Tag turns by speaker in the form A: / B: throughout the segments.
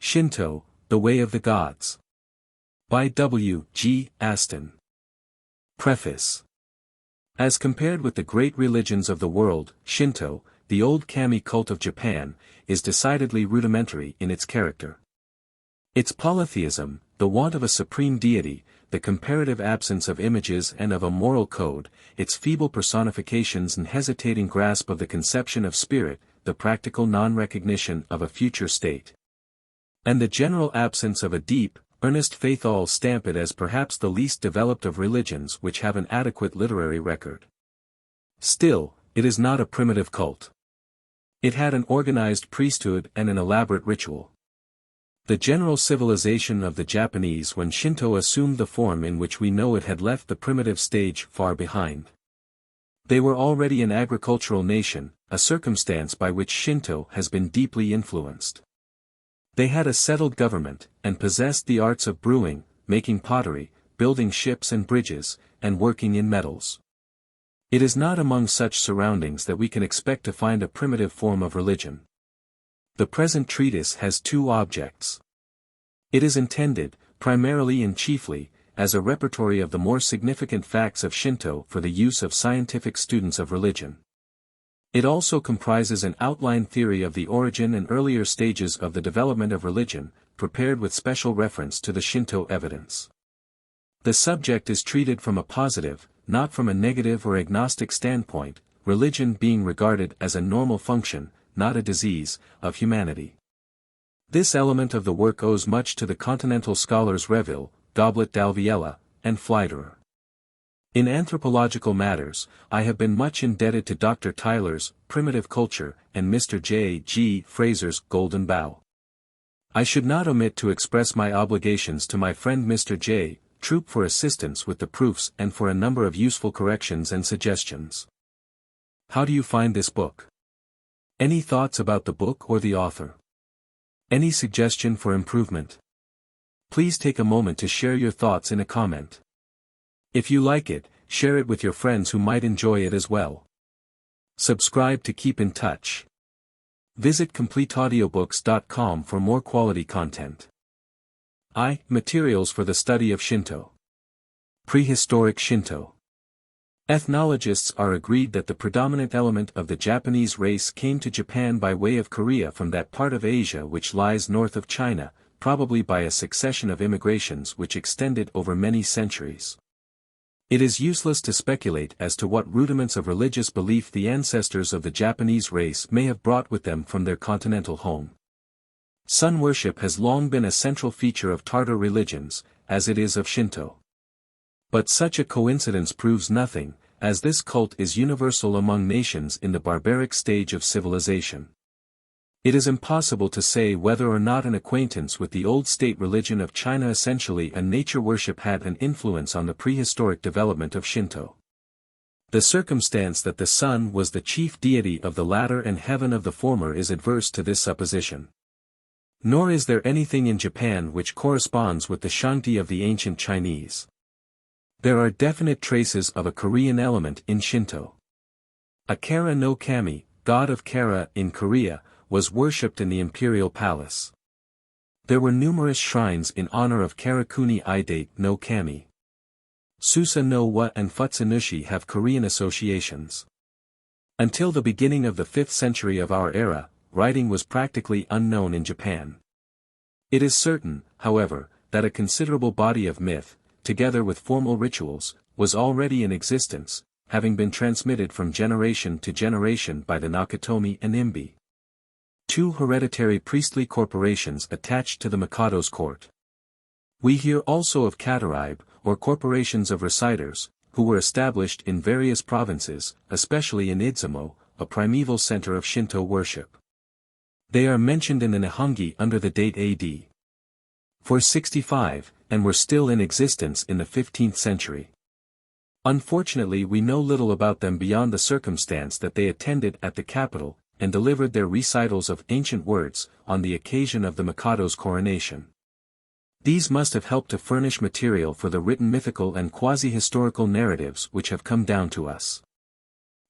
A: Shinto, The Way of the Gods. By W. G. Aston. Preface. As compared with the great religions of the world, Shinto, the old kami cult of Japan, is decidedly rudimentary in its character. Its polytheism, the want of a supreme deity, the comparative absence of images and of a moral code, its feeble personifications and hesitating grasp of the conception of spirit, the practical non-recognition of a future state, and the general absence of a deep, earnest faith all stamp it as perhaps the least developed of religions which have an adequate literary record. Still, it is not a primitive cult. It had an organized priesthood and an elaborate ritual. The general civilization of the Japanese when Shinto assumed the form in which we know it had left the primitive stage far behind. They were already an agricultural nation, a circumstance by which Shinto has been deeply influenced. They had a settled government, and possessed the arts of brewing, making pottery, building ships and bridges, and working in metals. It is not among such surroundings that we can expect to find a primitive form of religion. The present treatise has two objects. It is intended, primarily and chiefly, as a repertory of the more significant facts of Shinto for the use of scientific students of religion. It also comprises an outline theory of the origin and earlier stages of the development of religion, prepared with special reference to the Shinto evidence. The subject is treated from a positive, not from a negative or agnostic standpoint, religion being regarded as a normal function, not a disease, of humanity. This element of the work owes much to the continental scholars Reville, Goblet d'Alviella, and Pfleiderer. In anthropological matters, I have been much indebted to Dr. Tyler's Primitive Culture and Mr. J. G. Fraser's Golden Bough. I should not omit to express my obligations to my friend Mr. J. Troop for assistance with the proofs and for a number of useful corrections and suggestions. How do you find this book? Any thoughts about the book or the author? Any suggestion for improvement? Please take a moment to share your thoughts in a comment. If you like it, share it with your friends who might enjoy it as well. Subscribe to keep in touch. Visit CompleteAudiobooks.com for more quality content. Materials for the study of Shinto. Prehistoric Shinto. Ethnologists are agreed that the predominant element of the Japanese race came to Japan by way of Korea from that part of Asia which lies north of China, probably by a succession of immigrations which extended over many centuries. It is useless to speculate as to what rudiments of religious belief the ancestors of the Japanese race may have brought with them from their continental home. Sun worship has long been a central feature of Tartar religions, as it is of Shinto. But such a coincidence proves nothing, as this cult is universal among nations in the barbaric stage of civilization. It is impossible to say whether or not an acquaintance with the old state religion of China essentially a nature worship had an influence on the prehistoric development of Shinto. The circumstance that the sun was the chief deity of the latter and heaven of the former is adverse to this supposition. Nor is there anything in Japan which corresponds with the Shangti of the ancient Chinese. There are definite traces of a Korean element in Shinto. A Kara no Kami, god of Kara in Korea, was worshipped in the imperial palace. There were numerous shrines in honor of Karakuni Idate no Kami. Susa no wa and Futsunushi have Korean associations. Until the beginning of the 5th century of our era, writing was practically unknown in Japan. It is certain, however, that a considerable body of myth, together with formal rituals, was already in existence, having been transmitted from generation to generation by the Nakatomi and Imbi, two hereditary priestly corporations attached to the Mikado's court. We hear also of Kataribe, or corporations of reciters, who were established in various provinces, especially in Idzumo, a primeval center of Shinto worship. They are mentioned in the Nihongi under the date AD 465, and were still in existence in the 15th century. Unfortunately, we know little about them beyond the circumstance that they attended at the capital, and delivered their recitals of ancient words, on the occasion of the Mikado's coronation. These must have helped to furnish material for the written mythical and quasi-historical narratives which have come down to us.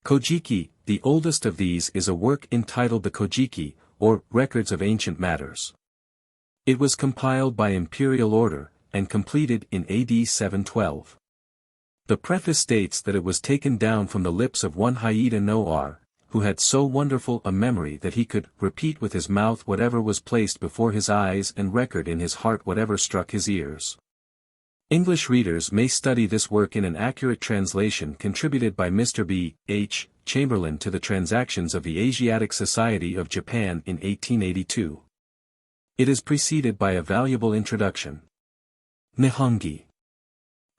A: Kojiki, the oldest of these is a work entitled the Kojiki, or Records of Ancient Matters. It was compiled by imperial order, and completed in AD 712. The preface states that it was taken down from the lips of one Haida Noar, who had so wonderful a memory that he could repeat with his mouth whatever was placed before his eyes and record in his heart whatever struck his ears. English readers may study this work in an accurate translation contributed by Mr. B. H. Chamberlain to the Transactions of the Asiatic Society of Japan in 1882. It is preceded by a valuable introduction. Nihongi.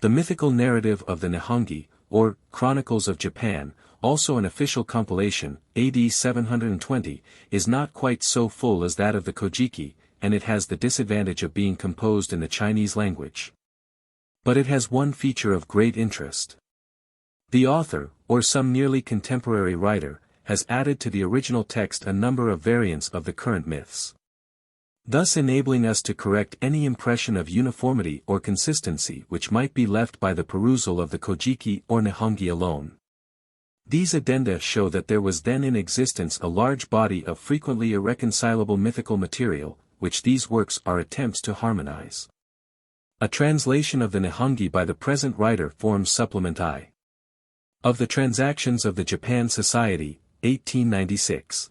A: The Mythical Narrative of the Nihongi, or Chronicles of Japan, also an official compilation, AD 720, is not quite so full as that of the Kojiki, and it has the disadvantage of being composed in the Chinese language. But it has one feature of great interest. The author, or some nearly contemporary writer, has added to the original text a number of variants of the current myths, thus enabling us to correct any impression of uniformity or consistency which might be left by the perusal of the Kojiki or Nihongi alone. These addenda show that there was then in existence a large body of frequently irreconcilable mythical material, which these works are attempts to harmonize. A translation of the Nihongi by the present writer forms Supplement I. Of the Transactions of the Japan Society, 1896.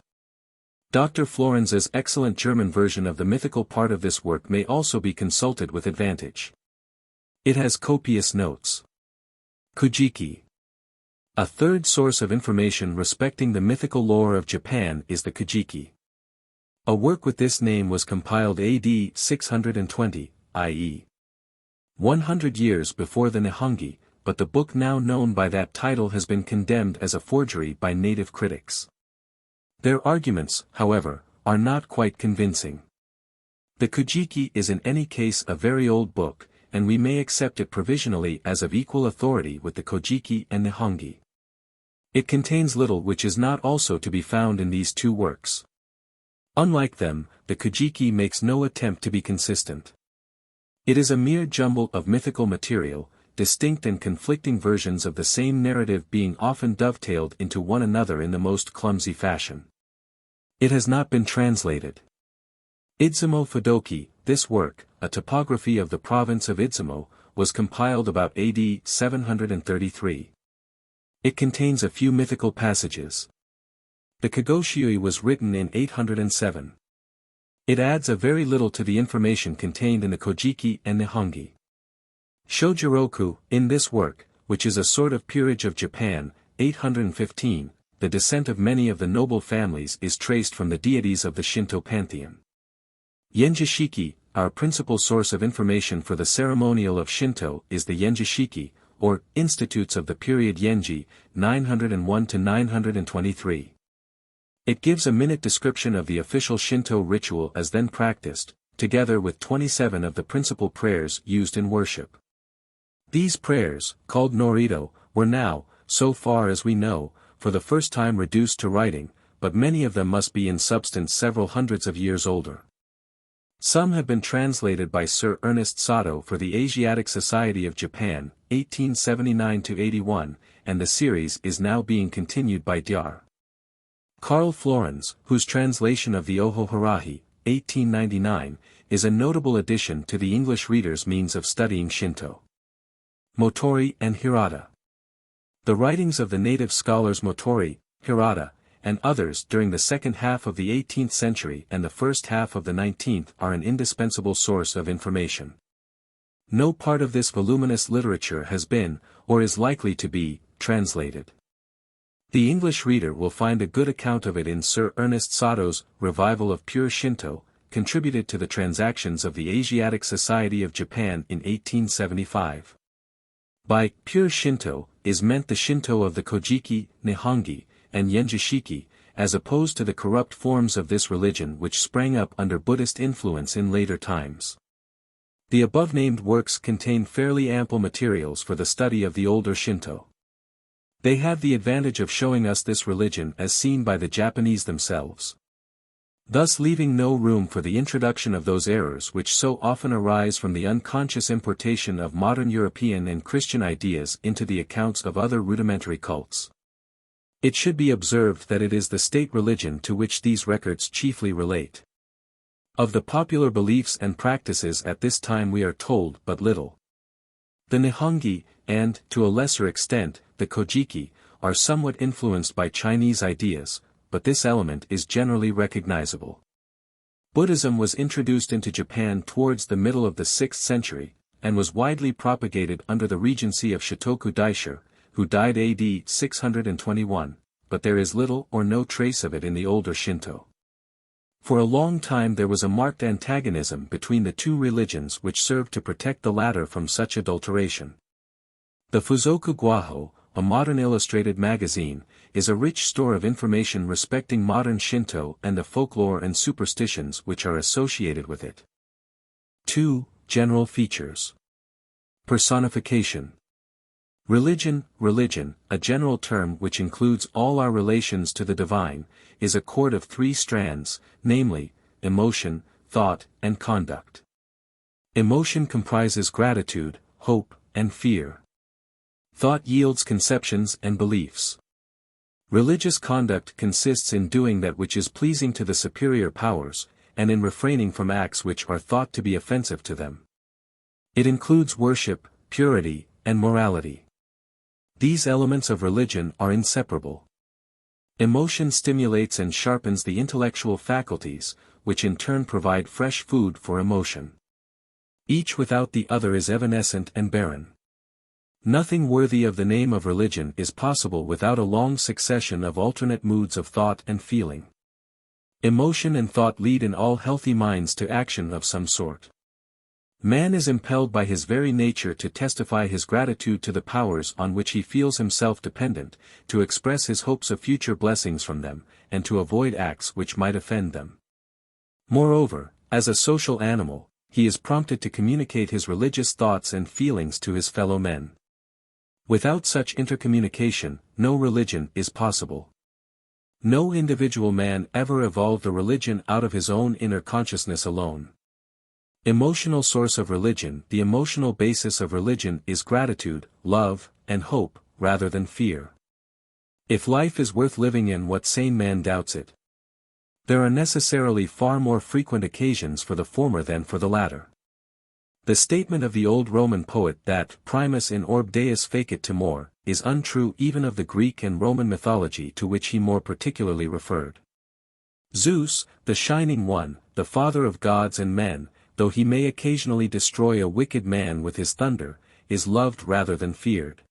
A: Dr. Florenza's excellent German version of the mythical part of this work may also be consulted with advantage. It has copious notes. Kojiki. A third source of information respecting the mythical lore of Japan is the Kojiki. A work with this name was compiled AD 620, i.e. 100 years before the Nihongi, but the book now known by that title has been condemned as a forgery by native critics. Their arguments, however, are not quite convincing. The Kojiki is in any case a very old book, and we may accept it provisionally as of equal authority with the Kojiki and Nihongi. It contains little which is not also to be found in these two works. Unlike them, the Kojiki makes no attempt to be consistent. It is a mere jumble of mythical material, distinct and conflicting versions of the same narrative being often dovetailed into one another in the most clumsy fashion. It has not been translated. Idzumo Fudoki, this work, a topography of the province of Idzumo, was compiled about AD 733. It contains a few mythical passages. The Kagoshiui was written in 807. It adds a very little to the information contained in the Kojiki and Nihongi. Shojiroku, in this work, which is a sort of peerage of Japan, 815, the descent of many of the noble families is traced from the deities of the Shinto Pantheon. Yenjishiki, our principal source of information for the ceremonial of Shinto, is the Yenjishiki, or Institutes of the period Yenji, 901 to 923. It gives a minute description of the official Shinto ritual as then practiced, together with 27 of the principal prayers used in worship. These prayers, called Norito, were now, so far as we know, for the first time reduced to writing, but many of them must be in substance several hundreds of years older. Some have been translated by Sir Ernest Sato for the Asiatic Society of Japan, 1879-81, and the series is now being continued by Dr. Karl Florenz, whose translation of the Oho Harahi, 1899, is a notable addition to the English reader's means of studying Shinto. Motori and Hirata. The writings of the native scholars Motori, Hirata, and others during the second half of the 18th century and the first half of the 19th are an indispensable source of information. No part of this voluminous literature has been, or is likely to be, translated. The English reader will find a good account of it in Sir Ernest Sato's Revival of Pure Shinto, contributed to the Transactions of the Asiatic Society of Japan in 1875. By pure Shinto is meant the Shinto of the Kojiki, Nihongi, and Yenjishiki, as opposed to the corrupt forms of this religion which sprang up under Buddhist influence in later times. The above-named works contain fairly ample materials for the study of the older Shinto. They have the advantage of showing us this religion as seen by the Japanese themselves, thus leaving no room for the introduction of those errors which so often arise from the unconscious importation of modern European and Christian ideas into the accounts of other rudimentary cults. It should be observed that it is the state religion to which these records chiefly relate. Of the popular beliefs and practices at this time we are told but little. The Nihongi, and, to a lesser extent, the Kojiki, are somewhat influenced by Chinese ideas, but this element is generally recognizable. Buddhism was introduced into Japan towards the middle of the 6th century, and was widely propagated under the regency of Shotoku Daisho, who died AD 621, but there is little or no trace of it in the older Shinto. For a long time there was a marked antagonism between the two religions which served to protect the latter from such adulteration. The Fuzoku Gwaho, a modern illustrated magazine, is a rich store of information respecting modern Shinto and the folklore and superstitions which are associated with it. 2. General features. Personification. Religion, a general term which includes all our relations to the divine, is a cord of 3 strands, namely, emotion, thought, and conduct. Emotion comprises gratitude, hope, and fear. Thought yields conceptions and beliefs. Religious conduct consists in doing that which is pleasing to the superior powers, and in refraining from acts which are thought to be offensive to them. It includes worship, purity, and morality. These elements of religion are inseparable. Emotion stimulates and sharpens the intellectual faculties, which in turn provide fresh food for emotion. Each without the other is evanescent and barren. Nothing worthy of the name of religion is possible without a long succession of alternate moods of thought and feeling. Emotion and thought lead in all healthy minds to action of some sort. Man is impelled by his very nature to testify his gratitude to the powers on which he feels himself dependent, to express his hopes of future blessings from them, and to avoid acts which might offend them. Moreover, as a social animal, he is prompted to communicate his religious thoughts and feelings to his fellow men. Without such intercommunication, no religion is possible. No individual man ever evolved a religion out of his own inner consciousness alone. Emotional source of religion. The emotional basis of religion is gratitude, love, and hope, rather than fear. If life is worth living in, what sane man doubts it? There are necessarily far more frequent occasions for the former than for the latter. The statement of the old Roman poet that primus in orb deus fecit timor is untrue even of the Greek and Roman mythology to which he more particularly referred. Zeus, the Shining One, the father of gods and men, though he may occasionally destroy a wicked man with his thunder, is loved rather than feared.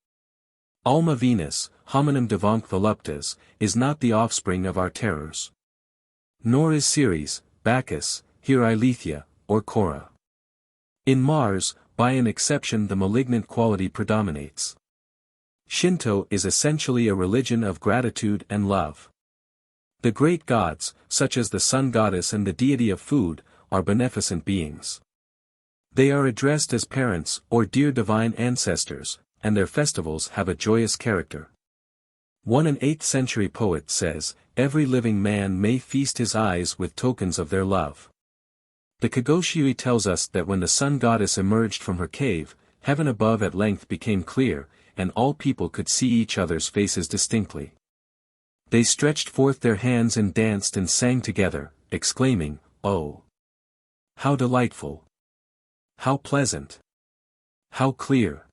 A: Alma Venus, hominum divunc voluptas, is not the offspring of our terrors. Nor is Ceres, Bacchus, Hierilethia, or Cora. In Mars, by an exception, the malignant quality predominates. Shinto is essentially a religion of gratitude and love. The great gods, such as the sun goddess and the deity of food, are beneficent beings. They are addressed as parents or dear divine ancestors, and their festivals have a joyous character. An 8th century poet says, "Every living man may feast his eyes with tokens of their love." The Kagoshiui tells us that when the sun goddess emerged from her cave, heaven above at length became clear, and all people could see each other's faces distinctly. They stretched forth their hands and danced and sang together, exclaiming, "Oh! How delightful! How pleasant! How clear!"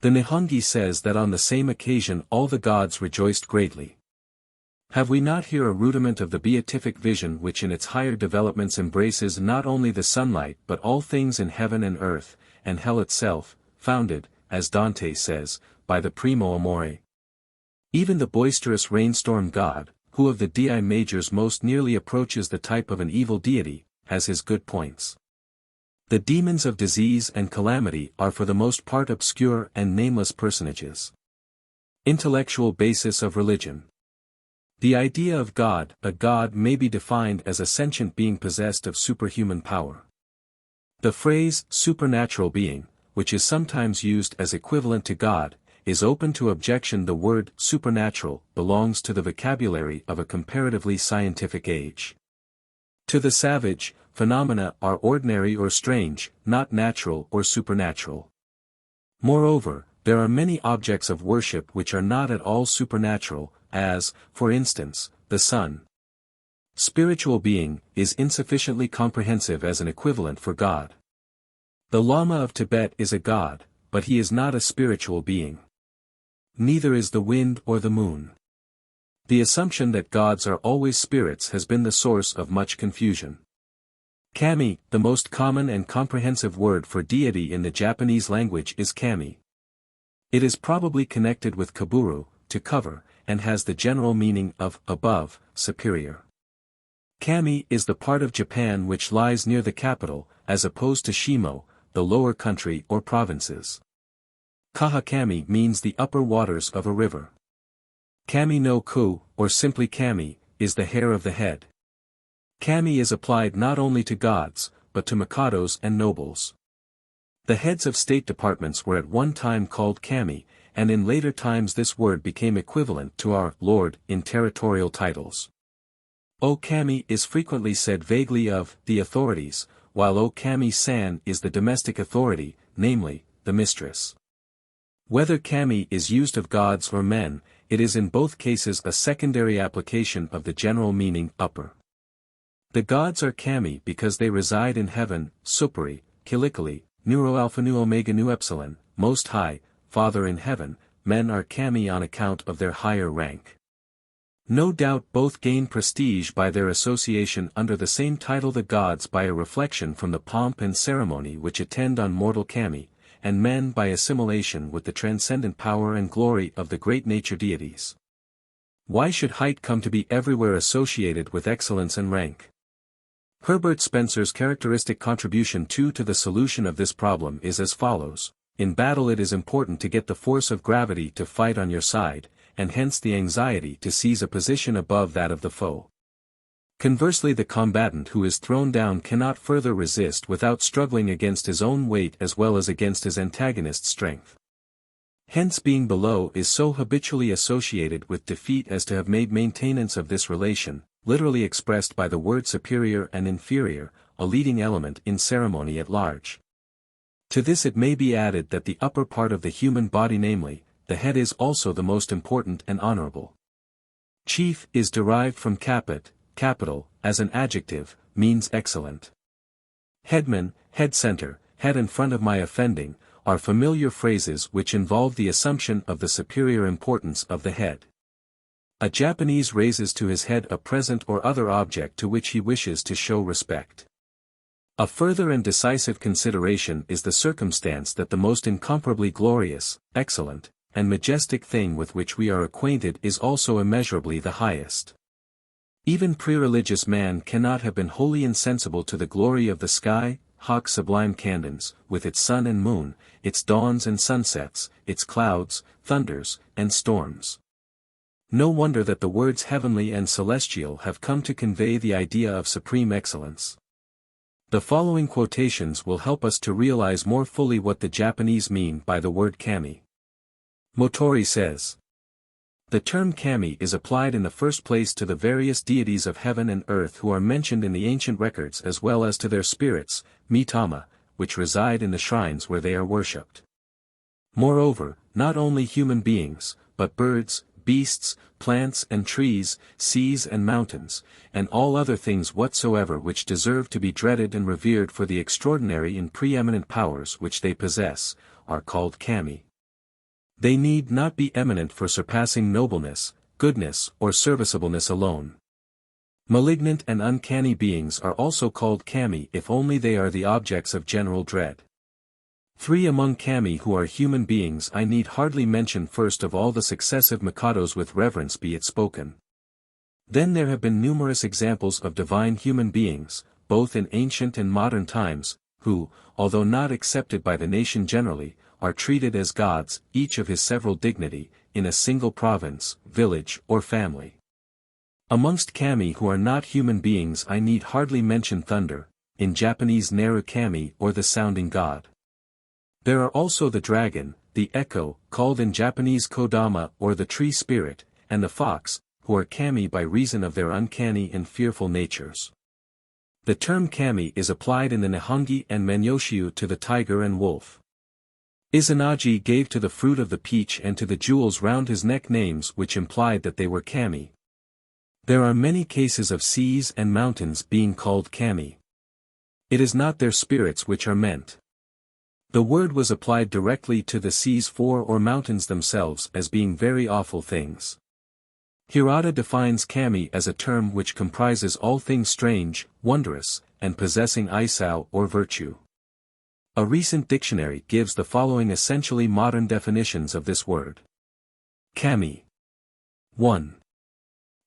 A: The Nihongi says that on the same occasion all the gods rejoiced greatly. Have we not here a rudiment of the beatific vision which in its higher developments embraces not only the sunlight but all things in heaven and earth, and hell itself, founded, as Dante says, by the primo amore? Even the boisterous rainstorm god, who of the dii majors most nearly approaches the type of an evil deity, has his good points. The demons of disease and calamity are for the most part obscure and nameless personages. Intellectual basis of religion. The idea of God. A god may be defined as a sentient being possessed of superhuman power. The phrase supernatural being, which is sometimes used as equivalent to God, is open to objection. The word supernatural belongs to the vocabulary of a comparatively scientific age. To the savage, phenomena are ordinary or strange, not natural or supernatural. Moreover, there are many objects of worship which are not at all supernatural, as, for instance, the sun. Spiritual being is insufficiently comprehensive as an equivalent for God. The Lama of Tibet is a god, but he is not a spiritual being. Neither is the wind or the moon. The assumption that gods are always spirits has been the source of much confusion. Kami, the most common and comprehensive word for deity in the Japanese language, is kami. It is probably connected with kaburu, to cover, and has the general meaning of above, superior. Kami is the part of Japan which lies near the capital, as opposed to Shimo, the lower country or provinces. Kahakami means the upper waters of a river. Kami no ku, or simply kami, is the hair of the head. Kami is applied not only to gods, but to mikados and nobles. The heads of state departments were at one time called kami, and in later times this word became equivalent to our lord in territorial titles. O kami is frequently said vaguely of the authorities, while O kami-san is the domestic authority, namely, the mistress. Whether kami is used of gods or men, it is in both cases a secondary application of the general meaning upper. The gods are kami because they reside in heaven, superi, kilikali, neuro alpha nu omega nu epsilon, most high, Father in heaven. Men are kami on account of their higher rank. No doubt both gain prestige by their association under the same title, the gods by a reflection from the pomp and ceremony which attend on mortal kami, and men by assimilation with the transcendent power and glory of the great nature deities. Why should height come to be everywhere associated with excellence and rank? Herbert Spencer's characteristic contribution to the solution of this problem is as follows: in battle it is important to get the force of gravity to fight on your side, and hence the anxiety to seize a position above that of the foe. Conversely, the combatant who is thrown down cannot further resist without struggling against his own weight as well as against his antagonist's strength. Hence being below is so habitually associated with defeat as to have made maintenance of this relation, literally expressed by the word superior and inferior, a leading element in ceremony at large. To this it may be added that the upper part of the human body, namely, the head, is also the most important and honorable. Chief is derived from caput, capital, as an adjective, means excellent. Headman, head center, head in front of my offending, are familiar phrases which involve the assumption of the superior importance of the head. A Japanese raises to his head a present or other object to which he wishes to show respect. A further and decisive consideration is the circumstance that the most incomparably glorious, excellent, and majestic thing with which we are acquainted is also immeasurably the highest. Even pre-religious man cannot have been wholly insensible to the glory of the sky, hoc sublime candens, with its sun and moon, its dawns and sunsets, its clouds, thunders, and storms. No wonder that the words heavenly and celestial have come to convey the idea of supreme excellence. The following quotations will help us to realize more fully what the Japanese mean by the word kami. Motori says, the term kami is applied in the first place to the various deities of heaven and earth who are mentioned in the ancient records, as well as to their spirits, mitama, which reside in the shrines where they are worshipped. Moreover, not only human beings, but birds, beasts, plants and trees, seas and mountains, and all other things whatsoever which deserve to be dreaded and revered for the extraordinary and preeminent powers which they possess, are called kami. They need not be eminent for surpassing nobleness, goodness, or serviceableness alone. Malignant and uncanny beings are also called kami if only they are the objects of general dread. Three among kami who are human beings I need hardly mention, first of all the successive mikados, with reverence be it spoken. Then there have been numerous examples of divine human beings, both in ancient and modern times, who, although not accepted by the nation generally, are treated as gods, each of his several dignity, in a single province, village, or family. Amongst kami who are not human beings I need hardly mention thunder, in Japanese Neru kami, or the sounding god. There are also the dragon, the echo, called in Japanese kodama or the tree spirit, and the fox, who are kami by reason of their uncanny and fearful natures. The term kami is applied in the Nihongi and Menyoshiu to the tiger and wolf. Izanagi gave to the fruit of the peach and to the jewels round his neck names which implied that they were kami. There are many cases of seas and mountains being called kami. It is not their spirits which are meant. The word was applied directly to the seas or mountains themselves as being very awful things. Hirata defines kami as a term which comprises all things strange, wondrous, and possessing isao or virtue. A recent dictionary gives the following essentially modern definitions of this word. Kami. 1.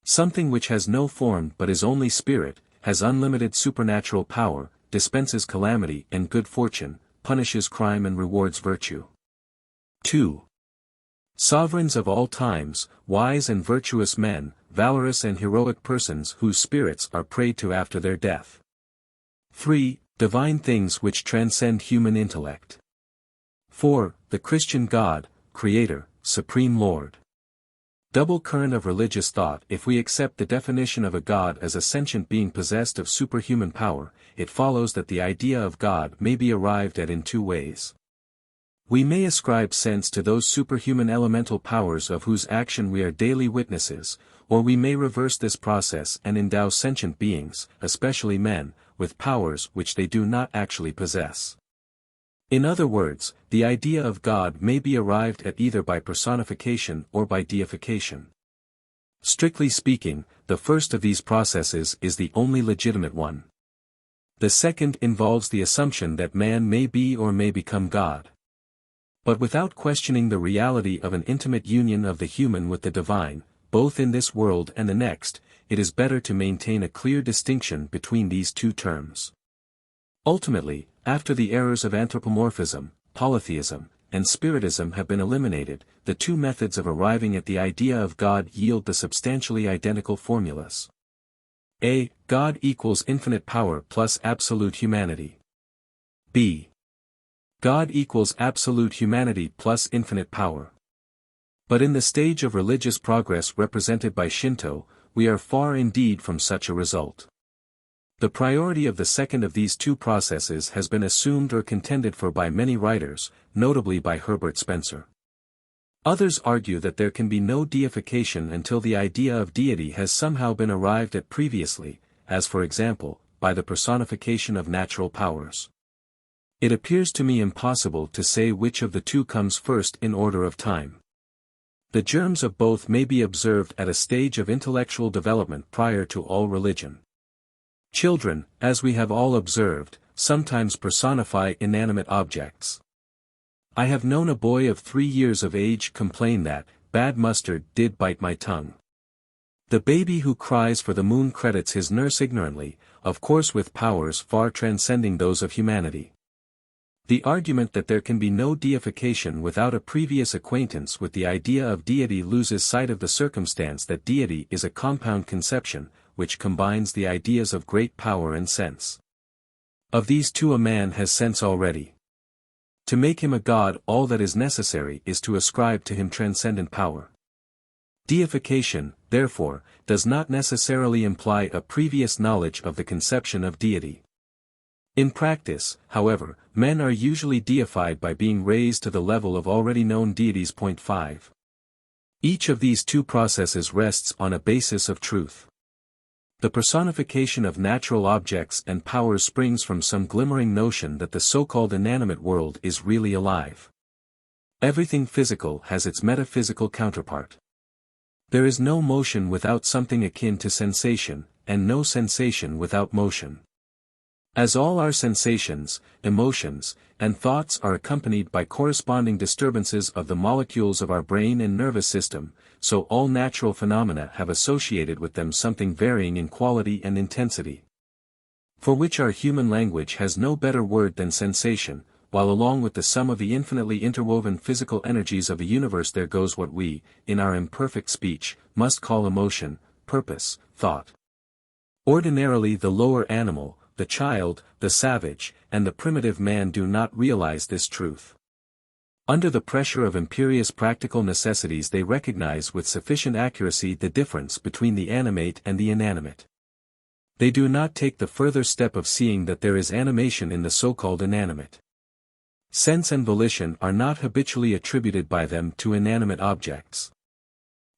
A: Something which has no form but is only spirit, has unlimited supernatural power, dispenses calamity and good fortune, punishes crime and rewards virtue. 2. Sovereigns of all times, wise and virtuous men, valorous and heroic persons whose spirits are prayed to after their death. 3. Divine things which transcend human intellect. 4. The Christian God, Creator, Supreme Lord. Double current of religious thought. If we accept the definition of a God as a sentient being possessed of superhuman power, it follows that the idea of God may be arrived at in two ways. We may ascribe sense to those superhuman elemental powers of whose action we are daily witnesses, or we may reverse this process and endow sentient beings, especially men, with powers which they do not actually possess. In other words, the idea of God may be arrived at either by personification or by deification. Strictly speaking, the first of these processes is the only legitimate one. The second involves the assumption that man may be or may become God. But without questioning the reality of an intimate union of the human with the divine, both in this world and the next, it is better to maintain a clear distinction between these two terms. Ultimately, after the errors of anthropomorphism, polytheism, and spiritism have been eliminated, the two methods of arriving at the idea of God yield the substantially identical formulas. A. God equals infinite power plus absolute humanity. B. God equals absolute humanity plus infinite power. But in the stage of religious progress represented by Shinto, we are far indeed from such a result. The priority of the second of these two processes has been assumed or contended for by many writers, notably by Herbert Spencer. Others argue that there can be no deification until the idea of deity has somehow been arrived at previously, as for example, by the personification of natural powers. It appears to me impossible to say which of the two comes first in order of time. The germs of both may be observed at a stage of intellectual development prior to all religion. Children, as we have all observed, sometimes personify inanimate objects. I have known a boy of 3 years of age complain that, bad mustard did bite my tongue. The baby who cries for the moon credits his nurse ignorantly, of course with powers far transcending those of humanity. The argument that there can be no deification without a previous acquaintance with the idea of deity loses sight of the circumstance that deity is a compound conception, which combines the ideas of great power and sense. Of these two a man has sense already. To make him a god, all that is necessary is to ascribe to him transcendent power. Deification, therefore, does not necessarily imply a previous knowledge of the conception of deity. In practice, however, men are usually deified by being raised to the level of already known deities. 5. Each of these two processes rests on a basis of truth. The personification of natural objects and powers springs from some glimmering notion that the so-called inanimate world is really alive. Everything physical has its metaphysical counterpart. There is no motion without something akin to sensation, and no sensation without motion. As all our sensations, emotions, and thoughts are accompanied by corresponding disturbances of the molecules of our brain and nervous system, so all natural phenomena have associated with them something varying in quality and intensity. For which our human language has no better word than sensation, while along with the sum of the infinitely interwoven physical energies of the universe there goes what we, in our imperfect speech, must call emotion, purpose, thought. Ordinarily the lower animal, the child, the savage, and the primitive man do not realize this truth. Under the pressure of imperious practical necessities they recognize with sufficient accuracy the difference between the animate and the inanimate. They do not take the further step of seeing that there is animation in the so-called inanimate. Sense and volition are not habitually attributed by them to inanimate objects.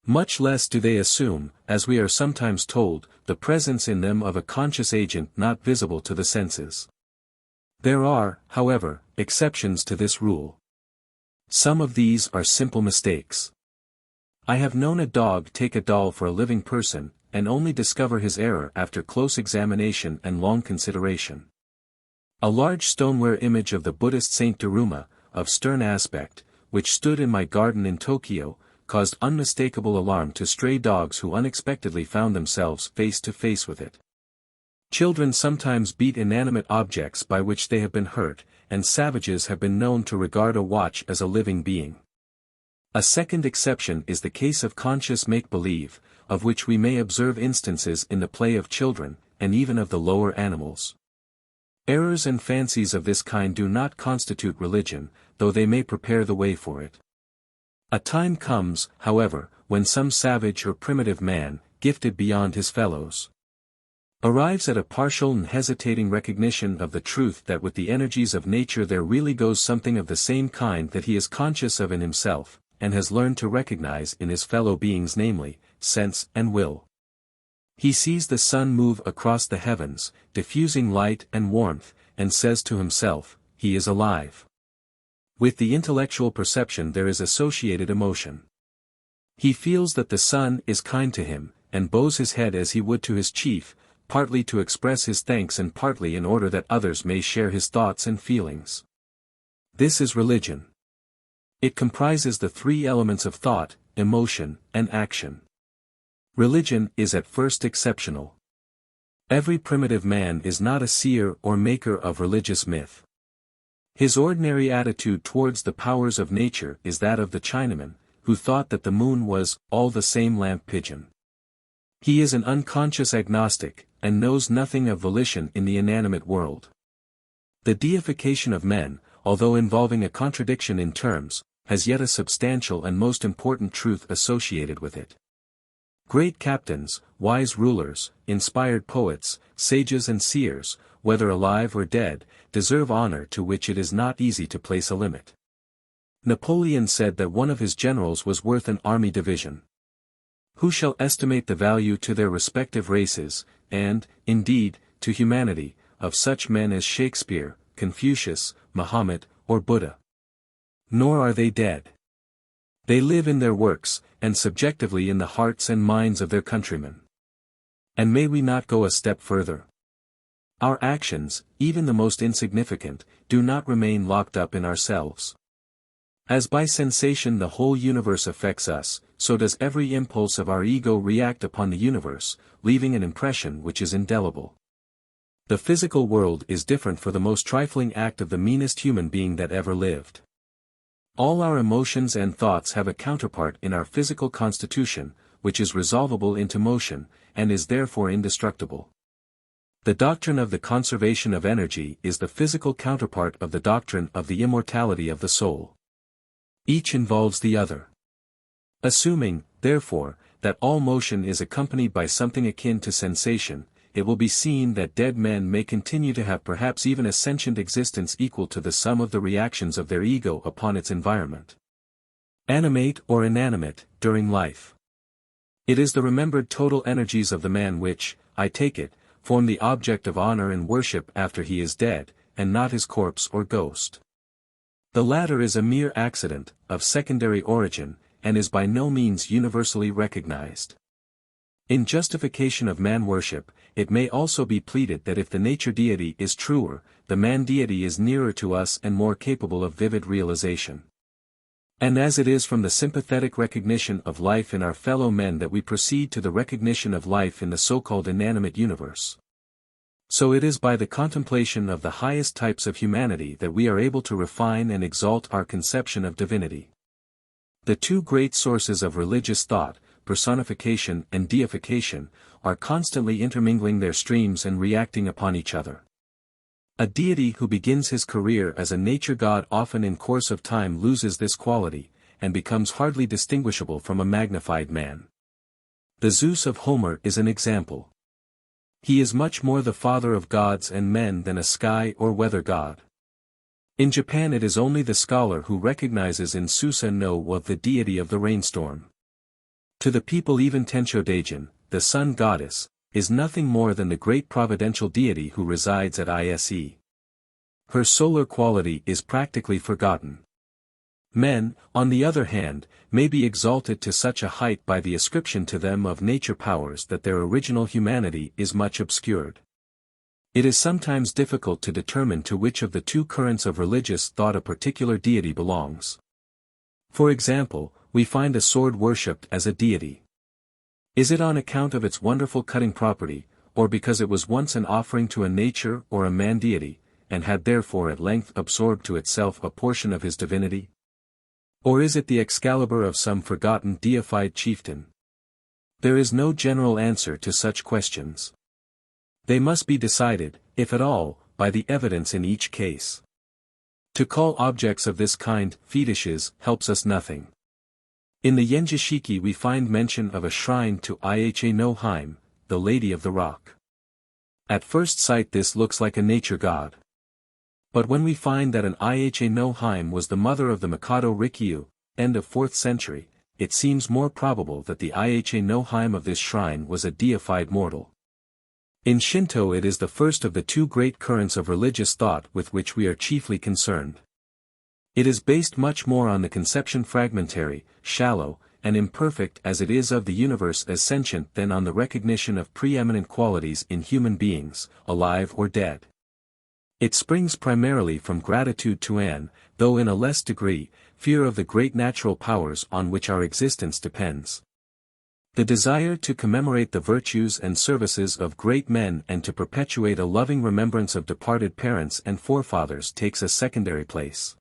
A: Much less do they assume, as we are sometimes told, the presence in them of a conscious agent not visible to the senses. There are, however, exceptions to this rule. Some of these are simple mistakes. I have known a dog take a doll for a living person, and only discover his error after close examination and long consideration. A large stoneware image of the Buddhist saint Daruma, of stern aspect, which stood in my garden in Tokyo, caused unmistakable alarm to stray dogs who unexpectedly found themselves face to face with it. Children sometimes beat inanimate objects by which they have been hurt, and savages have been known to regard a watch as a living being. A second exception is the case of conscious make-believe, of which we may observe instances in the play of children, and even of the lower animals. Errors and fancies of this kind do not constitute religion, though they may prepare the way for it. A time comes, however, when some savage or primitive man, gifted beyond his fellows, arrives at a partial and hesitating recognition of the truth that with the energies of nature there really goes something of the same kind that he is conscious of in himself, and has learned to recognize in his fellow beings, namely, sense and will. He sees the sun move across the heavens, diffusing light and warmth, and says to himself, he is alive. With the intellectual perception there is associated emotion. He feels that the sun is kind to him, and bows his head as he would to his chief, partly to express his thanks and partly in order that others may share his thoughts and feelings. This is religion. It comprises the three elements of thought, emotion, and action. Religion is at first exceptional. Every primitive man is not a seer or maker of religious myth. His ordinary attitude towards the powers of nature is that of the Chinaman, who thought that the moon was all the same lamp pigeon. He is an unconscious agnostic, and knows nothing of volition in the inanimate world. The deification of men, although involving a contradiction in terms, has yet a substantial and most important truth associated with it. Great captains, wise rulers, inspired poets, sages and seers, whether alive or dead, deserve honor to which it is not easy to place a limit. Napoleon said that one of his generals was worth an army division. Who shall estimate the value to their respective races, and, indeed, to humanity, of such men as Shakespeare, Confucius, Muhammad, or Buddha? Nor are they dead. They live in their works, and subjectively in the hearts and minds of their countrymen. And may we not go a step further? Our actions, even the most insignificant, do not remain locked up in ourselves. As by sensation the whole universe affects us, so does every impulse of our ego react upon the universe, leaving an impression which is indelible. The physical world is different for the most trifling act of the meanest human being that ever lived. All our emotions and thoughts have a counterpart in our physical constitution, which is resolvable into motion, and is therefore indestructible. The doctrine of the conservation of energy is the physical counterpart of the doctrine of the immortality of the soul. Each involves the other. Assuming, therefore, that all motion is accompanied by something akin to sensation, it will be seen that dead men may continue to have perhaps even a sentient existence equal to the sum of the reactions of their ego upon its environment. Animate or inanimate, during life. It is the remembered total energies of the man which, I take it, form the object of honor and worship after he is dead, and not his corpse or ghost. The latter is a mere accident, of secondary origin, and is by no means universally recognized. In justification of man worship, it may also be pleaded that if the nature deity is truer, the man deity is nearer to us and more capable of vivid realization. And as it is from the sympathetic recognition of life in our fellow men that we proceed to the recognition of life in the so-called inanimate universe, so it is by the contemplation of the highest types of humanity that we are able to refine and exalt our conception of divinity. The two great sources of religious thought, personification and deification, are constantly intermingling their streams and reacting upon each other. A deity who begins his career as a nature god often in course of time loses this quality, and becomes hardly distinguishable from a magnified man. The Zeus of Homer is an example. He is much more the father of gods and men than a sky or weather god. In Japan it is only the scholar who recognizes in Susanoo the deity of the rainstorm. To the people even Tensho Daijin, the sun goddess, is nothing more than the great providential deity who resides at Ise. Her solar quality is practically forgotten. Men, on the other hand, may be exalted to such a height by the ascription to them of nature powers that their original humanity is much obscured. It is sometimes difficult to determine to which of the two currents of religious thought a particular deity belongs. For example, we find a sword worshipped as a deity. Is it on account of its wonderful cutting property, or because it was once an offering to a nature or a man deity, and had therefore at length absorbed to itself a portion of his divinity? Or is it the Excalibur of some forgotten deified chieftain? There is no general answer to such questions. They must be decided, if at all, by the evidence in each case. To call objects of this kind fetishes helps us nothing. In the Yenjishiki we find mention of a shrine to Ihe no Hime, the Lady of the Rock. At first sight this looks like a nature god. But when we find that an Ihe no Hime was the mother of the Mikado Rikyu, end of 4th century, it seems more probable that the Ihe no Hime of this shrine was a deified mortal. In Shinto it is the first of the two great currents of religious thought with which we are chiefly concerned. It is based much more on the conception fragmentary, shallow, and imperfect as it is of the universe as sentient than on the recognition of preeminent qualities in human beings, alive or dead. It springs primarily from gratitude to an, though in a less degree, fear of the great natural powers on which our existence depends. The desire to commemorate the virtues and services of great men and to perpetuate a loving remembrance of departed parents and forefathers takes a secondary place.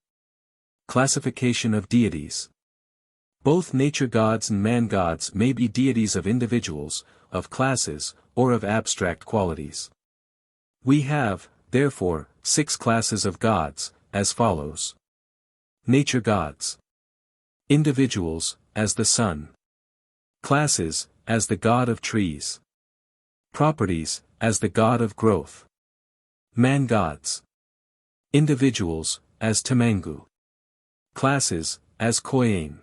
A: Classification of deities. Both nature gods and man gods may be deities of individuals, of classes, or of abstract qualities. We have, therefore, 6 classes of gods, as follows. Nature gods. Individuals, as the sun. Classes, as the god of trees. Properties, as the god of growth. Man gods. Individuals, as Temengu. Classes, as Koyin.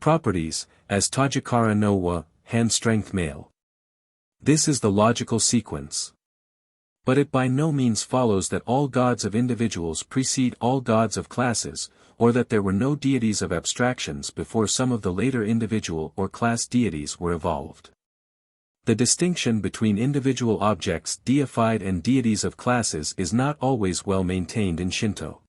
A: Properties, as Tajikara no wa, hand strength male. This is the logical sequence. But it by no means follows that all gods of individuals precede all gods of classes, or that there were no deities of abstractions before some of the later individual or class deities were evolved. The distinction between individual objects deified and deities of classes is not always well maintained in Shinto.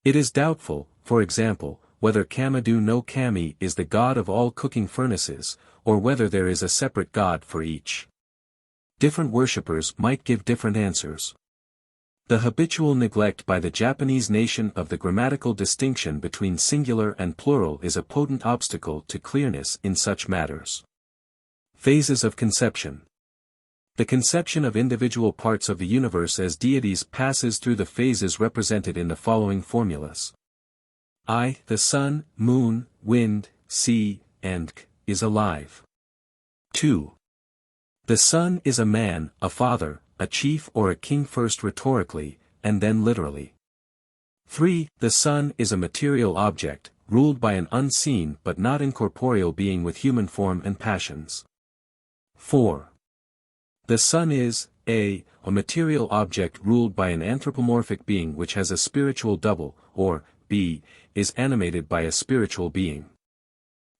A: It is doubtful, for example, whether Kamadu no Kami is the god of all cooking furnaces, or whether there is a separate god for each. Different worshippers might give different answers. The habitual neglect by the Japanese nation of the grammatical distinction between singular and plural is a potent obstacle to clearness in such matters. Phases of conception. The conception of individual parts of the universe as deities passes through the phases represented in the following formulas. I, the sun, moon, wind, sea, and k, is alive. 2. The sun is a man, a father, a chief or a king first rhetorically, and then literally. 3. The sun is a material object, ruled by an unseen but not incorporeal being with human form and passions. 4. The sun is, a material object ruled by an anthropomorphic being which has a spiritual double, or, b, is animated by a spiritual being.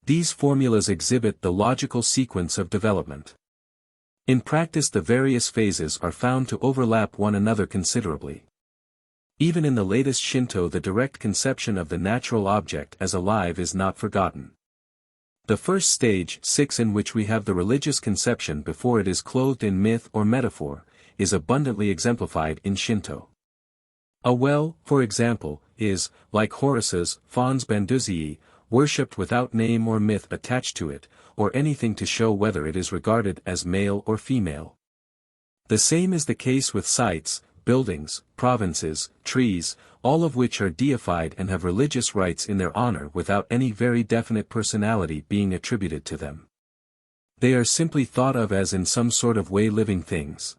A: These formulas exhibit the logical sequence of development. In practice the various phases are found to overlap one another considerably. Even in the latest Shinto the direct conception of the natural object as alive is not forgotten. The first stage, 6, in which we have the religious conception before it is clothed in myth or metaphor, is abundantly exemplified in Shinto. A well, for example, is, like Horus's, Fons Banduzii, worshipped without name or myth attached to it, or anything to show whether it is regarded as male or female. The same is the case with sites, buildings, provinces, trees, all of which are deified and have religious rites in their honor without any very definite personality being attributed to them. They are simply thought of as in some sort of way living things.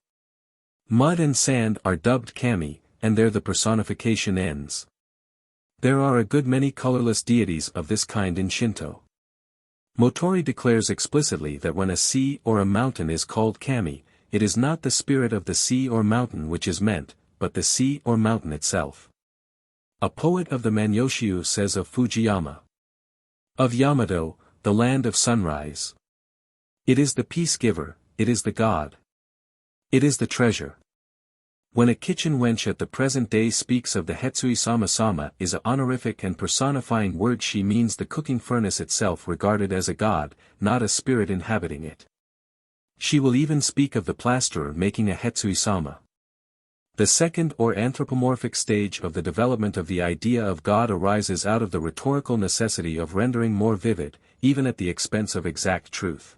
A: Mud and sand are dubbed kami, and there the personification ends. There are a good many colorless deities of this kind in Shinto. Motori declares explicitly that when a sea or a mountain is called kami, it is not the spirit of the sea or mountain which is meant, but the sea or mountain itself. A poet of the Manyoshiu says of Fujiyama, "Of Yamato, the land of sunrise. It is the peace-giver, it is the god. It is the treasure." When a kitchen wench at the present day speaks of the Hetsui Sama-sama is a honorific and personifying word, she means the cooking furnace itself regarded as a god, not a spirit inhabiting it. She will even speak of the plasterer making a Hetsui Sama. The second or anthropomorphic stage of the development of the idea of God arises out of the rhetorical necessity of rendering more vivid, even at the expense of exact truth,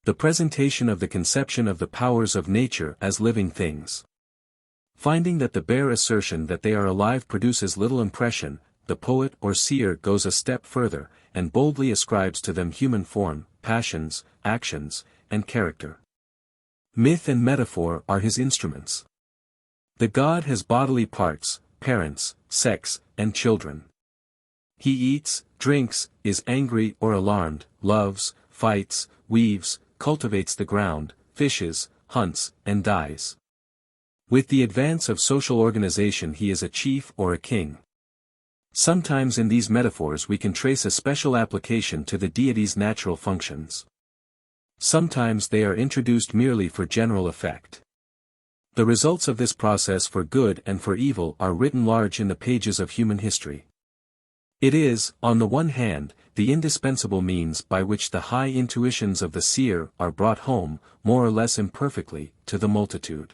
A: the presentation of the conception of the powers of nature as living things. Finding that the bare assertion that they are alive produces little impression, the poet or seer goes a step further, and boldly ascribes to them human form, passions, actions, and character. Myth and metaphor are his instruments. The god has bodily parts, parents, sex, and children. He eats, drinks, is angry or alarmed, loves, fights, weaves, cultivates the ground, fishes, hunts, and dies. With the advance of social organization he is a chief or a king. Sometimes in these metaphors we can trace a special application to the deity's natural functions. Sometimes they are introduced merely for general effect. The results of this process for good and for evil are written large in the pages of human history. It is, on the one hand, the indispensable means by which the high intuitions of the seer are brought home, more or less imperfectly, to the multitude.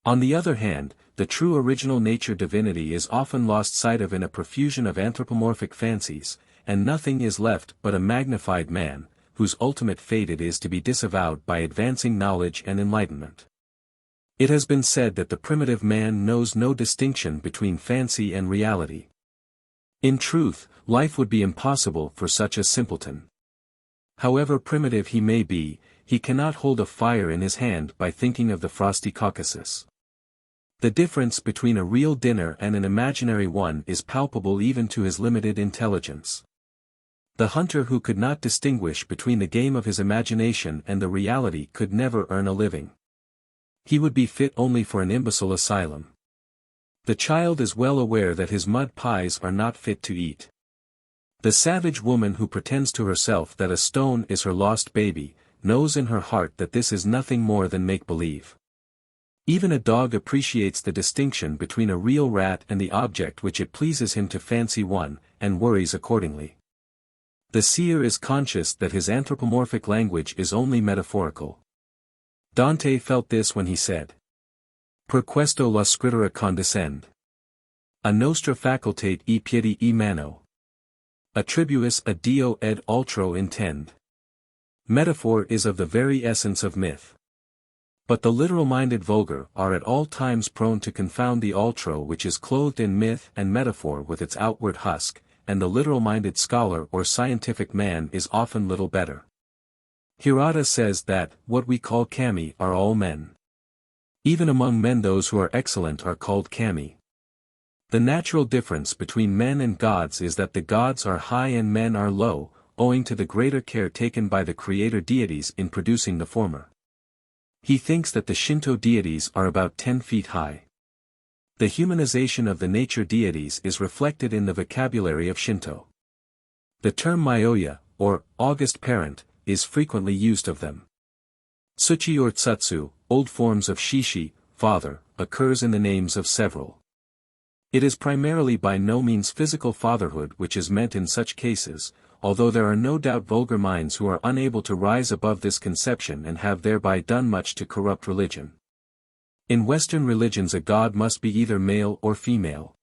A: On the other hand, the true original nature divinity is often lost sight of in a profusion of anthropomorphic fancies, and nothing is left but a magnified man, whose ultimate fate it is to be disavowed by advancing knowledge and enlightenment. It has been said that the primitive man knows no distinction between fancy and reality. In truth, life would be impossible for such a simpleton. However primitive he may be, he cannot hold a fire in his hand by thinking of the frosty Caucasus. The difference between a real dinner and an imaginary one is palpable even to his limited intelligence. The hunter who could not distinguish between the game of his imagination and the reality could never earn a living. He would be fit only for an imbecile asylum. The child is well aware that his mud pies are not fit to eat. The savage woman who pretends to herself that a stone is her lost baby, knows in her heart that this is nothing more than make-believe. Even a dog appreciates the distinction between a real rat and the object which it pleases him to fancy one, and worries accordingly. The seer is conscious that his anthropomorphic language is only metaphorical. Dante felt this when he said, "Per questo la scrittura condescend. A nostra facultate e piedi e mano. Attribuis a Dio ed altro intend." Metaphor is of the very essence of myth. But the literal-minded vulgar are at all times prone to confound the altro which is clothed in myth and metaphor with its outward husk, and the literal-minded scholar or scientific man is often little better. Hirata says that, what we call kami are all men. Even among men those who are excellent are called kami. The natural difference between men and gods is that the gods are high and men are low, owing to the greater care taken by the creator deities in producing the former. He thinks that the Shinto deities are about 10 feet high. The humanization of the nature deities is reflected in the vocabulary of Shinto. The term Myoya, or august parent, is frequently used of them. Tsuchi or Tsutsu, old forms of Shishi, father, occurs in the names of several. It is primarily by no means physical fatherhood which is meant in such cases, although there are no doubt vulgar minds who are unable to rise above this conception and have thereby done much to corrupt religion. In Western religions a god must be either male or female.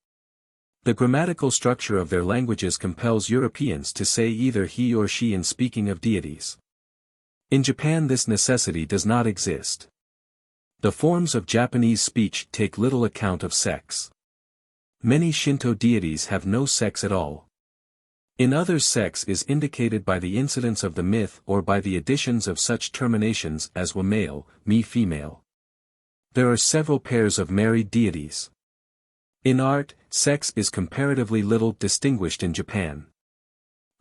A: The grammatical structure of their languages compels Europeans to say either he or she in speaking of deities. In Japan this necessity does not exist. The forms of Japanese speech take little account of sex. Many Shinto deities have no sex at all. In others sex is indicated by the incidence of the myth or by the additions of such terminations as wa male, me female. There are several pairs of married deities. In art, sex is comparatively little distinguished in Japan.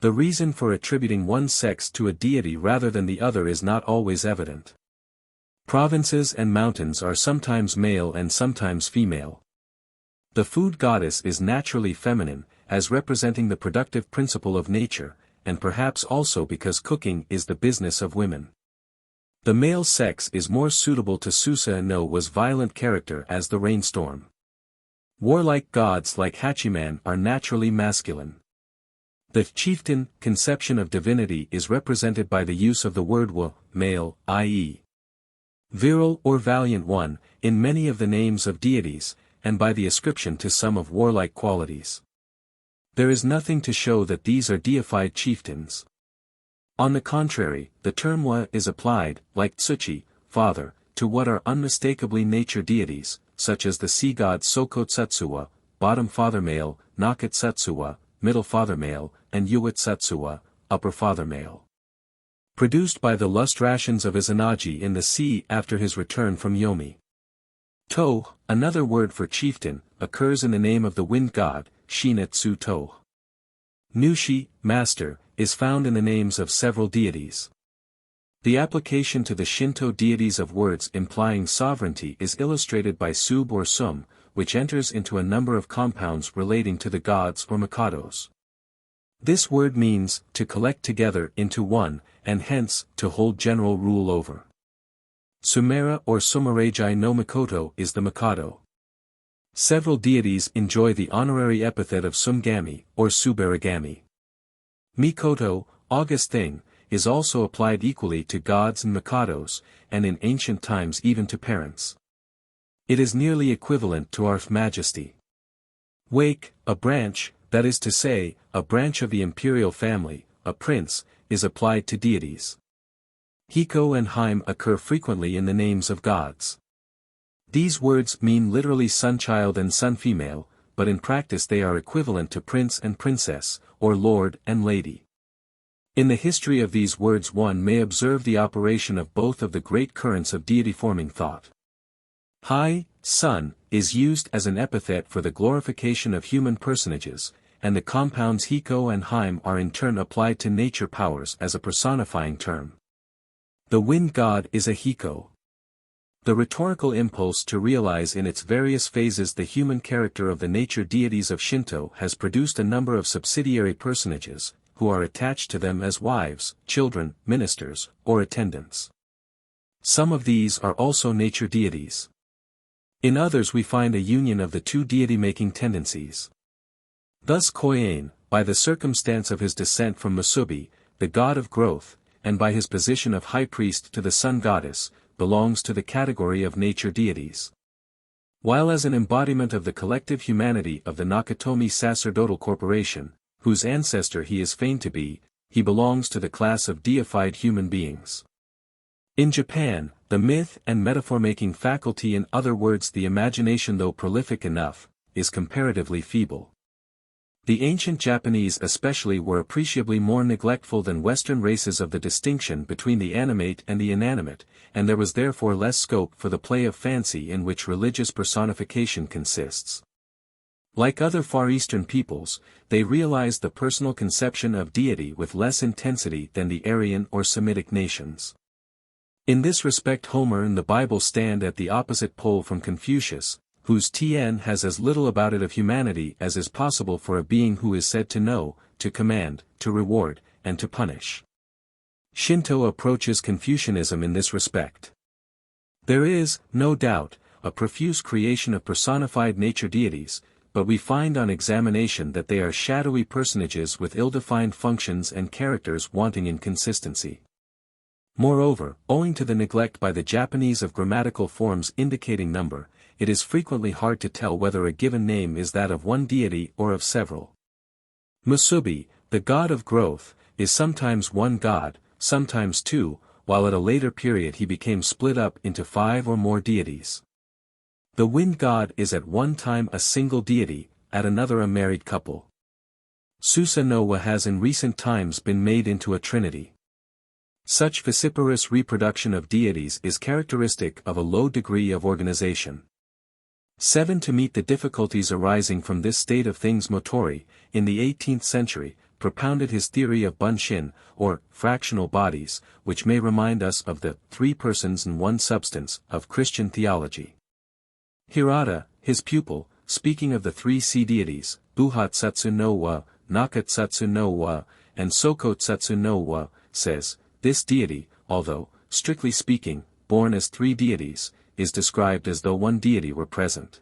A: The reason for attributing one sex to a deity rather than the other is not always evident. Provinces and mountains are sometimes male and sometimes female. The food goddess is naturally feminine, as representing the productive principle of nature, and perhaps also because cooking is the business of women. The male sex is more suitable to Susa no was violent character as the rainstorm. Warlike gods like Hachiman are naturally masculine. The chieftain conception of divinity is represented by the use of the word wa, male, i.e. virile or valiant one, in many of the names of deities, and by the ascription to some of warlike qualities. There is nothing to show that these are deified chieftains. On the contrary, the term wa is applied, like tsuchi, father, to what are unmistakably nature deities, such as the sea god Sokotsatsuwa, bottom father male, Nakatsuwa, middle father male, and Yuwatsuwa, upper father male. Produced by the lust rations of Izanagi in the sea after his return from Yomi. To, another word for chieftain, occurs in the name of the wind god, Shinetsu To. Nushi, master, is found in the names of several deities. The application to the Shinto deities of words implying sovereignty is illustrated by sub or sum, which enters into a number of compounds relating to the gods or mikados. This word means, to collect together into one, and hence, to hold general rule over. Sumera or Sumareji no Mikoto is the mikado. Several deities enjoy the honorary epithet of Sumgami, or Subaragami. Mikoto, august thing, is also applied equally to gods and mikados, and in ancient times even to parents. It is nearly equivalent to our majesty. Wake, a branch, that is to say, a branch of the imperial family, a prince, is applied to deities. Hiko and Haim occur frequently in the names of gods. These words mean literally son-child and son-female, but in practice they are equivalent to prince and princess, or lord and lady. In the history of these words one may observe the operation of both of the great currents of deity-forming thought. Hai, son, is used as an epithet for the glorification of human personages, and the compounds Hiko and Haim are in turn applied to nature powers as a personifying term. The wind god is a Hiko. The rhetorical impulse to realize in its various phases the human character of the nature deities of Shinto has produced a number of subsidiary personages, who are attached to them as wives, children, ministers, or attendants. Some of these are also nature deities. In others we find a union of the two deity-making tendencies. Thus Koyain, by the circumstance of his descent from Musubi, the god of growth, and by his position of high priest to the sun goddess, belongs to the category of nature deities. While as an embodiment of the collective humanity of the Nakatomi sacerdotal corporation, whose ancestor he is fain to be, he belongs to the class of deified human beings. In Japan, the myth and metaphor-making faculty, in other words the imagination, though prolific enough, is comparatively feeble. The ancient Japanese especially were appreciably more neglectful than Western races of the distinction between the animate and the inanimate, and there was therefore less scope for the play of fancy in which religious personification consists. Like other Far Eastern peoples, they realized the personal conception of deity with less intensity than the Aryan or Semitic nations. In this respect Homer and the Bible stand at the opposite pole from Confucius, whose Tien has as little about it of humanity as is possible for a being who is said to know, to command, to reward, and to punish. Shinto approaches Confucianism in this respect. There is, no doubt, a profuse creation of personified nature deities, but we find on examination that they are shadowy personages with ill-defined functions and characters wanting in consistency. Moreover, owing to the neglect by the Japanese of grammatical forms indicating number, it is frequently hard to tell whether a given name is that of one deity or of several. Musubi, the god of growth, is sometimes one god, sometimes two, while at a later period he became split up into 5 or more deities. The wind god is at one time a single deity, at another a married couple. Susanoo has in recent times been made into a trinity. Such vociferous reproduction of deities is characteristic of a low degree of organization. 7. To meet the difficulties arising from this state of things Motori, in the 18th century, propounded his theory of bunshin, or fractional bodies, which may remind us of the 3 persons in one substance of Christian theology. Hirata, his pupil, speaking of the 3 sea deities, Buhatsatsu no wa, Nakatsatsu no wa, and Sokotsatsu no wa, says, this deity, although, strictly speaking, born as 3 deities, is described as though one deity were present.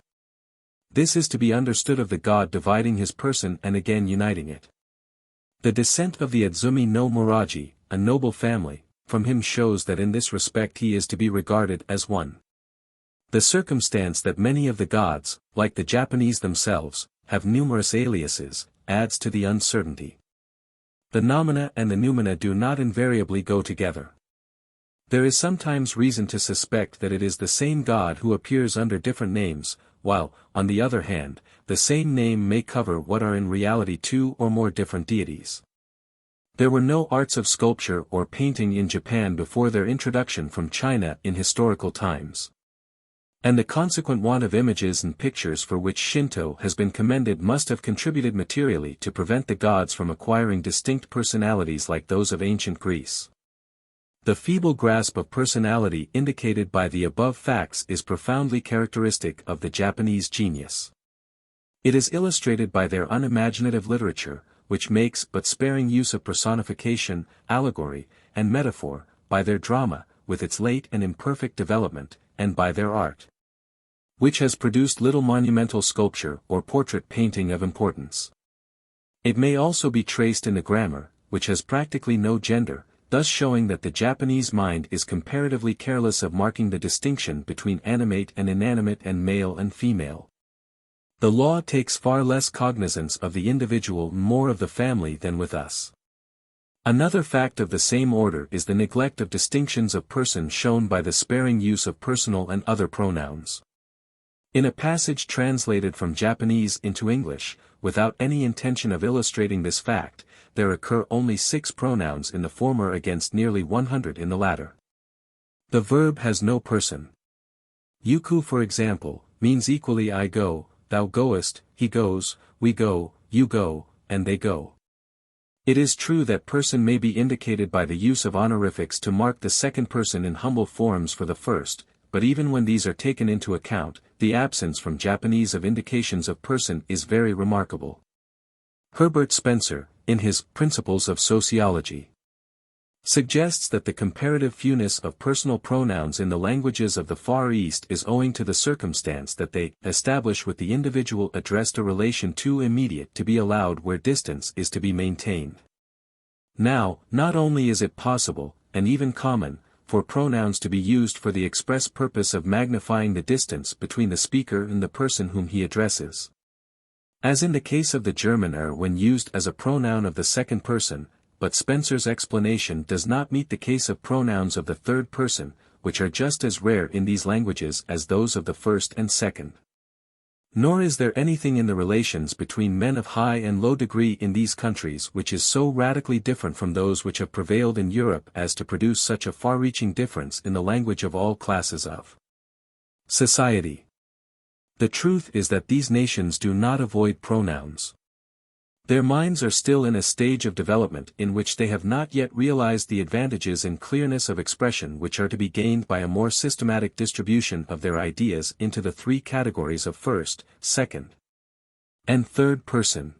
A: This is to be understood of the god dividing his person and again uniting it. The descent of the Adzumi no Moraji, a noble family, from him shows that in this respect he is to be regarded as one. The circumstance that many of the gods, like the Japanese themselves, have numerous aliases, adds to the uncertainty. The nomina and the noumena do not invariably go together. There is sometimes reason to suspect that it is the same god who appears under different names, while, on the other hand, the same name may cover what are in reality 2 or more different deities. There were no arts of sculpture or painting in Japan before their introduction from China in historical times. And the consequent want of images and pictures for which Shinto has been commended must have contributed materially to prevent the gods from acquiring distinct personalities like those of ancient Greece. The feeble grasp of personality indicated by the above facts is profoundly characteristic of the Japanese genius. It is illustrated by their unimaginative literature, which makes but sparing use of personification, allegory, and metaphor, by their drama, with its late and imperfect development, and by their art, which has produced little monumental sculpture or portrait painting of importance. It may also be traced in the grammar, which has practically no gender, thus showing that the Japanese mind is comparatively careless of marking the distinction between animate and inanimate and male and female. The law takes far less cognizance of the individual and more of the family than with us. Another fact of the same order is the neglect of distinctions of person shown by the sparing use of personal and other pronouns. In a passage translated from Japanese into English, without any intention of illustrating this fact, there occur only 6 pronouns in the former against nearly 100 in the latter. The verb has no person. Yuku, for example, means equally I go, thou goest, he goes, we go, you go, and they go. It is true that person may be indicated by the use of honorifics to mark the second person in humble forms for the first, but even when these are taken into account, the absence from Japanese of indications of person is very remarkable. Herbert Spencer, in his Principles of Sociology, suggests that the comparative fewness of personal pronouns in the languages of the Far East is owing to the circumstance that they establish with the individual addressed a relation too immediate to be allowed where distance is to be maintained. Now, not only is it possible, and even common, for pronouns to be used for the express purpose of magnifying the distance between the speaker and the person whom he addresses, as in the case of the German when used as a pronoun of the second person, but Spencer's explanation does not meet the case of pronouns of the third person, which are just as rare in these languages as those of the first and second. Nor is there anything in the relations between men of high and low degree in these countries which is so radically different from those which have prevailed in Europe as to produce such a far-reaching difference in the language of all classes of society. The truth is that these nations do not avoid pronouns. Their minds are still in a stage of development in which they have not yet realized the advantages and clearness of expression which are to be gained by a more systematic distribution of their ideas into the 3 categories of first, second, and third person.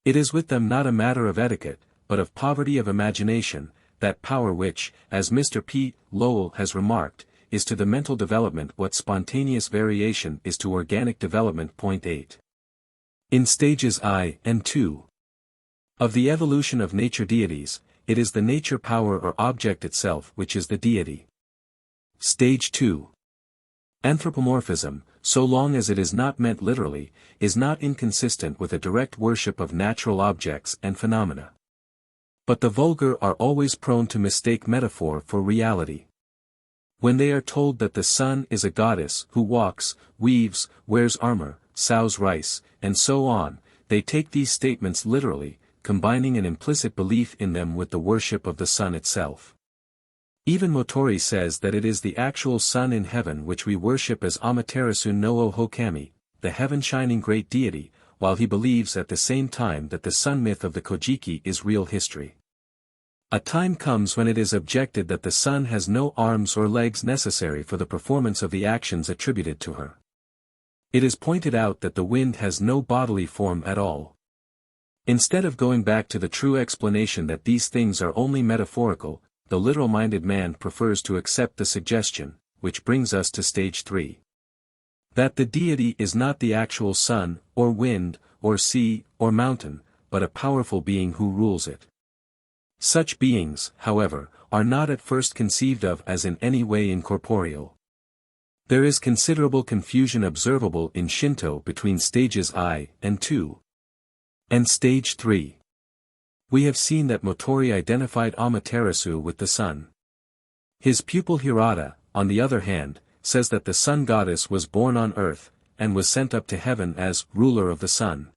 A: It is with them not a matter of etiquette, but of poverty of imagination, that power which, as Mr. P. Lowell has remarked, is to the mental development what spontaneous variation is to organic development. 8. In stages I and II of the evolution of nature deities, it is the nature power or object itself which is the deity. Stage 2. Anthropomorphism, so long as it is not meant literally, is not inconsistent with a direct worship of natural objects and phenomena. But the vulgar are always prone to mistake metaphor for reality. When they are told that the sun is a goddess who walks, weaves, wears armor, sows rice, and so on, they take these statements literally, combining an implicit belief in them with the worship of the sun itself. Even Motori says that it is the actual sun in heaven which we worship as Amaterasu no Ohokami, the heaven-shining great deity, while he believes at the same time that the sun myth of the Kojiki is real history. A time comes when it is objected that the sun has no arms or legs necessary for the performance of the actions attributed to her. It is pointed out that the wind has no bodily form at all. Instead of going back to the true explanation that these things are only metaphorical, the literal-minded man prefers to accept the suggestion, which brings us to stage 3. That the deity is not the actual sun, or wind, or sea, or mountain, but a powerful being who rules it. Such beings, however, are not at first conceived of as in any way incorporeal. There is considerable confusion observable in Shinto between stages I and II. And stage 3. We have seen that Motori identified Amaterasu with the sun. His pupil Hirata, on the other hand, says that the sun goddess was born on earth, and was sent up to heaven as ruler of the sun.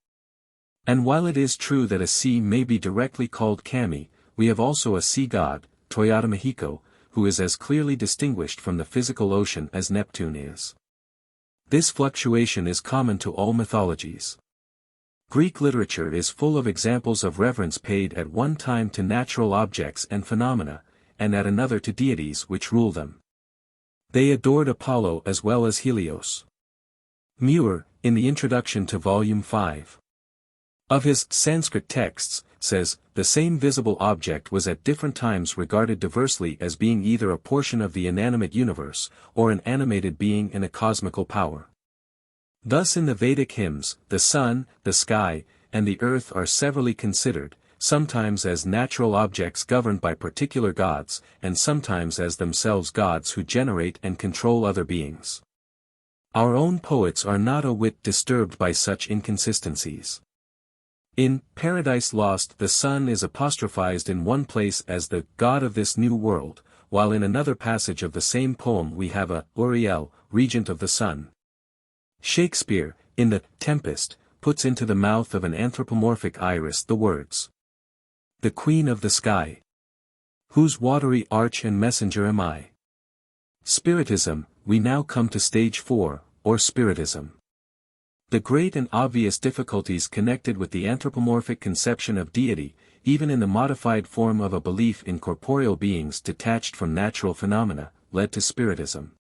A: And while it is true that a sea may be directly called Kami, we have also a sea god, Toyota Mihiko, who is as clearly distinguished from the physical ocean as Neptune is. This fluctuation is common to all mythologies. Greek literature is full of examples of reverence paid at one time to natural objects and phenomena, and at another to deities which rule them. They adored Apollo as well as Helios. Muir, in the introduction to Volume 5 of his Sanskrit texts, says, the same visible object was at different times regarded diversely as being either a portion of the inanimate universe, or an animated being in a cosmical power. Thus in the Vedic hymns, the sun, the sky, and the earth are severally considered, sometimes as natural objects governed by particular gods, and sometimes as themselves gods who generate and control other beings. Our own poets are not a whit disturbed by such inconsistencies. In Paradise Lost the sun is apostrophized in one place as the god of this new world, while in another passage of the same poem we have a Uriel, regent of the sun. Shakespeare, in The Tempest, puts into the mouth of an anthropomorphic Iris the words, "The queen of the sky, whose watery arch and messenger am I." Spiritism, we now come to stage 4, or Spiritism. The great and obvious difficulties connected with the anthropomorphic conception of deity, even in the modified form of a belief in corporeal beings detached from natural phenomena, led to Spiritism,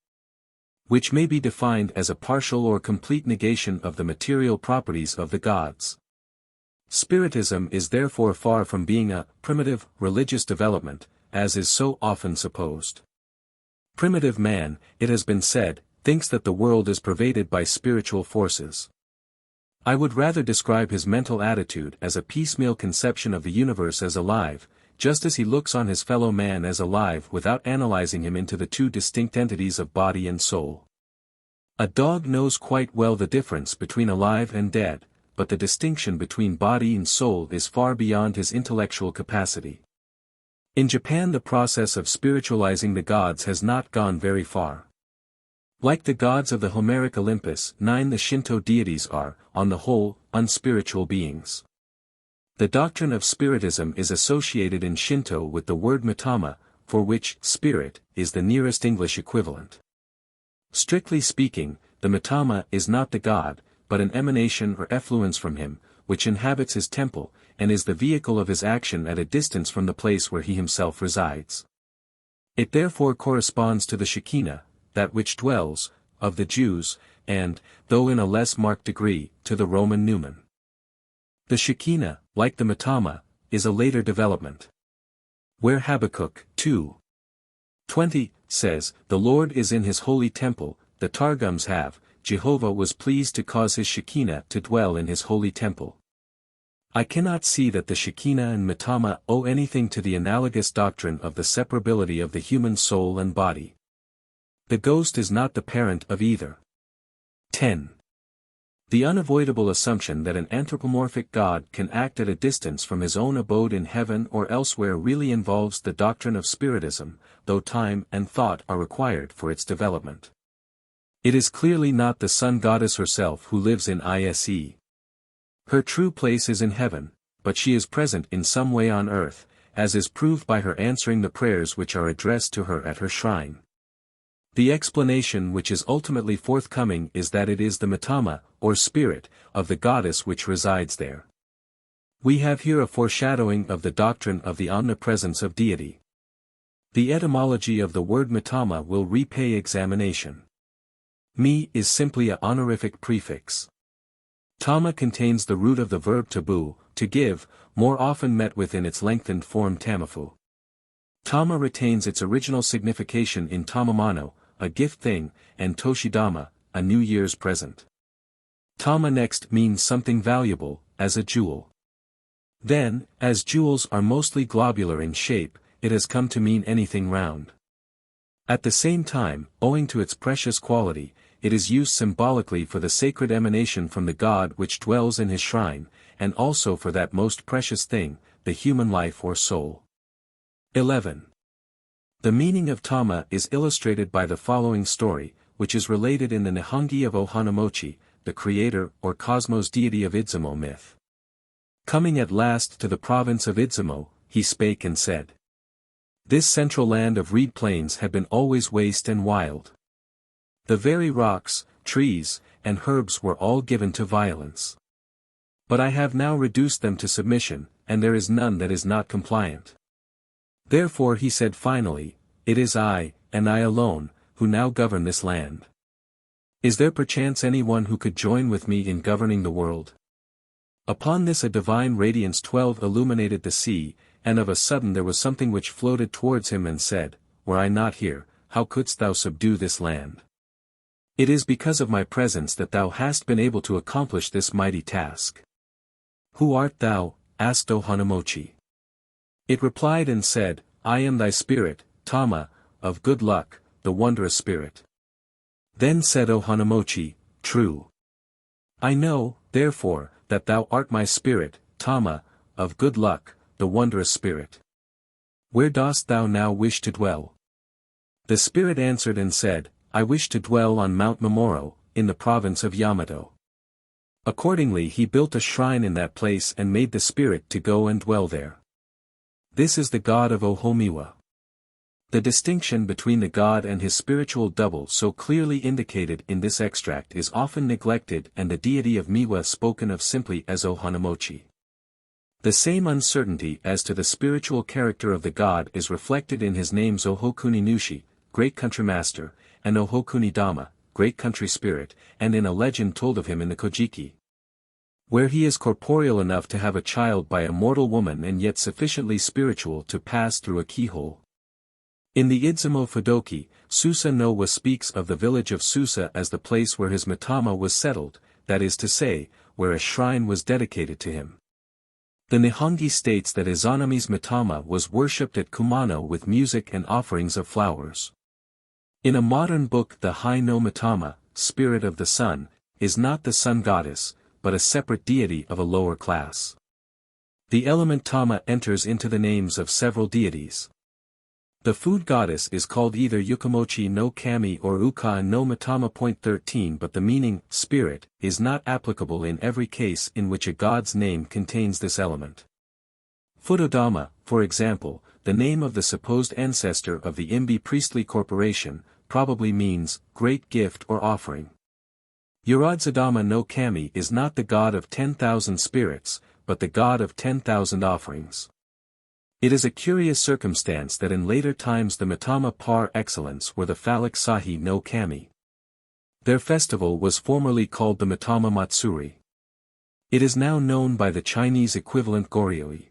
A: which may be defined as a partial or complete negation of the material properties of the gods. Spiritism is therefore far from being a primitive, religious development, as is so often supposed. Primitive man, it has been said, thinks that the world is pervaded by spiritual forces. I would rather describe his mental attitude as a piecemeal conception of the universe as alive, just as he looks on his fellow man as alive without analyzing him into the two distinct entities of body and soul. A dog knows quite well the difference between alive and dead, but the distinction between body and soul is far beyond his intellectual capacity. In Japan the process of spiritualizing the gods has not gone very far. Like the gods of the Homeric Olympus, the Shinto deities are, on the whole, unspiritual beings. The doctrine of Spiritism is associated in Shinto with the word mitama, for which spirit is the nearest English equivalent. Strictly speaking, the mitama is not the god, but an emanation or effluence from him, which inhabits his temple, and is the vehicle of his action at a distance from the place where he himself resides. It therefore corresponds to the Shekinah, that which dwells, of the Jews, and, though in a less marked degree, to the Roman Numen. The Shekinah, like the mitama, is a later development. Where Habakkuk 2:20 says, "The Lord is in his holy temple," the Targums have, "Jehovah was pleased to cause his Shekinah to dwell in his holy temple." I cannot see that the Shekinah and mitama owe anything to the analogous doctrine of the separability of the human soul and body. The ghost is not the parent of either. 10. The unavoidable assumption that an anthropomorphic god can act at a distance from his own abode in heaven or elsewhere really involves the doctrine of Spiritism, though time and thought are required for its development. It is clearly not the sun goddess herself who lives in Ise. Her true place is in heaven, but she is present in some way on earth, as is proved by her answering the prayers which are addressed to her at her shrine. The explanation which is ultimately forthcoming is that it is the mitama, or spirit, of the goddess which resides there. We have here a foreshadowing of the doctrine of the omnipresence of deity. The etymology of the word mitama will repay examination. Mi is simply a honorific prefix. Tama contains the root of the verb tabu, to give, more often met with in its lengthened form tamafu. Tama retains its original signification in tamamano, a gift thing, and toshidama, a New Year's present. Tama next means something valuable, as a jewel. Then, as jewels are mostly globular in shape, it has come to mean anything round. At the same time, owing to its precious quality, it is used symbolically for the sacred emanation from the god which dwells in his shrine, and also for that most precious thing, the human life or soul. 11. The meaning of Tama is illustrated by the following story, which is related in the Nihongi of Ohanamochi, the creator or cosmos deity of Izumo myth. Coming at last to the province of Izumo, he spake and said. This central land of reed plains had been always waste and wild. The very rocks, trees, and herbs were all given to violence. But I have now reduced them to submission, and there is none that is not compliant. Therefore he said finally, it is I, and I alone, who now govern this land. Is there perchance anyone who could join with me in governing the world? Upon this a divine radiance 12 illuminated the sea, and of a sudden there was something which floated towards him and said, Were I not here, how couldst thou subdue this land? It is because of my presence that thou hast been able to accomplish this mighty task. Who art thou? Asked Ohanamochi. It replied and said, I am thy spirit, Tama, of good luck, the wondrous spirit. Then said Ohanamochi, True. I know, therefore, that thou art my spirit, Tama, of good luck, the wondrous spirit. Where dost thou now wish to dwell? The spirit answered and said, I wish to dwell on Mount Momoro, in the province of Yamato. Accordingly he built a shrine in that place and made the spirit to go and dwell there. This is the god of Ohomiwa. The distinction between the god and his spiritual double so clearly indicated in this extract is often neglected and the deity of Miwa spoken of simply as Ohanamochi. The same uncertainty as to the spiritual character of the god is reflected in his names Ohokuni Nushi, Great Country Master, and Ohokuni Dama, Great Country Spirit, and in a legend told of him in the Kojiki, where he is corporeal enough to have a child by a mortal woman and yet sufficiently spiritual to pass through a keyhole. In the Izumo Fudoki, Susa no Wa speaks of the village of Susa as the place where his mitama was settled, that is to say, where a shrine was dedicated to him. The Nihongi states that Izanami's mitama was worshipped at Kumano with music and offerings of flowers. In a modern book the Hai no Mitama, spirit of the sun, is not the sun goddess, but a separate deity of a lower class. The element Tama enters into the names of several deities. The food goddess is called either Yukamochi no Kami or Uka no Mitama. 13 But the meaning, spirit, is not applicable in every case in which a god's name contains this element. Futodama, for example, the name of the supposed ancestor of the Imbi priestly corporation, probably means, great gift or offering. Uradzadama no Kami is not the god of 10,000 spirits, but the god of 10,000 offerings. It is a curious circumstance that in later times the mitama par excellence were the phallic Sahi no Kami. Their festival was formerly called the Mitama Matsuri. It is now known by the Chinese equivalent Goryoi.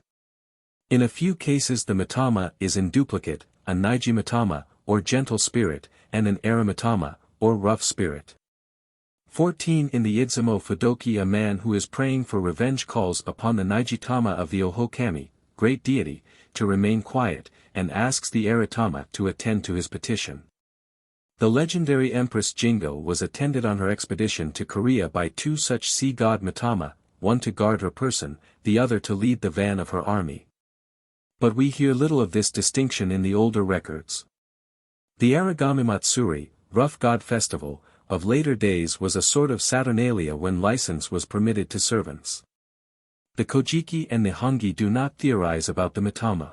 A: In a few cases the mitama is in duplicate, a Naiji mitama, or gentle spirit, and an Era mitama, or rough spirit. 14 In the Izumo Fudoki a man who is praying for revenge calls upon the Naijitama of the Ohokami, great deity, to remain quiet, and asks the Eratama to attend to his petition. The legendary Empress Jingo was attended on her expedition to Korea by two such sea god Mitama, one to guard her person, the other to lead the van of her army. But we hear little of this distinction in the older records. The Aragami Matsuri, rough god festival, of later days was a sort of Saturnalia when license was permitted to servants. The Kojiki and Nihongi do not theorize about the mitama.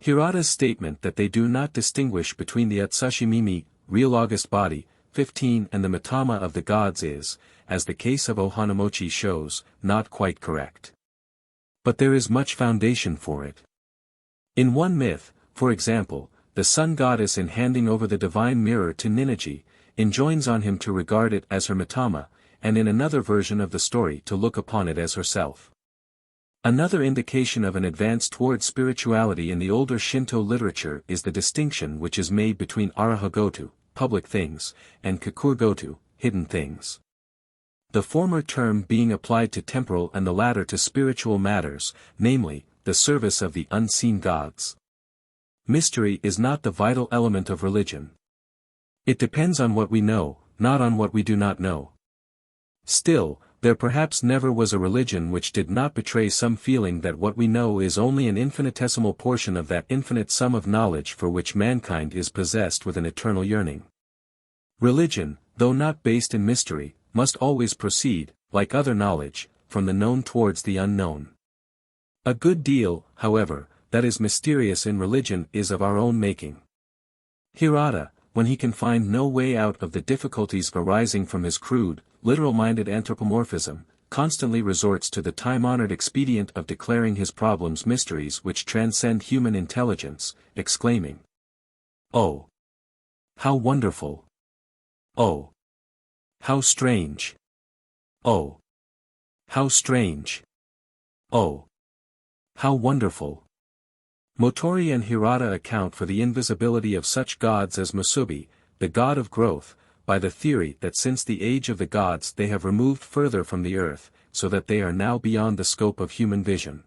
A: Hirata's statement that they do not distinguish between the Atsushi Mimi, real august body, 15 and the mitama of the gods is, as the case of Ohanamochi shows, not quite correct. But there is much foundation for it. In one myth, for example, the sun goddess in handing over the divine mirror to Ninigi, enjoins on him to regard it as her mitama, and in another version of the story to look upon it as herself. Another indication of an advance towards spirituality in the older Shinto literature is the distinction which is made between arahagoto, public things, and kakurgoto, hidden things. The former term being applied to temporal and the latter to spiritual matters, namely, the service of the unseen gods. Mystery is not the vital element of religion. It depends on what we know, not on what we do not know. Still, there perhaps never was a religion which did not betray some feeling that what we know is only an infinitesimal portion of that infinite sum of knowledge for which mankind is possessed with an eternal yearning. Religion, though not based in mystery, must always proceed, like other knowledge, from the known towards the unknown. A good deal, however, that is mysterious in religion is of our own making. Hirata, when he can find no way out of the difficulties arising from his crude, literal-minded anthropomorphism, constantly resorts to the time-honored expedient of declaring his problems mysteries which transcend human intelligence, exclaiming, "Oh! How wonderful! Oh! How strange! Oh! How strange! Oh! How wonderful!" Motori and Hirata account for the invisibility of such gods as Musubi, the god of growth, by the theory that since the age of the gods they have removed further from the earth, so that they are now beyond the scope of human vision.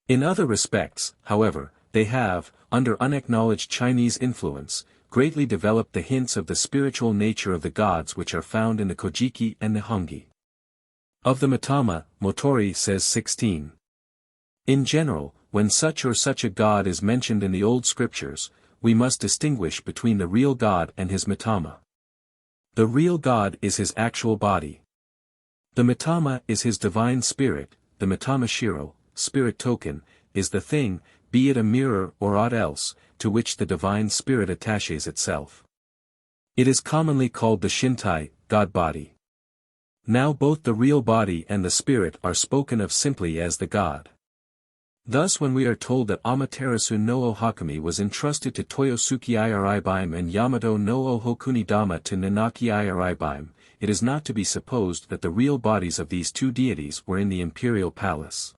A: In other respects, however, they have, under unacknowledged Chinese influence, greatly developed the hints of the spiritual nature of the gods which are found in the Kojiki and Nihongi. Of the mitama, Motori says 16. In general, when such or such a god is mentioned in the old scriptures, we must distinguish between the real god and his mitama. The real god is his actual body. The mitama is his divine spirit, the mitama shiro, spirit token, is the thing, be it a mirror or aught else, to which the divine spirit attaches itself. It is commonly called the shintai, god body. Now both the real body and the spirit are spoken of simply as the god. Thus when we are told that Amaterasu no Ohakami was entrusted to Toyosuke Iribaim and Yamato no Ohokunidama to Nanaki Iribaim, it is not to be supposed that the real bodies of these two deities were in the imperial palace.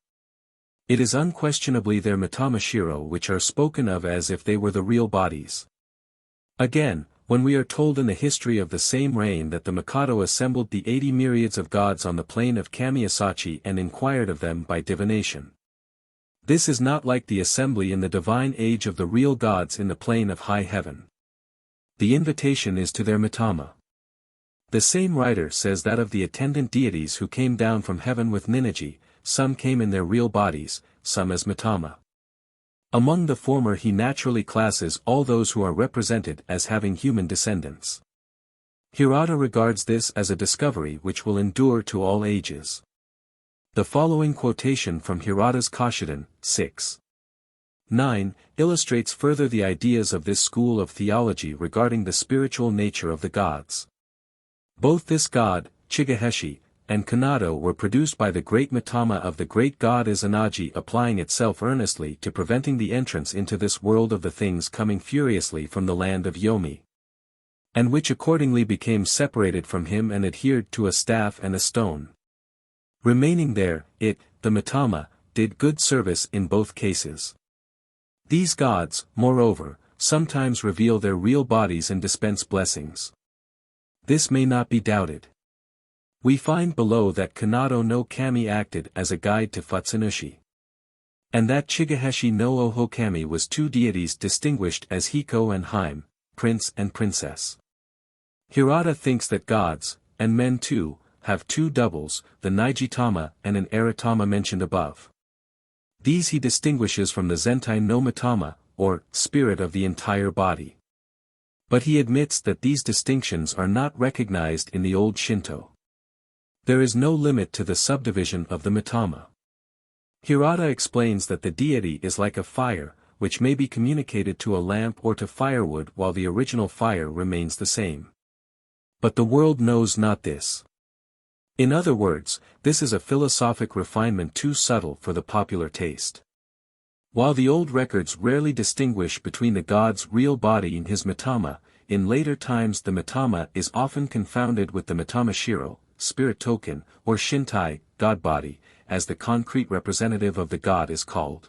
A: It is unquestionably their mitama shiro which are spoken of as if they were the real bodies. Again, when we are told in the history of the same reign that the Mikado assembled the 80 myriads of gods on the plain of Kamiasachi and inquired of them by divination. This is not like the assembly in the divine age of the real gods in the plain of high heaven. The invitation is to their mitama. The same writer says that of the attendant deities who came down from heaven with Ninigi, some came in their real bodies, some as mitama. Among the former he naturally classes all those who are represented as having human descendants. Hirata regards this as a discovery which will endure to all ages. The following quotation from Hirata's Kashiden, 6:9, illustrates further the ideas of this school of theology regarding the spiritual nature of the gods. Both this god, Chigaheshi, and Kanado were produced by the great mitama of the great god Izanagi applying itself earnestly to preventing the entrance into this world of the things coming furiously from the land of Yomi. And which accordingly became separated from him and adhered to a staff and a stone. Remaining there, it, the mitama, did good service in both cases. These gods, moreover, sometimes reveal their real bodies and dispense blessings. This may not be doubted. We find below that Kanado no Kami acted as a guide to Futsunushi. And that Chigaheshi no Ohokami was two deities distinguished as Hiko and Haim, prince and princess. Hirata thinks that gods, and men too, have two doubles, the Nijitama and an Aratama mentioned above. These he distinguishes from the Zentai no Mitama, or spirit of the entire body. But he admits that these distinctions are not recognized in the old Shinto. There is no limit to the subdivision of the mitama. Hirata explains that the deity is like a fire, which may be communicated to a lamp or to firewood while the original fire remains the same. But the world knows not this. In other words, this is a philosophic refinement too subtle for the popular taste. While the old records rarely distinguish between the god's real body and his mitama, in later times the mitama is often confounded with the mitama shiro, spirit token, or shintai, god body, as the concrete representative of the god is called.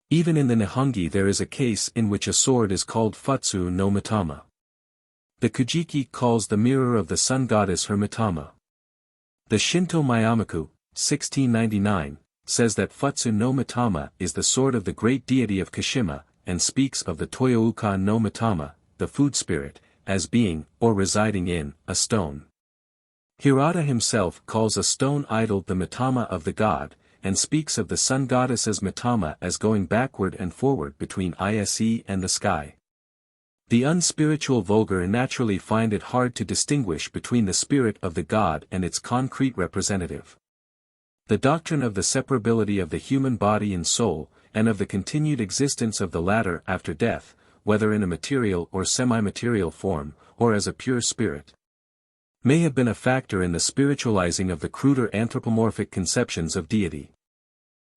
A: Even in the Nihongi there is a case in which a sword is called futsu no mitama. The Kujiki calls the mirror of the sun goddess her mitama. The Shinto Myamaku, 1699, says that Futsu no Mitama is the sword of the great deity of Kashima, and speaks of the Toyouka no Mitama, the food spirit, as being, or residing in, a stone. Hirata himself calls a stone idol the Mitama of the god, and speaks of the sun goddess's Mitama as going backward and forward between Ise and the sky. The unspiritual vulgar naturally find it hard to distinguish between the spirit of the god and its concrete representative. The doctrine of the separability of the human body and soul, and of the continued existence of the latter after death, whether in a material or semi-material form, or as a pure spirit, may have been a factor in the spiritualizing of the cruder anthropomorphic conceptions of deity.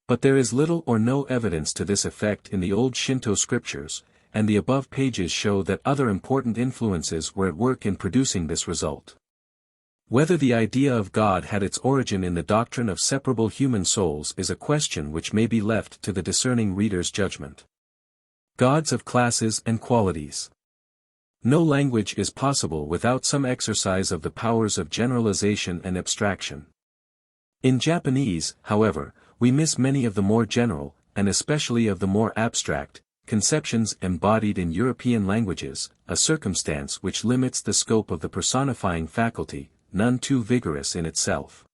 A: But there is little or no evidence to this effect in the old Shinto scriptures, and the above pages show that other important influences were at work in producing this result. Whether the idea of God had its origin in the doctrine of separable human souls is a question which may be left to the discerning reader's judgment. Gods of classes and qualities. No language is possible without some exercise of the powers of generalization and abstraction. In Japanese, however, we miss many of the more general, and especially of the more abstract, conceptions embodied in European languages, a circumstance which limits the scope of the personifying faculty, none too vigorous in itself.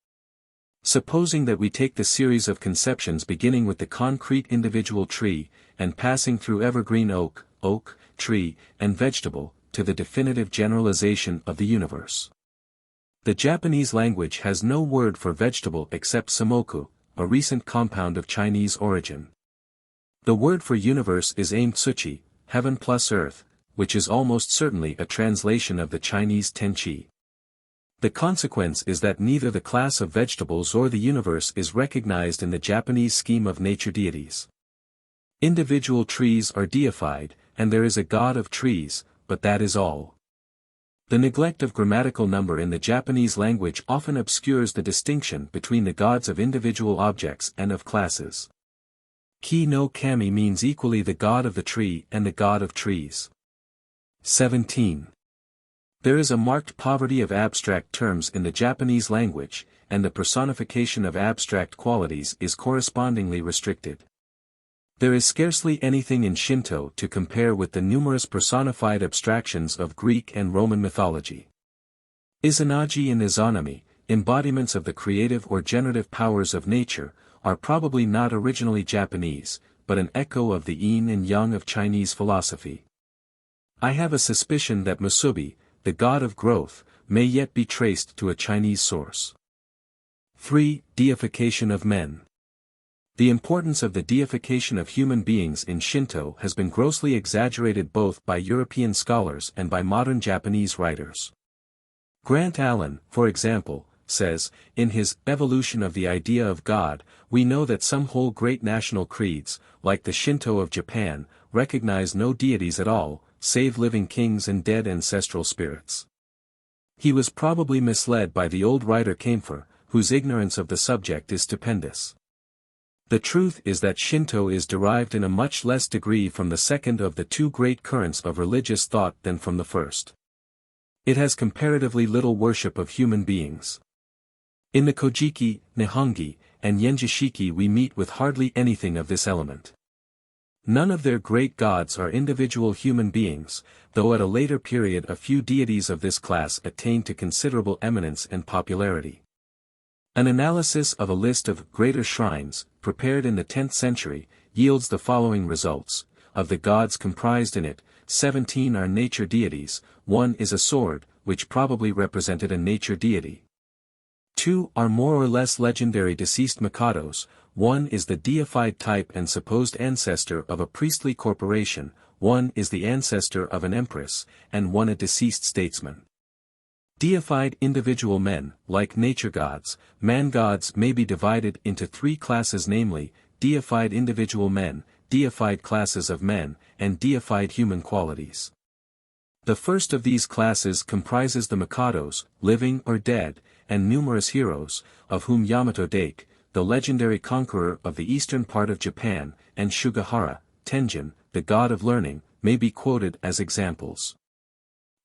A: Supposing that we take the series of conceptions beginning with the concrete individual tree, and passing through evergreen oak, tree, and vegetable, to the definitive generalization of the universe. The Japanese language has no word for vegetable except samoku, a recent compound of Chinese origin. The word for universe is aim-tsuchi, heaven plus earth, which is almost certainly a translation of the Chinese tenchi. The consequence is that neither the class of vegetables or the universe is recognized in the Japanese scheme of nature deities. Individual trees are deified, and there is a god of trees, but that is all. The neglect of grammatical number in the Japanese language often obscures the distinction between the gods of individual objects and of classes. Ki no kami means equally the god of the tree and the god of trees. 17. There is a marked poverty of abstract terms in the Japanese language, and the personification of abstract qualities is correspondingly restricted. There is scarcely anything in Shinto to compare with the numerous personified abstractions of Greek and Roman mythology. Izanagi and Izanami, embodiments of the creative or generative powers of nature, are probably not originally Japanese, but an echo of the yin and yang of Chinese philosophy. I have a suspicion that Musubi, the god of growth, may yet be traced to a Chinese source. 3. Deification of men. The importance of the deification of human beings in Shinto has been grossly exaggerated both by European scholars and by modern Japanese writers. Grant Allen, for example, says, in his Evolution of the Idea of God, we know that some whole great national creeds, like the Shinto of Japan, recognize no deities at all, save living kings and dead ancestral spirits. He was probably misled by the old writer Kaempfer, whose ignorance of the subject is stupendous. The truth is that Shinto is derived in a much less degree from the second of the two great currents of religious thought than from the first. It has comparatively little worship of human beings. In the Kojiki, Nihongi, and Yenjishiki we meet with hardly anything of this element. None of their great gods are individual human beings, though at a later period a few deities of this class attained to considerable eminence and popularity. An analysis of a list of greater shrines, prepared in the 10th century, yields the following results. Of the gods comprised in it, 17 are nature deities, 1 is a sword, which probably represented a nature deity. Two are more or less legendary deceased mikados. One is the deified type and supposed ancestor of a priestly corporation, one is the ancestor of an empress, and one a deceased statesman. Deified individual men, like nature gods, man gods may be divided into three classes, namely, deified individual men, deified classes of men, and deified human qualities. The first of these classes comprises the mikados, living or dead, and numerous heroes, of whom Yamato Dake, the legendary conqueror of the eastern part of Japan, and Shugahara, Tenjin, the god of learning, may be quoted as examples.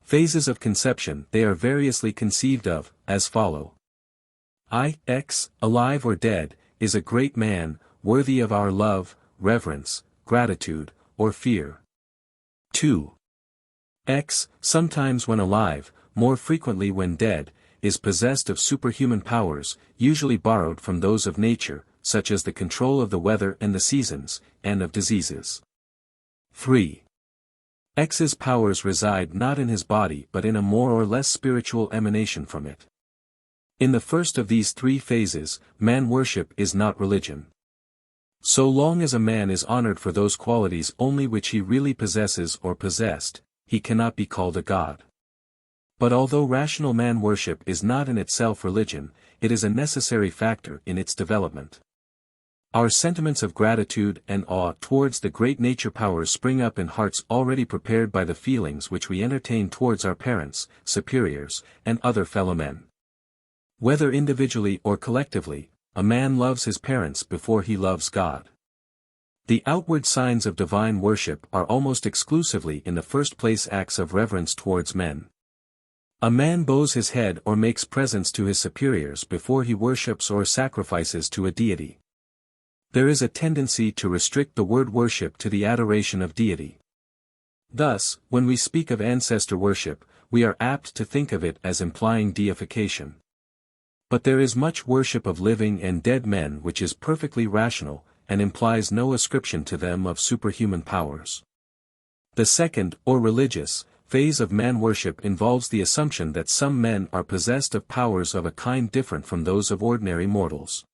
A: Phases of conception they are variously conceived of, as follow. X, alive or dead, is a great man, worthy of our love, reverence, gratitude, or fear. 2. X, sometimes when alive, more frequently when dead, is possessed of superhuman powers, usually borrowed from those of nature, such as the control of the weather and the seasons, and of diseases. 3. X's powers reside not in his body but in a more or less spiritual emanation from it. In the first of these three phases, man worship is not religion. So long as a man is honored for those qualities only which he really possesses or possessed, he cannot be called a god. But although rational man worship is not in itself religion, it is a necessary factor in its development. Our sentiments of gratitude and awe towards the great nature powers spring up in hearts already prepared by the feelings which we entertain towards our parents, superiors, and other fellow men. Whether individually or collectively, a man loves his parents before he loves God. The outward signs of divine worship are almost exclusively in the first place acts of reverence towards men. A man bows his head or makes presents to his superiors before he worships or sacrifices to a deity. There is a tendency to restrict the word worship to the adoration of deity. Thus, when we speak of ancestor worship, we are apt to think of it as implying deification. But there is much worship of living and dead men which is perfectly rational, and implies no ascription to them of superhuman powers. The second, or religious, phase of man worship involves the assumption that some men are possessed of powers of a kind different from those of ordinary mortals.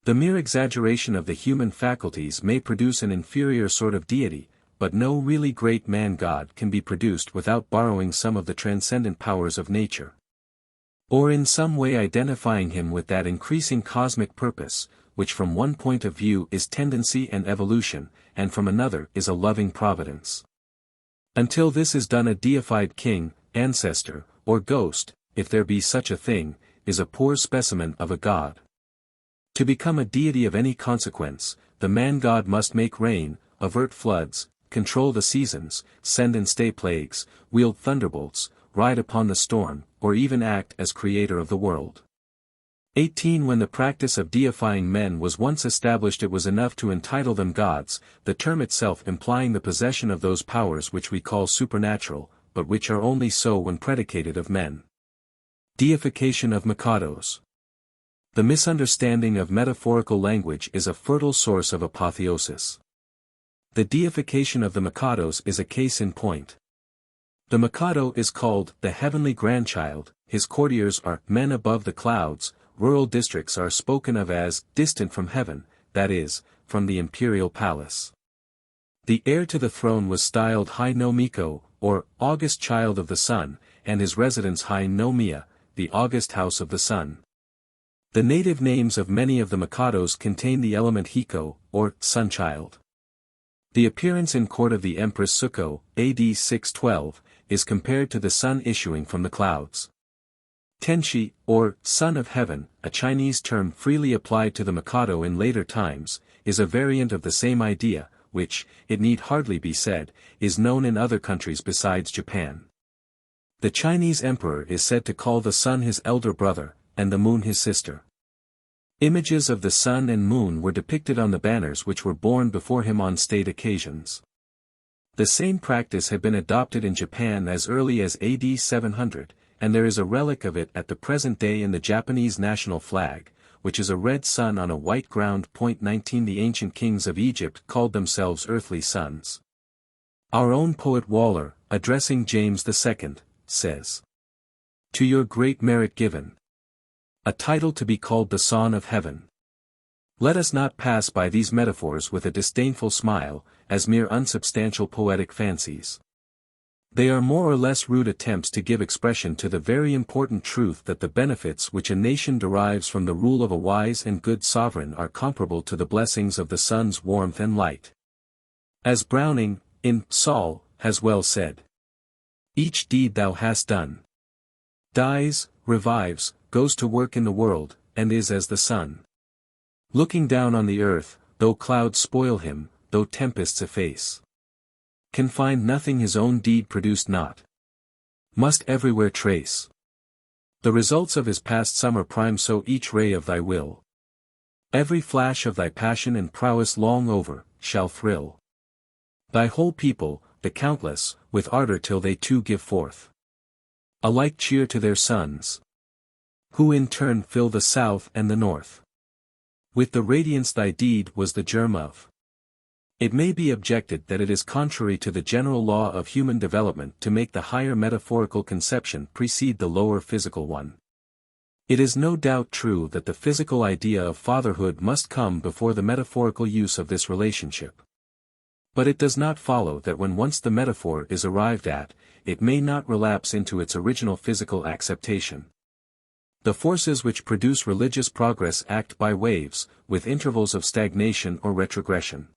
A: The mere exaggeration of the human faculties may produce an inferior sort of deity, but no really great man-god can be produced without borrowing some of the transcendent powers of nature, or in some way identifying him with that increasing cosmic purpose, which from one point of view is tendency and evolution, and from another is a loving providence. Until this is done, a deified king, ancestor, or ghost, if there be such a thing, is a poor specimen of a god. To become a deity of any consequence, the man-god must make rain, avert floods, control the seasons, send and stay plagues, wield thunderbolts, ride upon the storm, or even act as creator of the world. 18 When the practice of deifying men was once established, it was enough to entitle them gods, the term itself implying the possession of those powers which we call supernatural, but which are only so when predicated of men. Deification of mikados. The misunderstanding of metaphorical language is a fertile source of apotheosis. The deification of the mikados is a case in point. The mikado is called the heavenly grandchild, his courtiers are men above the clouds, rural districts are spoken of as distant from heaven, that is, from the imperial palace. The heir to the throne was styled Hai no Miko, or August Child of the Sun, and his residence Hai no Miya, the August House of the Sun. The native names of many of the mikados contain the element Hiko, or Sunchild. The appearance in court of the Empress Suko, AD 612, is compared to the sun issuing from the clouds. Tenshi, or Son of Heaven, a Chinese term freely applied to the Mikado in later times, is a variant of the same idea, which, it need hardly be said, is known in other countries besides Japan. The Chinese emperor is said to call the sun his elder brother, and the moon his sister. Images of the sun and moon were depicted on the banners which were borne before him on state occasions. The same practice had been adopted in Japan as early as AD 700, and there is a relic of it at the present day in the Japanese national flag, which is a red sun on a white ground. 19 The ancient kings of Egypt called themselves earthly suns. Our own poet Waller, addressing James II, says, "To your great merit given, A title to be called the Son of Heaven. Let us not pass by these metaphors with a disdainful smile, as mere unsubstantial poetic fancies. They are more or less rude attempts to give expression to the very important truth that the benefits which a nation derives from the rule of a wise and good sovereign are comparable to the blessings of the sun's warmth and light. As Browning, in Saul, has well said, "Each deed thou hast done dies, revives, goes to work in the world, and is as the sun. Looking down on the earth, though clouds spoil him, though tempests efface. Can find nothing his own deed produced not. Must everywhere trace the results of his past summer prime, so each ray of thy will, every flash of thy passion and prowess long over, shall thrill thy whole people, the countless, with ardor till they too give forth a like cheer to their sons, who in turn fill the south and the north with the radiance thy deed was the germ of." It may be objected that it is contrary to the general law of human development to make the higher metaphorical conception precede the lower physical one. It is no doubt true that the physical idea of fatherhood must come before the metaphorical use of this relationship. But it does not follow that when once the metaphor is arrived at, it may not relapse into its original physical acceptation. The forces which produce religious progress act by waves, with intervals of stagnation or retrogression.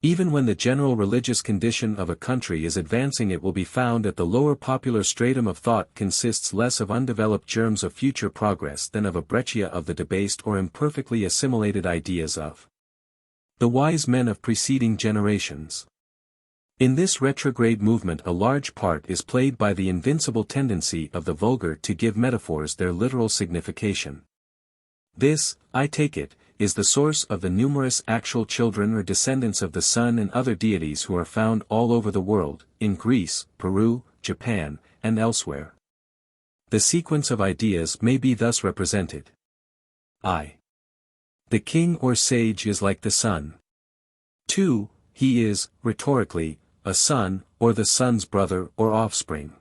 A: Even when the general religious condition of a country is advancing, it will be found that the lower popular stratum of thought consists less of undeveloped germs of future progress than of a breccia of the debased or imperfectly assimilated ideas of the wise men of preceding generations. In this retrograde movement a large part is played by the invincible tendency of the vulgar to give metaphors their literal signification. This, I take it, is the source of the numerous actual children or descendants of the sun and other deities who are found all over the world, in Greece, Peru, Japan, and elsewhere. The sequence of ideas may be thus represented. I. The king or sage is like the sun. 2. He is, rhetorically, a son, or the sun's brother or offspring.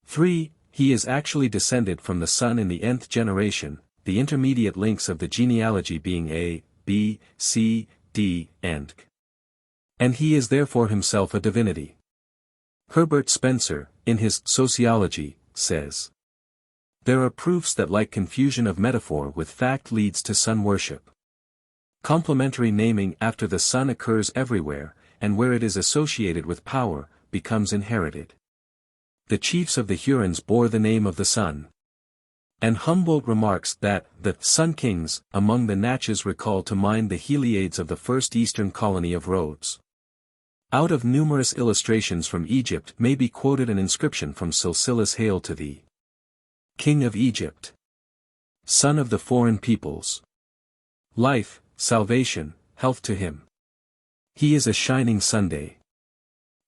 A: 3. He is actually descended from the sun in the nth generation, the intermediate links of the genealogy being A, B, C, D, and K. And he is therefore himself a divinity. Herbert Spencer, in his Sociology, says, "There are proofs that like confusion of metaphor with fact leads to sun worship. Complementary naming after the sun occurs everywhere, and where it is associated with power, becomes inherited. The chiefs of the Hurons bore the name of the sun." And Humboldt remarks that the Sun Kings among the Natchez recall to mind the Heliades of the first eastern colony of Rhodes. Out of numerous illustrations from Egypt may be quoted an inscription from Silsilis: "Hail to thee, King of Egypt, son of the foreign peoples. Life, salvation, health to him. He is a shining Sunday."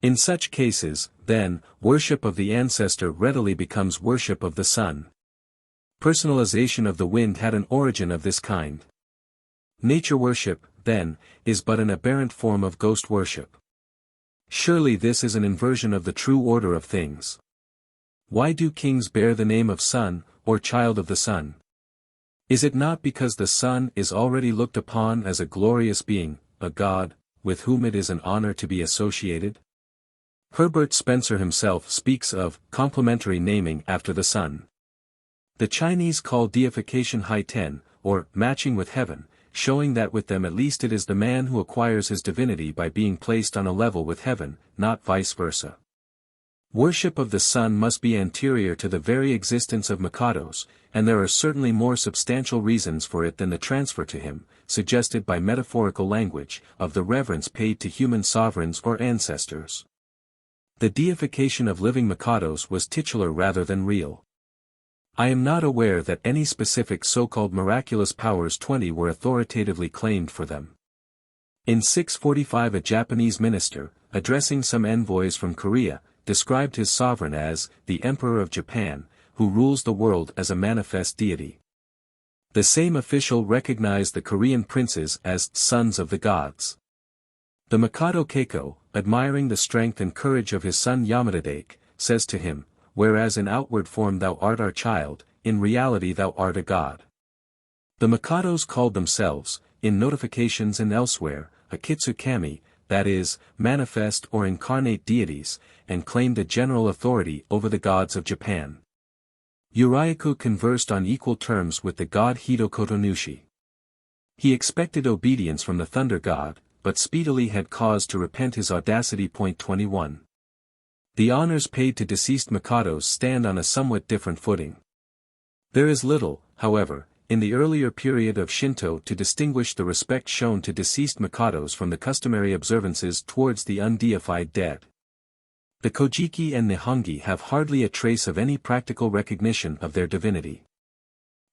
A: In such cases, then, worship of the ancestor readily becomes worship of the sun. Personalization of the wind had an origin of this kind. Nature worship, then, is but an aberrant form of ghost worship. Surely this is an inversion of the true order of things. Why do kings bear the name of son, or child of the sun? Is it not because the sun is already looked upon as a glorious being, a god, with whom it is an honor to be associated? Herbert Spencer himself speaks of complementary naming after the sun. The Chinese call deification Hai Ten, or matching with heaven, showing that with them at least it is the man who acquires his divinity by being placed on a level with heaven, not vice versa. Worship of the sun must be anterior to the very existence of Mikados, and there are certainly more substantial reasons for it than the transfer to him, suggested by metaphorical language, of the reverence paid to human sovereigns or ancestors. The deification of living Mikados was titular rather than real. I am not aware that any specific so-called miraculous powers 20 were authoritatively claimed for them. In 645 a Japanese minister, addressing some envoys from Korea, described his sovereign as, the Emperor of Japan, who rules the world as a manifest deity. The same official recognized the Korean princes as sons of the gods. The Mikado Keiko, admiring the strength and courage of his son Yamadadake, says to him, "Whereas in outward form thou art our child, in reality thou art a god. The Mikados called themselves, in notifications and elsewhere, Akitsukami, that is, manifest or incarnate deities, and claimed a general authority over the gods of Japan. Urayaku conversed on equal terms with the god Hidokotonushi. He expected obedience from the thunder god, but speedily had cause to repent his audacity. 21. The honors paid to deceased Mikados stand on a somewhat different footing. There is little, however, in the earlier period of Shinto to distinguish the respect shown to deceased Mikados from the customary observances towards the undeified dead. The Kojiki and Nihongi have hardly a trace of any practical recognition of their divinity.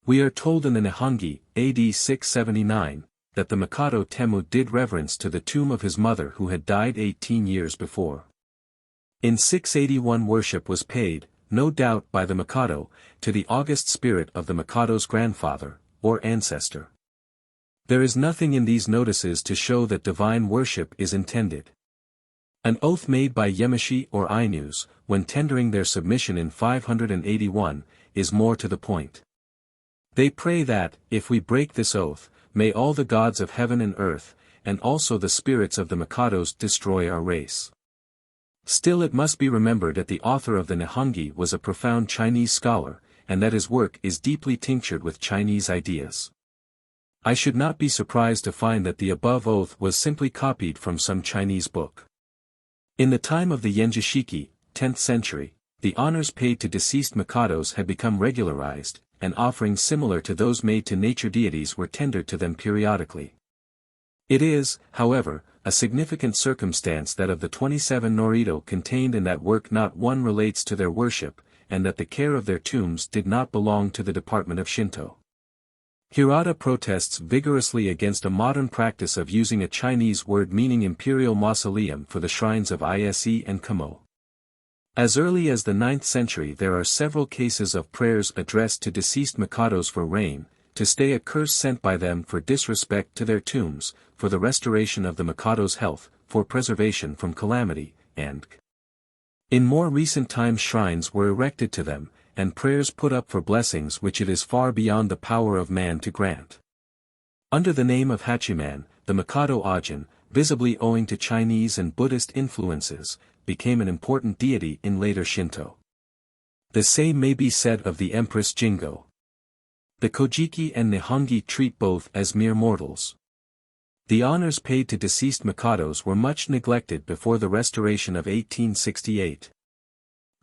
A: We are told in the Nihongi, AD 679, that the Mikado Temu did reverence to the tomb of his mother who had died 18 years before. In 681 worship was paid, no doubt by the Mikado, to the august spirit of the Mikado's grandfather, or ancestor. There is nothing in these notices to show that divine worship is intended. An oath made by Yemishi or Ainus, when tendering their submission in 581, is more to the point. They pray that, if we break this oath, may all the gods of heaven and earth, and also the spirits of the Mikados destroy our race. Still it must be remembered that the author of the Nihongi was a profound Chinese scholar, and that his work is deeply tinctured with Chinese ideas. I should not be surprised to find that the above oath was simply copied from some Chinese book. In the time of the Yenjishiki, 10th century, the honors paid to deceased Mikados had become regularized, and offerings similar to those made to nature deities were tendered to them periodically. It is, however, a significant circumstance that of the 27 Norito contained in that work not one relates to their worship, and that the care of their tombs did not belong to the department of Shinto. Hirata protests vigorously against a modern practice of using a Chinese word meaning imperial mausoleum for the shrines of Ise and Kamo. As early as the 9th century there are several cases of prayers addressed to deceased Mikados for rain, to stay a curse sent by them for disrespect to their tombs, for the restoration of the Mikado's health, for preservation from calamity, and in more recent times shrines were erected to them, and prayers put up for blessings which it is far beyond the power of man to grant. Under the name of Hachiman, the Mikado Ajin, visibly owing to Chinese and Buddhist influences, became an important deity in later Shinto. The same may be said of the Empress Jingo. The Kojiki and Nihongi treat both as mere mortals. The honors paid to deceased Mikados were much neglected before the restoration of 1868.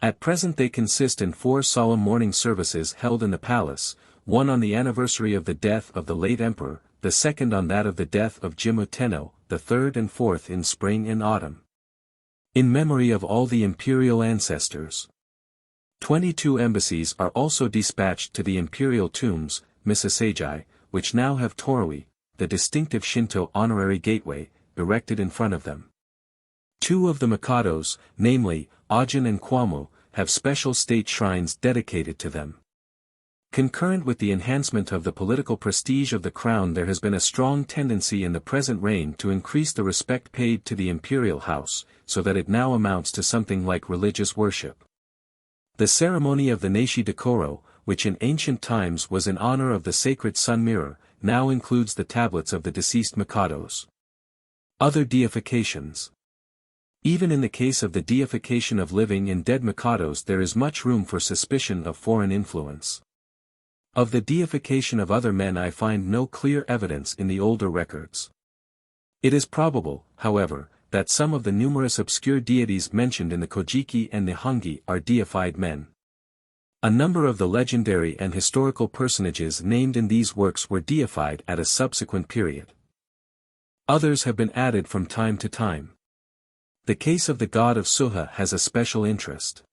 A: At present they consist in 4 solemn mourning services held in the palace, one on the anniversary of the death of the late emperor, the second on that of the death of Jimmu Tenno, the third and fourth in spring and autumn. In memory of all the imperial ancestors. 22 embassies are also dispatched to the imperial tombs, Misasagi, which now have toroi, the distinctive Shinto honorary gateway, erected in front of them. 2 of the Mikados, namely, Ajin and Kwamo, have special state shrines dedicated to them. Concurrent with the enhancement of the political prestige of the crown there has been a strong tendency in the present reign to increase the respect paid to the imperial house, so that it now amounts to something like religious worship. The ceremony of the Naishi Dekoro, which in ancient times was in honor of the sacred sun mirror, now includes the tablets of the deceased Mikados. Other deifications. Even in the case of the deification of living and dead Mikados there is much room for suspicion of foreign influence. Of the deification of other men I find no clear evidence in the older records. It is probable, however, that some of the numerous obscure deities mentioned in the Kojiki and Nihongi are deified men. A number of the legendary and historical personages named in these works were deified at a subsequent period. Others have been added from time to time. The case of the god of Suha has a special interest.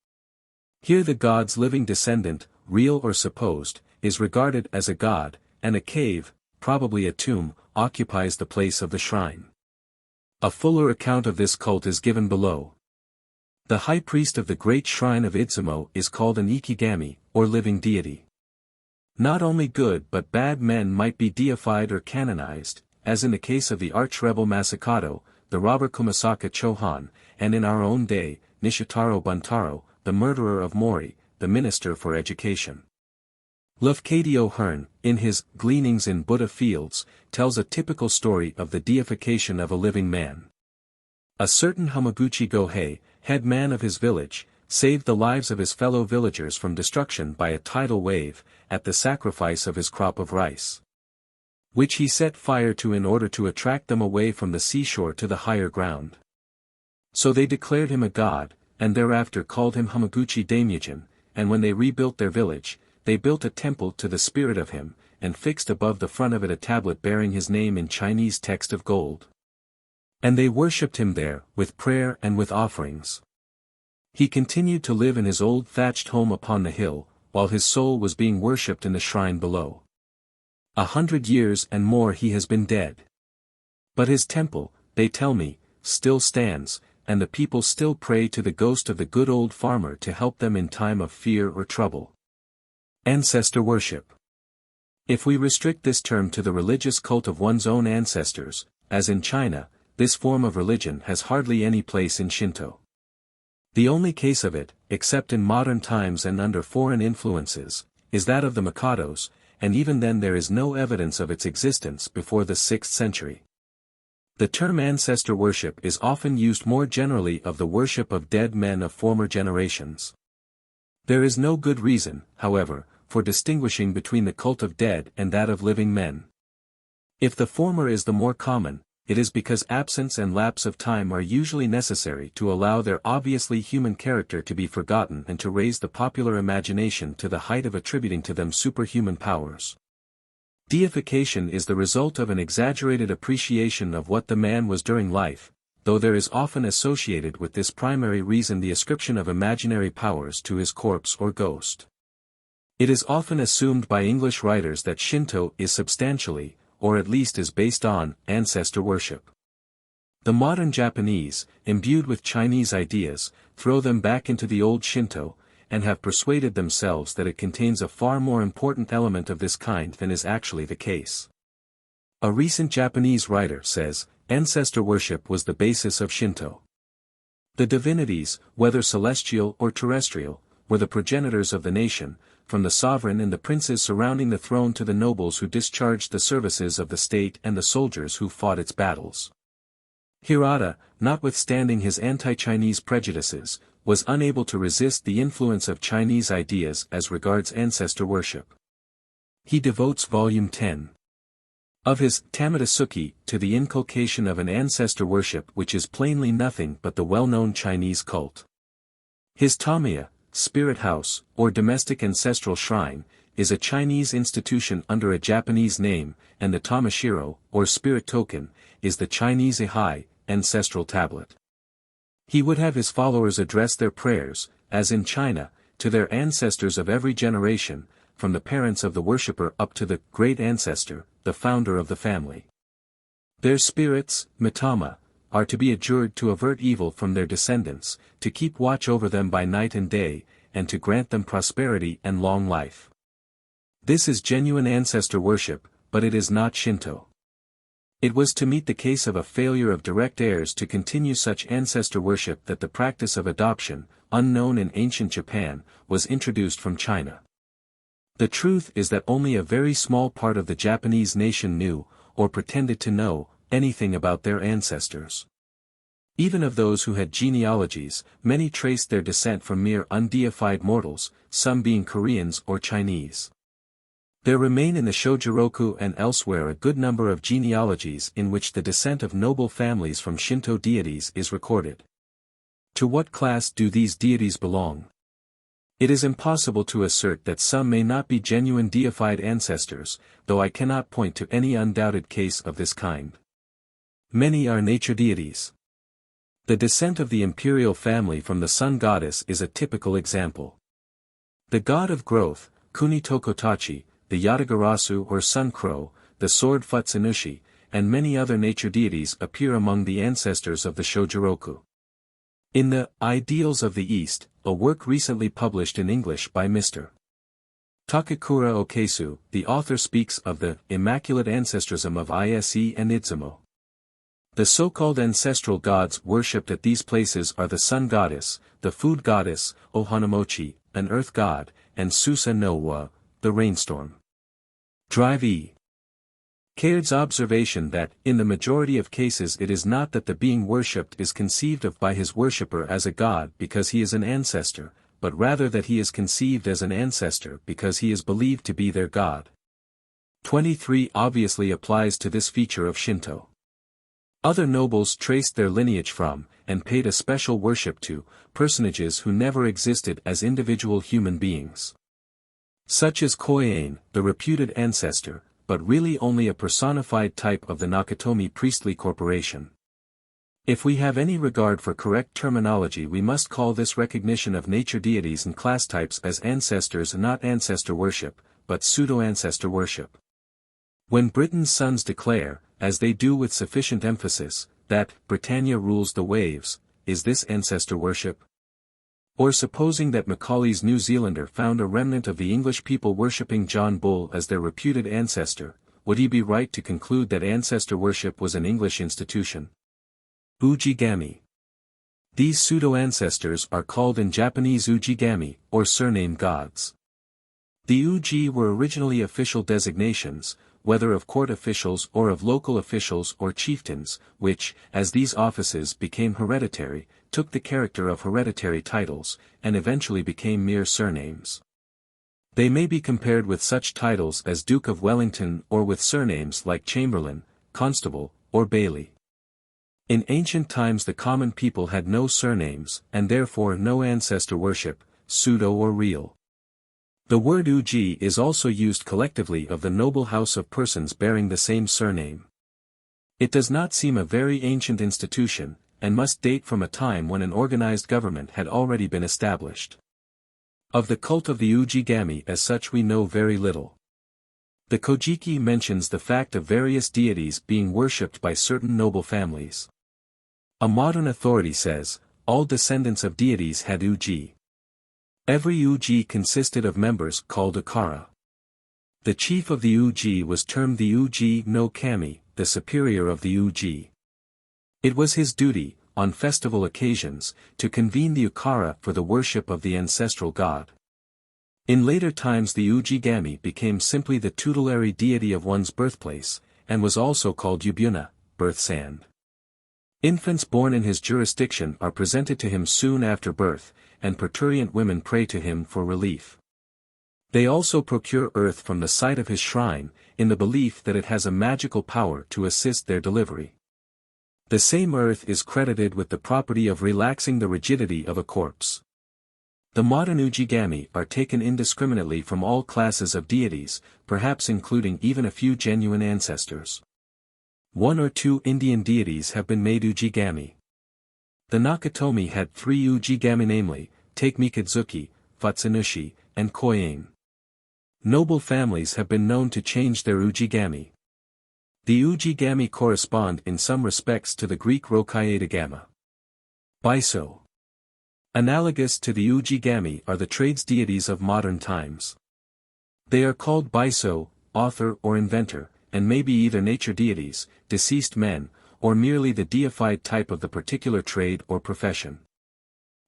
A: Here the god's living descendant, real or supposed, is regarded as a god, and a cave, probably a tomb, occupies the place of the shrine. A fuller account of this cult is given below. The high priest of the great shrine of Idzumo is called an ikigami, or living deity. Not only good but bad men might be deified or canonized, as in the case of the arch-rebel Masakado, the robber Kumasaka Chohan, and in our own day, Nishitaro Buntaro, the murderer of Mori, the minister for education. Lafcadio Hearn, in his Gleanings in Buddha Fields, tells a typical story of the deification of a living man. A certain Hamaguchi Gohei, head man of his village, saved the lives of his fellow villagers from destruction by a tidal wave, at the sacrifice of his crop of rice, which he set fire to in order to attract them away from the seashore to the higher ground. So they declared him a god, and thereafter called him Hamaguchi Daimyojin, and when they rebuilt their village, they built a temple to the spirit of him, and fixed above the front of it a tablet bearing his name in Chinese text of gold. And they worshipped him there, with prayer and with offerings. He continued to live in his old thatched home upon the hill, while his soul was being worshipped in the shrine below. 100 years and more he has been dead. But his temple, they tell me, still stands, and the people still pray to the ghost of the good old farmer to help them in time of fear or trouble. Ancestor worship. If we restrict this term to the religious cult of one's own ancestors, as in China, this form of religion has hardly any place in Shinto. The only case of it, except in modern times and under foreign influences, is that of the Mikados, and even then there is no evidence of its existence before the 6th century. The term ancestor worship is often used more generally of the worship of dead men of former generations. There is no good reason, however, for distinguishing between the cult of dead and that of living men. If the former is the more common, it is because absence and lapse of time are usually necessary to allow their obviously human character to be forgotten and to raise the popular imagination to the height of attributing to them superhuman powers. Deification is the result of an exaggerated appreciation of what the man was during life, though there is often associated with this primary reason the ascription of imaginary powers to his corpse or ghost. It is often assumed by English writers that Shinto is substantially, or at least is based on, ancestor worship. The modern Japanese, imbued with Chinese ideas, throw them back into the old Shinto, and have persuaded themselves that it contains a far more important element of this kind than is actually the case. A recent Japanese writer says, ancestor worship was the basis of Shinto. The divinities, whether celestial or terrestrial, were the progenitors of the nation, from the sovereign and the princes surrounding the throne to the nobles who discharged the services of the state and the soldiers who fought its battles. Hirata, notwithstanding his anti-Chinese prejudices, was unable to resist the influence of Chinese ideas as regards ancestor worship. He devotes Volume 10 of his Tamatasuki to the inculcation of an ancestor worship which is plainly nothing but the well-known Chinese cult. His Tamiya, spirit house, or domestic ancestral shrine, is a Chinese institution under a Japanese name, and the Tamashiro, or spirit token, is the Chinese Ihai, ancestral tablet. He would have his followers address their prayers, as in China, to their ancestors of every generation, from the parents of the worshipper up to the great ancestor, the founder of the family. Their spirits, mitama, are to be adjured to avert evil from their descendants, to keep watch over them by night and day, and to grant them prosperity and long life. This is genuine ancestor worship, but it is not Shinto. It was to meet the case of a failure of direct heirs to continue such ancestor worship that the practice of adoption, unknown in ancient Japan, was introduced from China. The truth is that only a very small part of the Japanese nation knew, or pretended to know, anything about their ancestors. Even of those who had genealogies, many traced their descent from mere undeified mortals, some being Koreans or Chinese. There remain in the Shojiroku and elsewhere a good number of genealogies in which the descent of noble families from Shinto deities is recorded. To what class do these deities belong? It is impossible to assert that some may not be genuine deified ancestors, though I cannot point to any undoubted case of this kind. Many are nature deities. The descent of the imperial family from the sun goddess is a typical example. The god of growth, Kuni Tokotachi, the Yatagarasu or sun crow, the sword Futsunushi, and many other nature deities appear among the ancestors of the Shojiroku. In the Ideals of the East, a work recently published in English by Mr. Takakura Okesu, the author speaks of the immaculate ancestrism of Ise and Idzumo. The so-called ancestral gods worshipped at these places are the sun goddess, the food goddess, Ohanamochi, an earth god, and Susa no wa, the rainstorm. Drive E. Caird's observation that, in the majority of cases it is not that the being worshipped is conceived of by his worshipper as a god because he is an ancestor, but rather that he is conceived as an ancestor because he is believed to be their god. 23 obviously applies to this feature of Shinto. Other nobles traced their lineage from, and paid a special worship to, personages who never existed as individual human beings. Such as Koien, the reputed ancestor, but really only a personified type of the Nakatomi priestly corporation. If we have any regard for correct terminology, we must call this recognition of nature deities and class types as ancestors and not ancestor worship, but pseudo-ancestor worship. When Britain's sons declare, as they do with sufficient emphasis, that Britannia rules the waves, is this ancestor worship? Or supposing that Macaulay's New Zealander found a remnant of the English people worshipping John Bull as their reputed ancestor, would he be right to conclude that ancestor worship was an English institution? Ujigami. These pseudo-ancestors are called in Japanese ujigami, or surname gods. The uji were originally official designations, whether of court officials or of local officials or chieftains, which, as these offices became hereditary, took the character of hereditary titles, and eventually became mere surnames. They may be compared with such titles as Duke of Wellington or with surnames like Chamberlain, Constable, or Bailey. In ancient times the common people had no surnames, and therefore no ancestor worship, pseudo or real. The word uji is also used collectively of the noble house of persons bearing the same surname. It does not seem a very ancient institution, and must date from a time when an organized government had already been established. Of the cult of the ujigami as such we know very little. The Kojiki mentions the fact of various deities being worshipped by certain noble families. A modern authority says, all descendants of deities had uji. Every uji consisted of members called ukara. The chief of the uji was termed the uji no kami, the superior of the uji. It was his duty, on festival occasions, to convene the ukara for the worship of the ancestral god. In later times the ujigami became simply the tutelary deity of one's birthplace, and was also called Ubuna, birth sand. Infants born in his jurisdiction are presented to him soon after birth, and parturient women pray to him for relief. They also procure earth from the site of his shrine, in the belief that it has a magical power to assist their delivery. The same earth is credited with the property of relaxing the rigidity of a corpse. The modern ujigami are taken indiscriminately from all classes of deities, perhaps including even a few genuine ancestors. 1 or 2 Indian deities have been made ujigami. The Nakatomi had 3 ujigami, namely, Take Mikadzuki, Fatsunushi, and Koien. Noble families have been known to change their ujigami. The ujigami correspond in some respects to the Greek Rokaedagama. Baiso. Analogous to the ujigami are the trades deities of modern times. They are called baiso, author or inventor, and may be either nature deities, deceased men, or merely the deified type of the particular trade or profession.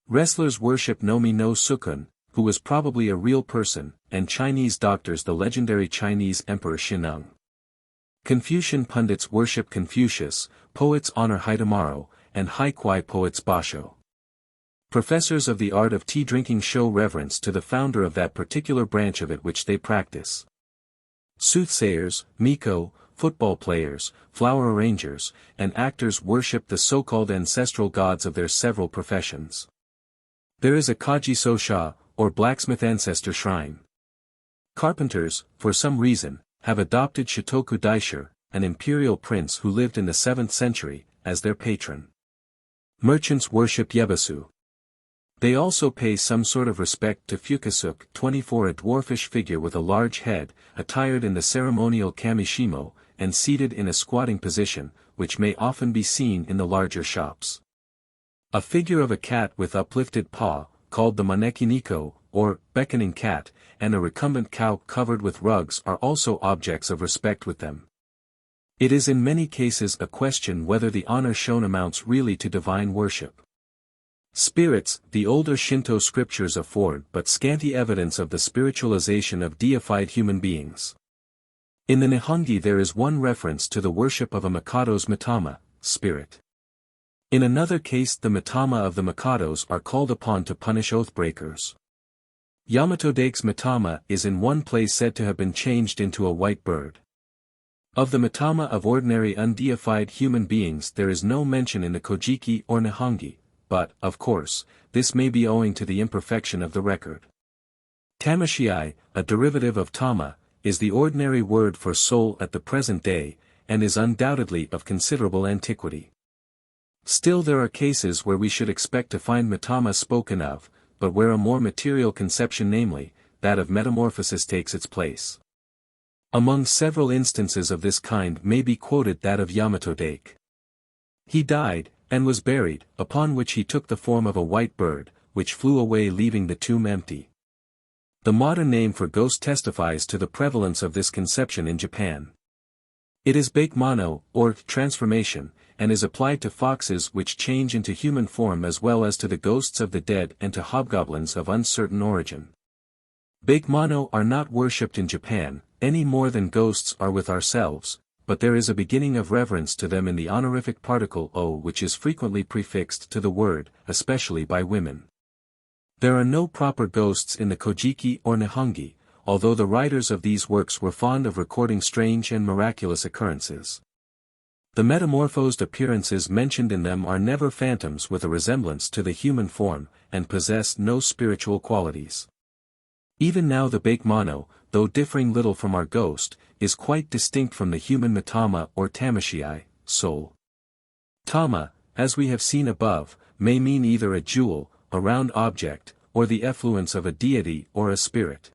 A: Wrestlers worship Nomi no Sukun, who was probably a real person, and Chinese doctors the legendary Chinese Emperor Xineng. Confucian pundits worship Confucius, poets honor Hidamaro, and Haikwai poets Basho. Professors of the art of tea drinking show reverence to the founder of that particular branch of it which they practice. Soothsayers, miko, football players, flower arrangers, and actors worship the so-called ancestral gods of their several professions. There is a Kajiso Sha, or blacksmith ancestor shrine. Carpenters, for some reason, have adopted Shotoku Daisher, an imperial prince who lived in the 7th century, as their patron. Merchants worship Yebasu. They also pay some sort of respect to Fukasuk 24, a dwarfish figure with a large head, attired in the ceremonial kamishimo, and seated in a squatting position, which may often be seen in the larger shops. A figure of a cat with uplifted paw, called the Maneki Niko, or beckoning cat, and a recumbent cow covered with rugs are also objects of respect with them. It is in many cases a question whether the honor shown amounts really to divine worship. Spirits. The older Shinto scriptures afford but scanty evidence of the spiritualization of deified human beings. In the Nihongi there is one reference to the worship of a Mikado's mitama, spirit. In another case the mitama of the Mikados are called upon to punish oathbreakers. Yamato-dake's mitama is in one place said to have been changed into a white bird. Of the mitama of ordinary undeified human beings there is no mention in the Kojiki or Nihongi, but, of course, this may be owing to the imperfection of the record. Tamashii, a derivative of tama, is the ordinary word for soul at the present day, and is undoubtedly of considerable antiquity. Still there are cases where we should expect to find mitama spoken of, but where a more material conception, namely, that of metamorphosis, takes its place. Among several instances of this kind may be quoted that of Yamato-dake. He died, and was buried, upon which he took the form of a white bird, which flew away leaving the tomb empty. The modern name for ghost testifies to the prevalence of this conception in Japan. It is bakemono, or transformation, and is applied to foxes which change into human form as well as to the ghosts of the dead and to hobgoblins of uncertain origin. Bakemono are not worshipped in Japan, any more than ghosts are with ourselves, but there is a beginning of reverence to them in the honorific particle o which is frequently prefixed to the word, especially by women. There are no proper ghosts in the Kojiki or Nihongi, although the writers of these works were fond of recording strange and miraculous occurrences. The metamorphosed appearances mentioned in them are never phantoms with a resemblance to the human form, and possess no spiritual qualities. Even now the bakemono, though differing little from our ghost, is quite distinct from the human mitama or tamashii, soul. Tama, as we have seen above, may mean either a jewel, a round object, or the effluence of a deity or a spirit.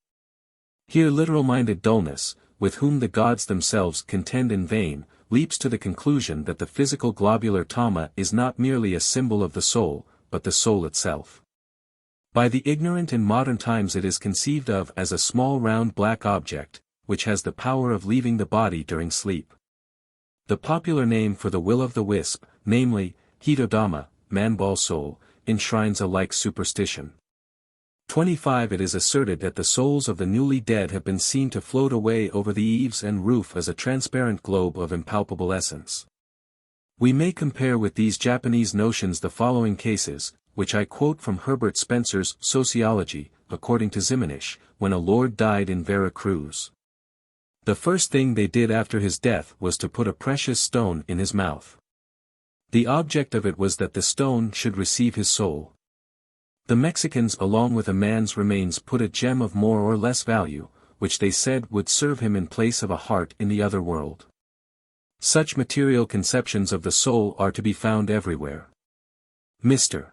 A: Here literal-minded dullness, with whom the gods themselves contend in vain, leaps to the conclusion that the physical globular tama is not merely a symbol of the soul, but the soul itself. By the ignorant in modern times it is conceived of as a small round black object, which has the power of leaving the body during sleep. The popular name for the will-o'-the-wisp, namely, hitodama, man-ball soul, enshrines a like superstition. 25 It is asserted that the souls of the newly dead have been seen to float away over the eaves and roof as a transparent globe of impalpable essence. We may compare with these Japanese notions the following cases, which I quote from Herbert Spencer's Sociology, according to Zimanish, when a lord died in Vera Cruz. The first thing they did after his death was to put a precious stone in his mouth. The object of it was that the stone should receive his soul. The Mexicans along with a man's remains put a gem of more or less value, which they said would serve him in place of a heart in the other world. Such material conceptions of the soul are to be found everywhere. Mr.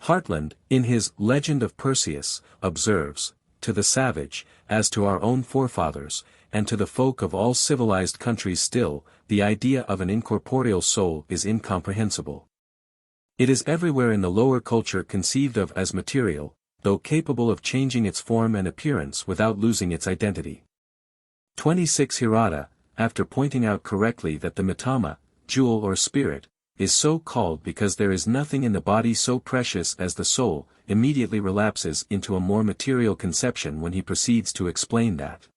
A: Hartland, in his Legend of Perseus, observes, "To the savage, as to our own forefathers, and to the folk of all civilized countries still, the idea of an incorporeal soul is incomprehensible. It is everywhere in the lower culture conceived of as material, though capable of changing its form and appearance without losing its identity." 26 Hirata, after pointing out correctly that the mitama, jewel or spirit, is so called because there is nothing in the body so precious as the soul, immediately relapses into a more material conception when he proceeds to explain that,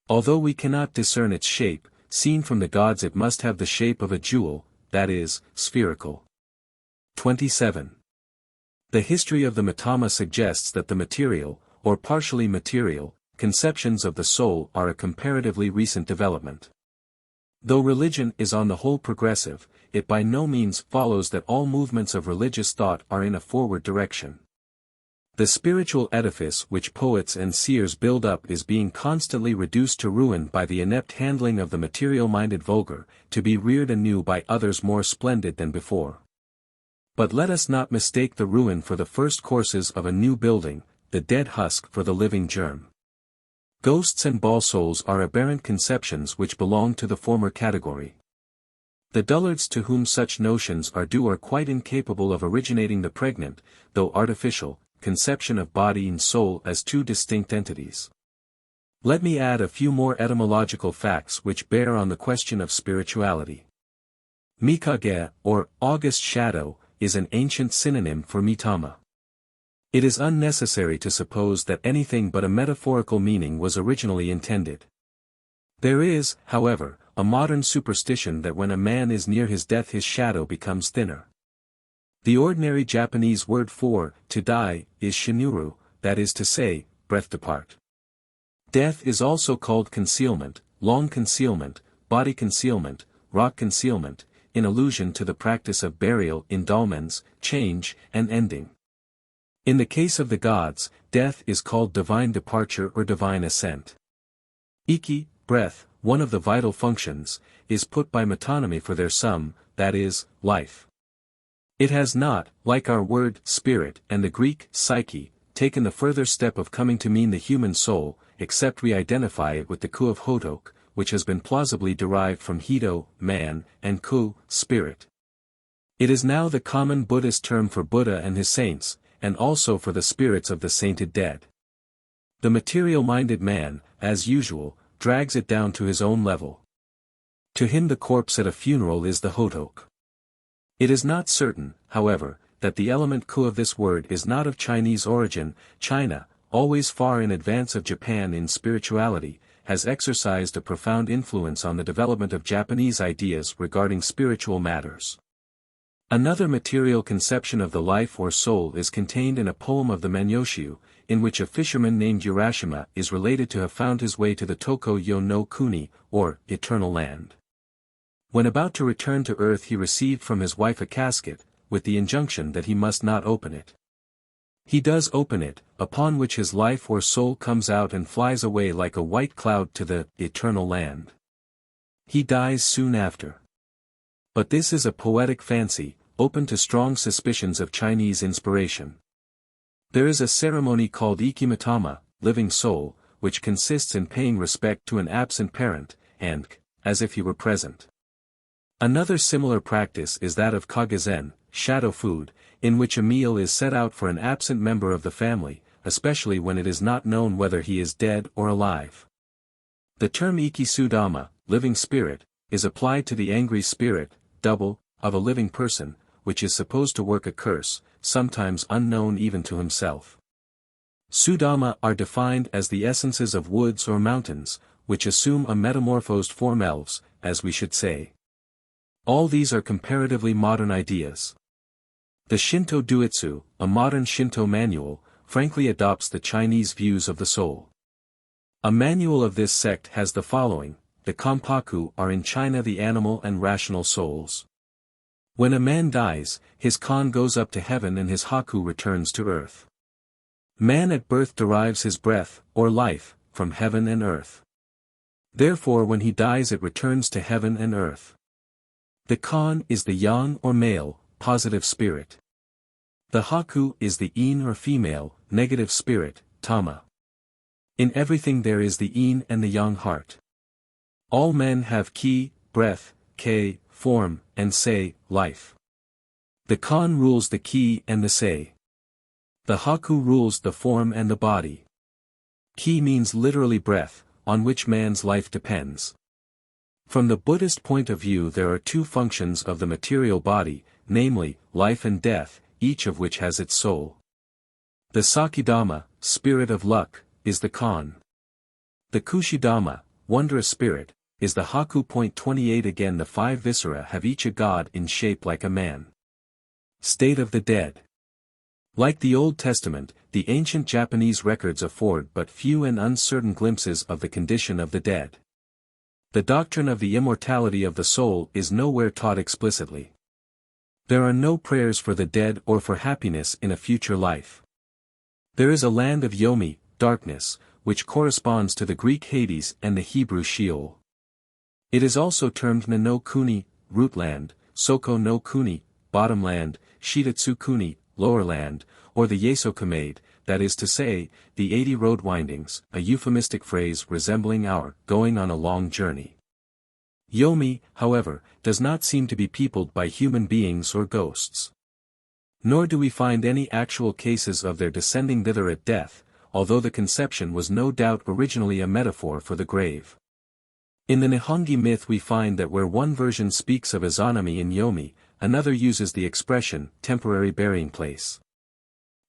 A: although we cannot discern its shape, seen from the gods it must have the shape of a jewel, that is, spherical. 27. The history of the mitama suggests that the material, or partially material, conceptions of the soul are a comparatively recent development. Though religion is on the whole progressive, it by no means follows that all movements of religious thought are in a forward direction. The spiritual edifice which poets and seers build up is being constantly reduced to ruin by the inept handling of the material-minded vulgar, to be reared anew by others more splendid than before. But let us not mistake the ruin for the first courses of a new building, the dead husk for the living germ. Ghosts and ball souls are aberrant conceptions which belong to the former category. The dullards to whom such notions are due are quite incapable of originating the pregnant, though artificial, conception of body and soul as two distinct entities. Let me add a few more etymological facts which bear on the question of spirituality. Mikage, or August shadow, is an ancient synonym for mitama. It is unnecessary to suppose that anything but a metaphorical meaning was originally intended. There is, however, a modern superstition that when a man is near his death his shadow becomes thinner. The ordinary Japanese word for to die is shinuru, that is to say, breath depart. Death is also called concealment, long concealment, body concealment, rock concealment, in allusion to the practice of burial in dolmens, change, and ending. In the case of the gods, death is called divine departure or divine ascent. Iki, breath, one of the vital functions, is put by metonymy for their sum, that is, life. It has not, like our word spirit and the Greek psyche, taken the further step of coming to mean the human soul, except we identify it with the ku of hotok, which has been plausibly derived from hito, man, and ku, spirit. It is now the common Buddhist term for Buddha and his saints, and also for the spirits of the sainted dead. The material-minded man, as usual, drags it down to his own level. To him the corpse at a funeral is the hotok. It is not certain, however, that the element ku of this word is not of Chinese origin. China, always far in advance of Japan in spirituality, has exercised a profound influence on the development of Japanese ideas regarding spiritual matters. Another material conception of the life or soul is contained in a poem of the Menyoshu, in which a fisherman named Urashima is related to have found his way to the Toko yo no Kuni, or eternal land. When about to return to earth he received from his wife a casket, with the injunction that he must not open it. He does open it, upon which his life or soul comes out and flies away like a white cloud to the eternal land. He dies soon after. But this is a poetic fancy, open to strong suspicions of Chinese inspiration. There is a ceremony called ikimitama, living soul, which consists in paying respect to an absent parent, and, as if he were present. Another similar practice is that of kagazen, shadow food, in which a meal is set out for an absent member of the family, especially when it is not known whether he is dead or alive. The term ikisudama, living spirit, is applied to the angry spirit, double, of a living person, which is supposed to work a curse, sometimes unknown even to himself. Sudama are defined as the essences of woods or mountains, which assume a metamorphosed form, elves, as we should say. All these are comparatively modern ideas. The Shinto Duitsu, a modern Shinto manual, frankly adopts the Chinese views of the soul. A manual of this sect has the following: the Kanpaku are in China the animal and rational souls. When a man dies, his kan goes up to heaven and his haku returns to earth. Man at birth derives his breath, or life, from heaven and earth. Therefore when he dies it returns to heaven and earth. The kan is the yang or male, positive spirit. The haku is the in or female, negative spirit, tama. In everything there is the yin and the yang heart. All men have ki, breath, kei, form, and sei, life. The kan rules the ki and the sei. The haku rules the form and the body. Ki means literally breath, on which man's life depends. From the Buddhist point of view there are two functions of the material body, namely, life and death, each of which has its soul. The Sakidama, spirit of luck, is the kan. The Kushidama, wondrous spirit, is the haku. 28 Again the five viscera have each a god in shape like a man. State of the dead. Like the Old Testament, the ancient Japanese records afford but few and uncertain glimpses of the condition of the dead. The doctrine of the immortality of the soul is nowhere taught explicitly. There are no prayers for the dead or for happiness in a future life. There is a land of yomi, darkness, which corresponds to the Greek Hades and the Hebrew Sheol. It is also termed Na no Kuni, root land, Soko no Kuni, bottom land, Shitatsu Kuni, lower land, or the Yesokamade, that is to say, the 80 road windings, a euphemistic phrase resembling our going on a long journey. Yomi, however, does not seem to be peopled by human beings or ghosts. Nor do we find any actual cases of their descending thither at death, although the conception was no doubt originally a metaphor for the grave. In the Nihongi myth we find that where one version speaks of Izanami in Yomi, another uses the expression, temporary burying place.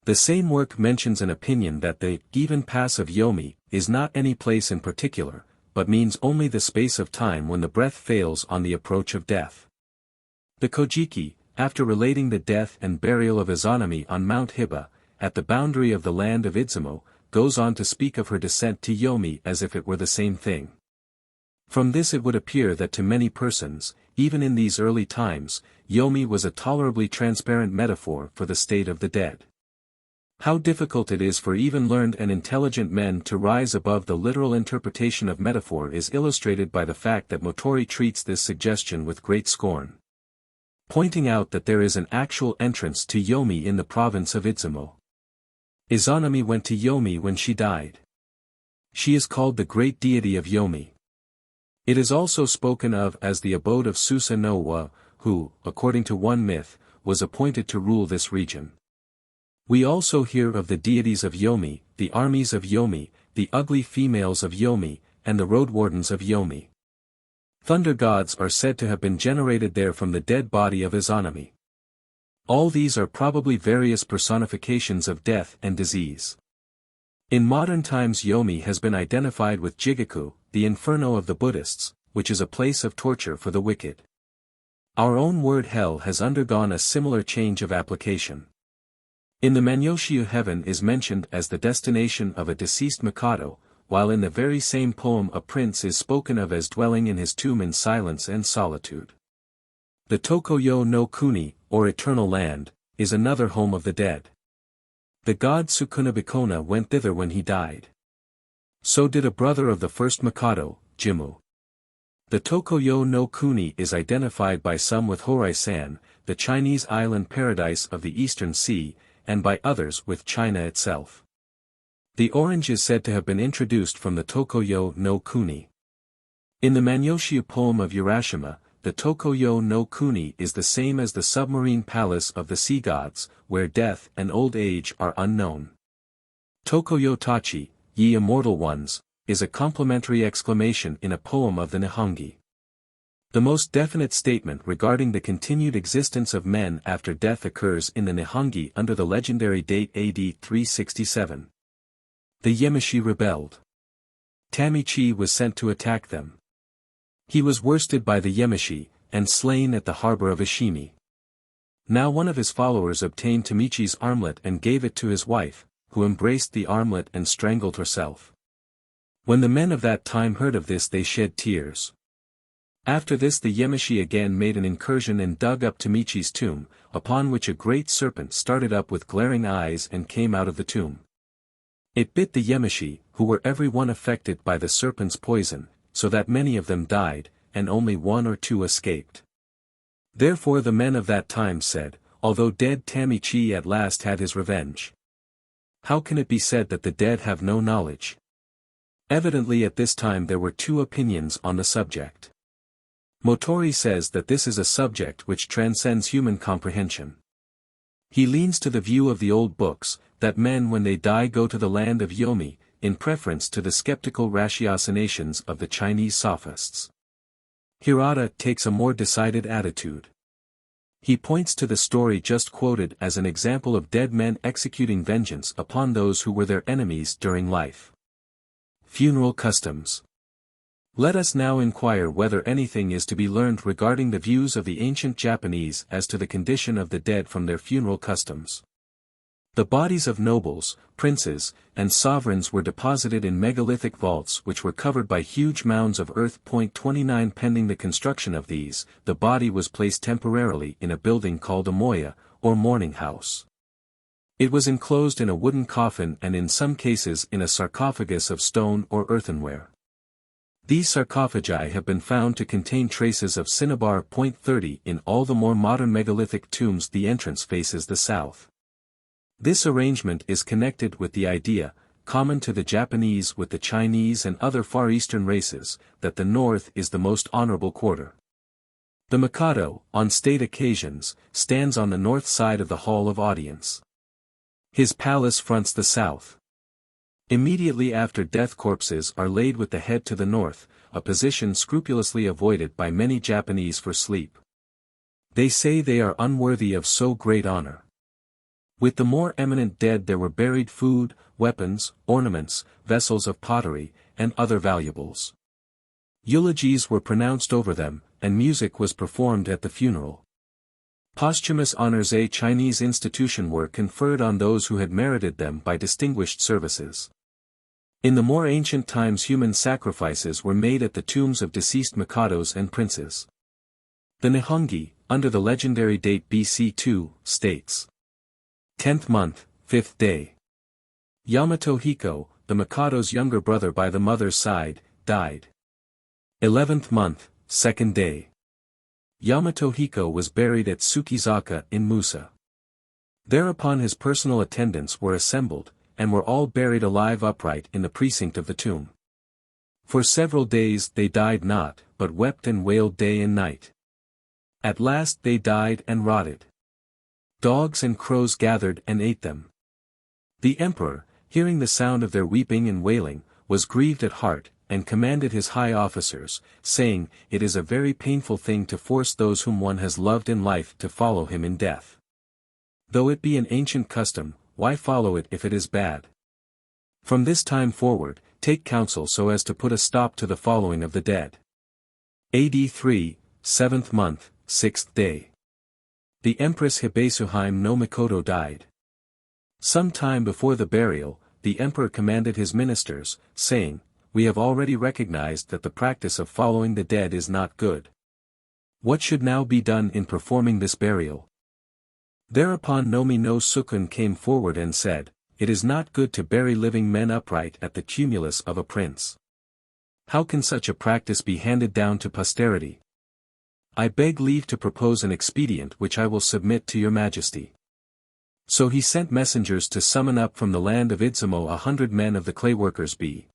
A: The same work mentions an opinion that the even pass of Yomi is not any place in particular, but means only the space of time when the breath fails on the approach of death. The Kojiki, after relating the death and burial of Izanami on Mount Hiba, at the boundary of the land of Izumo, goes on to speak of her descent to Yomi as if it were the same thing. From this it would appear that to many persons, even in these early times, Yomi was a tolerably transparent metaphor for the state of the dead. How difficult it is for even learned and intelligent men to rise above the literal interpretation of metaphor is illustrated by the fact that Motori treats this suggestion with great scorn, pointing out that there is an actual entrance to Yomi in the province of Izumo. Izanami went to Yomi when she died. She is called the great deity of Yomi. It is also spoken of as the abode of Susa no Wa, who, according to one myth, was appointed to rule this region. We also hear of the deities of Yomi, the armies of Yomi, the ugly females of Yomi, and the road wardens of Yomi. Thunder gods are said to have been generated there from the dead body of Izanami. All these are probably various personifications of death and disease. In modern times Yomi has been identified with Jigaku, the inferno of the Buddhists, which is a place of torture for the wicked. Our own word hell has undergone a similar change of application. In the Manyoshiu heaven is mentioned as the destination of a deceased Mikado, while in the very same poem a prince is spoken of as dwelling in his tomb in silence and solitude. The Tokoyo no Kuni, or eternal land, is another home of the dead. The god Sukunabikona went thither when he died. So did a brother of the first Mikado, Jimmu. The Tokoyo no Kuni is identified by some with Horai-san, the Chinese island paradise of the Eastern Sea, and by others with China itself. The orange is said to have been introduced from the Tokoyo no Kuni. In the Manyoshiu poem of Urashima, the Tokoyo no Kuni is the same as the submarine palace of the sea gods, where death and old age are unknown. Tokoyo Tachi, ye immortal ones, is a complimentary exclamation in a poem of the Nihongi. The most definite statement regarding the continued existence of men after death occurs in the Nihongi under the legendary date AD 367. The Yemishi rebelled. Tamichi was sent to attack them. He was worsted by the Yemishi, and slain at the harbor of Ishimi. Now one of his followers obtained Tamichi's armlet and gave it to his wife, who embraced the armlet and strangled herself. When the men of that time heard of this they shed tears. After this the Yemishi again made an incursion and dug up Tamichi's tomb, upon which a great serpent started up with glaring eyes and came out of the tomb. It bit the Yemishi, who were every one affected by the serpent's poison, so that many of them died, and only one or two escaped. Therefore the men of that time said, although dead Tamichi at last had his revenge. How can it be said that the dead have no knowledge? Evidently at this time there were two opinions on the subject. Motori says that this is a subject which transcends human comprehension. He leans to the view of the old books, that men when they die go to the land of Yomi, in preference to the skeptical ratiocinations of the Chinese sophists. Hirata takes a more decided attitude. He points to the story just quoted as an example of dead men executing vengeance upon those who were their enemies during life. Funeral customs. Let us now inquire whether anything is to be learned regarding the views of the ancient Japanese as to the condition of the dead from their funeral customs. The bodies of nobles, princes, and sovereigns were deposited in megalithic vaults which were covered by huge mounds of earth. 29 Pending the construction of these, the body was placed temporarily in a building called a moya, or mourning house. It was enclosed in a wooden coffin and in some cases in a sarcophagus of stone or earthenware. These sarcophagi have been found to contain traces of cinnabar. 30 In all the more modern megalithic tombs the entrance faces the south. This arrangement is connected with the idea, common to the Japanese with the Chinese and other Far Eastern races, that the north is the most honorable quarter. The Mikado, on state occasions, stands on the north side of the hall of audience. His palace fronts the south. Immediately after death corpses are laid with the head to the north, a position scrupulously avoided by many Japanese for sleep. They say they are unworthy of so great honor. With the more eminent dead there were buried food, weapons, ornaments, vessels of pottery, and other valuables. Eulogies were pronounced over them, and music was performed at the funeral. Posthumous honors, a Chinese institution, were conferred on those who had merited them by distinguished services. In the more ancient times human sacrifices were made at the tombs of deceased mikados and princes. The Nihongi, under the legendary date BC 2, states: 10th month, 5th day. Yamato Hiko, the mikado's younger brother by the mother's side, died. 11th month, 2nd day. Yamato Hiko was buried at Tsukizaka in Musa. Thereupon his personal attendants were assembled, and were all buried alive upright in the precinct of the tomb. For several days they died not, but wept and wailed day and night. At last they died and rotted. Dogs and crows gathered and ate them. The emperor, hearing the sound of their weeping and wailing, was grieved at heart, and commanded his high officers, saying, "It is a very painful thing to force those whom one has loved in life to follow him in death. Though it be an ancient custom, why follow it if it is bad? From this time forward, take counsel so as to put a stop to the following of the dead." AD 3, 7th month, 6th day. The Empress Hibetsuheim no Mikoto died. Some time before the burial, the emperor commanded his ministers, saying, "We have already recognized that the practice of following the dead is not good. What should now be done in performing this burial?" Thereupon Nomi no Sukun came forward and said, "It is not good to bury living men upright at the tumulus of a prince. How can such a practice be handed down to posterity? I beg leave to propose an expedient which I will submit to your majesty." So he sent messengers to summon up from the land of Idzumo 100 men of the clayworkers' bee.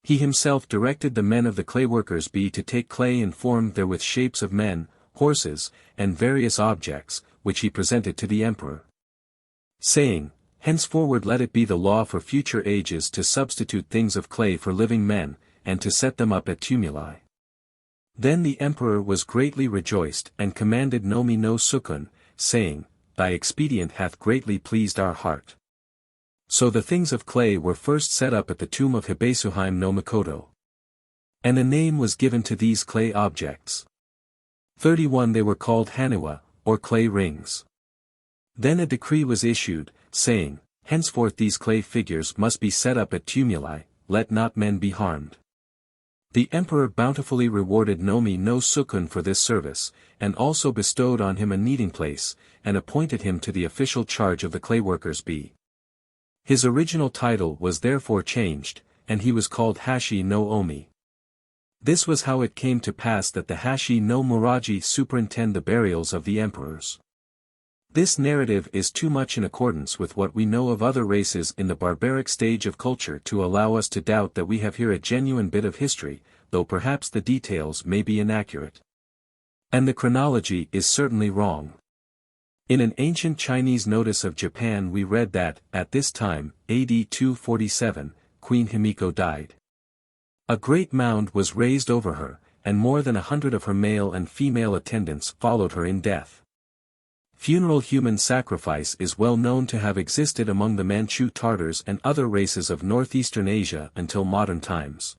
A: He himself directed the men of the clayworkers' bee to take clay and form therewith shapes of men, horses, and various objects, which he presented to the emperor, saying, "Henceforward let it be the law for future ages to substitute things of clay for living men, and to set them up at tumuli." Then the emperor was greatly rejoiced and commanded Nomi no Sukun, saying, "Thy expedient hath greatly pleased our heart." So the things of clay were first set up at the tomb of Hibetsuheim no Mikoto. And a name was given to these clay objects. 31 they were called Haniwa, or clay rings. Then a decree was issued, saying, "Henceforth these clay figures must be set up at tumuli, let not men be harmed." The emperor bountifully rewarded Nomi no Sukun for this service, and also bestowed on him a kneading place, and appointed him to the official charge of the clayworkers' bee. His original title was therefore changed, and he was called Hashi no Omi. This was how it came to pass that the Hashi no Muraji superintend the burials of the emperors. This narrative is too much in accordance with what we know of other races in the barbaric stage of culture to allow us to doubt that we have here a genuine bit of history, though perhaps the details may be inaccurate. And the chronology is certainly wrong. In an ancient Chinese notice of Japan we read that, at this time, AD 247, Queen Himiko died. A great mound was raised over her, and more than 100 of her male and female attendants followed her in death. Funeral human sacrifice is well known to have existed among the Manchu Tartars and other races of northeastern Asia until modern times.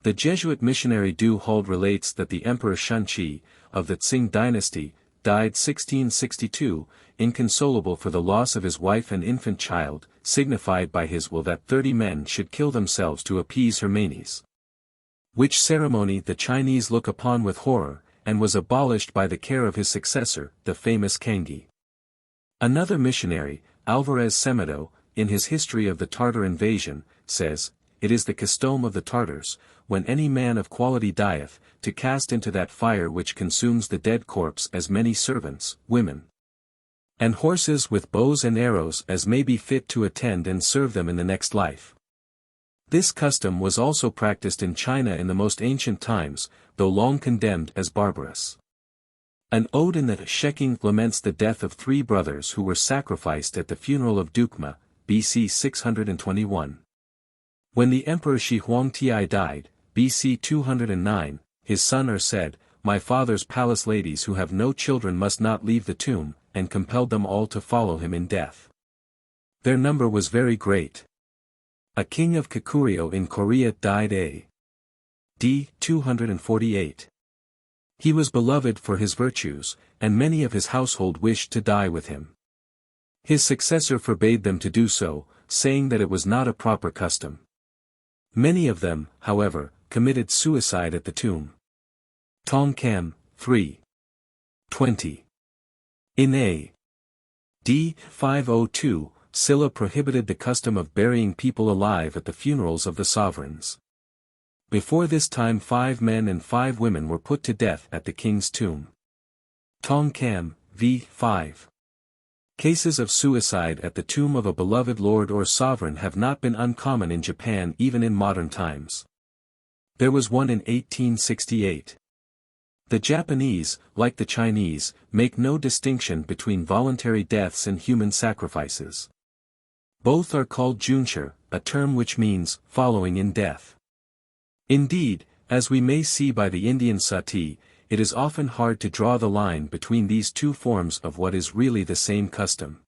A: The Jesuit missionary Du Hold relates that the Emperor Shunqi, of the Qing dynasty, died 1662, inconsolable for the loss of his wife and infant child, signified by his will that 30 men should kill themselves to appease her manes. Which ceremony the Chinese look upon with horror, and was abolished by the care of his successor, the famous Kangi. Another missionary, Alvarez Semedo, in his History of the Tartar Invasion, says, "It is the custom of the Tartars, when any man of quality dieth, to cast into that fire which consumes the dead corpse as many servants, women, and horses with bows and arrows as may be fit to attend and serve them in the next life." This custom was also practiced in China in the most ancient times, though long condemned as barbarous. An ode in the Sheking laments the death of 3 brothers who were sacrificed at the funeral of Dukma, BC 621. When the Emperor Shi Huangti died, BC 209, his son said, my father's palace ladies who have no children must not leave the tomb, and compelled them all to follow him in death. Their number was very great. A king of Kikuryō in Korea died a.d. 248. He was beloved for his virtues, and many of his household wished to die with him. His successor forbade them to do so, saying that it was not a proper custom. Many of them, however, committed suicide at the tomb. Tongkam, 3. 20. In a.d. 502, Silla prohibited the custom of burying people alive at the funerals of the sovereigns. Before this time 5 men and 5 women were put to death at the king's tomb. Tongkam, v. 5. Cases of suicide at the tomb of a beloved lord or sovereign have not been uncommon in Japan even in modern times. There was one in 1868. The Japanese, like the Chinese, make no distinction between voluntary deaths and human sacrifices. Both are called junsher, a term which means, following in death. Indeed, as we may see by the Indian sati, it is often hard to draw the line between these two forms of what is really the same custom.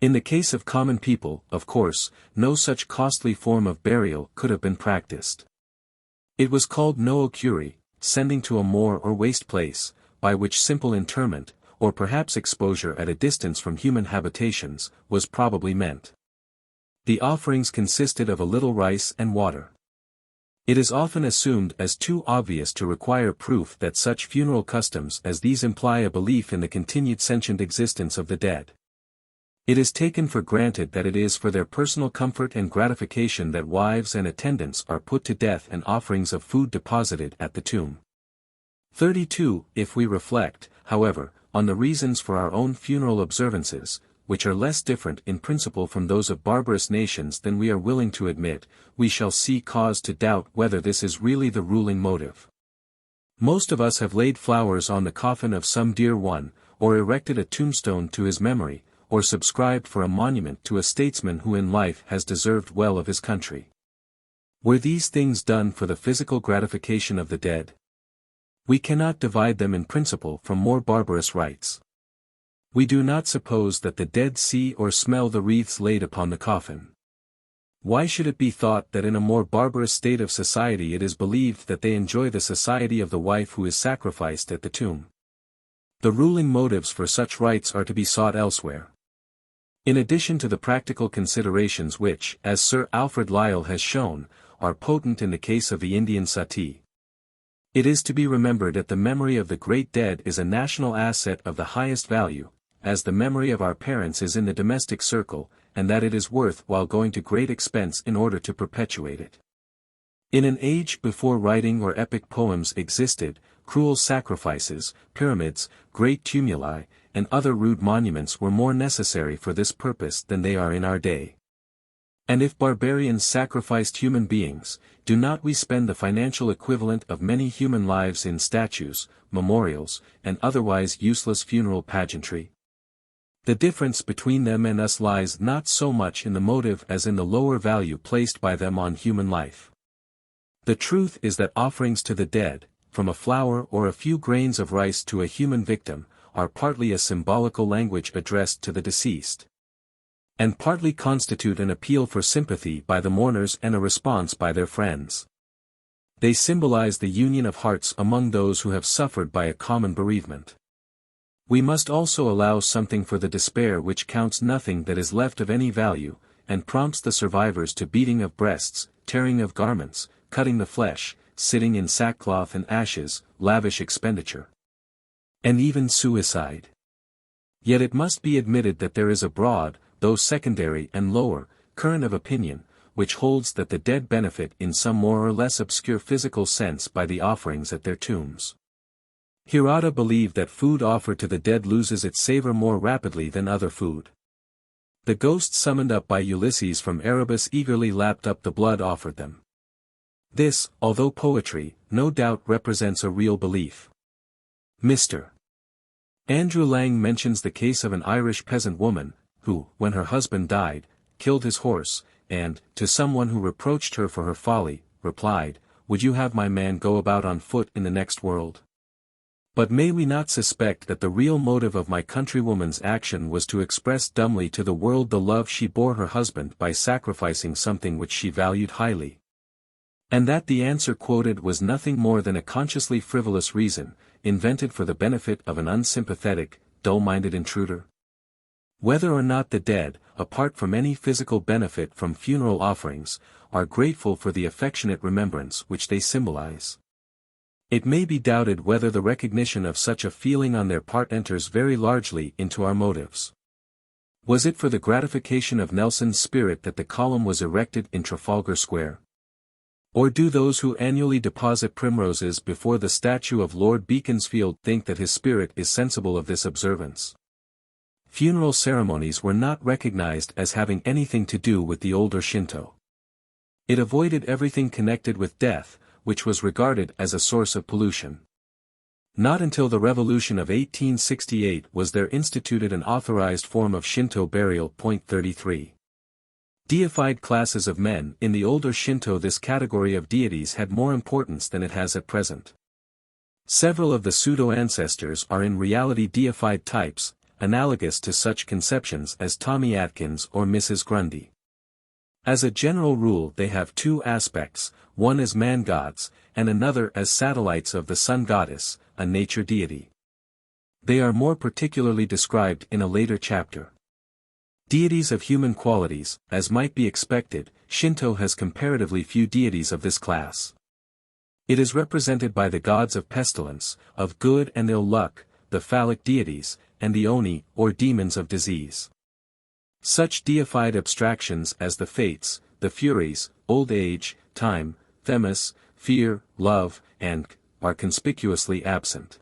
A: In the case of common people, of course, no such costly form of burial could have been practiced. It was called no-okuri, sending to a moor or waste place, by which simple interment, or perhaps exposure at a distance from human habitations, was probably meant. The offerings consisted of a little rice and water. It is often assumed as too obvious to require proof that such funeral customs as these imply a belief in the continued sentient existence of the dead. It is taken for granted that it is for their personal comfort and gratification that wives and attendants are put to death and offerings of food deposited at the tomb. 32. If we reflect, however, on the reasons for our own funeral observances, which are less different in principle from those of barbarous nations than we are willing to admit, we shall see cause to doubt whether this is really the ruling motive. Most of us have laid flowers on the coffin of some dear one, or erected a tombstone to his memory, or subscribed for a monument to a statesman who in life has deserved well of his country. Were these things done for the physical gratification of the dead? We cannot divide them in principle from more barbarous rites. We do not suppose that the dead see or smell the wreaths laid upon the coffin. Why should it be thought that in a more barbarous state of society it is believed that they enjoy the society of the wife who is sacrificed at the tomb? The ruling motives for such rites are to be sought elsewhere. In addition to the practical considerations which, as Sir Alfred Lyell has shown, are potent in the case of the Indian sati. It is to be remembered that the memory of the great dead is a national asset of the highest value, as the memory of our parents is in the domestic circle, and that it is worth while going to great expense in order to perpetuate it. In an age before writing or epic poems existed, cruel sacrifices, pyramids, great tumuli, and other rude monuments were more necessary for this purpose than they are in our day. And if barbarians sacrificed human beings, do not we spend the financial equivalent of many human lives in statues, memorials, and otherwise useless funeral pageantry? The difference between them and us lies not so much in the motive as in the lower value placed by them on human life. The truth is that offerings to the dead, from a flower or a few grains of rice to a human victim, are partly a symbolical language addressed to the deceased, and partly constitute an appeal for sympathy by the mourners and a response by their friends. They symbolize the union of hearts among those who have suffered by a common bereavement. We must also allow something for the despair which counts nothing that is left of any value, and prompts the survivors to beating of breasts, tearing of garments, cutting the flesh, sitting in sackcloth and ashes, lavish expenditure, and even suicide. Yet it must be admitted that there is a broad, though secondary and lower, current of opinion, which holds that the dead benefit in some more or less obscure physical sense by the offerings at their tombs. Hirata believed that food offered to the dead loses its savor more rapidly than other food. The ghosts summoned up by Ulysses from Erebus eagerly lapped up the blood offered them. This, although poetry, no doubt represents a real belief. Mr. Andrew Lang mentions the case of an Irish peasant woman, who, when her husband died, killed his horse, and, to someone who reproached her for her folly, replied, "Would you have my man go about on foot in the next world?" But may we not suspect that the real motive of my countrywoman's action was to express dumbly to the world the love she bore her husband by sacrificing something which she valued highly? And that the answer quoted was nothing more than a consciously frivolous reason, invented for the benefit of an unsympathetic, dull-minded intruder? Whether or not the dead, apart from any physical benefit from funeral offerings, are grateful for the affectionate remembrance which they symbolize, it may be doubted whether the recognition of such a feeling on their part enters very largely into our motives. Was it for the gratification of Nelson's spirit that the column was erected in Trafalgar Square? Or do those who annually deposit primroses before the statue of Lord Beaconsfield think that his spirit is sensible of this observance? Funeral ceremonies were not recognized as having anything to do with the older Shinto. It avoided everything connected with death, which was regarded as a source of pollution. Not until the Revolution of 1868 was there instituted an authorized form of Shinto burial. Point 33. Deified classes of men. In the older Shinto, this category of deities had more importance than it has at present. Several of the pseudo-ancestors are in reality deified types, analogous to such conceptions as Tommy Atkins or Mrs. Grundy. As a general rule, they have two aspects, one as man-gods, and another as satellites of the sun goddess, a nature deity. They are more particularly described in a later chapter. Deities of human qualities. As might be expected, Shinto has comparatively few deities of this class. It is represented by the gods of pestilence, of good and ill luck, the phallic deities, and the oni, or demons of disease. Such deified abstractions as the Fates, the Furies, old age, time, Themis, fear, love, and are conspicuously absent.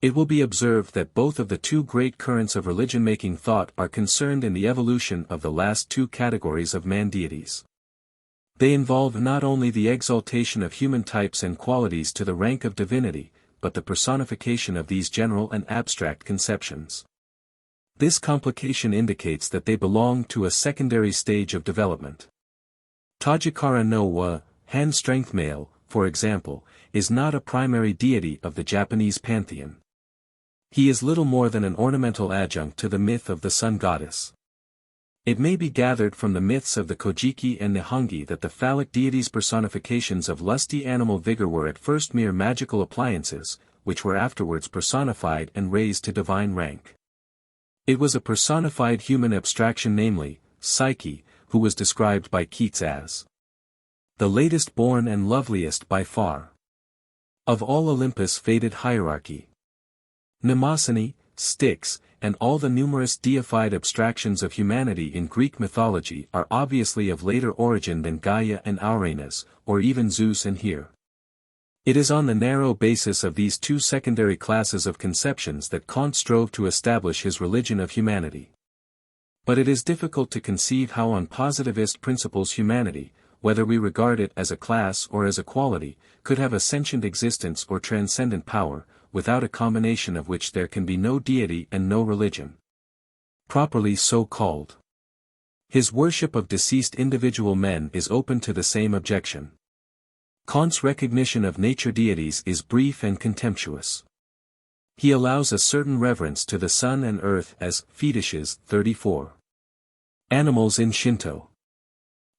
A: It will be observed that both of the two great currents of religion-making thought are concerned in the evolution of the last two categories of man-deities. They involve not only the exaltation of human types and qualities to the rank of divinity, but the personification of these general and abstract conceptions. This complication indicates that they belong to a secondary stage of development. Tajikara no wa, hand-strength male, for example, is not a primary deity of the Japanese pantheon. He is little more than an ornamental adjunct to the myth of the sun goddess. It may be gathered from the myths of the Kojiki and Nihongi that the phallic deities' personifications of lusty animal vigor were at first mere magical appliances, which were afterwards personified and raised to divine rank. It was a personified human abstraction, namely, Psyche, who was described by Keats as the latest born and loveliest by far of all Olympus' faded hierarchy. Mnemosyne, Styx, and all the numerous deified abstractions of humanity in Greek mythology are obviously of later origin than Gaia and Uranus, or even Zeus and Hera. It is on the narrow basis of these two secondary classes of conceptions that Kant strove to establish his religion of humanity. But it is difficult to conceive how on positivist principles humanity, whether we regard it as a class or as a quality, could have a sentient existence or transcendent power, without a combination of which there can be no deity and no religion. Properly so called. His worship of deceased individual men is open to the same objection. Kant's recognition of nature deities is brief and contemptuous. He allows a certain reverence to the sun and earth as fetishes. 34. Animals in Shinto.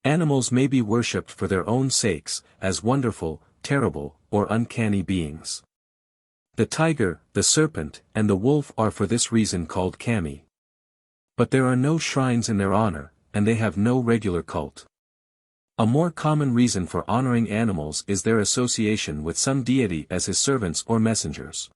A: Animals may be worshipped for their own sakes, as wonderful, terrible, or uncanny beings. The tiger, the serpent, and the wolf are for this reason called kami. But there are no shrines in their honor, and they have no regular cult. A more common reason for honoring animals is their association with some deity as his servants or messengers.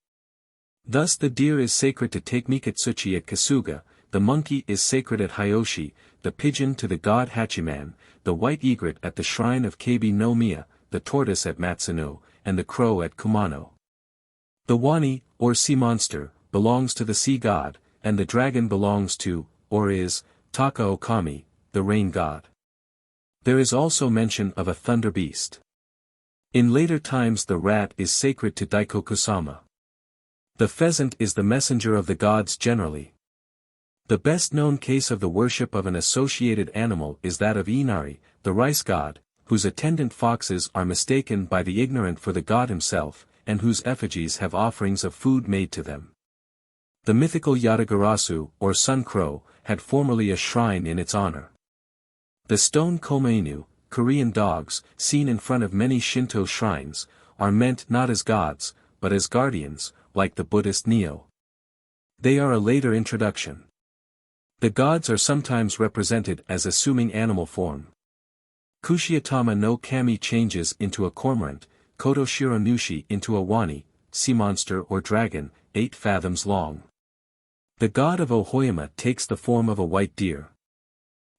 A: Thus the deer is sacred to Takemikatsuchi at Kasuga, the monkey is sacred at Hyoshi, the pigeon to the god Hachiman, the white egret at the shrine of Keibi no Miya, the tortoise at Matsuno, and the crow at Kumano. The wani, or sea monster, belongs to the sea god, and the dragon belongs to, or is, Taka Okami, the rain god. There is also mention of a thunder beast. In later times the rat is sacred to Daikokusama. The pheasant is the messenger of the gods generally. The best-known case of the worship of an associated animal is that of Inari, the rice god, whose attendant foxes are mistaken by the ignorant for the god himself, and whose effigies have offerings of food made to them. The mythical Yatagarasu, or Sun Crow, had formerly a shrine in its honor. The stone Komainu, Korean dogs, seen in front of many Shinto shrines, are meant not as gods, but as guardians, like the Buddhist Neo. They are a later introduction. The gods are sometimes represented as assuming animal form. Kushiatama no Kami changes into a cormorant, Koto Shironushi into a wani, sea monster or dragon, 8 fathoms long. The god of Ohoyama takes the form of a white deer.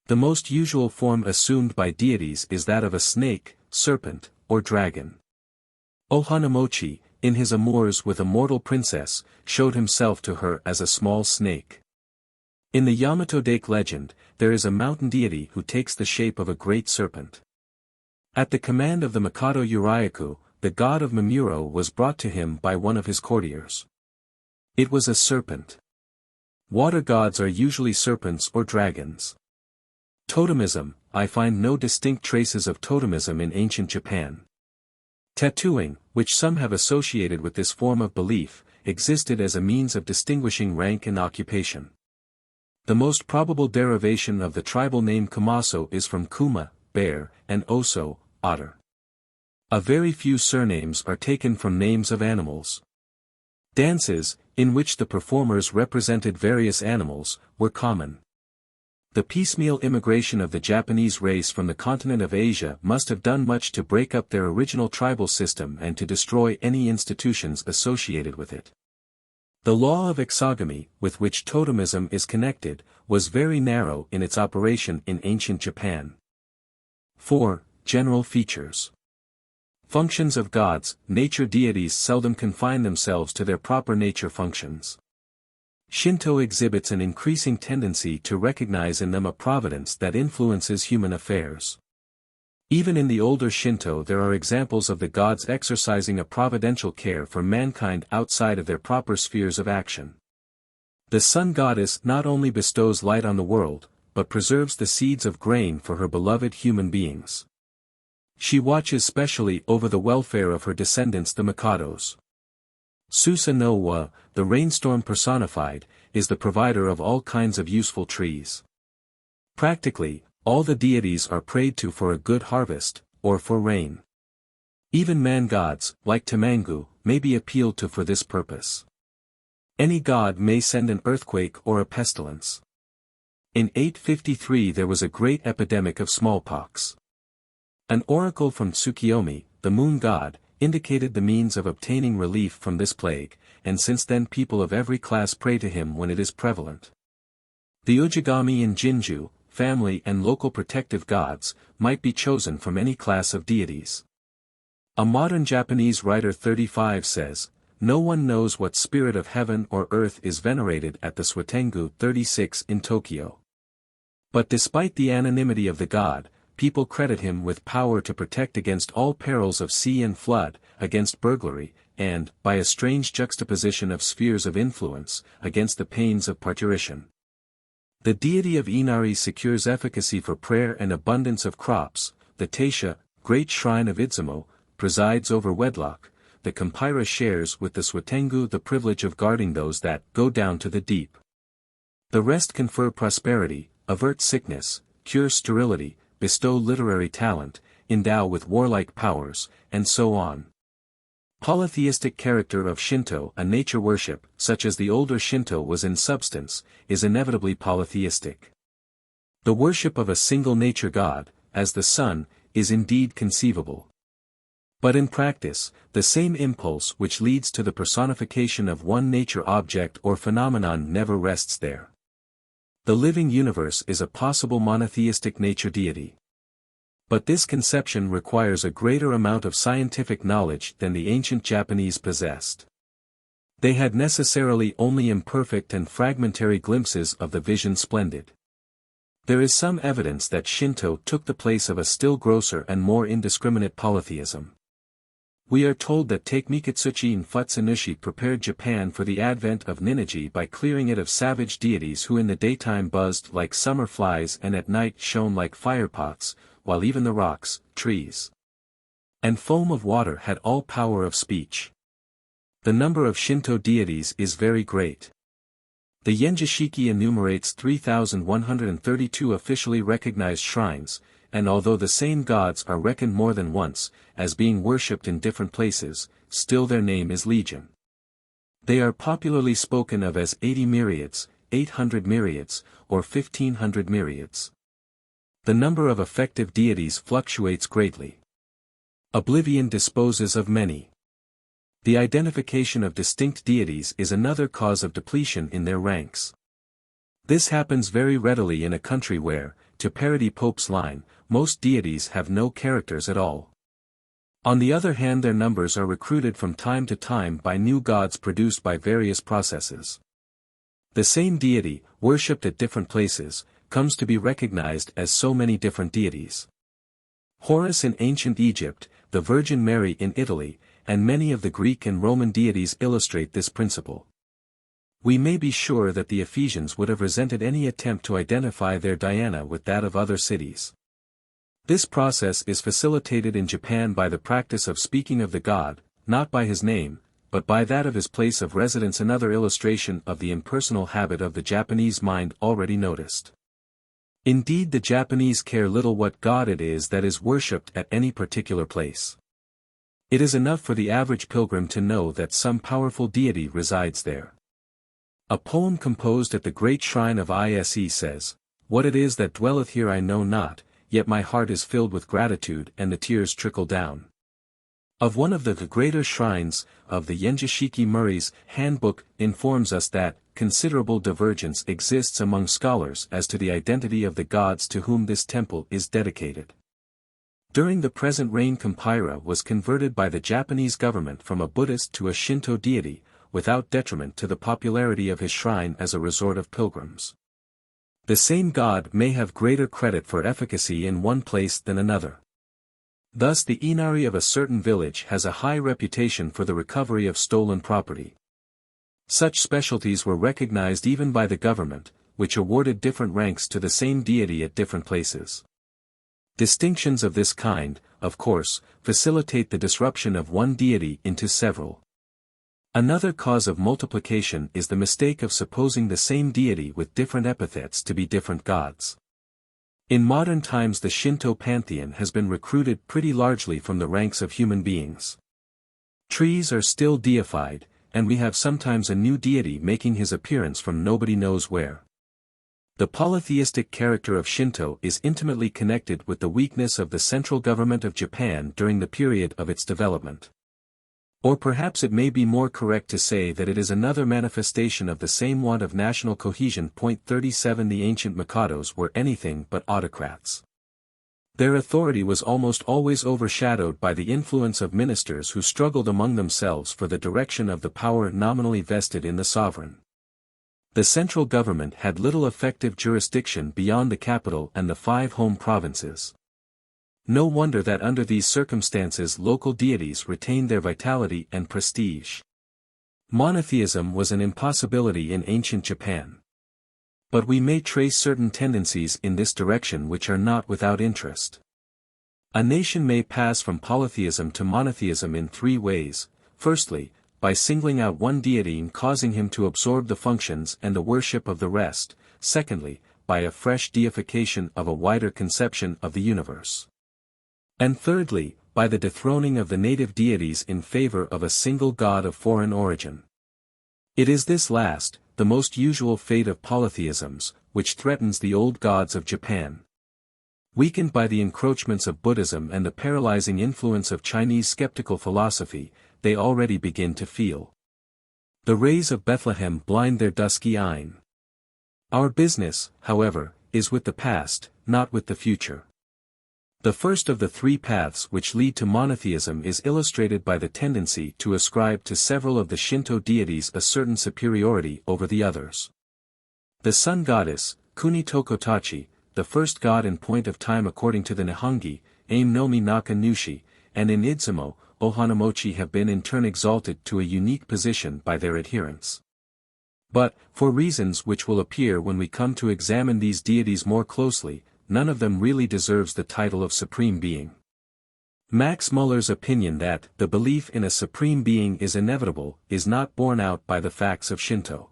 A: The most usual form assumed by deities is that of a snake, serpent, or dragon. Ohanamochi, in his amours with a mortal princess, showed himself to her as a small snake. In the Yamato Dake legend, there is a mountain deity who takes the shape of a great serpent. At the command of the Mikado Urayaku, the god of Mamuro was brought to him by one of his courtiers. It was a serpent. Water gods are usually serpents or dragons. Totemism, I find no distinct traces of totemism in ancient Japan. Tattooing, which some have associated with this form of belief, existed as a means of distinguishing rank and occupation. The most probable derivation of the tribal name Kumaso is from Kuma, bear, and Oso, otter. A very few surnames are taken from names of animals. Dances, in which the performers represented various animals, were common. The piecemeal immigration of the Japanese race from the continent of Asia must have done much to break up their original tribal system and to destroy any institutions associated with it. The law of exogamy, with which totemism is connected, was very narrow in its operation in ancient Japan. 4. General features. Functions of gods. Nature deities seldom confine themselves to their proper nature functions. Shinto exhibits an increasing tendency to recognize in them a providence that influences human affairs. Even in the older Shinto there are examples of the gods exercising a providential care for mankind outside of their proper spheres of action. The sun goddess not only bestows light on the world, but preserves the seeds of grain for her beloved human beings. She watches specially over the welfare of her descendants the Mikados. Susa no wa, the rainstorm personified, is the provider of all kinds of useful trees. Practically, all the deities are prayed to for a good harvest, or for rain. Even man-gods, like Tamangu, may be appealed to for this purpose. Any god may send an earthquake or a pestilence. In 853 there was a great epidemic of smallpox. An oracle from Tsukiyomi, the moon god, indicated the means of obtaining relief from this plague, and since then people of every class pray to him when it is prevalent. The Ujigami in Jinju, family and local protective gods, might be chosen from any class of deities. A modern Japanese writer 35 says, "No one knows what spirit of heaven or earth is venerated at the Swatengu 36 in Tokyo." But despite the anonymity of the god, people credit him with power to protect against all perils of sea and flood, against burglary, and, by a strange juxtaposition of spheres of influence, against the pains of parturition. The deity of Inari secures efficacy for prayer and abundance of crops. The Taisha, great shrine of Idzumo, presides over wedlock. The Kampira shares with the Swatengu the privilege of guarding those that go down to the deep. The rest confer prosperity, avert sickness, cure sterility, bestow literary talent, endow with warlike powers, and so on. Polytheistic character of Shinto. A nature worship, such as the older Shinto was in substance, is inevitably polytheistic. The worship of a single nature god, as the sun, is indeed conceivable. But in practice, the same impulse which leads to the personification of one nature object or phenomenon never rests there. The living universe is a possible monotheistic nature deity. But this conception requires a greater amount of scientific knowledge than the ancient Japanese possessed. They had necessarily only imperfect and fragmentary glimpses of the vision splendid. There is some evidence that Shinto took the place of a still grosser and more indiscriminate polytheism. We are told that Taikemikatsuchi and Futsunushi prepared Japan for the advent of Ninigi by clearing it of savage deities who in the daytime buzzed like summer flies and at night shone like firepots, while even the rocks, trees, and foam of water had all power of speech. The number of Shinto deities is very great. The Yenjishiki enumerates 3,132 officially recognized shrines, and although the same gods are reckoned more than once, as being worshipped in different places, still their name is legion. They are popularly spoken of as 80 myriads, 800 myriads, or 1,500 myriads. The number of effective deities fluctuates greatly. Oblivion disposes of many. The identification of distinct deities is another cause of depletion in their ranks. This happens very readily in a country where, to parody Pope's line, most deities have no characters at all. On the other hand, their numbers are recruited from time to time by new gods produced by various processes. The same deity, worshipped at different places, comes to be recognized as so many different deities. Horus in ancient Egypt, the Virgin Mary in Italy, and many of the Greek and Roman deities illustrate this principle. We may be sure that the Ephesians would have resented any attempt to identify their Diana with that of other cities. This process is facilitated in Japan by the practice of speaking of the god, not by his name, but by that of his place of residence, another illustration of the impersonal habit of the Japanese mind already noticed. Indeed, the Japanese care little what god it is that is worshipped at any particular place. It is enough for the average pilgrim to know that some powerful deity resides there. A poem composed at the great shrine of Ise says, "What it is that dwelleth here I know not, yet my heart is filled with gratitude and the tears trickle down." Of one of the greater shrines, of the Yenjishiki Murray's handbook informs us that considerable divergence exists among scholars as to the identity of the gods to whom this temple is dedicated. During the present reign, Kempira was converted by the Japanese government from a Buddhist to a Shinto deity, without detriment to the popularity of his shrine as a resort of pilgrims. The same god may have greater credit for efficacy in one place than another. Thus the inari of a certain village has a high reputation for the recovery of stolen property. Such specialties were recognized even by the government, which awarded different ranks to the same deity at different places. Distinctions of this kind, of course, facilitate the disruption of one deity into several. Another cause of multiplication is the mistake of supposing the same deity with different epithets to be different gods. In modern times the Shinto pantheon has been recruited pretty largely from the ranks of human beings. Trees are still deified, and we have sometimes a new deity making his appearance from nobody knows where. The polytheistic character of Shinto is intimately connected with the weakness of the central government of Japan during the period of its development. Or perhaps it may be more correct to say that it is another manifestation of the same want of national cohesion. 37 The ancient Mikados were anything but autocrats. Their authority was almost always overshadowed by the influence of ministers who struggled among themselves for the direction of the power nominally vested in the sovereign. The central government had little effective jurisdiction beyond the capital and the 5 home provinces. No wonder that under these circumstances local deities retained their vitality and prestige. Monotheism was an impossibility in ancient Japan. But we may trace certain tendencies in this direction which are not without interest. A nation may pass from polytheism to monotheism in 3 ways: firstly, by singling out one deity and causing him to absorb the functions and the worship of the rest; secondly, by a fresh deification of a wider conception of the universe; and thirdly, by the dethroning of the native deities in favor of a single god of foreign origin. It is this last, the most usual fate of polytheisms, which threatens the old gods of Japan. Weakened by the encroachments of Buddhism and the paralyzing influence of Chinese skeptical philosophy, they already begin to feel. The rays of Bethlehem blind their dusky eyne. Our business, however, is with the past, not with the future. The first of the 3 paths which lead to monotheism is illustrated by the tendency to ascribe to several of the Shinto deities a certain superiority over the others. The sun goddess, Kuni Tokotachi, the first god in point of time according to the Nihongi, Aim no Mi Naka Nushi, and in Idzumo, Ohanamochi have been in turn exalted to a unique position by their adherents. But, for reasons which will appear when we come to examine these deities more closely, none of them really deserves the title of supreme being. Max Muller's opinion that the belief in a supreme being is inevitable is not borne out by the facts of Shinto.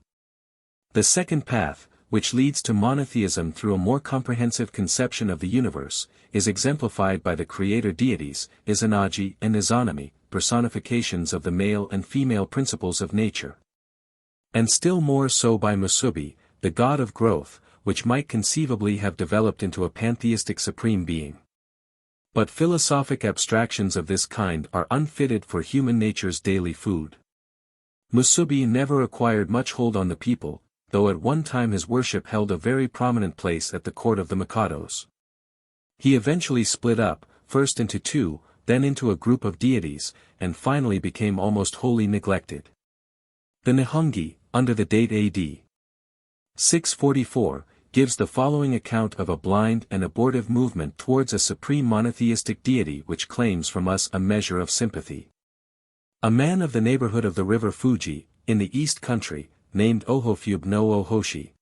A: The second path, which leads to monotheism through a more comprehensive conception of the universe, is exemplified by the creator deities, Izanagi and Izanami, personifications of the male and female principles of nature. And still more so by Musubi, the god of growth, which might conceivably have developed into a pantheistic supreme being. But philosophic abstractions of this kind are unfitted for human nature's daily food. Musubi never acquired much hold on the people, though at one time his worship held a very prominent place at the court of the Mikados. He eventually split up, first into two, then into a group of deities, and finally became almost wholly neglected. The Nihongi, under the date AD 644, gives the following account of a blind and abortive movement towards a supreme monotheistic deity which claims from us a measure of sympathy. A man of the neighborhood of the river Fuji, in the East Country, named Ohofube no Ohoshi,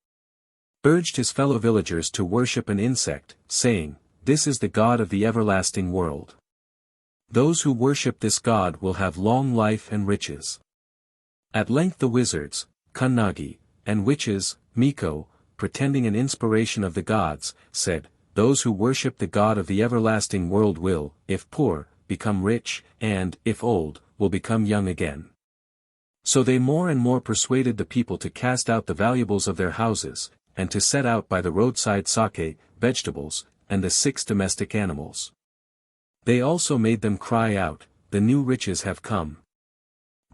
A: urged his fellow villagers to worship an insect, saying, "This is the god of the everlasting world. Those who worship this god will have long life and riches." At length the wizards, Kannagi, and witches, Miko, pretending an inspiration of the gods, said, "Those who worship the god of the everlasting world will, if poor, become rich, and, if old, will become young again." So they more and more persuaded the people to cast out the valuables of their houses, and to set out by the roadside sake, vegetables, and the 6 domestic animals. They also made them cry out, "The new riches have come."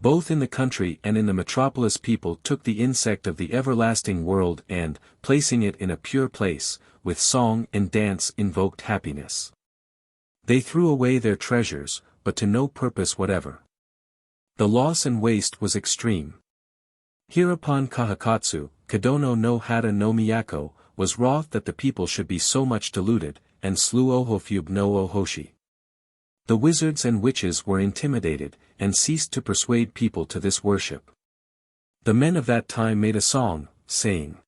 A: Both in the country and in the metropolis people took the insect of the everlasting world and, placing it in a pure place, with song and dance invoked happiness. They threw away their treasures, but to no purpose whatever. The loss and waste was extreme. Hereupon Kahakatsu, Kadono no Hata no Miyako, was wroth that the people should be so much deluded, and slew Ohofube no Ohoshi. The wizards and witches were intimidated, and ceased to persuade people to this worship. The men of that time made a song, saying,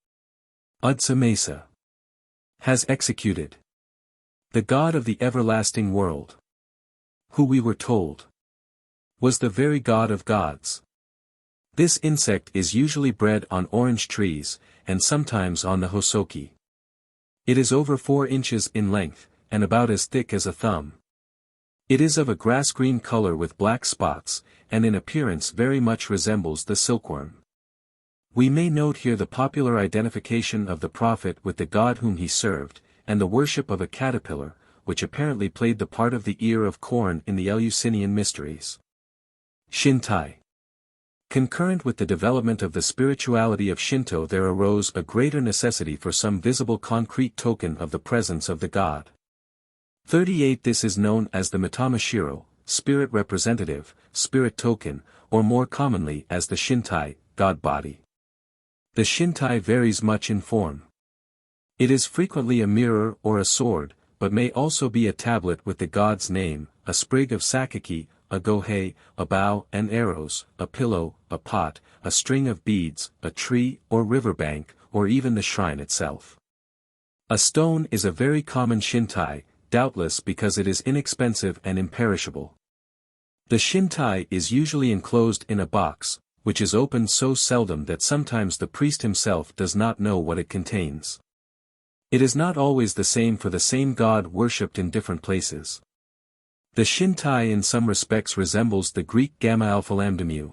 A: "Udsa Mesa has executed the god of the everlasting world, who we were told was the very god of gods." This insect is usually bred on orange trees, and sometimes on the hosoki. It is over 4 inches in length, and about as thick as a thumb. It is of a grass-green color with black spots, and in appearance very much resembles the silkworm. We may note here the popular identification of the prophet with the god whom he served, and the worship of a caterpillar, which apparently played the part of the ear of corn in the Eleusinian mysteries. Shintai. Concurrent with the development of the spirituality of Shinto there arose a greater necessity for some visible concrete token of the presence of the god. 38 This is known as the Mitamashiro, spirit representative, spirit token, or more commonly as the Shintai, god body. The Shintai varies much in form. It is frequently a mirror or a sword, but may also be a tablet with the god's name, a sprig of sakaki, a gohei, a bow and arrows, a pillow, a pot, a string of beads, a tree or riverbank, or even the shrine itself. A stone is a very common Shintai, doubtless because it is inexpensive and imperishable. The Shintai is usually enclosed in a box, which is opened so seldom that sometimes the priest himself does not know what it contains. It is not always the same for the same god worshipped in different places. The Shintai in some respects resembles the Greek Gamma Alpha Lambda Mu.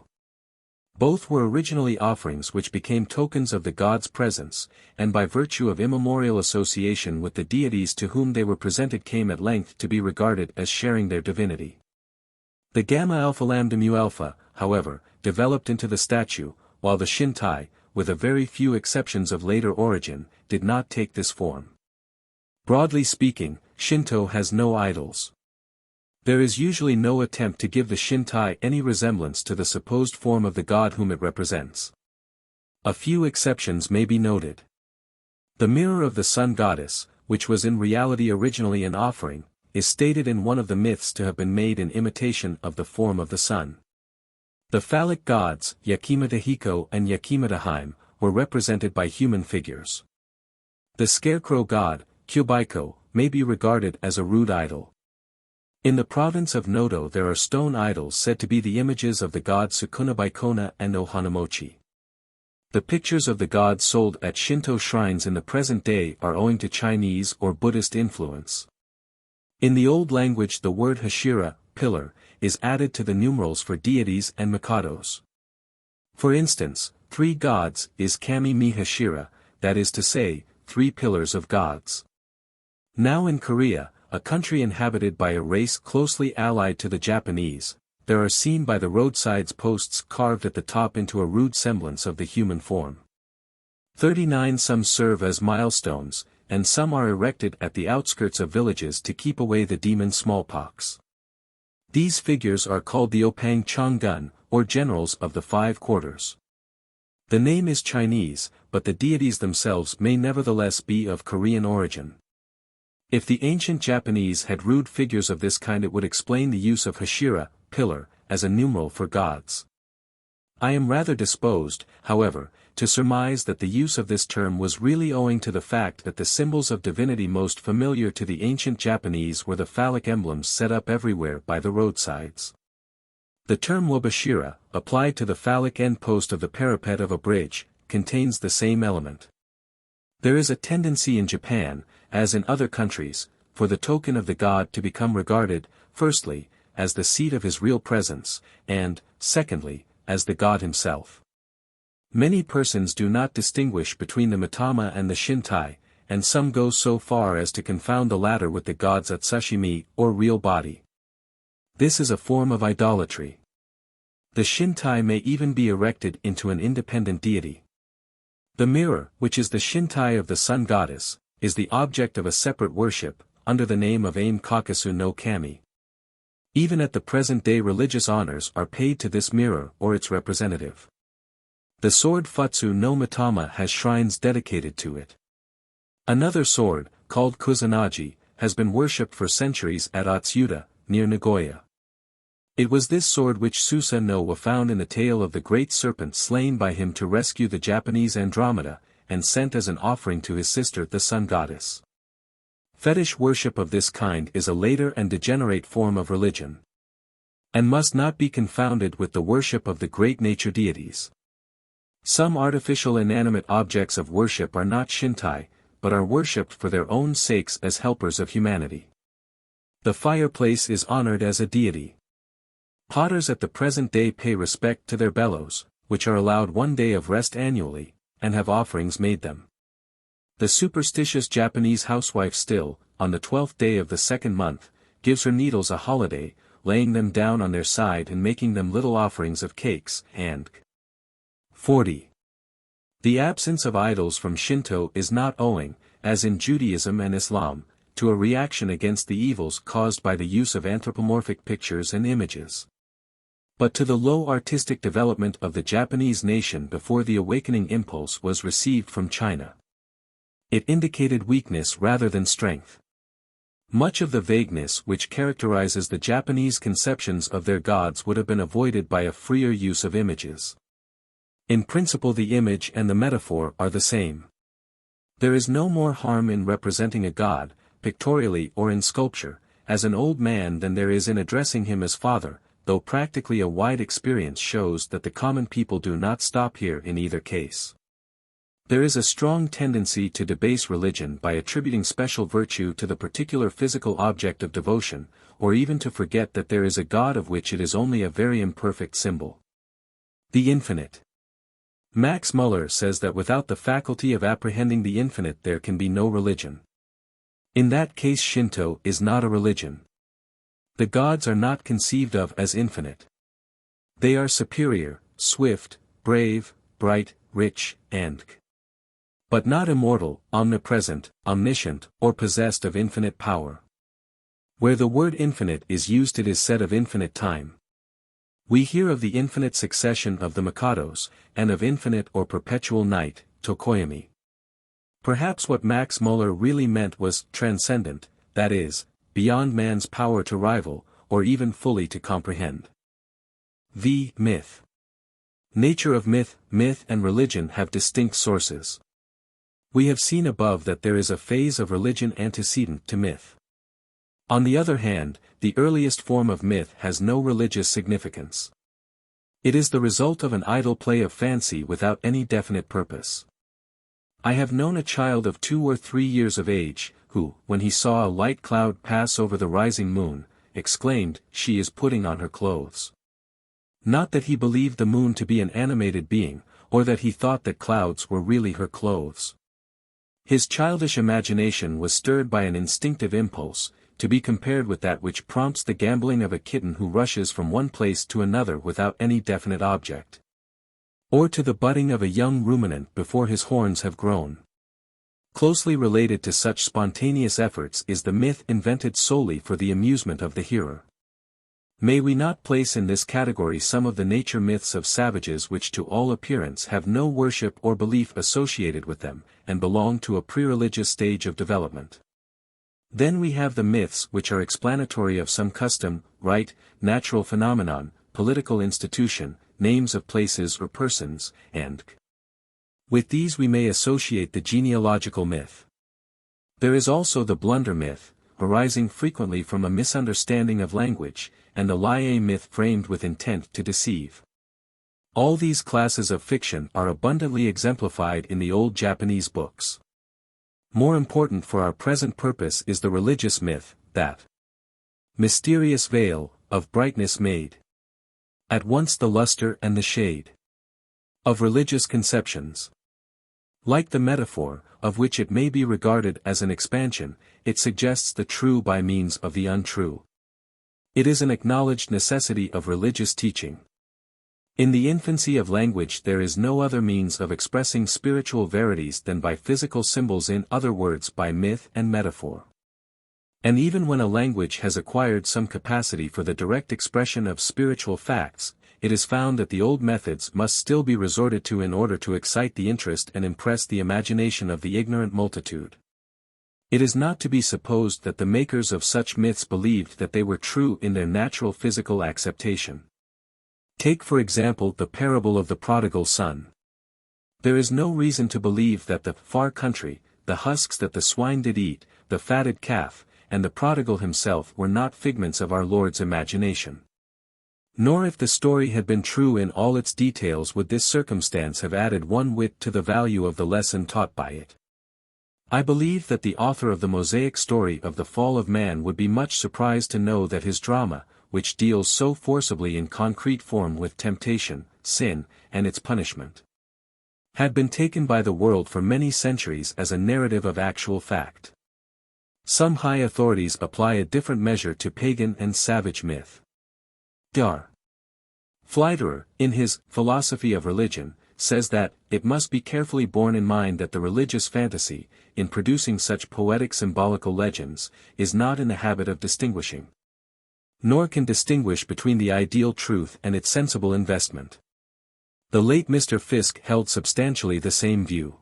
A: Both were originally offerings which became tokens of the god's presence, and by virtue of immemorial association with the deities to whom they were presented came at length to be regarded as sharing their divinity. The Gamma Alpha Lambda Mu Alpha, however, developed into the statue, while the Shintai, with a very few exceptions of later origin, did not take this form. Broadly speaking, Shinto has no idols. There is usually no attempt to give the Shintai any resemblance to the supposed form of the god whom it represents. A few exceptions may be noted. The mirror of the sun goddess, which was in reality originally an offering, is stated in one of the myths to have been made in imitation of the form of the sun. The phallic gods, Yakimata Hiko and Yakimata Haim, were represented by human figures. The scarecrow god, Kyubaiko, may be regarded as a rude idol. In the province of Noto there are stone idols said to be the images of the gods Sukuna Baikona and Ohanamochi. The pictures of the gods sold at Shinto shrines in the present day are owing to Chinese or Buddhist influence. In the old language the word hashira, pillar, is added to the numerals for deities and mikados. For instance, 3 gods is kami mi hashira, that is to say, 3 pillars of gods. Now in Korea, a country inhabited by a race closely allied to the Japanese, there are seen by the roadsides posts carved at the top into a rude semblance of the human form. 39 some serve as milestones, and some are erected at the outskirts of villages to keep away the demon smallpox. These figures are called the Opang Changgun, or generals of the 5 quarters. The name is Chinese, but the deities themselves may nevertheless be of Korean origin. If the ancient Japanese had rude figures of this kind it would explain the use of hashira, pillar, as a numeral for gods. I am rather disposed, however, to surmise that the use of this term was really owing to the fact that the symbols of divinity most familiar to the ancient Japanese were the phallic emblems set up everywhere by the roadsides. The term wabashira, applied to the phallic end post of the parapet of a bridge, contains the same element. There is a tendency in Japan, as in other countries, for the token of the god to become regarded, firstly, as the seat of his real presence, and, secondly, as the god himself. Many persons do not distinguish between the Mitama and the Shintai, and some go so far as to confound the latter with the god's Atsushimi, or real body. This is a form of idolatry. The Shintai may even be erected into an independent deity. The mirror, which is the Shintai of the sun goddess, is the object of a separate worship, under the name of Aim Kakasu no Kami. Even at the present day religious honors are paid to this mirror or its representative. The sword Futsu no Mitama has shrines dedicated to it. Another sword, called Kusanagi, has been worshipped for centuries at Atsuta, near Nagoya. It was this sword which Susa no wa found in the tail of the great serpent slain by him to rescue the Japanese Andromeda, and sent as an offering to his sister the sun goddess. Fetish worship of this kind is a later and degenerate form of religion, and must not be confounded with the worship of the great nature deities. Some artificial inanimate objects of worship are not Shintai, but are worshipped for their own sakes as helpers of humanity. The fireplace is honored as a deity. Potters at the present day pay respect to their bellows, which are allowed 1 day of rest annually, and have offerings made them. The superstitious Japanese housewife still, on the 12th day of the 2nd month, gives her needles a holiday, laying them down on their side and making them little offerings of cakes, and 40. The absence of idols from Shinto is not owing, as in Judaism and Islam, to a reaction against the evils caused by the use of anthropomorphic pictures and images, but to the low artistic development of the Japanese nation before the awakening impulse was received from China. It indicated weakness rather than strength. Much of the vagueness which characterizes the Japanese conceptions of their gods would have been avoided by a freer use of images. In principle the image and the metaphor are the same. There is no more harm in representing a god, pictorially or in sculpture, as an old man than there is in addressing him as father, though practically a wide experience shows that the common people do not stop here in either case. There is a strong tendency to debase religion by attributing special virtue to the particular physical object of devotion, or even to forget that there is a God of which it is only a very imperfect symbol. The infinite. Max Muller says that without the faculty of apprehending the infinite there can be no religion. In that case Shinto is not a religion. The gods are not conceived of as infinite. They are superior, swift, brave, bright, rich, but not immortal, omnipresent, omniscient, or possessed of infinite power. Where the word infinite is used it is said of infinite time. We hear of the infinite succession of the Mikados, and of infinite or perpetual night, Tokoyami. Perhaps what Max Muller really meant was transcendent, that is, beyond man's power to rival, or even fully to comprehend. V. Myth. Nature of myth. Myth and religion have distinct sources. We have seen above that there is a phase of religion antecedent to myth. On the other hand, the earliest form of myth has no religious significance. It is the result of an idle play of fancy without any definite purpose. I have known a child of 2 or 3 years of age, who, when he saw a light cloud pass over the rising moon, exclaimed, "She is putting on her clothes." Not that he believed the moon to be an animated being, or that he thought that clouds were really her clothes. His childish imagination was stirred by an instinctive impulse, to be compared with that which prompts the gambolling of a kitten who rushes from one place to another without any definite object. Or to the butting of a young ruminant before his horns have grown. Closely related to such spontaneous efforts is the myth invented solely for the amusement of the hearer. May we not place in this category some of the nature myths of savages which to all appearance have no worship or belief associated with them, and belong to a pre-religious stage of development? Then we have the myths which are explanatory of some custom, rite, natural phenomenon, political institution, names of places or persons, and with these we may associate the genealogical myth. There is also the blunder myth, arising frequently from a misunderstanding of language, and the lie myth framed with intent to deceive. All these classes of fiction are abundantly exemplified in the old Japanese books. More important for our present purpose is the religious myth, that mysterious veil, of brightness made, at once the luster and the shade of religious conceptions. Like the metaphor, of which it may be regarded as an expansion, it suggests the true by means of the untrue. It is an acknowledged necessity of religious teaching. In the infancy of language there is no other means of expressing spiritual verities than by physical symbols, in other words by myth and metaphor. And even when a language has acquired some capacity for the direct expression of spiritual facts, it is found that the old methods must still be resorted to in order to excite the interest and impress the imagination of the ignorant multitude. It is not to be supposed that the makers of such myths believed that they were true in their natural physical acceptation. Take for example the parable of the prodigal son. There is no reason to believe that the far country, the husks that the swine did eat, the fatted calf, and the prodigal himself were not figments of our Lord's imagination. Nor if the story had been true in all its details would this circumstance have added one whit to the value of the lesson taught by it. I believe that the author of the Mosaic story of the fall of man would be much surprised to know that his drama, which deals so forcibly in concrete form with temptation, sin, and its punishment, had been taken by the world for many centuries as a narrative of actual fact. Some high authorities apply a different measure to pagan and savage myth. Dr. Fleiderer, in his Philosophy of Religion, says that, it must be carefully borne in mind that the religious fantasy, in producing such poetic symbolical legends, is not in the habit of distinguishing, nor can distinguish between the ideal truth and its sensible investment. The late Mr. Fiske held substantially the same view.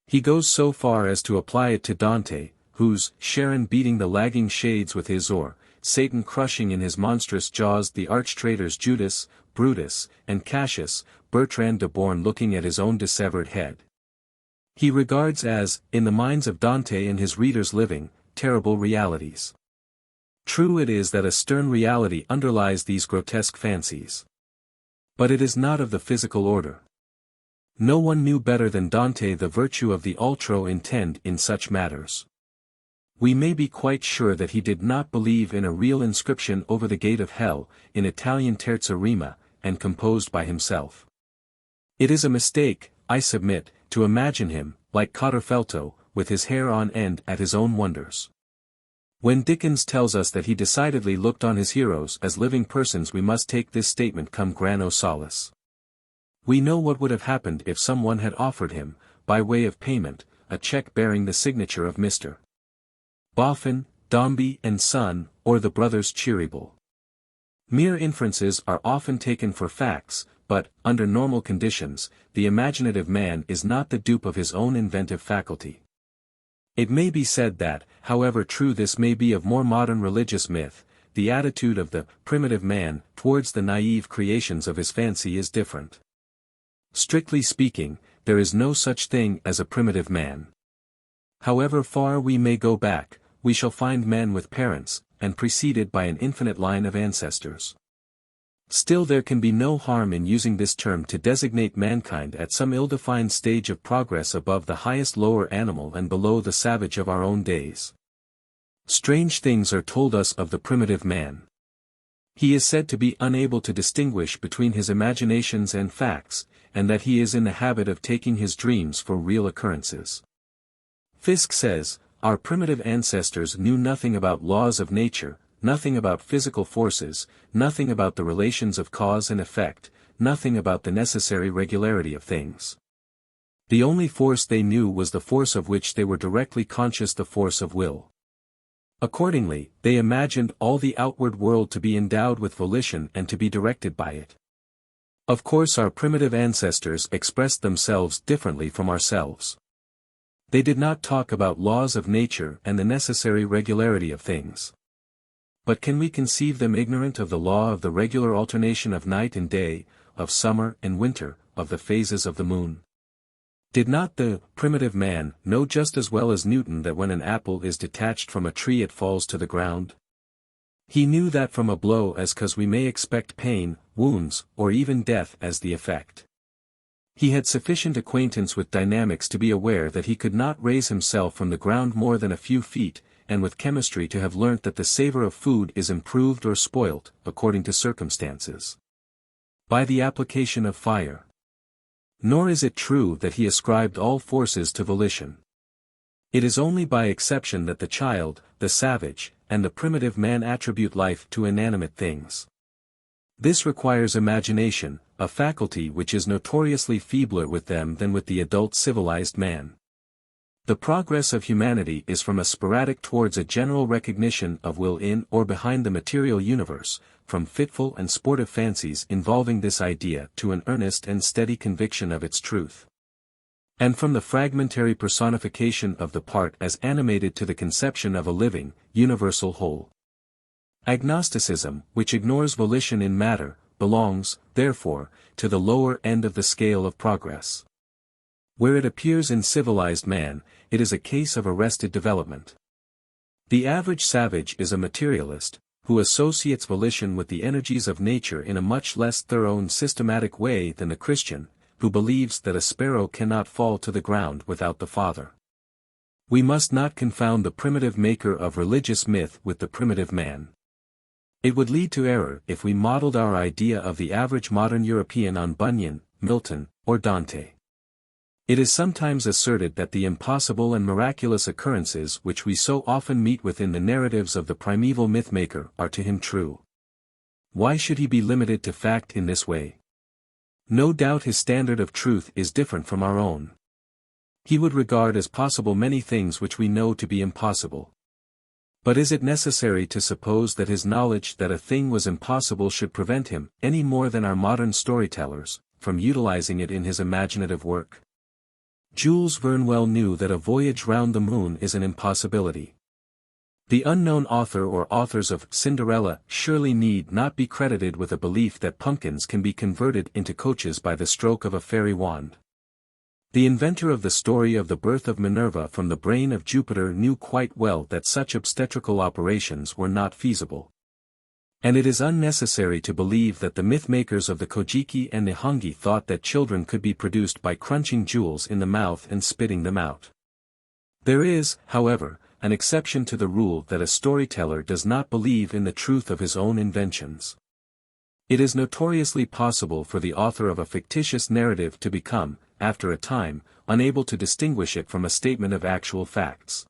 A: He goes so far as to apply it to Dante, whose Charon beating the lagging shades with his oar, Satan crushing in his monstrous jaws the arch-traitors Judas, Brutus, and Cassius, Bertrand de Born looking at his own dissevered head. He regards as, in the minds of Dante and his readers living, terrible realities. True it is that a stern reality underlies these grotesque fancies. But it is not of the physical order. No one knew better than Dante the virtue of the ultro intend in such matters. We may be quite sure that he did not believe in a real inscription over the gate of hell, in Italian terza rima, and composed by himself. It is a mistake, I submit, to imagine him, like Cotterfelto, with his hair on end at his own wonders. When Dickens tells us that he decidedly looked on his heroes as living persons, we must take this statement cum grano salis. We know what would have happened if someone had offered him, by way of payment, a check bearing the signature of Mr. Boffin, Dombey and Son, or the brothers Cheeryble. Mere inferences are often taken for facts, but, under normal conditions, the imaginative man is not the dupe of his own inventive faculty. It may be said that, however true this may be of more modern religious myth, the attitude of the primitive man towards the naive creations of his fancy is different. Strictly speaking, there is no such thing as a primitive man. However far we may go back, we shall find men with parents, and preceded by an infinite line of ancestors. Still there can be no harm in using this term to designate mankind at some ill-defined stage of progress above the highest lower animal and below the savage of our own days. Strange things are told us of the primitive man. He is said to be unable to distinguish between his imaginations and facts, and that he is in the habit of taking his dreams for real occurrences. Fiske says, "Our primitive ancestors knew nothing about laws of nature, nothing about physical forces, nothing about the relations of cause and effect, nothing about the necessary regularity of things. The only force they knew was the force of which they were directly conscious, the force of will. Accordingly, they imagined all the outward world to be endowed with volition and to be directed by it. Of course our primitive ancestors expressed themselves differently from ourselves. They did not talk about laws of nature and the necessary regularity of things. But can we conceive them ignorant of the law of the regular alternation of night and day, of summer and winter, of the phases of the moon? Did not the primitive man know just as well as Newton that when an apple is detached from a tree it falls to the ground? He knew that from a blow as cause we may expect pain, wounds, or even death as the effect. He had sufficient acquaintance with dynamics to be aware that he could not raise himself from the ground more than a few feet, and with chemistry to have learnt that the savour of food is improved or spoilt, according to circumstances, by the application of fire. Nor is it true that he ascribed all forces to volition. It is only by exception that the child, the savage, and the primitive man attribute life to inanimate things. This requires imagination, a faculty which is notoriously feebler with them than with the adult civilized man. The progress of humanity is from a sporadic towards a general recognition of will in or behind the material universe, from fitful and sportive fancies involving this idea to an earnest and steady conviction of its truth. And from the fragmentary personification of the part as animated to the conception of a living, universal whole. Agnosticism, which ignores volition in matter, belongs, therefore, to the lower end of the scale of progress. Where it appears in civilized man, it is a case of arrested development. The average savage is a materialist, who associates volition with the energies of nature in a much less thorough and systematic way than the Christian, who believes that a sparrow cannot fall to the ground without the Father. We must not confound the primitive maker of religious myth with the primitive man. It would lead to error if we modeled our idea of the average modern European on Bunyan, Milton, or Dante. It is sometimes asserted that the impossible and miraculous occurrences which we so often meet with in the narratives of the primeval mythmaker are to him true. Why should he be limited to fact in this way? No doubt his standard of truth is different from our own. He would regard as possible many things which we know to be impossible. But is it necessary to suppose that his knowledge that a thing was impossible should prevent him, any more than our modern storytellers, from utilizing it in his imaginative work? Jules Verne well knew that a voyage round the moon is an impossibility. The unknown author or authors of Cinderella surely need not be credited with a belief that pumpkins can be converted into coaches by the stroke of a fairy wand. The inventor of the story of the birth of Minerva from the brain of Jupiter knew quite well that such obstetrical operations were not feasible. And it is unnecessary to believe that the mythmakers of the Kojiki and Nihongi thought that children could be produced by crunching jewels in the mouth and spitting them out. There is, however, an exception to the rule that a storyteller does not believe in the truth of his own inventions. It is notoriously possible for the author of a fictitious narrative to become, after a time, unable to distinguish it from a statement of actual facts.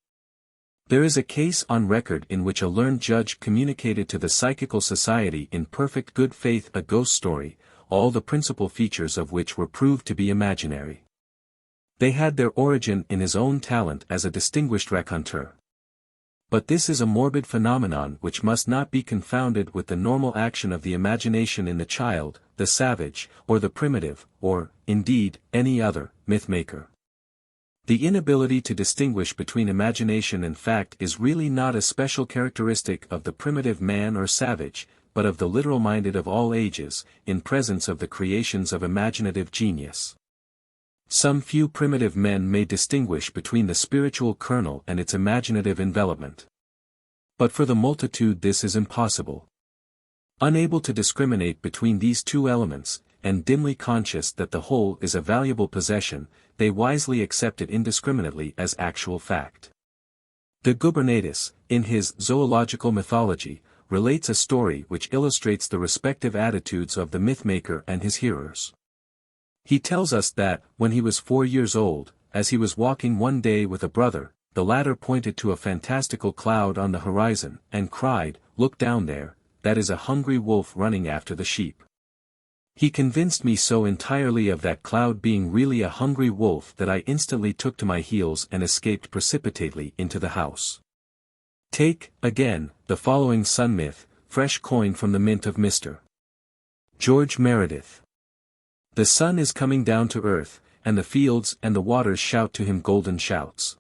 A: There is a case on record in which a learned judge communicated to the Psychical Society in perfect good faith a ghost story, all the principal features of which were proved to be imaginary. They had their origin in his own talent as a distinguished raconteur. But this is a morbid phenomenon which must not be confounded with the normal action of the imagination in the child, the savage, or the primitive, or, indeed, any other, mythmaker. The inability to distinguish between imagination and fact is really not a special characteristic of the primitive man or savage, but of the literal-minded of all ages, in presence of the creations of imaginative genius. Some few primitive men may distinguish between the spiritual kernel and its imaginative envelopment. But for the multitude this is impossible. Unable to discriminate between these two elements, and dimly conscious that the whole is a valuable possession, they wisely accept it indiscriminately as actual fact. De Gubernatis, in his Zoological Mythology, relates a story which illustrates the respective attitudes of the mythmaker and his hearers. He tells us that, when he was 4 years old, as he was walking one day with a brother, the latter pointed to a fantastical cloud on the horizon, and cried, "Look down there, that is a hungry wolf running after the sheep." He convinced me so entirely of that cloud being really a hungry wolf that I instantly took to my heels and escaped precipitately into the house. Take, again, the following sun myth, fresh coined from the mint of Mr. George Meredith. The sun is coming down to earth, and the fields and the waters shout to him golden shouts.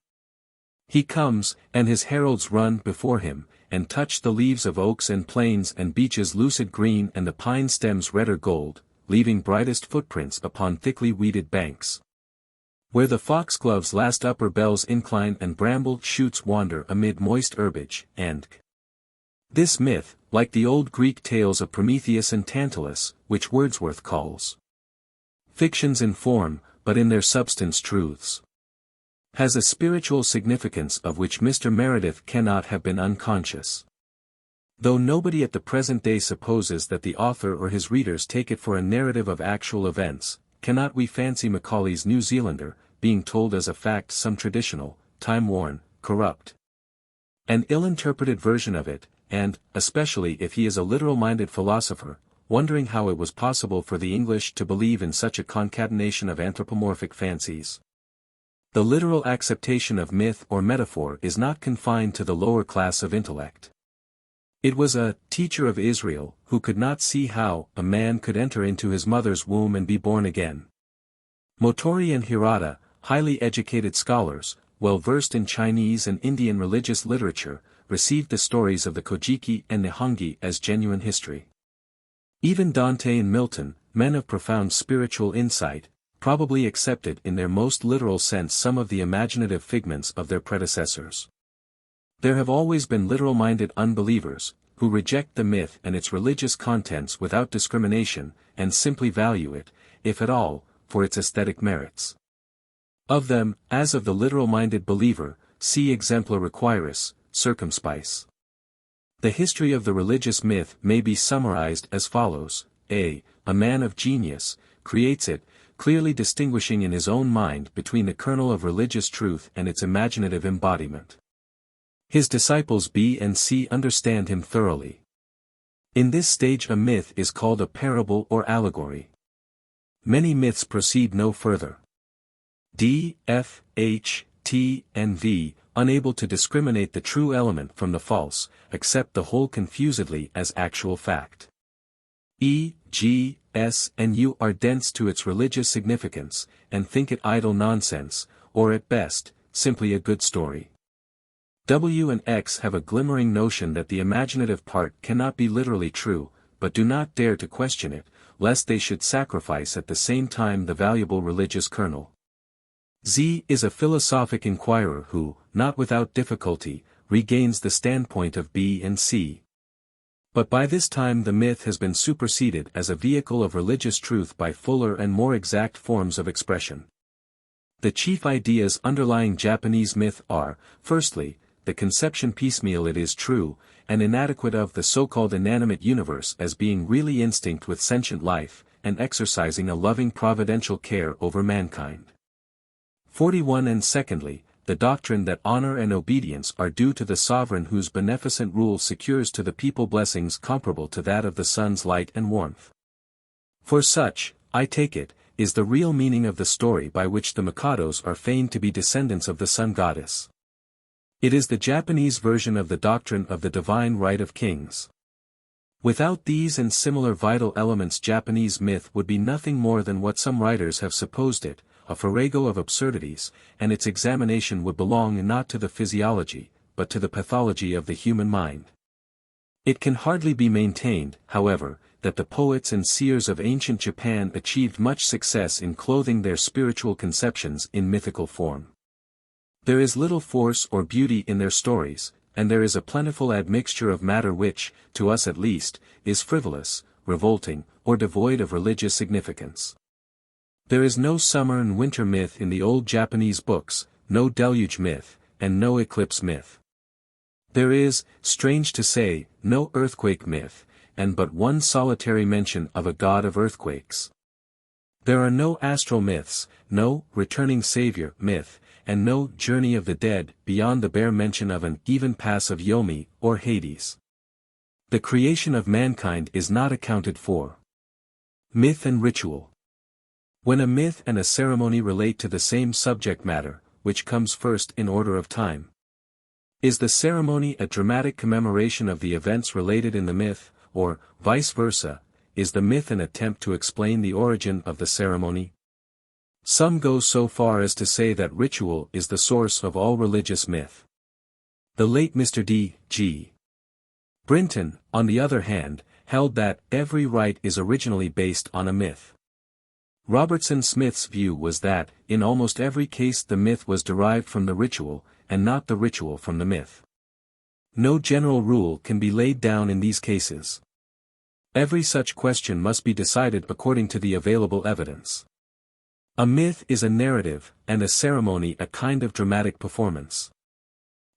A: He comes, and his heralds run before him, and touch the leaves of oaks and planes and beeches lucid green and the pine stems redder gold, leaving brightest footprints upon thickly weeded banks. Where the foxglove's last upper bells incline and bramble shoots wander amid moist herbage, and this myth, like the old Greek tales of Prometheus and Tantalus, which Wordsworth calls fictions in form, but in their substance truths, has a spiritual significance of which Mr. Meredith cannot have been unconscious. Though nobody at the present day supposes that the author or his readers take it for a narrative of actual events, cannot we fancy Macaulay's New Zealander, being told as a fact some traditional, time-worn, corrupt, and ill-interpreted version of it, and, especially if he is a literal-minded philosopher, wondering how it was possible for the English to believe in such a concatenation of anthropomorphic fancies. The literal acceptation of myth or metaphor is not confined to the lower class of intellect. It was a teacher of Israel who could not see how a man could enter into his mother's womb and be born again. Motori and Hirata, highly educated scholars, well versed in Chinese and Indian religious literature, received the stories of the Kojiki and Nihongi as genuine history. Even Dante and Milton, men of profound spiritual insight, probably accepted in their most literal sense some of the imaginative figments of their predecessors. There have always been literal-minded unbelievers, who reject the myth and its religious contents without discrimination, and simply value it, if at all, for its aesthetic merits. Of them, as of the literal-minded believer, see exempla requiris, circumspice. The history of the religious myth may be summarized as follows: A man of genius, creates it, clearly distinguishing in his own mind between the kernel of religious truth and its imaginative embodiment. His disciples B and C understand him thoroughly. In this stage a myth is called a parable or allegory. Many myths proceed no further. D, F, H, T, and V, unable to discriminate the true element from the false, accept the whole confusedly as actual fact. E, G, S, and U are dense to its religious significance, and think it idle nonsense, or at best, simply a good story. W and X have a glimmering notion that the imaginative part cannot be literally true, but do not dare to question it, lest they should sacrifice at the same time the valuable religious kernel. Z is a philosophic inquirer who, not without difficulty, regains the standpoint of B and C. But by this time the myth has been superseded as a vehicle of religious truth by fuller and more exact forms of expression. The chief ideas underlying Japanese myth are, firstly, the conception piecemeal it is true, and inadequate of the so-called inanimate universe as being really instinct with sentient life, and exercising a loving providential care over mankind. 41 And secondly, the doctrine that honor and obedience are due to the sovereign whose beneficent rule secures to the people blessings comparable to that of the sun's light and warmth. For such, I take it, is the real meaning of the story by which the Mikados are feigned to be descendants of the sun goddess. It is the Japanese version of the doctrine of the divine right of kings. Without these and similar vital elements Japanese myth would be nothing more than what some writers have supposed it, a farrago of absurdities, and its examination would belong not to the physiology, but to the pathology of the human mind. It can hardly be maintained, however, that the poets and seers of ancient Japan achieved much success in clothing their spiritual conceptions in mythical form. There is little force or beauty in their stories, and there is a plentiful admixture of matter which, to us at least, is frivolous, revolting, or devoid of religious significance. There is no summer and winter myth in the old Japanese books, no deluge myth, and no eclipse myth. There is, strange to say, no earthquake myth, and but one solitary mention of a god of earthquakes. There are no astral myths, no returning savior myth, and no journey of the dead beyond the bare mention of an even pass of Yomi or Hades. The creation of mankind is not accounted for. Myth and ritual. When a myth and a ceremony relate to the same subject matter, which comes first in order of time? Is the ceremony a dramatic commemoration of the events related in the myth, or, vice versa, is the myth an attempt to explain the origin of the ceremony? Some go so far as to say that ritual is the source of all religious myth. The late Mr. D.G. Brinton, on the other hand, held that every rite is originally based on a myth. Robertson Smith's view was that, in almost every case the myth was derived from the ritual, and not the ritual from the myth. No general rule can be laid down in these cases. Every such question must be decided according to the available evidence. A myth is a narrative, and a ceremony a kind of dramatic performance.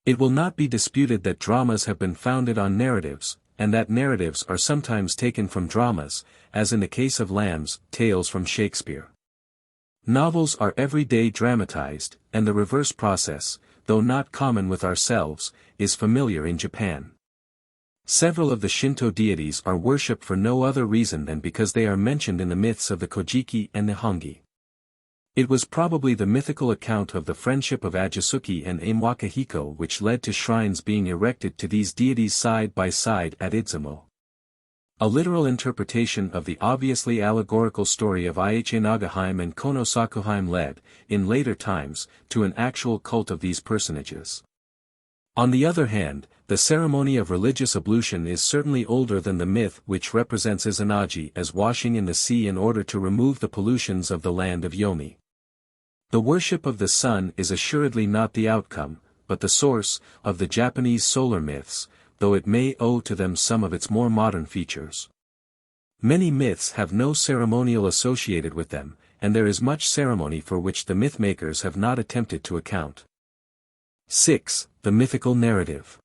A: It will not be disputed that dramas have been founded on narratives, and that narratives are sometimes taken from dramas, as in the case of Lamb's Tales from Shakespeare. Novels are every day dramatized, and the reverse process, though not common with ourselves, is familiar in Japan. Several of the Shinto deities are worshipped for no other reason than because they are mentioned in the myths of the Kojiki and Nihongi. It was probably the mythical account of the friendship of Ajisuki and Ame-Wakahiko which led to shrines being erected to these deities side by side at Idzumo. A literal interpretation of the obviously allegorical story of Aichi Nagaheim and Konosakuheim led, in later times, to an actual cult of these personages. On the other hand, the ceremony of religious ablution is certainly older than the myth which represents Izanagi as washing in the sea in order to remove the pollutions of the land of Yomi. The worship of the sun is assuredly not the outcome, but the source, of the Japanese solar myths, though it may owe to them some of its more modern features. Many myths have no ceremonial associated with them, and there is much ceremony for which the mythmakers have not attempted to account. 6. The Mythical Narrative.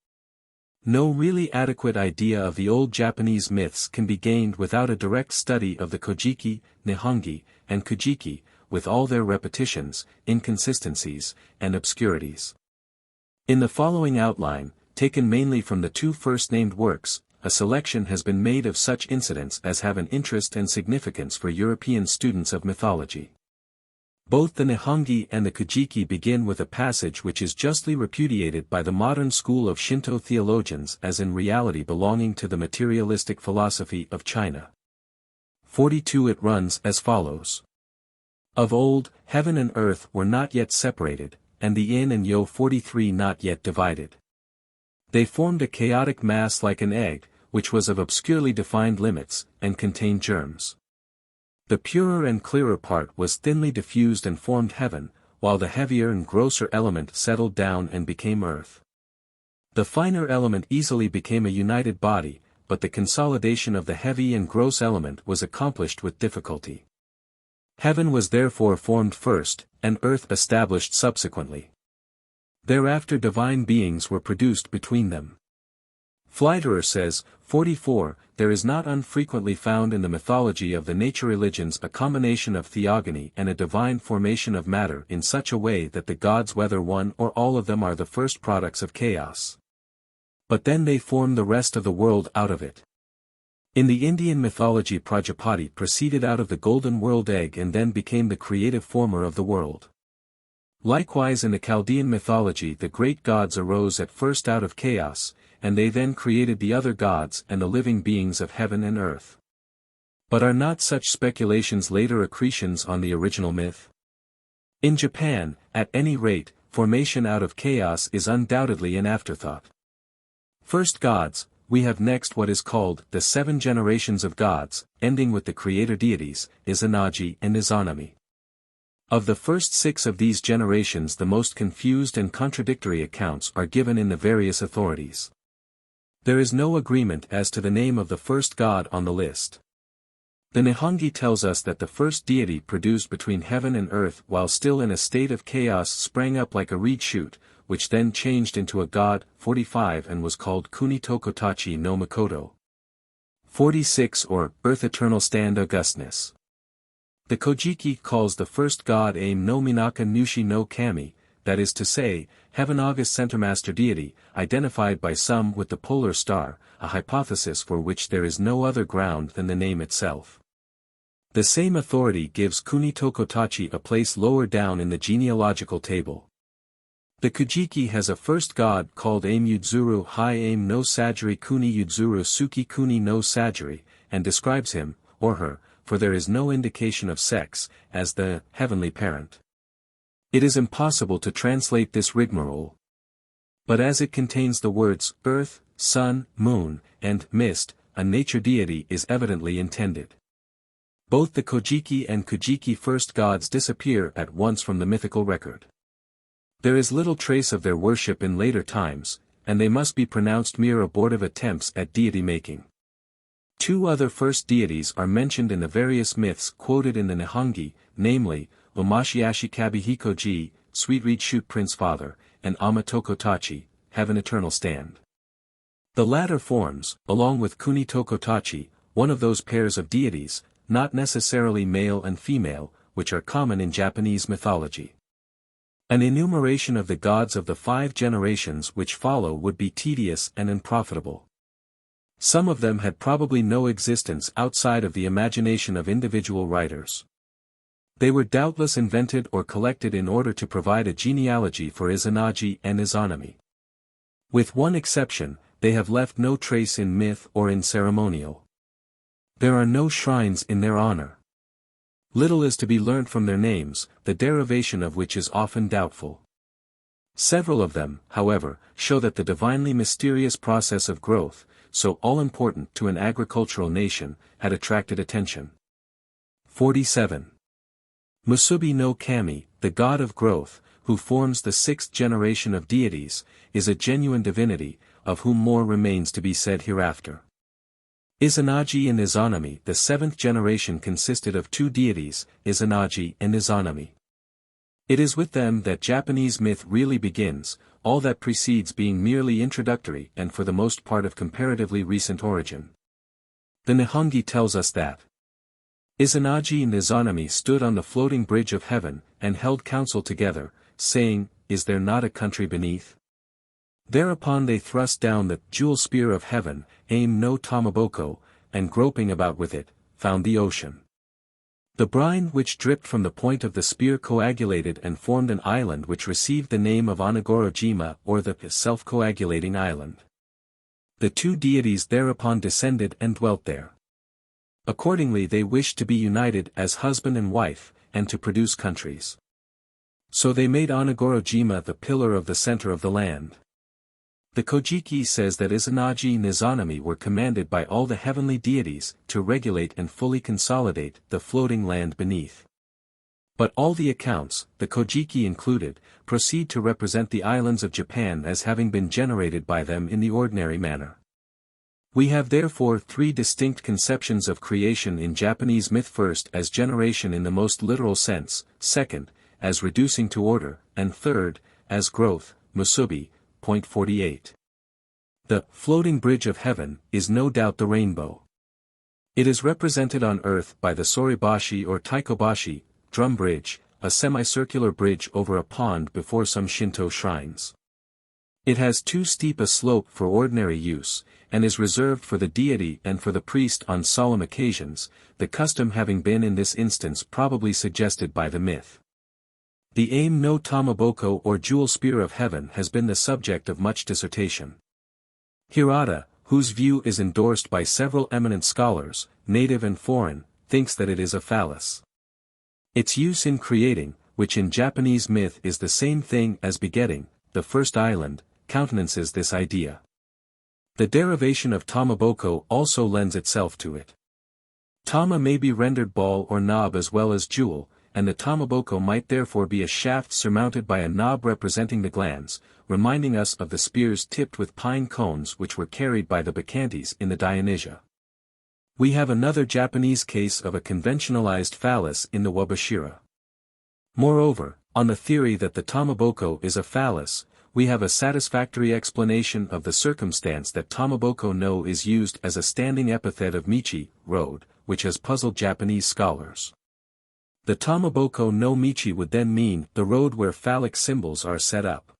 A: No really adequate idea of the old Japanese myths can be gained without a direct study of the Kojiki, Nihongi, and Kojiki, with all their repetitions, inconsistencies, and obscurities. In the following outline, taken mainly from the two first-named works, a selection has been made of such incidents as have an interest and significance for European students of mythology. Both the Nihongi and the Kojiki begin with a passage which is justly repudiated by the modern school of Shinto theologians as in reality belonging to the materialistic philosophy of China. 42. It runs as follows. Of old, heaven and earth were not yet separated, and the yin and yo 43 not yet divided. They formed a chaotic mass like an egg, which was of obscurely defined limits, and contained germs. The purer and clearer part was thinly diffused and formed heaven, while the heavier and grosser element settled down and became earth. The finer element easily became a united body, but the consolidation of the heavy and gross element was accomplished with difficulty. Heaven was therefore formed first, and earth established subsequently. Thereafter divine beings were produced between them. Fleiderer says, 44, there is not unfrequently found in the mythology of the nature religions a combination of theogony and a divine formation of matter in such a way that the gods whether one or all of them are the first products of chaos. But then they form the rest of the world out of it. In the Indian mythology Prajapati proceeded out of the golden world egg and then became the creative former of the world. Likewise in the Chaldean mythology the great gods arose at first out of chaos, and they then created the other gods and the living beings of heaven and earth. But are not such speculations later accretions on the original myth? In Japan, at any rate, formation out of chaos is undoubtedly an afterthought. First gods, we have next what is called the 7 generations of gods, ending with the creator deities, Izanagi and Izanami. Of the first 6 of these generations, the most confused and contradictory accounts are given in the various authorities. There is no agreement as to the name of the first god on the list. The Nihongi tells us that the first deity produced between heaven and earth while still in a state of chaos sprang up like a reed shoot, which then changed into a god, 45, and was called Kunitokotachi no Makoto. 46 or Earth Eternal Stand Augustness. The Kojiki calls the first god Aim no Minaka Nushi no Kami, that is to say, Heaven August Centermaster deity, identified by some with the polar star, a hypothesis for which there is no other ground than the name itself. The same authority gives Kunitokotachi a place lower down in the genealogical table. The Kojiki has a first god called Aim Yudzuru Hai Aim no Sajiri Kuni Yudzuru Suki Kuni no Sajiri, and describes him, or her, for there is no indication of sex, as the heavenly parent. It is impossible to translate this rigmarole. But as it contains the words earth, sun, moon, and mist, a nature deity is evidently intended. Both the Kojiki and Kojiki first gods disappear at once from the mythical record. There is little trace of their worship in later times, and they must be pronounced mere abortive attempts at deity-making. 2 other first deities are mentioned in the various myths quoted in the Nihongi, namely, Omashiashi Kabihikoji, Sweet Reed Shoot Prince Father, and Amatokotachi, Heaven Eternal Stand. The latter forms, along with Kunitokotachi, one of those pairs of deities, not necessarily male and female, which are common in Japanese mythology. An enumeration of the gods of the 5 generations which follow would be tedious and unprofitable. Some of them had probably no existence outside of the imagination of individual writers. They were doubtless invented or collected in order to provide a genealogy for Izanagi and Izanami. With one exception, they have left no trace in myth or in ceremonial. There are no shrines in their honor. Little is to be learnt from their names, the derivation of which is often doubtful. Several of them, however, show that the divinely mysterious process of growth, so all-important to an agricultural nation, had attracted attention. 47. Musubi no Kami, the god of growth, who forms the 6th generation of deities, is a genuine divinity, of whom more remains to be said hereafter. Izanagi and Izanami, the 7th generation, consisted of 2 deities, Izanagi and Izanami. It is with them that Japanese myth really begins, all that precedes being merely introductory and for the most part of comparatively recent origin. The Nihongi tells us that Izanagi and Izanami stood on the floating bridge of heaven, and held counsel together, saying, "Is there not a country beneath?" Thereupon they thrust down the jewel spear of heaven, Aim no Tamaboko, and groping about with it, found the ocean. The brine which dripped from the point of the spear coagulated and formed an island which received the name of Onagoro-jima, or the self-coagulating island. The 2 deities thereupon descended and dwelt there. Accordingly they wished to be united as husband and wife, and to produce countries. So they made Onagoro-jima the pillar of the center of the land. The Kojiki says that Izanagi and Izanami were commanded by all the heavenly deities to regulate and fully consolidate the floating land beneath. But all the accounts, the Kojiki included, proceed to represent the islands of Japan as having been generated by them in the ordinary manner. We have therefore 3 distinct conceptions of creation in Japanese myth: first as generation in the most literal sense, second, as reducing to order, and third, as growth, musubi. Point 48. The floating bridge of heaven is no doubt the rainbow. It is represented on earth by the soribashi or taikobashi, drum bridge, a semicircular bridge over a pond before some Shinto shrines. It has too steep a slope for ordinary use, and is reserved for the deity and for the priest on solemn occasions, the custom having been in this instance probably suggested by the myth. The Aim no Tamaboko or jewel spear of heaven has been the subject of much dissertation. Hirata, whose view is endorsed by several eminent scholars, native and foreign, thinks that it is a phallus. Its use in creating, which in Japanese myth is the same thing as begetting, the first island, countenances this idea. The derivation of Tamaboko also lends itself to it. Tama may be rendered ball or knob as well as jewel, and the tamaboko might therefore be a shaft surmounted by a knob representing the glands, reminding us of the spears tipped with pine cones which were carried by the bacchantes in the Dionysia. We have another Japanese case of a conventionalized phallus in the Wabashira. Moreover, on the theory that the tamaboko is a phallus, we have a satisfactory explanation of the circumstance that tamaboko no is used as a standing epithet of Michi, road, which has puzzled Japanese scholars. The tamaboko no Michi would then mean the road where phallic symbols are set up.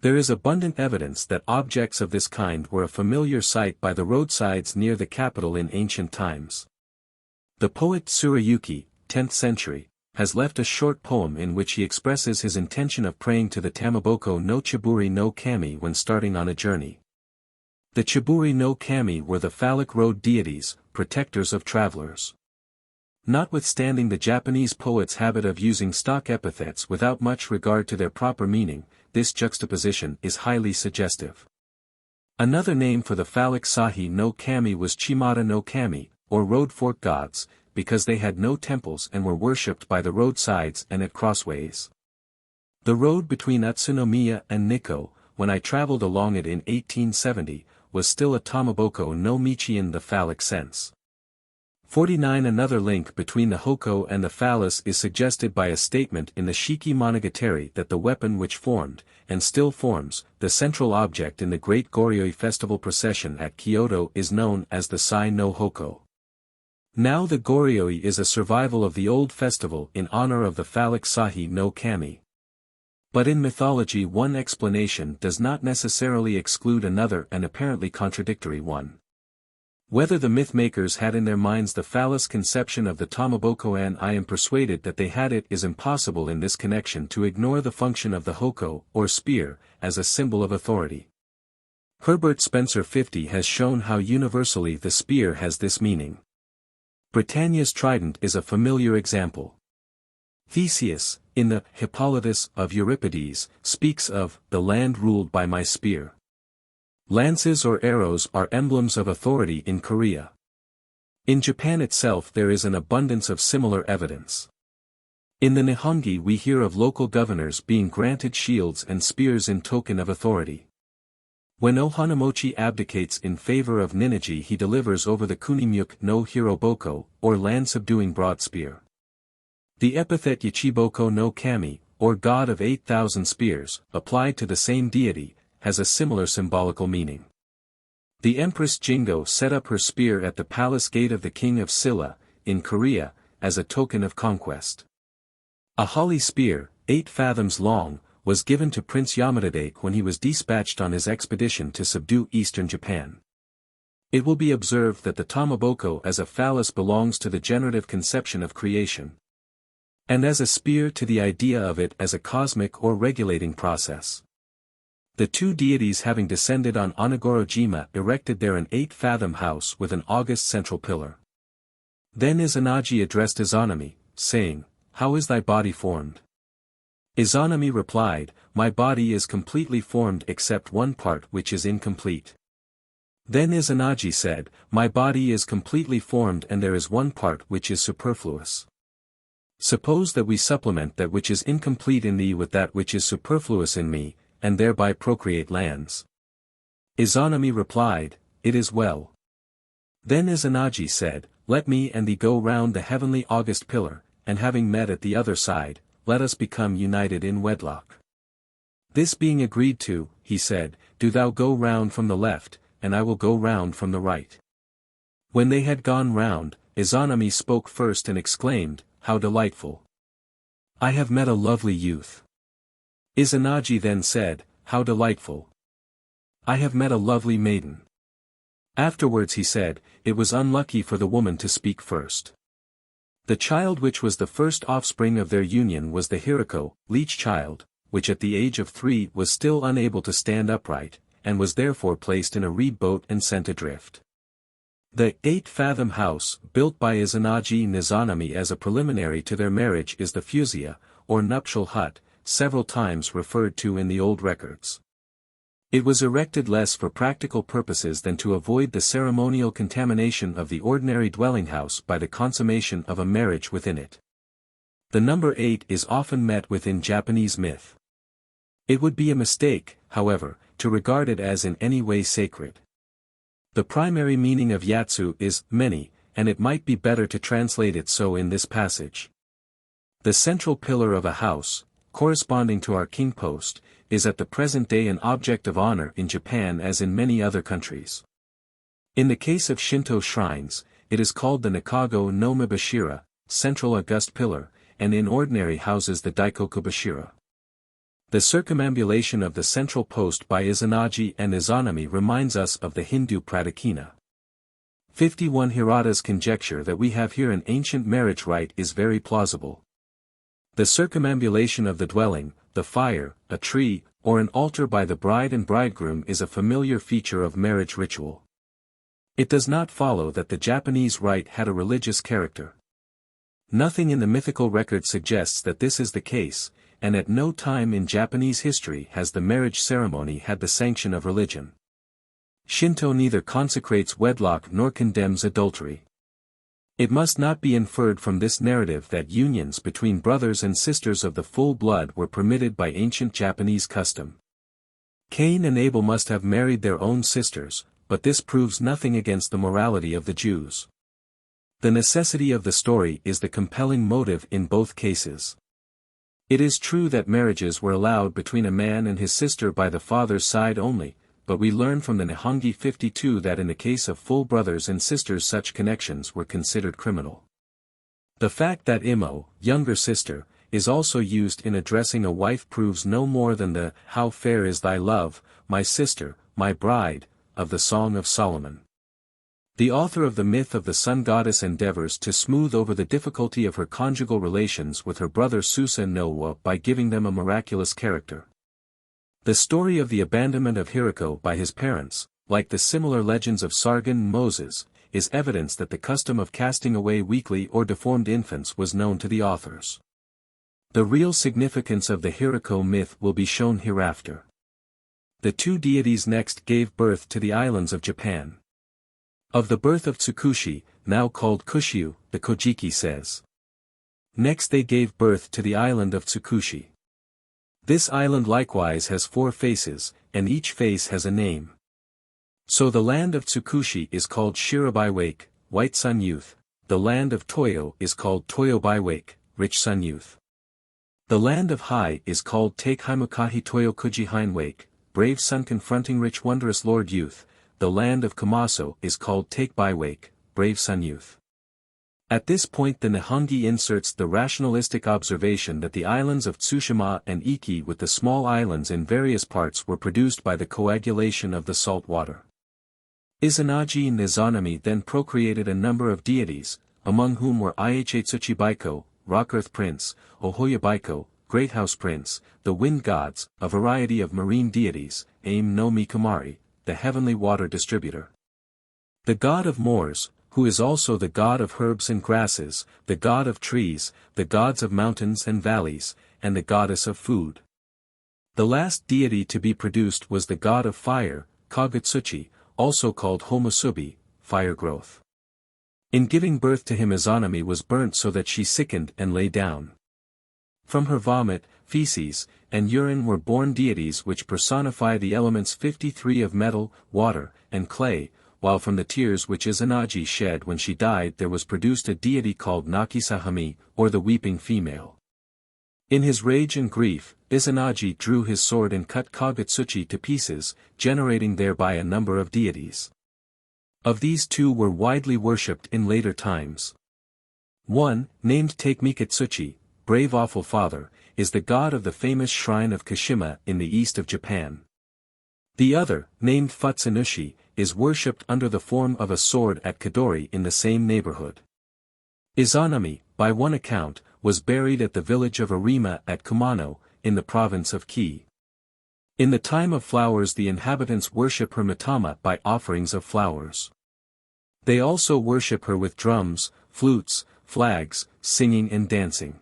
A: There is abundant evidence that objects of this kind were a familiar sight by the roadsides near the capital in ancient times. The poet Tsurayuki, 10th century, has left a short poem in which he expresses his intention of praying to the tamaboko no Chiburi no Kami when starting on a journey. The Chiburi no Kami were the phallic road deities, protectors of travelers. Notwithstanding the Japanese poet's habit of using stock epithets without much regard to their proper meaning, this juxtaposition is highly suggestive. Another name for the phallic sahi no kami was Chimata no Kami, or road fork gods, because they had no temples and were worshipped by the roadsides and at crossways. The road between Utsunomiya and Nikko, when I traveled along it in 1870, was still a tamaboko no Michi in the phallic sense. 49 Another link between the hoko and the phallus is suggested by a statement in the Shiki Monogatari that the weapon which formed, and still forms, the central object in the Great Goryeo festival procession at Kyoto is known as the Sai no Hoko. Now the Goryeo is a survival of the old festival in honor of the phallic sahi no kami. But in mythology one explanation does not necessarily exclude another and apparently contradictory one. Whether the mythmakers had in their minds the phallus conception of the tamaboko, and I am persuaded that they had it, is impossible in this connection to ignore the function of the hoko, or spear, as a symbol of authority. Herbert Spencer 50 has shown how universally the spear has this meaning. Britannia's trident is a familiar example. Theseus, in the Hippolytus of Euripides, speaks of the land ruled by my spear. Lances or arrows are emblems of authority in Korea. In Japan itself there is an abundance of similar evidence. In the Nihongi we hear of local governors being granted shields and spears in token of authority. When Ohanamochi abdicates in favor of Ninigi, he delivers over the Kunimyuk no Hiroboko, or land-subduing broadspear. The epithet Yachiboko no Kami, or god of 8,000 spears, applied to the same deity, has a similar symbolical meaning. The Empress Jingo set up her spear at the palace gate of the king of Silla, in Korea, as a token of conquest. A holly spear, 8 fathoms long, was given to Prince Yamadate when he was dispatched on his expedition to subdue eastern Japan. It will be observed that the tamaboko as a phallus belongs to the generative conception of creation, and as a spear to the idea of it as a cosmic or regulating process. The two deities having descended on Onagoro-jima erected there an 8-fathom house with an august central pillar. Then Izanagi addressed Izanami, saying, "How is thy body formed?" Izanami replied, "My body is completely formed except one part which is incomplete." Then Izanagi said, "My body is completely formed and there is one part which is superfluous. Suppose that we supplement that which is incomplete in thee with that which is superfluous in me, and thereby procreate lands." Izanami replied, "It is well." Then Izanagi said, "Let me and thee go round the heavenly august pillar, and having met at the other side, let us become united in wedlock." This being agreed to, he said, "Do thou go round from the left, and I will go round from the right." When they had gone round, Izanami spoke first and exclaimed, "How delightful! I have met a lovely youth." Izanagi then said, "How delightful! I have met a lovely maiden." Afterwards he said, "It was unlucky for the woman to speak first." The child which was the first offspring of their union was the Hirako, leech child, which at the age of 3 was still unable to stand upright, and was therefore placed in a reed boat and sent adrift. The 8-fathom house, built by Izanagi and Izanami as a preliminary to their marriage, is the fusia, or nuptial hut, several times referred to in the old records. It was erected less for practical purposes than to avoid the ceremonial contamination of the ordinary dwelling house by the consummation of a marriage within it. The number 8 is often met with in Japanese myth. It would be a mistake, however, to regard it as in any way sacred. The primary meaning of yatsu is many, and it might be better to translate it so in this passage. The central pillar of a house, corresponding to our king post, is at the present day an object of honor in Japan as in many other countries. In the case of Shinto shrines, it is called the Nikago no Mibashira, central august pillar, and in ordinary houses the Daikokubashira. The circumambulation of the central post by Izanagi and Izanami reminds us of the Hindu Pradakina. 51 Hirata's conjecture that we have here an ancient marriage rite is very plausible. The circumambulation of the dwelling, the fire, a tree, or an altar by the bride and bridegroom is a familiar feature of marriage ritual. It does not follow that the Japanese rite had a religious character. Nothing in the mythical record suggests that this is the case, and at no time in Japanese history has the marriage ceremony had the sanction of religion. Shinto neither consecrates wedlock nor condemns adultery. It must not be inferred from this narrative that unions between brothers and sisters of the full blood were permitted by ancient Japanese custom. Cain and Abel must have married their own sisters, but this proves nothing against the morality of the Jews. The necessity of the story is the compelling motive in both cases. It is true that marriages were allowed between a man and his sister by the father's side only, but we learn from the Nihongi 52 that in the case of full brothers and sisters such connections were considered criminal. The fact that imo, younger sister, is also used in addressing a wife proves no more than the "How fair is thy love, my sister, my bride," of the Song of Solomon. The author of the myth of the sun goddess endeavors to smooth over the difficulty of her conjugal relations with her brother Susa no Wa by giving them a miraculous character. The story of the abandonment of Hiriko by his parents, like the similar legends of Sargon and Moses, is evidence that the custom of casting away weakly or deformed infants was known to the authors. The real significance of the Hiriko myth will be shown hereafter. The two deities next gave birth to the islands of Japan. Of the birth of Tsukushi, now called Kushyu, the Kojiki says. Next they gave birth to the island of Tsukushi. This island likewise has 4 faces, and each face has a name. So the land of Tsukushi is called Shirabai Wake, White Sun Youth, the land of Toyo is called Toyobai Wake, Rich Sun Youth. The land of Hai is called Take Haimukahi Toyo Kujihain Wake, Brave Sun Confronting Rich Wondrous Lord Youth. The land of Kamaso is called Take By Wake, Brave Sun Youth. At this point the Nihongi inserts the rationalistic observation that the islands of Tsushima and Iki with the small islands in various parts were produced by the coagulation of the salt water. Izanagi and Izanami then procreated a number of deities, among whom were Ihatsuchi Baiko, Rock Earth Prince, Ohoya Baiko, Great House Prince, the wind gods, a variety of marine deities, Aim no Mikamari, the heavenly water distributor. The god of moors, who is also the god of herbs and grasses, the god of trees, the gods of mountains and valleys, and the goddess of food. The last deity to be produced was the god of fire, Kagutsuchi, also called Homusubi, fire growth. In giving birth to him Izanami was burnt so that she sickened and lay down. From her vomit, feces, and urine were born deities which personify the elements 53 of metal, water, and clay, while from the tears which Izanagi shed when she died there was produced a deity called Nakisahami, or the weeping female. In his rage and grief, Izanagi drew his sword and cut Kagutsuchi to pieces, generating thereby a number of deities. Of these 2 were widely worshipped in later times. One, named Take Mikitsuchi, Brave Awful Father, is the god of the famous shrine of Kashima in the east of Japan. The other, named Futsunushi, is worshipped under the form of a sword at Kadori in the same neighborhood. Izanami, by one account, was buried at the village of Arima at Kumano, in the province of Ki. In the time of flowers the inhabitants worship her Mitama by offerings of flowers. They also worship her with drums, flutes, flags, singing and dancing.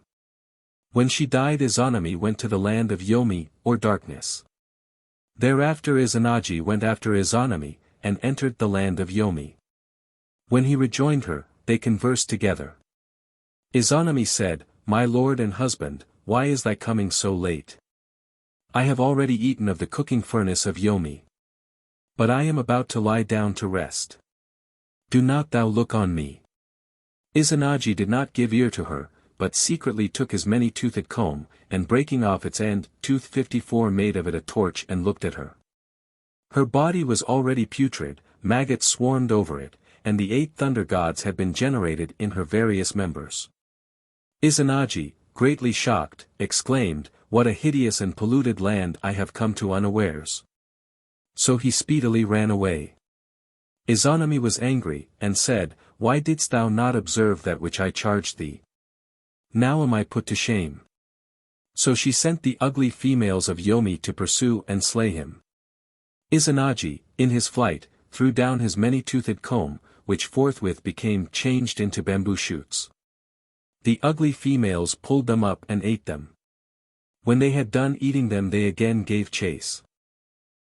A: When she died Izanami went to the land of Yomi, or darkness. Thereafter Izanagi went after Izanami, and entered the land of Yomi. When he rejoined her, they conversed together. Izanami said, "My lord and husband, why is thy coming so late? I have already eaten of the cooking furnace of Yomi. But I am about to lie down to rest. Do not thou look on me." Izanagi did not give ear to her, but secretly took his many-toothed comb, and breaking off its end, tooth 54 made of it a torch and looked at her. Her body was already putrid, maggots swarmed over it, and the 8 thunder gods had been generated in her various members. Izanagi, greatly shocked, exclaimed, "What a hideous and polluted land I have come to unawares." So he speedily ran away. Izanami was angry, and said, "Why didst thou not observe that which I charged thee? Now am I put to shame." So she sent the ugly females of Yomi to pursue and slay him. Izanagi, in his flight, threw down his many-toothed comb, which forthwith became changed into bamboo shoots. The ugly females pulled them up and ate them. When they had done eating them they again gave chase.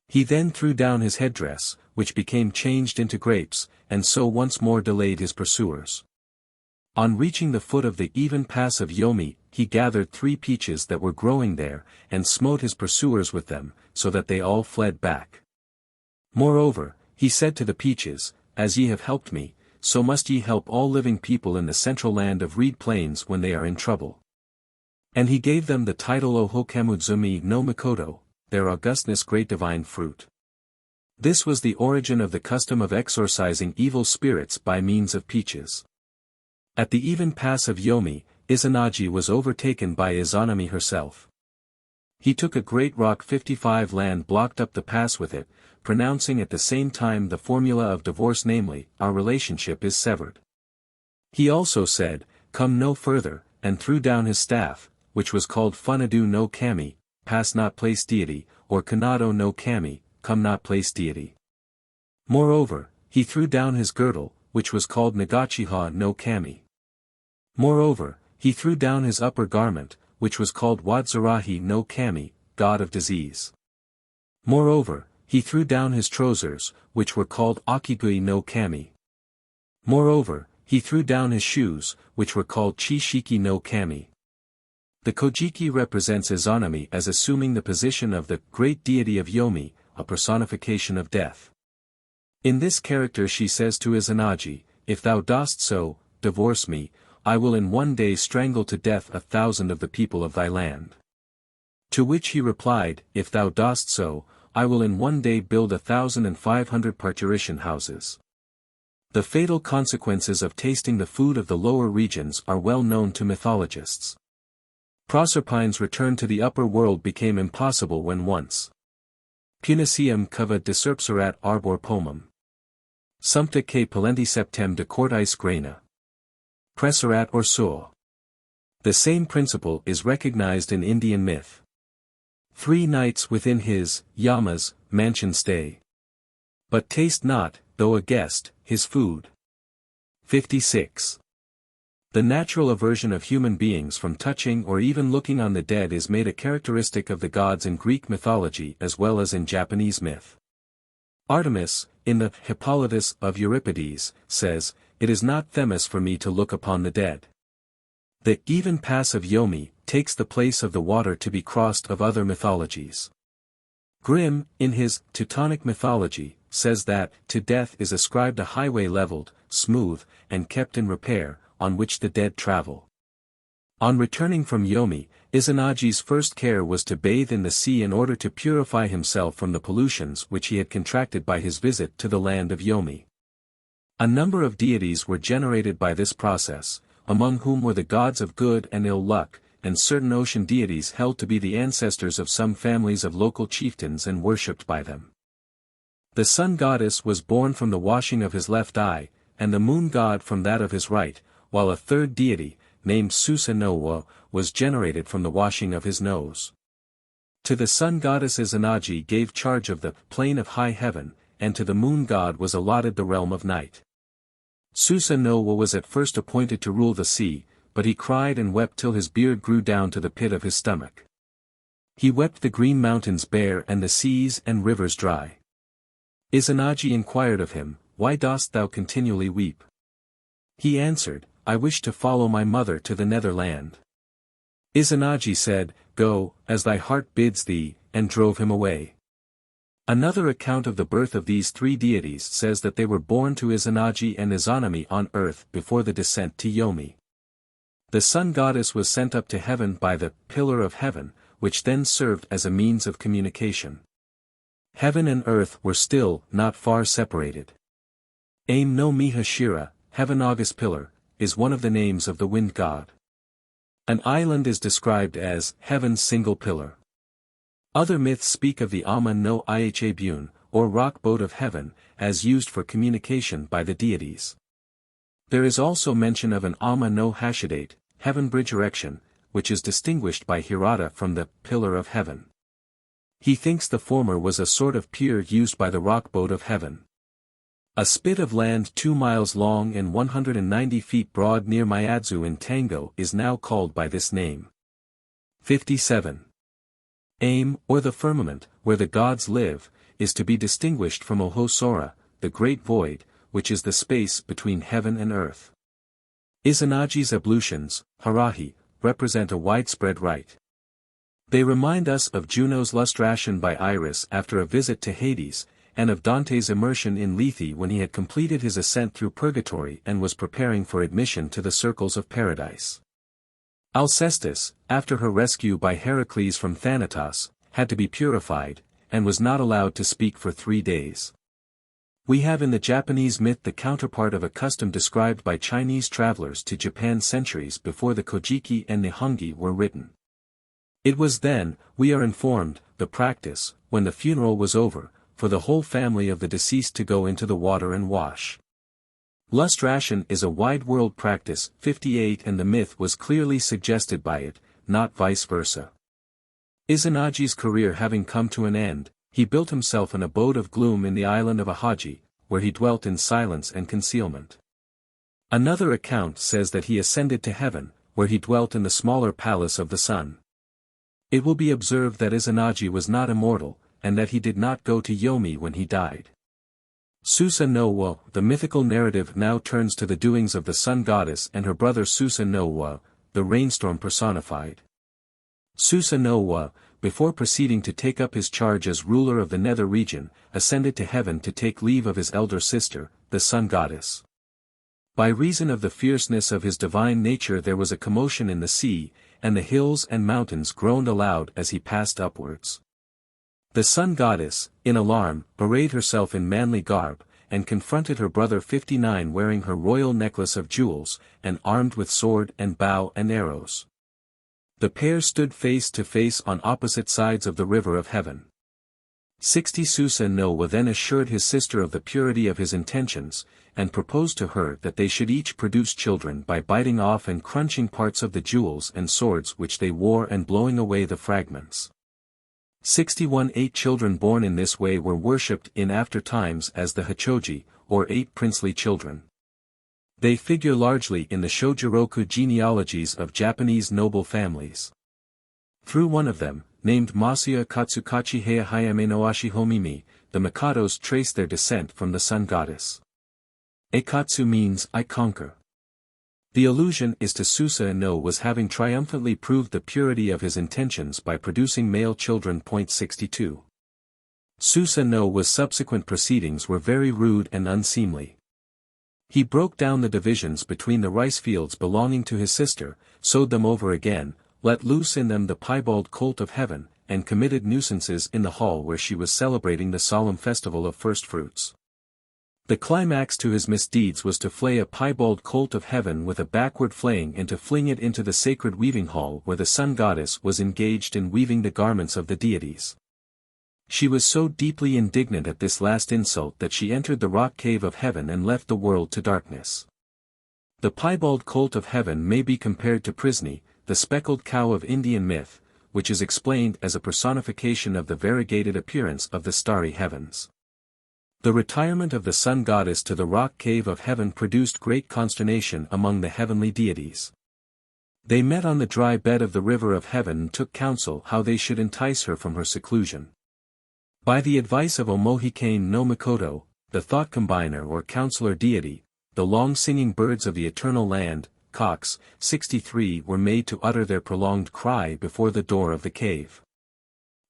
A: He then threw down his headdress, which became changed into grapes, and so once more delayed his pursuers. On reaching the foot of the even pass of Yomi, he gathered 3 peaches that were growing there, and smote his pursuers with them, so that they all fled back. Moreover, he said to the peaches, "As ye have helped me, so must ye help all living people in the central land of reed plains when they are in trouble." And he gave them the title Ohokamuzumi no Mikoto, their augustness great divine fruit. This was the origin of the custom of exorcising evil spirits by means of peaches. At the even pass of Yomi, Izanagi was overtaken by Izanami herself. He took a great rock 55 land blocked up the pass with it, pronouncing at the same time the formula of divorce, namely, "Our relationship is severed." He also said, "Come no further," and threw down his staff, which was called Funadu no Kami, pass not place deity, or Kanado no Kami, come not place deity. Moreover, he threw down his girdle, which was called Nagachiha no Kami. Moreover, he threw down his upper garment, which was called Wadzarahi no Kami, god of disease. Moreover, he threw down his trousers, which were called Akigui no Kami. Moreover, he threw down his shoes, which were called Chishiki no Kami. The Kojiki represents Izanami as assuming the position of the great deity of Yomi, a personification of death. In this character she says to Izanagi, "If thou dost so, divorce me, I will in one day strangle to death 1,000 of the people of thy land." To which he replied, "If thou dost so, I will in one day build 1,500 parturition houses." The fatal consequences of tasting the food of the lower regions are well known to mythologists. Proserpine's return to the upper world became impossible when once Puniceum cava deserpserat arbor pomum. Sumpta que polenti septem de cortis grana. Presserat or sur. The same principle is recognized in Indian myth. 3 nights within his, Yama's, mansion stay. But taste not, though a guest, his food. 56. The natural aversion of human beings from touching or even looking on the dead is made a characteristic of the gods in Greek mythology as well as in Japanese myth. Artemis, in the Hippolytus of Euripides, says, "It is not Themis for me to look upon the dead." The even pass of Yomi takes the place of the water to be crossed of other mythologies. Grimm, in his Teutonic mythology, says that, to death is ascribed a highway leveled, smooth, and kept in repair, on which the dead travel. On returning from Yomi, Izanagi's first care was to bathe in the sea in order to purify himself from the pollutions which he had contracted by his visit to the land of Yomi. A number of deities were generated by this process, among whom were the gods of good and ill luck, and certain ocean deities held to be the ancestors of some families of local chieftains and worshipped by them. The sun goddess was born from the washing of his left eye, and the moon god from that of his right, while a third deity, named Susanoo, was generated from the washing of his nose. To the sun goddess Izanagi gave charge of the plain of high heaven, and to the moon god was allotted the realm of night. Susanoo was at first appointed to rule the sea, but he cried and wept till his beard grew down to the pit of his stomach. He wept the green mountains bare and the seas and rivers dry. Izanagi inquired of him, "Why dost thou continually weep?" He answered, "I wish to follow my mother to the netherland." Izanagi said, "Go, as thy heart bids thee," and drove him away. Another account of the birth of these three deities says that they were born to Izanagi and Izanami on earth before the descent to Yomi. The sun goddess was sent up to heaven by the pillar of heaven, which then served as a means of communication. Heaven and earth were still not far separated. Aim no Mihashira, heaven august pillar, is one of the names of the wind god. An island is described as heaven's single pillar. Other myths speak of the Ama no Ihabun, or rock boat of heaven, as used for communication by the deities. There is also mention of an Ama no Hashidate, heaven bridge erection, which is distinguished by Hirata from the pillar of heaven. He thinks the former was a sort of pier used by the rock boat of heaven. A spit of land 2 miles long and 190 feet broad near Myadzu in Tango is now called by this name. 57. Aim, or the firmament, where the gods live, is to be distinguished from Ohosora, the great void, which is the space between heaven and earth. Izanagi's ablutions, harahi, represent a widespread rite. They remind us of Juno's lustration by Iris after a visit to Hades, and of Dante's immersion in Lethe when he had completed his ascent through purgatory and was preparing for admission to the circles of paradise. Alcestis, after her rescue by Heracles from Thanatos, had to be purified, and was not allowed to speak for 3 days. We have in the Japanese myth the counterpart of a custom described by Chinese travelers to Japan centuries before the Kojiki and Nihongi were written. It was then, we are informed, the practice, when the funeral was over, for the whole family of the deceased to go into the water and wash. Lustration is a wide-world practice, 58, and the myth was clearly suggested by it, not vice versa. Izanagi's career having come to an end, he built himself an abode of gloom in the island of Ahaji, where he dwelt in silence and concealment. Another account says that he ascended to heaven, where he dwelt in the smaller palace of the sun. It will be observed that Izanagi was not immortal, and that he did not go to Yomi when he died. Susa no wa, the mythical narrative now turns to the doings of the sun goddess and her brother Susa no wa, the rainstorm personified. Susa no wa, before proceeding to take up his charge as ruler of the nether region, ascended to heaven to take leave of his elder sister, the sun goddess. By reason of the fierceness of his divine nature there was a commotion in the sea, and the hills and mountains groaned aloud as he passed upwards. The sun goddess, in alarm, arrayed herself in manly garb, and confronted her brother 59 wearing her royal necklace of jewels, and armed with sword and bow and arrows. The pair stood face to face on opposite sides of the river of heaven. 60 Susa no wa then assured his sister of the purity of his intentions, and proposed to her that they should each produce children by biting off and crunching parts of the jewels and swords which they wore and blowing away the fragments. 61 8 children born in this way were worshipped in after times as the Hachoji, or 8 princely children. They figure largely in the Shojiroku genealogies of Japanese noble families. Through one of them, named Masuya Katsukachi Heya Hayame no Ashihomimi, the Mikados trace their descent from the sun goddess. Ekatsu means I conquer. The allusion is to Susa no was having triumphantly proved the purity of his intentions by producing male children. 62. Susa no was subsequent proceedings were very rude and unseemly. He broke down the divisions between the rice fields belonging to his sister, sowed them over again, let loose in them the piebald colt of heaven, and committed nuisances in the hall where she was celebrating the solemn festival of firstfruits. The climax to his misdeeds was to flay a piebald colt of heaven with a backward flaying and to fling it into the sacred weaving hall where the sun goddess was engaged in weaving the garments of the deities. She was so deeply indignant at this last insult that she entered the rock cave of heaven and left the world to darkness. The piebald colt of heaven may be compared to Prisni, the speckled cow of Indian myth, which is explained as a personification of the variegated appearance of the starry heavens. The retirement of the sun goddess to the rock cave of heaven produced great consternation among the heavenly deities. They met on the dry bed of the river of heaven and took counsel how they should entice her from her seclusion. By the advice of Omohikane no Mikoto, the thought combiner or counselor deity, the long-singing birds of the eternal land, cocks, 63 were made to utter their prolonged cry before the door of the cave.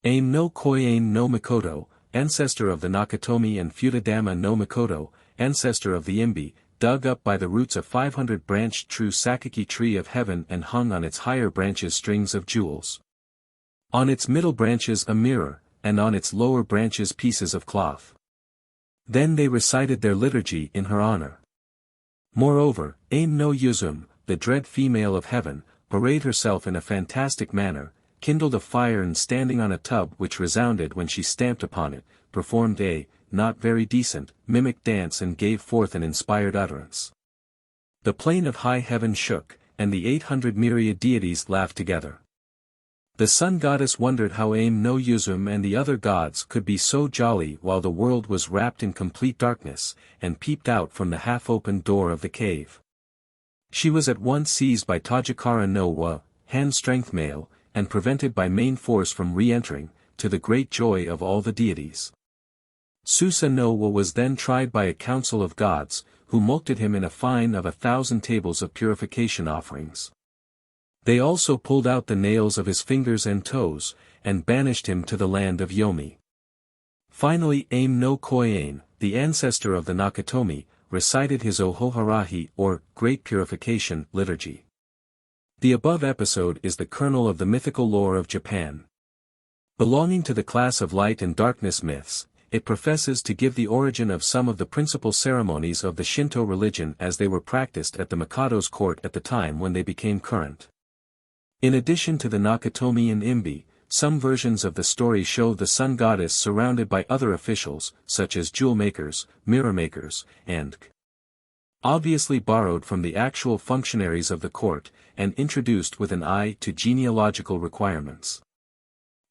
A: Aim no Koyen no Mikoto, ancestor of the Nakatomi, and Futadama no Mikoto, ancestor of the Imbi, dug up by the roots a 500-branched true Sakaki tree of heaven and hung on its higher branches strings of jewels. On its middle branches a mirror, and on its lower branches pieces of cloth. Then they recited their liturgy in her honor. Moreover, Aim no Yuzum, the dread female of heaven, arrayed herself in a fantastic manner, kindled a fire, and standing on a tub which resounded when she stamped upon it, performed a, not very decent, mimic dance and gave forth an inspired utterance. The plain of high heaven shook, and the 800 myriad deities laughed together. The sun goddess wondered how Aim no Yuzum and the other gods could be so jolly while the world was wrapped in complete darkness, and peeped out from the half-opened door of the cave. She was at once seized by Tajikara no wa, hand strength male, and prevented by main force from re-entering, to the great joy of all the deities. Susa no wa was then tried by a council of gods, who mulcted him in a fine of 1,000 tables of purification offerings. They also pulled out the nails of his fingers and toes, and banished him to the land of Yomi. Finally Aim no Koyen, the ancestor of the Nakatomi, recited his Ohoharahi or Great Purification liturgy. The above episode is the kernel of the mythical lore of Japan. Belonging to the class of light and darkness myths, it professes to give the origin of some of the principal ceremonies of the Shinto religion as they were practiced at the Mikado's court at the time when they became current. In addition to the Nakatomi and Imbi, some versions of the story show the sun goddess surrounded by other officials, such as jewel makers, mirror makers, and obviously borrowed from the actual functionaries of the court, and introduced with an eye to genealogical requirements.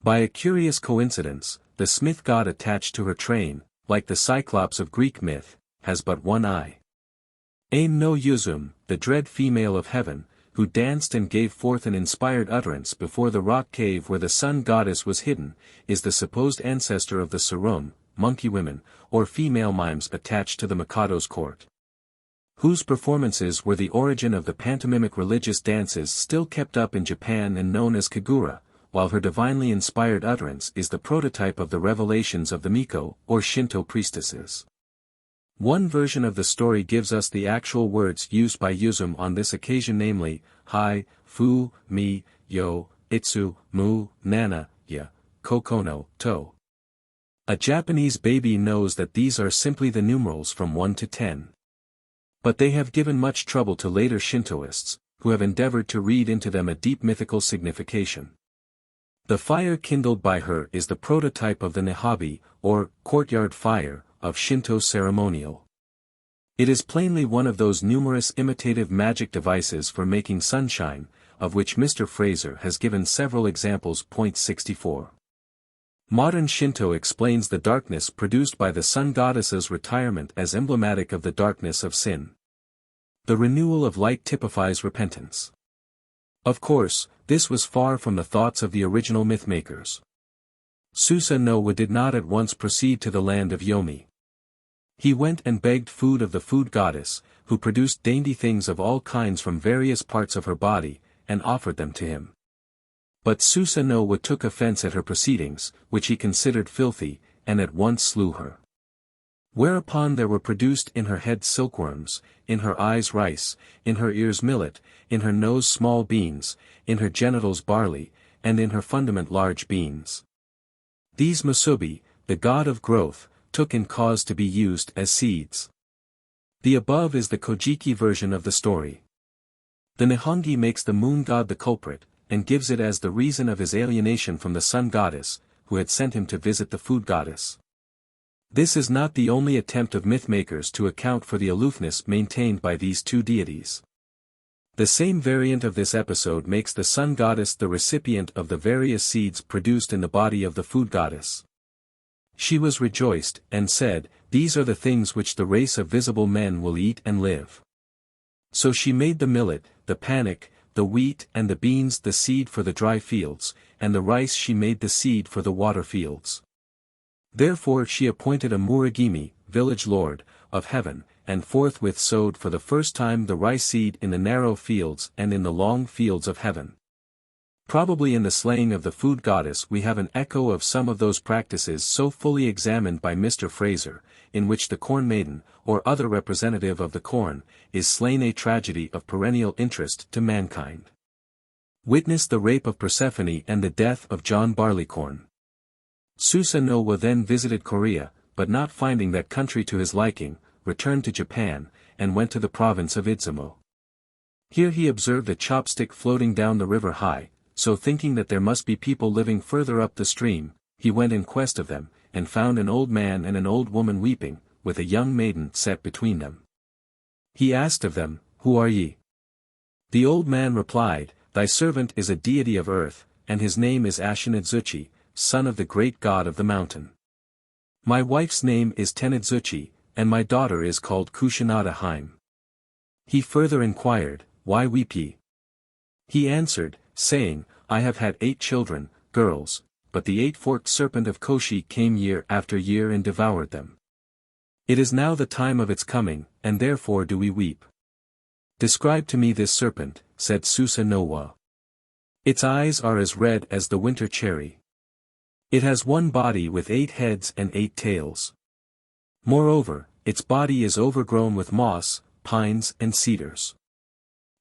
A: By a curious coincidence, the smith god attached to her train, like the Cyclops of Greek myth, has but one eye. Aim no Yuzum, the dread female of heaven, who danced and gave forth an inspired utterance before the rock cave where the sun goddess was hidden, is the supposed ancestor of the Sarum, monkey women, or female mimes attached to the Mikado's court, whose performances were the origin of the pantomimic religious dances still kept up in Japan and known as Kagura, while her divinely inspired utterance is the prototype of the revelations of the Miko, or Shinto priestesses. One version of the story gives us the actual words used by Yuzum on this occasion, namely, Hai, Fu, Mi, Yo, Itsu, Mu, Nana, Ya, Kokono, To. A Japanese baby knows that these are simply the numerals from 1 to 10. But they have given much trouble to later Shintoists, who have endeavored to read into them a deep mythical signification. The fire kindled by her is the prototype of the Nihabi, or courtyard fire, of Shinto ceremonial. It is plainly one of those numerous imitative magic devices for making sunshine, of which Mr. Fraser has given several examples. Point 64. Modern Shinto explains the darkness produced by the sun goddess's retirement as emblematic of the darkness of sin. The renewal of light typifies repentance. Of course, this was far from the thoughts of the original mythmakers. Susa no wa did not at once proceed to the land of Yomi. He went and begged food of the food goddess, who produced dainty things of all kinds from various parts of her body, and offered them to him. But Susa no wa took offense at her proceedings, which he considered filthy, and at once slew her. Whereupon there were produced in her head silkworms, in her eyes rice, in her ears millet, in her nose small beans, in her genitals barley, and in her fundament large beans. These Musubi, the god of growth, took in cause to be used as seeds. The above is the Kojiki version of the story. The Nihongi makes the moon god the culprit, and gives it as the reason of his alienation from the sun goddess, who had sent him to visit the food goddess. This is not the only attempt of mythmakers to account for the aloofness maintained by these two deities. The same variant of this episode makes the sun goddess the recipient of the various seeds produced in the body of the food goddess. She was rejoiced, and said, "These are the things which the race of visible men will eat and live." So she made the millet, the panic, the wheat and the beans the seed for the dry fields, and the rice she made the seed for the water fields. Therefore she appointed a Muragimi, village lord, of heaven, and forthwith sowed for the first time the rice seed in the narrow fields and in the long fields of heaven. Probably in the slaying of the food goddess we have an echo of some of those practices so fully examined by Mr. Fraser, in which the corn maiden, or other representative of the corn, is slain, a tragedy of perennial interest to mankind. Witness the rape of Persephone and the death of John Barleycorn. Susanoo then visited Korea, but not finding that country to his liking, returned to Japan, and went to the province of Izumo. Here he observed a chopstick floating down the river high, so thinking that there must be people living further up the stream, he went in quest of them, and found an old man and an old woman weeping, with a young maiden set between them. He asked of them, "Who are ye?" The old man replied, "Thy servant is a deity of earth, and his name is Ashinidzuchi, son of the great god of the mountain. My wife's name is Tenidzuchi, and my daughter is called Kushinada Haim." He further inquired, "Why weep ye?" He answered, saying, "I have had 8 children, girls, but the 8-forked serpent of Koshi came year after year and devoured them. It is now the time of its coming, and therefore do we weep." "Describe to me this serpent," said Susanoo. "Its eyes are as red as the winter cherry. It has one body with 8 heads and 8 tails. Moreover, its body is overgrown with moss, pines and cedars.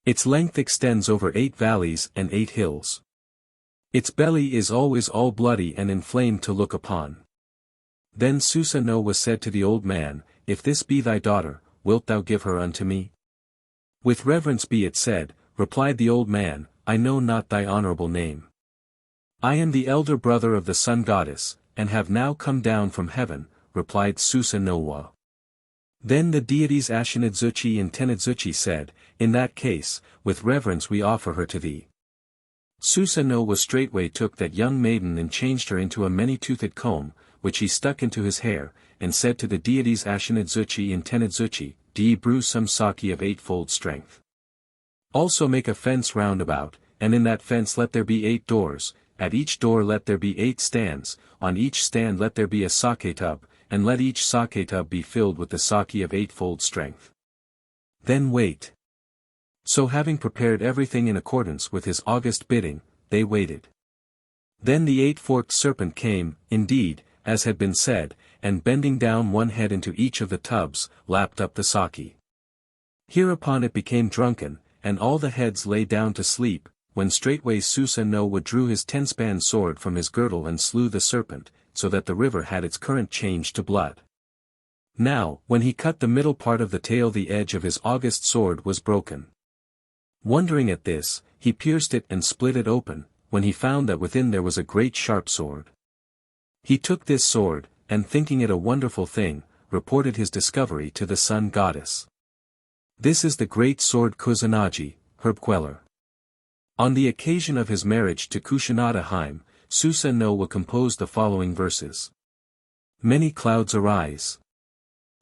A: Its length extends over 8 valleys and 8 hills. Its belly is always all bloody and inflamed to look upon." Then Susanoo said to the old man, "If this be thy daughter, wilt thou give her unto me?" "With reverence be it said," replied the old man, "I know not thy honorable name. I am the elder brother of the sun goddess, and have now come down from heaven," replied Susanoo. Then the deities Ashinidzuchi and Tenidzuchi said, "In that case, with reverence we offer her to thee." Susanoo straightway took that young maiden and changed her into a many-toothed comb, which he stuck into his hair, and said to the deities Ashinidzuchi and Tenidzuchi, "Do ye brew some sake of 8-fold strength? Also make a fence round about, and in that fence let there be 8 doors, at each door let there be 8 stands, on each stand let there be a sake tub, and let each sake tub be filled with the sake of 8-fold strength. Then wait." So having prepared everything in accordance with his august bidding, they waited. Then the 8-forked serpent came, indeed, as had been said, and bending down one head into each of the tubs, lapped up the sake. Hereupon it became drunken, and all the heads lay down to sleep, when straightway Susanoo drew his 10-span sword from his girdle and slew the serpent, so that the river had its current changed to blood. Now, when he cut the middle part of the tail, the edge of his august sword was broken. Wondering at this, he pierced it and split it open, when he found that within there was a great sharp sword. He took this sword, and thinking it a wonderful thing, reported his discovery to the sun goddess. This is the great sword Kusanagi, herb queller. On the occasion of his marriage to Kushinada Haim, Susanoo composed the following verses. Many clouds arise.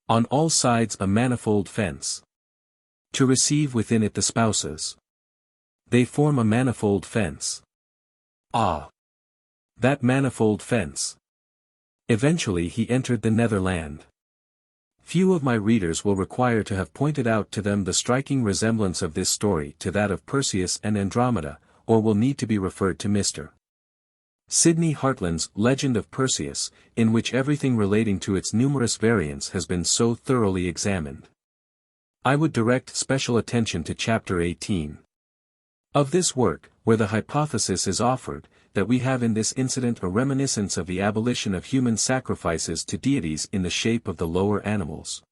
A: On all sides a manifold fence. To receive within it the spouses. They form a manifold fence. Ah! That manifold fence. Eventually he entered the Netherland. Few of my readers will require to have pointed out to them the striking resemblance of this story to that of Perseus and Andromeda, or will need to be referred to Mr. Sidney Hartland's Legend of Perseus, in which everything relating to its numerous variants has been so thoroughly examined. I would direct special attention to Chapter 18. Of this work, where the hypothesis is offered, that we have in this incident a reminiscence of the abolition of human sacrifices to deities in the shape of the lower animals.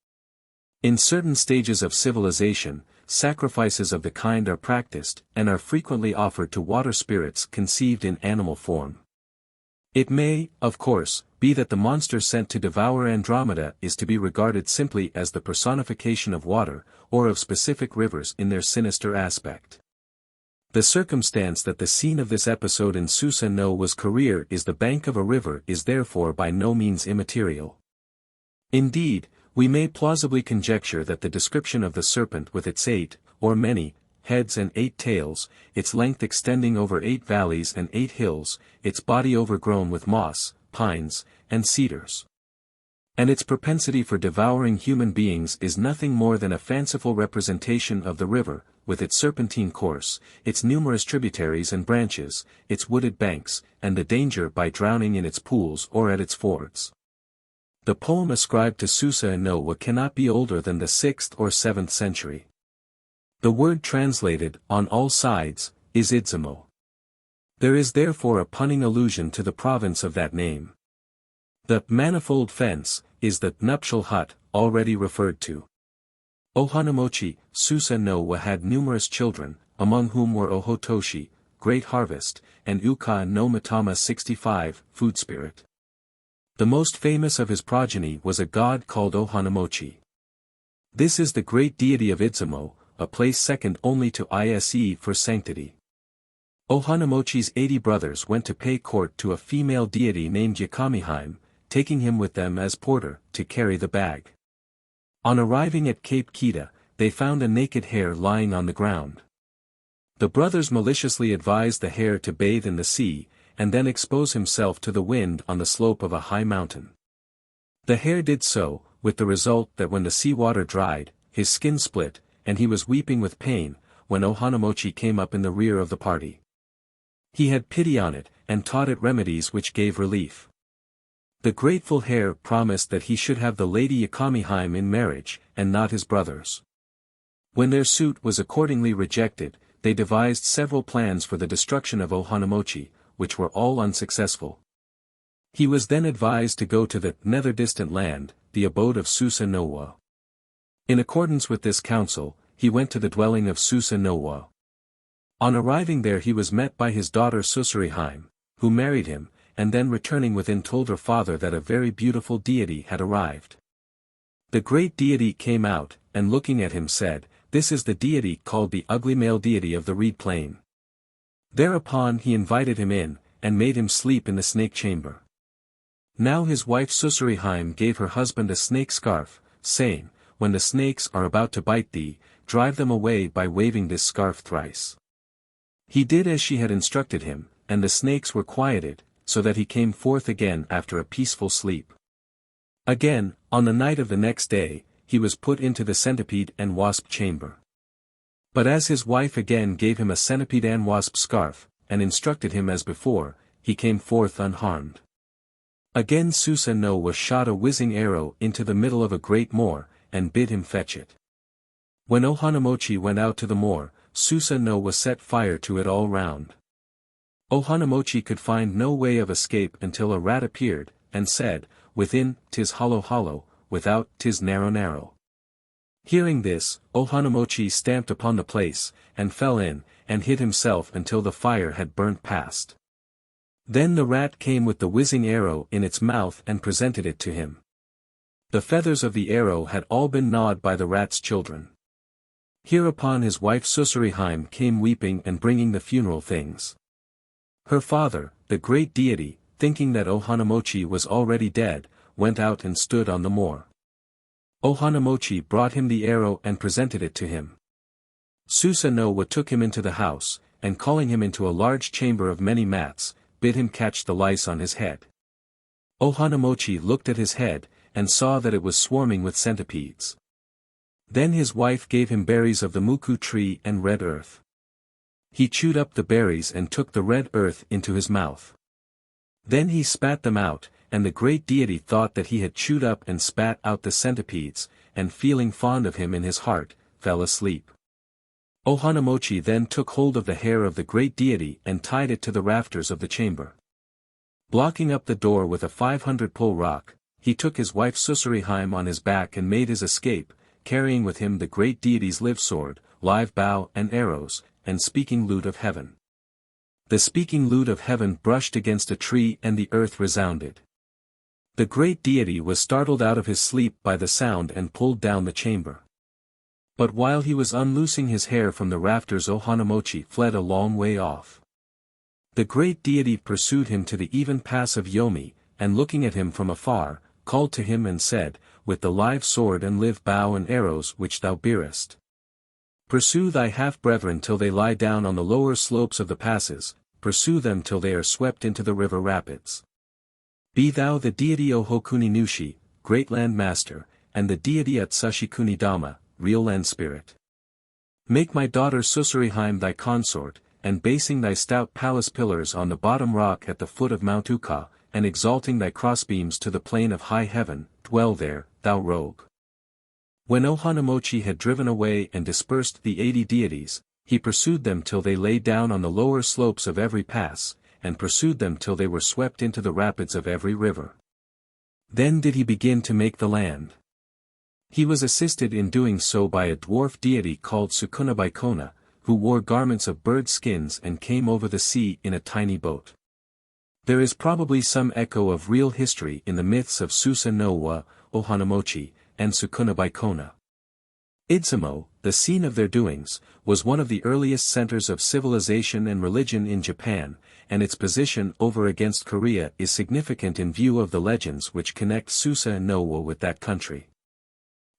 A: In certain stages of civilization, sacrifices of the kind are practiced, and are frequently offered to water spirits conceived in animal form. It may, of course, be that the monster sent to devour Andromeda is to be regarded simply as the personification of water, or of specific rivers in their sinister aspect. The circumstance that the scene of this episode in Susanoo's career is the bank of a river is therefore by no means immaterial. Indeed, we may plausibly conjecture that the description of the serpent with its 8, or many, heads and 8 tails, its length extending over 8 valleys and 8 hills, its body overgrown with moss, pines, and cedars. And its propensity for devouring human beings is nothing more than a fanciful representation of the river, with its serpentine course, its numerous tributaries and branches, its wooded banks, and the danger by drowning in its pools or at its fords. The poem ascribed to Susa no wa cannot be older than the 6th or 7th century. The word translated, on all sides, is Idzumo. There is therefore a punning allusion to the province of that name. The manifold fence is the nuptial hut, already referred to. Ohanamochi, Susa no wa had numerous children, among whom were Ohotoshi, Great Harvest, and Uka no Matama 65, Food Spirit. The most famous of his progeny was a god called Ohanamochi. This is the great deity of Idzumo, a place second only to Ise for sanctity. Ohanamochi's 80 brothers went to pay court to a female deity named Yakamihime, taking him with them as porter, to carry the bag. On arriving at Cape Kita, they found a naked hare lying on the ground. The brothers maliciously advised the hare to bathe in the sea, and then expose himself to the wind on the slope of a high mountain. The hare did so, with the result that when the seawater dried, his skin split, and he was weeping with pain, when Ohanamochi came up in the rear of the party. He had pity on it, and taught it remedies which gave relief. The grateful hare promised that he should have the lady Yakamihime in marriage, and not his brothers. When their suit was accordingly rejected, they devised several plans for the destruction of Ohanamochi, which were all unsuccessful. He was then advised to go to the nether distant land, the abode of Susa no wa. In accordance with this counsel, he went to the dwelling of Susa no wa. On arriving there he was met by his daughter Susurihime, who married him, and then returning within told her father that a very beautiful deity had arrived. The great deity came out, and looking at him said, "This is the deity called the ugly male deity of the reed plain." Thereupon he invited him in, and made him sleep in the snake chamber. Now his wife Susurihime gave her husband a snake scarf, saying, "When the snakes are about to bite thee, drive them away by waving this scarf thrice." He did as she had instructed him, and the snakes were quieted, so that he came forth again after a peaceful sleep. Again, on the night of the next day, he was put into the centipede and wasp chamber. But as his wife again gave him a centipede and wasp scarf, and instructed him as before, he came forth unharmed. Again Susa no wa shot a whizzing arrow into the middle of a great moor, and bid him fetch it. When Ohanamochi went out to the moor, Susa no wa set fire to it all round. Ohanamochi could find no way of escape until a rat appeared, and said, "Within, 'tis hollow hollow, without, 'tis narrow narrow." Hearing this, Ohanamochi stamped upon the place, and fell in, and hid himself until the fire had burnt past. Then the rat came with the whizzing arrow in its mouth and presented it to him. The feathers of the arrow had all been gnawed by the rat's children. Hereupon his wife Susurihime came weeping and bringing the funeral things. Her father, the great deity, thinking that Ohanamochi was already dead, went out and stood on the moor. Ohanamochi brought him the arrow and presented it to him. Susa no wa took him into the house, and calling him into a large chamber of many mats, bid him catch the lice on his head. Ohanamochi looked at his head, and saw that it was swarming with centipedes. Then his wife gave him berries of the muku tree and red earth. He chewed up the berries and took the red earth into his mouth. Then he spat them out, and the great deity thought that he had chewed up and spat out the centipedes, and feeling fond of him in his heart, fell asleep. Ohanamochi then took hold of the hair of the great deity and tied it to the rafters of the chamber. Blocking up the door with a 500-pole rock, he took his wife Susurihime on his back and made his escape, carrying with him the great deity's live sword, live bow and arrows, and speaking lute of heaven. The speaking lute of heaven brushed against a tree and the earth resounded. The great deity was startled out of his sleep by the sound and pulled down the chamber. But while he was unloosing his hair from the rafters, Ohanamochi fled a long way off. The great deity pursued him to the even pass of Yomi, and looking at him from afar, called to him and said, "With the live sword and live bow and arrows which thou bearest, pursue thy half-brethren till they lie down on the lower slopes of the passes, pursue them till they are swept into the river rapids. Be thou the deity Ohokuni Nushi, great land master, and the deity Atsushi Kunidama, real land spirit. Make my daughter Susuriheim thy consort, and basing thy stout palace pillars on the bottom rock at the foot of Mount Uka, and exalting thy crossbeams to the plain of high heaven, dwell there, thou rogue. When Ohanamochi had driven away and dispersed the 80 deities, he pursued them till they lay down on the lower slopes of every pass, and pursued them till they were swept into the rapids of every river. Then did he begin to make the land. He was assisted in doing so by a dwarf deity called Sukunabaikona, who wore garments of bird skins and came over the sea in a tiny boat. There is probably some echo of real history in the myths of Susa no Wa, Ohanamochi, and Sukunabaikona. Idzumo, the scene of their doings, was one of the earliest centers of civilization and religion in Japan, and its position over against Korea is significant in view of the legends which connect Susa no Wa with that country.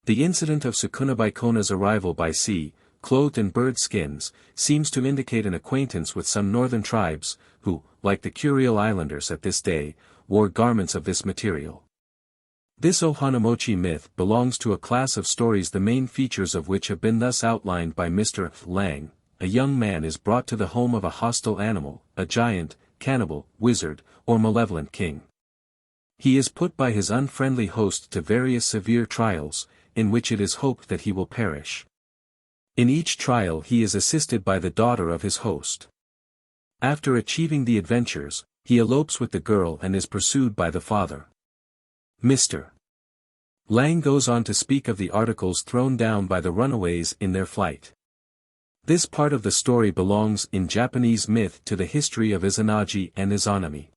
A: The incident of Sukunabaikona's arrival by sea, clothed in bird skins, seems to indicate an acquaintance with some northern tribes, who, like the Kuriil Islanders at this day, wore garments of this material. This Ohanamochi myth belongs to a class of stories the main features of which have been thus outlined by Mr. Lang. A young man is brought to the home of a hostile animal, a giant, cannibal, wizard, or malevolent king. He is put by his unfriendly host to various severe trials, in which it is hoped that he will perish. In each trial he is assisted by the daughter of his host. After achieving the adventures, he elopes with the girl and is pursued by the father. Mr. Lang goes on to speak of the articles thrown down by the runaways in their flight. This part of the story belongs in Japanese myth to the history of Izanagi and Izanami.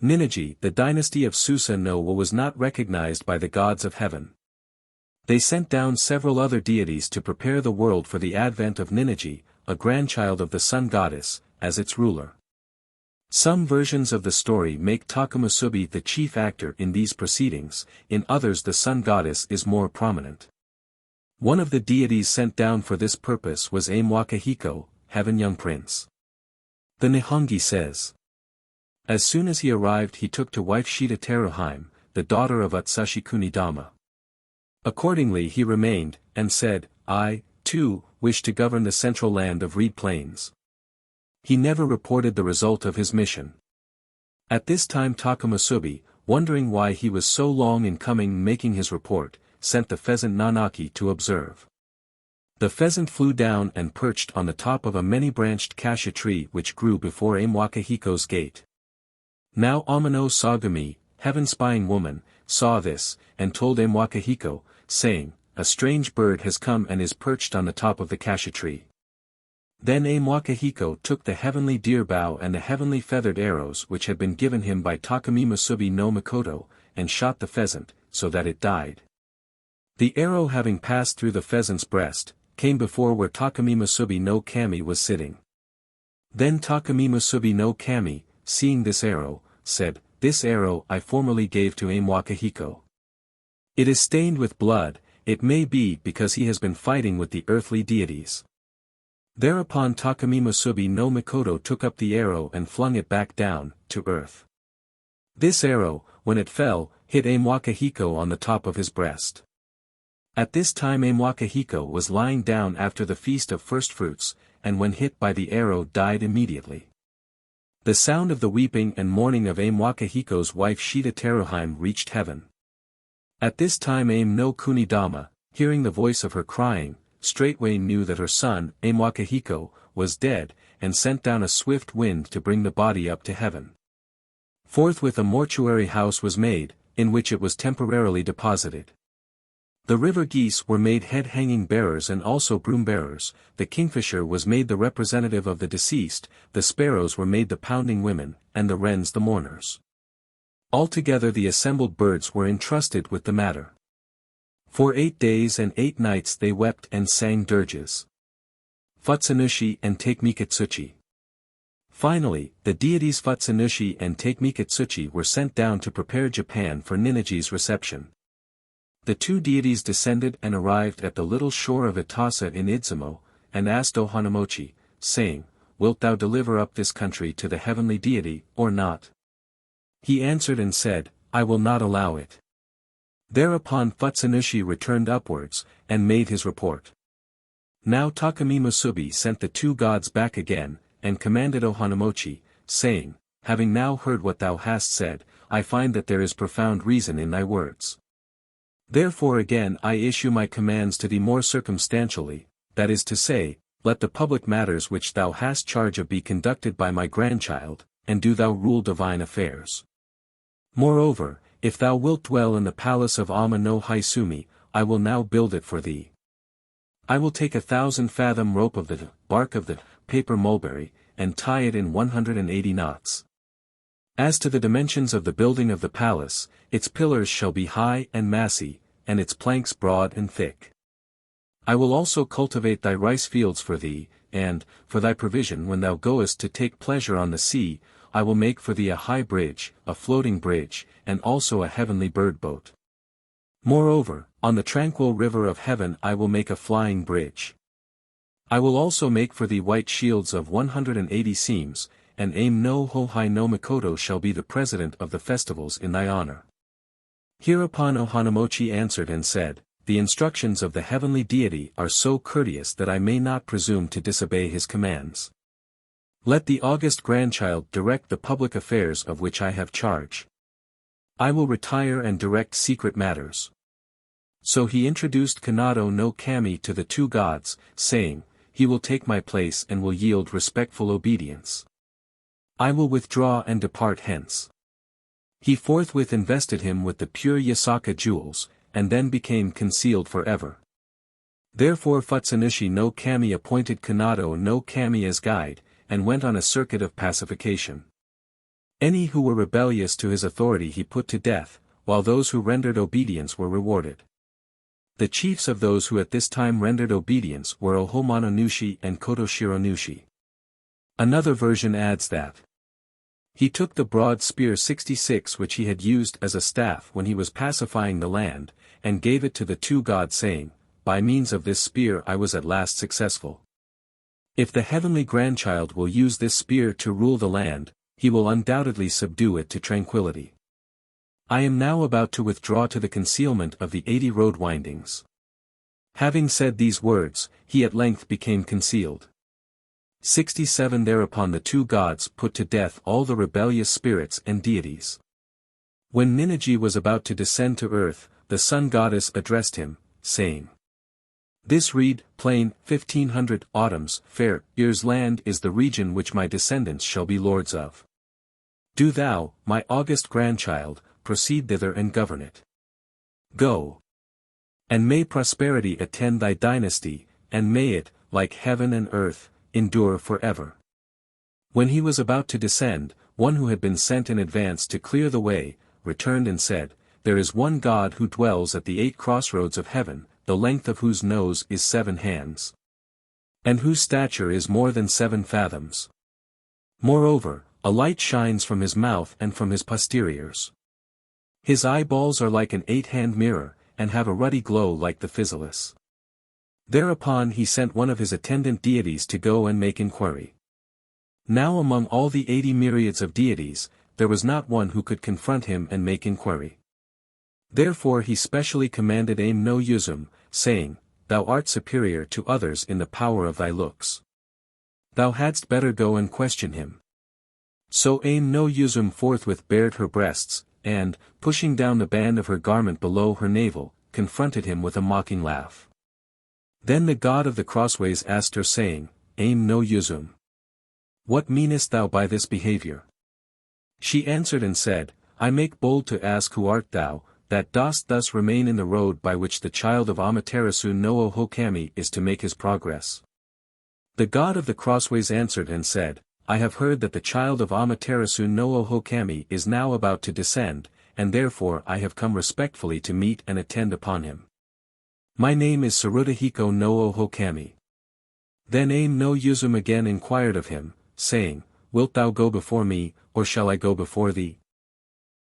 A: Ninigi, the dynasty of Susa no Wa, was not recognized by the gods of heaven. They sent down several other deities to prepare the world for the advent of Ninigi, a grandchild of the sun goddess, as its ruler. Some versions of the story make Takamusubi the chief actor in these proceedings, in others the sun goddess is more prominent. One of the deities sent down for this purpose was Ame Wakahiko, Heaven Young Prince. The Nihongi says, as soon as he arrived he took to wife Shida Teruheim, the daughter of Atsushi Kunidama. Accordingly he remained, and said, I, too, wish to govern the central land of reed plains. He never reported the result of his mission. At this time Takamusubi, wondering why he was so long in coming making his report, sent the pheasant Nanaki to observe. The pheasant flew down and perched on the top of a many-branched cassia tree which grew before Ame Wakahiko's gate. Now Amano Sagami, heaven-spying woman, saw this, and told Ame Wakahiko, saying, a strange bird has come and is perched on the top of the cassia tree. Then Ame Wakahiko took the heavenly deer bow and the heavenly feathered arrows which had been given him by Takami Musubi no Mikoto, and shot the pheasant, so that it died. The arrow having passed through the pheasant's breast, came before where Takami Musubi no Kami was sitting. Then Takami Musubi no Kami, seeing this arrow, said, this arrow I formerly gave to Ame Wakahiko. It is stained with blood, it may be because he has been fighting with the earthly deities. Thereupon Takami Musubi no Mikoto took up the arrow and flung it back down, to earth. This arrow, when it fell, hit Ame Wakahiko on the top of his breast. At this time Ame Wakahiko was lying down after the feast of first fruits, and when hit by the arrow died immediately. The sound of the weeping and mourning of Ame Wakahiko's wife Shida Teruheim reached heaven. At this time Ame no Kunidama, hearing the voice of her crying, straightway knew that her son, Ame Wakahiko, was dead, and sent down a swift wind to bring the body up to heaven. Forthwith a mortuary house was made, in which it was temporarily deposited. The river geese were made head-hanging bearers and also broom-bearers, the kingfisher was made the representative of the deceased, the sparrows were made the pounding women, and the wrens the mourners. Altogether the assembled birds were entrusted with the matter. For 8 days and 8 nights they wept and sang dirges. Futsunushi and Takemikatsuchi. Finally, the deities Futsunushi and Takemikatsuchi were sent down to prepare Japan for Ninigi's reception. The two deities descended and arrived at the little shore of Itasa in Idzumo, and asked Ohanamochi, saying, wilt thou deliver up this country to the heavenly deity, or not? He answered and said, I will not allow it. Thereupon Futsunushi returned upwards, and made his report. Now Takumi Musubi sent the two gods back again, and commanded Ohanamochi, saying, having now heard what thou hast said, I find that there is profound reason in thy words. Therefore again I issue my commands to thee more circumstantially, that is to say, let the public matters which thou hast charge of be conducted by my grandchild, and do thou rule divine affairs. Moreover, if thou wilt dwell in the palace of Ama no Haisumi, I will now build it for thee. I will take 1,000 fathom rope of the bark of the paper mulberry, and tie it in 180 knots. As to the dimensions of the building of the palace, its pillars shall be high and massy, and its planks broad and thick. I will also cultivate thy rice fields for thee, and, for thy provision when thou goest to take pleasure on the sea, I will make for thee a high bridge, a floating bridge, and also a heavenly bird boat. Moreover, on the tranquil river of heaven I will make a flying bridge. I will also make for thee white shields of 180 seams, and Aim no Hohai no Mikoto shall be the president of the festivals in thy honor. Hereupon Ohanamochi answered and said, the instructions of the heavenly deity are so courteous that I may not presume to disobey his commands. Let the august grandchild direct the public affairs of which I have charge. I will retire and direct secret matters. So he introduced Kanado no Kami to the two gods, saying, he will take my place and will yield respectful obedience. I will withdraw and depart hence. He forthwith invested him with the pure Yasaka jewels, and then became concealed forever. Therefore Futsunushi no Kami appointed Kanado no Kami as guide, and went on a circuit of pacification. Any who were rebellious to his authority he put to death, while those who rendered obedience were rewarded. The chiefs of those who at this time rendered obedience were Ohomano Nushi and Kotoshiro Nushi. Another version adds that he took the broad spear 66 which he had used as a staff when he was pacifying the land, and gave it to the two gods saying, by means of this spear I was at last successful. If the heavenly grandchild will use this spear to rule the land, he will undoubtedly subdue it to tranquility. I am now about to withdraw to the concealment of the 80 road windings. Having said these words, he at length became concealed. 67 Thereupon the two gods put to death all the rebellious spirits and deities. When Ninigi was about to descend to earth, the sun goddess addressed him, saying, this reed, plain, 1500 autumns, fair, years land is the region which my descendants shall be lords of. Do thou, my august grandchild, proceed thither and govern it. Go. And may prosperity attend thy dynasty, and may it, like heaven and earth, endure forever. When he was about to descend, one who had been sent in advance to clear the way, returned and said, there is one God who dwells at the 8 crossroads of heaven, the length of whose nose is 7 hands. And whose stature is more than 7 fathoms. Moreover, a light shines from his mouth and from his posteriors. His eyeballs are like an 8-hand mirror, and have a ruddy glow like the physalis. Thereupon he sent one of his attendant deities to go and make inquiry. Now among all the 80 myriads of deities, there was not one who could confront him and make inquiry. Therefore he specially commanded Aim no Yuzum, saying, thou art superior to others in the power of thy looks. Thou hadst better go and question him. So Aim no Yuzum forthwith bared her breasts, and, pushing down the band of her garment below her navel, confronted him with a mocking laugh. Then the god of the crossways asked her saying, Aim no Yuzum, what meanest thou by this behavior? She answered and said, I make bold to ask who art thou, that dost thus remain in the road by which the child of Amaterasu no Ohokami is to make his progress. The god of the crossways answered and said, I have heard that the child of Amaterasu no Ohokami is now about to descend, and therefore I have come respectfully to meet and attend upon him. My name is Sarudahiko no Ohokami. Then Aim no Yuzum again inquired of him, saying, Wilt thou go before me, or shall I go before thee?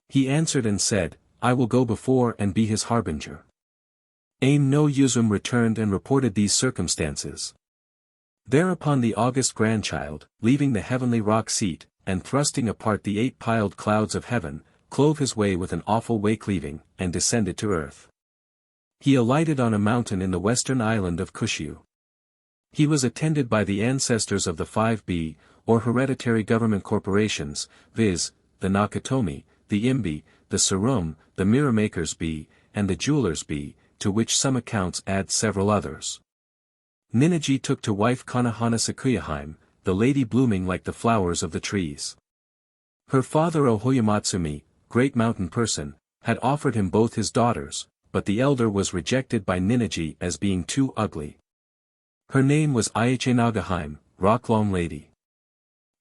A: He answered and said, I will go before and be his harbinger. Aim no Yuzum returned and reported these circumstances. Thereupon the august grandchild, leaving the heavenly rock seat, and thrusting apart the 8 piled clouds of heaven, clove his way with an awful way-cleaving, and descended to earth. He alighted on a mountain in the western island of Kushyu. He was attended by the ancestors of the 5B, or hereditary government corporations, viz., the Nakatomi, the Imbi, the Sarum, the Mirror-makers B, and the Jewelers B, to which some accounts add several others. Ninigi took to wife Kanahana Sakuyaheim, the lady blooming like the flowers of the trees. Her father Ohoyamatsumi, great mountain person, had offered him both his daughters, but the elder was rejected by Ninigi as being too ugly. Her name was Aiche Nagaheim, Rocklong Lady.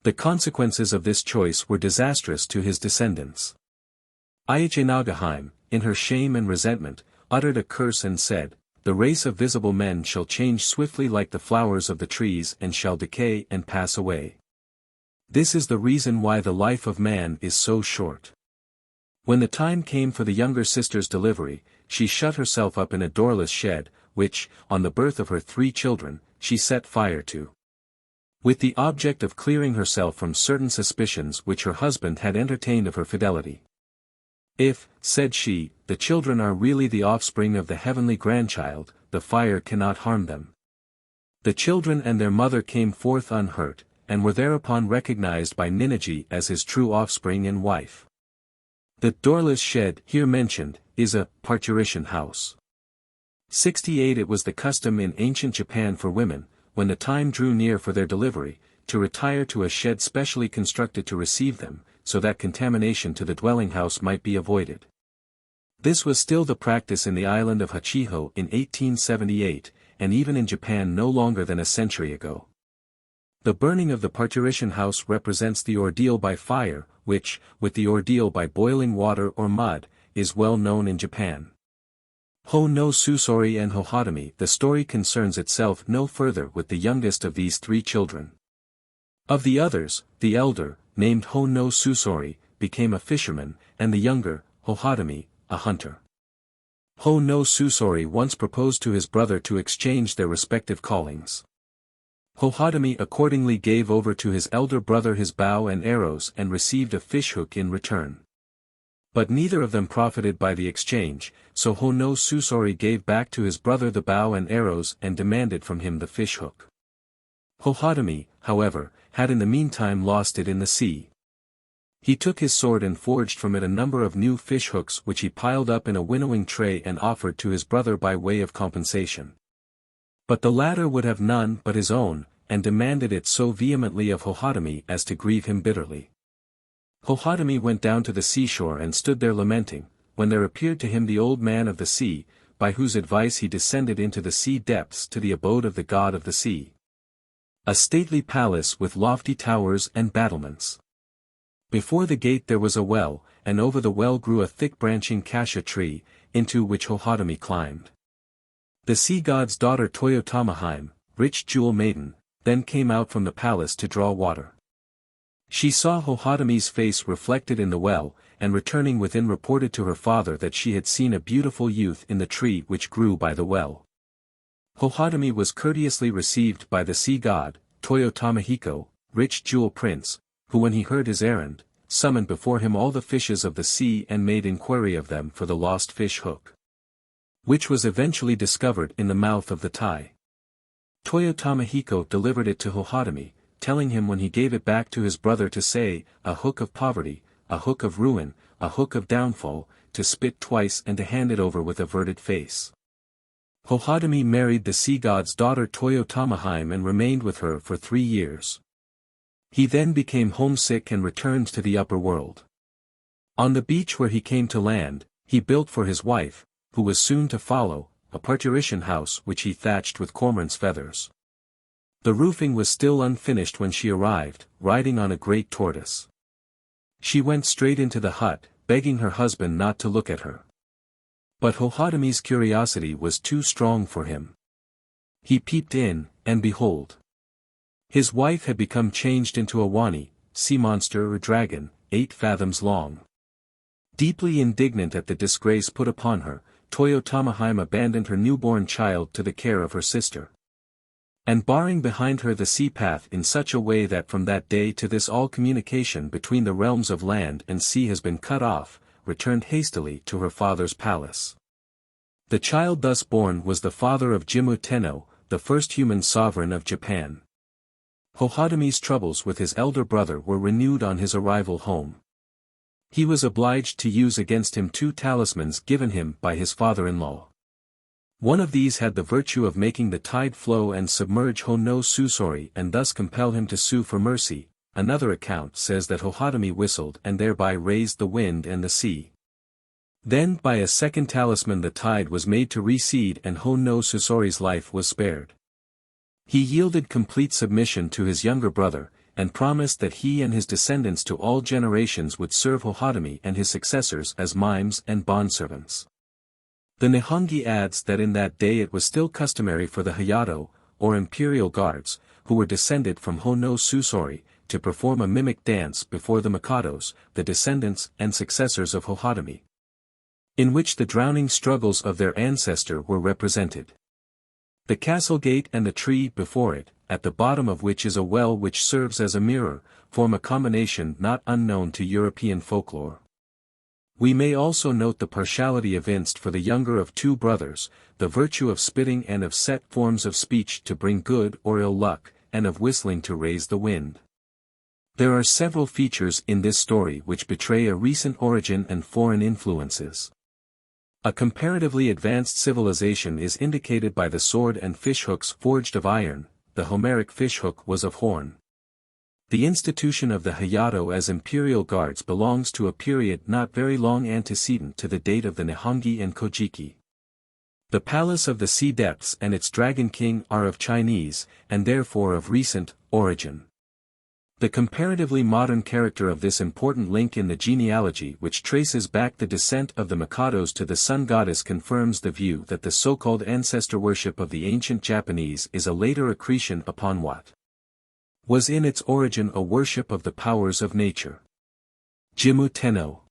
A: The consequences of this choice were disastrous to his descendants. Aiche Nagaheim, in her shame and resentment, uttered a curse and said, "The race of visible men shall change swiftly like the flowers of the trees and shall decay and pass away. This is the reason why the life of man is so short." When the time came for the younger sister's delivery, she shut herself up in a doorless shed, which, on the birth of her 3 children, she set fire to. With the object of clearing herself from certain suspicions which her husband had entertained of her fidelity. "If," said she, "the children are really the offspring of the heavenly grandchild, the fire cannot harm them." The children and their mother came forth unhurt, and were thereupon recognized by Ninigi as his true offspring and wife. The doorless shed here mentioned, is a parturition house. 68 It was the custom in ancient Japan for women, when the time drew near for their delivery, to retire to a shed specially constructed to receive them, so that contamination to the dwelling house might be avoided. This was still the practice in the island of Hachiho in 1878, and even in Japan no longer than a century ago. The burning of the parturition house represents the ordeal by fire, which, with the ordeal by boiling water or mud, is well known in Japan. Ho no Susori and Hohatami. The story concerns itself no further with the youngest of these 3 children. Of the others, the elder, named Ho no Susori, became a fisherman, and the younger, Hohatami, a hunter. Ho no Susori once proposed to his brother to exchange their respective callings. Hohatami accordingly gave over to his elder brother his bow and arrows and received a fishhook in return. But neither of them profited by the exchange, so Ho no Susori gave back to his brother the bow and arrows and demanded from him the fishhook. Hohatami, however, had in the meantime lost it in the sea. He took his sword and forged from it a number of new fishhooks which he piled up in a winnowing tray and offered to his brother by way of compensation. But the latter would have none but his own, and demanded it so vehemently of Hohatami as to grieve him bitterly. Hohatami went down to the seashore and stood there lamenting, when there appeared to him the old man of the sea, by whose advice he descended into the sea depths to the abode of the god of the sea. A stately palace with lofty towers and battlements. Before the gate there was a well, and over the well grew a thick branching cassia tree, into which Hohatami climbed. The sea god's daughter Toyotamaheim, rich jewel maiden, then came out from the palace to draw water. She saw Hohatami's face reflected in the well, and returning within reported to her father that she had seen a beautiful youth in the tree which grew by the well. Hohatami was courteously received by the sea god, Toyotamahiko, rich jewel prince, who when he heard his errand, summoned before him all the fishes of the sea and made inquiry of them for the lost fish hook, which was eventually discovered in the mouth of the Tai. Toyotamahiko delivered it to Hohatami, telling him when he gave it back to his brother to say, "A hook of poverty, a hook of ruin, a hook of downfall," to spit twice and to hand it over with averted face. Hohatami married the sea god's daughter Toyotamaheim and remained with her for 3 years. He then became homesick and returned to the upper world. On the beach where he came to land, he built for his wife, who was soon to follow, a parturition house which he thatched with cormorant's feathers. The roofing was still unfinished when she arrived, riding on a great tortoise. She went straight into the hut, begging her husband not to look at her. But Hohatami's curiosity was too strong for him. He peeped in, and behold, his wife had become changed into a wani, sea monster or dragon, 8 fathoms long. Deeply indignant at the disgrace put upon her, Toyotamaheim abandoned her newborn child to the care of her sister. and barring behind her the sea path in such a way that from that day to this all communication between the realms of land and sea has been cut off, returned hastily to her father's palace. The child thus born was the father of Jimmu Tenno, the first human sovereign of Japan. Hohodami's troubles with his elder brother were renewed on his arrival home. He was obliged to use against him 2 talismans given him by his father-in-law. One of these had the virtue of making the tide flow and submerge Ho-no Susori and thus compel him to sue for mercy. Another account says that Hohodami whistled and thereby raised the wind and the sea. Then by a second talisman the tide was made to recede and Ho-no Susori's life was spared. He yielded complete submission to his younger brother, and promised that he and his descendants to all generations would serve Hohodami and his successors as mimes and bondservants. The Nihongi adds that in that day it was still customary for the Hayato, or imperial guards, who were descended from Ho-no Susori, to perform a mimic dance before the Mikados, the descendants and successors of Hohodami, in which the drowning struggles of their ancestor were represented. The castle gate and the tree before it, at the bottom of which is a well which serves as a mirror, form a combination not unknown to European folklore. We may also note the partiality evinced for the younger of 2 brothers, the virtue of spitting and of set forms of speech to bring good or ill luck, and of whistling to raise the wind. There are several features in this story which betray a recent origin and foreign influences. A comparatively advanced civilization is indicated by the sword and fishhooks forged of iron. The Homeric fishhook was of horn. The institution of the Hayato as imperial guards belongs to a period not very long antecedent to the date of the Nihongi and Kojiki. The palace of the sea depths and its dragon king are of Chinese, and therefore of recent, origin. The comparatively modern character of this important link in the genealogy which traces back the descent of the Mikados to the sun goddess confirms the view that the so-called ancestor worship of the ancient Japanese is a later accretion upon what was in its origin a worship of the powers of nature. Jimmu Tenno.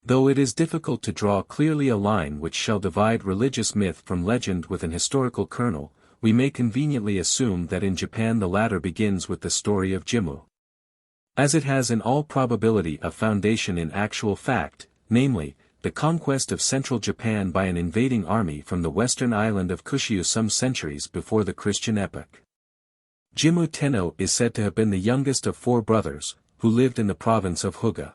A: Though it is difficult to draw clearly a line which shall divide religious myth from legend with an historical kernel, we may conveniently assume that in Japan the latter begins with the story of Jimmu. As it has in all probability a foundation in actual fact, namely, the conquest of central Japan by an invading army from the western island of Kushyu some centuries before the Christian epoch. Jimmu Tenno is said to have been the youngest of 4 brothers, who lived in the province of Huga.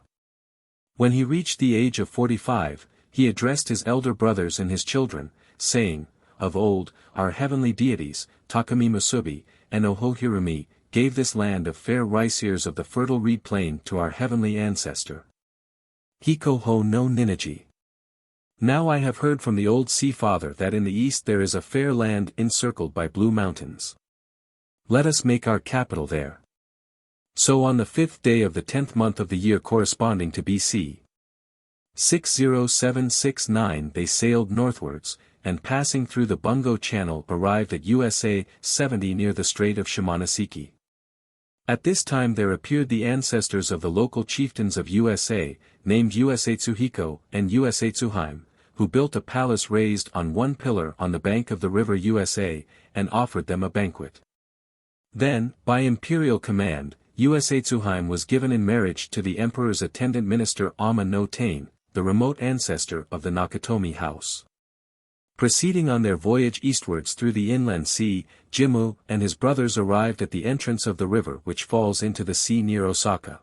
A: When he reached the age of 45, he addressed his elder brothers and his children, saying, "Of old, our heavenly deities, Takami Musubi, and Ohohirumi, gave this land of fair rice ears of the fertile reed plain to our heavenly ancestor. Hiko ho no Ninigi. Now I have heard from the old sea father that in the east there is a fair land encircled by blue mountains. Let us make our capital there." So on the 5th day of the 10th month of the year corresponding to BC 60769 they sailed northwards, and passing through the Bungo Channel arrived at USA 70 near the Strait of Shimonoseki. At this time there appeared the ancestors of the local chieftains of USA, named Usetsuhiko and Usetsuheim, who built a palace raised on one pillar on the bank of the river USA, and offered them a banquet. Then, by imperial command, Usetsuheim was given in marriage to the emperor's attendant minister Amma no Tain, the remote ancestor of the Nakatomi house. Proceeding on their voyage eastwards through the inland sea, Jimmu and his brothers arrived at the entrance of the river which falls into the sea near Osaka.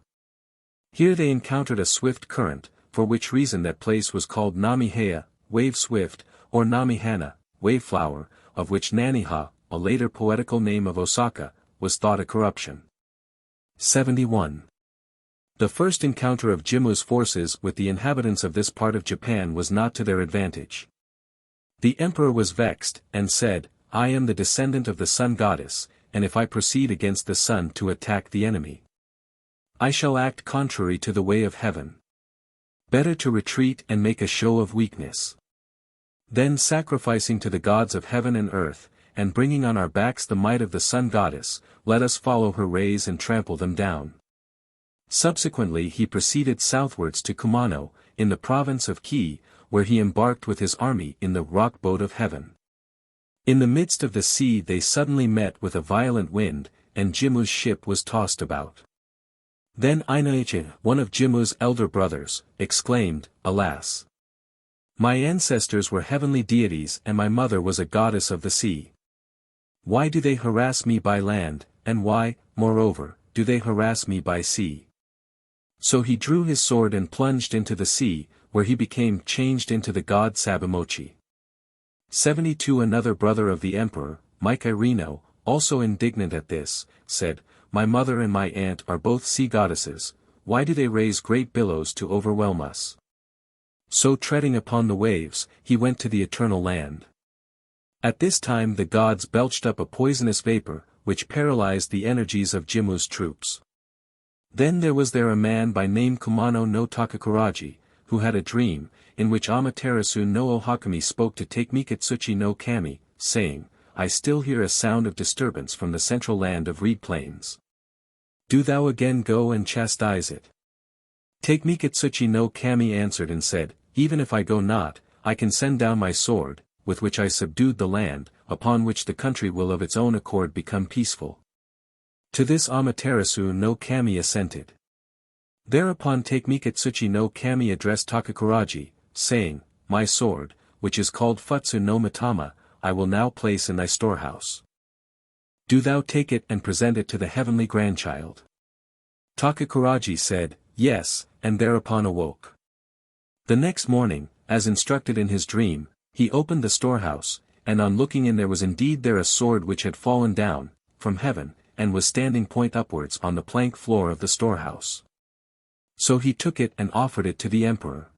A: Here they encountered a swift current, for which reason that place was called Namiheya, wave swift, or Namihana, wave flower, of which Naniha, a later poetical name of Osaka, was thought a corruption. 71. The first encounter of Jimmu's forces with the inhabitants of this part of Japan was not to their advantage. The emperor was vexed, and said, "I am the descendant of the sun goddess, and if I proceed against the sun to attack the enemy, I shall act contrary to the way of heaven. Better to retreat and make a show of weakness. Then sacrificing to the gods of heaven and earth, and bringing on our backs the might of the sun goddess, let us follow her rays and trample them down." Subsequently he proceeded southwards to Kumano, in the province of Ki, where he embarked with his army in the rock boat of heaven. In the midst of the sea they suddenly met with a violent wind, and Jimmu's ship was tossed about. Then Inaichi, one of Jimmu's elder brothers, exclaimed, "Alas! My ancestors were heavenly deities and my mother was a goddess of the sea. Why do they harass me by land, and why, moreover, do they harass me by sea?" So he drew his sword and plunged into the sea, where he became changed into the god Sabamochi. 72 Another brother of the emperor, Mikairino, also indignant at this, said, "My mother and my aunt are both sea goddesses, why do they raise great billows to overwhelm us?" So treading upon the waves, he went to the eternal land. At this time the gods belched up a poisonous vapor, which paralyzed the energies of Jimmu's troops. Then there was there a man by name Kumano no Takakuraji, who had a dream, in which Amaterasu no Ohakami spoke to Takemikatsuchi no Kami, saying, "I still hear a sound of disturbance from the central land of reed plains. Do thou again go and chastise it." Takemikatsuchi no Kami answered and said, "Even if I go not, I can send down my sword, with which I subdued the land, upon which the country will of its own accord become peaceful." To this Amaterasu no Kami assented. Thereupon Takemikatsuchi no Kami addressed Takakuraji, saying, "My sword, which is called Futsu no Matama, I will now place in thy storehouse. Do thou take it and present it to the heavenly grandchild." Takakuraji said, "Yes," and thereupon awoke. The next morning, as instructed in his dream, he opened the storehouse, and on looking in there was indeed there a sword which had fallen down, from heaven, and was standing point upwards on the plank floor of the storehouse. So he took it and offered it to the emperor.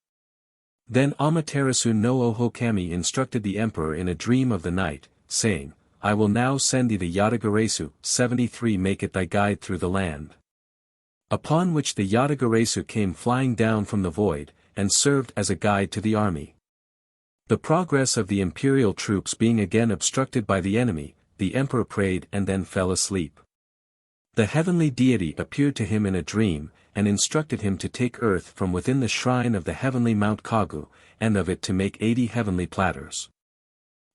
A: Then Amaterasu no Ohakami instructed the emperor in a dream of the night, saying, "I will now send thee the Yatagaresu, 73 make it thy guide through the land." Upon which the Yatagaresu came flying down from the void, and served as a guide to the army. The progress of the imperial troops being again obstructed by the enemy, the emperor prayed and then fell asleep. The heavenly deity appeared to him in a dream, and instructed him to take earth from within the shrine of the heavenly Mount Kagu, and of it to make 80 heavenly platters.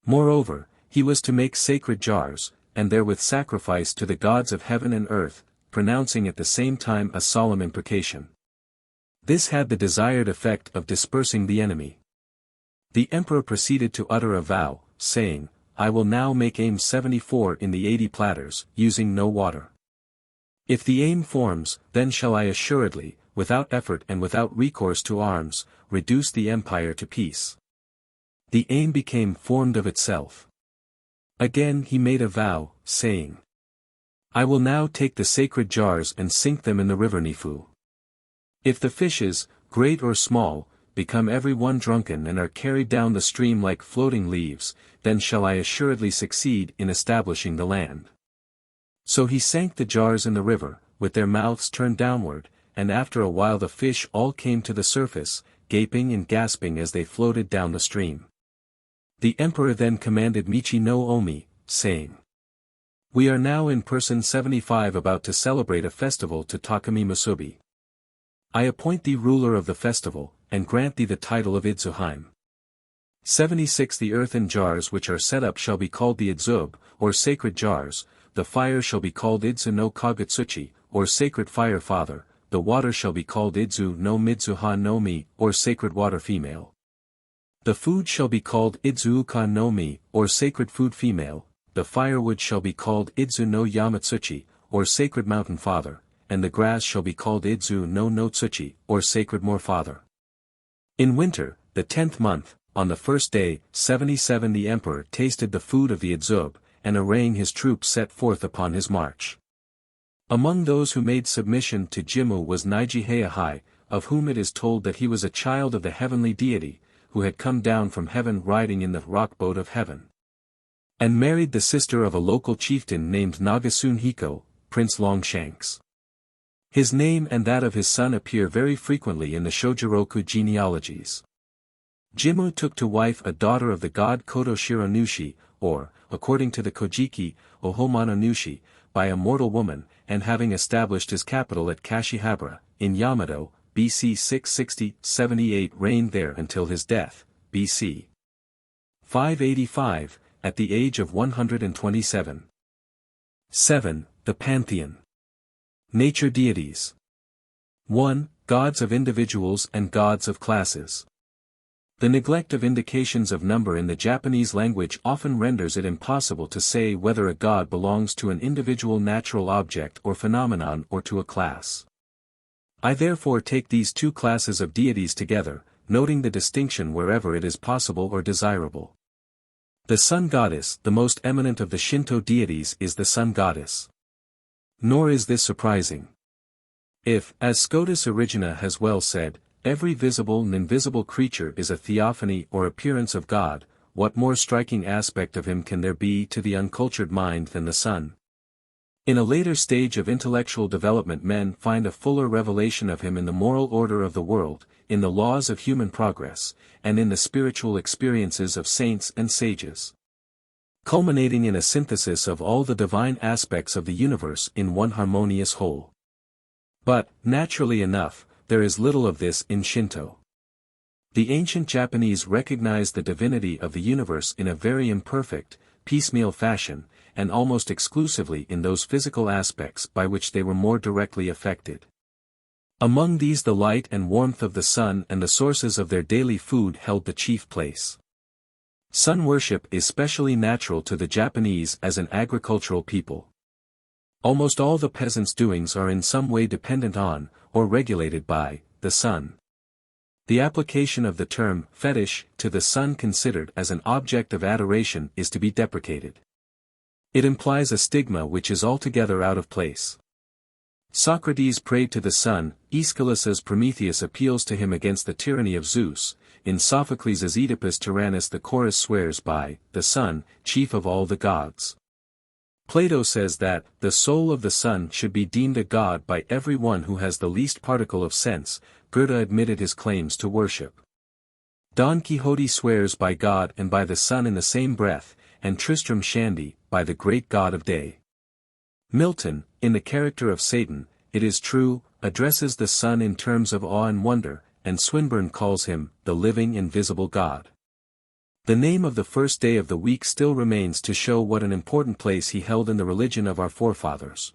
A: Moreover, he was to make sacred jars, and therewith sacrifice to the gods of heaven and earth, pronouncing at the same time a solemn imprecation. This had the desired effect of dispersing the enemy. The emperor proceeded to utter a vow, saying, "I will now make aim 74 in the 80 platters, using no water. If the aim forms, then shall I assuredly, without effort and without recourse to arms, reduce the empire to peace." The aim became formed of itself. Again he made a vow, saying, "I will now take the sacred jars and sink them in the river Nifu. If the fishes, great or small, become every one drunken and are carried down the stream like floating leaves, then shall I assuredly succeed in establishing the land." So he sank the jars in the river, with their mouths turned downward, and after a while the fish all came to the surface, gaping and gasping as they floated down the stream. The emperor then commanded Michi no Omi, saying, "We are now in person 75 about to celebrate a festival to Takami Musubi. I appoint thee ruler of the festival, and grant thee the title of Idzuheim. 76 The earthen jars which are set up shall be called the Idzub, or sacred jars, the fire shall be called Idzu no Kagutsuchi, or sacred fire father, the water shall be called Idzu no Midzuha no Mi, or sacred water female. The food shall be called Idzu uka no Mi, or sacred food female, the firewood shall be called Idzu no Yamatsuchi, or sacred mountain father, and the grass shall be called Idzu no Notsuchi, or sacred moor father." In winter, the 10th month, on the first day, 77 the emperor tasted the food of the Idzub, and arraying his troops set forth upon his march. Among those who made submission to Jimmu was Naiji Heihai, of whom it is told that he was a child of the heavenly deity, who had come down from heaven riding in the rock boat of heaven, and married the sister of a local chieftain named Nagasun Hiko, Prince Longshanks. His name and that of his son appear very frequently in the Shojiroku genealogies. Jimmu took to wife a daughter of the god Kodoshiro Nushi, or, according to the Kojiki, Ohomano Nushi, by a mortal woman, and having established his capital at Kashihabara, in Yamato, BC 660-78 reigned there until his death, BC 585, at the age of 127. 7. The Pantheon. Nature deities. 1. Gods of individuals and gods of classes. The neglect of indications of number in the Japanese language often renders it impossible to say whether a god belongs to an individual natural object or phenomenon or to a class. I therefore take these two classes of deities together, noting the distinction wherever it is possible or desirable. The sun goddess, the most eminent of the Shinto deities, is the sun goddess. Nor is this surprising. If, as Scotus Origina has well said, every visible and invisible creature is a theophany or appearance of God, what more striking aspect of him can there be to the uncultured mind than the sun? In a later stage of intellectual development men find a fuller revelation of him in the moral order of the world, in the laws of human progress, and in the spiritual experiences of saints and sages, culminating in a synthesis of all the divine aspects of the universe in one harmonious whole. But, naturally enough, there is little of this in Shinto. The ancient Japanese recognized the divinity of the universe in a very imperfect, piecemeal fashion, and almost exclusively in those physical aspects by which they were more directly affected. Among these the light and warmth of the sun and the sources of their daily food held the chief place. Sun worship is specially natural to the Japanese as an agricultural people. Almost all the peasants' doings are in some way dependent on, or regulated by, the sun. The application of the term fetish to the sun considered as an object of adoration is to be deprecated. It implies a stigma which is altogether out of place. Socrates prayed to the sun, Aeschylus as Prometheus appeals to him against the tyranny of Zeus, in Sophocles as Oedipus Tyrannus the chorus swears by, the sun, chief of all the gods. Plato says that, the soul of the sun should be deemed a god by every one who has the least particle of sense. Goethe admitted his claims to worship. Don Quixote swears by God and by the sun in the same breath, and Tristram Shandy, by the great god of day. Milton, in the character of Satan, it is true, addresses the sun in terms of awe and wonder, and Swinburne calls him, the living invisible God. The name of the first day of the week still remains to show what an important place he held in the religion of our forefathers.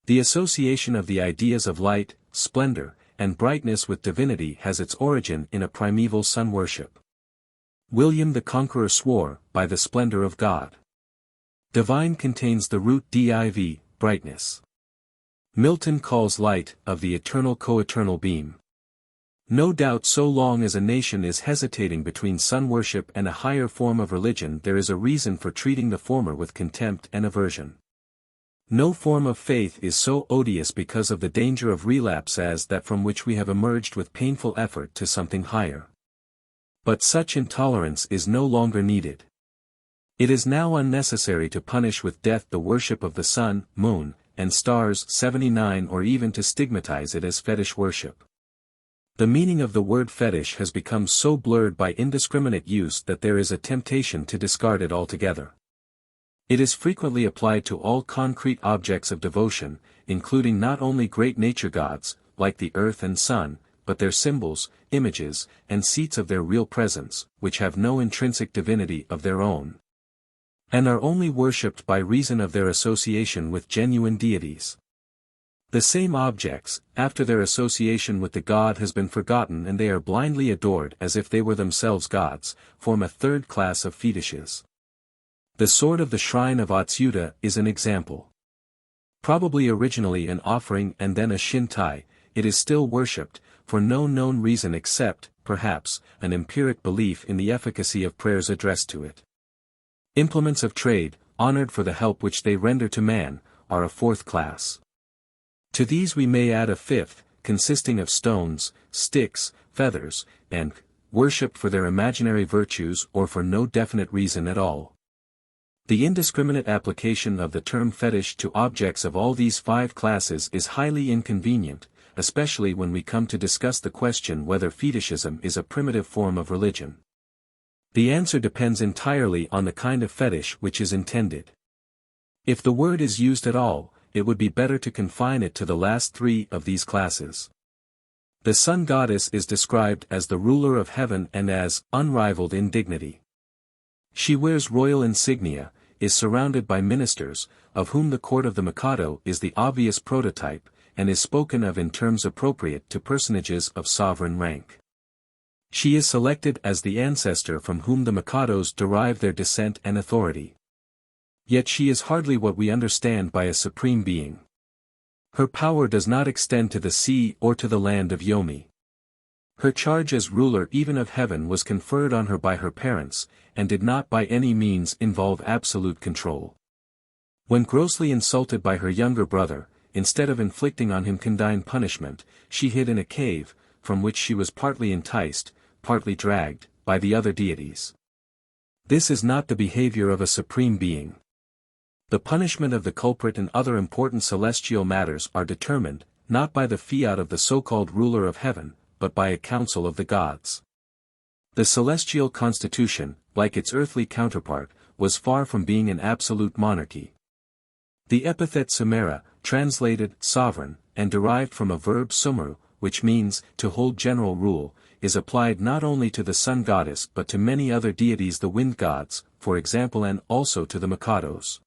A: The association of the ideas of light, splendor, and brightness with divinity has its origin in a primeval sun worship. William the Conqueror swore, by the splendor of God. Divine contains the root div, brightness. Milton calls light, of the eternal co-eternal beam. No doubt so long as a nation is hesitating between sun worship and a higher form of religion there is a reason for treating the former with contempt and aversion. No form of faith is so odious because of the danger of relapse as that from which we have emerged with painful effort to something higher. But such intolerance is no longer needed. It is now unnecessary to punish with death the worship of the sun, moon, and stars 79 or even to stigmatize it as fetish worship. The meaning of the word fetish has become so blurred by indiscriminate use that there is a temptation to discard it altogether. It is frequently applied to all concrete objects of devotion, including not only great nature gods, like the earth and sun, but their symbols, images, and seats of their real presence, which have no intrinsic divinity of their own, and are only worshipped by reason of their association with genuine deities. The same objects, after their association with the god has been forgotten and they are blindly adored as if they were themselves gods, form a third class of fetishes. The sword of the shrine of Atsuta is an example. Probably originally an offering and then a shintai, it is still worshipped, for no known reason except, perhaps, an empiric belief in the efficacy of prayers addressed to it. Implements of trade, honored for the help which they render to man, are a fourth class. To these we may add a fifth, consisting of stones, sticks, feathers, and worshipped for their imaginary virtues or for no definite reason at all. The indiscriminate application of the term fetish to objects of all these five classes is highly inconvenient, especially when we come to discuss the question whether fetishism is a primitive form of religion. The answer depends entirely on the kind of fetish which is intended. If the word is used at all, it would be better to confine it to the last three of these classes. The sun goddess is described as the ruler of heaven and as unrivaled in dignity. She wears royal insignia, is surrounded by ministers, of whom the court of the Mikado is the obvious prototype, and is spoken of in terms appropriate to personages of sovereign rank. She is selected as the ancestor from whom the Mikados derive their descent and authority. Yet she is hardly what we understand by a supreme being. Her power does not extend to the sea or to the land of Yomi. Her charge as ruler even of heaven was conferred on her by her parents, and did not by any means involve absolute control. When grossly insulted by her younger brother, instead of inflicting on him condign punishment, she hid in a cave, from which she was partly enticed, partly dragged, by the other deities. This is not the behavior of a supreme being. The punishment of the culprit and other important celestial matters are determined, not by the fiat of the so-called ruler of heaven, but by a council of the gods. The celestial constitution, like its earthly counterpart, was far from being an absolute monarchy. The epithet sumera, translated sovereign, and derived from a verb sumeru, which means to hold general rule, is applied not only to the sun goddess but to many other deities, the wind gods, for example, and also to the Mikados.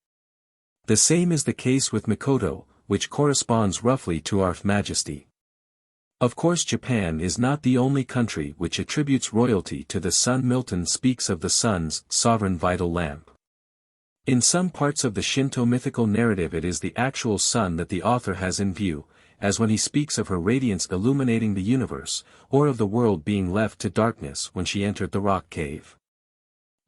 A: The same is the case with Mikoto, which corresponds roughly to Earth Majesty. Of course, Japan is not the only country which attributes royalty to the sun. Milton speaks of the sun's sovereign vital lamp. In some parts of the Shinto mythical narrative it is the actual sun that the author has in view, as when he speaks of her radiance illuminating the universe, or of the world being left to darkness when she entered the rock cave.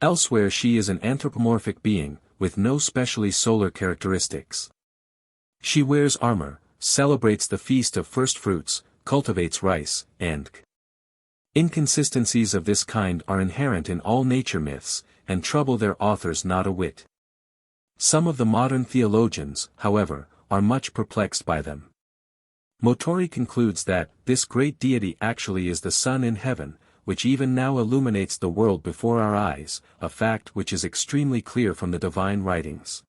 A: Elsewhere she is an anthropomorphic being, with no specially solar characteristics. She wears armor, celebrates the feast of first fruits, cultivates rice, and inconsistencies of this kind are inherent in all nature myths, and trouble their authors not a whit. Some of the modern theologians, however, are much perplexed by them. Motori concludes that this great deity actually is the sun in heaven, which even now illuminates the world before our eyes, a fact which is extremely clear from the divine writings.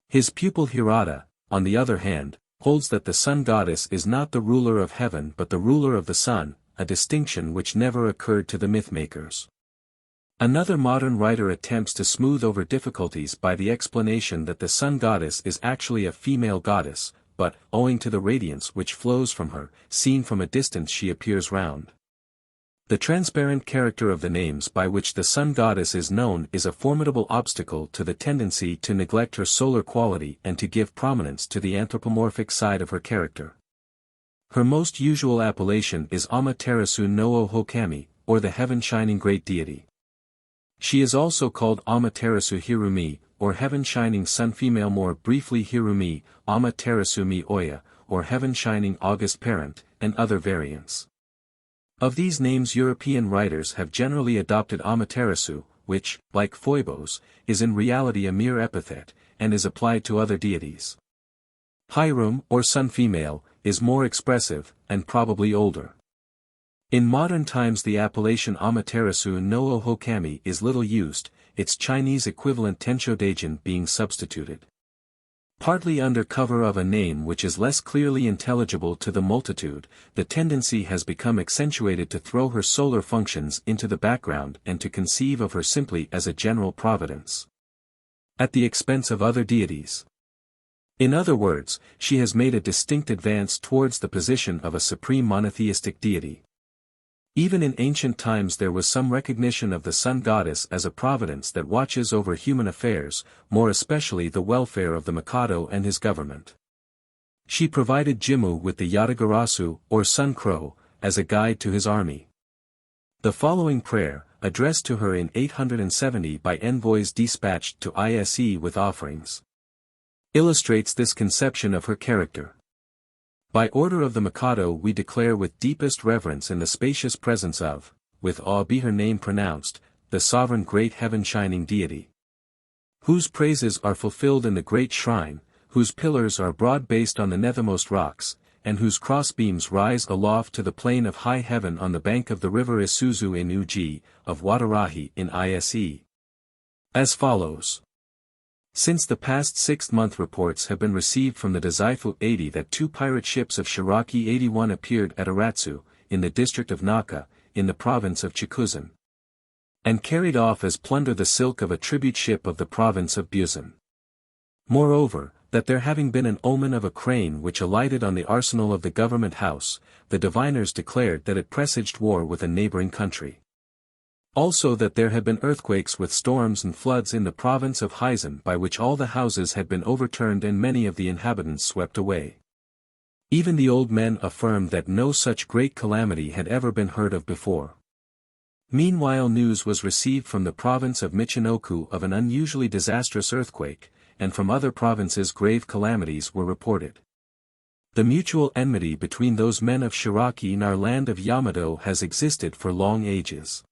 A: His pupil Hirata, on the other hand, holds that the sun goddess is not the ruler of heaven but the ruler of the sun, a distinction which never occurred to the mythmakers. Another modern writer attempts to smooth over difficulties by the explanation that the sun goddess is actually a female goddess, but, owing to the radiance which flows from her, seen from a distance she appears round. The transparent character of the names by which the sun goddess is known is a formidable obstacle to the tendency to neglect her solar quality and to give prominence to the anthropomorphic side of her character. Her most usual appellation is Amaterasu no Ohokami, or the heaven-shining great deity. She is also called Amaterasu Hirumi, or heaven-shining sun female, more briefly Hirumi, Amaterasu mi Oya, or heaven-shining august parent, and other variants. Of these names European writers have generally adopted Amaterasu, which, like Phoebos, is in reality a mere epithet, and is applied to other deities. Hiram, or sun female, is more expressive, and probably older. In modern times the appellation Amaterasu no Ohokami is little used, its Chinese equivalent Tensho-Daijin being substituted. Partly under cover of a name which is less clearly intelligible to the multitude, the tendency has become accentuated to throw her solar functions into the background and to conceive of her simply as a general providence, at the expense of other deities. In other words, she has made a distinct advance towards the position of a supreme monotheistic deity. Even in ancient times there was some recognition of the sun goddess as a providence that watches over human affairs, more especially the welfare of the Mikado and his government. She provided Jimmu with the Yatagarasu, or sun crow, as a guide to his army. The following prayer, addressed to her in 870 by envoys dispatched to Ise with offerings, illustrates this conception of her character. By order of the Mikado we declare with deepest reverence in the spacious presence of, with awe be her name pronounced, the sovereign great heaven-shining deity, whose praises are fulfilled in the great shrine, whose pillars are broad-based on the nethermost rocks, and whose cross-beams rise aloft to the plain of high heaven on the bank of the river Isuzu in Uji, of Watarahi in Ise. As follows. Since the past 6-month reports have been received from the Deification 80 that 2 pirate ships of Shiraki 81 appeared at Aratsu, in the district of Naka, in the province of Chikuzan. and carried off as plunder the silk of a tribute ship of the province of Busan. Moreover, that there having been an omen of a crane which alighted on the arsenal of the government house, the diviners declared that it presaged war with a neighboring country. Also that there had been earthquakes with storms and floods in the province of XIII by which all the houses had been overturned and many of the inhabitants swept away. Even the old men affirmed that no such great calamity had ever been heard of before. Meanwhile news was received from the province of Michinoku of an unusually disastrous earthquake, and from other provinces grave calamities were reported. The mutual enmity between those men of Shiraki and our land of Yamato has existed for long ages.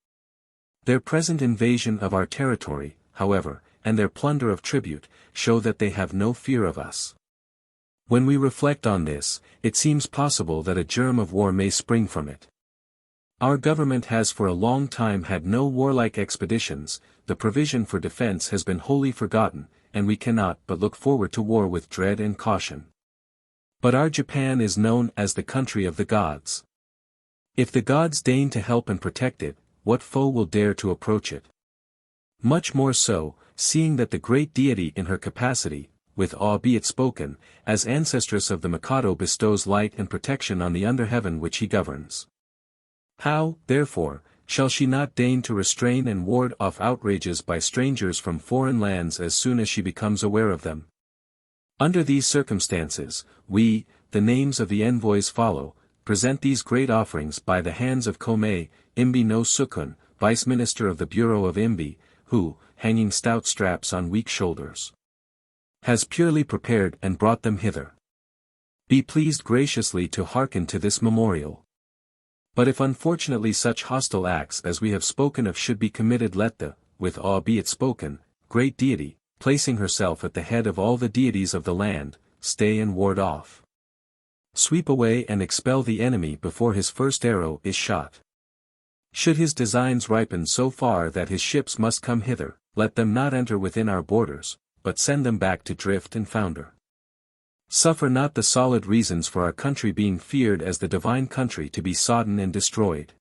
A: Their present invasion of our territory, however, and their plunder of tribute, show that they have no fear of us. When we reflect on this, it seems possible that a germ of war may spring from it. Our government has for a long time had no warlike expeditions, the provision for defense has been wholly forgotten, and we cannot but look forward to war with dread and caution. But our Japan is known as the country of the gods. If the gods deign to help and protect it, what foe will dare to approach it? Much more so, seeing that the great deity in her capacity, with awe be it spoken, as ancestress of the Mikado bestows light and protection on the under heaven which he governs. How, therefore, shall she not deign to restrain and ward off outrages by strangers from foreign lands as soon as she becomes aware of them? Under these circumstances, we, the names of the envoys follow, present these great offerings by the hands of Komei, Imbi no Sukun, Vice Minister of the Bureau of Imbi, who, hanging stout straps on weak shoulders, has purely prepared and brought them hither. Be pleased graciously to hearken to this memorial. But if unfortunately such hostile acts as we have spoken of should be committed, let the, with awe be it spoken, great deity, placing herself at the head of all the deities of the land, stay and ward off. Sweep away and expel the enemy before his first arrow is shot. Should his designs ripen so far that his ships must come hither, let them not enter within our borders, but send them back to drift and founder. Suffer not the solid reasons for our country being feared as the divine country to be sodden and destroyed.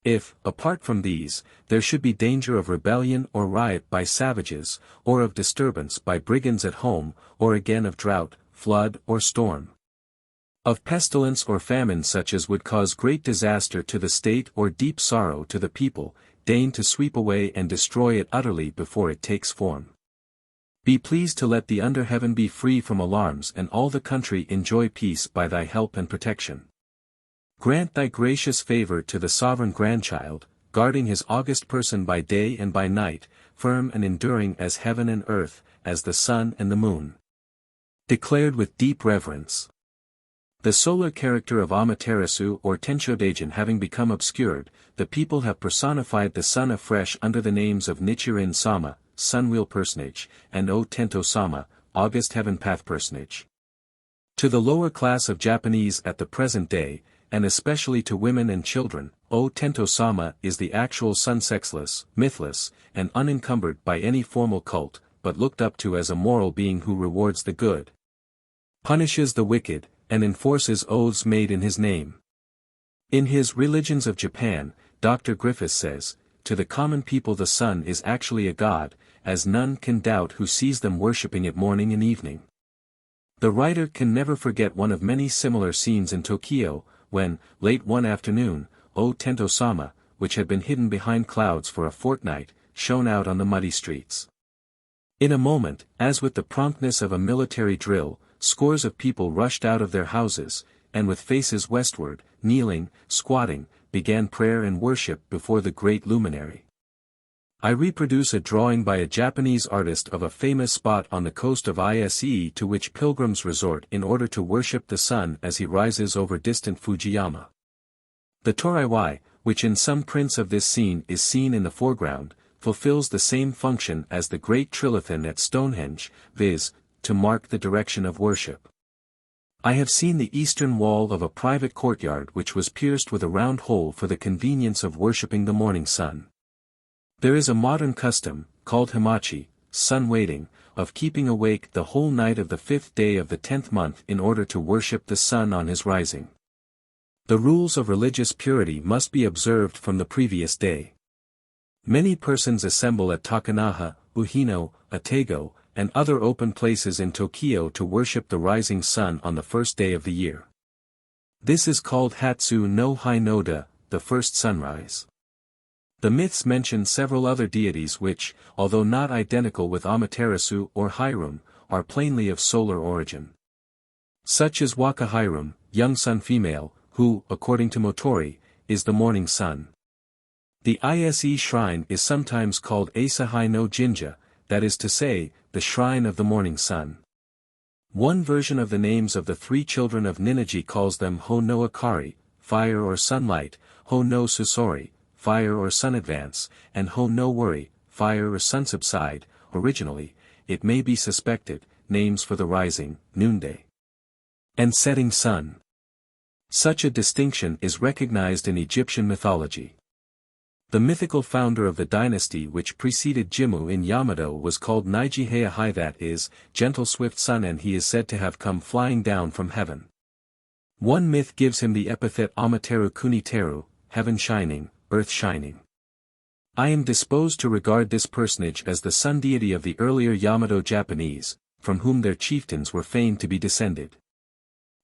A: If, apart from these, there should be danger of rebellion or riot by savages, or of disturbance by brigands at home, or again of drought, flood or storm, of pestilence or famine such as would cause great disaster to the state or deep sorrow to the people, deign to sweep away and destroy it utterly before it takes form. Be pleased to let the under heaven be free from alarms and all the country enjoy peace by thy help and protection. Grant thy gracious favor to the sovereign grandchild, guarding his august person by day and by night, firm and enduring as heaven and earth, as the sun and the moon. Declared with deep reverence. The solar character of Amaterasu or Tenshodaijin having become obscured, the people have personified the sun afresh under the names of Nichiren-sama, Sun-wheel personage, and O Tento-sama, August heaven path personage. To the lower class of Japanese at the present day, and especially to women and children, O Tento-sama is the actual sun sexless, mythless, and unencumbered by any formal cult, but looked up to as a moral being who rewards the good, punishes the wicked, and enforces oaths made in his name. In his Religions of Japan, Dr. Griffiths says, to the common people the sun is actually a god, as none can doubt who sees them worshipping it morning and evening. The writer can never forget one of many similar scenes in Tokyo, when, late one afternoon, O Tento-sama, which had been hidden behind clouds for a fortnight, shone out on the muddy streets. In a moment, as with the promptness of a military drill, scores of people rushed out of their houses, and with faces westward, kneeling, squatting, began prayer and worship before the great luminary. I reproduce a drawing by a Japanese artist of a famous spot on the coast of Ise to which pilgrims resort in order to worship the sun as he rises over distant Fujiyama. The Toriwai, which in some prints of this scene is seen in the foreground, fulfills the same function as the great trilithon at Stonehenge, viz., to mark the direction of worship. I have seen the eastern wall of a private courtyard which was pierced with a round hole for the convenience of worshipping the morning sun. There is a modern custom, called hamachi, sun waiting, of keeping awake the whole night of the 5th day of the 10th month in order to worship the sun on his rising. The rules of religious purity must be observed from the previous day. Many persons assemble at Takanaha, Uhino, Atego, and other open places in Tokyo to worship the rising sun on the first day of the year. This is called Hatsu no Hinoda, the first sunrise. The myths mention several other deities which, although not identical with Amaterasu or Hiram, are plainly of solar origin. Such as Waka Hiram, young sun female, who, according to Motori, is the morning sun. The Ise shrine is sometimes called Asahai no Jinja, that is to say, the shrine of the morning sun. One version of the names of the three children of Ninigi calls them Ho no Akari, fire or sunlight, Ho no Susori, fire or sun advance, and Ho no Wori, fire or sun subside. Originally, it may be suspected, names for the rising, noonday, and setting sun. Such a distinction is recognized in Egyptian mythology. The mythical founder of the dynasty which preceded Jimmu in Yamato was called Nijiheihai, that is, gentle swift sun, and he is said to have come flying down from heaven. One myth gives him the epithet Amateru Kuniteru, heaven shining, earth shining. I am disposed to regard this personage as the sun deity of the earlier Yamato Japanese, from whom their chieftains were famed to be descended.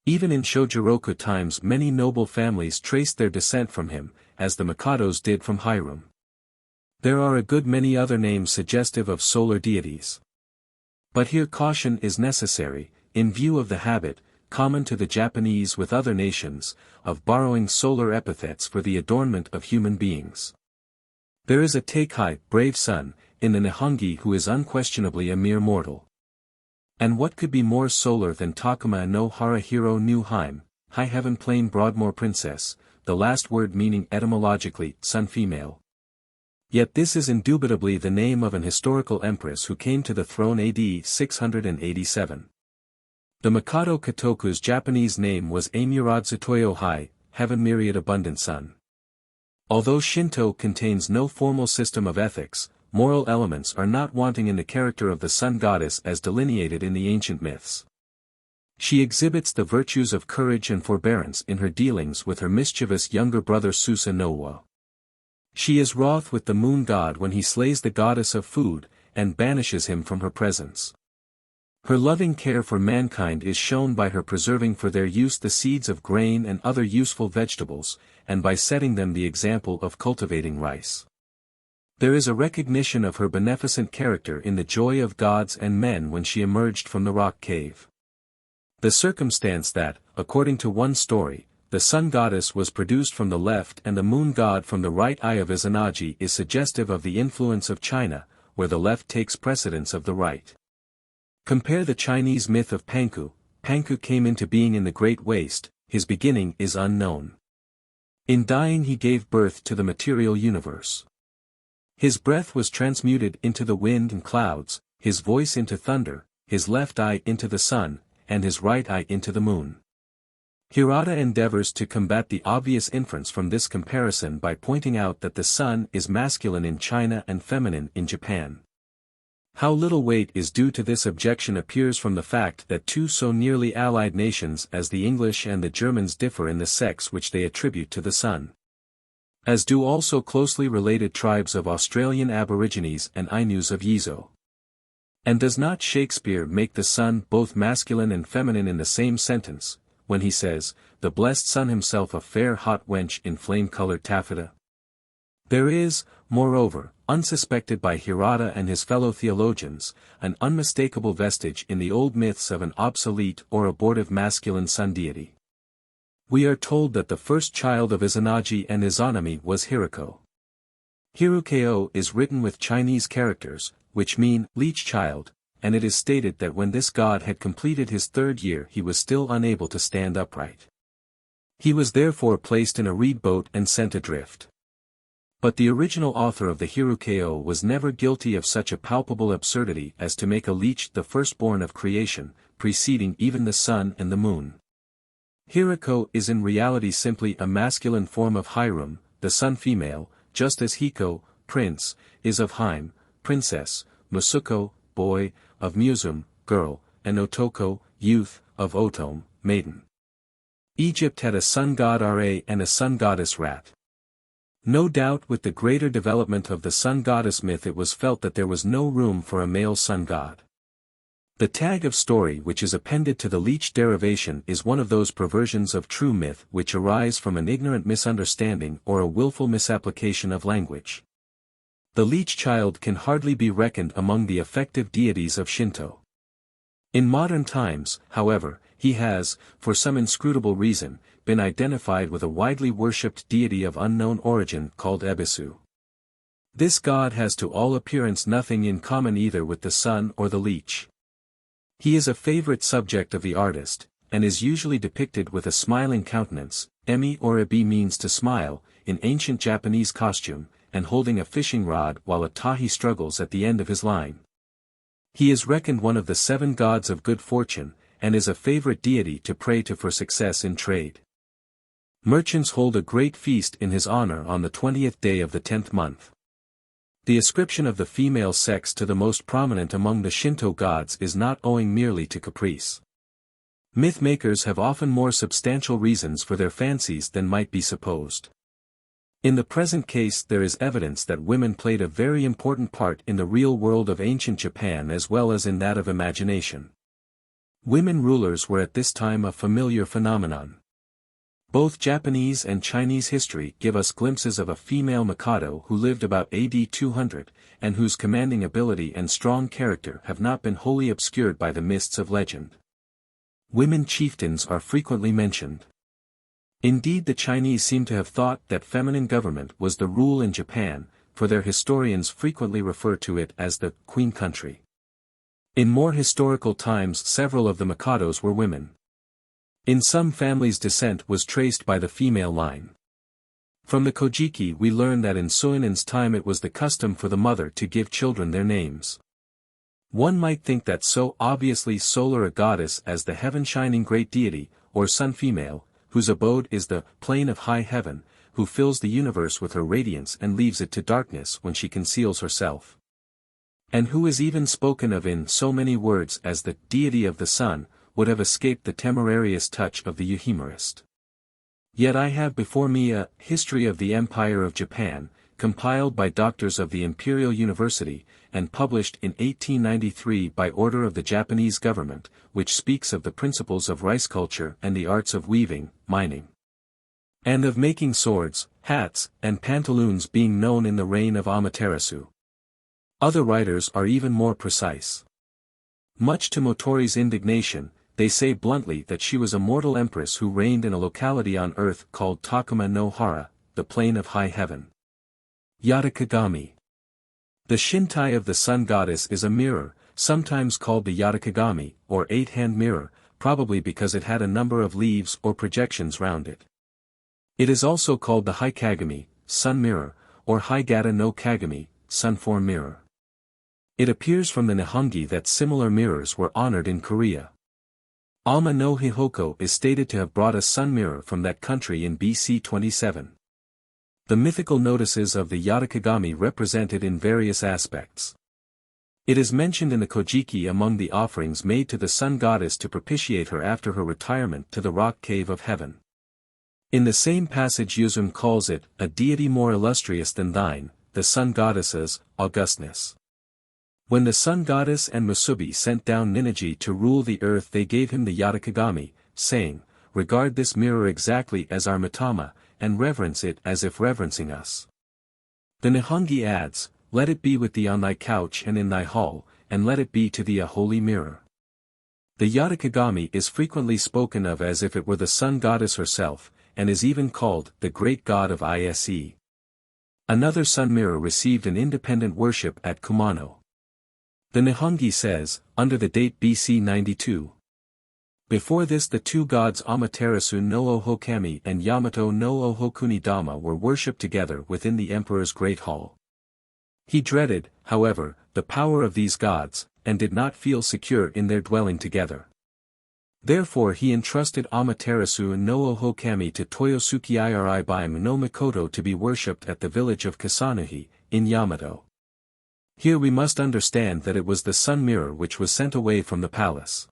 A: Even in Shojiroku times many noble families traced their descent from him, as the Mikados did from Hiram. There are a good many other names suggestive of solar deities. But here caution is necessary, in view of the habit, common to the Japanese with other nations, of borrowing solar epithets for the adornment of human beings. There is a Takei, brave son, in the Nihongi who is unquestionably a mere mortal. And what could be more solar than Takuma no Hara Hiro nu Haim, high heaven plain Broadmoor princess, the last word meaning etymologically, sun female. Yet this is indubitably the name of an historical empress who came to the throne AD 687. The Mikado Katoku's Japanese name was Amiradzutoyo Hai, heaven myriad abundant sun. Although Shinto contains no formal system of ethics, moral elements are not wanting in the character of the sun goddess as delineated in the ancient myths. She exhibits the virtues of courage and forbearance in her dealings with her mischievous younger brother Susa Nowa. She is wroth with the moon god when he slays the goddess of food, and banishes him from her presence. Her loving care for mankind is shown by her preserving for their use the seeds of grain and other useful vegetables, and by setting them the example of cultivating rice. There is a recognition of her beneficent character in the joy of gods and men when she emerged from the rock cave. The circumstance that, according to one story, the sun goddess was produced from the left and the moon god from the right eye of Izanagi is suggestive of the influence of China, where the left takes precedence of the right. Compare the Chinese myth of Panku. Panku came into being in the Great Waste, his beginning is unknown. In dying he gave birth to the material universe. His breath was transmuted into the wind and clouds, his voice into thunder, his left eye into the sun, and his right eye into the moon. Hirata endeavors to combat the obvious inference from this comparison by pointing out that the sun is masculine in China and feminine in Japan. How little weight is due to this objection appears from the fact that two so nearly allied nations as the English and the Germans differ in the sex which they attribute to the sun. As do also closely related tribes of Australian Aborigines and Ainus of Yizo. And does not Shakespeare make the sun both masculine and feminine in the same sentence, when he says, the blessed sun himself a fair hot wench in flame-colored taffeta? There is, moreover, unsuspected by Hirata and his fellow theologians, an unmistakable vestige in the old myths of an obsolete or abortive masculine sun deity. We are told that the first child of Izanagi and Izanami was Hirako. Hirukeo is written with Chinese characters, which mean, leech child, and it is stated that when this god had completed his 3rd year he was still unable to stand upright. He was therefore placed in a reed boat and sent adrift. But the original author of the Hirukeo was never guilty of such a palpable absurdity as to make a leech the firstborn of creation, preceding even the sun and the moon. Hirako is in reality simply a masculine form of Hiram, the sun female, just as Hiko, prince, is of Haim, princess, Musuko, boy, of Musum, girl, and Otoko, youth, of Otom, maiden. Egypt had a sun god Ra and a sun goddess Rat. No doubt with the greater development of the sun goddess myth it was felt that there was no room for a male sun god. The tag of story which is appended to the leech derivation is one of those perversions of true myth which arise from an ignorant misunderstanding or a willful misapplication of language. The leech child can hardly be reckoned among the effective deities of Shinto. In modern times, however, he has, for some inscrutable reason, been identified with a widely worshipped deity of unknown origin called Ebisu. This god has to all appearance nothing in common either with the sun or the leech. He is a favorite subject of the artist, and is usually depicted with a smiling countenance. Emi or Ebi means to smile, in ancient Japanese costume, and holding a fishing rod while a tahi struggles at the end of his line. He is reckoned one of the 7 gods of good fortune, and is a favorite deity to pray to for success in trade. Merchants hold a great feast in his honor on the 20th day of the 10th month. The ascription of the female sex to the most prominent among the Shinto gods is not owing merely to caprice. Myth-makers have often more substantial reasons for their fancies than might be supposed. In the present case there is evidence that women played a very important part in the real world of ancient Japan as well as in that of imagination. Women rulers were at this time a familiar phenomenon. Both Japanese and Chinese history give us glimpses of a female Mikado who lived about AD 200, and whose commanding ability and strong character have not been wholly obscured by the mists of legend. Women chieftains are frequently mentioned. Indeed, the Chinese seem to have thought that feminine government was the rule in Japan, for their historians frequently refer to it as the Queen Country. In more historical times several of the Mikados were women. In some families descent was traced by the female line. From the Kojiki we learn that in Soinen's time it was the custom for the mother to give children their names. One might think that so obviously solar a goddess as the heaven-shining great deity, or sun-female, whose abode is the plane of high heaven, who fills the universe with her radiance and leaves it to darkness when she conceals herself. And who is even spoken of in so many words as the deity of the sun, would have escaped the temerarious touch of the euhemerist. Yet I have before me a History of the Empire of Japan, compiled by doctors of the Imperial University, and published in 1893 by order of the Japanese government, which speaks of the principles of rice culture and the arts of weaving, mining, and of making swords, hats, and pantaloons being known in the reign of Amaterasu. Other writers are even more precise. Much to Motori's indignation, they say bluntly that she was a mortal empress who reigned in a locality on earth called Takuma no Hara, the plain of high heaven. Yatakagami. The Shintai of the sun goddess is a mirror, sometimes called the Yatakagami, or 8-hand mirror, probably because it had a number of leaves or projections round it. It is also called the Haikagami, sun mirror, or Haigata no Kagami, sun form mirror. It appears from the Nihongi that similar mirrors were honored in Korea. Alma no Hihoko is stated to have brought a sun mirror from that country in BC 27. The mythical notices of the Yatakagami represented in various aspects. It is mentioned in the Kojiki among the offerings made to the sun goddess to propitiate her after her retirement to the rock cave of heaven. In the same passage Yuzum calls it, a deity more illustrious than thine, the sun goddess's, augustness. When the sun goddess and Musubi sent down Ninigi to rule the earth they gave him the Yatakagami, saying, regard this mirror exactly as our Mitama, and reverence it as if reverencing us. The Nihongi adds, let it be with thee on thy couch and in thy hall, and let it be to thee a holy mirror. The Yatakagami is frequently spoken of as if it were the sun goddess herself, and is even called the great god of Ise. Another sun mirror received an independent worship at Kumano. The Nihongi says, under the date BC 92. Before this the two gods Amaterasu no Ohokami and Yamato no Ohokunidama were worshipped together within the emperor's great hall. He dreaded, however, the power of these gods, and did not feel secure in their dwelling together. Therefore he entrusted Amaterasu no Ohokami to Toyosuke Iribaim no Mikoto to be worshipped at the village of Kasanuhi, in Yamato. Here we must understand that it was the sun mirror which was sent away from the palace.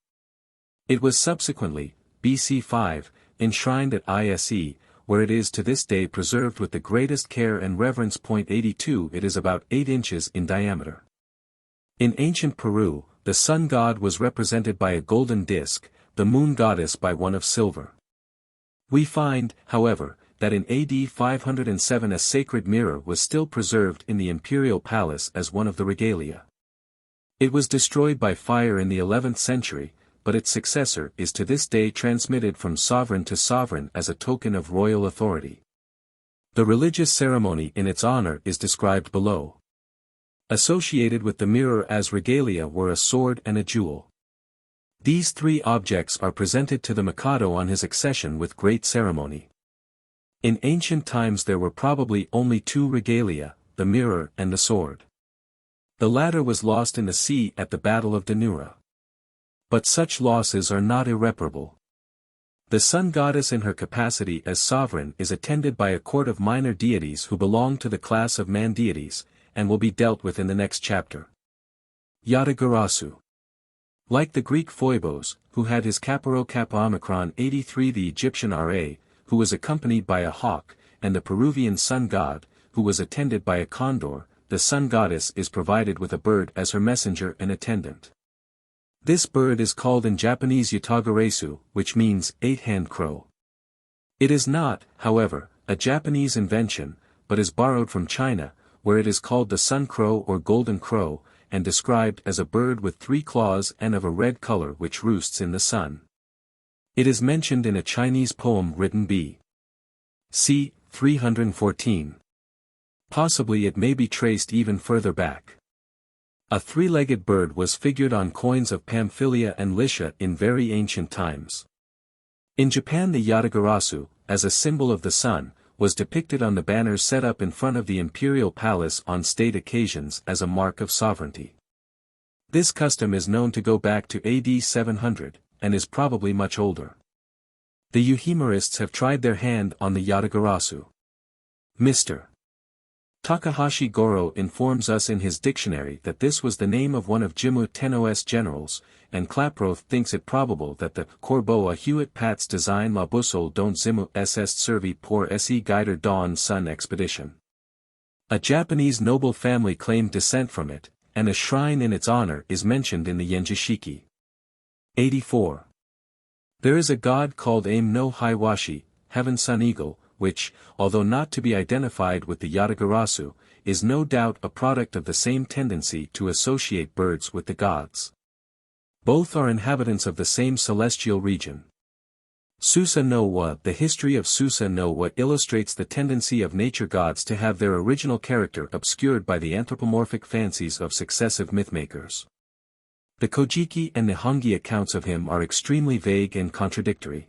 A: It was subsequently, BC 5, enshrined at Ise, where it is to this day preserved with the greatest care and reverence. 82 It is about 8 inches in diameter. In ancient Peru, the sun god was represented by a golden disk, the moon goddess by one of silver. We find, however, that in AD 507 a sacred mirror was still preserved in the imperial palace as one of the regalia. It was destroyed by fire in the 11th century, but its successor is to this day transmitted from sovereign to sovereign as a token of royal authority. The religious ceremony in its honor is described below. Associated with the mirror as regalia were a sword and a jewel. These 3 objects are presented to the Mikado on his accession with great ceremony. In ancient times there were probably only 2 regalia, the mirror and the sword. The latter was lost in the sea at the Battle of Danura. But such losses are not irreparable. The sun goddess in her capacity as sovereign is attended by a court of minor deities who belong to the class of man deities, and will be dealt with in the next chapter. Yatagarasu. Like the Greek Phoebos, who had his Kappa Kappa Omicron 83, the Egyptian Ra, who was accompanied by a hawk, and the Peruvian sun god, who was attended by a condor, the sun goddess is provided with a bird as her messenger and attendant. This bird is called in Japanese Yatagarasu, which means 8-hand crow. It is not, however, a Japanese invention, but is borrowed from China, where it is called the sun crow or golden crow, and described as a bird with 3 claws and of a red color which roosts in the sun. It is mentioned in a Chinese poem written b.c. 314. Possibly it may be traced even further back. A 3-legged bird was figured on coins of Pamphylia and Lycia in very ancient times. In Japan the Yatagarasu, as a symbol of the sun, was depicted on the banners set up in front of the imperial palace on state occasions as a mark of sovereignty. This custom is known to go back to AD 700, and is probably much older. The Euhemerists have tried their hand on the Yatagarasu. Mr. Takahashi Goro informs us in his dictionary that this was the name of one of Jimmu Tenno's generals, and Klaproth thinks it probable that the Corbeau a Hewitt Pat's design la Boussole don't Zimmu est servi pour se guider dans son expedition. A Japanese noble family claimed descent from it, and a shrine in its honor is mentioned in the Yenjishiki. 84. There is a god called Aim no Haiwashi, Heaven Sun Eagle, which, although not to be identified with the Yatagarasu, is no doubt a product of the same tendency to associate birds with the gods. Both are inhabitants of the same celestial region. Susa no wa. The history of Susa no wa illustrates the tendency of nature gods to have their original character obscured by the anthropomorphic fancies of successive mythmakers. The Kojiki and Nihongi accounts of him are extremely vague and contradictory.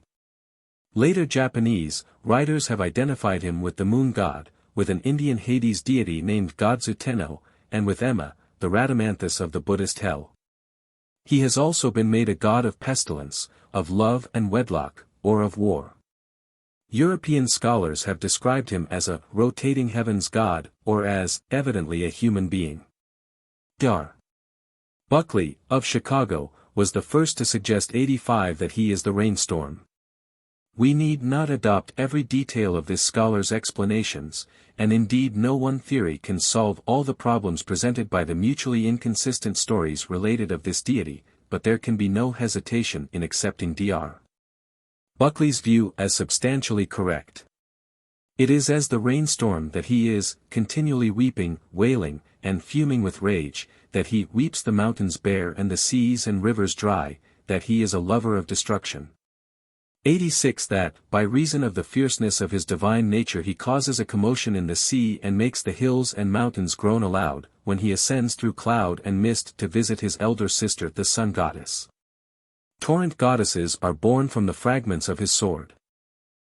A: Later Japanese writers have identified him with the moon god, with an Indian Hades deity named Godzu Tenno, and with Emma, the Rhadamanthus of the Buddhist hell. He has also been made a god of pestilence, of love and wedlock, or of war. European scholars have described him as a rotating heavens god, or as, evidently a human being. Dar. Buckley, of Chicago, was the first to suggest 85 that he is the rainstorm. We need not adopt every detail of this scholar's explanations, and indeed no one theory can solve all the problems presented by the mutually inconsistent stories related of this deity, but there can be no hesitation in accepting Dr. Buckley's view as substantially correct. It is as the rainstorm that he is, continually weeping, wailing, and fuming with rage, that he weeps the mountains bare and the seas and rivers dry, that he is a lover of destruction. 86 That, by reason of the fierceness of his divine nature he causes a commotion in the sea and makes the hills and mountains groan aloud, when he ascends through cloud and mist to visit his elder sister the sun goddess. Torrent goddesses are born from the fragments of his sword.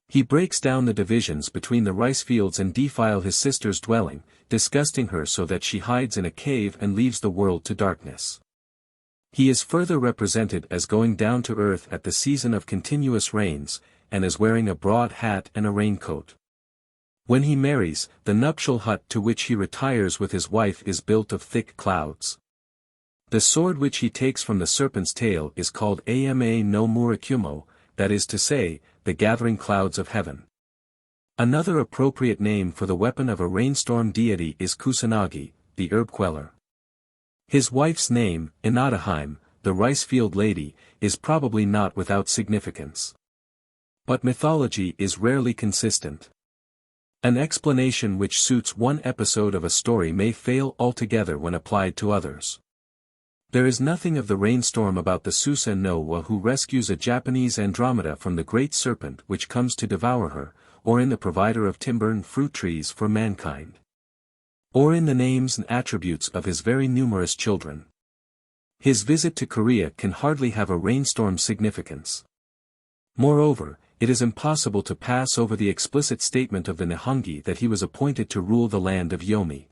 A: He breaks down the divisions between the rice fields and defile his sister's dwelling, disgusting her so that she hides in a cave and leaves the world to darkness. He is further represented as going down to earth at the season of continuous rains, and as wearing a broad hat and a raincoat. When he marries, the nuptial hut to which he retires with his wife is built of thick clouds. The sword which he takes from the serpent's tail is called Ama no Murakumo, that is to say, the gathering clouds of heaven. Another appropriate name for the weapon of a rainstorm deity is Kusanagi, the herb queller. His wife's name, Inadaheim, the rice-field lady, is probably not without significance. But mythology is rarely consistent. An explanation which suits one episode of a story may fail altogether when applied to others. There is nothing of the rainstorm about the Susa no wa who rescues a Japanese Andromeda from the great serpent which comes to devour her, or in the provider of timber and fruit trees for mankind. Or in the names and attributes of his very numerous children. His visit to Korea can hardly have a rainstorm significance. Moreover, it is impossible to pass over the explicit statement of the Nihongi that he was appointed to rule the land of Yomi.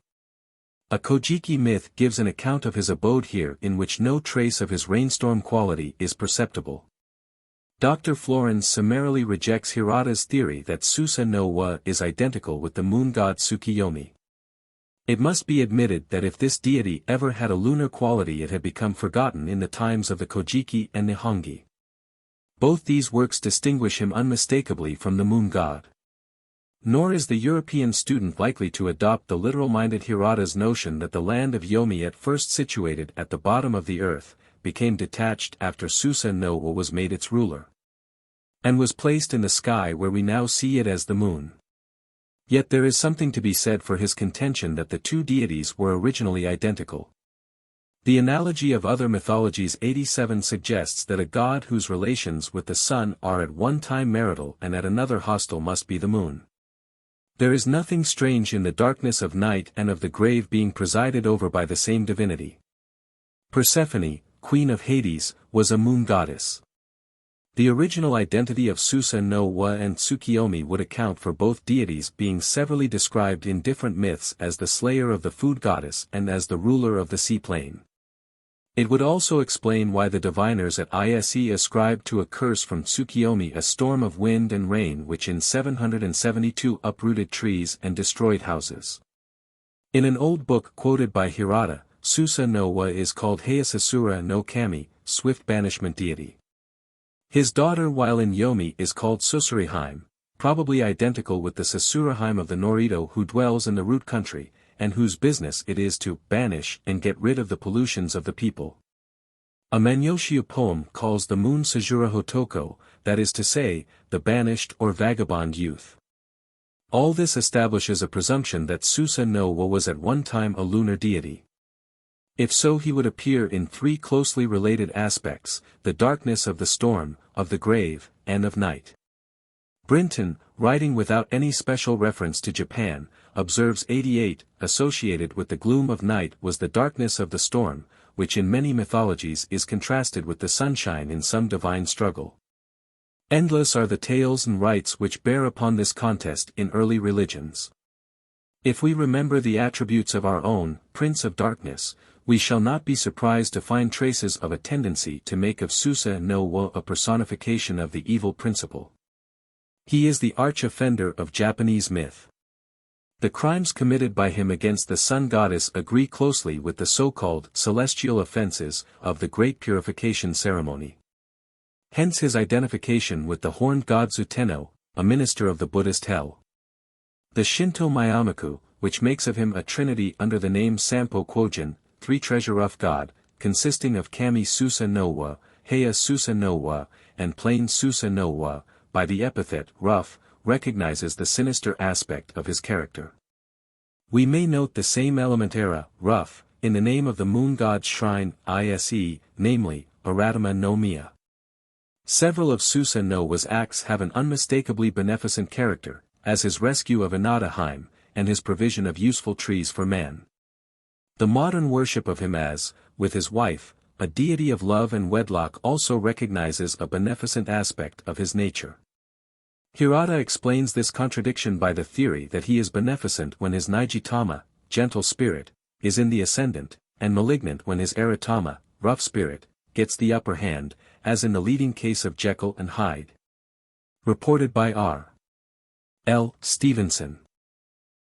A: A Kojiki myth gives an account of his abode here in which no trace of his rainstorm quality is perceptible. Dr. Florens summarily rejects Hirata's theory that Susa no wa is identical with the moon god Tsukiyomi. It must be admitted that if this deity ever had a lunar quality it had become forgotten in the times of the Kojiki and Nihongi. Both these works distinguish him unmistakably from the moon god. Nor is the European student likely to adopt the literal-minded Hirata's notion that the land of Yomi, at first situated at the bottom of the earth, became detached after Susa no wa was made its ruler. And was placed in the sky where we now see it as the moon. Yet there is something to be said for his contention that the two deities were originally identical. The analogy of other mythologies XIII suggests that a god whose relations with the sun are at one time marital and at another hostile must be the moon. There is nothing strange in the darkness of night and of the grave being presided over by the same divinity. Persephone, queen of Hades, was a moon goddess. The original identity of Susa no wa and Tsukiyomi would account for both deities being severally described in different myths as the slayer of the food goddess and as the ruler of the seaplane. It would also explain why the diviners at ISE ascribed to a curse from Tsukiyomi a storm of wind and rain which in 772 uprooted trees and destroyed houses. In an old book quoted by Hirata, Susa no wa is called Heisasura no Kami, swift banishment deity. His daughter while in Yomi is called Susuriheim, probably identical with the Sasuraheim of the Norito who dwells in the root country, and whose business it is to banish and get rid of the pollutions of the people. A Manyoshiu poem calls the moon Sajura Hotoko, that is to say, the banished or vagabond youth. All this establishes a presumption that Susa no wa was at one time a lunar deity. If so, he would appear in three closely related aspects: the darkness of the storm, of the grave, and of night. Brinton, writing without any special reference to Japan, observes 88, associated with the gloom of night was the darkness of the storm, which in many mythologies is contrasted with the sunshine in some divine struggle. Endless are the tales and rites which bear upon this contest in early religions. If we remember the attributes of our own Prince of Darkness, we shall not be surprised to find traces of a tendency to make of Susa no wa a personification of the evil principle. He is the arch-offender of Japanese myth. The crimes committed by him against the sun goddess agree closely with the so-called celestial offenses of the Great Purification Ceremony. Hence his identification with the horned god Zutenno, a minister of the Buddhist hell. The Shinto Miyamaku, which makes of him a trinity under the name Sampo Kwojin, three-treasure-rough god, consisting of Kami Susa no wa, Heia Susa no wa, and plain Susa no wa, by the epithet rough, recognizes the sinister aspect of his character. We may note the same elementara, rough, in the name of the moon god's shrine, Ise, namely, Aratama no Miya. Several of Susa no wa's acts have an unmistakably beneficent character, as his rescue of Inadaheim, and his provision of useful trees for man. The modern worship of him as, with his wife, a deity of love and wedlock also recognizes a beneficent aspect of his nature. Hirata explains this contradiction by the theory that he is beneficent when his Nijitama, gentle spirit, is in the ascendant, and malignant when his Aratama, rough spirit, gets the upper hand, as in the leading case of Jekyll and Hyde. Reported by R. L. Stevenson.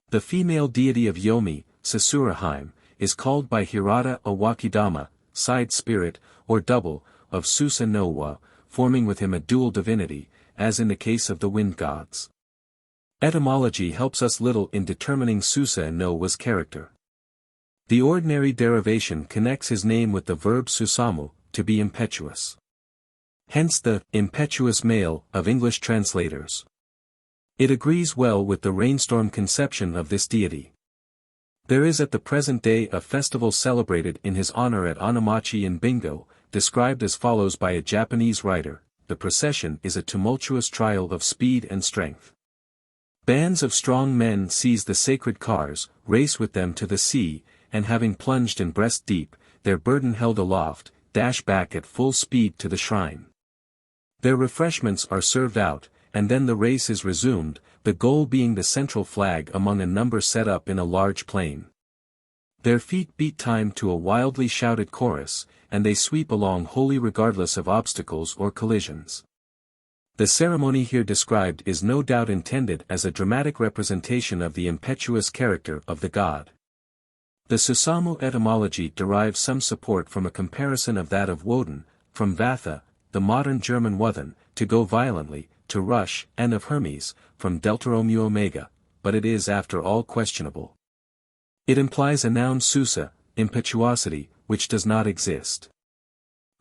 A: The female deity of Yomi, Sasuraheim, is called by Hirata a Wakidama, side spirit, or double, of Susa no wa, forming with him a dual divinity, as in the case of the wind gods. Etymology helps us little in determining Susa no Wa's character. The ordinary derivation connects his name with the verb susamu, to be impetuous. Hence the impetuous male of English translators. It agrees well with the rainstorm conception of this deity. There is at the present day a festival celebrated in his honor at Onamachi in Bingo, described as follows by a Japanese writer: the procession is a tumultuous trial of speed and strength. Bands of strong men seize the sacred cars, race with them to the sea, and having plunged in breast deep, their burden held aloft, dash back at full speed to the shrine. Their refreshments are served out, and then the race is resumed, the goal being the central flag among a number set up in a large plain. Their feet beat time to a wildly shouted chorus, and they sweep along wholly regardless of obstacles or collisions. The ceremony here described is no doubt intended as a dramatic representation of the impetuous character of the god. The Susamu etymology derives some support from a comparison of that of Woden, from Vatha, the modern German Wothen, to go violently, to rush, and of Hermes, from Delta mu omega, but it is after all questionable. It implies a noun Susa, impetuosity, which does not exist.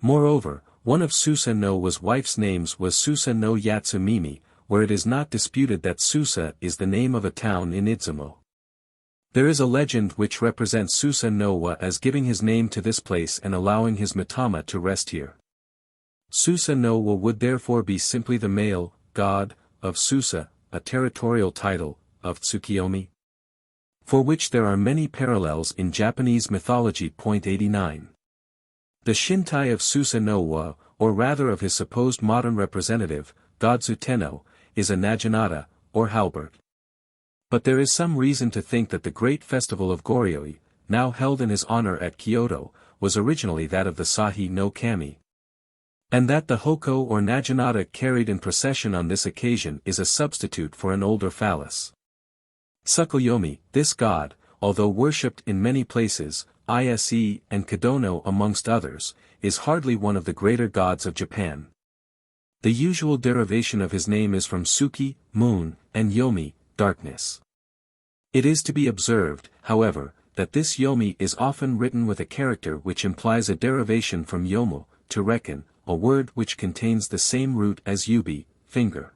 A: Moreover, one of Susa no Wa's wife's names was Susa no Yatsu Mimi, where it is not disputed that Susa is the name of a town in Idzumo. There is a legend which represents Susa no Wa as giving his name to this place and allowing his Mitama to rest here. Susa no Wa would therefore be simply the male god of Susa, a territorial title of Tsukiyomi, for which there are many parallels in Japanese mythology. 89. The Shintai of Susa no Wa, or rather of his supposed modern representative, God Zuteno, is a Naginata, or halberd. But there is some reason to think that the great festival of Goryeo, now held in his honor at Kyoto, was originally that of the Sahi no Kami. And that the Hoko or Naginata carried in procession on this occasion is a substitute for an older phallus. Tsukuyomi, this god, although worshipped in many places, Ise and Kadono amongst others, is hardly one of the greater gods of Japan. The usual derivation of his name is from Suki, moon, and Yomi, darkness. It is to be observed, however, that this Yomi is often written with a character which implies a derivation from Yomu, to reckon, a word which contains the same root as yubi, finger.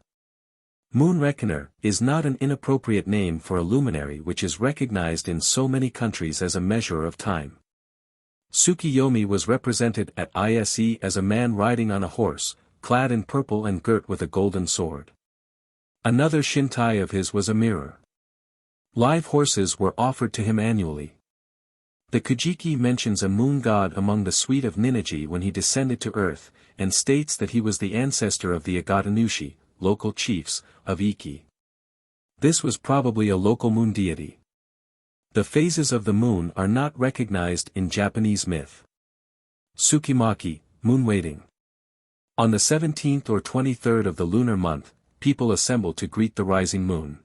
A: Moon Reckoner is not an inappropriate name for a luminary which is recognized in so many countries as a measure of time. Tsukiyomi was represented at Ise as a man riding on a horse, clad in purple and girt with a golden sword. Another Shintai of his was a mirror. Live horses were offered to him annually. The Kujiki mentions a moon god among the suite of Ninigi when he descended to earth, and states that he was the ancestor of the Agatanushi, local chiefs, of Iki. This was probably a local moon deity. The phases of the moon are not recognized in Japanese myth. Tsukimaki, moon waiting. On the 17th or 23rd of the lunar month, people assemble to greet the rising moon.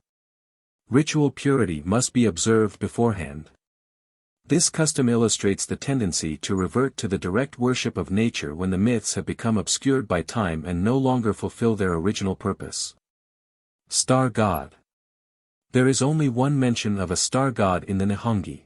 A: Ritual purity must be observed beforehand. This custom illustrates the tendency to revert to the direct worship of nature when the myths have become obscured by time and no longer fulfill their original purpose. Star God. There is only one mention of a star god in the Nihongi.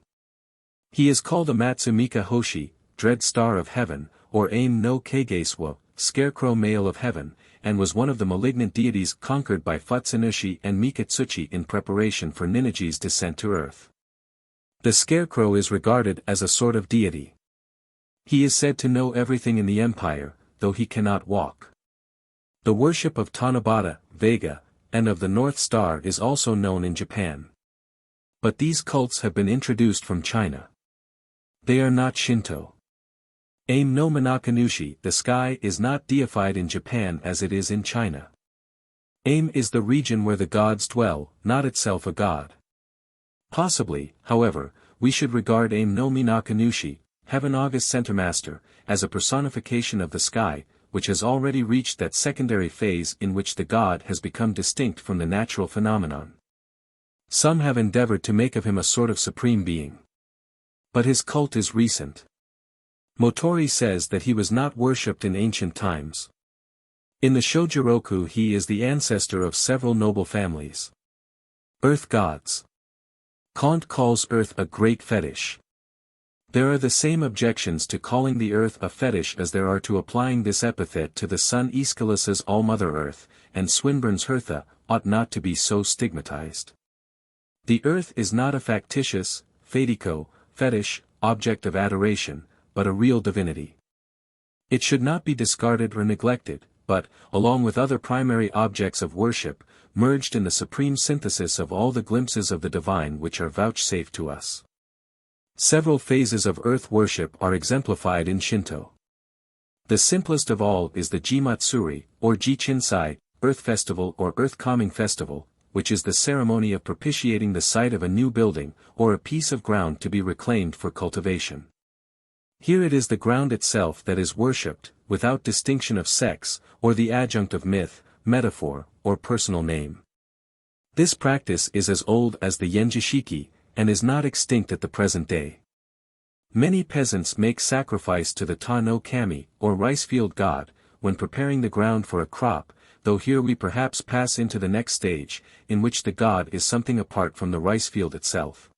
A: He is called Amatsumika Hoshi, dread star of heaven, or Aim no Keigeiswa, scarecrow male of heaven, and was one of the malignant deities conquered by Futsunushi and Mikitsuchi in preparation for Ninigi's descent to earth. The scarecrow is regarded as a sort of deity. He is said to know everything in the empire, though he cannot walk. The worship of Tanabata, Vega, and of the North Star is also known in Japan. But these cults have been introduced from China. They are not Shinto. Aim no Minakanushi, the sky is not deified in Japan as it is in China. Aim is the region where the gods dwell, not itself a god. Possibly, however, we should regard Aim no Minakanushi, Heaven August Centermaster, as a personification of the sky, which has already reached that secondary phase in which the god has become distinct from the natural phenomenon. Some have endeavored to make of him a sort of supreme being. But his cult is recent. Motori says that he was not worshipped in ancient times. In the Shojiroku he is the ancestor of several noble families. Earth gods. Kant calls Earth a great fetish. There are the same objections to calling the Earth a fetish as there are to applying this epithet to the Sun. Aeschylus's All-Mother Earth, and Swinburne's Hertha, ought not to be so stigmatized. The Earth is not a factitious, fatico, fetish, object of adoration, but a real divinity. It should not be discarded or neglected, but, along with other primary objects of worship, merged in the supreme synthesis of all the glimpses of the divine which are vouchsafed to us. Several phases of earth worship are exemplified in Shinto. The simplest of all is the Jimatsuri, or Jichinsai, Earth Festival or Earth Calming Festival, which is the ceremony of propitiating the site of a new building, or a piece of ground to be reclaimed for cultivation. Here it is the ground itself that is worshipped, without distinction of sex, or the adjunct of myth, metaphor, or personal name. This practice is as old as the Yenjishiki, and is not extinct at the present day. Many peasants make sacrifice to the Ta no Kami, or rice field god, when preparing the ground for a crop, though here we perhaps pass into the next stage, in which the god is something apart from the rice field itself.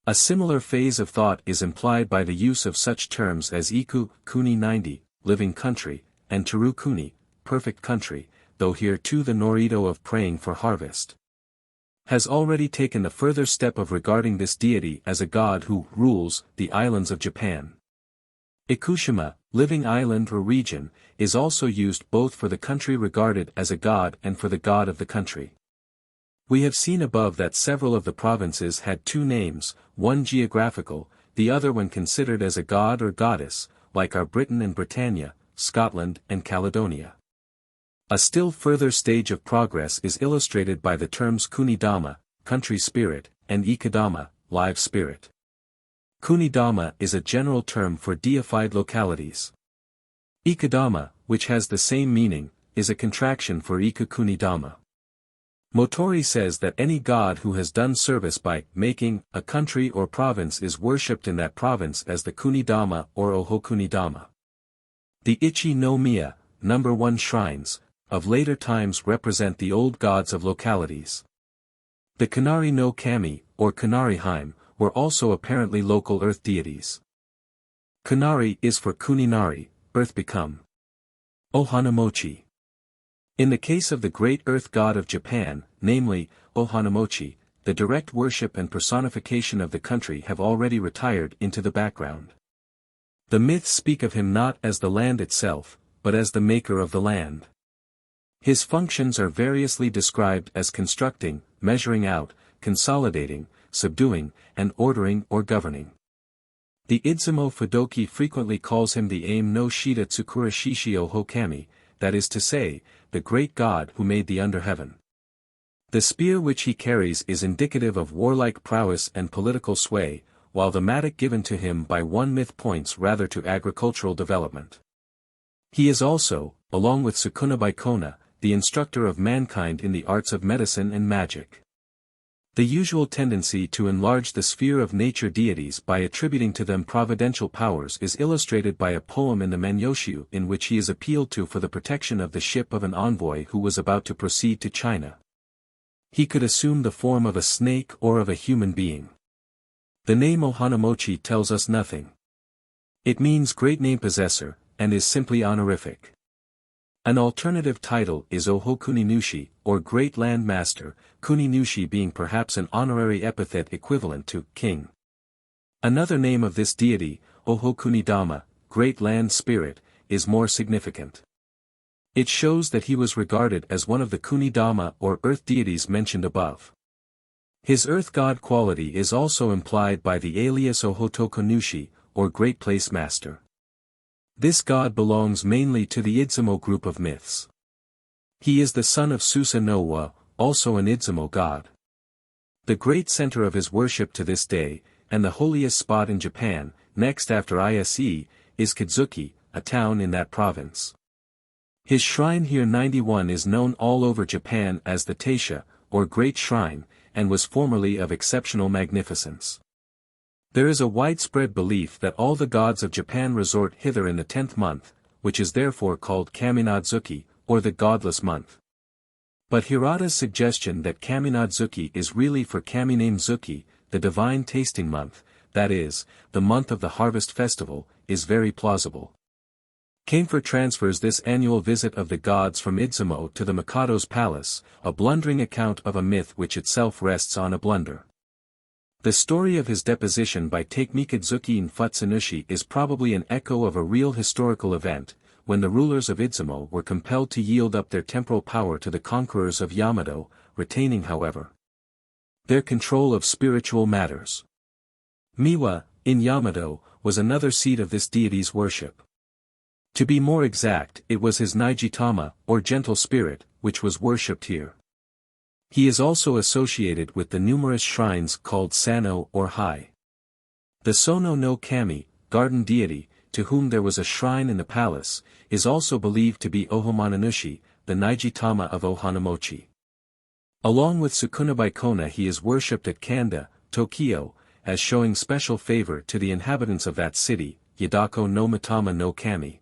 A: A similar phase of thought is implied by the use of such terms as Iku, Kuni 90, living country, and Teru Kuni, perfect country, though here too the Norito of praying for harvest has already taken the further step of regarding this deity as a god who rules the islands of Japan. Ikushima, living island or region, is also used both for the country regarded as a god and for the god of the country. We have seen above that several of the provinces had two names, one geographical, the other when considered as a god or goddess, like our Britain and Britannia, Scotland and Caledonia. A still further stage of progress is illustrated by the terms Kunidama, country spirit, and Ikadama, live spirit. Kunidama is a general term for deified localities. Ikadama, which has the same meaning, is a contraction for Ika Kunidama. Motori says that any god who has done service by making a country or province is worshipped in that province as the Kunidama or Ohokunidama. The Ichi no Miya, number 1 shrines, of later times represent the old gods of localities. The Kanari no Kami, or Kanari Heim, were also apparently local earth deities. Kanari is for Kuninari, earth become. Ohanamochi. In the case of the great earth god of Japan, namely, Ohanamochi, the direct worship and personification of the country have already retired into the background. The myths speak of him not as the land itself, but as the maker of the land. His functions are variously described as constructing, measuring out, consolidating, subduing, and ordering or governing. The Idzumo Fudoki frequently calls him the Aim no Shida Tsukura Shishio Hokami, that is to say, the great god who made the underheaven. The spear which he carries is indicative of warlike prowess and political sway, while the mattock given to him by one myth points rather to agricultural development. He is also, along with Sukuna Baikona, the instructor of mankind in the arts of medicine and magic. The usual tendency to enlarge the sphere of nature deities by attributing to them providential powers is illustrated by a poem in the Menyoshu in which he is appealed to for the protection of the ship of an envoy who was about to proceed to China. He could assume the form of a snake or of a human being. The name Ohanamochi tells us nothing. It means great name possessor, and is simply honorific. An alternative title is Ohokuninushi, or Great Land Master, Kuninushi being perhaps an honorary epithet equivalent to king. Another name of this deity, Ohokunidama, Great Land Spirit, is more significant. It shows that he was regarded as one of the Kunidama or earth deities mentioned above. His earth god quality is also implied by the alias Ohotokonushi, or Great Place Master. This god belongs mainly to the Idzumo group of myths. He is the son of Susa no Wa, also an Idzumo god. The great center of his worship to this day, and the holiest spot in Japan, next after Ise, is Kidzuki, a town in that province. His shrine here 91 is known all over Japan as the Taisha, or Great Shrine, and was formerly of exceptional magnificence. There is a widespread belief that all the gods of Japan resort hither in the 10th month, which is therefore called Kaminadzuki, or the godless month. But Hirata's suggestion that Kami-no-Zuki is really for Kami-name-Zuki, the divine tasting month, that is, the month of the harvest festival, is very plausible. Kanefer transfers this annual visit of the gods from Izumo to the Mikado's palace, a blundering account of a myth which itself rests on a blunder. The story of his deposition by Takemikazuki in Futsunushi is probably an echo of a real historical event, when the rulers of Izumo were compelled to yield up their temporal power to the conquerors of Yamato, retaining however their control of spiritual matters. Miwa, in Yamato, was another seat of this deity's worship. To be more exact, it was his Nijitama, or gentle spirit, which was worshipped here. He is also associated with the numerous shrines called Sano or Hai. The Sono no Kami, garden deity, to whom there was a shrine in the palace, is also believed to be Ohomananushi, the Nijitama of Ohanamochi. Along with Sukunabai Kona he is worshipped at Kanda, Tokyo, as showing special favor to the inhabitants of that city, Yadako no Mitama no Kami.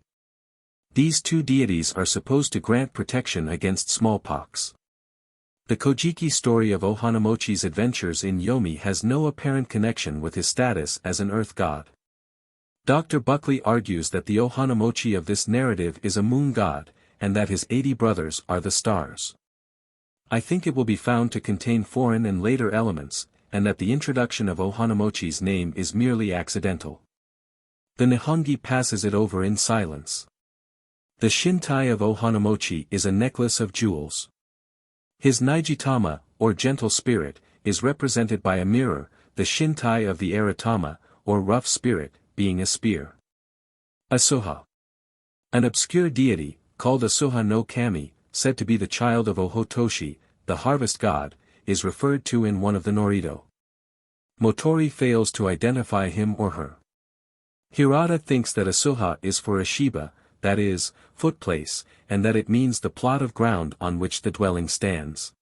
A: These two deities are supposed to grant protection against smallpox. The Kojiki story of Ohanamochi's adventures in Yomi has no apparent connection with his status as an earth god. Dr. Buckley argues that the Ohanamochi of this narrative is a moon god, and that his 80 brothers are the stars. I think it will be found to contain foreign and later elements, and that the introduction of Ohanamochi's name is merely accidental. The Nihongi passes it over in silence. The Shintai of Ohanamochi is a necklace of jewels. His Nijitama, or gentle spirit, is represented by a mirror, the Shintai of the Aratama, or rough spirit, being a spear. Asuha. An obscure deity, called Asuha no Kami, said to be the child of Ohotoshi, the harvest god, is referred to in one of the Norito. Motori fails to identify him or her. Hirata thinks that Asuha is for Ashiba, that is, footplace, and that it means the plot of ground on which the dwelling stands.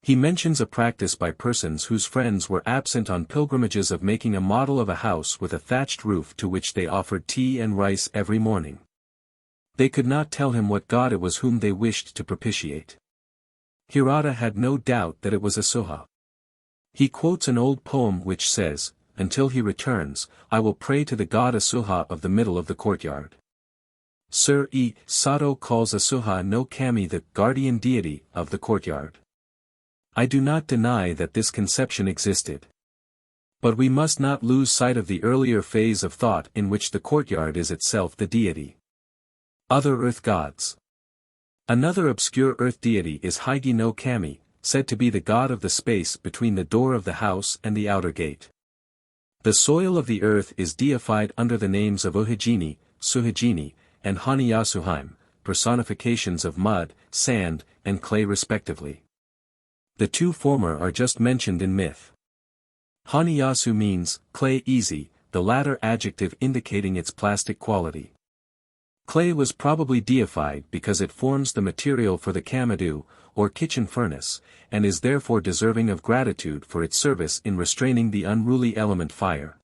A: He mentions a practice by persons whose friends were absent on pilgrimages of making a model of a house with a thatched roof to which they offered tea and rice every morning. They could not tell him what god it was whom they wished to propitiate. Hirata had no doubt that it was Asuha. He quotes an old poem which says, "Until he returns, I will pray to the god Asuha of the middle of the courtyard." Sir E. Sato calls Asuha no Kami the guardian deity of the courtyard. I do not deny that this conception existed. But we must not lose sight of the earlier phase of thought in which the courtyard is itself the deity. Other earth gods. Another obscure earth deity is Haigi no Kami, said to be the god of the space between the door of the house and the outer gate. The soil of the earth is deified under the names of Ohijini, Suhijini, and Hanayasuheim, personifications of mud, sand, and clay respectively. The two former are just mentioned in myth. Hanayasu means, clay easy, the latter adjective indicating its plastic quality. Clay was probably deified because it forms the material for the kamadu, or kitchen furnace, and is therefore deserving of gratitude for its service in restraining the unruly element fire.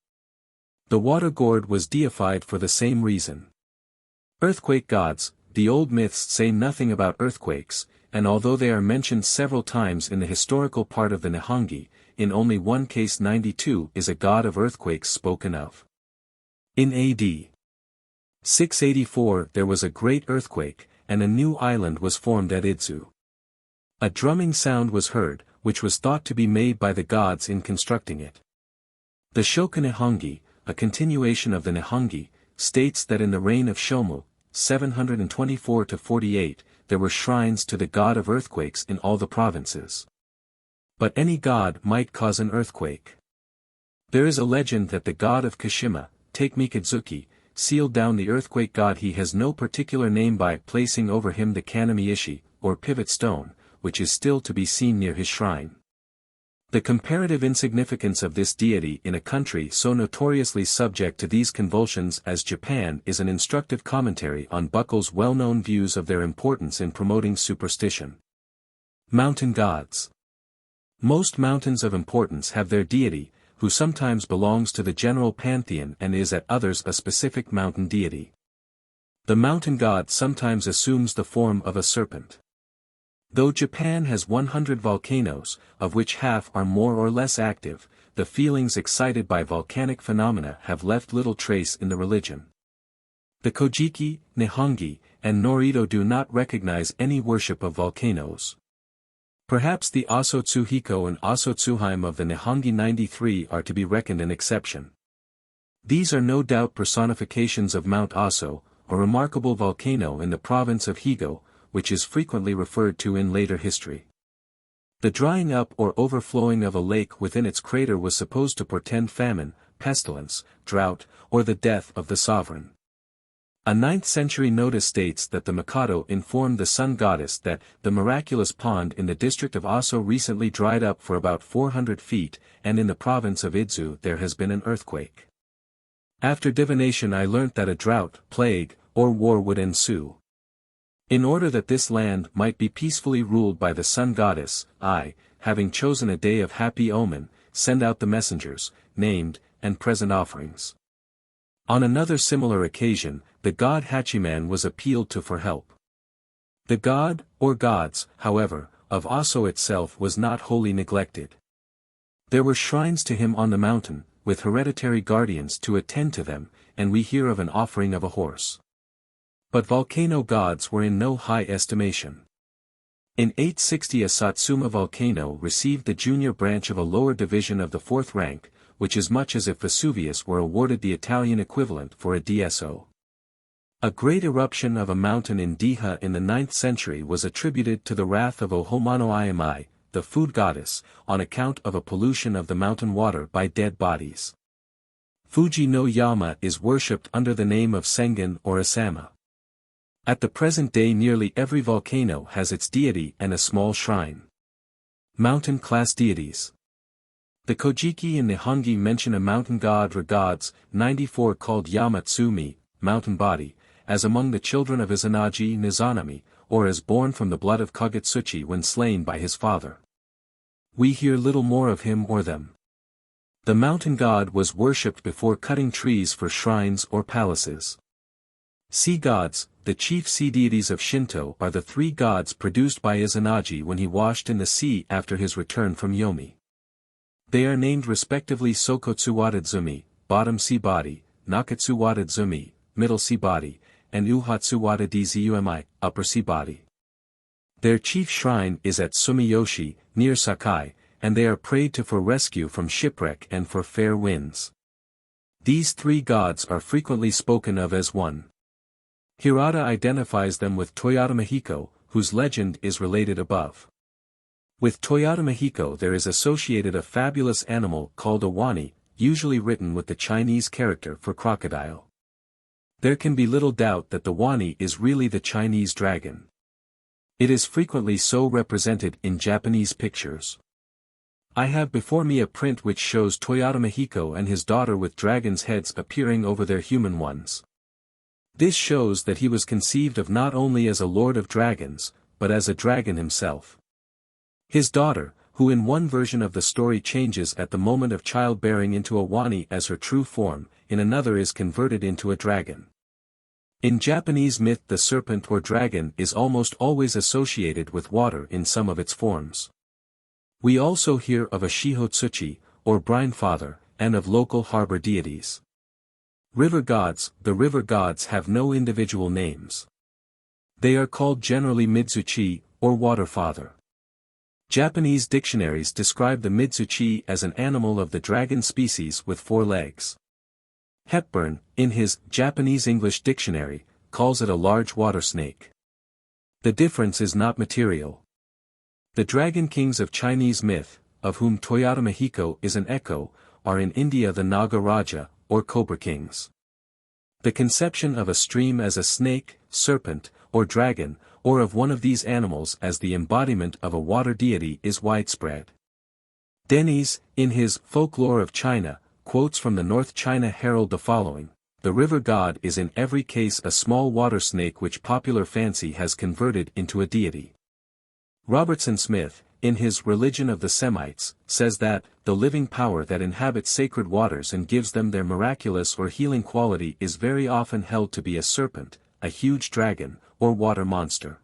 A: The water gourd was deified for the same reason. Earthquake gods, the old myths say nothing about earthquakes, and although they are mentioned several times in the historical part of the Nihongi, in only one case 92 is a god of earthquakes spoken of. In AD 684 there was a great earthquake, and a new island was formed at Idzu. A drumming sound was heard, which was thought to be made by the gods in constructing it. The Shoku Nihongi, a continuation of the Nihongi, states that in the reign of Shomu, 724–48, there were shrines to the god of earthquakes in all the provinces. But any god might cause an earthquake. There is a legend that the god of Kashima, Takemikazuki, sealed down the earthquake god. He has no particular name by placing over him the kanami-ishi, or pivot stone, which is still to be seen near his shrine. The comparative insignificance of this deity in a country so notoriously subject to these convulsions as Japan is an instructive commentary on Buckle's well-known views of their importance in promoting superstition. Mountain gods. Most mountains of importance have their deity, who sometimes belongs to the general pantheon and is at others a specific mountain deity. The mountain god sometimes assumes the form of a serpent. Though Japan has 100 volcanoes, of which half are more or less active, the feelings excited by volcanic phenomena have left little trace in the religion. The Kojiki, Nihongi, and Norito do not recognize any worship of volcanoes. Perhaps the Asotsuhiko and Asotsuheim of the Nihongi 93 are to be reckoned an exception. These are no doubt personifications of Mount Aso, a remarkable volcano in the province of Higo, which is frequently referred to in later history. The drying up or overflowing of a lake within its crater was supposed to portend famine, pestilence, drought, or the death of the sovereign. A 9th century notice states that the Mikado informed the sun goddess that the miraculous pond in the district of Aso recently dried up for about 400 feet, and in the province of Idzu there has been an earthquake. After divination I learnt that a drought, plague, or war would ensue. In order that this land might be peacefully ruled by the sun goddess, I, having chosen a day of happy omen, send out the messengers, named, and present offerings. On another similar occasion, the god Hachiman was appealed to for help. The god, or gods, however, of Aso itself was not wholly neglected. There were shrines to him on the mountain, with hereditary guardians to attend to them, and we hear of an offering of a horse. But volcano gods were in no high estimation. In 860 a Satsuma volcano received the junior branch of a lower division of the 4th rank, which is much as if Vesuvius were awarded the Italian equivalent for a DSO. A great eruption of a mountain in Diha in the 9th century was attributed to the wrath of Ohomano Iamai, the food goddess, on account of a pollution of the mountain water by dead bodies. Fuji no Yama is worshipped under the name of Sengen or Asama. At the present day nearly every volcano has its deity and a small shrine. Mountain-class deities. The Kojiki and Nihongi mention a mountain god or gods, 94 called Yamatsumi, mountain body, as among the children of Izanagi Nizanami, or as born from the blood of Kagutsuchi when slain by his father. We hear little more of him or them. The mountain god was worshipped before cutting trees for shrines or palaces. Sea gods, the chief sea deities of Shinto, are the 3 gods produced by Izanagi when he washed in the sea after his return from Yomi. They are named respectively Sokotsuwadazumi, bottom sea body, Nakatsuwadazumi, middle sea body, and Uhatsuwadazumi, upper sea body. Their chief shrine is at Sumiyoshi, near Sakai, and they are prayed to for rescue from shipwreck and for fair winds. These 3 gods are frequently spoken of as one. Hirata identifies them with Toyotama Hiko, whose legend is related above. With Toyotama Hiko there is associated a fabulous animal called a wani, usually written with the Chinese character for crocodile. There can be little doubt that the wani is really the Chinese dragon. It is frequently so represented in Japanese pictures. I have before me a print which shows Toyotama Hiko and his daughter with dragons' heads appearing over their human ones. This shows that he was conceived of not only as a lord of dragons, but as a dragon himself. His daughter, who in one version of the story changes at the moment of childbearing into a wani as her true form, in another is converted into a dragon. In Japanese myth the serpent or dragon is almost always associated with water in some of its forms. We also hear of a Shihotsuchi, or brine father, and of local harbor deities. River gods, the river gods have no individual names. They are called generally Midzuchi, or water father. Japanese dictionaries describe the Midzuchi as an animal of the dragon species with 4 legs. Hepburn, in his Japanese English Dictionary, calls it a large water snake. The difference is not material. The dragon kings of Chinese myth, of whom Toyotama Hiko is an echo, are in India the Naga Raja, or cobra kings. The conception of a stream as a snake, serpent, or dragon, or of one of these animals as the embodiment of a water deity is widespread. Denis, in his Folklore of China, quotes from the North China Herald the following: "The river god is in every case a small water snake which popular fancy has converted into a deity." Robertson Smith, in his Religion of the Semites, says that, the living power that inhabits sacred waters and gives them their miraculous or healing quality is very often held to be a serpent, a huge dragon, or water monster.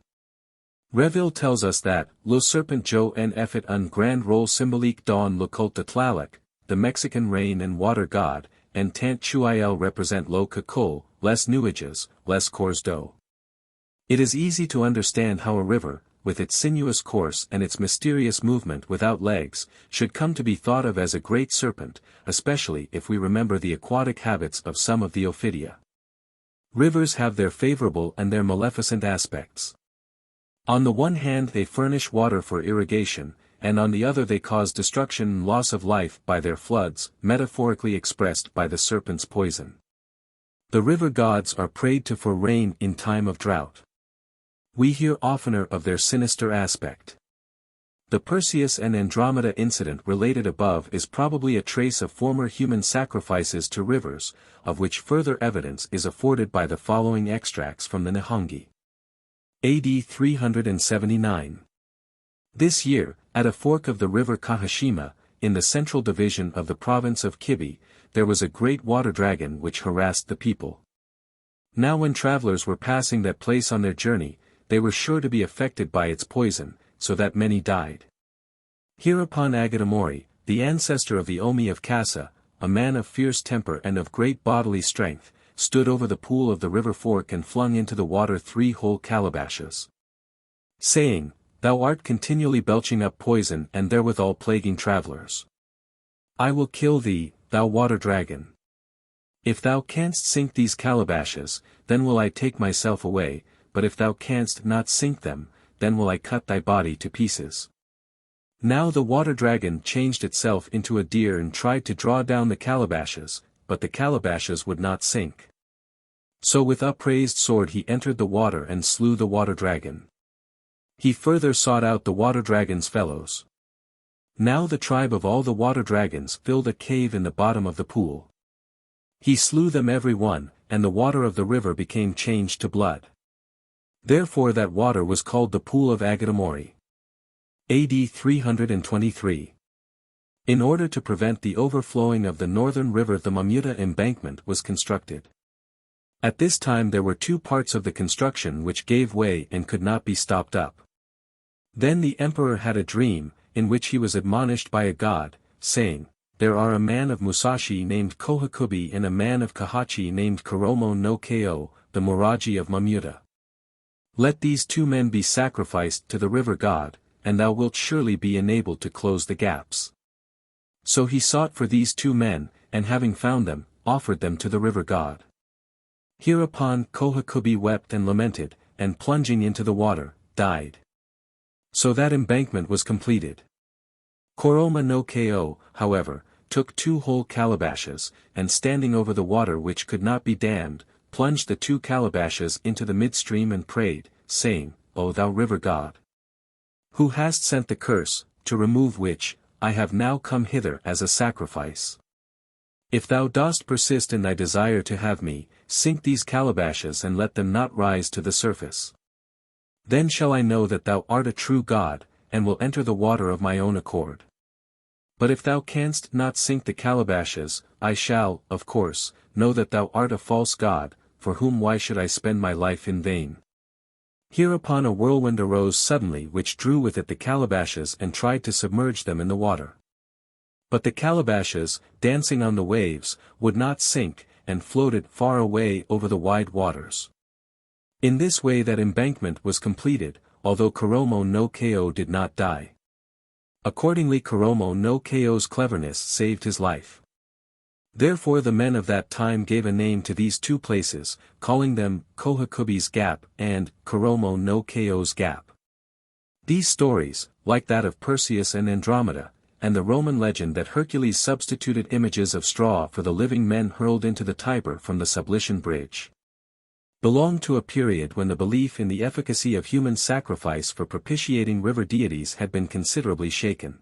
A: Reville tells us that, le serpent jo en fait un grand rôle symbolique dans le culte de Tlaloc, the Mexican rain and water god, and tant qu'il represent lo cacol, les nuages, les cours d'eau. It is easy to understand how a river, with its sinuous course and its mysterious movement without legs, should come to be thought of as a great serpent, especially if we remember the aquatic habits of some of the Ophidia. Rivers have their favorable and their maleficent aspects. On the one hand they furnish water for irrigation, and on the other they cause destruction and loss of life by their floods, metaphorically expressed by the serpent's poison. The river gods are prayed to for rain in time of drought. We hear oftener of their sinister aspect. The Perseus and Andromeda incident related above is probably a trace of former human sacrifices to rivers, of which further evidence is afforded by the following extracts from the Nihongi. AD 379. This year, at a fork of the river Kahashima, in the central division of the province of Kibi, there was a great water dragon which harassed the people. Now when travelers were passing that place on their journey, they were sure to be affected by its poison, so that many died. Hereupon Agatamori, the ancestor of the Omi of Kasa, a man of fierce temper and of great bodily strength, stood over the pool of the river fork and flung into the water 3 whole calabashes, saying, "Thou art continually belching up poison and therewithal plaguing travelers. I will kill thee, thou water dragon. If thou canst sink these calabashes, then will I take myself away, but if thou canst not sink them, then will I cut thy body to pieces." Now the water dragon changed itself into a deer and tried to draw down the calabashes, but the calabashes would not sink. So with upraised sword he entered the water and slew the water dragon. He further sought out the water dragon's fellows. Now the tribe of all the water dragons filled a cave in the bottom of the pool. He slew them every one, and the water of the river became changed to blood. Therefore that water was called the Pool of Agatamori. AD 323. In order to prevent the overflowing of the northern river the Mamuta embankment was constructed. At this time there were 2 parts of the construction which gave way and could not be stopped up. Then the emperor had a dream, in which he was admonished by a god, saying, "There are a man of Musashi named Kohakubi and a man of Kahachi named Kuromo no Ko, the Muraji of Mamuta. Let these 2 men be sacrificed to the river god, and thou wilt surely be enabled to close the gaps." So he sought for these 2 men, and having found them, offered them to the river god. Hereupon Kohakubi wept and lamented, and plunging into the water, died. So that embankment was completed. Kuroma no Ko, however, took 2 whole calabashes, and standing over the water which could not be dammed, plunged the 2 calabashes into the midstream and prayed, saying, "O thou river god, who hast sent the curse, to remove which, I have now come hither as a sacrifice. If thou dost persist in thy desire to have me, sink these calabashes and let them not rise to the surface. Then shall I know that thou art a true god, and will enter the water of my own accord. But if thou canst not sink the calabashes, I shall, of course, know that thou art a false god, for whom why should I spend my life in vain?" Hereupon a whirlwind arose suddenly which drew with it the calabashes and tried to submerge them in the water. But the calabashes, dancing on the waves, would not sink, and floated far away over the wide waters. In this way that embankment was completed, although Kuromo no Ko did not die. Accordingly Kuromo no Ko's cleverness saved his life. Therefore the men of that time gave a name to these 2 places, calling them Kohakubi's Gap and Kuromo no Ko's Gap. These stories, like that of Perseus and Andromeda, and the Roman legend that Hercules substituted images of straw for the living men hurled into the Tiber from the Sublician Bridge, belong to a period when the belief in the efficacy of human sacrifice for propitiating river deities had been considerably shaken.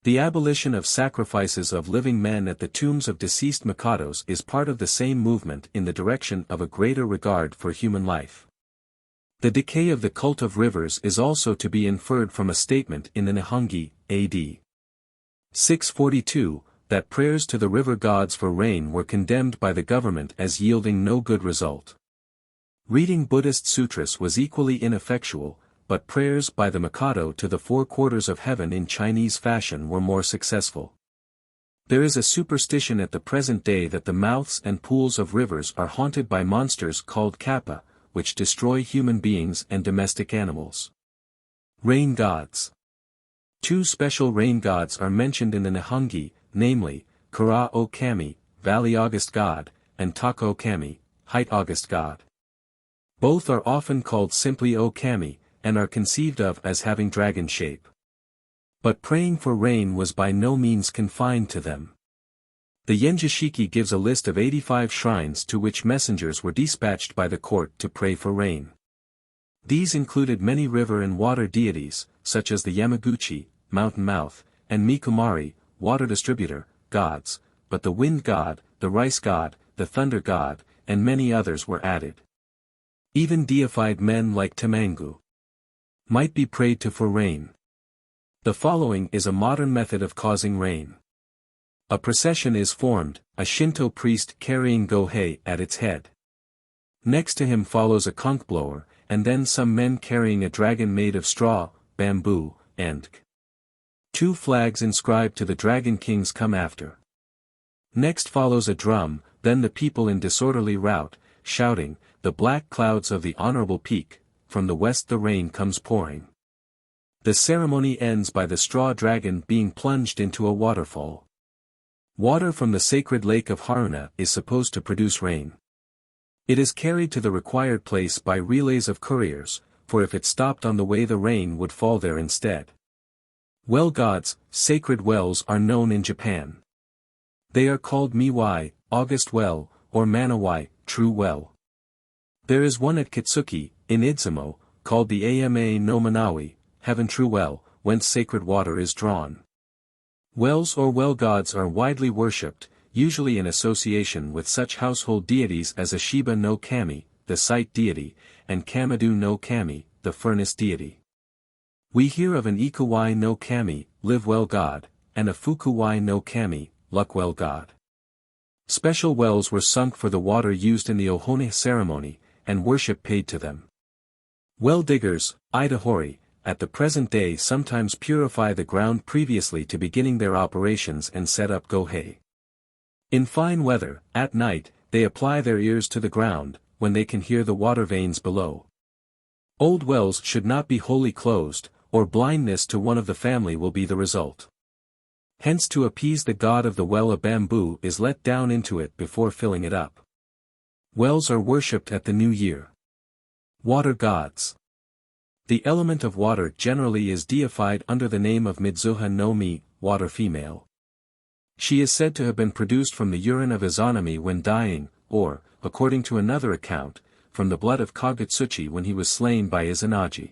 A: The abolition of sacrifices of living men at the tombs of deceased mikados is part of the same movement in the direction of a greater regard for human life. The decay of the cult of rivers is also to be inferred from a statement in the Nihongi, AD 642, that prayers to the river gods for rain were condemned by the government as yielding no good result. Reading Buddhist sutras was equally ineffectual, but prayers by the Mikado to the four quarters of heaven in Chinese fashion were more successful. There is a superstition at the present day that the mouths and pools of rivers are haunted by monsters called kappa, which destroy human beings and domestic animals. Rain gods. Two special rain gods are mentioned in the Nihongi, namely, Kura o Kami, Valley August God, and Taka o Kami, Height August God. Both are often called simply o Kami, and are conceived of as having dragon shape. But praying for rain was by no means confined to them. The Yenjishiki gives a list of 85 shrines to which messengers were dispatched by the court to pray for rain. These included many river and water deities, such as the Yamaguchi, mountain mouth, and Mikumari, water distributor, gods, but the wind god, the rice god, the thunder god, and many others were added. Even deified men like Temangu might be prayed to for rain. The following is a modern method of causing rain. A procession is formed, a Shinto priest carrying gohei at its head. Next to him follows a conch blower, and then some men carrying a dragon made of straw, bamboo, and two flags inscribed to the dragon kings come after. Next follows a drum, then the people in disorderly rout, shouting, "The black clouds of the honorable peak, from the west the rain comes pouring." The ceremony ends by the straw dragon being plunged into a waterfall. Water from the sacred lake of Haruna is supposed to produce rain. It is carried to the required place by relays of couriers, for if it stopped on the way the rain would fall there instead. Well gods, sacred wells are known in Japan. They are called Miwai, August well, or Manawai, true well. There is one at Kitsuki, in Idzumo, called the Ama no Manawi, heaven true well, whence sacred water is drawn. Wells or well gods are widely worshipped, usually in association with such household deities as Ashiba no Kami, the site deity, and Kamadu no Kami, the furnace deity. We hear of an Ikuwai no Kami, live well god, and a Fukuwai no Kami, luck well god. Special wells were sunk for the water used in the Ohone ceremony, and worship paid to them. Well diggers, Idahori, at the present day sometimes purify the ground previously to beginning their operations and set up gohei. In fine weather, at night, they apply their ears to the ground, when they can hear the water veins below. Old wells should not be wholly closed, or blindness to one of the family will be the result. Hence to appease the god of the well a bamboo is let down into it before filling it up. Wells are worshipped at the new year. Water gods. The element of water generally is deified under the name of Midzuha no Mi, water female. She is said to have been produced from the urine of Izanami when dying, or, according to another account, from the blood of Kagutsuchi when he was slain by Izanagi.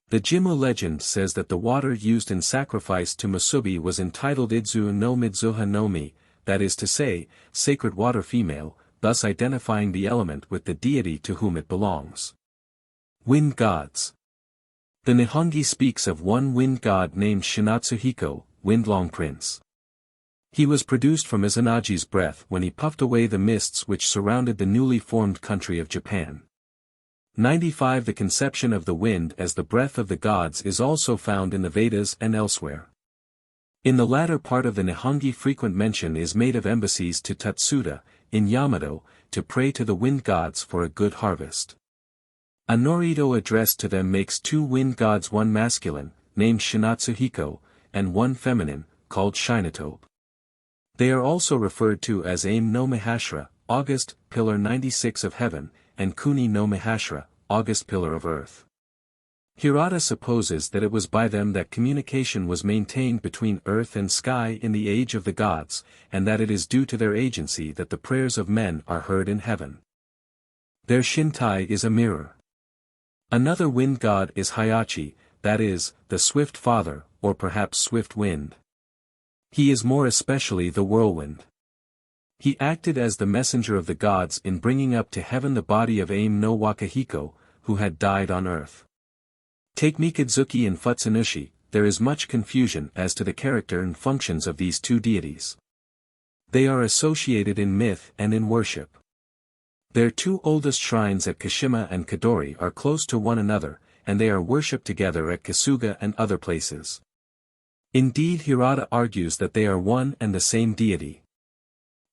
A: The Jimmu legend says that the water used in sacrifice to Musubi was entitled Idzu no Midzuha no Mi, that is to say, sacred water female, thus identifying the element with the deity to whom it belongs. Wind gods. The Nihongi speaks of one wind god named Shinatsuhiko, Windlong Prince. He was produced from Izanagi's breath when he puffed away the mists which surrounded the newly formed country of Japan. 95 The conception of the wind as the breath of the gods is also found in the Vedas and elsewhere. In the latter part of the Nihongi frequent mention is made of embassies to Tatsuda, in Yamato, to pray to the wind gods for a good harvest. A Norito addressed to them makes two wind gods, one masculine, named Shinatsuhiko, and one feminine, called Shinatobe. They are also referred to as Aim no Mahashra, August, pillar 96 of heaven, and Kuni no Mahashra, August pillar of earth. Hirata supposes that it was by them that communication was maintained between earth and sky in the age of the gods, and that it is due to their agency that the prayers of men are heard in heaven. Their Shintai is a mirror. Another wind god is Hayachi, that is, the swift father, or perhaps swift wind. He is more especially the whirlwind. He acted as the messenger of the gods in bringing up to heaven the body of Aim no Wakahiko, who had died on earth. Take Mikadzuki and Futsunushi, there is much confusion as to the character and functions of these two deities. They are associated in myth and in worship. Their two oldest shrines at Kashima and Kadori are close to one another, and they are worshipped together at Kasuga and other places. Indeed, Hirata argues that they are one and the same deity.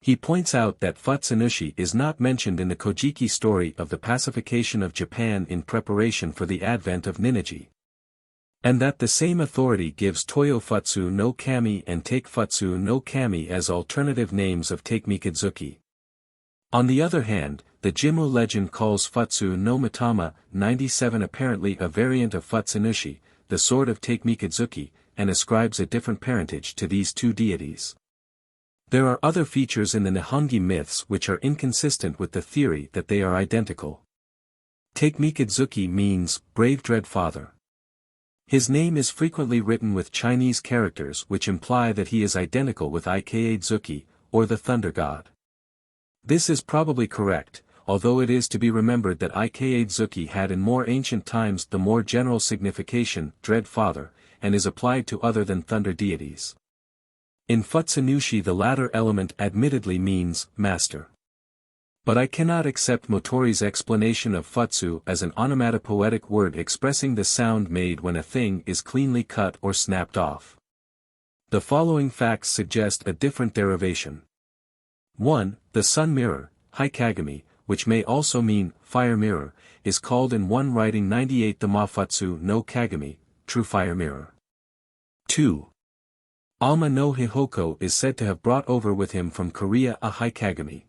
A: He points out that Futsunushi is not mentioned in the Kojiki story of the pacification of Japan in preparation for the advent of Ninigi. And that the same authority gives Toyo Futsu no Kami and Take Futsu no Kami as alternative names of Take Mikitsuki. On the other hand, the Jimmu legend calls Futsu no Mitama 97 apparently a variant of Futsunushi, the sword of Take Mikitsuki, and ascribes a different parentage to these two deities. There are other features in the Nihongi myths which are inconsistent with the theory that they are identical. Take Mikitsuki means, brave dread father. His name is frequently written with Chinese characters which imply that he is identical with Ikeidzuki, or the thunder god. This is probably correct, although it is to be remembered that Ikeidzuki had in more ancient times the more general signification, dread father, and is applied to other than thunder deities. In Futsunushi the latter element admittedly means, master. But I cannot accept Motori's explanation of Futsu as an onomatopoetic word expressing the sound made when a thing is cleanly cut or snapped off. The following facts suggest a different derivation. 1. The sun mirror, Haikagami, which may also mean, fire mirror, is called in one writing 98 the Mafutsu no Kagami, true fire mirror. 2. Alma no Hihoko is said to have brought over with him from Korea a Haikagami.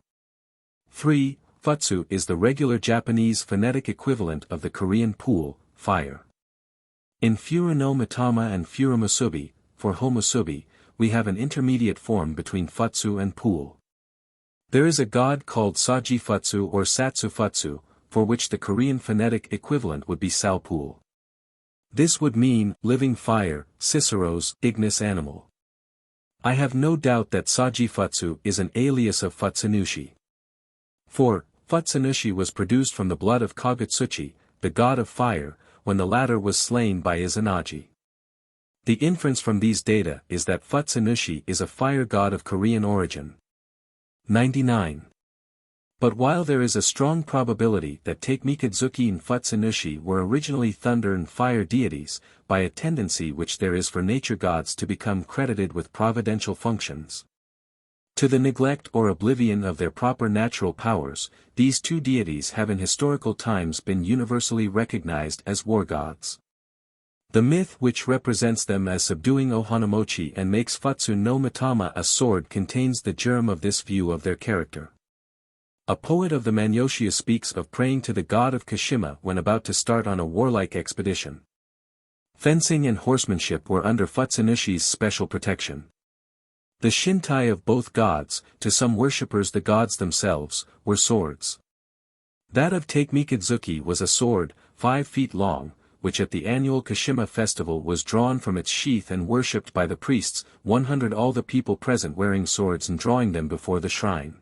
A: 3. Futsu is the regular Japanese phonetic equivalent of the Korean pool, fire. In Furu no Mitama and Furu Musubi, for Homusubi, we have an intermediate form between Futsu and pool. There is a god called Saji Futsu or Satsu Futsu, for which the Korean phonetic equivalent would be Salpool. This would mean, living fire, Cicero's, ignis animal. I have no doubt that Saji Futsu is an alias of Futsunushi. 4. Futsunushi was produced from the blood of Kagutsuchi, the god of fire, when the latter was slain by Izanagi. The inference from these data is that Futsunushi is a fire god of Korean origin. 99. But while there is a strong probability that Take Mikitsuki and Futsunushi were originally thunder and fire deities, by a tendency which there is for nature gods to become credited with providential functions, to the neglect or oblivion of their proper natural powers, these two deities have in historical times been universally recognized as war gods. The myth which represents them as subduing Ohanamochi and makes Futsu no Mitama a sword contains the germ of this view of their character. A poet of the Manyoshiya speaks of praying to the god of Kashima when about to start on a warlike expedition. Fencing and horsemanship were under Futsunushi's special protection. The shintai of both gods, to some worshippers the gods themselves, were swords. That of Take Mikitsuki was a sword, 5 feet long, which at the annual Kashima festival was drawn from its sheath and worshipped by the priests, 100 all the people present wearing swords and drawing them before the shrine.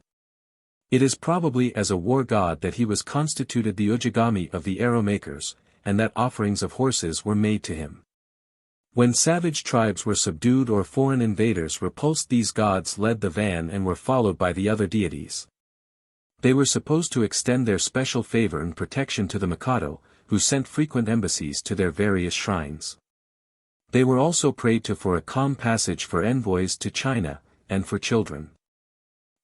A: It is probably as a war god that he was constituted the Ujigami of the arrow makers, and that offerings of horses were made to him. When savage tribes were subdued or foreign invaders repulsed, these gods led the van and were followed by the other deities. They were supposed to extend their special favor and protection to the Mikado, who sent frequent embassies to their various shrines. They were also prayed to for a calm passage for envoys to China, and for children.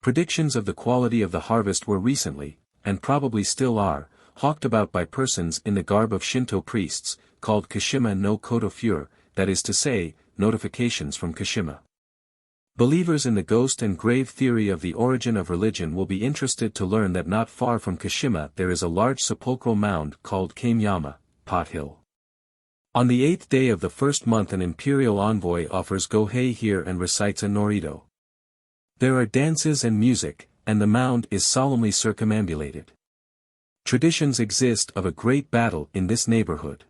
A: Predictions of the quality of the harvest were recently, and probably still are, hawked about by persons in the garb of Shinto priests, called Kashima no Kodofure, that is to say, notifications from Kashima. Believers in the ghost and grave theory of the origin of religion will be interested to learn that not far from Kashima there is a large sepulchral mound called Kameyama, Pot Hill. On the 8th day of the first month an imperial envoy offers Gohei here and recites a Norido. There are dances and music, and the mound is solemnly circumambulated. Traditions exist of a great battle in this neighborhood.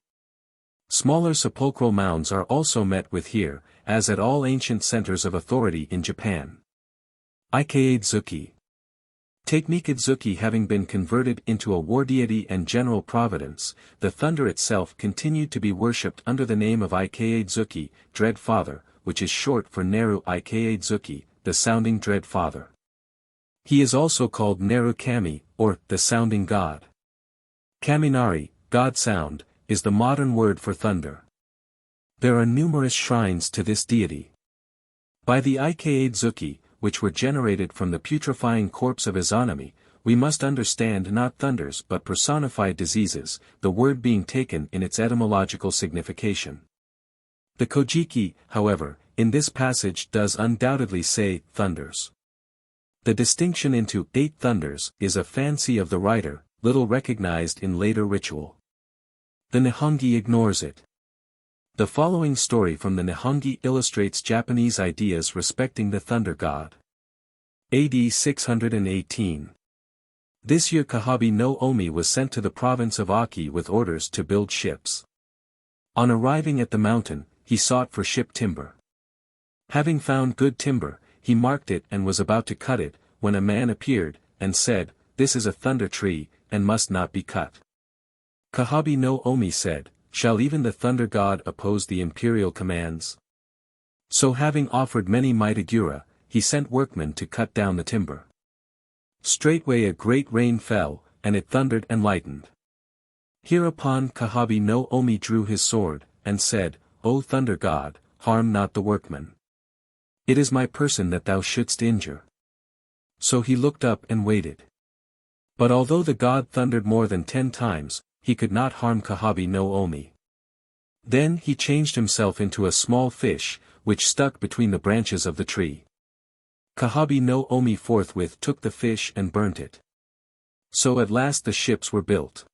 A: Smaller sepulchral mounds are also met with here, as at all ancient centers of authority in Japan. Ikeidzuki. Take Mikitsuki having been converted into a war deity and general providence, the thunder itself continued to be worshipped under the name of Ikeidzuki, Dread Father, which is short for Neru Ikeidzuki, the sounding Dread Father. He is also called Neru Kami, or the sounding god. Kaminari, God sound, is the modern word for thunder. There are numerous shrines to this deity. By the XIII, which were generated from the putrefying corpse of Izanami, we must understand not thunders but personified diseases, the word being taken in its etymological signification. The Kojiki, however, in this passage does undoubtedly say thunders. The distinction into 8 thunders is a fancy of the writer, little recognized in later ritual. The Nihongi ignores it. The following story from the Nihongi illustrates Japanese ideas respecting the thunder god. AD 618. This year Kahabi no Omi was sent to the province of Aki with orders to build ships. On arriving at the mountain, he sought for ship timber. Having found good timber, he marked it and was about to cut it, when a man appeared, and said, "This is a thunder tree, and must not be cut." Kahabi no Omi said, "Shall even the thunder god oppose the imperial commands?" So having offered many mitigura, he sent workmen to cut down the timber. Straightway a great rain fell, and it thundered and lightened. Hereupon Kahabi no Omi drew his sword, and said, "O thunder god, harm not the workmen. It is my person that thou shouldst injure." So he looked up and waited. But although the god thundered more than 10 times, he could not harm Kahabi no Omi. Then he changed himself into a small fish, which stuck between the branches of the tree. Kahabi no Omi forthwith took the fish and burnt it. So at last the ships were built.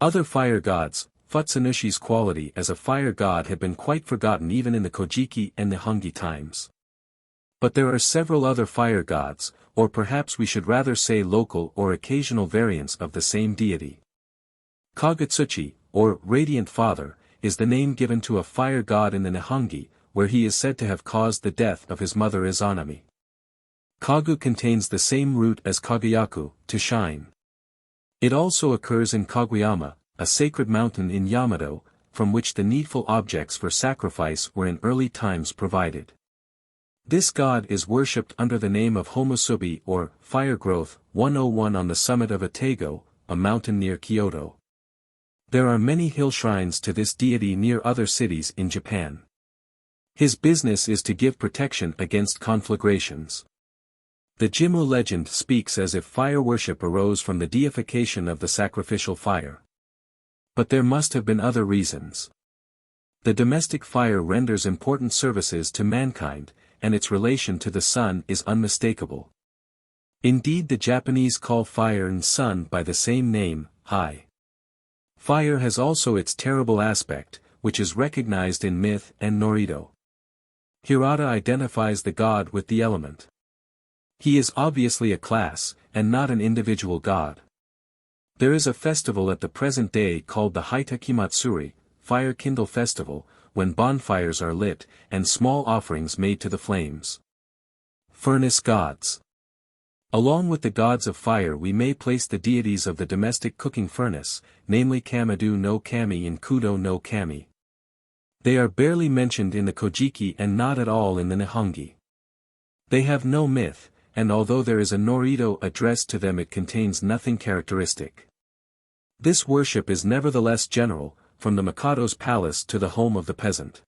A: Other fire gods, Futsunushi's quality as a fire god had been quite forgotten even in the Kojiki and Nihongi times. But there are several other fire gods, or perhaps we should rather say local or occasional variants of the same deity. Kagutsuchi, or Radiant Father, is the name given to a fire god in the Nihongi, where he is said to have caused the death of his mother Izanami. Kagu contains the same root as Kagayaku, to shine. It also occurs in Kaguyama, a sacred mountain in Yamato, from which the needful objects for sacrifice were in early times provided. This god is worshipped under the name of Homusubi or Fire Growth 101 on the summit of Atego, a mountain near Kyoto. There are many hill shrines to this deity near other cities in Japan. His business is to give protection against conflagrations. The Jimmu legend speaks as if fire worship arose from the deification of the sacrificial fire. But there must have been other reasons. The domestic fire renders important services to mankind, and its relation to the sun is unmistakable. Indeed, the Japanese call fire and sun by the same name, Hai. Fire has also its terrible aspect, which is recognized in myth and Norito. Hirata identifies the god with the element. He is obviously a class, and not an individual god. There is a festival at the present day called the Haitakimatsuri, Fire Kindle Festival, when bonfires are lit, and small offerings made to the flames. Furnace gods. Along with the gods of fire we may place the deities of the domestic cooking furnace, namely Kamadu no Kami and Kudo no Kami. They are barely mentioned in the Kojiki and not at all in the Nihongi. They have no myth, and although there is a Norito addressed to them it contains nothing characteristic. This worship is nevertheless general, from the Mikado's palace to the home of the peasant.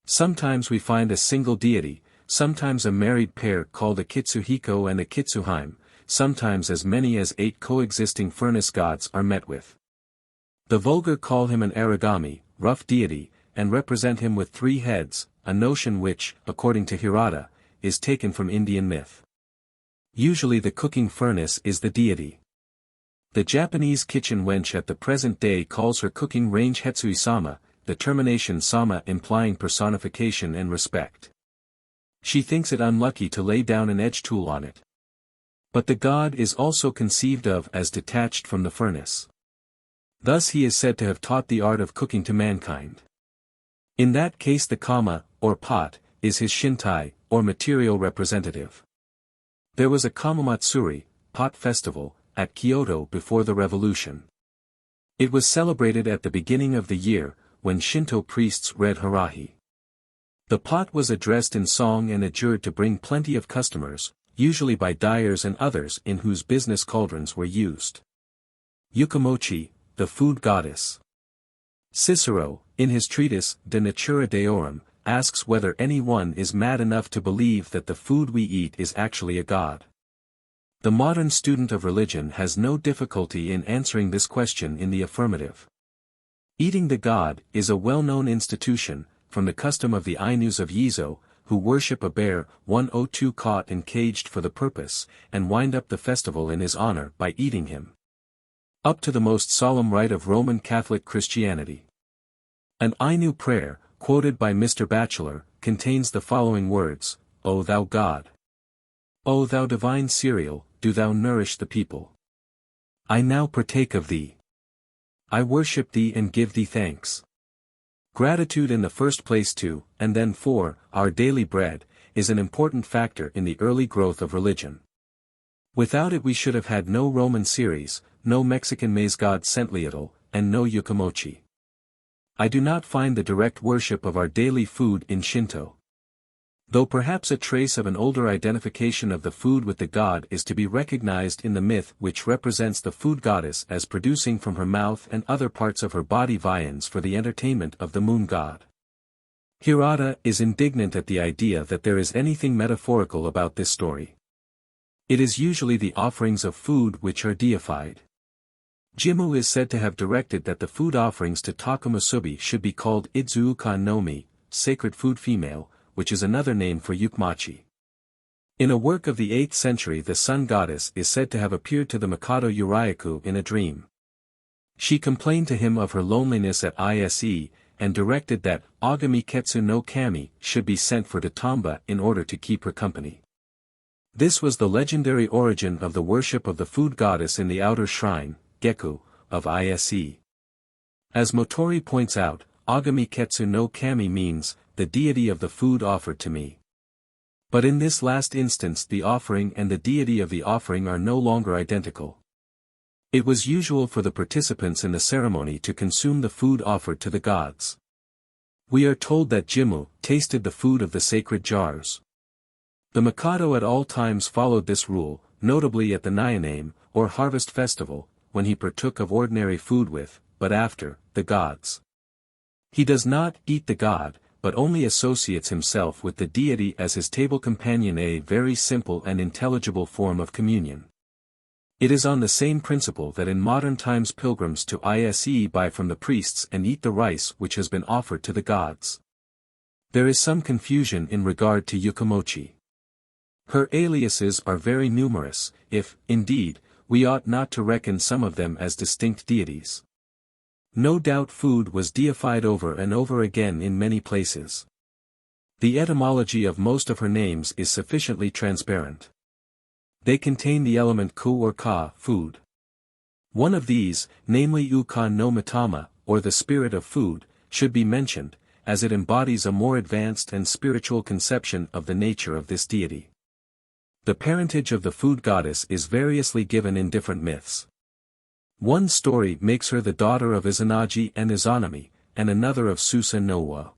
A: Sometimes we find a single deity, sometimes a married pair called a Kitsuhiko and a Kitsuhime, sometimes as many as 8 coexisting furnace gods are met with. The vulgar call him an aragami, rough deity, and represent him with 3 heads, a notion which, according to Hirata, is taken from Indian myth. Usually the cooking furnace is the deity. The Japanese kitchen wench at the present day calls her cooking range Hetsui-sama, the termination sama implying personification and respect. She thinks it unlucky to lay down an edge tool on it. But the god is also conceived of as detached from the furnace. Thus he is said to have taught the art of cooking to mankind. In that case the kama, or pot, is his shintai, or material representative. There was a Kamamatsuri, pot festival, at Kyoto before the revolution. It was celebrated at the beginning of the year, when Shinto priests read harahi. The pot was addressed in song and adjured to bring plenty of customers, usually by dyers and others in whose business cauldrons were used. Yukamochi, the food goddess. Cicero, in his treatise De Natura Deorum, asks whether anyone is mad enough to believe that the food we eat is actually a god. The modern student of religion has no difficulty in answering this question in the affirmative. Eating the god is a well-known institution, from the custom of the Ainus of Yizo, who worship a bear 102 caught and caged for the purpose, and wind up the festival in his honor by eating him, up to the most solemn rite of Roman Catholic Christianity. An Ainu prayer, quoted by Mr. Batchelor, contains the following words: O thou God! O thou divine cereal, do thou nourish the people. I now partake of thee. I worship thee and give thee thanks. Gratitude in the first place to, and then for, our daily bread, is an important factor in the early growth of religion. Without it we should have had no Roman Ceres, no Mexican maize god Centliotl, and no Yucamochi. I do not find the direct worship of our daily food in Shinto. Though perhaps a trace of an older identification of the food with the god is to be recognized in the myth which represents the food goddess as producing from her mouth and other parts of her body viands for the entertainment of the moon god. Hirata is indignant at the idea that there is anything metaphorical about this story. It is usually the offerings of food which are deified. Jimmu is said to have directed that the food offerings to Takamusubi should be called Idzuuka no Mi, sacred food female, which is another name for Yukmachi. In a work of the 8th century the sun goddess is said to have appeared to the Mikado Uriaku in a dream. She complained to him of her loneliness at Ise, and directed that Agami Ketsu no Kami should be sent for Datamba in order to keep her company. This was the legendary origin of the worship of the food goddess in the outer shrine, Geku, of Ise. As Motori points out, Agami Ketsu no Kami means, the deity of the food offered to me. But in this last instance the offering and the deity of the offering are no longer identical. It was usual for the participants in the ceremony to consume the food offered to the gods. We are told that Jimmu tasted the food of the sacred jars. The Mikado at all times followed this rule, notably at the Nyaname, or harvest festival, when he partook of ordinary food with, but after, the gods. He does not eat the god, but only associates himself with the deity as his table companion, a very simple and intelligible form of communion. It is on the same principle that in modern times pilgrims to Ise buy from the priests and eat the rice which has been offered to the gods. There is some confusion in regard to Yukamochi. Her aliases are very numerous, if, indeed, we ought not to reckon some of them as distinct deities. No doubt food was deified over and over again in many places. The etymology of most of her names is sufficiently transparent. They contain the element ku or ka, food. One of these, namely Uka no Mitama, or the spirit of food, should be mentioned, as it embodies a more advanced and spiritual conception of the nature of this deity. The parentage of the food goddess is variously given in different myths. One story makes her the daughter of Izanagi and Izanami, and another of Susa no Wa.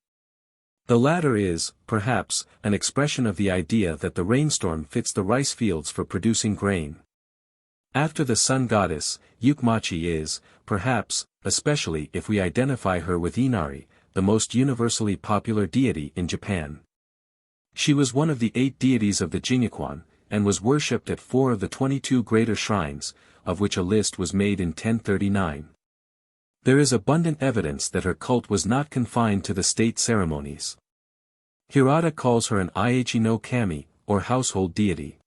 A: The latter is, perhaps, an expression of the idea that the rainstorm fits the rice fields for producing grain. After the sun goddess, Yukmachi is, perhaps, especially if we identify her with Inari, the most universally popular deity in Japan. She was one of the 8 deities of the Jinyuquan, and was worshipped at 4 of the 22 greater shrines, of which a list was made in 1039. There is abundant evidence that her cult was not confined to the state ceremonies. Hirata calls her an Aichi no Kami, or household deity.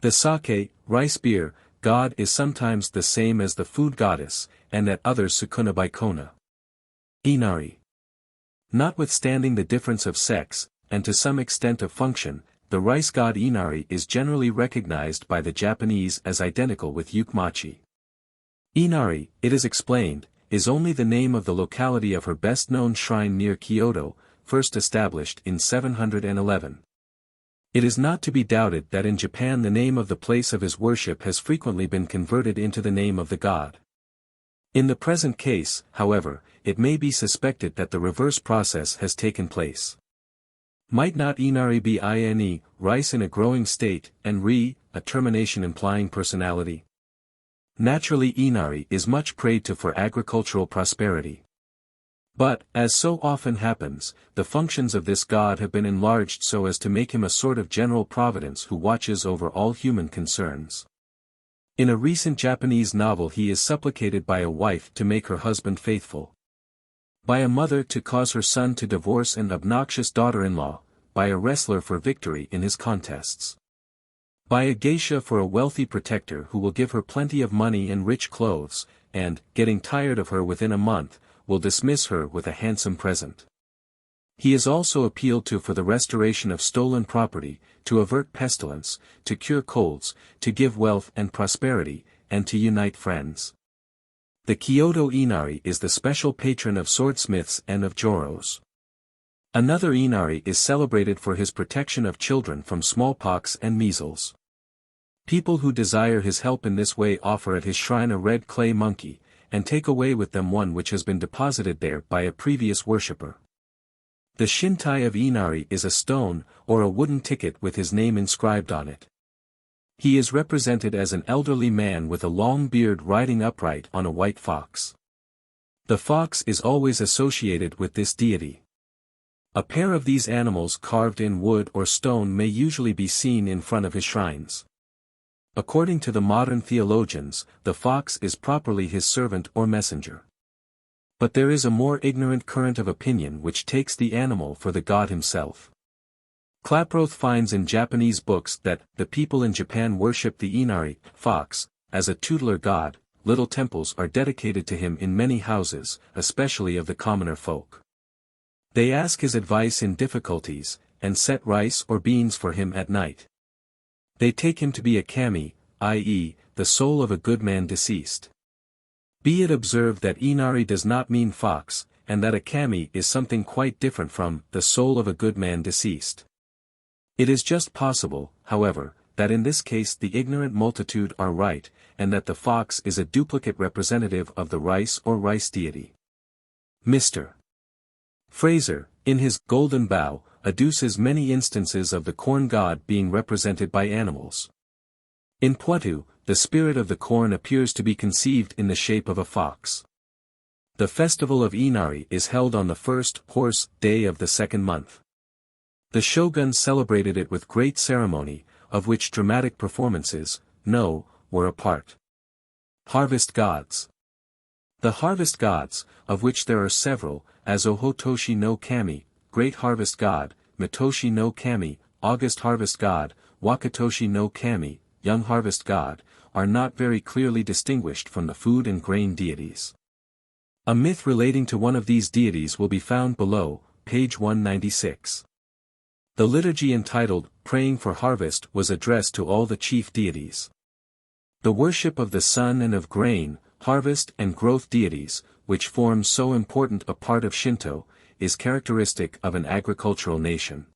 A: The sake, rice beer, god is sometimes the same as the food goddess, and at others Sukuna Baikona. Inari. Notwithstanding the difference of sex, and to some extent of function, the rice god Inari is generally recognized by the Japanese as identical with Yukmachi. Inari, it is explained, is only the name of the locality of her best-known shrine near Kyoto, first established in 711. It is not to be doubted that in Japan the name of the place of his worship has frequently been converted into the name of the god. In the present case, however, it may be suspected that the reverse process has taken place. Might not Inari be ine, rice in a growing state, and ri, a termination implying personality? Naturally Inari is much prayed to for agricultural prosperity. But, as so often happens, the functions of this god have been enlarged so as to make him a sort of general providence who watches over all human concerns. In a recent Japanese novel he is supplicated by a wife to make her husband faithful. By a mother to cause her son to divorce an obnoxious daughter-in-law, by a wrestler for victory in his contests. By a geisha for a wealthy protector who will give her plenty of money and rich clothes, and, getting tired of her within a month, will dismiss her with a handsome present. He is also appealed to for the restoration of stolen property, to avert pestilence, to cure colds, to give wealth and prosperity, and to unite friends. The Kyoto Inari is the special patron of swordsmiths and of joros. Another Inari is celebrated for his protection of children from smallpox and measles. People who desire his help in this way offer at his shrine a red clay monkey, and take away with them one which has been deposited there by a previous worshipper. The Shintai of Inari is a stone, or a wooden ticket with his name inscribed on it. He is represented as an elderly man with a long beard riding upright on a white fox. The fox is always associated with this deity. A pair of these animals carved in wood or stone may usually be seen in front of his shrines. According to the modern theologians, the fox is properly his servant or messenger. But there is a more ignorant current of opinion which takes the animal for the god himself. Klaproth finds in Japanese books that the people in Japan worship the Inari, fox, as a tutelar god. Little temples are dedicated to him in many houses, especially of the commoner folk. They ask his advice in difficulties, and set rice or beans for him at night. They take him to be a kami, i.e., the soul of a good man deceased. Be it observed that Inari does not mean fox, and that a kami is something quite different from the soul of a good man deceased. It is just possible, however, that in this case the ignorant multitude are right, and that the fox is a duplicate representative of the rice or rice deity. Mr. Fraser, in his Golden Bough, adduces many instances of the corn god being represented by animals. In Poitou, the spirit of the corn appears to be conceived in the shape of a fox. The festival of Inari is held on the first horse day of the second month. The shoguns celebrated it with great ceremony, of which dramatic performances, were a part. Harvest gods. The harvest gods, of which there are several, as Ohotoshi no Kami, Great Harvest God, Mitoshi no Kami, August Harvest God, Wakatoshi no Kami, Young Harvest God, are not very clearly distinguished from the food and grain deities. A myth relating to one of these deities will be found below, page 196. The liturgy entitled, Praying for Harvest was addressed to all the chief deities. The worship of the sun and of grain, harvest and growth deities, which form so important a part of Shinto, is characteristic of an agricultural nation.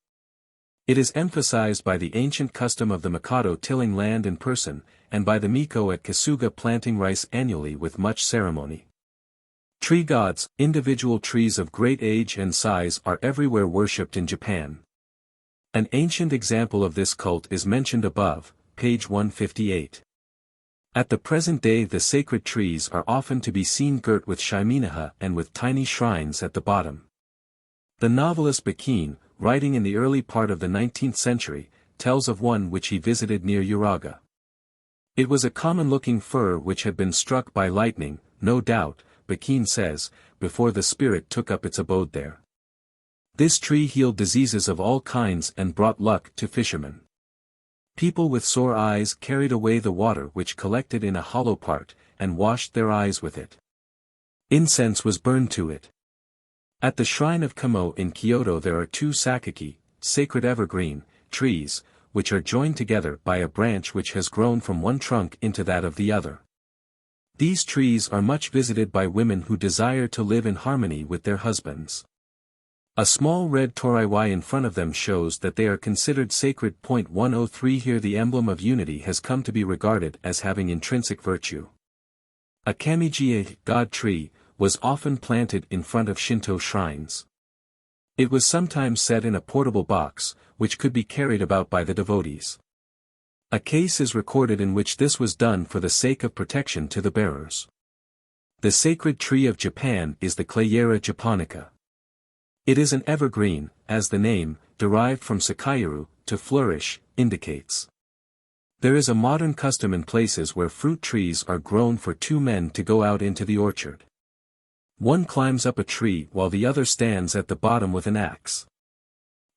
A: It is emphasized by the ancient custom of the Mikado tilling land in person, and by the Miko at Kasuga planting rice annually with much ceremony. Tree gods, individual trees of great age and size, are everywhere worshipped in Japan. An ancient example of this cult is mentioned above, page 158. At the present day the sacred trees are often to be seen girt with shiminaha and with tiny shrines at the bottom. The novelist Bakin, writing in the early part of the 19th century, tells of one which he visited near Uraga. It was a common-looking fir which had been struck by lightning, no doubt, Bakin says, before the spirit took up its abode there. This tree healed diseases of all kinds and brought luck to fishermen. People with sore eyes carried away the water which collected in a hollow part, and washed their eyes with it. Incense was burned to it. At the shrine of Kamo in Kyoto there are two sakaki, sacred evergreen, trees, which are joined together by a branch which has grown from one trunk into that of the other. These trees are much visited by women who desire to live in harmony with their husbands. A small red toriwai in front of them shows that they are considered sacred. 103 Here the emblem of unity has come to be regarded as having intrinsic virtue. A Kamijiye, god tree, was often planted in front of Shinto shrines. It was sometimes set in a portable box, which could be carried about by the devotees. A case is recorded in which this was done for the sake of protection to the bearers. The sacred tree of Japan is the Clayera japonica. It is an evergreen, as the name, derived from sakairu, to flourish, indicates. There is a modern custom in places where fruit trees are grown for two men to go out into the orchard. One climbs up a tree while the other stands at the bottom with an axe.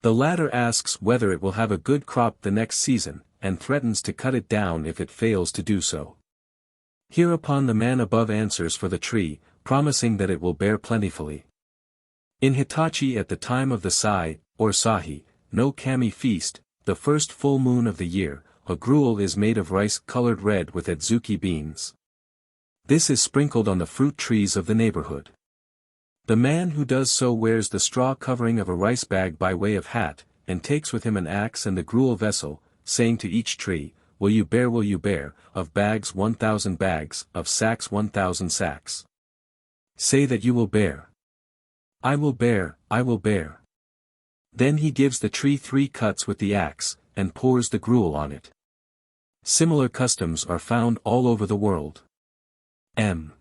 A: The latter asks whether it will have a good crop the next season, and threatens to cut it down if it fails to do so. Hereupon the man above answers for the tree, promising that it will bear plentifully. In Hitachi at the time of the Sai, or Sahi, no Kami feast, the first full moon of the year, a gruel is made of rice colored red with adzuki beans. This is sprinkled on the fruit trees of the neighborhood. The man who does so wears the straw covering of a rice bag by way of hat, and takes with him an axe and the gruel vessel, saying to each tree, will you bear, of bags 1,000 bags, of sacks 1,000 sacks. Say that you will bear. I will bear. Then he gives the tree 3 cuts with the axe, and pours the gruel on it. Similar customs are found all over the world. M.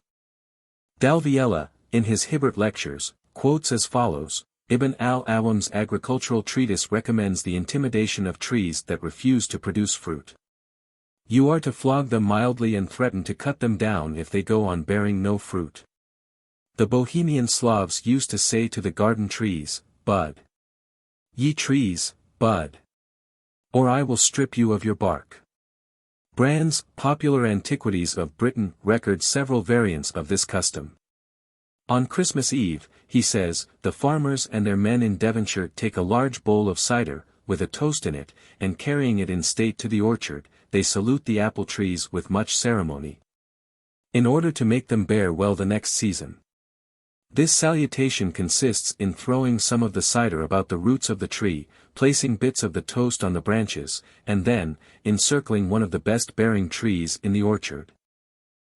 A: Dalviella, in his Hibbert Lectures, quotes as follows, Ibn al-Awam's agricultural treatise recommends the intimidation of trees that refuse to produce fruit. You are to flog them mildly and threaten to cut them down if they go on bearing no fruit. The Bohemian Slavs used to say to the garden trees, bud. Ye trees, bud. Or I will strip you of your bark. Brand's Popular Antiquities of Britain records several variants of this custom. On Christmas Eve, he says, the farmers and their men in Devonshire take a large bowl of cider, with a toast in it, and carrying it in state to the orchard, they salute the apple trees with much ceremony, in order to make them bear well the next season. This salutation consists in throwing some of the cider about the roots of the tree, placing bits of the toast on the branches, and then, encircling one of the best-bearing trees in the orchard.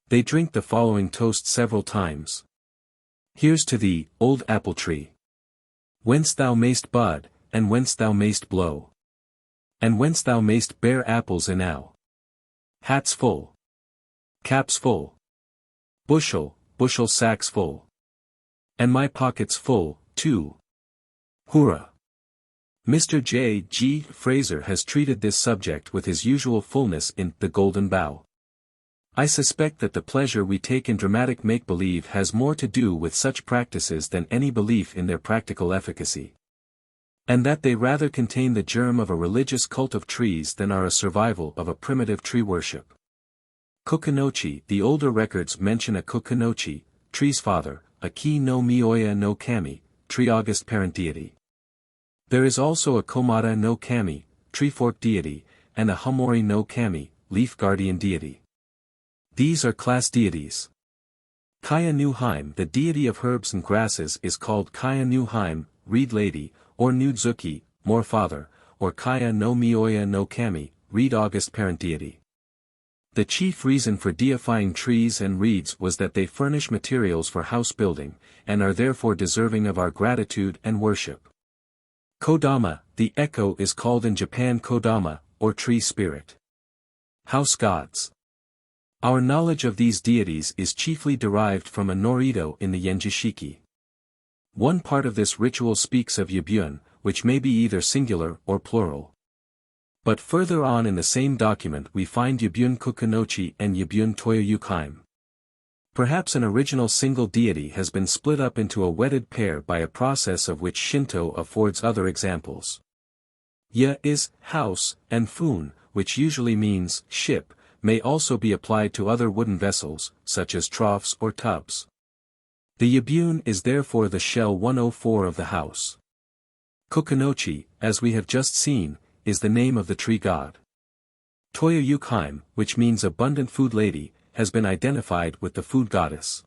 A: They drink the following toast several times. Here's to thee, old apple tree. Whence thou mayst bud, and whence thou mayst blow. And whence thou mayst bear apples enow. Hats full. Caps full. Bushel sacks full. And my pockets full, too. Hurrah! Mr. J. G. Fraser has treated this subject with his usual fullness in The Golden Bough. I suspect that the pleasure we take in dramatic make-believe has more to do with such practices than any belief in their practical efficacy. And that they rather contain the germ of a religious cult of trees than are a survival of a primitive tree worship. Kukunochi. The older records mention a Kukunochi, tree's father, a Ki no Mioya no Kami, tree august parent deity. There is also a Komata no Kami, tree fork deity, and a Hamori no Kami, leaf guardian deity. These are class deities. Kaya nu Haim, the deity of herbs and grasses, is called Kaya nu Haim, reed lady, or Nudzuki, more father, or Kaya no Mioya no Kami, reed august parent deity. The chief reason for deifying trees and reeds was that they furnish materials for house building, and are therefore deserving of our gratitude and worship. Kodama, the echo is called in Japan Kodama, or tree spirit. House gods. Our knowledge of these deities is chiefly derived from a Norido in the Yenjishiki. One part of this ritual speaks of Yabun, which may be either singular or plural. But further on in the same document we find Yabun Kukunochi and Yabun Toyoyukaim. Perhaps an original single deity has been split up into a wedded pair by a process of which Shinto affords other examples. Ya is house, and fun, which usually means ship, may also be applied to other wooden vessels, such as troughs or tubs. The Yabun is therefore the shell 104 of the house. Kukunochi, as we have just seen, is the name of the tree god. Toyoyukaim, which means abundant food lady, has been identified with the food goddess.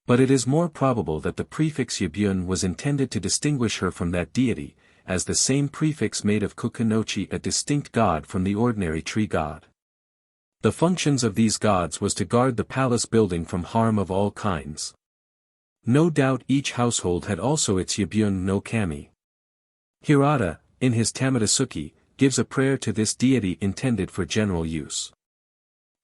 A: But it is more probable that the prefix Yabun was intended to distinguish her from that deity, as the same prefix made of Kukunochi a distinct god from the ordinary tree god. The functions of these gods was to guard the palace building from harm of all kinds. No doubt each household had also its Yabun no Kami. Hirata, in his Tamadasuki, gives a prayer to this deity intended for general use.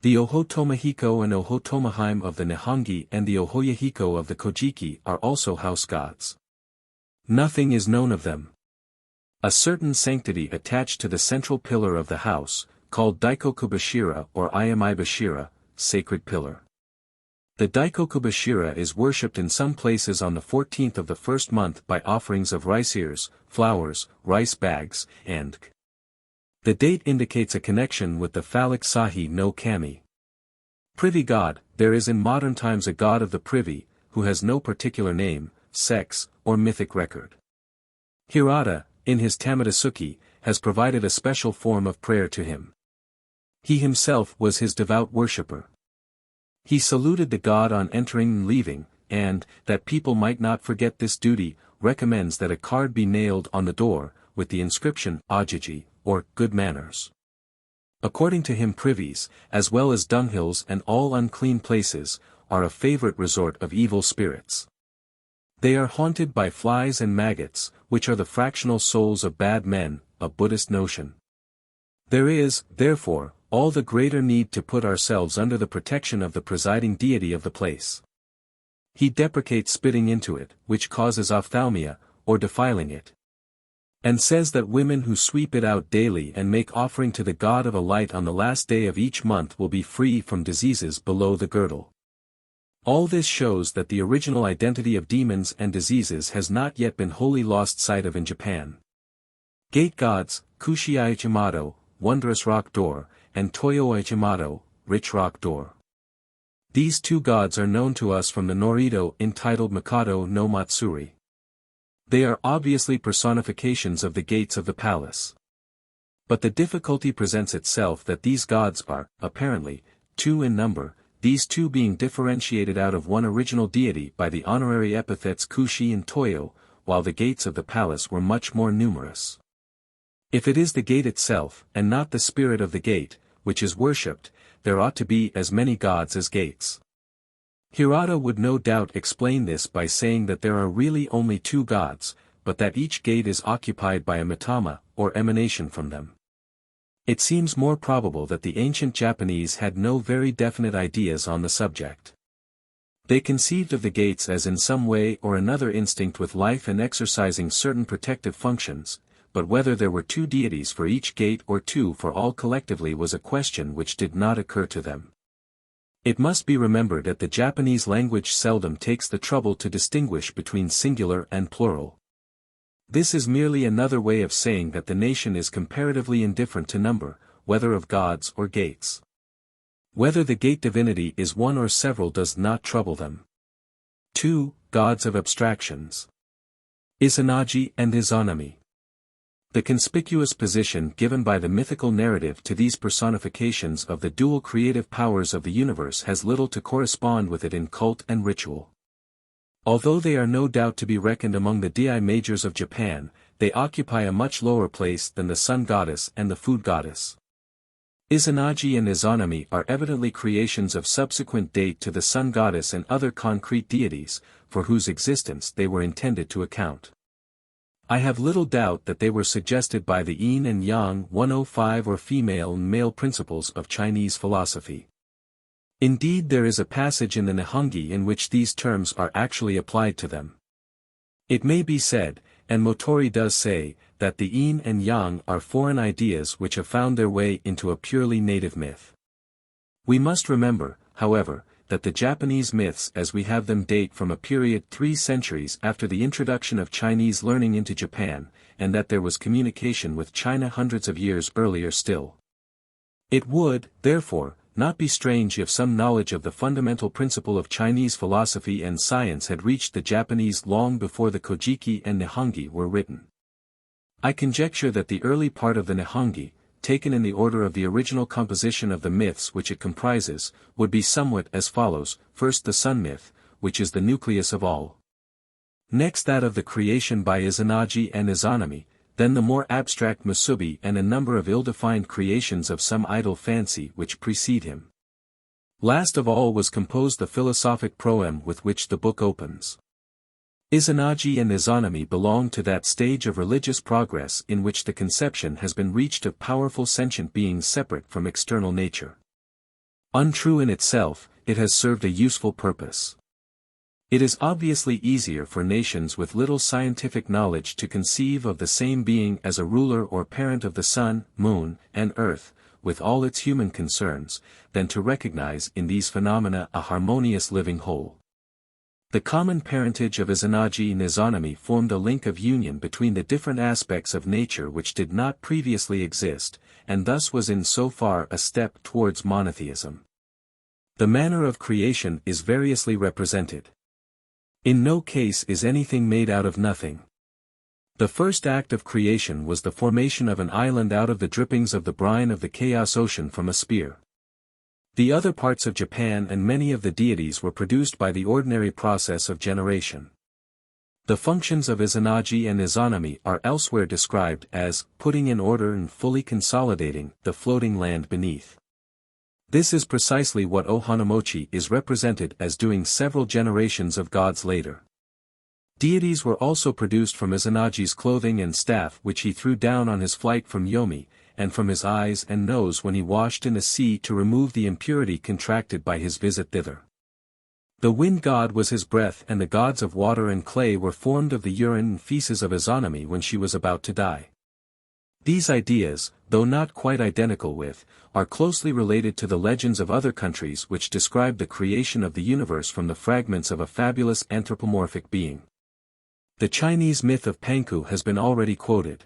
A: The Ohotomahiko and Ohotomahime of the Nihongi and the Ohoyahiko of the Kojiki are also house gods. Nothing is known of them. A certain sanctity attached to the central pillar of the house, called Daikokubashira or Ayamibashira, sacred pillar. The Daikokubashira is worshipped in some places on the 14th of the first month by offerings of rice ears, flowers, rice bags, and the date indicates a connection with the phallic Sahi no Kami. Privy god, there is in modern times a god of the privy, who has no particular name, sex, or mythic record. Hirata, in his Tamadasuki, has provided a special form of prayer to him. He himself was his devout worshipper. He saluted the god on entering and leaving, and, that people might not forget this duty, recommends that a card be nailed on the door, with the inscription, Ajiji, or good manners. According to him privies, as well as dunghills and all unclean places, are a favorite resort of evil spirits. They are haunted by flies and maggots, which are the fractional souls of bad men, a Buddhist notion. There is, therefore, all the greater need to put ourselves under the protection of the presiding deity of the place. He deprecates spitting into it, which causes ophthalmia, or defiling it. And says that women who sweep it out daily and make offering to the god of a light on the last day of each month will be free from diseases below the girdle. All this shows that the original identity of demons and diseases has not yet been wholly lost sight of in Japan. Gate gods, Kushi Ichimato, wondrous rock door, and Toyo Ichimato, rich rock door. These two gods are known to us from the Norido entitled Mikado no Matsuri. They are obviously personifications of the gates of the palace. But the difficulty presents itself that these gods are, apparently, two in number, these two being differentiated out of one original deity by the honorary epithets Kushi and Toyo, while the gates of the palace were much more numerous. If it is the gate itself, and not the spirit of the gate, which is worshipped, there ought to be as many gods as gates. Hirata would no doubt explain this by saying that there are really only two gods, but that each gate is occupied by a mitama, or emanation from them. It seems more probable that the ancient Japanese had no very definite ideas on the subject. They conceived of the gates as in some way or another instinct with life and exercising certain protective functions, but whether there were two deities for each gate or two for all collectively was a question which did not occur to them. It must be remembered that the Japanese language seldom takes the trouble to distinguish between singular and plural. This is merely another way of saying that the nation is comparatively indifferent to number, whether of gods or gates. Whether the gate divinity is one or several does not trouble them. 2. Gods of abstractions. Izanagi and Izanami. The conspicuous position given by the mythical narrative to these personifications of the dual creative powers of the universe has little to correspond with it in cult and ritual. Although they are no doubt to be reckoned among the dei majors of Japan, they occupy a much lower place than the sun goddess and the food goddess. Izanagi and Izanami are evidently creations of subsequent date to the sun goddess and other concrete deities, for whose existence they were intended to account. I have little doubt that they were suggested by the yin and yang 105 or female and male principles of Chinese philosophy. Indeed, there is a passage in the Nihongi in which these terms are actually applied to them. It may be said, and Motori does say, that the yin and yang are foreign ideas which have found their way into a purely native myth. We must remember, however, that the Japanese myths as we have them date from a period 3 centuries after the introduction of Chinese learning into Japan, and that there was communication with China hundreds of years earlier still. It would, therefore, not be strange if some knowledge of the fundamental principle of Chinese philosophy and science had reached the Japanese long before the Kojiki and Nihongi were written. I conjecture that the early part of the Nihongi, taken in the order of the original composition of the myths which it comprises, would be somewhat as follows: first the sun myth, which is the nucleus of all. Next that of the creation by Izanagi and Izanami, then the more abstract Musubi and a number of ill-defined creations of some idle fancy which precede him. Last of all was composed the philosophic proem with which the book opens. Izanagi and Izanami belong to that stage of religious progress in which the conception has been reached of powerful sentient beings separate from external nature. Untrue in itself, it has served a useful purpose. It is obviously easier for nations with little scientific knowledge to conceive of the same being as a ruler or parent of the sun, moon, and earth, with all its human concerns, than to recognize in these phenomena a harmonious living whole. The common parentage of Izanagi and Izanami formed a link of union between the different aspects of nature which did not previously exist, and thus was in so far a step towards monotheism. The manner of creation is variously represented. In no case is anything made out of nothing. The first act of creation was the formation of an island out of the drippings of the brine of the chaos ocean from a spear. The other parts of Japan and many of the deities were produced by the ordinary process of generation. The functions of Izanagi and Izanami are elsewhere described as putting in order and fully consolidating the floating land beneath. This is precisely what Ohanamochi is represented as doing several generations of gods later. Deities were also produced from Izanagi's clothing and staff which he threw down on his flight from Yomi, and from his eyes and nose when he washed in the sea to remove the impurity contracted by his visit thither. The wind god was his breath, and the gods of water and clay were formed of the urine and feces of Izanami when she was about to die. These ideas, though not quite identical with, are closely related to the legends of other countries which describe the creation of the universe from the fragments of a fabulous anthropomorphic being. The Chinese myth of Panku has been already quoted.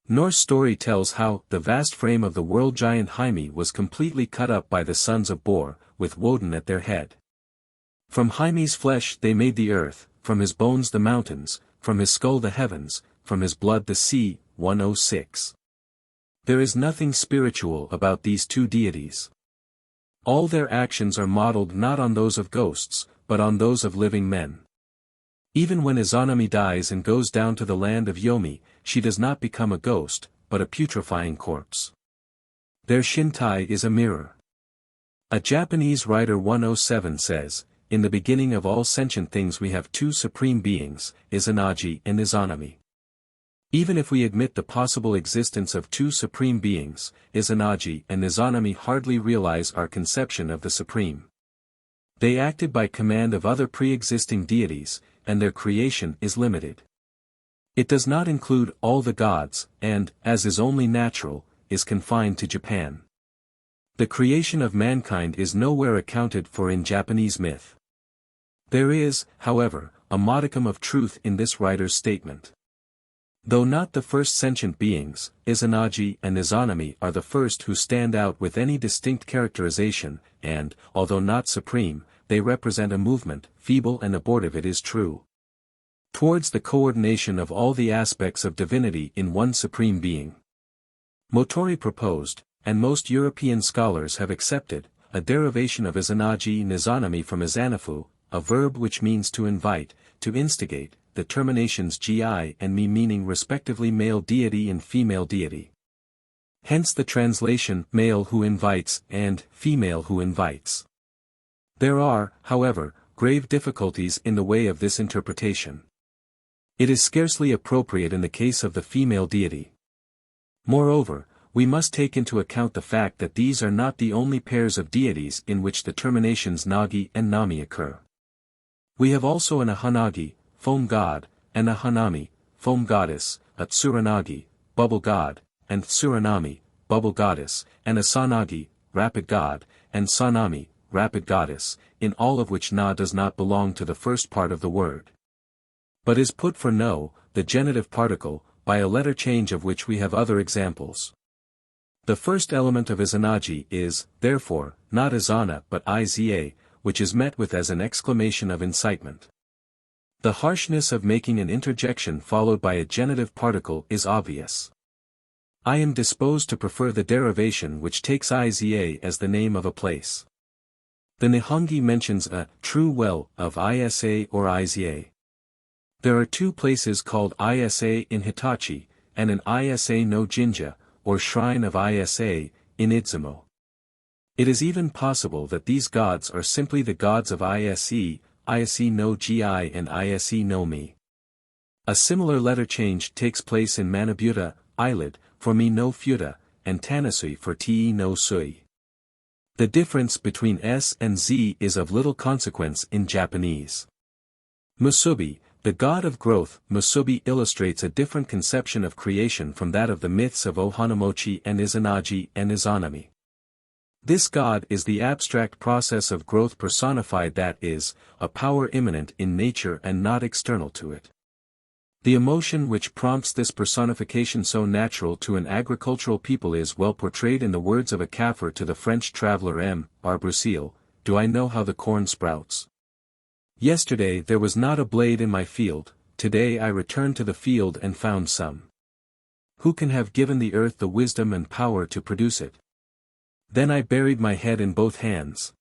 A: Norse story tells how the vast frame of the world giant Hymi was completely cut up by the sons of Bor, with Woden at their head. From Hymi's flesh they made the earth, from his bones the mountains, from his skull the heavens, from his blood the sea. 106. There is nothing spiritual about these two deities. All their actions are modeled not on those of ghosts, but on those of living men. Even when Izanami dies and goes down to the land of Yomi, she does not become a ghost, but a putrefying corpse. Their Shintai is a mirror. A Japanese writer 107 says, "In the beginning of all sentient things we have two supreme beings, Izanagi and Izanami." Even if we admit the possible existence of two supreme beings, Izanagi and Izanami hardly realize our conception of the supreme. They acted by command of other pre-existing deities, and their creation is limited. It does not include all the gods, and, as is only natural, is confined to Japan. The creation of mankind is nowhere accounted for in Japanese myth. There is, however, a modicum of truth in this writer's statement. Though not the first sentient beings, Izanagi and Izanami are the first who stand out with any distinct characterization, and, although not supreme, they represent a movement, feeble and abortive it is true, towards the coordination of all the aspects of divinity in one supreme being. Motori proposed, and most European scholars have accepted, a derivation of Izanagi and Izanami from Izanafu, a verb which means to invite, to instigate, the terminations gi and mi meaning respectively male deity and female deity. Hence the translation male who invites and female who invites. There are, however, grave difficulties in the way of this interpretation. It is scarcely appropriate in the case of the female deity. Moreover, we must take into account the fact that these are not the only pairs of deities in which the terminations nagi and nami occur. We have also an Ahanagi, foam god, and a Hanami, foam goddess, a Tsuranagi, bubble god, and Tsuranami, bubble goddess, and a Sanagi, rapid god, and Sanami, rapid goddess, in all of which na does not belong to the first part of the word, but is put for no, the genitive particle, by a letter change of which we have other examples. The first element of Izanagi is, therefore, not Izana but Iza, which is met with as an exclamation of incitement. The harshness of making an interjection followed by a genitive particle is obvious. I am disposed to prefer the derivation which takes Iza as the name of a place. The Nihongi mentions a true well of Isa or Iza. There are two places called Isa in Hitachi, and an Isa no Jinja, or shrine of Isa, in Idzumo. It is even possible that these gods are simply the gods of Ise, Ise no Gi and Ise no Mi. A similar letter change takes place in Manabuta, eyelid, for Mi no Futa, and Tanasui for Te no Sui. The difference between S and Z is of little consequence in Japanese. Musubi, the god of growth. Musubi illustrates a different conception of creation from that of the myths of Ohanamochi and Izanagi and Izanami. This god is the abstract process of growth personified, that is, a power immanent in nature and not external to it. The emotion which prompts this personification, so natural to an agricultural people, is well portrayed in the words of a Kaffir to the French traveller M. Arbousil, "Do I know how the corn sprouts? Yesterday there was not a blade in my field, today I returned to the field and found some. Who can have given the earth the wisdom and power to produce it? Then I buried my head in both hands."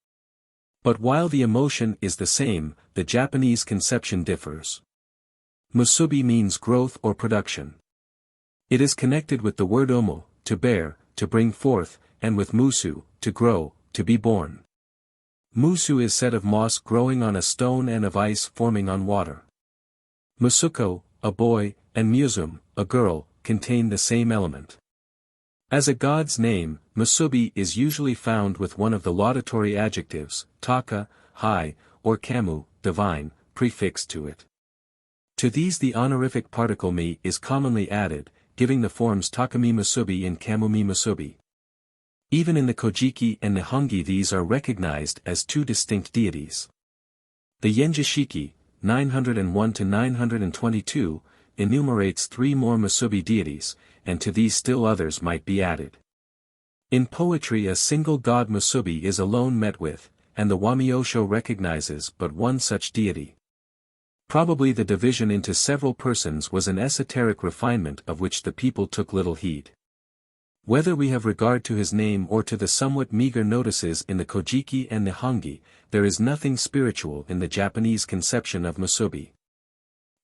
A: But while the emotion is the same, the Japanese conception differs. Musubi means growth or production. It is connected with the word omo, to bear, to bring forth, and with musu, to grow, to be born. Musu is said of moss growing on a stone and of ice forming on water. Musuko, a boy, and musum, a girl, contain the same element. As a god's name, Musubi is usually found with one of the laudatory adjectives, taka, high, or kamu, divine, prefixed to it. To these the honorific particle mi is commonly added, giving the forms takami musubi and kamumi musubi. Even in the Kojiki and Nihongi these are recognized as two distinct deities. The Yenjishiki, 901-922, enumerates 3 more musubi deities, and to these still others might be added. In poetry a single god musubi is alone met with, and the Wamiosho recognizes but one such deity. Probably the division into several persons was an esoteric refinement of which the people took little heed. Whether we have regard to his name or to the somewhat meager notices in the Kojiki and Nihongi, there is nothing spiritual in the Japanese conception of musubi.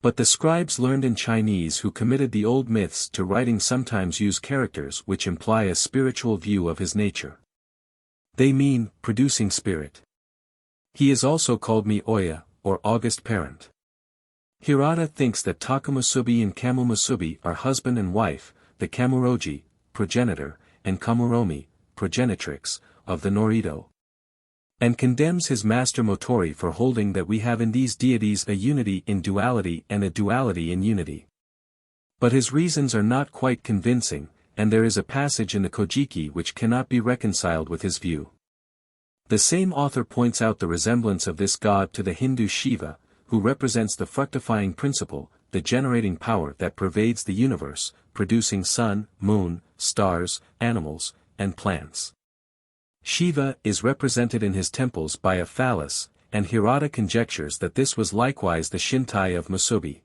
A: But the scribes learned in Chinese who committed the old myths to writing sometimes use characters which imply a spiritual view of his nature. They mean, producing spirit. He is also called Mi-Oya, or august parent. Hirata thinks that Takamusubi and Kamumusubi are husband and wife, the Kamuroji, progenitor, and Kamuromi, progenitrix, of the Norido. And condemns his master Motori for holding that we have in these deities a unity in duality and a duality in unity. But his reasons are not quite convincing, and there is a passage in the Kojiki which cannot be reconciled with his view. The same author points out the resemblance of this god to the Hindu Shiva, who represents the fructifying principle, the generating power that pervades the universe, producing sun, moon, stars, animals, and plants. Shiva is represented in his temples by a phallus, and Hirata conjectures that this was likewise the Shintai of Musubi.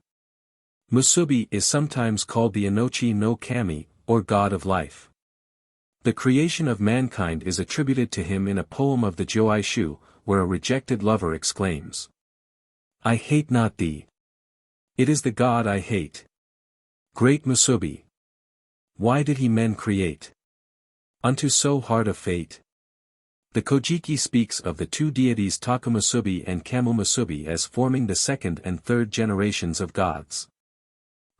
A: Musubi is sometimes called the Inochi no Kami, or god of life. The creation of mankind is attributed to him in a poem of the Joaishu, where a rejected lover exclaims, "I hate not thee. It is the God I hate. Great Musubi. Why did he men create? Unto so hard a fate." The Kojiki speaks of the two deities Takamusubi and Kamumusubi as forming the second and third generations of gods.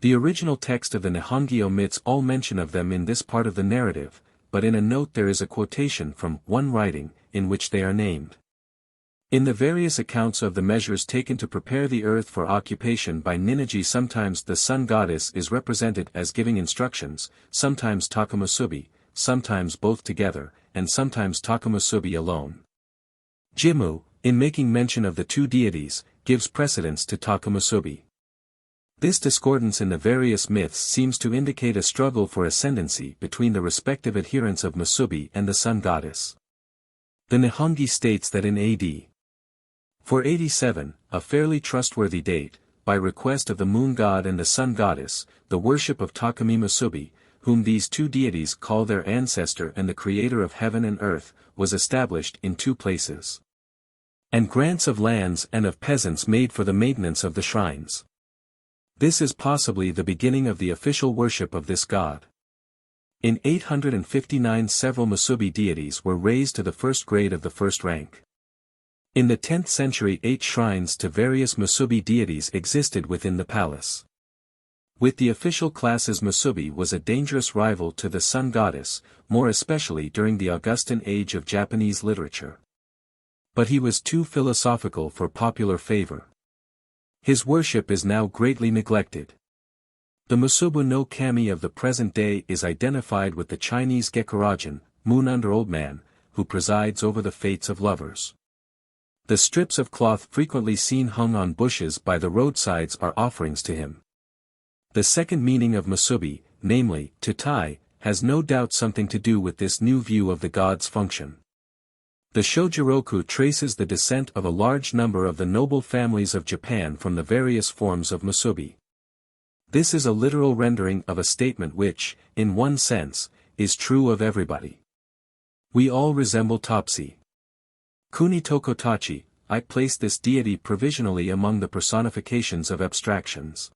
A: The original text of the Nihongi omits all mention of them in this part of the narrative, but in a note there is a quotation from one writing, in which they are named. In the various accounts of the measures taken to prepare the earth for occupation by Ninigi, sometimes the sun goddess is represented as giving instructions, sometimes Takamusubi, sometimes both together, and sometimes Takamusubi alone. Jimmu, in making mention of the two deities, gives precedence to Takamusubi. This discordance in the various myths seems to indicate a struggle for ascendancy between the respective adherents of Musubi and the sun goddess. The Nihongi states that in AD 487, a fairly trustworthy date, by request of the moon god and the sun goddess, the worship of Takami Musubi, whom these two deities call their ancestor and the creator of heaven and earth, was established in 2 places. And grants of lands and of peasants made for the maintenance of the shrines. This is possibly the beginning of the official worship of this god. In 859 several Musubi deities were raised to the first grade of the first rank. In the 10th century 8 shrines to various Musubi deities existed within the palace. With the official classes, Musubi was a dangerous rival to the sun goddess, more especially during the Augustan age of Japanese literature. But he was too philosophical for popular favor. His worship is now greatly neglected. The Musubu no Kami of the present day is identified with the Chinese Gekuragen, Moon Under Old Man, who presides over the fates of lovers. The strips of cloth frequently seen hung on bushes by the roadsides are offerings to him. The second meaning of Musubi, namely, to tie, has no doubt something to do with this new view of the god's function. The Shojiroku traces the descent of a large number of the noble families of Japan from the various forms of Musubi. This is a literal rendering of a statement which, in one sense, is true of everybody. We all resemble Topsy. Kuni Tokotachi, I place this deity provisionally among the personifications of abstractions.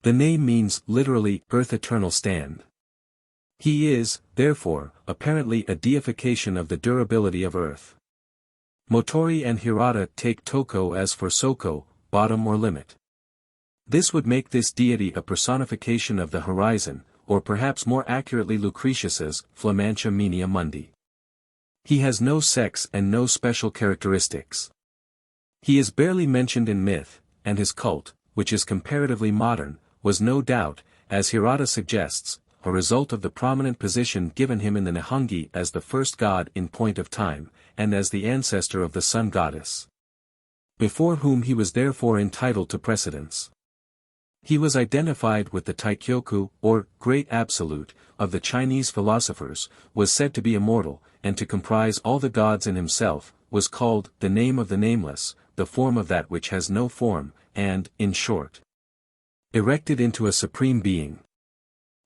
A: The name means literally earth eternal stand. He is, therefore, apparently a deification of the durability of earth. Motori and Hirata take Toko as for Soko, bottom or limit. This would make this deity a personification of the horizon, or perhaps more accurately Lucretius's Flamancia Menia Mundi. He has no sex and no special characteristics. He is barely mentioned in myth, and his cult, which is comparatively modern, was no doubt, as Hirata suggests, a result of the prominent position given him in the Nihongi as the first god in point of time, and as the ancestor of the sun goddess, before whom he was therefore entitled to precedence. He was identified with the Taikyoku, or Great Absolute, of the Chinese philosophers, was said to be immortal, and to comprise all the gods in himself, was called the name of the nameless, the form of that which has no form, and, in short, erected into a supreme being.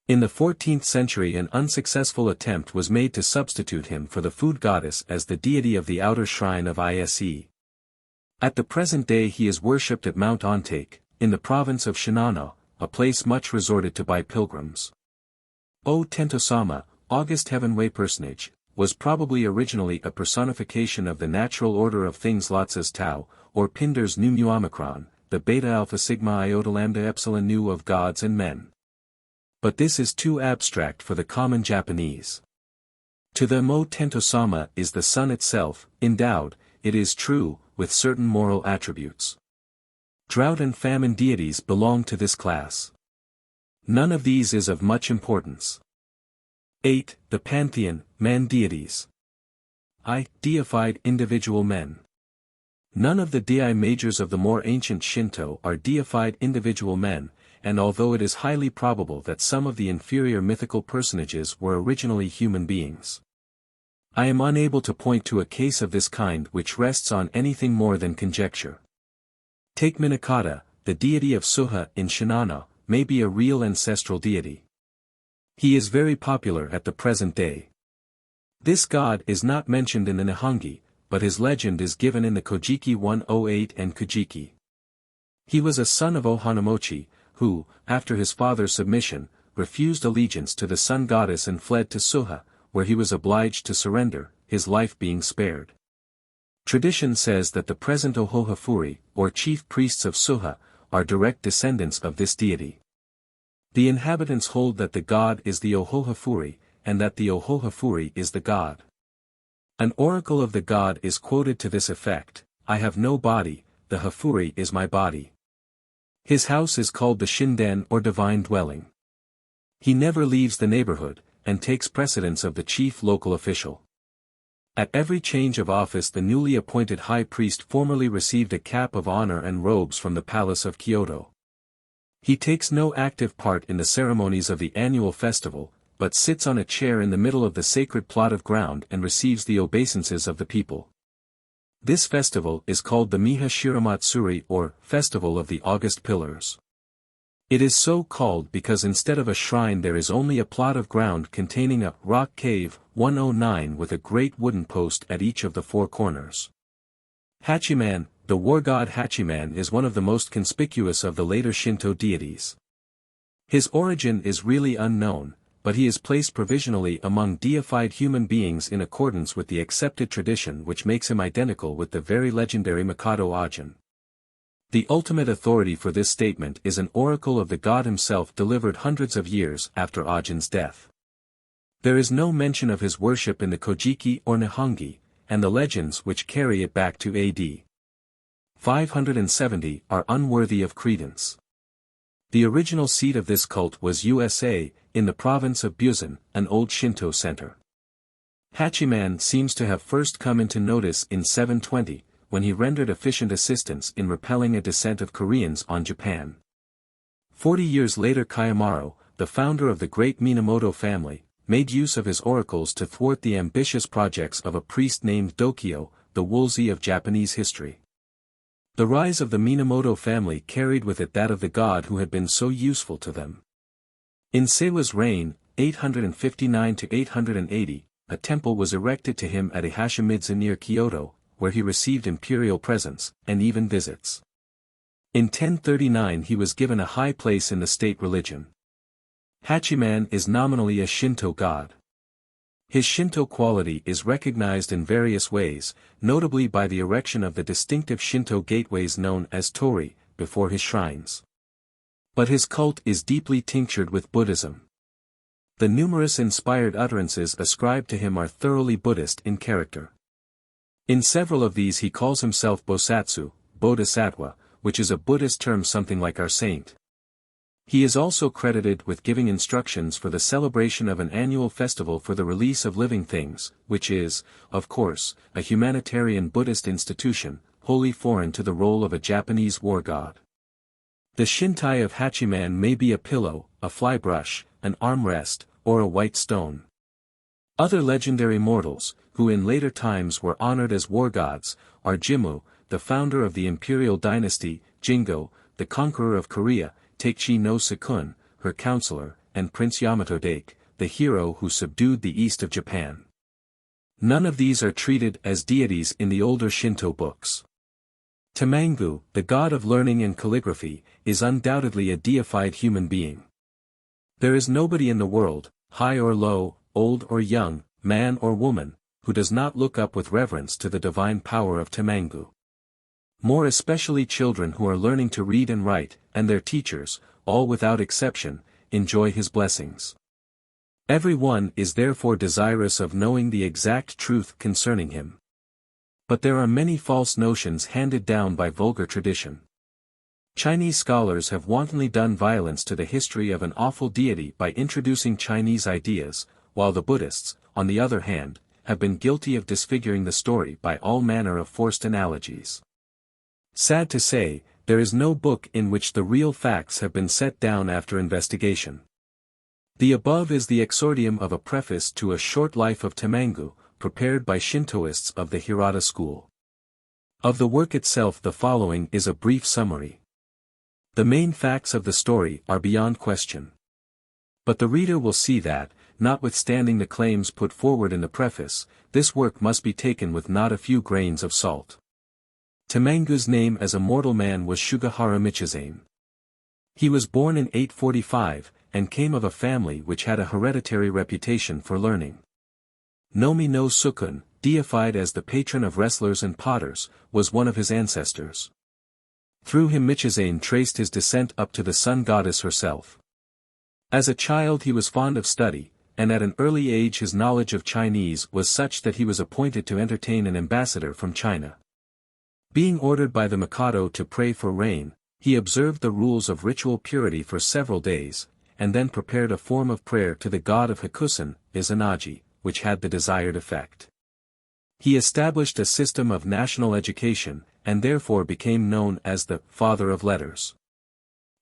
A: In the 14th century an unsuccessful attempt was made to substitute him for the food goddess as the deity of the outer shrine of Ise. At the present day he is worshipped at Mount Ontake, in the province of Shinano, a place much resorted to by pilgrims. O Tento-sama, August Heavenway personage, was probably originally a personification of the natural order of things Lotsa's Tao, or Pindar's Nu Mu Omicron, the Beta Alpha Sigma Iota Lambda Epsilon Nu of gods and men. But this is too abstract for the common Japanese. To them O Tento-sama is the sun itself, endowed, it is true, with certain moral attributes. Drought and famine deities belong to this class. None of these is of much importance. 8. The Pantheon, man deities. I. Deified individual men. None of the dei majors of the more ancient Shinto are deified individual men, and although it is highly probable that some of the inferior mythical personages were originally human beings, I am unable to point to a case of this kind which rests on anything more than conjecture. Take Minakata, the deity of Suha in Shinano, may be a real ancestral deity. He is very popular at the present day. This god is not mentioned in the Nihongi, but his legend is given in the Kojiki 108 and Kojiki. He was a son of Ohanamochi, who, after his father's submission, refused allegiance to the sun goddess and fled to Suha, where he was obliged to surrender, his life being spared. Tradition says that the present Ohohafuri, or chief priests of Suha, are direct descendants of this deity. The inhabitants hold that the god is the Ohohafuri, and that the Ohohafuri is the god. An oracle of the god is quoted to this effect: I have no body, the Hafuri is my body. His house is called the Shinden or divine dwelling. He never leaves the neighborhood, and takes precedence of the chief local official. At every change of office the newly appointed high priest formerly received a cap of honor and robes from the palace of Kyoto. He takes no active part in the ceremonies of the annual festival, but sits on a chair in the middle of the sacred plot of ground and receives the obeisances of the people. This festival is called the Miha Shiramatsuri or Festival of the August Pillars. It is so called because instead of a shrine there is only a plot of ground containing a rock cave 109 with a great wooden post at each of the four corners. Hachiman, the war god Hachiman, is one of the most conspicuous of the later Shinto deities. His origin is really unknown, but he is placed provisionally among deified human beings in accordance with the accepted tradition which makes him identical with the very legendary Mikado Ajin. The ultimate authority for this statement is an oracle of the god himself delivered hundreds of years after Ajin's death. There is no mention of his worship in the Kojiki or Nihongi, and the legends which carry it back to AD 570 are unworthy of credence. The original seat of this cult was USA, in the province of Buzan, an old Shinto center. Hachiman seems to have first come into notice in 720, when he rendered efficient assistance in repelling a descent of Koreans on Japan. 40 years later Kayamaro, the founder of the great Minamoto family, made use of his oracles to thwart the ambitious projects of a priest named Dokyo, the Woolsey of Japanese history. The rise of the Minamoto family carried with it that of the god who had been so useful to them. In Seiwa's reign, 859 to 880, a temple was erected to him at Ihashimidzu near Kyoto, where he received imperial presents, and even visits. In 1039 he was given a high place in the state religion. Hachiman is nominally a Shinto god. His Shinto quality is recognized in various ways, notably by the erection of the distinctive Shinto gateways known as torii, before his shrines. But his cult is deeply tinctured with Buddhism. The numerous inspired utterances ascribed to him are thoroughly Buddhist in character. In several of these he calls himself Bosatsu, Bodhisattva, which is a Buddhist term something like our saint. He is also credited with giving instructions for the celebration of an annual festival for the release of living things, which is, of course, a humanitarian Buddhist institution, wholly foreign to the role of a Japanese war god. The Shintai of Hachiman may be a pillow, a fly brush, an armrest, or a white stone. Other legendary mortals, who in later times were honored as war gods, are Jimmu, the founder of the imperial dynasty, Jingo, the conqueror of Korea, Takeshi no Sukun, her counselor, and Prince Yamato Dake, the hero who subdued the east of Japan. None of these are treated as deities in the older Shinto books. Tamangu, the god of learning and calligraphy, is undoubtedly a deified human being. There is nobody in the world, high or low, old or young, man or woman, who does not look up with reverence to the divine power of Tamangu. More especially children who are learning to read and write, and their teachers, all without exception, enjoy his blessings. Every one is therefore desirous of knowing the exact truth concerning him. But there are many false notions handed down by vulgar tradition. Chinese scholars have wantonly done violence to the history of an awful deity by introducing Chinese ideas, while the Buddhists, on the other hand, have been guilty of disfiguring the story by all manner of forced analogies. Sad to say, there is no book in which the real facts have been set down after investigation. The above is the exordium of a preface to A Short Life of Tamangu, prepared by Shintoists of the Hirata school. Of the work itself the following is a brief summary. The main facts of the story are beyond question. But the reader will see that, notwithstanding the claims put forward in the preface, this work must be taken with not a few grains of salt. Tamangu's name as a mortal man was Sugahara Michizane. He was born in 845, and came of a family which had a hereditary reputation for learning. Nomi no Sukun, deified as the patron of wrestlers and potters, was one of his ancestors. Through him Michizane traced his descent up to the sun goddess herself. As a child he was fond of study, and at an early age his knowledge of Chinese was such that he was appointed to entertain an ambassador from China. Being ordered by the Mikado to pray for rain, he observed the rules of ritual purity for several days, and then prepared a form of prayer to the god of Hakusen, Izanagi, which had the desired effect. He established a system of national education, and therefore became known as the Father of Letters.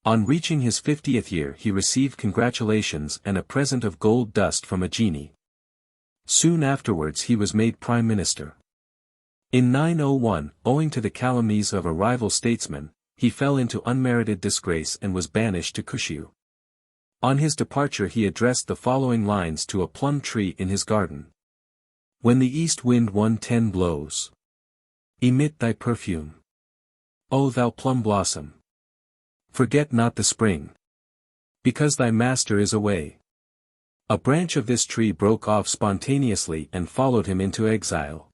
A: On reaching his 50th year he received congratulations and a present of gold dust from a genie. Soon afterwards he was made prime minister. In 901, owing to the calumnies of a rival statesman, he fell into unmerited disgrace and was banished to Kushyu. On his departure he addressed the following lines to a plum tree in his garden. When the east wind 110 blows, emit thy perfume. O thou plum blossom, forget not the spring, because thy master is away. A branch of this tree broke off spontaneously and followed him into exile.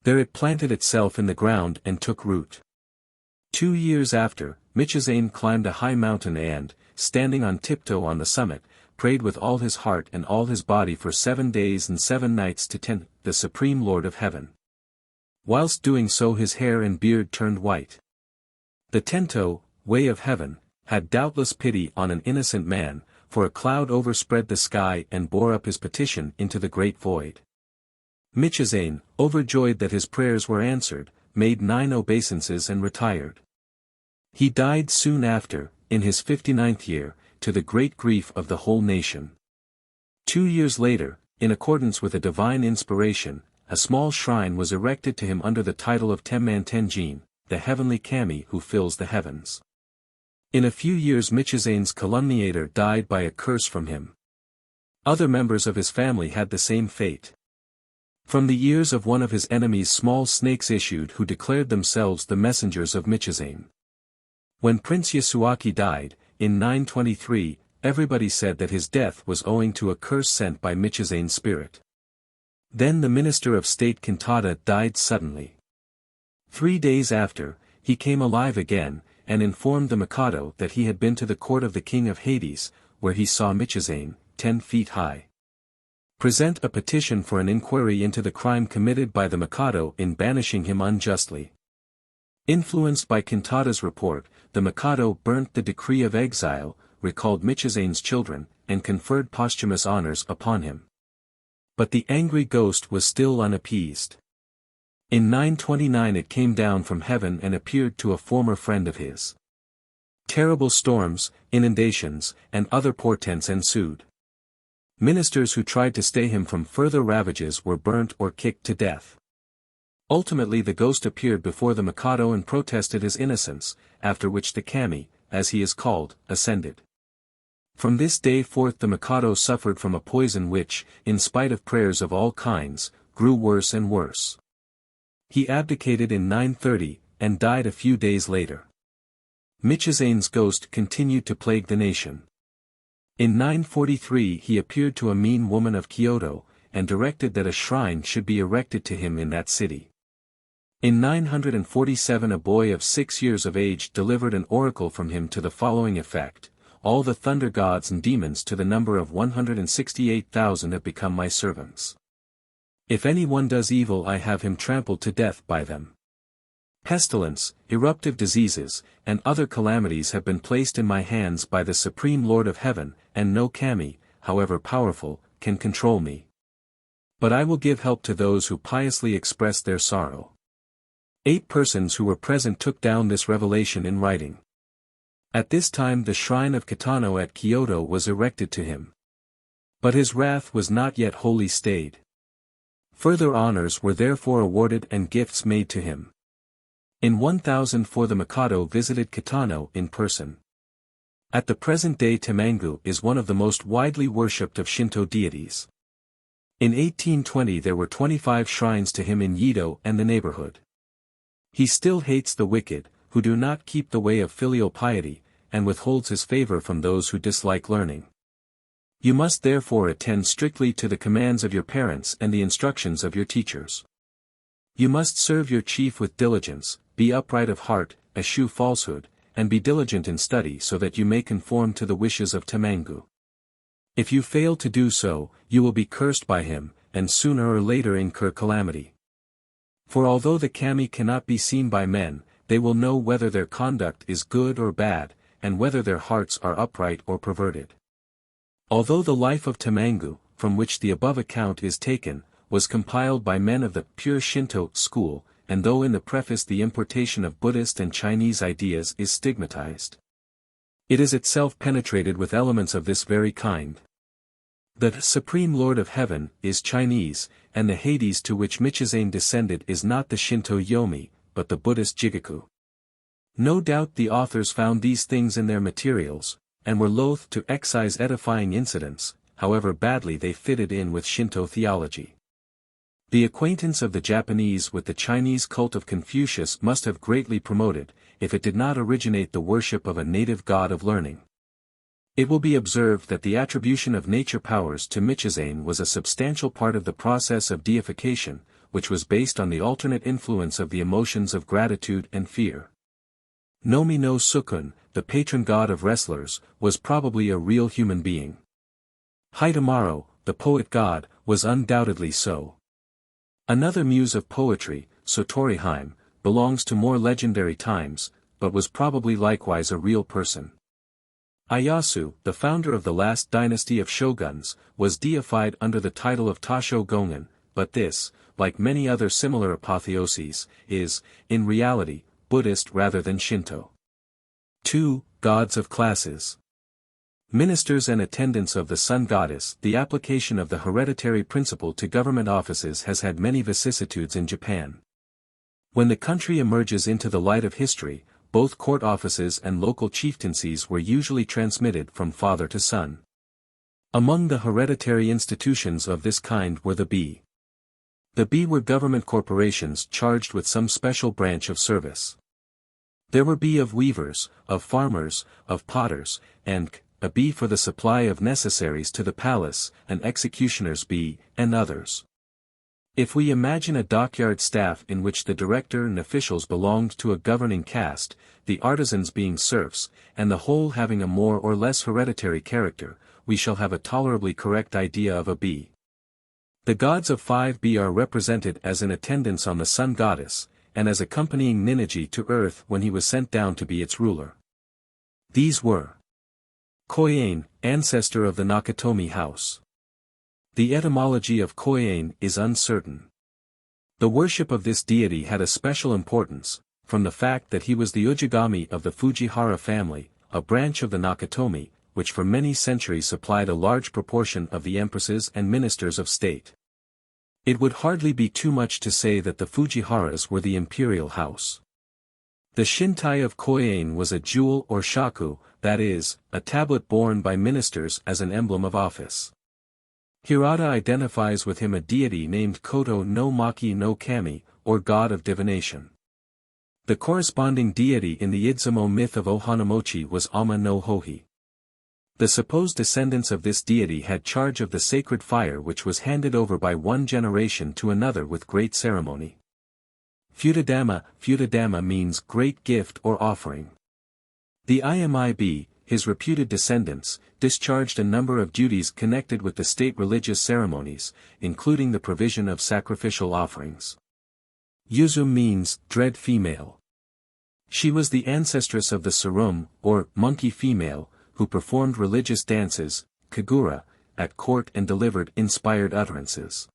A: There it planted itself in the ground and took root. 2 years after, Michizane climbed a high mountain and, standing on tiptoe on the summit, prayed with all his heart and all his body for 7 days and 7 nights to Ten, the Supreme Lord of Heaven. Whilst doing so his hair and beard turned white. The Tento, way of heaven, had doubtless pity on an innocent man, for a cloud overspread the sky and bore up his petition into the great void. Michizane, overjoyed that his prayers were answered, made 9 obeisances and retired. He died soon after, in his 59th year, to the great grief of the whole nation. 2 years later, in accordance with a divine inspiration, a small shrine was erected to him under the title of Temman Tenjin, the heavenly kami who fills the heavens. In a few years Michizane's calumniator died by a curse from him. Other members of his family had the same fate. From the ears of one of his enemies small snakes issued who declared themselves the messengers of Michizane. When Prince Yasuaki died, in 923, everybody said that his death was owing to a curse sent by Michizane's spirit. Then the minister of state Kintada died suddenly. 3 days after, he came alive again, and informed the Mikado that he had been to the court of the king of Hades, where he saw Michizane, 10 feet high. Present a petition for an inquiry into the crime committed by the Mikado in banishing him unjustly. Influenced by Kintada's report, the Mikado burnt the decree of exile, recalled Michizane's children, and conferred posthumous honors upon him. But the angry ghost was still unappeased. In 929 it came down from heaven and appeared to a former friend of his. Terrible storms, inundations, and other portents ensued. Ministers who tried to stay him from further ravages were burnt or kicked to death. Ultimately the ghost appeared before the Mikado and protested his innocence, after which the kami, as he is called, ascended. From this day forth the Mikado suffered from a poison which, in spite of prayers of all kinds, grew worse and worse. He abdicated in 930, and died a few days later. Michizane's ghost continued to plague the nation. In 943 he appeared to a mean woman of Kyoto, and directed that a shrine should be erected to him in that city. In 947 a boy of 6 years of age delivered an oracle from him to the following effect: all the thunder gods and demons to the number of 168,000 have become my servants. If any one does evil I have him trampled to death by them. Pestilence, eruptive diseases, and other calamities have been placed in my hands by the Supreme Lord of Heaven, and no kami, however powerful, can control me. But I will give help to those who piously express their sorrow. 8 persons who were present took down this revelation in writing. At this time the shrine of Kitano at Kyoto was erected to him. But his wrath was not yet wholly stayed. Further honors were therefore awarded and gifts made to him. In 1004 the Mikado visited Kitano in person. At the present day Temanggu is one of the most widely worshipped of Shinto deities. In 1820 there were 25 shrines to him in Yedo and the neighborhood. He still hates the wicked, who do not keep the way of filial piety, and withholds his favor from those who dislike learning. You must therefore attend strictly to the commands of your parents and the instructions of your teachers. You must serve your chief with diligence, be upright of heart, eschew falsehood, and be diligent in study so that you may conform to the wishes of Temanggu. If you fail to do so, you will be cursed by him, and sooner or later incur calamity. For although the kami cannot be seen by men, they will know whether their conduct is good or bad, and whether their hearts are upright or perverted. Although the life of Temanggu, from which the above account is taken, was compiled by men of the pure Shinto school, and though in the preface the importation of Buddhist and Chinese ideas is stigmatized, it is itself penetrated with elements of this very kind. The Supreme Lord of Heaven is Chinese, and the Hades to which Michizane descended is not the Shinto Yomi, but the Buddhist Jigaku. No doubt the authors found these things in their materials, and were loath to excise edifying incidents, however badly they fitted in with Shinto theology. The acquaintance of the Japanese with the Chinese cult of Confucius must have greatly promoted, if it did not originate the worship of a native god of learning. It will be observed that the attribution of nature powers to Michizane was a substantial part of the process of deification, which was based on the alternate influence of the emotions of gratitude and fear. Nomi no Sukun, the patron god of wrestlers, was probably a real human being. Hidamaro, the poet god, was undoubtedly so. Another muse of poetry, Sotoriheim, belongs to more legendary times, but was probably likewise a real person. Ieyasu, the founder of the last dynasty of shoguns, was deified under the title of Tasho Gongen, but this, like many other similar apotheoses, is, in reality, Buddhist rather than Shinto. 2. Gods of Classes. Ministers and attendants of the sun goddess. The application of the hereditary principle to government offices has had many vicissitudes in Japan. When the country emerges into the light of history, both court offices and local chieftaincies were usually transmitted from father to son. Among the hereditary institutions of this kind were the bi. The bi were government corporations charged with some special branch of service. There were bi of weavers, of farmers, of potters, and a bi for the supply of necessaries to the palace, an executioner's bi, and others. If we imagine a dockyard staff in which the director and officials belonged to a governing caste, the artisans being serfs, and the whole having a more or less hereditary character, we shall have a tolerably correct idea of a bi. The gods of 5B are represented as in attendance on the sun goddess, and as accompanying Ninigi to earth when he was sent down to be its ruler. These were Koyain, ancestor of the Nakatomi house. The etymology of Koyain is uncertain. The worship of this deity had a special importance, from the fact that he was the Ujigami of the Fujihara family, a branch of the Nakatomi, which for many centuries supplied a large proportion of the empresses and ministers of state. It would hardly be too much to say that the Fujiharas were the imperial house. The Shintai of Koyain was a jewel or shaku, that is, a tablet borne by ministers as an emblem of office. Hirata identifies with him a deity named Koto no Maki no Kami, or god of divination. The corresponding deity in the Idzumo myth of Ohanamochi was Ama no Hohi. The supposed descendants of this deity had charge of the sacred fire which was handed over by one generation to another with great ceremony. Futadama means great gift or offering. The Imib, his reputed descendants, discharged a number of duties connected with the state religious ceremonies, including the provision of sacrificial offerings. Yuzum means dread female. She was the ancestress of the Sarum, or monkey female, who performed religious dances, kagura, at court and delivered inspired utterances.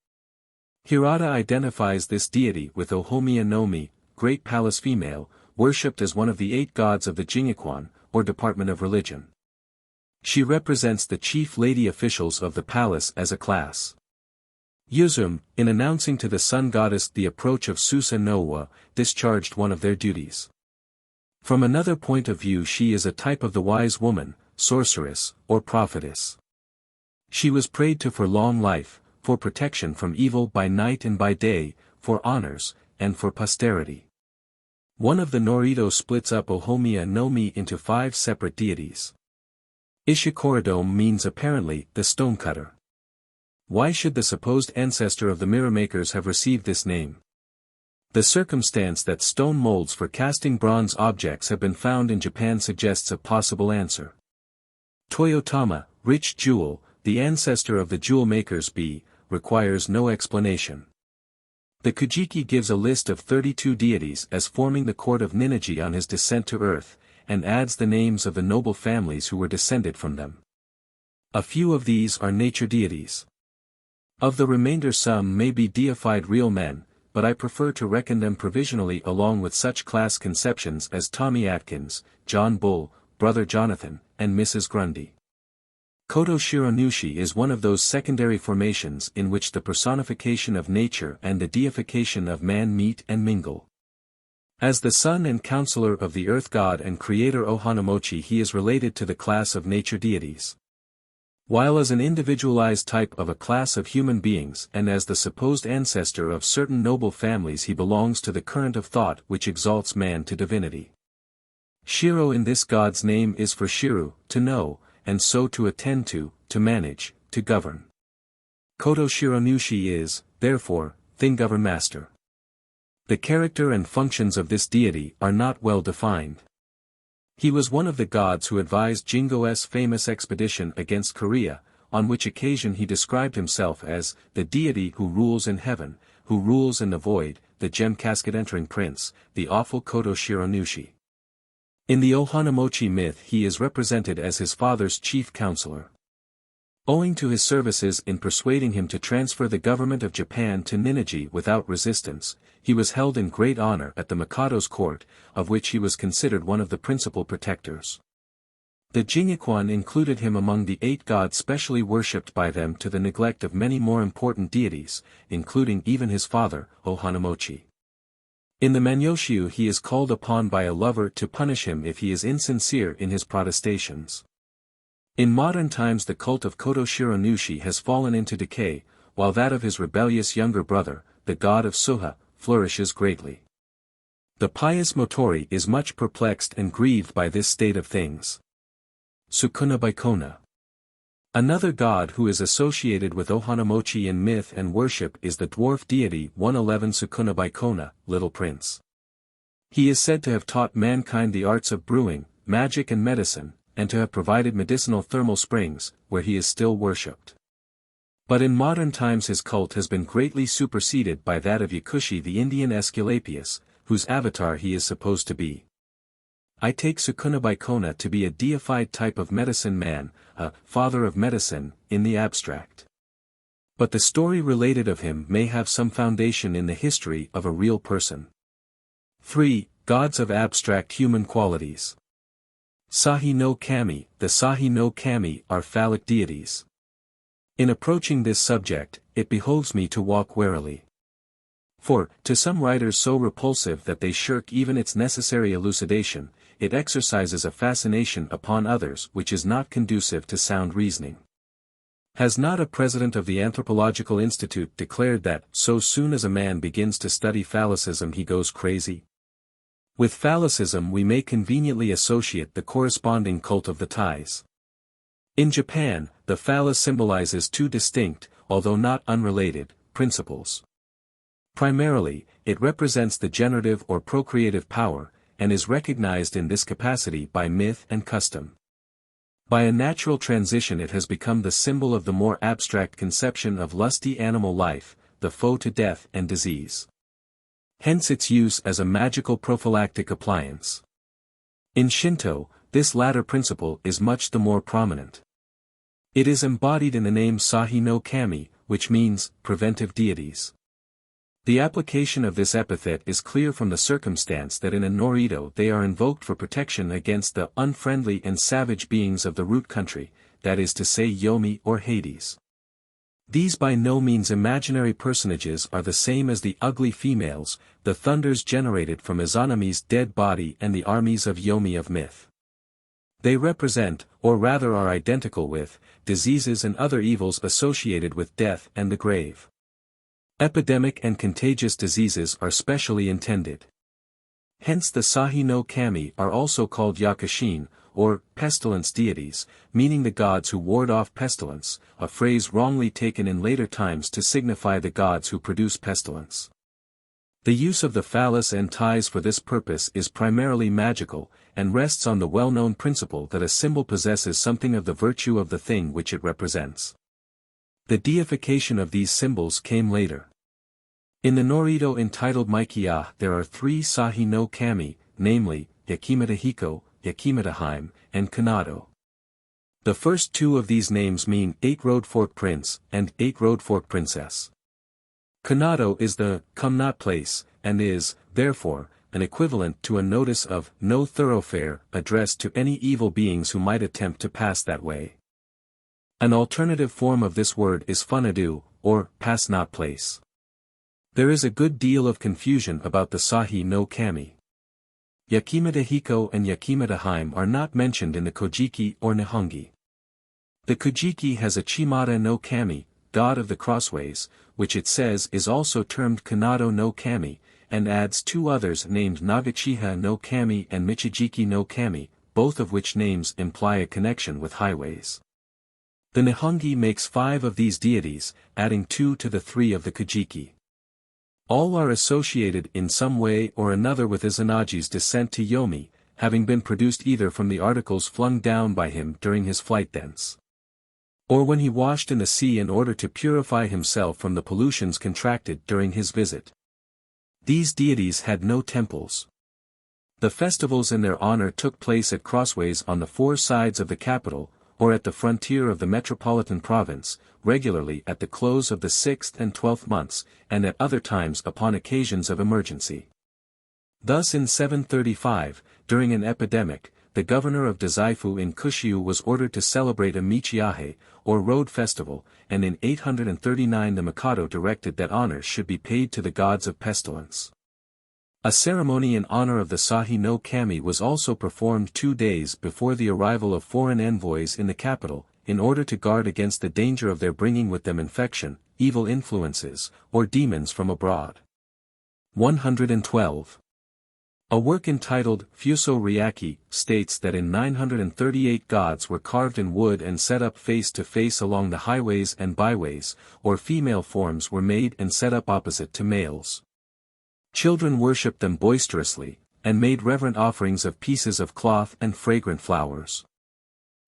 A: Hirata identifies this deity with Ohomiya no Mi, great palace female, worshipped as one of the 8 gods of the Jingakwan, or department of religion. She represents the chief lady officials of the palace as a class. Yuzum, in announcing to the sun goddess the approach of Susa no Wa, discharged one of their duties. From another point of view, she is a type of the wise woman, sorceress, or prophetess. She was prayed to for long life, for protection from evil by night and by day, for honors, and for posterity. One of the Norito splits up Ohomiya no Mi into 5 separate deities. Ishikorodome means apparently the stonecutter. Why should the supposed ancestor of the mirror makers have received this name? The circumstance that stone molds for casting bronze objects have been found in Japan suggests a possible answer. Toyotama, rich jewel, the ancestor of the jewel makers requires no explanation. The Kujiki gives a list of 32 deities as forming the court of Ninigi on his descent to earth, and adds the names of the noble families who were descended from them. A few of these are nature deities. Of the remainder some may be deified real men, but I prefer to reckon them provisionally along with such class conceptions as Tommy Atkins, John Bull, Brother Jonathan, and Mrs. Grundy. Koto Shironushi is one of those secondary formations in which the personification of nature and the deification of man meet and mingle. As the son and counselor of the earth god and creator Ohanamochi, he is related to the class of nature deities. While as an individualized type of a class of human beings and as the supposed ancestor of certain noble families, he belongs to the current of thought which exalts man to divinity. Shiro in this god's name is for Shiru, to know, and so to attend to manage, to govern. Koto Shironushi is, therefore, thing-govern master. The character and functions of this deity are not well defined. He was one of the gods who advised Jingo's famous expedition against Korea, on which occasion he described himself as the deity who rules in heaven, who rules in the void, the gem casket-entering prince, the awful Kodo Shironushi. In the Ohanamochi myth he is represented as his father's chief counselor. Owing to his services in persuading him to transfer the government of Japan to Ninigi without resistance, he was held in great honor at the Mikado's court, of which he was considered one of the principal protectors. The Jingikuan included him among the 8 gods specially worshipped by them to the neglect of many more important deities, including even his father, Ohanamochi. In the Manyoshiu he is called upon by a lover to punish him if he is insincere in his protestations. In modern times the cult of Kodo Shironushi has fallen into decay, while that of his rebellious younger brother, the god of Suha, flourishes greatly. The pious Motori is much perplexed and grieved by this state of things. Sukuna Baikona. Another god who is associated with Ohanamochi in myth and worship is the dwarf deity 111 Sukuna Baikona, Little Prince. He is said to have taught mankind the arts of brewing, magic and medicine, and to have provided medicinal thermal springs, where he is still worshipped. But in modern times his cult has been greatly superseded by that of Yakushi the Indian Aesculapius, whose avatar he is supposed to be. I take Sukuna Baikona to be a deified type of medicine man, a father of medicine, in the abstract. But the story related of him may have some foundation in the history of a real person. 3. Gods of abstract human qualities. Sahi no Kami. The Sahi no Kami are phallic deities. In approaching this subject, it behoves me to walk warily. For, to some writers so repulsive that they shirk even its necessary elucidation, it exercises a fascination upon others which is not conducive to sound reasoning. Has not a president of the Anthropological Institute declared that, so soon as a man begins to study phallicism he goes crazy? With phallicism we may conveniently associate the corresponding cult of the Thais. In Japan, the phallus symbolizes 2 distinct, although not unrelated, principles. Primarily, it represents the generative or procreative power, and is recognized in this capacity by myth and custom. By a natural transition it has become the symbol of the more abstract conception of lusty animal life, the foe to death and disease. Hence its use as a magical prophylactic appliance. In Shinto, this latter principle is much the more prominent. It is embodied in the name Sahi no Kami, which means, preventive deities. The application of this epithet is clear from the circumstance that in a Norido they are invoked for protection against the unfriendly and savage beings of the root country, that is to say Yomi or Hades. These by no means imaginary personages are the same as the ugly females, the thunders generated from Izanami's dead body and the armies of Yomi of myth. They represent, or rather are identical with, diseases and other evils associated with death and the grave. Epidemic and contagious diseases are specially intended. Hence the Sahi no Kami are also called Yakushin, or pestilence deities, meaning the gods who ward off pestilence, a phrase wrongly taken in later times to signify the gods who produce pestilence. The use of the phallus and ties for this purpose is primarily magical, and rests on the well-known principle that a symbol possesses something of the virtue of the thing which it represents. The deification of these symbols came later. In the Norido entitled Maikiya there are 3 Sahi no Kami, namely, Yakimata Hiko, Yakimata Haim, and Kanado. The first 2 of these names mean 8-road fork prince, and 8-road fork princess. Kanado is the come not place, and is, therefore, an equivalent to a notice of no thoroughfare addressed to any evil beings who might attempt to pass that way. An alternative form of this word is funadu, or pass not place. There is a good deal of confusion about the Sahi no Kami. Yakimata Hiko and Yakimata Haim are not mentioned in the Kojiki or Nihongi. The Kojiki has a Chimata no Kami, god of the crossways, which it says is also termed Kanado no Kami, and adds 2 others named Nagachiha no Kami and Michijiki no Kami, both of which names imply a connection with highways. The Nihongi makes 5 of these deities, adding 2 to the 3 of the Kojiki. All are associated in some way or another with Izanagi's descent to Yomi, having been produced either from the articles flung down by him during his flight thence, or when he washed in the sea in order to purify himself from the pollutions contracted during his visit. These deities had no temples. The festivals in their honor took place at crossways on the four sides of the capital, or at the frontier of the metropolitan province, regularly at the close of the 6th and 12th months, and at other times upon occasions of emergency. Thus in 735, during an epidemic, the governor of Dazaifu in Kushiu was ordered to celebrate a Michiahe, or road festival, and in 839 the Mikado directed that honors should be paid to the gods of pestilence. A ceremony in honor of the Sahi no Kami was also performed 2 days before the arrival of foreign envoys in the capital, in order to guard against the danger of their bringing with them infection, evil influences, or demons from abroad. 112. A work entitled Fuso Ryaki states that in 938 gods were carved in wood and set up face to face along the highways and byways, or female forms were made and set up opposite to males. Children worshipped them boisterously, and made reverent offerings of pieces of cloth and fragrant flowers.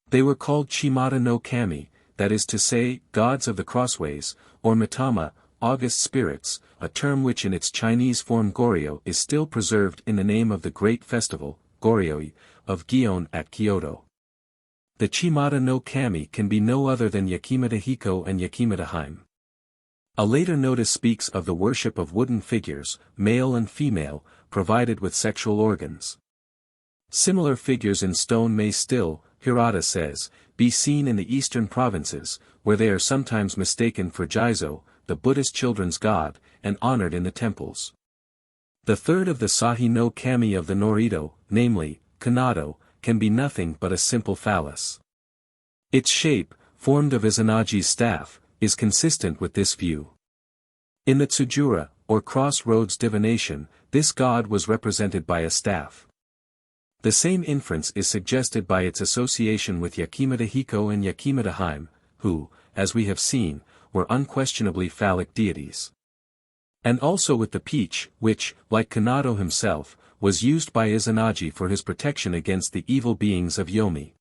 A: They were called Chimata no Kami, that is to say, gods of the crossways, or Mitama, august spirits, a term which in its Chinese form Goryo is still preserved in the name of the great festival, Goryoi, of Gion at Kyoto. The Chimata no Kami can be no other than Yakimata Hiko and Yakimata Haim. A later notice speaks of the worship of wooden figures, male and female, provided with sexual organs. Similar figures in stone may still, Hirata says, be seen in the eastern provinces, where they are sometimes mistaken for Jizo, the Buddhist children's god, and honored in the temples. The third of the Sahi no Kami of the Norido, namely, Kanado, can be nothing but a simple phallus. Its shape, formed of Izanagi's staff, is consistent with this view. In the Tsujura, or crossroads divination, this god was represented by a staff. The same inference is suggested by its association with Yakimata Hiko and Yakimata Haim, who, as we have seen, were unquestionably phallic deities. And also with the peach, which, like Kanado himself, was used by Izanagi for his protection against the evil beings of Yomi.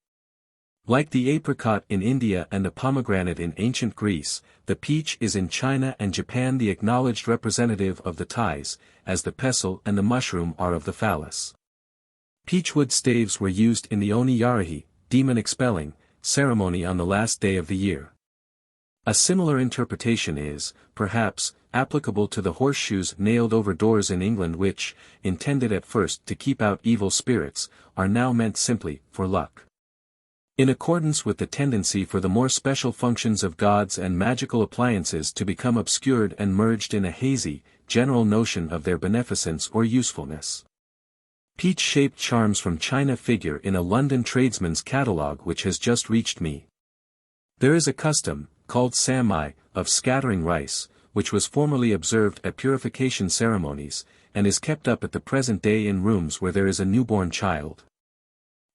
A: Like the apricot in India and the pomegranate in ancient Greece, the peach is in China and Japan the acknowledged representative of the ties, as the pestle and the mushroom are of the phallus. Peachwood staves were used in the Oni-yarahi, demon-expelling, ceremony on the last day of the year. A similar interpretation is, perhaps, applicable to the horseshoes nailed over doors in England which, intended at first to keep out evil spirits, are now meant simply for luck. In accordance with the tendency for the more special functions of gods and magical appliances to become obscured and merged in a hazy, general notion of their beneficence or usefulness. Peach-shaped charms from China figure in a London tradesman's catalogue which has just reached me. There is a custom, called samai, of scattering rice, which was formerly observed at purification ceremonies, and is kept up at the present day in rooms where there is a newborn child.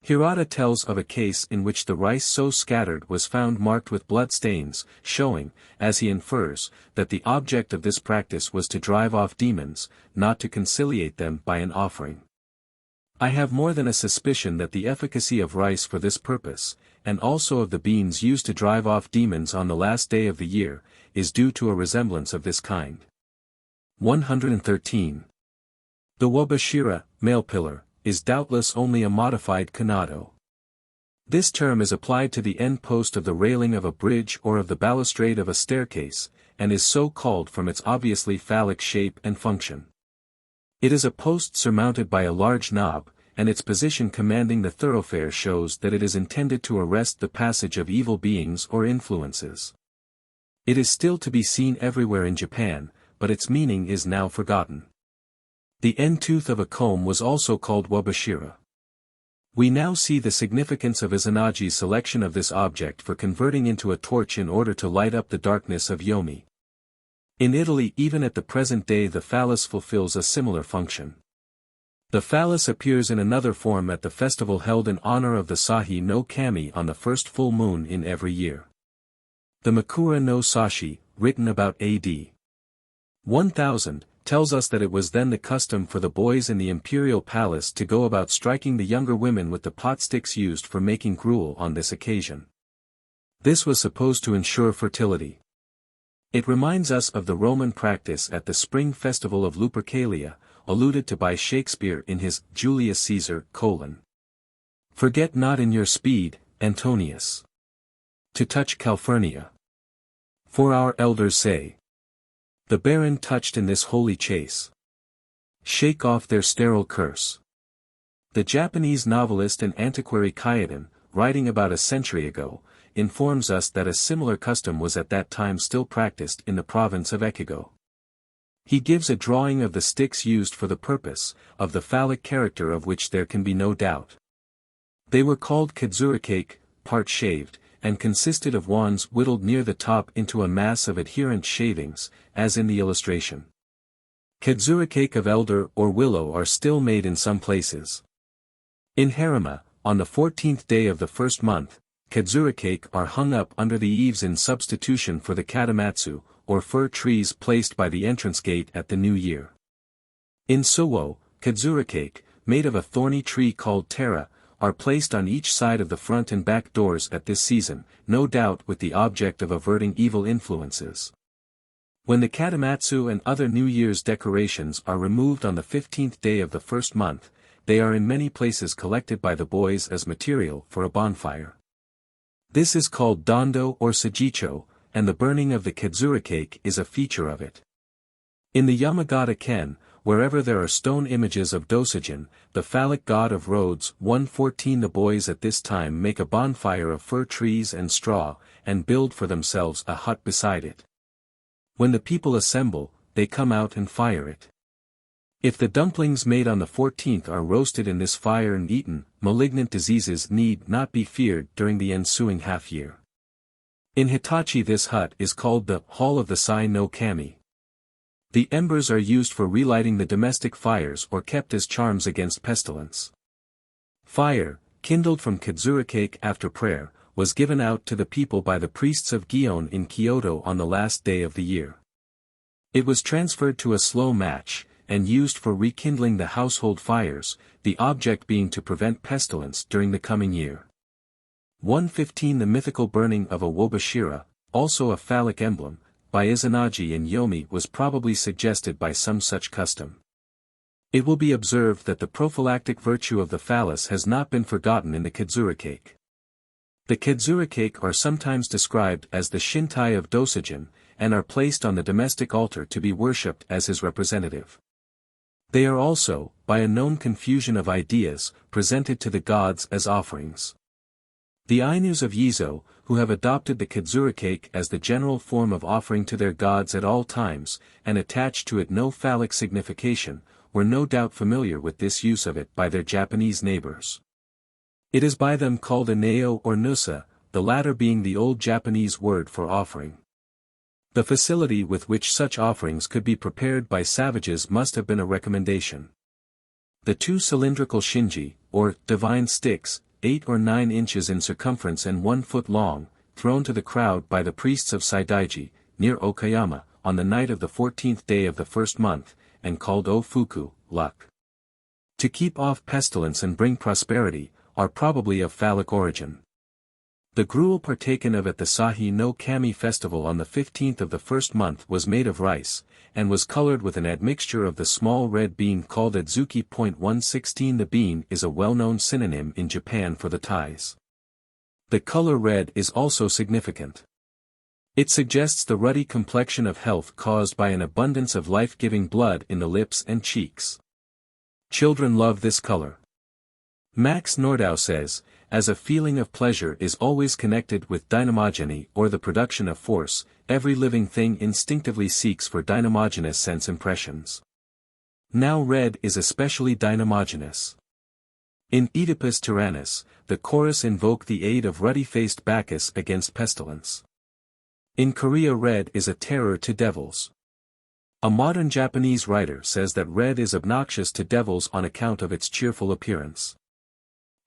A: Hirata tells of a case in which the rice so scattered was found marked with blood stains, showing, as he infers, that the object of this practice was to drive off demons, not to conciliate them by an offering. I have more than a suspicion that the efficacy of rice for this purpose, and also of the beans used to drive off demons on the last day of the year, is due to a resemblance of this kind. 113. The Wabashira, male pillar, is doubtless only a modified Kanado. This term is applied to the end post of the railing of a bridge or of the balustrade of a staircase, and is so called from its obviously phallic shape and function. It is a post surmounted by a large knob, and its position commanding the thoroughfare shows that it is intended to arrest the passage of evil beings or influences. It is still to be seen everywhere in Japan, but its meaning is now forgotten. The end tooth of a comb was also called wabashira. We now see the significance of Izanagi's selection of this object for converting into a torch in order to light up the darkness of Yomi. In Italy even at the present day the phallus fulfills a similar function. The phallus appears in another form at the festival held in honor of the Sahi no Kami on the first full moon in every year. The Makura no Sashi, written about AD 1000, tells us that it was then the custom for the boys in the imperial palace to go about striking the younger women with the pot sticks used for making gruel on this occasion. This was supposed to ensure fertility. It reminds us of the Roman practice at the spring festival of Lupercalia, alluded to by Shakespeare in his Julius Caesar: Forget not in your speed, Antonius, to touch Calphurnia. For our elders say, the barren touched in this holy chase shake off their sterile curse. The Japanese novelist and antiquary Kyodin, writing about a century ago, informs us that a similar custom was at that time still practiced in the province of Echigo. He gives a drawing of the sticks used for the purpose, of the phallic character of which there can be no doubt. They were called kedzuricake, part shaved, and consisted of wands whittled near the top into a mass of adherent shavings, as in the illustration. Kedzuricake of elder or willow are still made in some places. In Harima, on the 14th day of the first month, kedzuricake are hung up under the eaves in substitution for the katamatsu, or fir trees placed by the entrance gate at the new year. In Suwo, kedzuricake, made of a thorny tree called tara, are placed on each side of the front and back doors at this season, no doubt with the object of averting evil influences. When the katamatsu and other New Year's decorations are removed on the 15th day of the first month, they are in many places collected by the boys as material for a bonfire. This is called dondo or sajicho, and the burning of the kedzuricake is a feature of it. In the Yamagata-ken, wherever there are stone images of Dosujin, the phallic god of roads, 114, the boys at this time make a bonfire of fir trees and straw, and build for themselves a hut beside it. When the people assemble, they come out and fire it. If the dumplings made on the 14th are roasted in this fire and eaten, malignant diseases need not be feared during the ensuing half-year. In Hitachi this hut is called the Hall of the Sai no Kami. The embers are used for relighting the domestic fires or kept as charms against pestilence. Fire, kindled from kedzuricake after prayer, was given out to the people by the priests of Gion in Kyoto on the last day of the year. It was transferred to a slow match, and used for rekindling the household fires, the object being to prevent pestilence during the coming year. 115 The mythical burning of a Wobashira, also a phallic emblem, by Izanagi and Yomi was probably suggested by some such custom. It will be observed that the prophylactic virtue of the phallus has not been forgotten in the kedzuricake. The kedzuricake are sometimes described as the shintai of Dosujin, and are placed on the domestic altar to be worshipped as his representative. They are also, by a known confusion of ideas, presented to the gods as offerings. The Ainus of Yizo, who have adopted the kedzuricake as the general form of offering to their gods at all times, and attached to it no phallic signification, were no doubt familiar with this use of it by their Japanese neighbors. It is by them called a neo or nusa, the latter being the old Japanese word for offering. The facility with which such offerings could be prepared by savages must have been a recommendation. The two cylindrical shinji, or divine sticks, 8 or 9 inches in circumference and 1 foot long, thrown to the crowd by the priests of Saidaiji, near Okayama, on the night of the 14th day of the first month, and called O-fuku, luck. To keep off pestilence and bring prosperity, are probably of phallic origin. The gruel partaken of at the Sahi no Kami festival on the 15th of the first month was made of rice, and was colored with an admixture of the small red bean called adzuki. 116 The bean is a well-known synonym in Japan for the ties. The color red is also significant. It suggests the ruddy complexion of health caused by an abundance of life-giving blood in the lips and cheeks. Children love this color. Max Nordau says, as a feeling of pleasure is always connected with dynamogeny or the production of force, every living thing instinctively seeks for dynamogenous sense impressions. Now red is especially dynamogenous. In Oedipus Tyrannus, the chorus invoke the aid of ruddy-faced Bacchus against pestilence. In Korea red is a terror to devils. A modern Japanese writer says that red is obnoxious to devils on account of its cheerful appearance.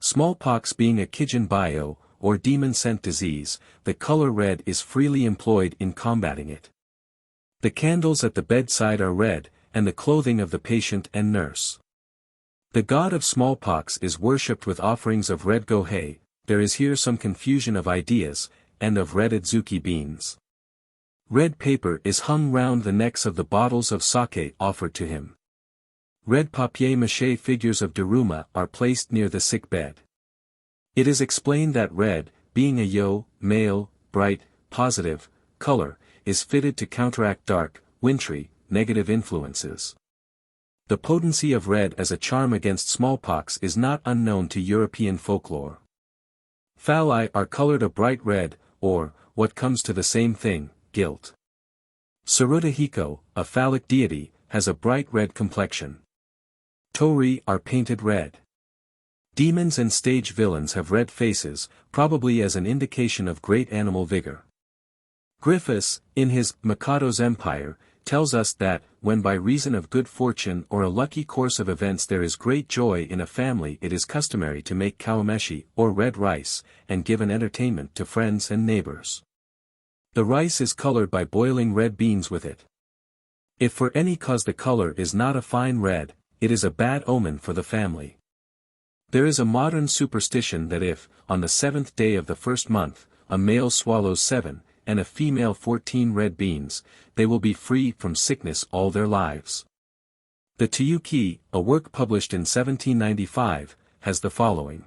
A: Smallpox being a Kijin bio, or demon-sent disease, the color red is freely employed in combating it. The candles at the bedside are red, and the clothing of the patient and nurse. The god of smallpox is worshipped with offerings of red gohei. There is here some confusion of ideas, and of red adzuki beans. Red paper is hung round the necks of the bottles of sake offered to him. Red papier-mâché figures of Daruma are placed near the sick bed. It is explained that red, being a male, bright, positive, color, is fitted to counteract dark, wintry, negative influences. The potency of red as a charm against smallpox is not unknown to European folklore. Phalli are colored a bright red, or, what comes to the same thing, guilt. Tsurutahiko, a phallic deity, has a bright red complexion. Tori are painted red. Demons and stage villains have red faces, probably as an indication of great animal vigor. Griffiths, in his Mikado's Empire, tells us that, when by reason of good fortune or a lucky course of events there is great joy in a family, it is customary to make kawameshi, or red rice, and give an entertainment to friends and neighbors. The rice is colored by boiling red beans with it. If for any cause the color is not a fine red, it is a bad omen for the family. There is a modern superstition that if, on the 7th day of the first month, a male swallows 7, and a female 14 red beans, they will be free from sickness all their lives. The Teyuki, a work published in 1795, has the following.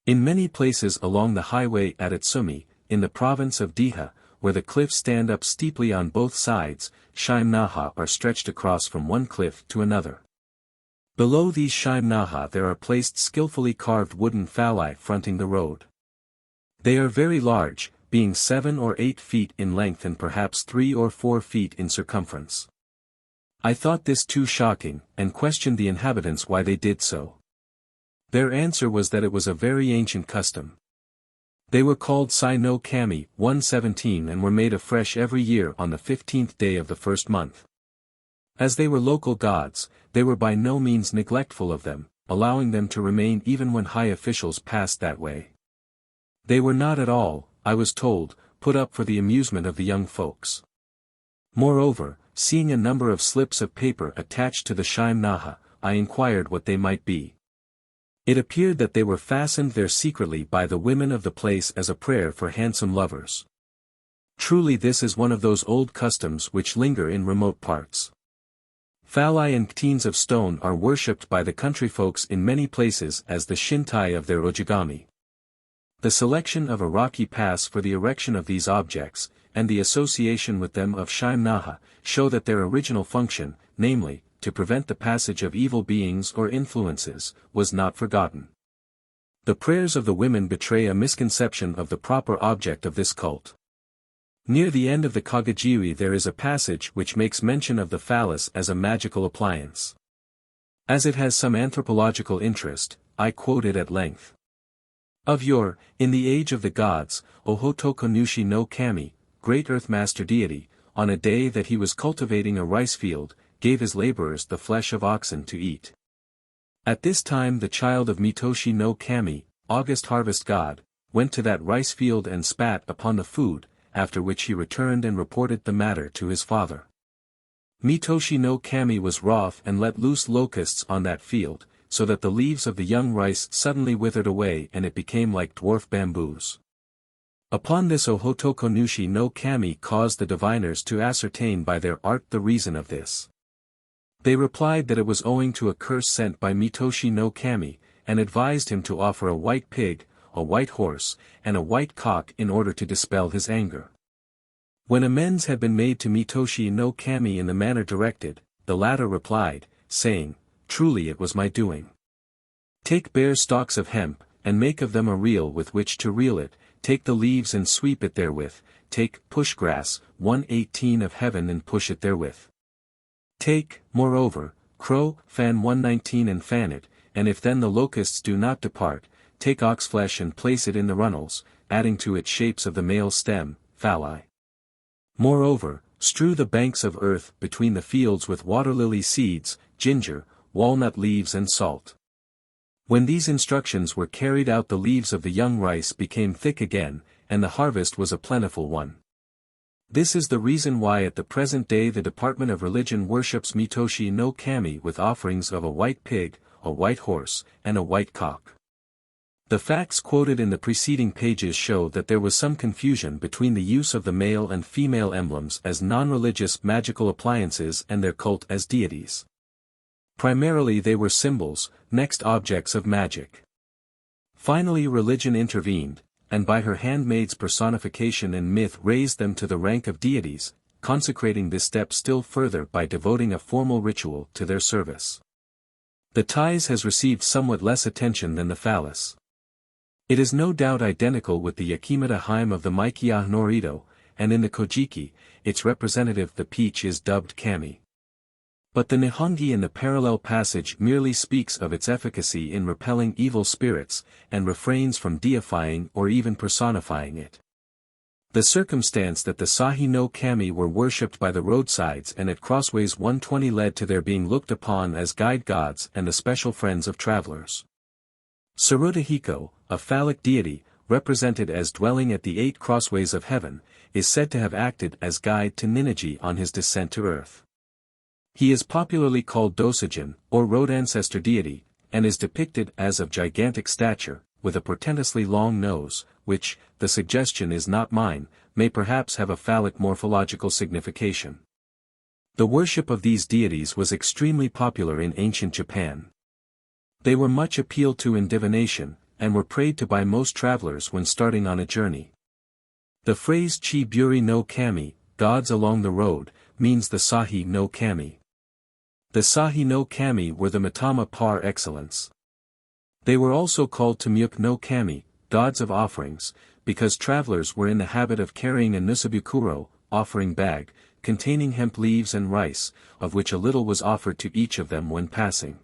A: In many places along the highway at Itsumi, in the province of Diha, where the cliffs stand up steeply on both sides, Shime-naha are stretched across from one cliff to another. Below these Shime-naha there are placed skillfully carved wooden phalli fronting the road. They are very large, being 7 or 8 feet in length and perhaps 3 or 4 feet in circumference. I thought this too shocking, and questioned the inhabitants why they did so. Their answer was that it was a very ancient custom. They were called Sai no Kami 117 and were made afresh every year on the 15th day of the first month. As they were local gods, they were by no means neglectful of them, allowing them to remain even when high officials passed that way. They were not at all, I was told, put up for the amusement of the young folks. Moreover, seeing a number of slips of paper attached to the Shime-naha, I inquired what they might be. It appeared that they were fastened there secretly by the women of the place as a prayer for handsome lovers. Truly this is one of those old customs which linger in remote parts. Phalli and ktines of stone are worshipped by the country folks in many places as the shintai of their ojigami. The selection of a rocky pass for the erection of these objects, and the association with them of Shime-naha, show that their original function, namely, to prevent the passage of evil beings or influences, was not forgotten. The prayers of the women betray a misconception of the proper object of this cult. Near the end of the Kagajiri there is a passage which makes mention of the phallus as a magical appliance. As it has some anthropological interest, I quote it at length. Of yore, in the age of the gods, Ohotokonushi no Kami, great earth master deity, on a day that he was cultivating a rice field, gave his laborers the flesh of oxen to eat. At this time the child of Mitoshi no Kami, August harvest god, went to that rice field and spat upon the food, after which he returned and reported the matter to his father. Mitoshi no Kami was wroth and let loose locusts on that field, so that the leaves of the young rice suddenly withered away and it became like dwarf bamboos. Upon this Ohotokonushi no Kami caused the diviners to ascertain by their art the reason of this. They replied that it was owing to a curse sent by Mitoshi no Kami, and advised him to offer a white pig, a white horse, and a white cock in order to dispel his anger. When amends had been made to Mitoshi no Kami in the manner directed, the latter replied, saying, "Truly it was my doing. Take bare stalks of hemp, and make of them a reel with which to reel it, take the leaves and sweep it therewith, take push grass, 118 of heaven and push it therewith. Take, moreover, crow, fan 119 and fan it, and if then the locusts do not depart, take ox flesh and place it in the runnels, adding to it shapes of the male stem, phalli. Moreover, strew the banks of earth between the fields with water lily seeds, ginger, walnut leaves and salt." When these instructions were carried out, the leaves of the young rice became thick again, and the harvest was a plentiful one. This is the reason why at the present day the Department of Religion worships Mitoshi no Kami with offerings of a white pig, a white horse, and a white cock. The facts quoted in the preceding pages show that there was some confusion between the use of the male and female emblems as non-religious magical appliances and their cult as deities. Primarily they were symbols, next objects of magic. Finally religion intervened, and by her handmaids personification and myth raised them to the rank of deities, consecrating this step still further by devoting a formal ritual to their service. The ties has received somewhat less attention than the phallus. It is no doubt identical with the Yakimata hime of the Maikiya Norito, and in the Kojiki, its representative the peach is dubbed kami. But the Nihongi in the parallel passage merely speaks of its efficacy in repelling evil spirits, and refrains from deifying or even personifying it. The circumstance that the Sahi no Kami were worshipped by the roadsides and at crossways 120 led to their being looked upon as guide gods and the special friends of travelers. Tsuruta-hiko, a phallic deity, represented as dwelling at the 8 crossways of heaven, is said to have acted as guide to Ninigi on his descent to earth. He is popularly called Dosujin, or road ancestor deity, and is depicted as of gigantic stature, with a portentously long nose, which, the suggestion is not mine, may perhaps have a phallic morphological signification. The worship of these deities was extremely popular in ancient Japan. They were much appealed to in divination, and were prayed to by most travelers when starting on a journey. The phrase Chi-buri no Kami, gods along the road, means the Sahi no Kami. The Sahi no Kami were the Mitama par excellence. They were also called Tamyuk no Kami, gods of offerings, because travelers were in the habit of carrying a nusabukuro, offering bag, containing hemp leaves and rice, of which a little was offered to each of them when passing.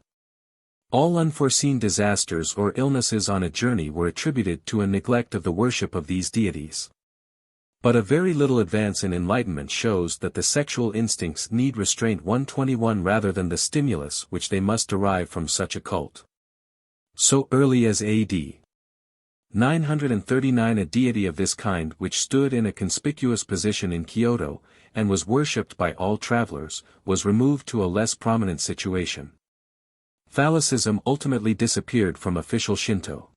A: All unforeseen disasters or illnesses on a journey were attributed to a neglect of the worship of these deities. But a very little advance in enlightenment shows that the sexual instincts need restraint 121 rather than the stimulus which they must derive from such a cult. So early as AD 939 a deity of this kind which stood in a conspicuous position in Kyoto, and was worshipped by all travelers, was removed to a less prominent situation. Phallicism ultimately disappeared from official Shinto.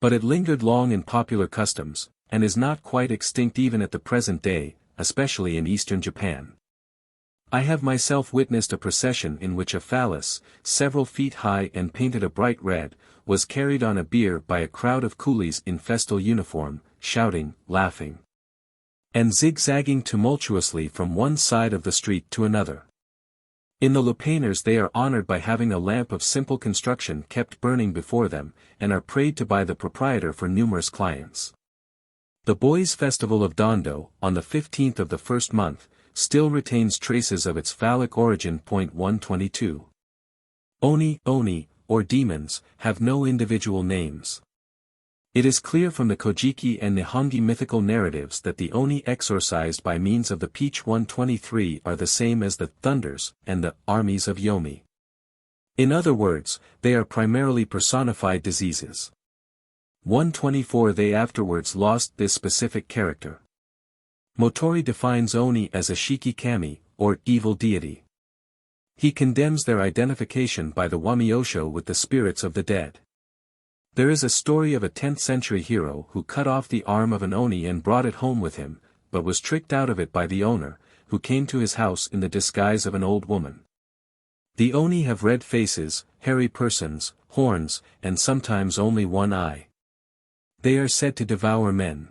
A: But it lingered long in popular customs, and is not quite extinct even at the present day, especially in eastern Japan. I have myself witnessed a procession in which a phallus, several feet high and painted a bright red, was carried on a bier by a crowd of coolies in festal uniform, shouting, laughing, and zigzagging tumultuously from one side of the street to another. In the lupanars they are honored by having a lamp of simple construction kept burning before them, and are prayed to by the proprietor for numerous clients. The boys' festival of Dondo, on the 15th of the first month, still retains traces of its phallic origin. 122. Oni, or demons, have no individual names. It is clear from the Kojiki and Nihongi mythical narratives that the Oni exorcised by means of the peach 123 are the same as the thunders and the armies of Yomi. In other words, they are primarily personified diseases. 124 They afterwards lost this specific character. Motori defines Oni as a Shiki Kami, or evil deity. He condemns their identification by the Wamiosho with the spirits of the dead. There is a story of a 10th century hero who cut off the arm of an Oni and brought it home with him, but was tricked out of it by the owner, who came to his house in the disguise of an old woman. The Oni have red faces, hairy persons, horns, and sometimes only one eye. They are said to devour men.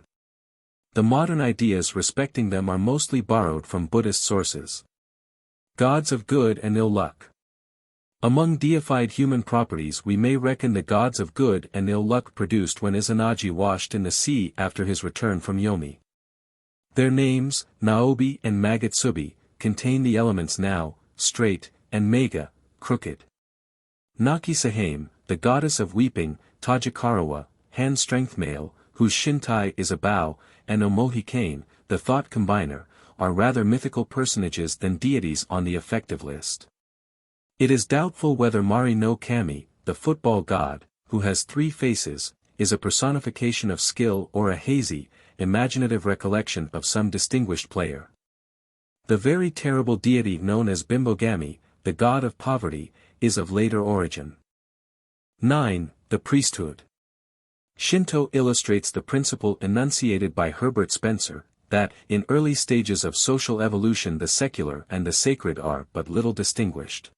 A: The modern ideas respecting them are mostly borrowed from Buddhist sources. Gods of good and ill luck. Among deified human properties we may reckon the gods of good and ill luck produced when Izanagi washed in the sea after his return from Yomi. Their names, Naobi and Magatsubi, contain the elements Nao, straight, and Mega, crooked. Nakisahame, the goddess of weeping, Tajikarawa, hand strength male, whose Shintai is a bow, and Omohikane, the thought combiner, are rather mythical personages than deities on the effective list. It is doubtful whether Mari no Kami, the football god, who has 3 faces, is a personification of skill or a hazy, imaginative recollection of some distinguished player. The very terrible deity known as Bimbogami, the god of poverty, is of later origin. 9. The Priesthood. Shinto illustrates the principle enunciated by Herbert Spencer, that, in early stages of social evolution the secular and the sacred are but little distinguished.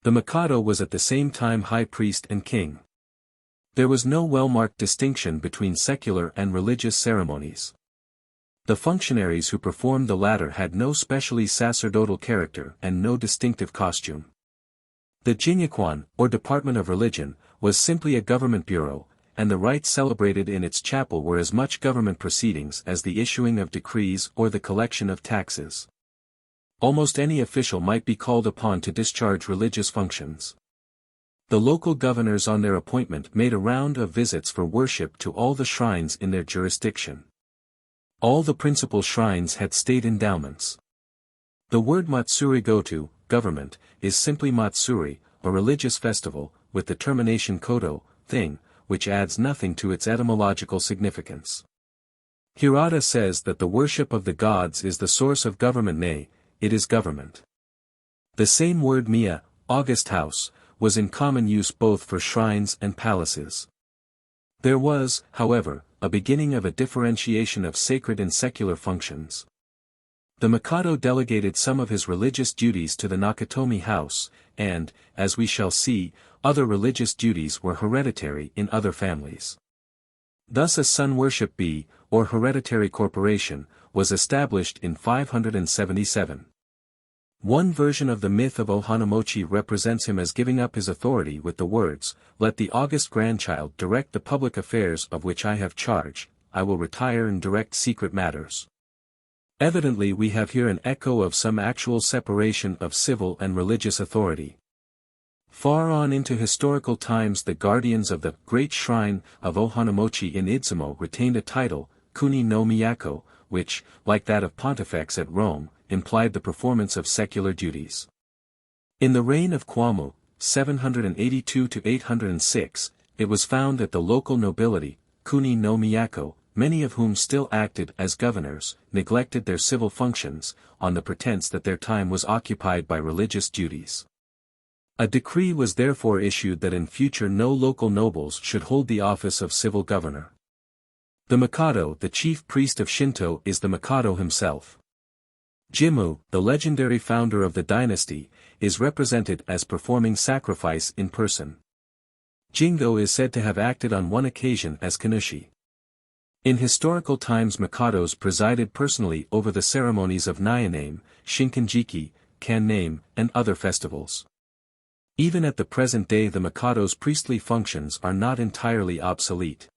A: The Mikado was at the same time high priest and king. There was no well-marked distinction between secular and religious ceremonies. The functionaries who performed the latter had no specially sacerdotal character and no distinctive costume. The Jinyakwan, or Department of Religion, was simply a government bureau, and the rites celebrated in its chapel were as much government proceedings as the issuing of decrees or the collection of taxes. Almost any official might be called upon to discharge religious functions. The local governors on their appointment made a round of visits for worship to all the shrines in their jurisdiction. All the principal shrines had state endowments. The word Matsuri Goto, government, is simply Matsuri, a religious festival, with the termination koto, thing, which adds nothing to its etymological significance. Hirata says that the worship of the gods is the source of government, nay, it is government. The same word miya, August house, was in common use both for shrines and palaces. There was, however, a beginning of a differentiation of sacred and secular functions. The Mikado delegated some of his religious duties to the Nakatomi house, and, as we shall see, other religious duties were hereditary in other families. Thus a sun worship bee, or hereditary corporation, was established in 577. One version of the myth of Ohanamochi represents him as giving up his authority with the words, "Let the august grandchild direct the public affairs of which I have charge, I will retire and direct secret matters." Evidently we have here an echo of some actual separation of civil and religious authority. Far on into historical times the guardians of the Great Shrine of Ohanamochi in Idzumo retained a title, Kuni no Miyako, which, like that of pontifex at Rome, implied the performance of secular duties. In the reign of Kwamo, 782 to 806, it was found that the local nobility, Kuni no Miyako, many of whom still acted as governors, neglected their civil functions, on the pretense that their time was occupied by religious duties. A decree was therefore issued that in future no local nobles should hold the office of civil governor. The Mikado, the chief priest of Shinto, is the Mikado himself. Jimmu, the legendary founder of the dynasty, is represented as performing sacrifice in person. Jingo is said to have acted on one occasion as Kanushi. In historical times Mikados presided personally over the ceremonies of Nyaname, Shinkanjiki, Kanname, and other festivals. Even at the present day the Mikado's priestly functions are not entirely obsolete.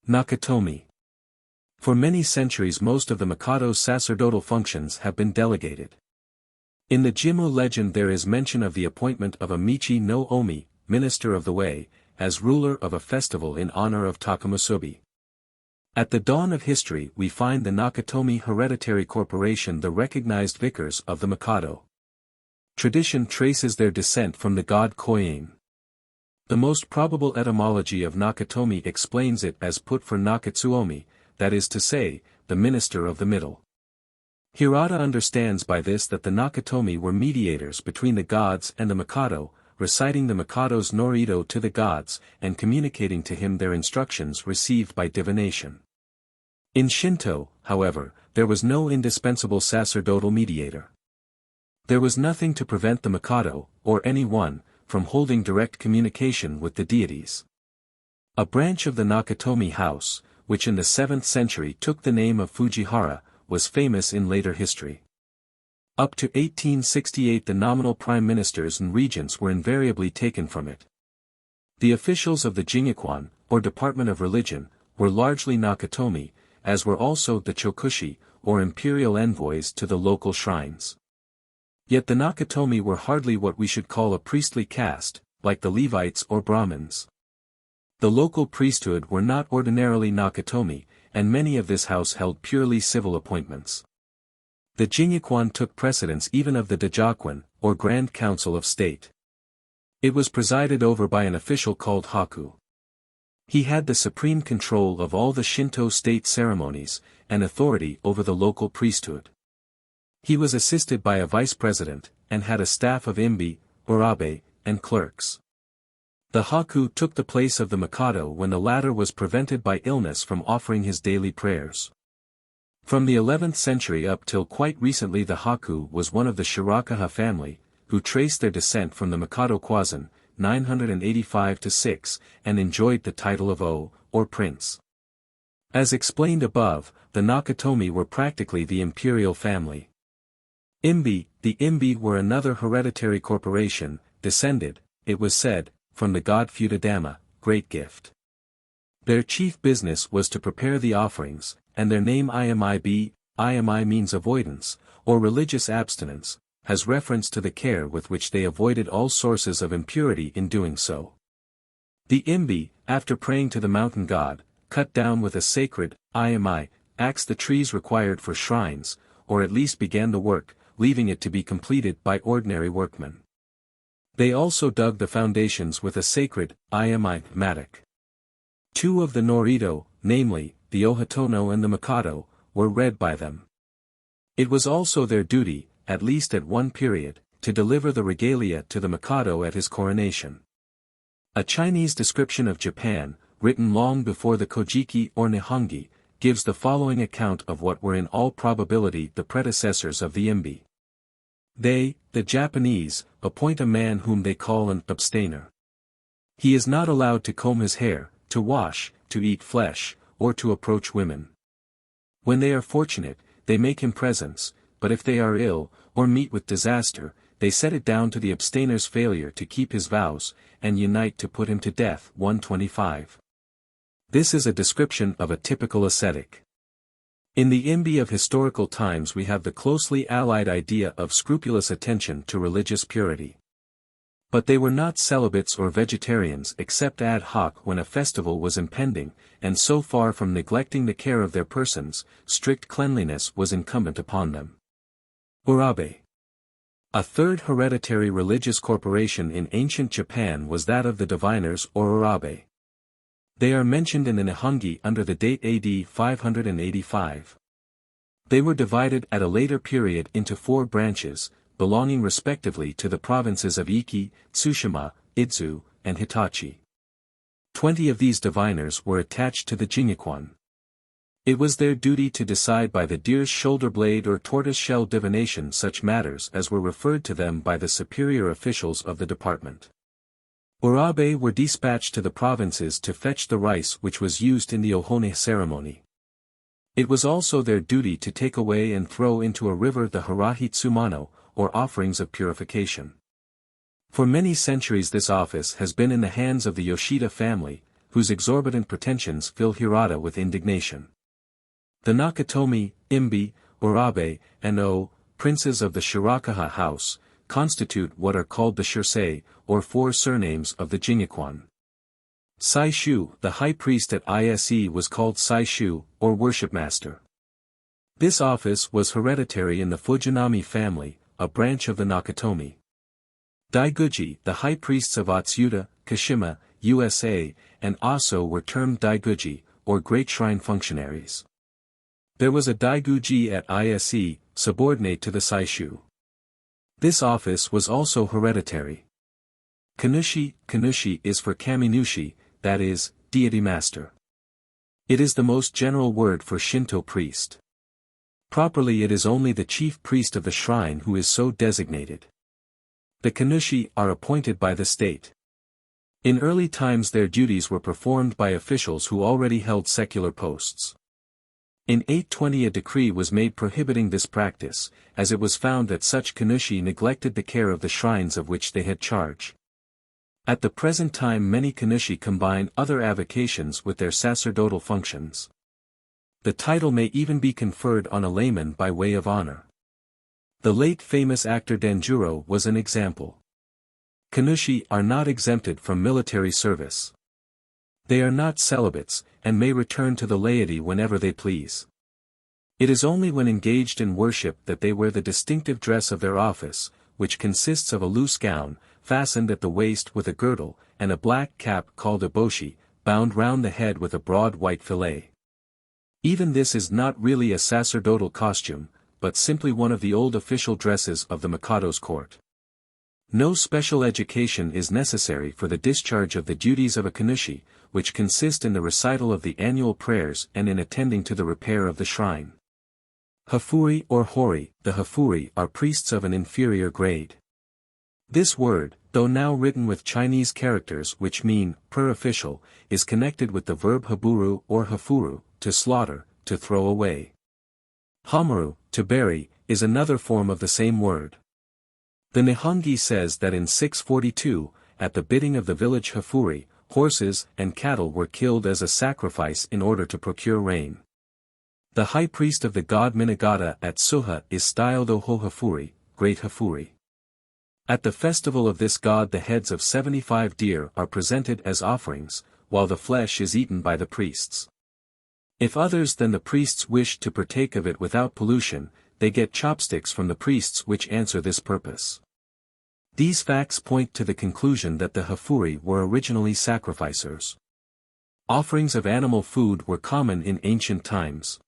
A: Nakatomi. For many centuries most of the Mikado's sacerdotal functions have been delegated. In the Jimmu legend there is mention of the appointment of a Michi no Omi, minister of the way, as ruler of a festival in honor of Takamusubi. At the dawn of history we find the Nakatomi hereditary corporation the recognized vicars of the Mikado. Tradition traces their descent from the god Koyin. The most probable etymology of Nakatomi explains it as put for Nakatsuomi, that is to say, the minister of the middle. Hirata understands by this that the Nakatomi were mediators between the gods and the Mikado, reciting the Mikado's Norido to the gods, and communicating to him their instructions received by divination. In Shinto, however, there was no indispensable sacerdotal mediator. There was nothing to prevent the Mikado, or any one, from holding direct communication with the deities. A branch of the Nakatomi house, which in the 7th century took the name of Fujihara, was famous in later history. Up to 1868 the nominal prime ministers and regents were invariably taken from it. The officials of the Jinyakwan, or Department of Religion, were largely Nakatomi, as were also the Chokushi, or imperial envoys to the local shrines. Yet the Nakatomi were hardly what we should call a priestly caste, like the Levites or Brahmins. The local priesthood were not ordinarily Nakatomi, and many of this house held purely civil appointments. The Jinyakwan took precedence even of the Dajakwan, or Grand Council of State. It was presided over by an official called Haku. He had the supreme control of all the Shinto state ceremonies, and authority over the local priesthood. He was assisted by a vice president, and had a staff of imbi, orabe, and clerks. The haku took the place of the mikado when the latter was prevented by illness from offering his daily prayers. From the 11th century up till quite recently the haku was one of the Shirakawa family, who traced their descent from the Mikado Kwazan, 985–6, and enjoyed the title of O, or prince. As explained above, the Nakatomi were practically the imperial family. The imbi were another hereditary corporation, descended, it was said, from the god Futadama, Great Gift. Their chief business was to prepare the offerings, and their name Imi means avoidance, or religious abstinence, has reference to the care with which they avoided all sources of impurity in doing so. The imbi, after praying to the mountain god, cut down with a sacred axe the trees required for shrines, or at least began the work, leaving it to be completed by ordinary workmen. They also dug the foundations with a sacred mattock. Two of the Norito, namely, the Ohatono and the Mikado, were read by them. It was also their duty, at least at one period, to deliver the regalia to the Mikado at his coronation. A Chinese description of Japan, written long before the Kojiki or Nihongi, gives the following account of what were in all probability the predecessors of the imbi. They, the Japanese, appoint a man whom they call an abstainer. He is not allowed to comb his hair, to wash, to eat flesh, or to approach women. When they are fortunate, they make him presents, but if they are ill, or meet with disaster, they set it down to the abstainer's failure to keep his vows, and unite to put him to death. 125. This is a description of a typical ascetic. In the imbi of historical times we have the closely allied idea of scrupulous attention to religious purity. But they were not celibates or vegetarians except ad hoc when a festival was impending, and so far from neglecting the care of their persons, strict cleanliness was incumbent upon them. Orabe. A third hereditary religious corporation in ancient Japan was that of the diviners or orabe. They are mentioned in the Nihongi under the date AD 585. They were divided at a later period into 4 branches, belonging respectively to the provinces of Iki, Tsushima, Idzu, and Hitachi. 20 of these diviners were attached to the Jinyaquan. It was their duty to decide by the deer's shoulder blade or tortoise-shell divination such matters as were referred to them by the superior officials of the department. Orabe were dispatched to the provinces to fetch the rice which was used in the Ohone ceremony. It was also their duty to take away and throw into a river the harahi tsumano, or offerings of purification. For many centuries this office has been in the hands of the Yoshida family, whose exorbitant pretensions fill Hirata with indignation. The Nakatomi, Imbi, Orabe, and O, princes of the Shirakawa house, constitute what are called the Shirsei, or 4 surnames of the Jinyaquan. Saishu, the high priest at ISE, was called Saishu, or worship master. This office was hereditary in the Fujinami family, a branch of the Nakatomi. Daiguji, the high priests of Atsuta, Kashima, USA, and Aso were termed Daiguji, or great shrine functionaries. There was a Daiguji at ISE, subordinate to the Saishu. This office was also hereditary. Kanushi is for Kaminushi, that is, deity master. It is the most general word for Shinto priest. Properly it is only the chief priest of the shrine who is so designated. The Kanushi are appointed by the state. In early times their duties were performed by officials who already held secular posts. In 820 a decree was made prohibiting this practice, as it was found that such Kanushi neglected the care of the shrines of which they had charge. At the present time many Kanushi combine other avocations with their sacerdotal functions. The title may even be conferred on a layman by way of honor. The late famous actor Danjuro was an example. Kanushi are not exempted from military service. They are not celibates, and may return to the laity whenever they please. It is only when engaged in worship that they wear the distinctive dress of their office, which consists of a loose gown, fastened at the waist with a girdle, and a black cap called a boshi, bound round the head with a broad white fillet. Even this is not really a sacerdotal costume, but simply one of the old official dresses of the Mikado's court. No special education is necessary for the discharge of the duties of a kannushi, which consist in the recital of the annual prayers and in attending to the repair of the shrine. Hafuri or hori, the hafuri are priests of an inferior grade. This word, though now written with Chinese characters which mean, per official, is connected with the verb haburu or hafuru, to slaughter, to throw away. Hamaru, to bury, is another form of the same word. The Nihongi says that in 642, at the bidding of the village hafuri, horses and cattle were killed as a sacrifice in order to procure rain. The high priest of the god Minagata at Suha is styled Oho Hafuri, Great Hafuri. At the festival of this god the heads of 75 deer are presented as offerings, while the flesh is eaten by the priests. If others than the priests wish to partake of it without pollution, they get chopsticks from the priests which answer this purpose. These facts point to the conclusion that the Hafuri were originally sacrificers. Offerings of animal food were common in ancient times.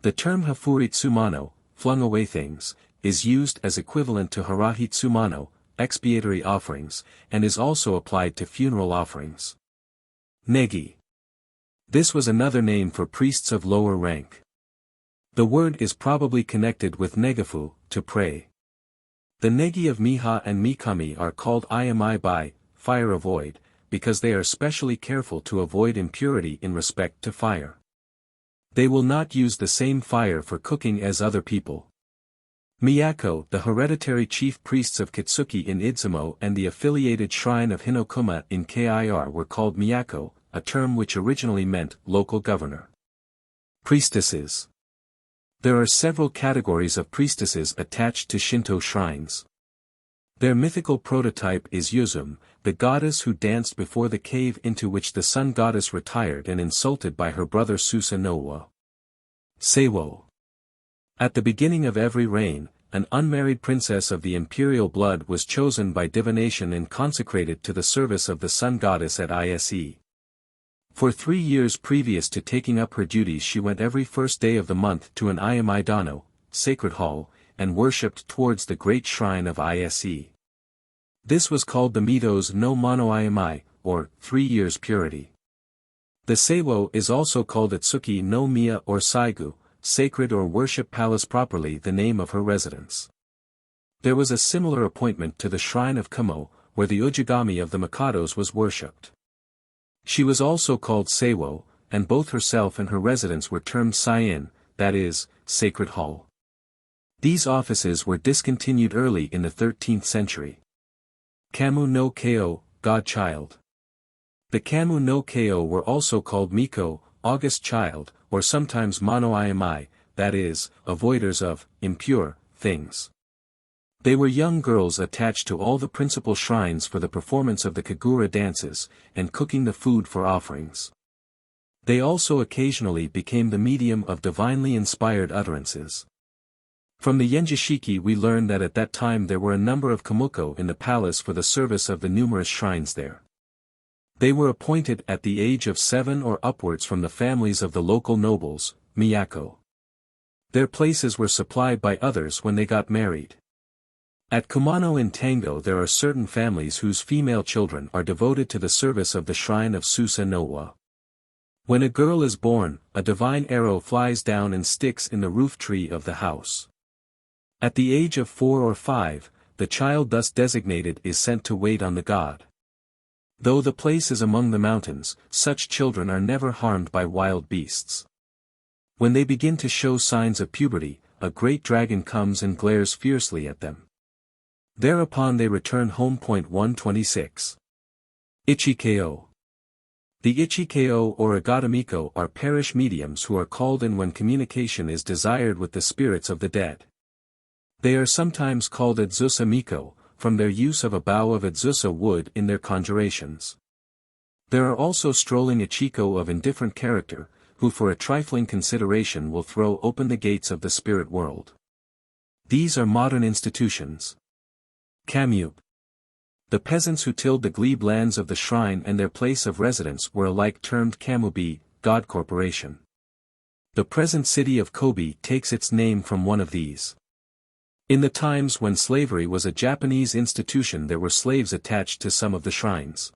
A: The term Hafuri Tsumano, flung away things, is used as equivalent to Harahi Tsumano, expiatory offerings, and is also applied to funeral offerings. Negi. This was another name for priests of lower rank. The word is probably connected with negafu, to pray. The negi of Miha and Mikami are called Imi by, fire avoid, because they are specially careful to avoid impurity in respect to fire. They will not use the same fire for cooking as other people. Miyako, the hereditary chief priests of Kitsuki in Idzumo and the affiliated shrine of Hinokuma in Kir were called Miyako, a term which originally meant local governor. Priestesses. There are several categories of priestesses attached to Shinto shrines. Their mythical prototype is Yuzum, the goddess who danced before the cave into which the sun goddess retired and insulted by her brother Susanoo. Seiwo. At the beginning of every reign, an unmarried princess of the imperial blood was chosen by divination and consecrated to the service of the sun goddess at Ise. For 3 years previous to taking up her duties she went every first day of the month to an Imi Dano, sacred hall, and worshipped towards the great shrine of Ise. This was called the Mitos no Mono Imi, or 3 years purity. The Seiwo is also called Atsuki no Miya or Saigu, sacred or worship palace, properly the name of her residence. There was a similar appointment to the shrine of Kamo, where the Ujigami of the Mikados was worshipped. She was also called Seiwo, and both herself and her residence were termed Sain, that is, sacred hall. These offices were discontinued early in the 13th century. Kamu no Keo, godchild. The Kamu no Keo were also called Miko, August child, or sometimes Mono Imi, that is, avoiders of impure things. They were young girls attached to all the principal shrines for the performance of the Kagura dances, and cooking the food for offerings. They also occasionally became the medium of divinely inspired utterances. From the Yenjishiki we learn that at that time there were a number of kamuko in the palace for the service of the numerous shrines there. They were appointed at the age of 7 or upwards from the families of the local nobles, Miyako. Their places were supplied by others when they got married. At Kumano in Tango there are certain families whose female children are devoted to the service of the shrine of Susanoo. When a girl is born, a divine arrow flies down and sticks in the roof tree of the house. At the age of 4 or 5, the child thus designated is sent to wait on the god. Though the place is among the mountains, such children are never harmed by wild beasts. When they begin to show signs of puberty, a great dragon comes and glares fiercely at them. Thereupon they return home. 126. Ichikeo. The Ichikeo or Agatamiko are parish mediums who are called in when communication is desired with the spirits of the dead. They are sometimes called Adzusa Miko, from their use of a bough of Adzusa wood in their conjurations. There are also strolling Ichiko of indifferent character, who for a trifling consideration will throw open the gates of the spirit world. These are modern institutions. Kamyup. The peasants who tilled the glebe lands of the shrine and their place of residence were alike termed kamubi, god corporation. The present city of Kobe takes its name from one of these. In the times when slavery was a Japanese institution, there were slaves attached to some of the shrines.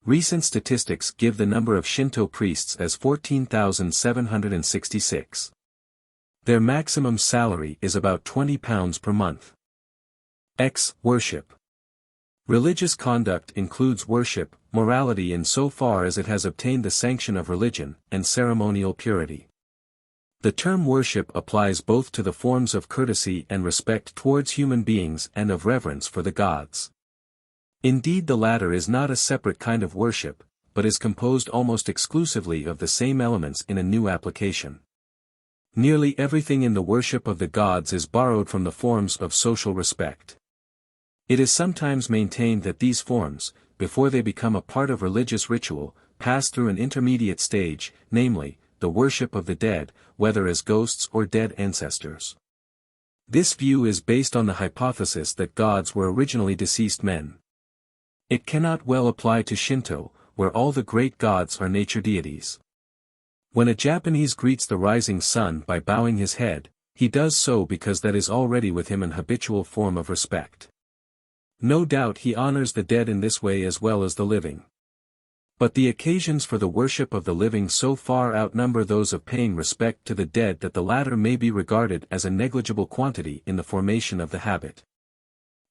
A: Recent statistics give the number of Shinto priests as 14,766. Their maximum salary is about £20 per month. Worship. Religious conduct includes worship, morality insofar as it has obtained the sanction of religion, and ceremonial purity. The term worship applies both to the forms of courtesy and respect towards human beings and of reverence for the gods. Indeed, the latter is not a separate kind of worship, but is composed almost exclusively of the same elements in a new application. Nearly everything in the worship of the gods is borrowed from the forms of social respect. It is sometimes maintained that these forms, before they become a part of religious ritual, pass through an intermediate stage, namely, the worship of the dead, whether as ghosts or dead ancestors. This view is based on the hypothesis that gods were originally deceased men. It cannot well apply to Shinto, where all the great gods are nature deities. When a Japanese greets the rising sun by bowing his head, he does so because that is already with him an habitual form of respect. No doubt he honors the dead in this way as well as the living. But the occasions for the worship of the living so far outnumber those of paying respect to the dead that the latter may be regarded as a negligible quantity in the formation of the habit.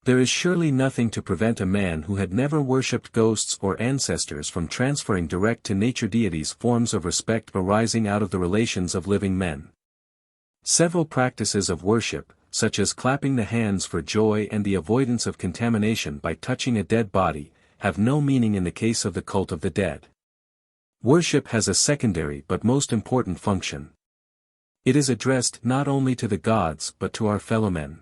A: There is surely nothing to prevent a man who had never worshipped ghosts or ancestors from transferring direct to nature deities forms of respect arising out of the relations of living men. Several practices of worship, such as clapping the hands for joy and the avoidance of contamination by touching a dead body, have no meaning in the case of the cult of the dead. Worship has a secondary but most important function. It is addressed not only to the gods but to our fellow men.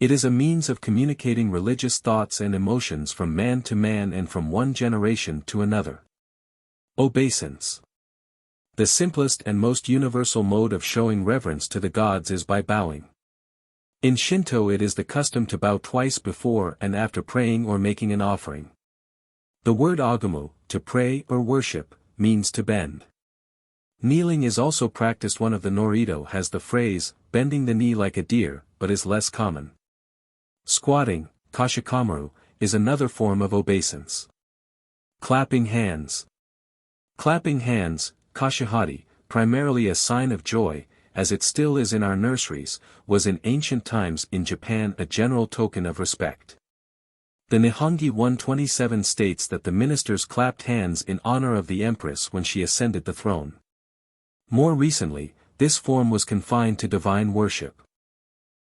A: It is a means of communicating religious thoughts and emotions from man to man and from one generation to another. Obeisance. The simplest and most universal mode of showing reverence to the gods is by bowing. In Shinto it is the custom to bow twice before and after praying or making an offering. The word agamu, to pray or worship, means to bend. Kneeling is also practiced. One of the Norito has the phrase, bending the knee like a deer, but is less common. Squatting, kashikamaru, is another form of obeisance. Clapping hands. Clapping hands, kashihari, primarily a sign of joy, as it still is in our nurseries, was in ancient times in Japan a general token of respect. The Nihongi 127 states that the ministers clapped hands in honor of the empress when she ascended the throne. More recently, this form was confined to divine worship.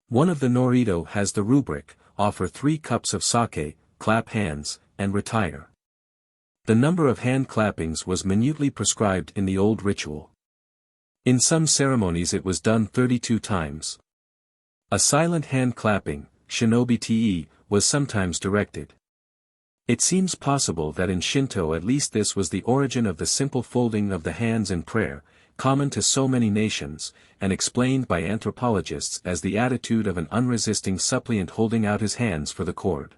A: One of the Norito has the rubric, offer 3 cups of sake, clap hands, and retire. The number of hand clappings was minutely prescribed in the old ritual. In some ceremonies it was done 32 times. A silent hand clapping, shinobi te, was sometimes directed. It seems possible that in Shinto at least this was the origin of the simple folding of the hands in prayer, common to so many nations, and explained by anthropologists as the attitude of an unresisting suppliant holding out his hands for the cord.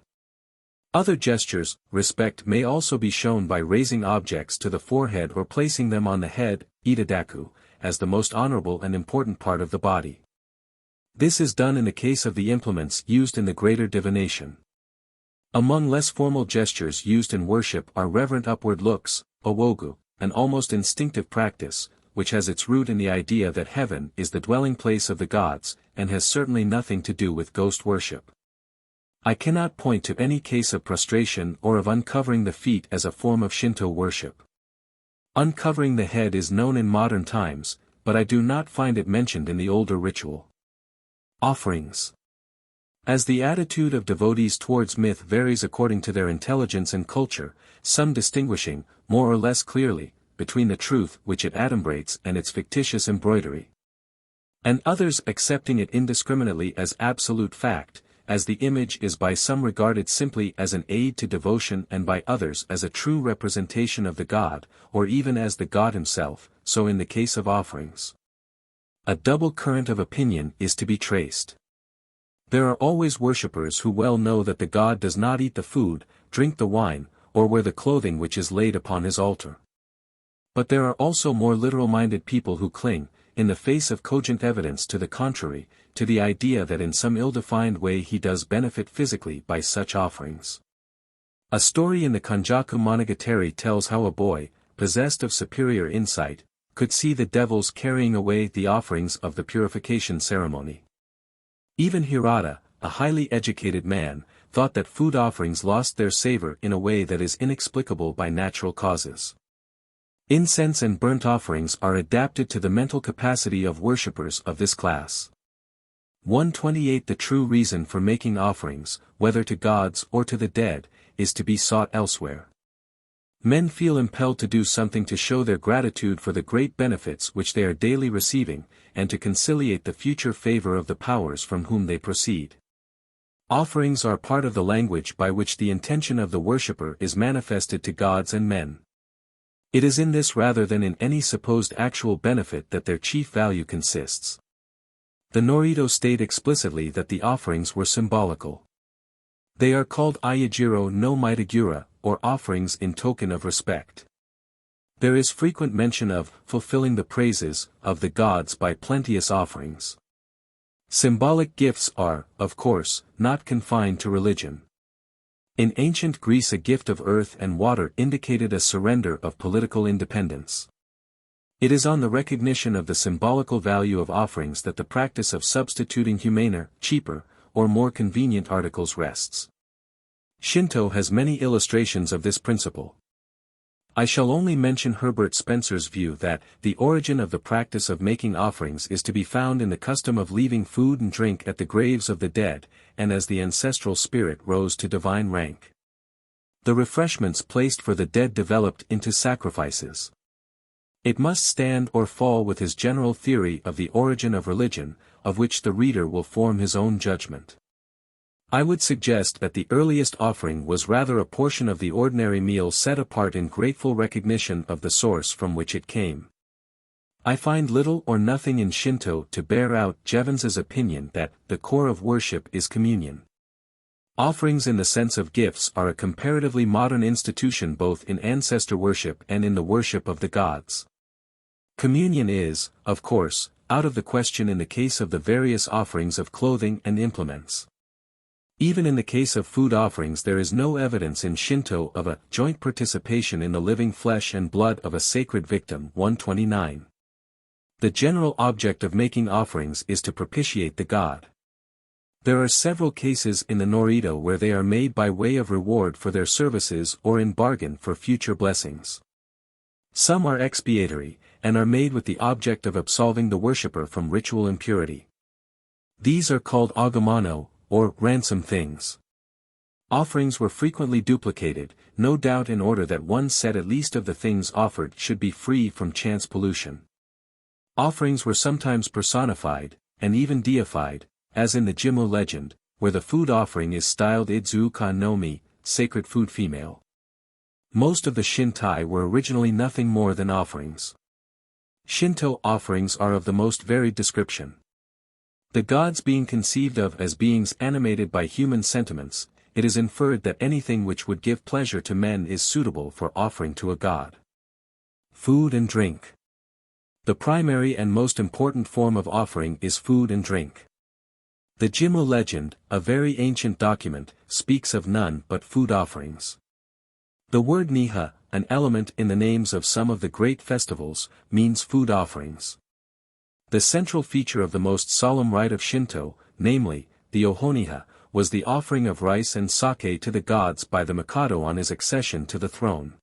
A: Other gestures, respect may also be shown by raising objects to the forehead or placing them on the head, itadaku, as the most honorable and important part of the body. This is done in the case of the implements used in the greater divination. Among less formal gestures used in worship are reverent upward looks, owogu, an almost instinctive practice, which has its root in the idea that heaven is the dwelling place of the gods, and has certainly nothing to do with ghost worship. I cannot point to any case of prostration or of uncovering the feet as a form of Shinto worship. Uncovering the head is known in modern times, but I do not find it mentioned in the older ritual. Offerings. As the attitude of devotees towards myth varies according to their intelligence and culture, some distinguishing, more or less clearly, between the truth which it adumbrates and its fictitious embroidery. And others accepting it indiscriminately as absolute fact, as the image is by some regarded simply as an aid to devotion and by others as a true representation of the god, or even as the god himself, so in the case of offerings. A double current of opinion is to be traced. There are always worshippers who well know that the god does not eat the food, drink the wine, or wear the clothing which is laid upon his altar. But there are also more literal-minded people who cling, in the face of cogent evidence to the contrary, to the idea that in some ill-defined way he does benefit physically by such offerings. A story in the Kanjaku Monogatari tells how a boy, possessed of superior insight, could see the devils carrying away the offerings of the purification ceremony. Even Hirata, a highly educated man, thought that food offerings lost their savor in a way that is inexplicable by natural causes. Incense and burnt offerings are adapted to the mental capacity of worshippers of this class. 128 The true reason for making offerings, whether to gods or to the dead, is to be sought elsewhere. Men feel impelled to do something to show their gratitude for the great benefits which they are daily receiving, and to conciliate the future favor of the powers from whom they proceed. Offerings are part of the language by which the intention of the worshipper is manifested to gods and men. It is in this rather than in any supposed actual benefit that their chief value consists. The Norito state explicitly that the offerings were symbolical. They are called Ayajiro no Mitagura, or offerings in token of respect. There is frequent mention of fulfilling the praises of the gods by plenteous offerings. Symbolic gifts are, of course, not confined to religion. In ancient Greece a gift of earth and water indicated a surrender of political independence. It is on the recognition of the symbolical value of offerings that the practice of substituting humaner, cheaper, or more convenient articles rests. Shinto has many illustrations of this principle. I shall only mention Herbert Spencer's view that the origin of the practice of making offerings is to be found in the custom of leaving food and drink at the graves of the dead, and as the ancestral spirit rose to divine rank, the refreshments placed for the dead developed into sacrifices. It must stand or fall with his general theory of the origin of religion, of which the reader will form his own judgment. I would suggest that the earliest offering was rather a portion of the ordinary meal set apart in grateful recognition of the source from which it came. I find little or nothing in Shinto to bear out Jevons's opinion that the core of worship is communion. Offerings in the sense of gifts are a comparatively modern institution both in ancestor worship and in the worship of the gods. Communion is, of course, out of the question in the case of the various offerings of clothing and implements. Even in the case of food offerings there is no evidence in Shinto of a joint participation in the living flesh and blood of a sacred victim. 129. The general object of making offerings is to propitiate the god. There are several cases in the Norito where they are made by way of reward for their services or in bargain for future blessings. Some are expiatory, and are made with the object of absolving the worshipper from ritual impurity. These are called agumano, or ransom things. Offerings were frequently duplicated, no doubt in order that one set at least of the things offered should be free from chance pollution. Offerings were sometimes personified, and even deified, as in the Jimmu legend, where the food offering is styled Idzuka no Mi, sacred food female. Most of the Shintai were originally nothing more than offerings. Shinto offerings are of the most varied description. The gods being conceived of as beings animated by human sentiments, it is inferred that anything which would give pleasure to men is suitable for offering to a god. Food and drink. The primary and most important form of offering is food and drink. The Jimmu legend, a very ancient document, speaks of none but food offerings. The word niha, an element in the names of some of the great festivals, means food offerings. The central feature of the most solemn rite of Shinto, namely, the ohoniha, was the offering of rice and sake to the gods by the Mikado on his accession to the throne.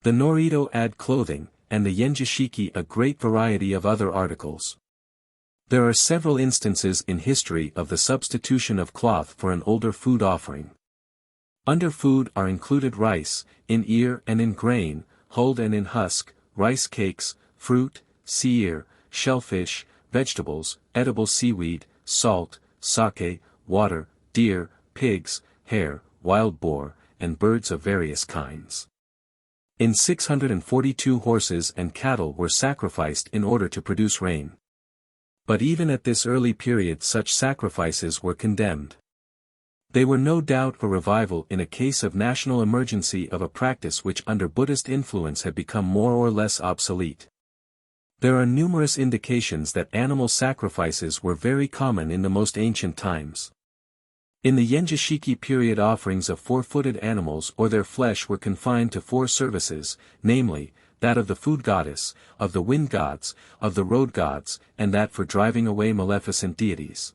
A: The Norito add clothing, and the Yenjishiki a great variety of other articles. There are several instances in history of the substitution of cloth for an older food offering. Under food are included rice, in ear and in grain, hulled and in husk, rice cakes, fruit, sea ear, shellfish, vegetables, edible seaweed, salt, sake, water, deer, pigs, hare, wild boar, and birds of various kinds. In 642 horses and cattle were sacrificed in order to produce rain. But even at this early period such sacrifices were condemned. They were no doubt a revival in a case of national emergency of a practice which under Buddhist influence had become more or less obsolete. There are numerous indications that animal sacrifices were very common in the most ancient times. In the Yenjishiki period, offerings of four-footed animals or their flesh were confined to four services, namely, that of the food goddess, of the wind gods, of the road gods, and that for driving away maleficent deities.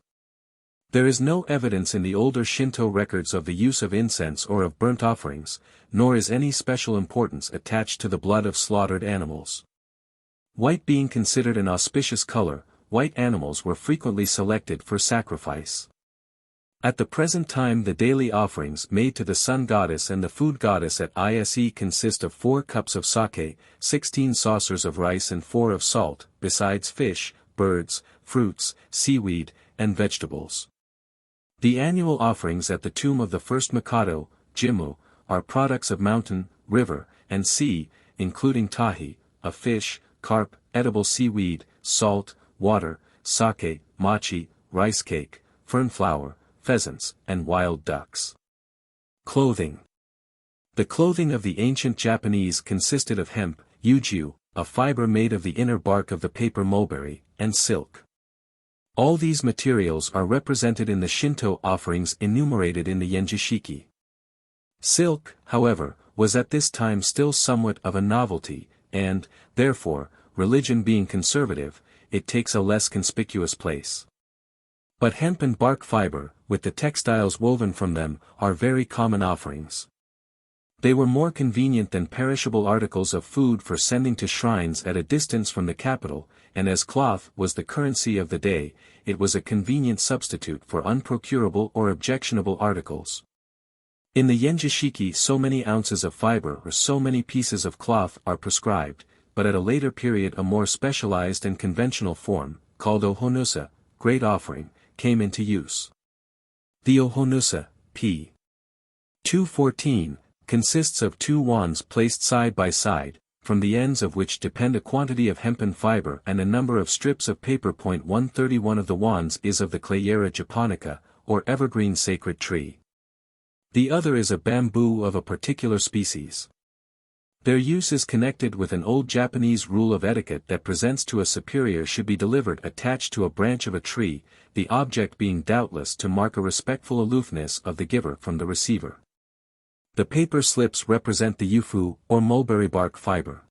A: There is no evidence in the older Shinto records of the use of incense or of burnt offerings, nor is any special importance attached to the blood of slaughtered animals. White being considered an auspicious color, white animals were frequently selected for sacrifice. At the present time the daily offerings made to the sun goddess and the food goddess at ISE consist of 4 cups of sake, 16 saucers of rice and 4 of salt, besides fish, birds, fruits, seaweed, and vegetables. The annual offerings at the tomb of the first Mikado, Jimmu, are products of mountain, river, and sea, including tahi, a fish, carp, edible seaweed, salt, water, sake, mochi, rice cake, fern flour, pheasants, and wild ducks. Clothing. The clothing of the ancient Japanese consisted of hemp, yuju, a fiber made of the inner bark of the paper mulberry, and silk. All these materials are represented in the Shinto offerings enumerated in the Yenjishiki. Silk, however, was at this time still somewhat of a novelty, and, therefore, religion being conservative, it takes a less conspicuous place. But hemp and bark fiber, with the textiles woven from them, are very common offerings. They were more convenient than perishable articles of food for sending to shrines at a distance from the capital, and as cloth was the currency of the day, it was a convenient substitute for unprocurable or objectionable articles. In the Yenjishiki so many ounces of fiber or so many pieces of cloth are prescribed, but at a later period a more specialized and conventional form, called ohonusa, great offering, came into use. The ohonusa, p. 214, consists of 2 wands placed side by side, from the ends of which depend a quantity of hempen fiber and a number of strips of paper. 131 of the wands is of the Clayera japonica, or evergreen sacred tree. The other is a bamboo of a particular species. Their use is connected with an old Japanese rule of etiquette that presents to a superior should be delivered attached to a branch of a tree, the object being doubtless to mark a respectful aloofness of the giver from the receiver. The paper slips represent the yufu, or mulberry bark fiber.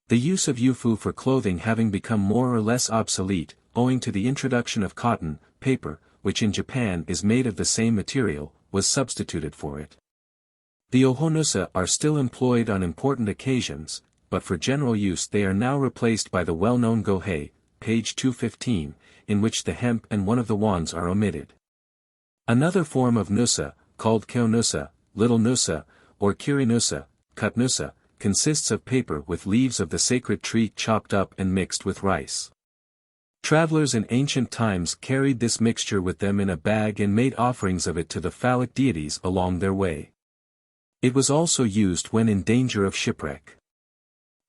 A: The use of yufu for clothing having become more or less obsolete, owing to the introduction of cotton, paper, which in Japan is made of the same material, was substituted for it. The ohonusa are still employed on important occasions, but for general use they are now replaced by the well-known gohei, page 215, in which the hemp and one of the wands are omitted. Another form of nusa, called keonusa, little nusa, or kirinusa, cut nusa, consists of paper with leaves of the sacred tree chopped up and mixed with rice. Travelers in ancient times carried this mixture with them in a bag and made offerings of it to the phallic deities along their way. It was also used when in danger of shipwreck.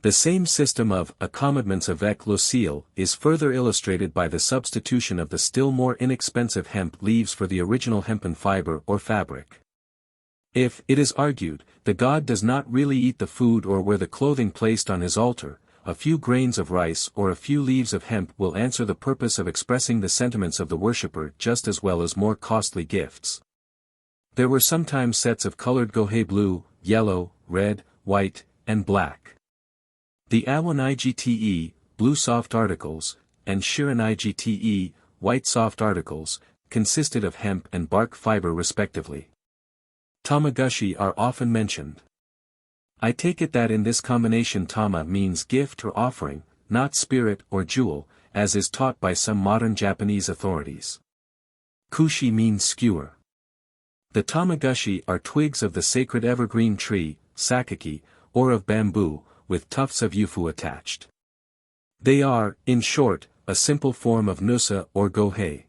A: The same system of accommodements avec le ciel is further illustrated by the substitution of the still more inexpensive hemp leaves for the original hempen fiber or fabric. If, it is argued, the god does not really eat the food or wear the clothing placed on his altar, a few grains of rice or a few leaves of hemp will answer the purpose of expressing the sentiments of the worshipper just as well as more costly gifts. There were sometimes sets of colored gohei blue, yellow, red, white, and black. The awanigte, blue soft articles, and shiranigte, white soft articles, consisted of hemp and bark fiber respectively. Tamagushi are often mentioned. I take it that in this combination tama means gift or offering, not spirit or jewel, as is taught by some modern Japanese authorities. Kushi means skewer. The tamagushi are twigs of the sacred evergreen tree, sakaki, or of bamboo, with tufts of yufu attached. They are, in short, a simple form of nusa or gohei.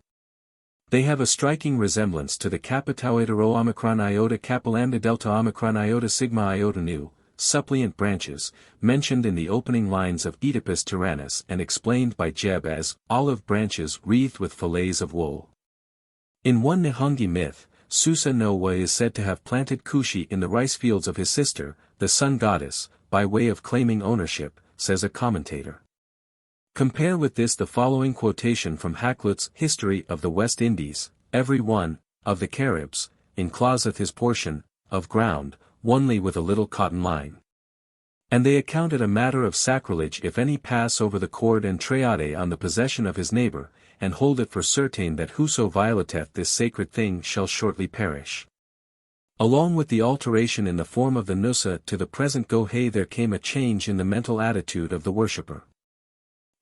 A: They have a striking resemblance to the kappa tau eta rho omicron iota kappa lambda delta omicron iota sigma iota nu, suppliant branches, mentioned in the opening lines of Oedipus Tyrannus and explained by Jeb as olive branches wreathed with fillets of wool. In one Nihongi myth, Susa no Wa is said to have planted kushi in the rice fields of his sister, the sun goddess, by way of claiming ownership, says a commentator. Compare with this the following quotation from Hakluyt's History of the West Indies: every one, of the Caribs, encloseth his portion, of ground, only with a little cotton line. And they account it a matter of sacrilege if any pass over the cord and treade on the possession of his neighbor, and hold it for certain that whoso violateth this sacred thing shall shortly perish. Along with the alteration in the form of the nusa to the present gohei there came a change in the mental attitude of the worshipper.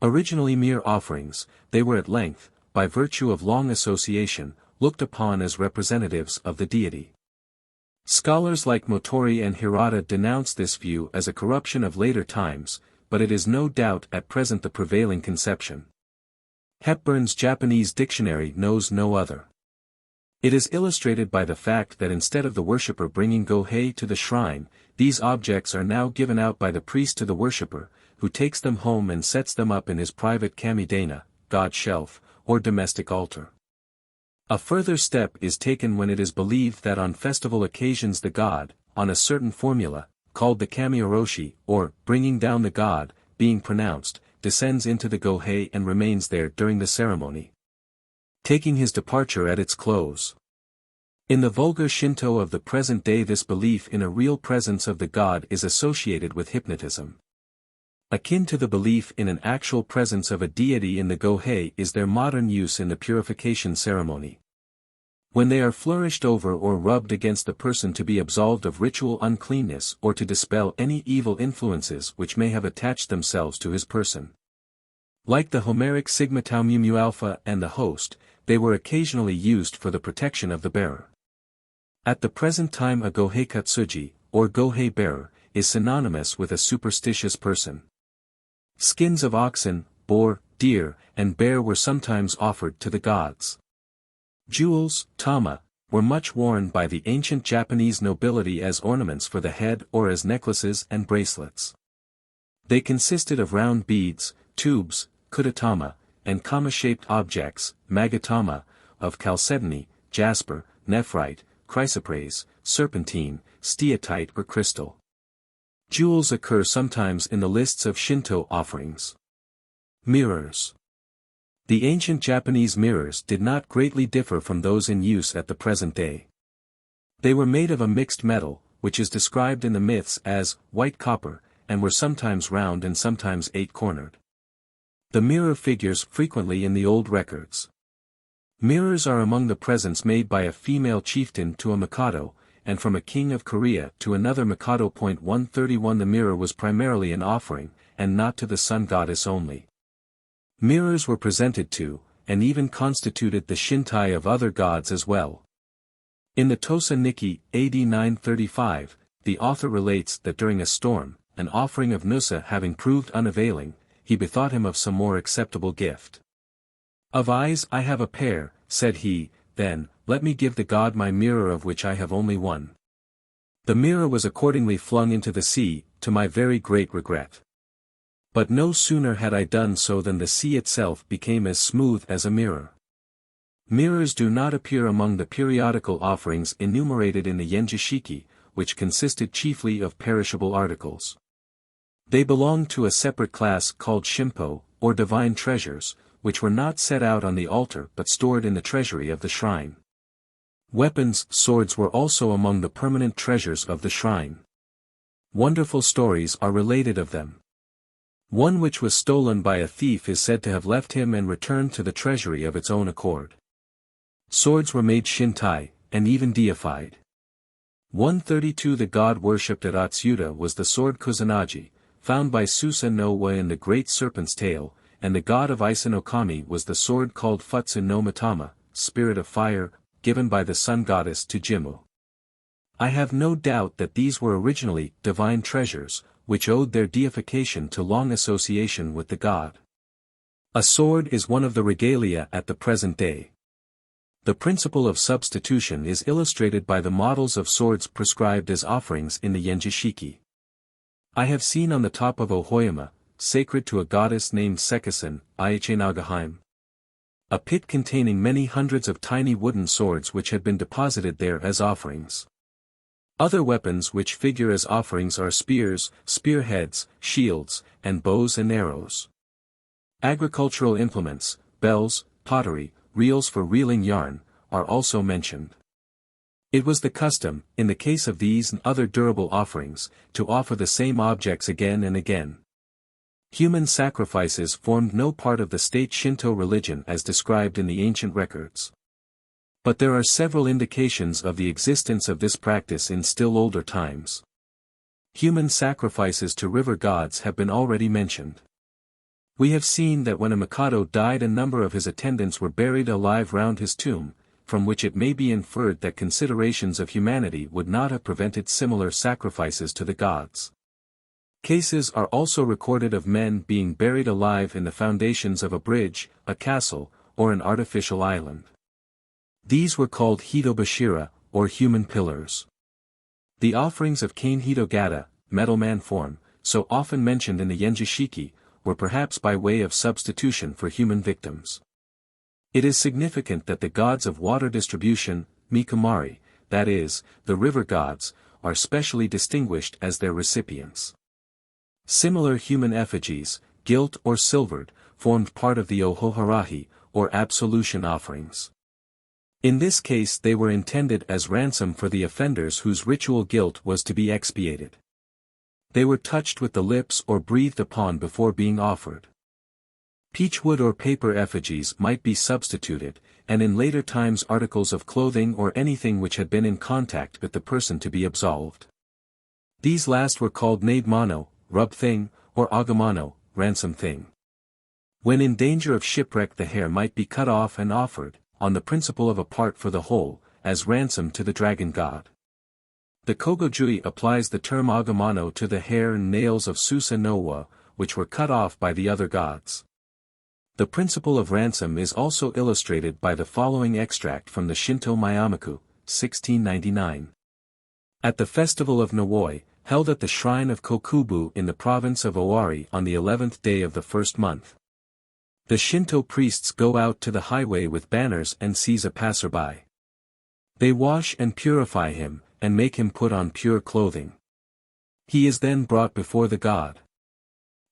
A: Originally mere offerings, they were at length, by virtue of long association, looked upon as representatives of the deity. Scholars like Motori and Hirata denounce this view as a corruption of later times, but it is no doubt at present the prevailing conception. Hepburn's Japanese dictionary knows no other. It is illustrated by the fact that instead of the worshipper bringing gohei to the shrine, these objects are now given out by the priest to the worshipper, who takes them home and sets them up in his private kamidana, god shelf, or domestic altar. A further step is taken when it is believed that on festival occasions the god, on a certain formula, called the kamioroshi, or bringing down the god, being pronounced, descends into the gohei and remains there during the ceremony, taking his departure at its close. In the vulgar Shinto of the present day this belief in a real presence of the god is associated with hypnotism. Akin to the belief in an actual presence of a deity in the gohei is their modern use in the purification ceremony. When they are flourished over or rubbed against the person to be absolved of ritual uncleanness or to dispel any evil influences which may have attached themselves to his person. Like the Homeric sigma tau mu mu alpha and the host, they were occasionally used for the protection of the bearer. At the present time a gohei katsuji, or gohei bearer, is synonymous with a superstitious person. Skins of oxen, boar, deer, and bear were sometimes offered to the gods. Jewels, tama, were much worn by the ancient Japanese nobility as ornaments for the head or as necklaces and bracelets. They consisted of round beads, tubes, kudatama, and kama-shaped objects, magatama, of chalcedony, jasper, nephrite, chrysoprase, serpentine, steatite or crystal. Jewels occur sometimes in the lists of Shinto offerings. Mirrors. The ancient Japanese mirrors did not greatly differ from those in use at the present day. They were made of a mixed metal, which is described in the myths as white copper, and were sometimes round and sometimes eight-cornered. The mirror figures frequently in the old records. Mirrors are among the presents made by a female chieftain to a mikado, and from a king of Korea to another mikado. 131 The mirror was primarily an offering, and not to the sun goddess only. Mirrors were presented to, and even constituted the shintai of other gods as well. In the Tosa Nikki, AD 935, the author relates that during a storm, an offering of nusa having proved unavailing, he bethought him of some more acceptable gift. Of eyes I have a pair, said he, then, let me give the god my mirror of which I have only one. The mirror was accordingly flung into the sea, to my very great regret. But no sooner had I done so than the sea itself became as smooth as a mirror. Mirrors do not appear among the periodical offerings enumerated in the Yenjishiki, which consisted chiefly of perishable articles. They belonged to a separate class called shimpo, or divine treasures, which were not set out on the altar but stored in the treasury of the shrine. Weapons, swords were also among the permanent treasures of the shrine. Wonderful stories are related of them. One which was stolen by a thief is said to have left him and returned to the treasury of its own accord. Swords were made shintai, and even deified. 132 The god worshipped at Atsuta was the sword Kusanagi, found by Susa no Wa in the Great Serpent's Tail, and the god of Isanokami was the sword called Futsu no Matama, spirit of fire, given by the sun goddess to Jimmu. I have no doubt that these were originally divine treasures, which owed their deification to long association with the god. A sword is one of the regalia at the present day. The principle of substitution is illustrated by the models of swords prescribed as offerings in the Yenjishiki. I have seen on the top of Ohoyama, sacred to a goddess named Sekisen, Iachenagaheim, a pit containing many hundreds of tiny wooden swords which had been deposited there as offerings. Other weapons which figure as offerings are spears, spearheads, shields, and bows and arrows. Agricultural implements, bells, pottery, reels for reeling yarn, are also mentioned. It was the custom, in the case of these and other durable offerings, to offer the same objects again and again. Human sacrifices formed no part of the state Shinto religion as described in the ancient records. But there are several indications of the existence of this practice in still older times. Human sacrifices to river gods have been already mentioned. We have seen that when a Mikado died a number of his attendants were buried alive round his tomb, from which it may be inferred that considerations of humanity would not have prevented similar sacrifices to the gods. Cases are also recorded of men being buried alive in the foundations of a bridge, a castle, or an artificial island. These were called hitobashira, or human pillars. The offerings of Kane Hitogata, metalman form, so often mentioned in the Yenjishiki, were perhaps by way of substitution for human victims. It is significant that the gods of water distribution, Mikumari, that is, the river gods, are specially distinguished as their recipients. Similar human effigies, gilt or silvered, formed part of the ohoharahi, or absolution offerings. In this case they were intended as ransom for the offenders whose ritual guilt was to be expiated. They were touched with the lips or breathed upon before being offered. Peachwood or paper effigies might be substituted, and in later times articles of clothing or anything which had been in contact with the person to be absolved. These last were called naidmano, rub thing, or agamano, ransom thing. When in danger of shipwreck the hair might be cut off and offered, on the principle of a part for the whole, as ransom to the dragon god. The Kogojui applies the term agamano to the hair and nails of Susa Nowa, which were cut off by the other gods. The principle of ransom is also illustrated by the following extract from the Shinto Myamaku, 1699. At the festival of Nawoi, held at the shrine of Kokubu in the province of Owari on the 11th day of the first month, the Shinto priests go out to the highway with banners and seize a passerby. They wash and purify him, and make him put on pure clothing. He is then brought before the god.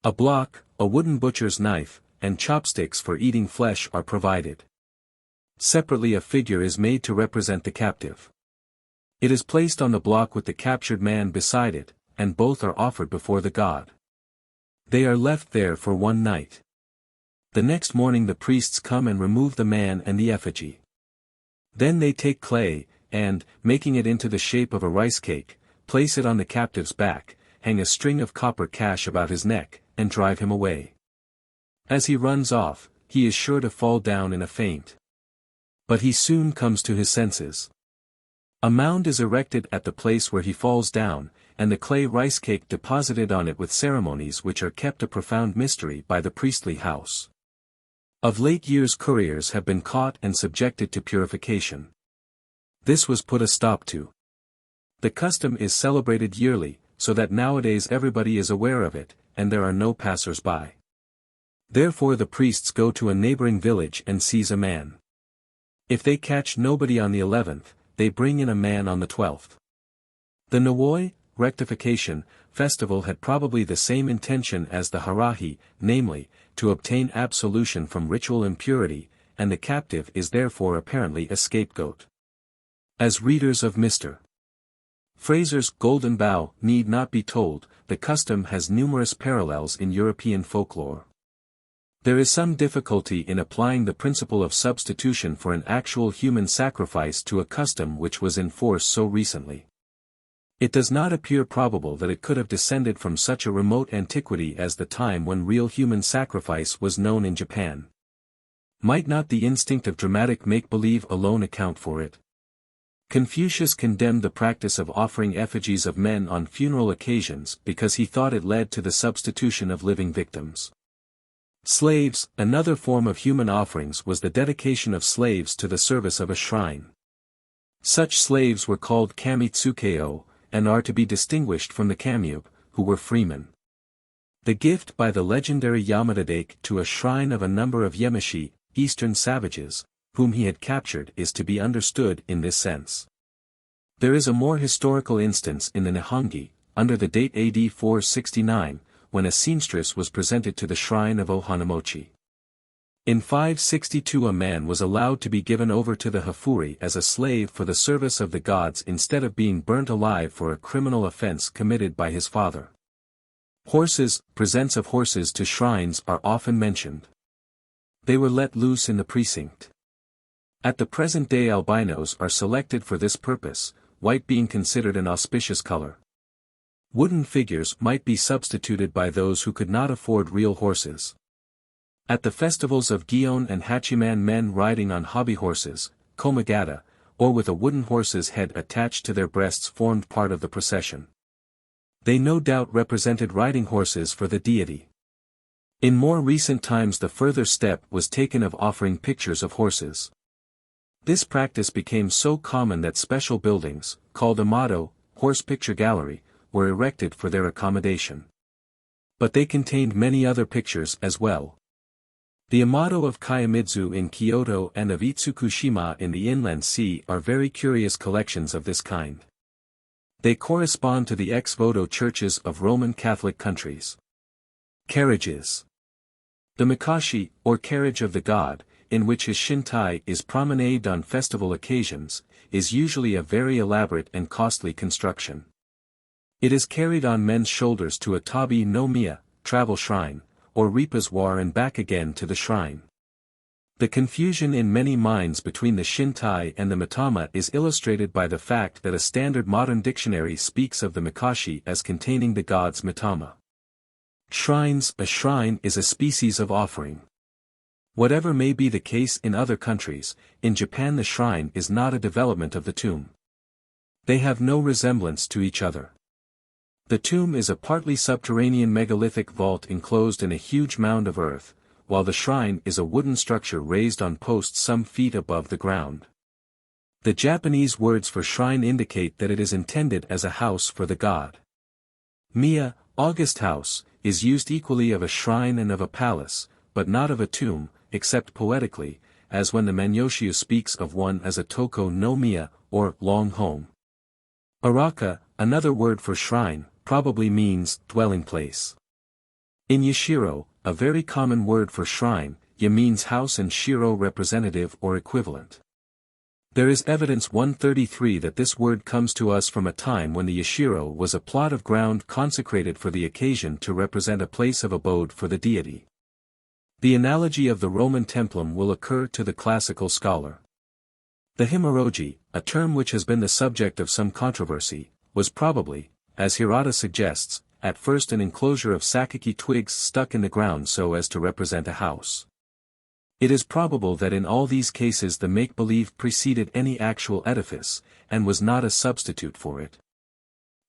A: A block, a wooden butcher's knife, and chopsticks for eating flesh are provided. Separately a figure is made to represent the captive. It is placed on the block with the captured man beside it, and both are offered before the god. They are left there for one night. The next morning the priests come and remove the man and the effigy. Then they take clay, and, making it into the shape of a rice cake, place it on the captive's back, hang a string of copper cash about his neck, and drive him away. As he runs off, he is sure to fall down in a faint. But he soon comes to his senses. A mound is erected at the place where he falls down, and the clay rice cake deposited on it with ceremonies which are kept a profound mystery by the priestly house. Of late years couriers have been caught and subjected to purification. This was put a stop to. The custom is celebrated yearly, so that nowadays everybody is aware of it, and there are no passers-by. Therefore the priests go to a neighboring village and seize a man. If they catch nobody on the 11th, they bring in a man on the 12th. The Nawoi, rectification, festival had probably the same intention as the harahi, namely, to obtain absolution from ritual impurity, and the captive is therefore apparently a scapegoat. As readers of Mr. Fraser's Golden Bough need not be told, the custom has numerous parallels in European folklore. There is some difficulty in applying the principle of substitution for an actual human sacrifice to a custom which was in force so recently. It does not appear probable that it could have descended from such a remote antiquity as the time when real human sacrifice was known in Japan. Might not the instinct of dramatic make-believe alone account for it? Confucius condemned the practice of offering effigies of men on funeral occasions because he thought it led to the substitution of living victims. Slaves, another form of human offerings, was the dedication of slaves to the service of a shrine. Such slaves were called kamitsukeo, and are to be distinguished from the kamyub, who were freemen. The gift by the legendary Yamadadake to a shrine of a number of Yemashi, eastern savages, whom he had captured is to be understood in this sense. There is a more historical instance in the Nihongi, under the date AD 469, when a seamstress was presented to the shrine of Ohanamochi. In 562 a man was allowed to be given over to the Hafuri as a slave for the service of the gods instead of being burnt alive for a criminal offense committed by his father. Horses, presents of horses to shrines are often mentioned. They were let loose in the precinct. At the present day albinos are selected for this purpose, white being considered an auspicious color. Wooden figures might be substituted by those who could not afford real horses. At the festivals of Gion and Hachiman, men riding on hobby horses, komagata, or with a wooden horse's head attached to their breasts formed part of the procession. They no doubt represented riding horses for the deity. In more recent times the further step was taken of offering pictures of horses. This practice became so common that special buildings, called amado, horse picture gallery, were erected for their accommodation. But they contained many other pictures as well. The amado of Kiyomidzu in Kyoto and of Itsukushima in the Inland Sea are very curious collections of this kind. They correspond to the ex-voto churches of Roman Catholic countries. Carriages. The mikashi, or carriage of the god, in which his shintai is promenaded on festival occasions, is usually a very elaborate and costly construction. It is carried on men's shoulders to a tabi no miya, travel shrine, or ripa's war and back again to the shrine. The confusion in many minds between the shintai and the mitama is illustrated by the fact that a standard modern dictionary speaks of the mikashi as containing the god's mitama. Shrines. A shrine is a species of offering. Whatever may be the case in other countries, in Japan the shrine is not a development of the tomb. They have no resemblance to each other. The tomb is a partly subterranean megalithic vault enclosed in a huge mound of earth, while the shrine is a wooden structure raised on posts some feet above the ground. The Japanese words for shrine indicate that it is intended as a house for the god. Miya, August house, is used equally of a shrine and of a palace, but not of a tomb, except poetically, as when the Manyoshiu speaks of one as a toko no miya, or long home. Araka, another word for shrine, probably means dwelling place. In Yashiro, a very common word for shrine, ya means house and shiro representative or equivalent. There is evidence 133 that this word comes to us from a time when the yashiro was a plot of ground consecrated for the occasion to represent a place of abode for the deity. The analogy of the Roman templum will occur to the classical scholar. The himoroji, a term which has been the subject of some controversy, was probably, as Hirata suggests, at first an enclosure of sakaki twigs stuck in the ground so as to represent a house. It is probable that in all these cases the make-believe preceded any actual edifice, and was not a substitute for it.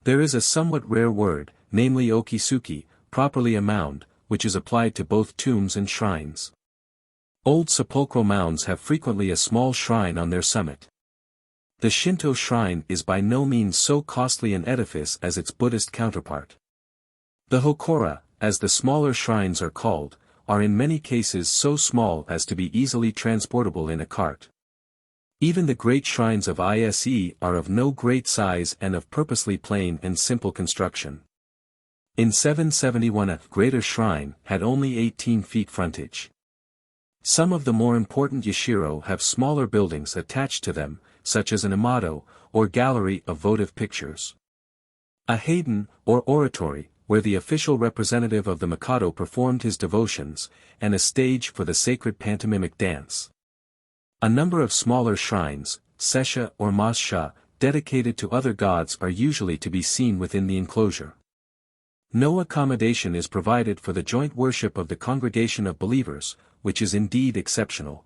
A: There is a somewhat rare word, namely okisuki, properly a mound, which is applied to both tombs and shrines. Old sepulchral mounds have frequently a small shrine on their summit. The Shinto shrine is by no means so costly an edifice as its Buddhist counterpart. The hokora, as the smaller shrines are called, are in many cases so small as to be easily transportable in a cart. Even the great shrines of Ise are of no great size and of purposely plain and simple construction. In 771 a greater shrine had only 18 feet frontage. Some of the more important yashiro have smaller buildings attached to them, such as an amado, or gallery of votive pictures. A hayden, or oratory, where the official representative of the Mikado performed his devotions, and a stage for the sacred pantomimic dance. A number of smaller shrines, sesha or massha, dedicated to other gods are usually to be seen within the enclosure. No accommodation is provided for the joint worship of the congregation of believers, which is indeed exceptional.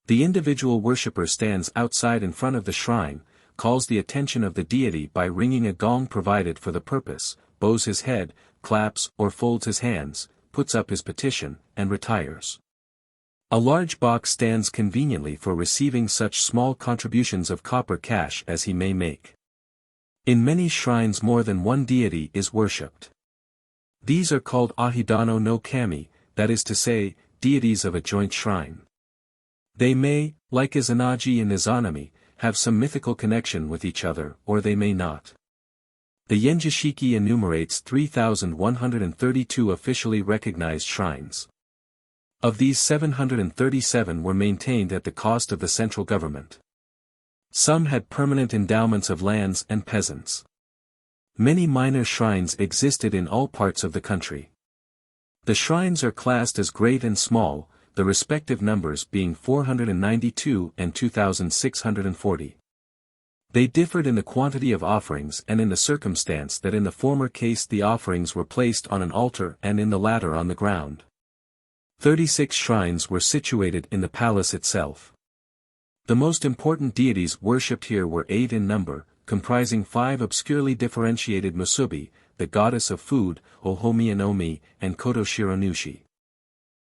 A: The individual worshipper stands outside in front of the shrine, calls the attention of the deity by ringing a gong provided for the purpose, bows his head, claps or folds his hands, puts up his petition, and retires. A large box stands conveniently for receiving such small contributions of copper cash as he may make. In many shrines more than one deity is worshipped. These are called ahidano no kami, that is to say, deities of a joint shrine. They may, like Izanagi and Izanami, have some mythical connection with each other, or they may not. The Yenjishiki enumerates 3,132 officially recognized shrines. Of these 737 were maintained at the cost of the central government. Some had permanent endowments of lands and peasants. Many minor shrines existed in all parts of the country. The shrines are classed as great and small, the respective numbers being 492 and 2,640. They differed in the quantity of offerings and in the circumstance that in the former case the offerings were placed on an altar and in the latter on the ground. 36 shrines were situated in the palace itself. The most important deities worshipped here were 8 in number, comprising 5 obscurely differentiated musubi, the goddess of food, Ohomi and Omi, and Koto Shironushi.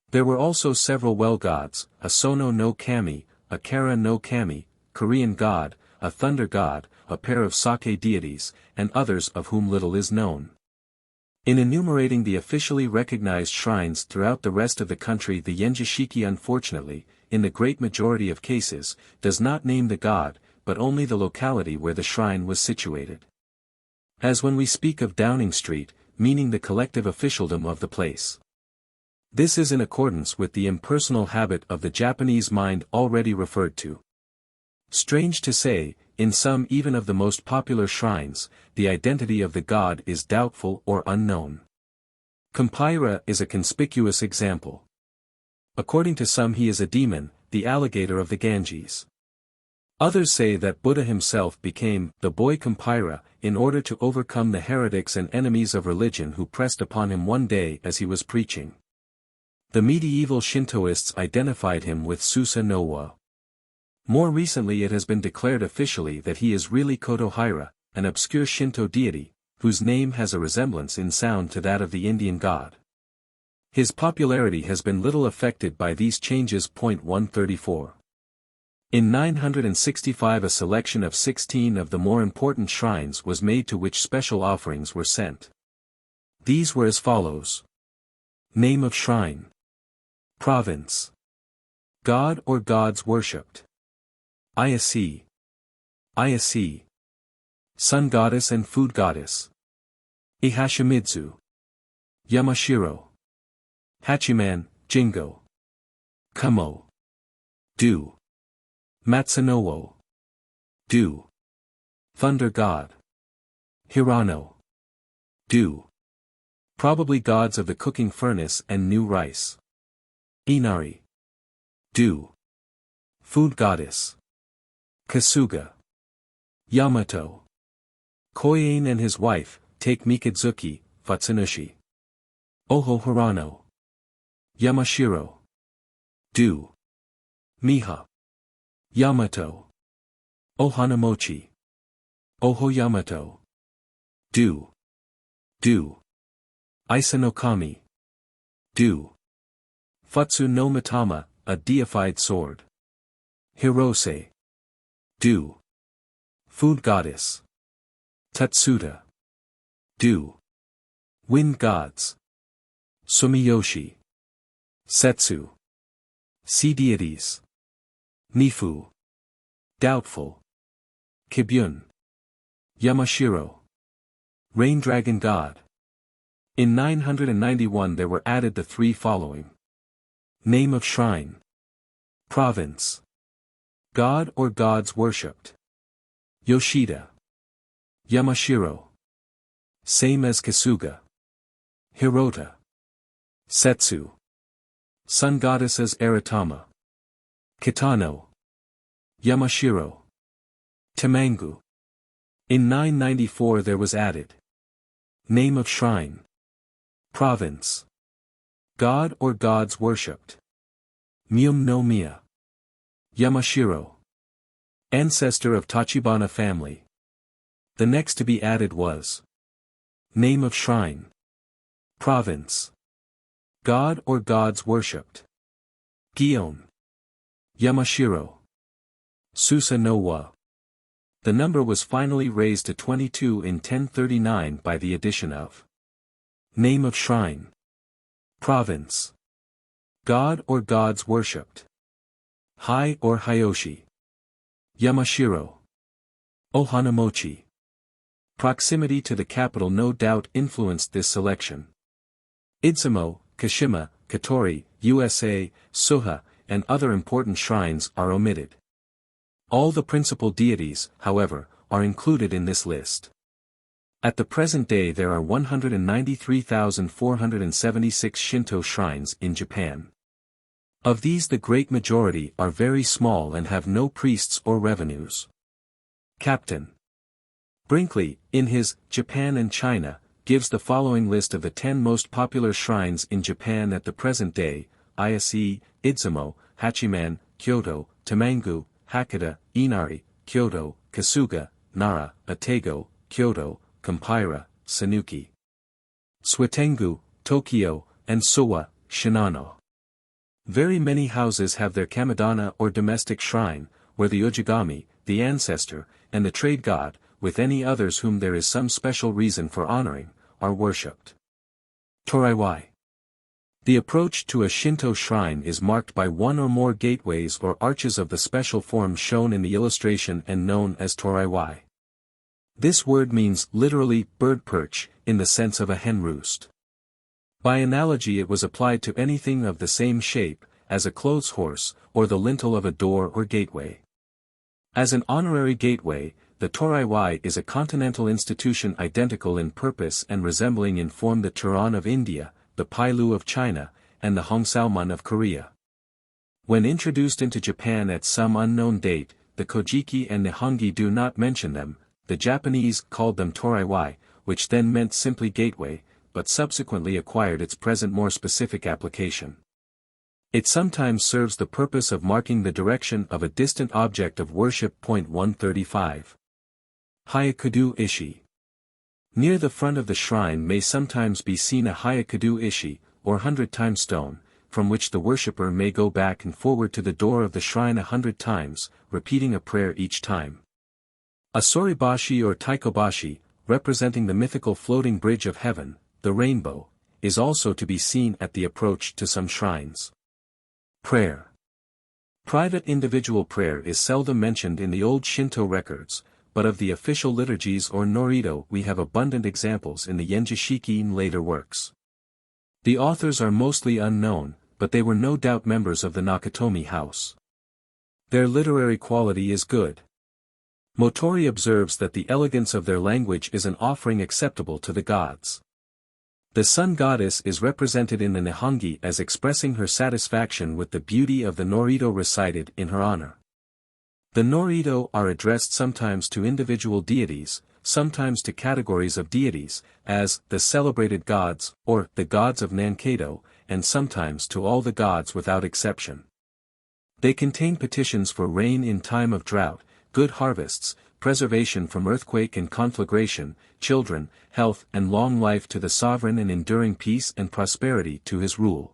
A: There were also several well gods, a Sono no Kami, a Kara no Kami, Korean god, a thunder god, a pair of sake deities, and others of whom little is known. In enumerating the officially recognized shrines throughout the rest of the country, the Yenjishiki unfortunately, in the great majority of cases, does not name the god, but only the locality where the shrine was situated. As when we speak of Downing Street, meaning the collective officialdom of the place. This is in accordance with the impersonal habit of the Japanese mind already referred to. Strange to say, in some even of the most popular shrines, the identity of the god is doubtful or unknown. Kampira is a conspicuous example. According to some he is a demon, the alligator of the Ganges. Others say that Buddha himself became the boy Kampira in order to overcome the heretics and enemies of religion who pressed upon him one day as he was preaching. The medieval Shintoists identified him with Susa no Wa. More recently it has been declared officially that he is really Kotohira, an obscure Shinto deity, whose name has a resemblance in sound to that of the Indian god. His popularity has been little affected by these changes. 134. In 965 a selection of 16 of the more important shrines was made to which special offerings were sent. These were as follows. Name of shrine. Province. God or gods worshipped. Ayase. Ayase. Sun goddess and food goddess. Ihashimidzu. Yamashiro. Hachiman, Jingo. Kumo. Du. Matsunowo. Du. Thunder god. Hirano. Du. Probably gods of the cooking furnace and new rice. Inari. Du. Food goddess. Kasuga. Yamato. Koyain and his wife, take Mikadzuki, Fatsunushi. Oho Hirano. Yamashiro. Du. Miha. Yamato. Ohanamochi. Oho Yamato. Du. Du. Isanokami. Du. Futsu no Matama, a deified sword. Hirose. Du. Food goddess. Tatsuta. Du. Wind gods. Sumiyoshi. Setsu. Sea deities. Nifu. Doubtful. Kibyun. Yamashiro. Rain dragon god. In 991 there were added the 3 following. Name of shrine. Province. God or gods worshipped. Yoshida. Yamashiro. Same as Kasuga. Hirota. Setsu. Sun goddesses Aratama. Kitano. Yamashiro. Tamangu. In 994 there was added. Name of shrine. Province. God or gods worshipped. Myum no Miya. Yamashiro. Ancestor of Tachibana family. The next to be added was. Name of shrine. Province. God or gods worshipped. Gion. Yamashiro. Susa no Wa. The number was finally raised to 22 in 1039 by the addition of name of shrine, province, god or gods worshipped, Hai or Hyoshi, Yamashiro, Ohanamochi. Proximity to the capital no doubt influenced this selection. Idzumo, Kashima, Katori, USA, Suha, and other important shrines are omitted. All the principal deities, however, are included in this list. At the present day there are 193,476 Shinto shrines in Japan. Of these the great majority are very small and have no priests or revenues. Captain Brinkley, in his Japan and China, gives the following list of the 10 most popular shrines in Japan at the present day: Ise, Idzumo, Hachiman, Kyoto, Tamangu, Hakata, Inari, Kyoto, Kasuga, Nara, Atego, Kyoto, Kampira, Sanuki, Suitengu, Tokyo, and Sowa, Shinano. Very many houses have their kamidana or domestic shrine, where the Ujigami, the ancestor, and the trade god, with any others whom there is some special reason for honoring, are worshipped. Toraiwai. The approach to a Shinto shrine is marked by one or more gateways or arches of the special form shown in the illustration and known as toraiwai. This word means literally bird perch, in the sense of a hen roost. By analogy it was applied to anything of the same shape, as a clothes horse, or the lintel of a door or gateway. As an honorary gateway, the toraiwai is a continental institution identical in purpose and resembling in form the Turan of India, the Pailu of China, and the Hongsalmun of Korea. When introduced into Japan at some unknown date, the Kojiki and Nihongi do not mention them. The Japanese called them toraiwai, which then meant simply gateway, but subsequently acquired its present more specific application. It sometimes serves the purpose of marking the direction of a distant object of worship. 135. Hyakudu Ishi. Near the front of the shrine may sometimes be seen a Hyakudu Ishi, or 100-time stone, from which the worshipper may go back and forward to the door of the shrine 100 times, repeating a prayer each time. A Soribashi or Taikobashi, representing the mythical floating bridge of heaven, the rainbow, is also to be seen at the approach to some shrines. Prayer. Private individual prayer is seldom mentioned in the old Shinto records, but of the official liturgies or Norito we have abundant examples in the Genjishiki and later works. The authors are mostly unknown, but they were no doubt members of the Nakatomi house. Their literary quality is good. Motori observes that the elegance of their language is an offering acceptable to the gods. The sun goddess is represented in the Nihongi as expressing her satisfaction with the beauty of the Norito recited in her honor. The Norito are addressed sometimes to individual deities, sometimes to categories of deities, as the celebrated gods, or the gods of Nankado, and sometimes to all the gods without exception. They contain petitions for rain in time of drought, good harvests, preservation from earthquake and conflagration, children, health and long life to the sovereign and enduring peace and prosperity to his rule.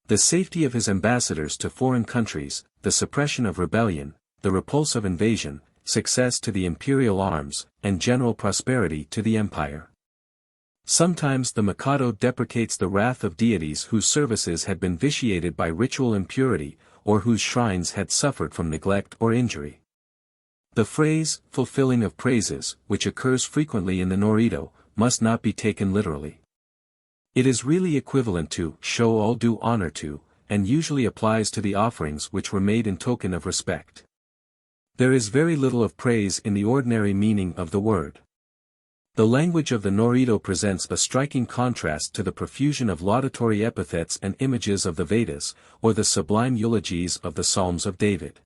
A: The safety of his ambassadors to foreign countries, the suppression of rebellion, the repulse of invasion, success to the imperial arms, and general prosperity to the empire. Sometimes the Mikado deprecates the wrath of deities whose services had been vitiated by ritual impurity, or whose shrines had suffered from neglect or injury. The phrase, fulfilling of praises, which occurs frequently in the Norito, must not be taken literally. It is really equivalent to, show all due honor to, and usually applies to the offerings which were made in token of respect. There is very little of praise in the ordinary meaning of the word. The language of the Norito presents a striking contrast to the profusion of laudatory epithets and images of the Vedas, or the sublime eulogies of the Psalms of David.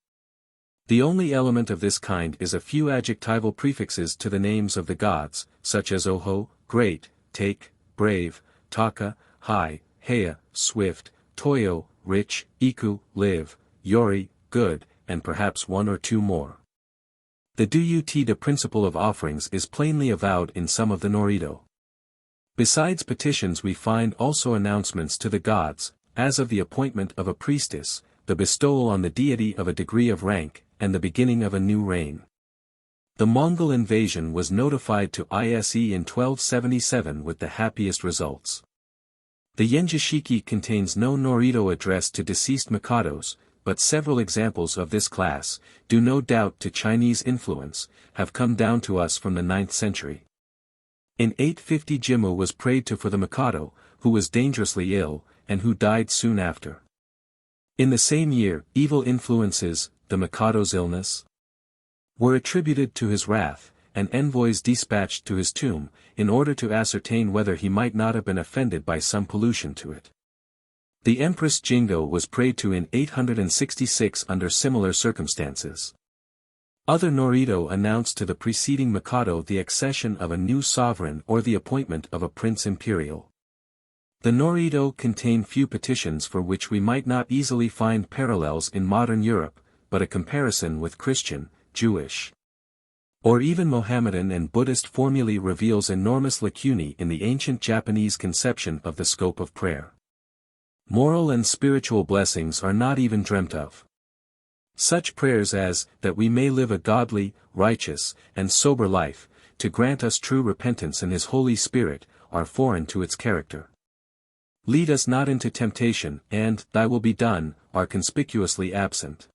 A: The only element of this kind is a few adjectival prefixes to the names of the gods, such as Oho, great, take, brave, Taka, high, Heia, swift, Toyo, rich, Iku, live, Yori, good, and perhaps one or two more. The Duyutida principle of offerings is plainly avowed in some of the Norito. Besides petitions we find also announcements to the gods, as of the appointment of a priestess, the bestowal on the deity of a degree of rank, and the beginning of a new reign. The Mongol invasion was notified to ISE in 1277 with the happiest results. The Yenjishiki contains no Norito addressed to deceased mikados, but several examples of this class, due no doubt to Chinese influence, have come down to us from the 9th century. In 850 Jimmu was prayed to for the mikado, who was dangerously ill, and who died soon after. In the same year, evil influences, the mikado's illness, were attributed to his wrath, and envoys dispatched to his tomb, in order to ascertain whether he might not have been offended by some pollution to it. The Empress Jingo was prayed to in 866 under similar circumstances. Other Norito announced to the preceding Mikado the accession of a new sovereign or the appointment of a prince imperial. The Norito contain few petitions for which we might not easily find parallels in modern Europe, but a comparison with Christian, Jewish, or even Mohammedan and Buddhist formulae reveals enormous lacunae in the ancient Japanese conception of the scope of prayer. Moral and spiritual blessings are not even dreamt of. Such prayers as, that we may live a godly, righteous, and sober life, to grant us true repentance in His Holy Spirit, are foreign to its character. Lead us not into temptation, and, Thy will be done, are conspicuously absent.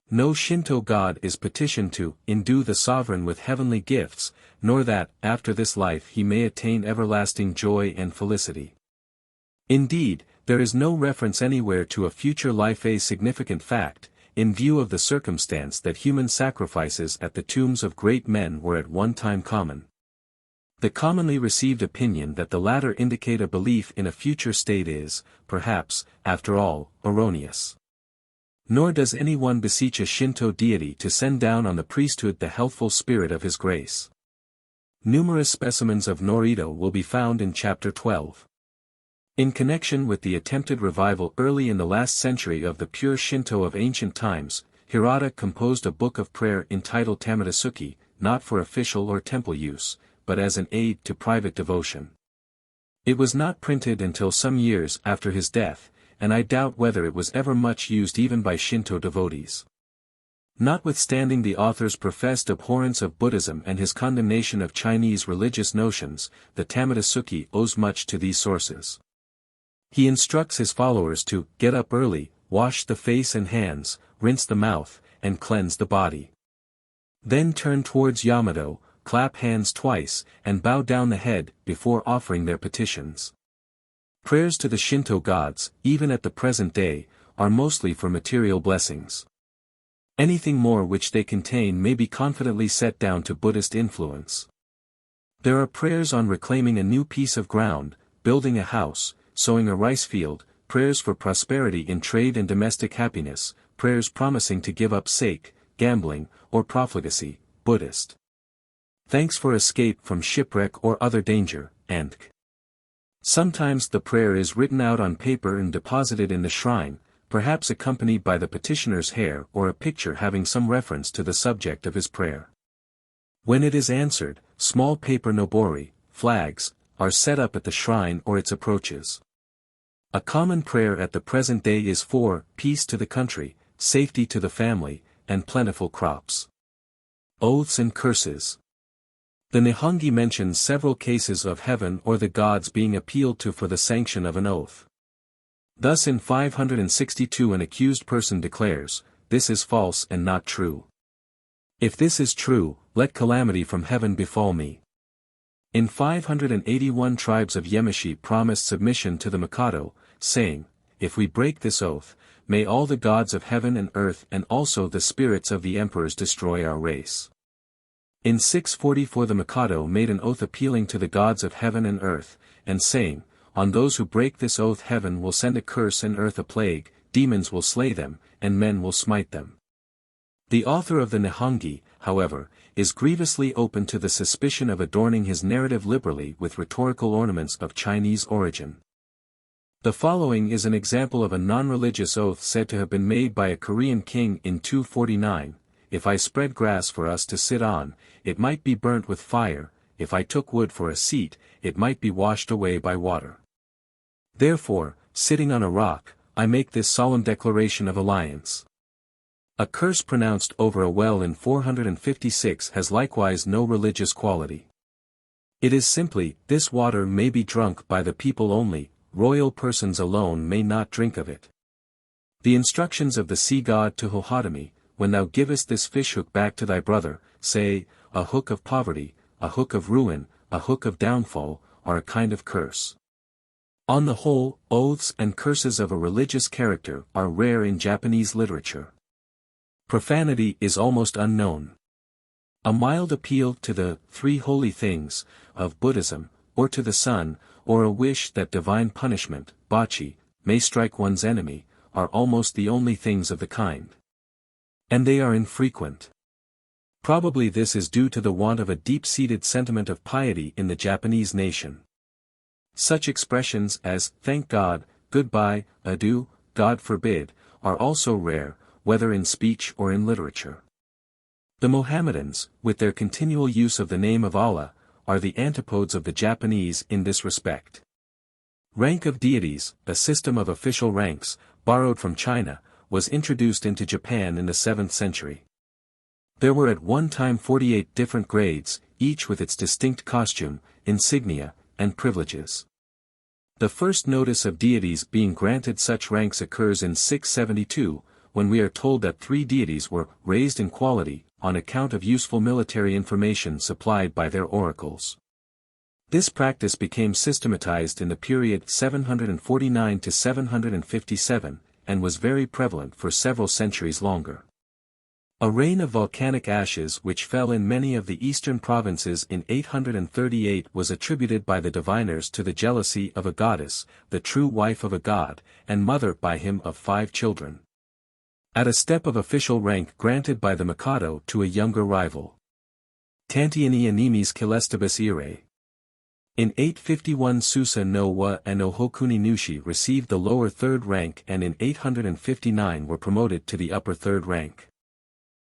A: No Shinto god is petitioned to endue the sovereign with heavenly gifts, nor that, after this life he may attain everlasting joy and felicity. Indeed, there is no reference anywhere to a future life, a significant fact, in view of the circumstance that human sacrifices at the tombs of great men were at one time common. The commonly received opinion that the latter indicate a belief in a future state is, perhaps, after all, erroneous. Nor does anyone beseech a Shinto deity to send down on the priesthood the healthful spirit of his grace. Numerous specimens of Norito will be found in Chapter 12. In connection with the attempted revival early in the last century of the pure Shinto of ancient times, Hirata composed a book of prayer entitled Tamadasuki, not for official or temple use, but as an aid to private devotion. It was not printed until some years after his death, and I doubt whether it was ever much used even by Shinto devotees. Notwithstanding the author's professed abhorrence of Buddhism and his condemnation of Chinese religious notions, the Tamadasuki owes much to these sources. He instructs his followers to get up early, wash the face and hands, rinse the mouth, and cleanse the body. Then turn towards Yamato, clap hands twice, and bow down the head, before offering their petitions. Prayers to the Shinto gods, even at the present day, are mostly for material blessings. Anything more which they contain may be confidently set down to Buddhist influence. There are prayers on reclaiming a new piece of ground, building a house, sowing a rice field, prayers for prosperity in trade and domestic happiness, prayers promising to give up sake, gambling, or profligacy, Buddhist. Thanks for escape from shipwreck or other danger, and sometimes the prayer is written out on paper and deposited in the shrine, perhaps accompanied by the petitioner's hair or a picture having some reference to the subject of his prayer. When it is answered, small paper nobori, flags, are set up at the shrine or its approaches. A common prayer at the present day is for peace to the country, safety to the family, and plentiful crops. Oaths and curses. The Nihongi mentions several cases of heaven or the gods being appealed to for the sanction of an oath. Thus in 562 an accused person declares, "This is false and not true. If this is true, let calamity from heaven befall me." In 581 tribes of Yemishi promised submission to the Mikado, saying, "If we break this oath, may all the gods of heaven and earth and also the spirits of the emperors destroy our race." In 644 the Mikado made an oath appealing to the gods of heaven and earth, and saying, "On those who break this oath heaven will send a curse and earth a plague, demons will slay them, and men will smite them." The author of the Nihongi, however, is grievously open to the suspicion of adorning his narrative liberally with rhetorical ornaments of Chinese origin. The following is an example of a non-religious oath said to have been made by a Korean king in 249, "If I spread grass for us to sit on, it might be burnt with fire, if I took wood for a seat, it might be washed away by water. Therefore, sitting on a rock, I make this solemn declaration of alliance." A curse pronounced over a well in 456 has likewise no religious quality. It is simply, this water may be drunk by the people only, royal persons alone may not drink of it. The instructions of the sea god to Hohodemi, when thou givest this fishhook back to thy brother, say, a hook of poverty, a hook of ruin, a hook of downfall, are a kind of curse. On the whole, oaths and curses of a religious character are rare in Japanese literature. Profanity is almost unknown. A mild appeal to the three holy things of Buddhism, or to the sun, or a wish that divine punishment, bachi, may strike one's enemy, are almost the only things of the kind. And they are infrequent. Probably this is due to the want of a deep-seated sentiment of piety in the Japanese nation. Such expressions as, thank God, goodbye, adieu, God forbid, are also rare, whether in speech or in literature. The Mohammedans, with their continual use of the name of Allah, are the antipodes of the Japanese in this respect. Rank of deities, a system of official ranks, borrowed from China, was introduced into Japan in the 7th century. There were at one time 48 different grades, each with its distinct costume, insignia, and privileges. The first notice of deities being granted such ranks occurs in 672, when we are told that 3 deities were raised in quality, on account of useful military information supplied by their oracles. This practice became systematized in the period 749 to 757, and was very prevalent for several centuries longer. A rain of volcanic ashes which fell in many of the eastern provinces in 838 was attributed by the diviners to the jealousy of a goddess, the true wife of a god, and mother by him of 5 children. At a step of official rank granted by the Mikado to a younger rival. Tantiani animes Celestibus ire. In 851 Susa no wa and Ohokuni Nushi received the lower 3rd rank and in 859 were promoted to the upper 3rd rank.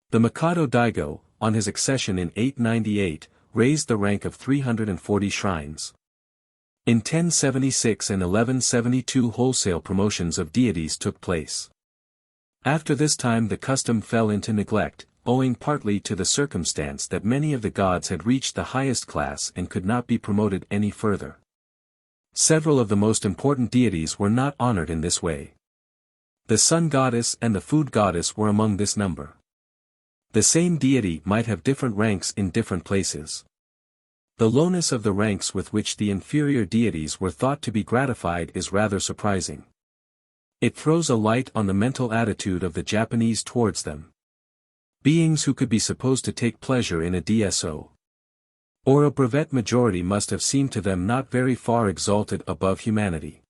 A: The Mikado Daigo, on his accession in 898, raised the rank of 340 shrines. In 1076 and 1172 wholesale promotions of deities took place. After this time the custom fell into neglect, owing partly to the circumstance that many of the gods had reached the highest class and could not be promoted any further. Several of the most important deities were not honored in this way. The sun goddess and the food goddess were among this number. The same deity might have different ranks in different places. The lowness of the ranks with which the inferior deities were thought to be gratified is rather surprising. It throws a light on the mental attitude of the Japanese towards them. Beings who could be supposed to take pleasure in a DSO or a brevet majority must have seemed to them not very far exalted above humanity.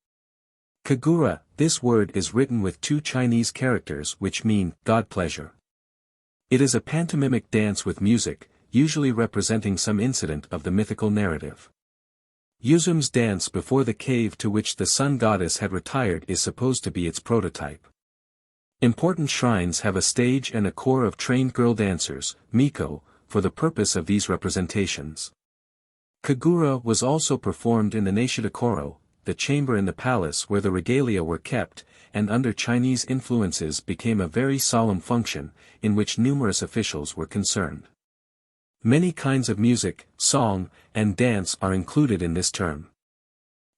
A: Kagura, this word is written with 2 Chinese characters which mean, God pleasure. It is a pantomimic dance with music, usually representing some incident of the mythical narrative. Yuzum's dance before the cave to which the sun goddess had retired is supposed to be its prototype. Important shrines have a stage and a corps of trained girl dancers, miko, for the purpose of these representations. Kagura was also performed in the Nishidakoro, the chamber in the palace where the regalia were kept, and under Chinese influences became a very solemn function, in which numerous officials were concerned. Many kinds of music, song, and dance are included in this term.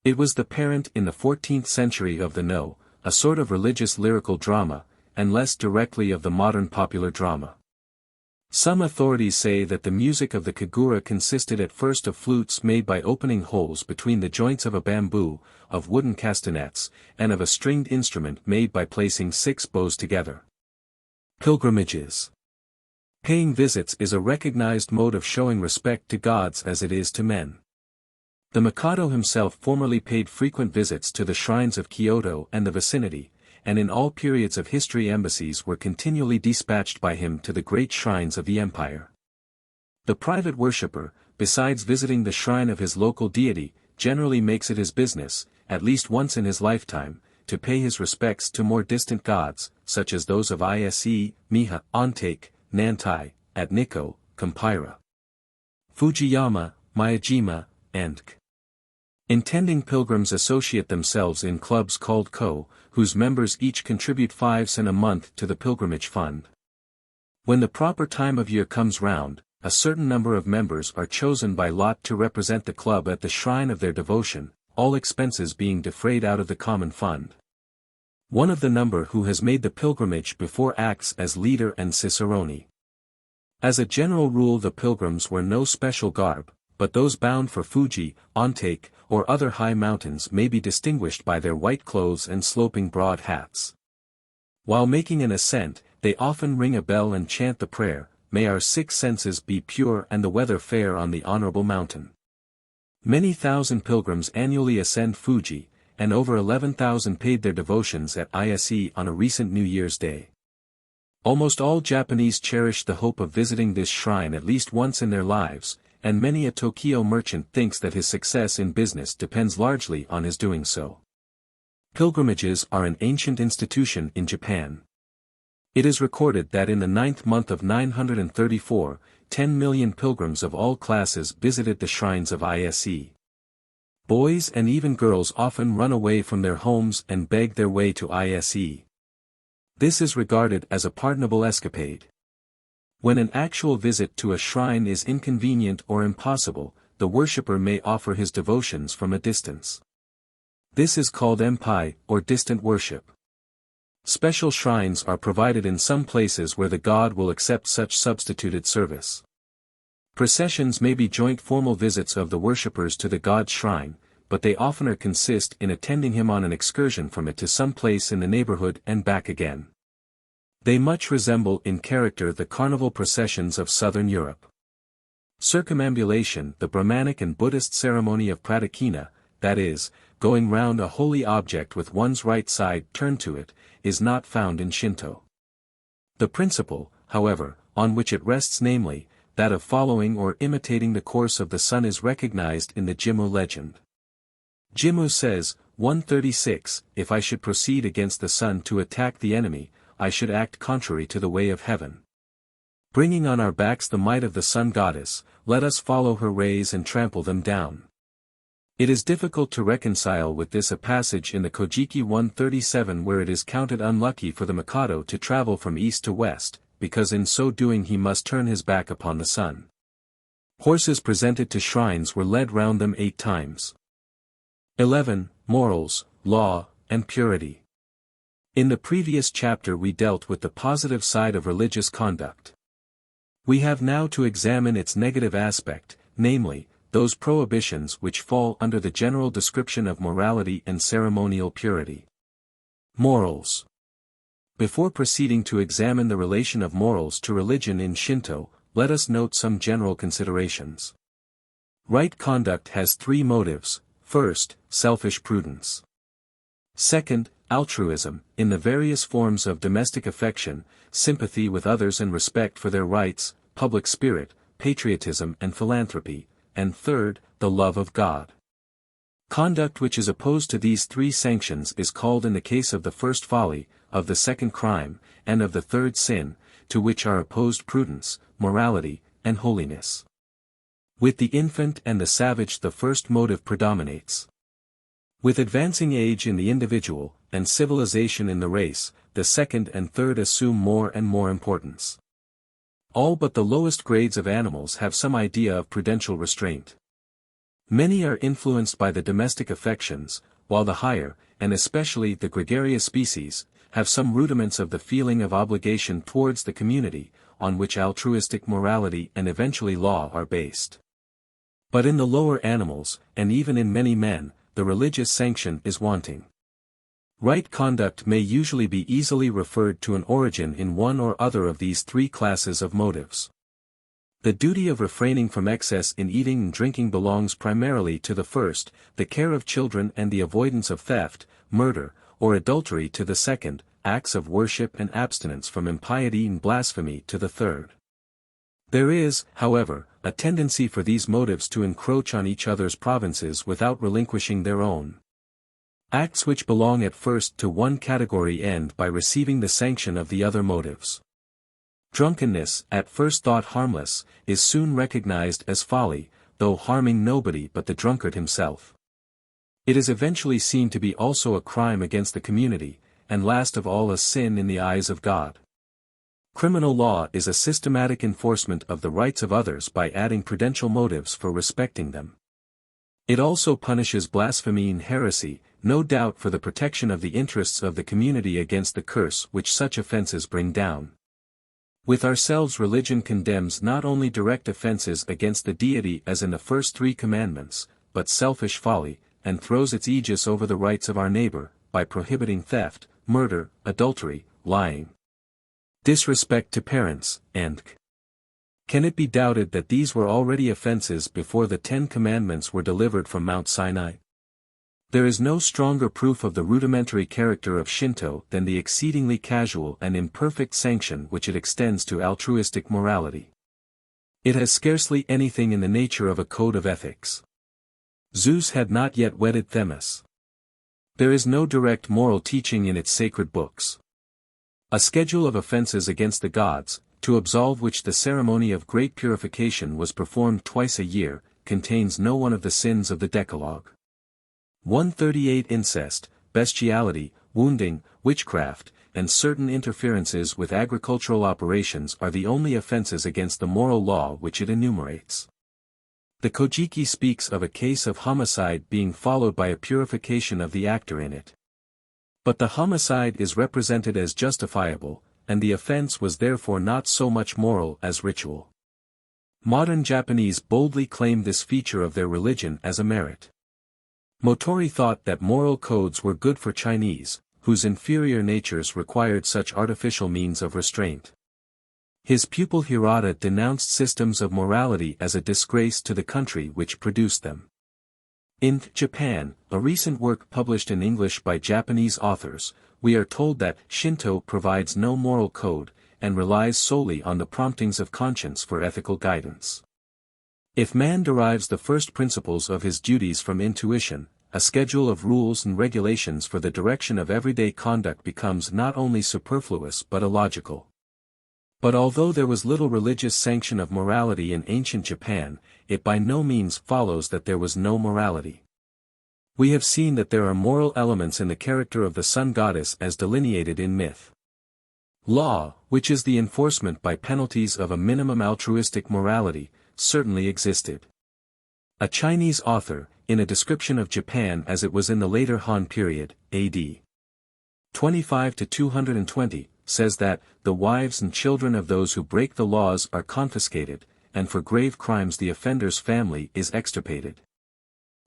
A: It was the parent in the 14th century of the No, a sort of religious lyrical drama, and less directly of the modern popular drama. Some authorities say that the music of the Kagura consisted at first of flutes made by opening holes between the joints of a bamboo, of wooden castanets, and of a stringed instrument made by placing 6 bows together. Pilgrimages. Paying visits is a recognized mode of showing respect to gods as it is to men. The Mikado himself formerly paid frequent visits to the shrines of Kyoto and the vicinity, and in all periods of history embassies were continually dispatched by him to the great shrines of the empire. The private worshipper, besides visiting the shrine of his local deity, generally makes it his business, at least once in his lifetime, to pay his respects to more distant gods, such as those of Ise, Miha, Ontake, Nantai, at Nikko, Kampira, Fujiyama, Miyajima, and K. Intending pilgrims associate themselves in clubs called ko, whose members each contribute 5 sen a month to the pilgrimage fund. When the proper time of year comes round, a certain number of members are chosen by lot to represent the club at the shrine of their devotion, all expenses being defrayed out of the common fund. One of the number who has made the pilgrimage before acts as leader and cicerone. As a general rule, the pilgrims wear no special garb, but those bound for Fuji, Ontake, or other high mountains may be distinguished by their white clothes and sloping broad hats. While making an ascent, they often ring a bell and chant the prayer, "May our six senses be pure and the weather fair on the honorable mountain." Many thousand pilgrims annually ascend Fuji, and over 11,000 paid their devotions at Ise on a recent New Year's Day. Almost all Japanese cherish the hope of visiting this shrine at least once in their lives, and many a Tokyo merchant thinks that his success in business depends largely on his doing so. Pilgrimages are an ancient institution in Japan. It is recorded that in the 9th month of 934, 10 million pilgrims of all classes visited the shrines of Ise. Boys and even girls often run away from their homes and beg their way to Ise. This is regarded as a pardonable escapade. When an actual visit to a shrine is inconvenient or impossible, the worshipper may offer his devotions from a distance. This is called empai, or distant worship. Special shrines are provided in some places where the god will accept such substituted service. Processions may be joint formal visits of the worshippers to the god's shrine, but they oftener consist in attending him on an excursion from it to some place in the neighborhood and back again. They much resemble in character the carnival processions of southern Europe. Circumambulation, the Brahmanic and Buddhist ceremony of pradakshina, that is, going round a holy object with one's right side turned to it, is not found in Shinto. The principle, however, on which it rests, namely, that of following or imitating the course of the sun, is recognized in the Jimmu legend. Jimmu says, 136, "If I should proceed against the sun to attack the enemy, I should act contrary to the way of heaven. Bringing on our backs the might of the sun goddess, let us follow her rays and trample them down." It is difficult to reconcile with this a passage in the Kojiki 137 where it is counted unlucky for the Mikado to travel from east to west, because in so doing he must turn his back upon the sun. Horses presented to shrines were led round them 8 times. 11. Morals, Law, and Purity. In the previous chapter we dealt with the positive side of religious conduct. We have now to examine its negative aspect, namely, those prohibitions which fall under the general description of morality and ceremonial purity. Morals. Before proceeding to examine the relation of morals to religion in Shinto, let us note some general considerations. Right conduct has 3 motives: first, selfish prudence. Second, altruism, in the various forms of domestic affection, sympathy with others and respect for their rights, public spirit, patriotism and philanthropy, and third, the love of God. Conduct which is opposed to these 3 sanctions is called in the case of the first folly, of the second crime, and of the third sin, to which are opposed prudence, morality, and holiness. With the infant and the savage the first motive predominates. With advancing age in the individual, and civilization in the race, the second and third assume more and more importance. All but the lowest grades of animals have some idea of prudential restraint. Many are influenced by the domestic affections, while the higher, and especially the gregarious species, have some rudiments of the feeling of obligation towards the community, on which altruistic morality and eventually law are based. But in the lower animals, and even in many men, the religious sanction is wanting. Right conduct may usually be easily referred to an origin in one or other of these 3 classes of motives. The duty of refraining from excess in eating and drinking belongs primarily to the first, the care of children and the avoidance of theft, murder, or adultery to the second, acts of worship and abstinence from impiety and blasphemy to the third. There is, however, a tendency for these motives to encroach on each other's provinces without relinquishing their own. Acts which belong at first to one category end by receiving the sanction of the other motives. Drunkenness, at first thought harmless, is soon recognized as folly, though harming nobody but the drunkard himself. It is eventually seen to be also a crime against the community, and last of all a sin in the eyes of God. Criminal law is a systematic enforcement of the rights of others by adding prudential motives for respecting them. It also punishes blasphemy and heresy, no doubt for the protection of the interests of the community against the curse which such offenses bring down. With ourselves, religion condemns not only direct offenses against the deity as in the first 3 commandments, but selfish folly, and throws its aegis over the rights of our neighbor, by prohibiting theft, murder, adultery, lying, disrespect to parents, and Can it be doubted that these were already offenses before the 10 Commandments were delivered from Mount Sinai? There is no stronger proof of the rudimentary character of Shinto than the exceedingly casual and imperfect sanction which it extends to altruistic morality. It has scarcely anything in the nature of a code of ethics. Zeus had not yet wedded Themis. There is no direct moral teaching in its sacred books. A schedule of offenses against the gods, to absolve which the ceremony of great purification was performed twice a year, contains no one of the sins of the Decalogue. 138 Incest, bestiality, wounding, witchcraft, and certain interferences with agricultural operations are the only offenses against the moral law which it enumerates. The Kojiki speaks of a case of homicide being followed by a purification of the actor in it. But the homicide is represented as justifiable, and the offense was therefore not so much moral as ritual. Modern Japanese boldly claim this feature of their religion as a merit. Motori thought that moral codes were good for Chinese, whose inferior natures required such artificial means of restraint. His pupil Hirata denounced systems of morality as a disgrace to the country which produced them. In Japan, a recent work published in English by Japanese authors, we are told that Shinto provides no moral code, and relies solely on the promptings of conscience for ethical guidance. If man derives the first principles of his duties from intuition, a schedule of rules and regulations for the direction of everyday conduct becomes not only superfluous but illogical. But although there was little religious sanction of morality in ancient Japan, it by no means follows that there was no morality. We have seen that there are moral elements in the character of the sun goddess as delineated in myth. Law, which is the enforcement by penalties of a minimum altruistic morality, certainly existed. A Chinese author, in a description of Japan as it was in the later Han period, AD 25 to 220, says that, the wives and children of those who break the laws are confiscated, and for grave crimes the offender's family is extirpated.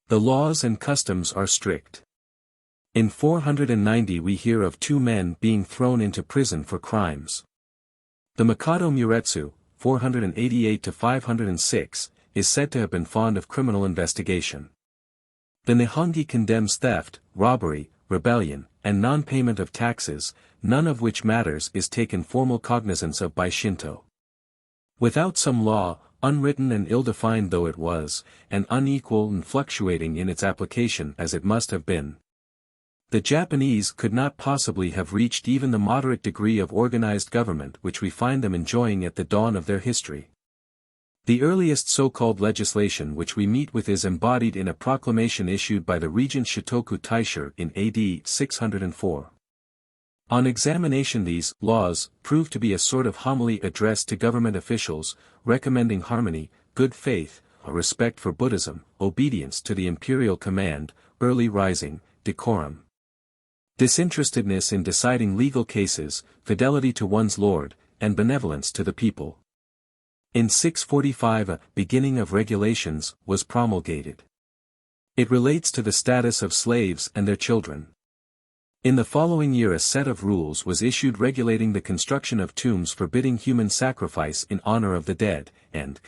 A: The laws and customs are strict. In 490 we hear of 2 men being thrown into prison for crimes. The Mikado Muretsu, 488 to 506, is said to have been fond of criminal investigation. The Nihongi condemns theft, robbery, rebellion, and non-payment of taxes, none of which matters is taken formal cognizance of by Shinto. Without some law, unwritten and ill-defined though it was, and unequal and fluctuating in its application as it must have been, the Japanese could not possibly have reached even the moderate degree of organized government which we find them enjoying at the dawn of their history. The earliest so-called legislation which we meet with is embodied in a proclamation issued by the regent Shotoku Taisho in AD 604. On examination these laws prove to be a sort of homily addressed to government officials, recommending harmony, good faith, a respect for Buddhism, obedience to the imperial command, early rising, decorum, disinterestedness in deciding legal cases, fidelity to one's lord, and benevolence to the people. In 645 a beginning of regulations was promulgated. It relates to the status of slaves and their children. In the following year a set of rules was issued regulating the construction of tombs forbidding human sacrifice in honor of the dead, and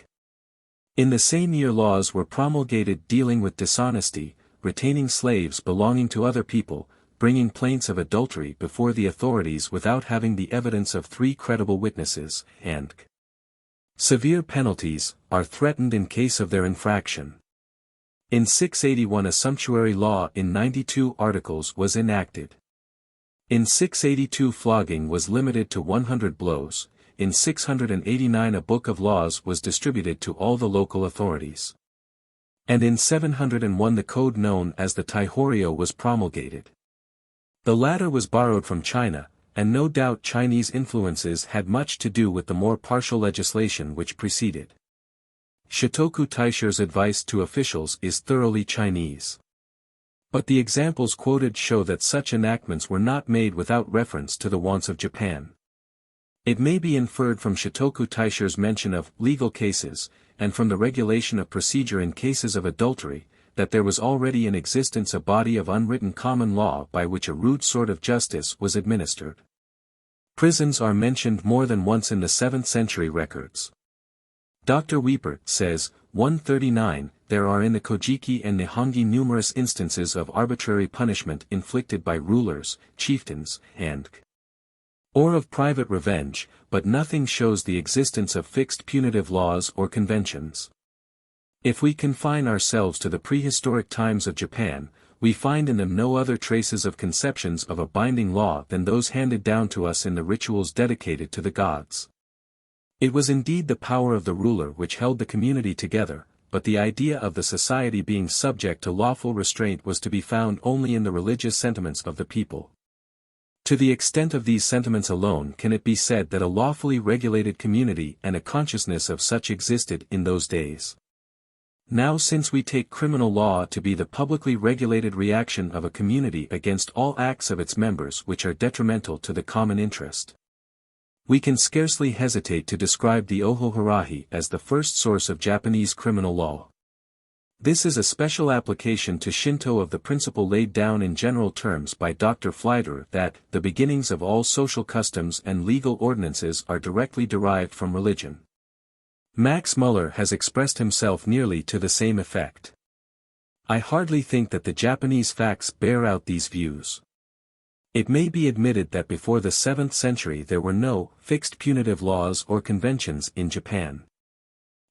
A: in the same year laws were promulgated dealing with dishonesty, retaining slaves belonging to other people, bringing plaints of adultery before the authorities without having the evidence of 3 credible witnesses, and severe penalties are threatened in case of their infraction. In 681 a sumptuary law in 92 articles was enacted. In 682 flogging was limited to 100 blows, in 689 a book of laws was distributed to all the local authorities. And in 701 the code known as the Taihorio was promulgated. The latter was borrowed from China, and no doubt Chinese influences had much to do with the more partial legislation which preceded. Shotoku Taishi's advice to officials is thoroughly Chinese. But the examples quoted show that such enactments were not made without reference to the wants of Japan. It may be inferred from Shotoku Taishi's mention of legal cases, and from the regulation of procedure in cases of adultery, that there was already in existence a body of unwritten common law by which a rude sort of justice was administered. Prisons are mentioned more than once in the 7th century records. Dr. Wiepert says, 139, there are in the Kojiki and Nihongi numerous instances of arbitrary punishment inflicted by rulers, chieftains, or of private revenge, but nothing shows the existence of fixed punitive laws or conventions. If we confine ourselves to the prehistoric times of Japan, we find in them no other traces of conceptions of a binding law than those handed down to us in the rituals dedicated to the gods. It was indeed the power of the ruler which held the community together, but the idea of the society being subject to lawful restraint was to be found only in the religious sentiments of the people. To the extent of these sentiments alone can it be said that a lawfully regulated community and a consciousness of such existed in those days. Now, since we take criminal law to be the publicly regulated reaction of a community against all acts of its members which are detrimental to the common interest, we can scarcely hesitate to describe the Oho-harahi as the first source of Japanese criminal law. This is a special application to Shinto of the principle laid down in general terms by Dr. Fleiderer that the beginnings of all social customs and legal ordinances are directly derived from religion. Max Muller has expressed himself nearly to the same effect. I hardly think that the Japanese facts bear out these views. It may be admitted that before the 7th century there were no fixed punitive laws or conventions in Japan.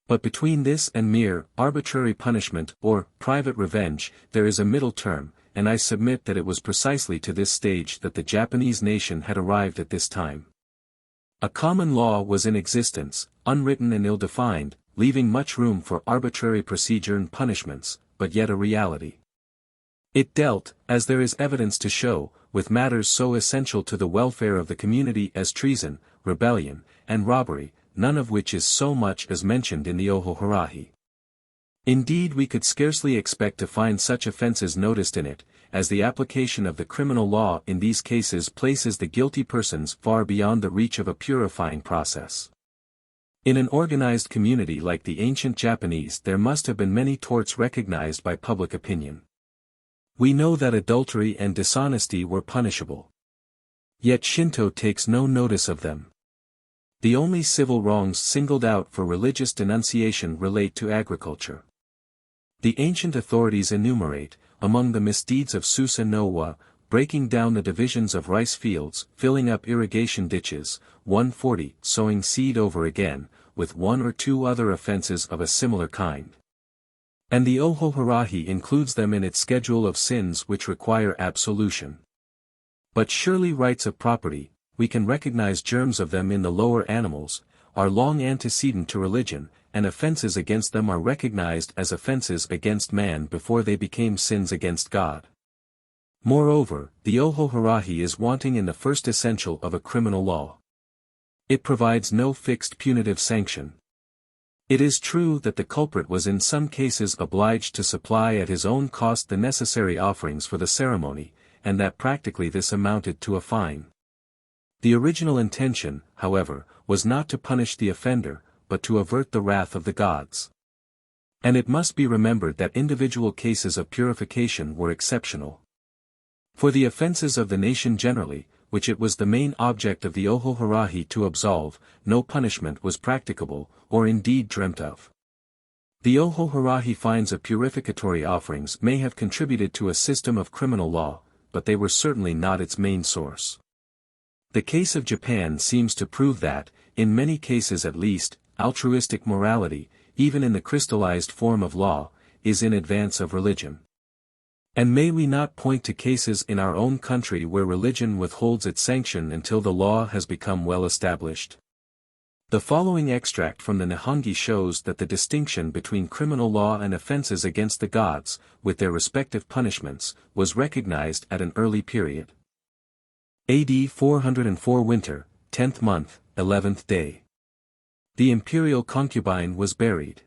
A: But between this and mere arbitrary punishment or private revenge there is a middle term, and I submit that it was precisely to this stage that the Japanese nation had arrived at this time. A common law was in existence, unwritten and ill-defined, leaving much room for arbitrary procedure and punishments, but yet a reality. It dealt, as there is evidence to show, with matters so essential to the welfare of the community as treason, rebellion, and robbery, none of which is so much as mentioned in the Oho-harahi. Indeed, we could scarcely expect to find such offences noticed in it, as the application of the criminal law in these cases places the guilty persons far beyond the reach of a purifying process. In an organized community like the ancient Japanese there must have been many torts recognized by public opinion. We know that adultery and dishonesty were punishable. Yet Shinto takes no notice of them. The only civil wrongs singled out for religious denunciation relate to agriculture. The ancient authorities enumerate, among the misdeeds of Susa no wa, breaking down the divisions of rice fields, filling up irrigation ditches, 140, sowing seed over again, with one or two other offenses of a similar kind. And the Oho-harahi includes them in its schedule of sins which require absolution. But surely rights of property, we can recognize germs of them in the lower animals, are long antecedent to religion, and offenses against them are recognized as offenses against man before they became sins against God. Moreover, the Oho-harahi is wanting in the first essential of a criminal law. It provides no fixed punitive sanction. It is true that the culprit was in some cases obliged to supply at his own cost the necessary offerings for the ceremony, and that practically this amounted to a fine. The original intention, however, was not to punish the offender, but to avert the wrath of the gods. And it must be remembered that individual cases of purification were exceptional. For the offenses of the nation generally, which it was the main object of the Oho-harahi to absolve, no punishment was practicable, or indeed dreamt of. The Oho-harahi fines of purificatory offerings may have contributed to a system of criminal law, but they were certainly not its main source. The case of Japan seems to prove that, in many cases at least, altruistic morality, even in the crystallized form of law, is in advance of religion. And may we not point to cases in our own country where religion withholds its sanction until the law has become well established? The following extract from the Nihongi shows that the distinction between criminal law and offenses against the gods, with their respective punishments, was recognized at an early period. AD 404 winter, 10th month, 11th day. The imperial concubine was buried.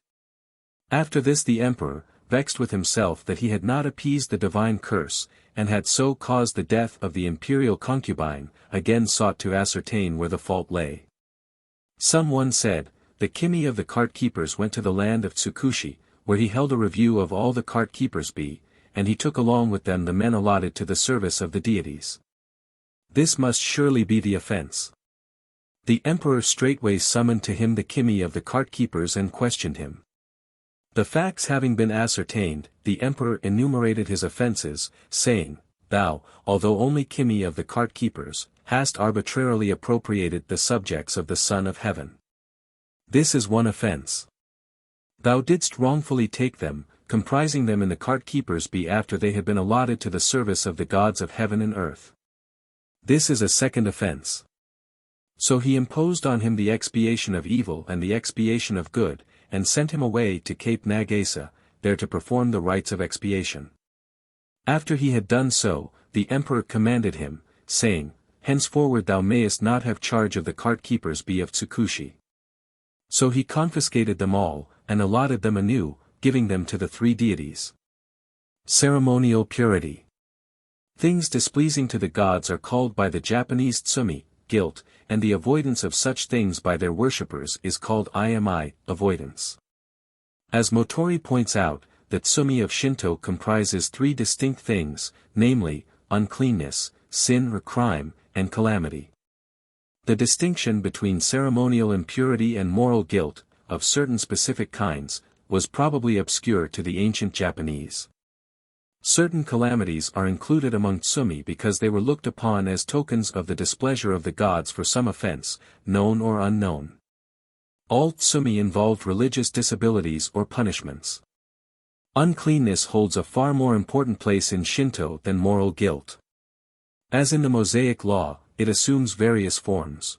A: After this the emperor, vexed with himself that he had not appeased the divine curse, and had so caused the death of the imperial concubine, again sought to ascertain where the fault lay. Some one said, the kimi of the cart keepers went to the land of Tsukushi, where he held a review of all the cart keepers and he took along with them the men allotted to the service of the deities. This must surely be the offense. The emperor straightway summoned to him the kimi of the cart keepers and questioned him. The facts having been ascertained, the emperor enumerated his offences, saying, Thou, although only kimi of the cart keepers, hast arbitrarily appropriated the subjects of the Son of Heaven. This is one offence. Thou didst wrongfully take them, comprising them in the cart keepers after they had been allotted to the service of the gods of heaven and earth. This is a second offence. So he imposed on him the expiation of evil and the expiation of good, and sent him away to Cape Nagasa, there to perform the rites of expiation. After he had done so, the emperor commanded him, saying, Henceforward thou mayest not have charge of the cart keepers of Tsukushi. So he confiscated them all, and allotted them anew, giving them to the three deities. Ceremonial purity. Things displeasing to the gods are called by the Japanese tsumi, guilt, and the avoidance of such things by their worshippers is called imi, avoidance. As Motori points out, the tsumi of Shinto comprises three distinct things, namely, uncleanness, sin or crime, and calamity. The distinction between ceremonial impurity and moral guilt, of certain specific kinds, was probably obscure to the ancient Japanese. Certain calamities are included among tsumi because they were looked upon as tokens of the displeasure of the gods for some offense, known or unknown. All tsumi involved religious disabilities or punishments. Uncleanness holds a far more important place in Shinto than moral guilt. As in the Mosaic Law, it assumes various forms.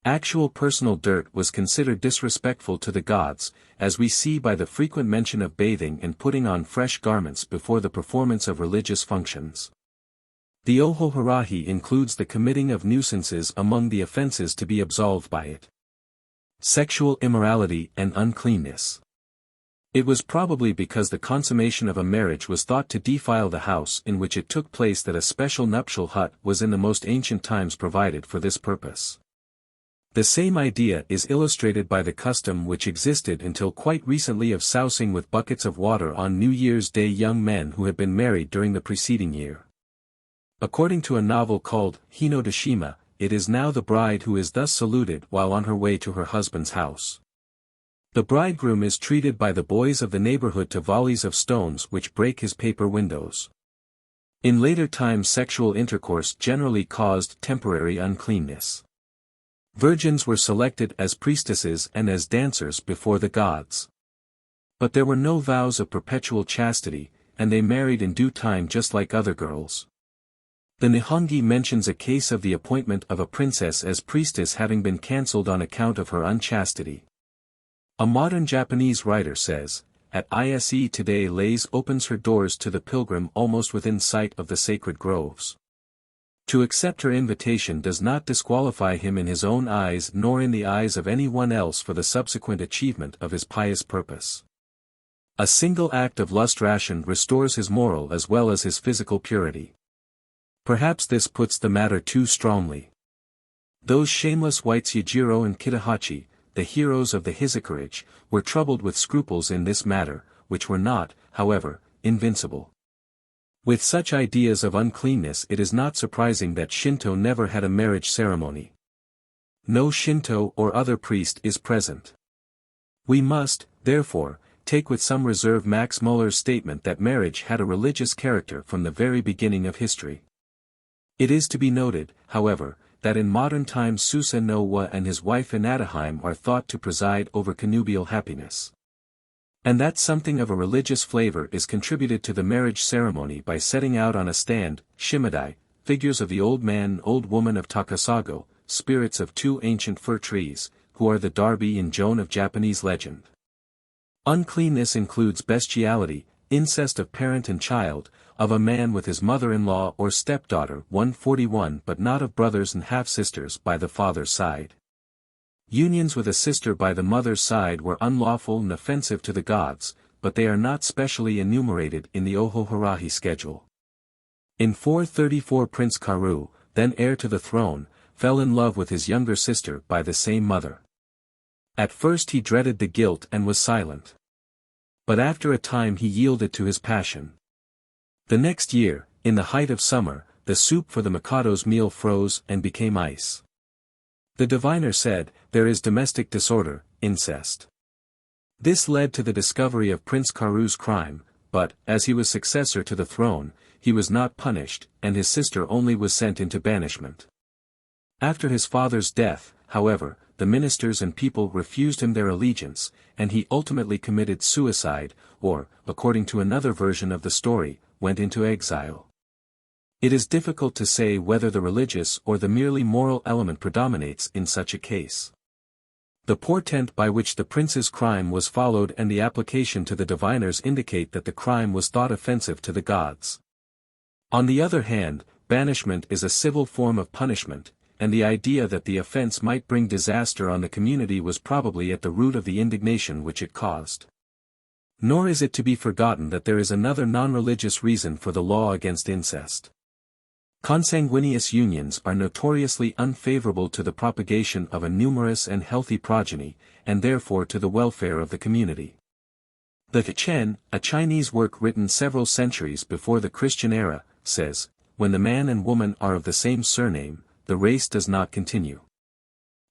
A: Actual personal dirt was considered disrespectful to the gods, as we see by the frequent mention of bathing and putting on fresh garments before the performance of religious functions. The Ohoharahi includes the committing of nuisances among the offenses to be absolved by it. Sexual immorality and uncleanness. It was probably because the consummation of a marriage was thought to defile the house in which it took place that a special nuptial hut was in the most ancient times provided for this purpose. The same idea is illustrated by the custom which existed until quite recently of sousing with buckets of water on New Year's Day young men who had been married during the preceding year. According to a novel called Hinodashima, it is now the bride who is thus saluted while on her way to her husband's house. The bridegroom is treated by the boys of the neighborhood to volleys of stones which break his paper windows. In later times sexual intercourse generally caused temporary uncleanness. Virgins were selected as priestesses and as dancers before the gods. But there were no vows of perpetual chastity, and they married in due time just like other girls. The Nihongi mentions a case of the appointment of a princess as priestess having been cancelled on account of her unchastity. A modern Japanese writer says, at ISE today Lays opens her doors to the pilgrim almost within sight of the sacred groves. To accept her invitation does not disqualify him in his own eyes nor in the eyes of anyone else for the subsequent achievement of his pious purpose. A single act of lustration restores his moral as well as his physical purity. Perhaps this puts the matter too strongly. Those shameless whites Yajiro and Kitahachi, the heroes of the Hisakurage, were troubled with scruples in this matter, which were not, however, invincible. With such ideas of uncleanness it is not surprising that Shinto never had a marriage ceremony. No Shinto or other priest is present. We must, therefore, take with some reserve Max Muller's statement that marriage had a religious character from the very beginning of history. It is to be noted, however, that in modern times Susa no Wa and his wife Inadaheim are thought to preside over connubial happiness. And that something of a religious flavor is contributed to the marriage ceremony by setting out on a stand, shimadai, figures of the old man and old woman of Takasago, spirits of two ancient fir trees, who are the Darby and Joan of Japanese legend. Uncleanness includes bestiality, incest of parent and child, of a man with his mother-in-law or stepdaughter 141 but not of brothers and half-sisters by the father's side. Unions with a sister by the mother's side were unlawful and offensive to the gods, but they are not specially enumerated in the Ohoharahi schedule. In 434 Prince Karu, then heir to the throne, fell in love with his younger sister by the same mother. At first he dreaded the guilt and was silent. But after a time he yielded to his passion. The next year, in the height of summer, the soup for the Mikado's meal froze and became ice. The diviner said, "There is domestic disorder, incest." This led to the discovery of Prince Karu's crime, but, as he was successor to the throne, he was not punished, and his sister only was sent into banishment. After his father's death, however, the ministers and people refused him their allegiance, and he ultimately committed suicide, or, according to another version of the story, went into exile. It is difficult to say whether the religious or the merely moral element predominates in such a case. The portent by which the prince's crime was followed and the application to the diviners indicate that the crime was thought offensive to the gods. On the other hand, banishment is a civil form of punishment, and the idea that the offense might bring disaster on the community was probably at the root of the indignation which it caused. Nor is it to be forgotten that there is another non-religious reason for the law against incest. Consanguineous unions are notoriously unfavorable to the propagation of a numerous and healthy progeny, and therefore to the welfare of the community. The Chen, a Chinese work written several centuries before the Christian era, says, "When the man and woman are of the same surname, the race does not continue."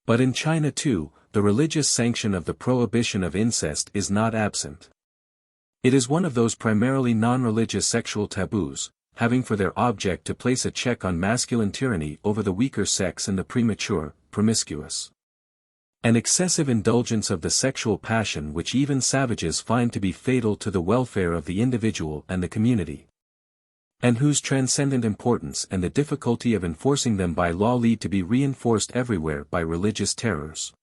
A: But in China too, the religious sanction of the prohibition of incest is not absent. It is one of those primarily non-religious sexual taboos, having for their object to place a check on masculine tyranny over the weaker sex and the premature, promiscuous. An excessive indulgence of the sexual passion which even savages find to be fatal to the welfare of the individual and the community, and whose transcendent importance and the difficulty of enforcing them by law lead to be reinforced everywhere by religious terrors.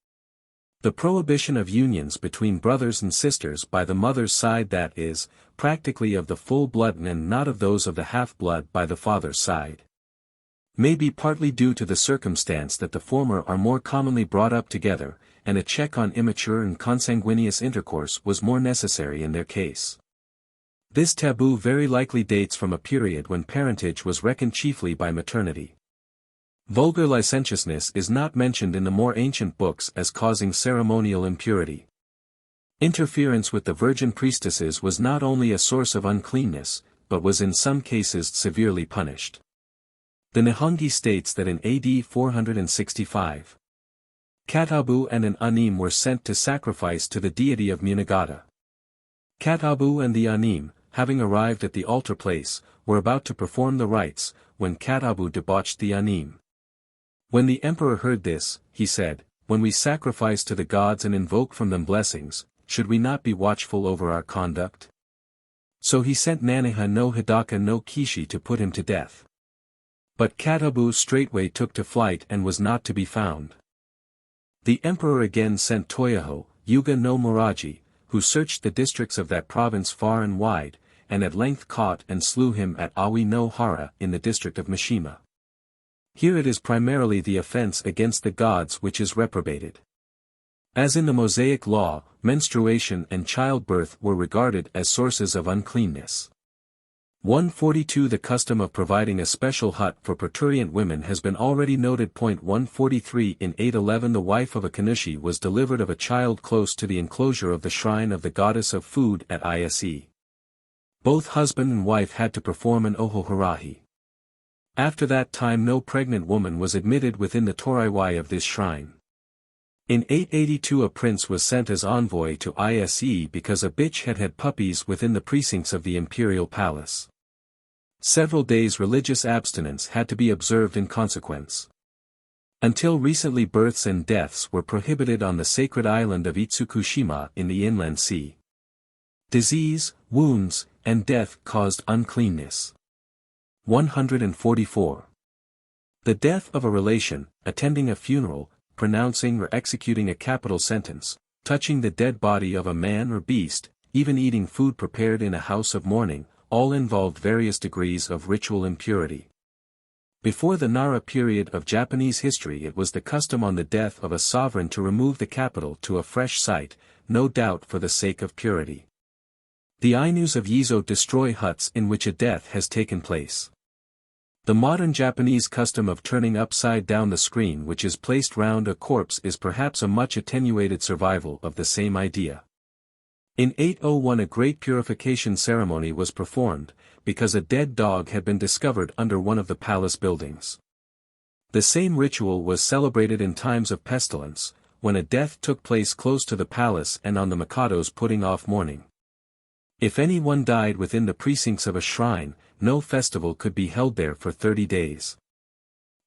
A: The prohibition of unions between brothers and sisters by the mother's side, that is, practically of the full blood and not of those of the half-blood by the father's side, may be partly due to the circumstance that the former are more commonly brought up together, and a check on immature and consanguineous intercourse was more necessary in their case. This taboo very likely dates from a period when parentage was reckoned chiefly by maternity. Vulgar licentiousness is not mentioned in the more ancient books as causing ceremonial impurity. Interference with the virgin priestesses was not only a source of uncleanness, but was in some cases severely punished. The Nihongi states that in AD 465, Katabu and an anim were sent to sacrifice to the deity of Munagata. Katabu and the anim, having arrived at the altar place, were about to perform the rites, when Katabu debauched the anim. When the emperor heard this, he said, "When we sacrifice to the gods and invoke from them blessings, should we not be watchful over our conduct?" So he sent Naniha no Hidaka no Kishi to put him to death. But Katabu straightway took to flight and was not to be found. The emperor again sent Toyaho, Yuga no Moraji, who searched the districts of that province far and wide, and at length caught and slew him at Aoi no Hara in the district of Mishima. Here it is primarily the offense against the gods which is reprobated. As in the Mosaic law, menstruation and childbirth were regarded as sources of uncleanness. 142 The custom of providing a special hut for parturient women has been already noted. 143 In 811 the wife of a Kanushi was delivered of a child close to the enclosure of the shrine of the goddess of food at Ise. Both husband and wife had to perform an ohoharahi. After that time no pregnant woman was admitted within the toriwai of this shrine. In 882 a prince was sent as envoy to Ise because a bitch had had puppies within the precincts of the imperial palace. Several days religious abstinence had to be observed in consequence. Until recently births and deaths were prohibited on the sacred island of Itsukushima in the inland sea. Disease, wounds, and death caused uncleanness. 144. The death of a relation, attending a funeral, pronouncing or executing a capital sentence, touching the dead body of a man or beast, even eating food prepared in a house of mourning, all involved various degrees of ritual impurity. Before the Nara period of Japanese history, it was the custom on the death of a sovereign to remove the capital to a fresh site, no doubt for the sake of purity. The Ainus of Yizo destroy huts in which a death has taken place. The modern Japanese custom of turning upside down the screen which is placed round a corpse is perhaps a much attenuated survival of the same idea. In 801 a great purification ceremony was performed, because a dead dog had been discovered under one of the palace buildings. The same ritual was celebrated in times of pestilence, when a death took place close to the palace and on the Mikado's putting off mourning. If anyone died within the precincts of a shrine, no festival could be held there for 30 days.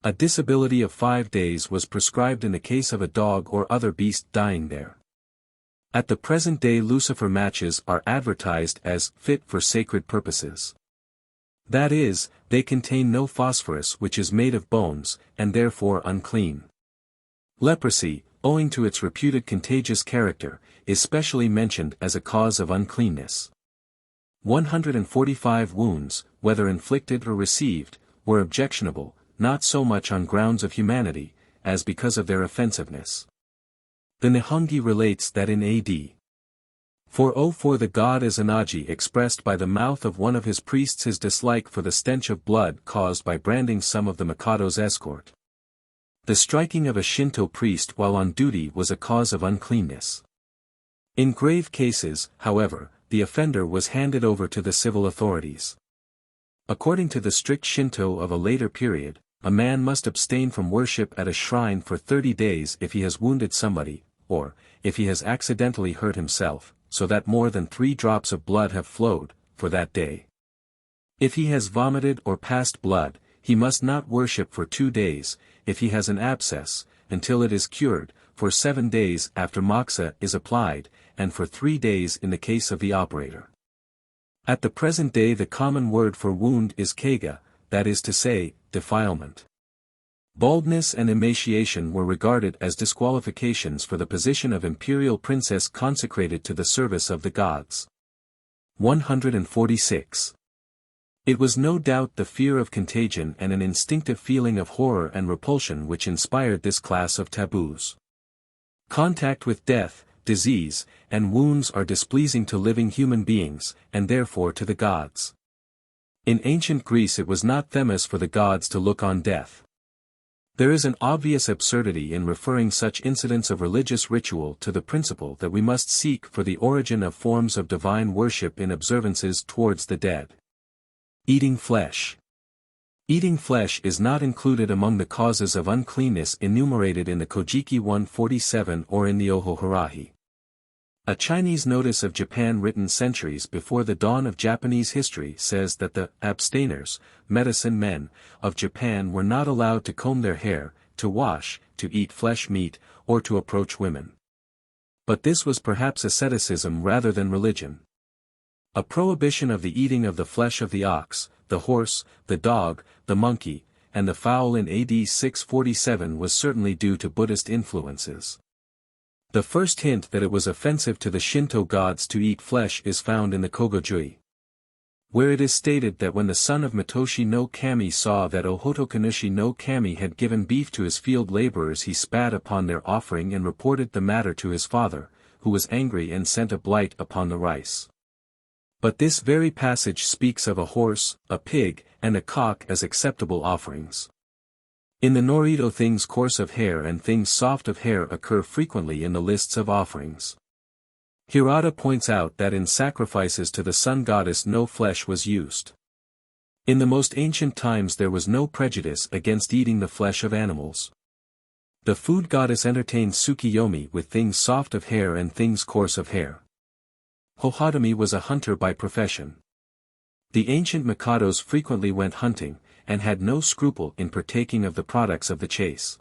A: A disability of 5 days was prescribed in the case of a dog or other beast dying there. At the present day lucifer matches are advertised as fit for sacred purposes. That is, they contain no phosphorus which is made of bones, and therefore unclean. Leprosy, owing to its reputed contagious character, is specially mentioned as a cause of uncleanness. 145 wounds, whether inflicted or received, were objectionable, not so much on grounds of humanity, as because of their offensiveness. The Nihongi relates that in A.D. 404 the god Izanagi expressed by the mouth of one of his priests his dislike for the stench of blood caused by branding some of the Mikado's escort. The striking of a Shinto priest while on duty was a cause of uncleanness. In grave cases, however, the offender was handed over to the civil authorities. According to the strict Shinto of a later period, a man must abstain from worship at a shrine for 30 days if he has wounded somebody, or, if he has accidentally hurt himself, so that more than 3 drops of blood have flowed, for that day. If he has vomited or passed blood, he must not worship for 2 days, if he has an abscess, until it is cured, for 7 days after moxa is applied, and for 3 days in the case of the operator. At the present day the common word for wound is keiga, that is to say, defilement. Baldness and emaciation were regarded as disqualifications for the position of imperial princess consecrated to the service of the gods. 146. It was no doubt the fear of contagion and an instinctive feeling of horror and repulsion which inspired this class of taboos. Contact with death, disease, and wounds are displeasing to living human beings, and therefore to the gods. In ancient Greece it was not themis for the gods to look on death. There is an obvious absurdity in referring such incidents of religious ritual to the principle that we must seek for the origin of forms of divine worship in observances towards the dead. Eating flesh. Eating flesh is not included among the causes of uncleanness enumerated in the Kojiki 147 or in the Ohoharahi. A Chinese notice of Japan written centuries before the dawn of Japanese history says that the abstainers, medicine men, of Japan were not allowed to comb their hair, to wash, to eat flesh meat, or to approach women. But this was perhaps asceticism rather than religion. A prohibition of the eating of the flesh of the ox, the horse, the dog, the monkey, and the fowl in AD 647 was certainly due to Buddhist influences. The first hint that it was offensive to the Shinto gods to eat flesh is found in the Kogojui, where it is stated that when the son of Mitoshi no Kami saw that Ohotokanushi no Kami had given beef to his field laborers he spat upon their offering and reported the matter to his father, who was angry and sent a blight upon the rice. But this very passage speaks of a horse, a pig, and a cock as acceptable offerings. In the Norito things coarse of hair and things soft of hair occur frequently in the lists of offerings. Hirata points out that in sacrifices to the sun goddess no flesh was used. In the most ancient times there was no prejudice against eating the flesh of animals. The food goddess entertained Tsukiyomi with things soft of hair and things coarse of hair. Hohodami was a hunter by profession. The ancient Mikados frequently went hunting, and had no scruple in partaking of the products of the chase.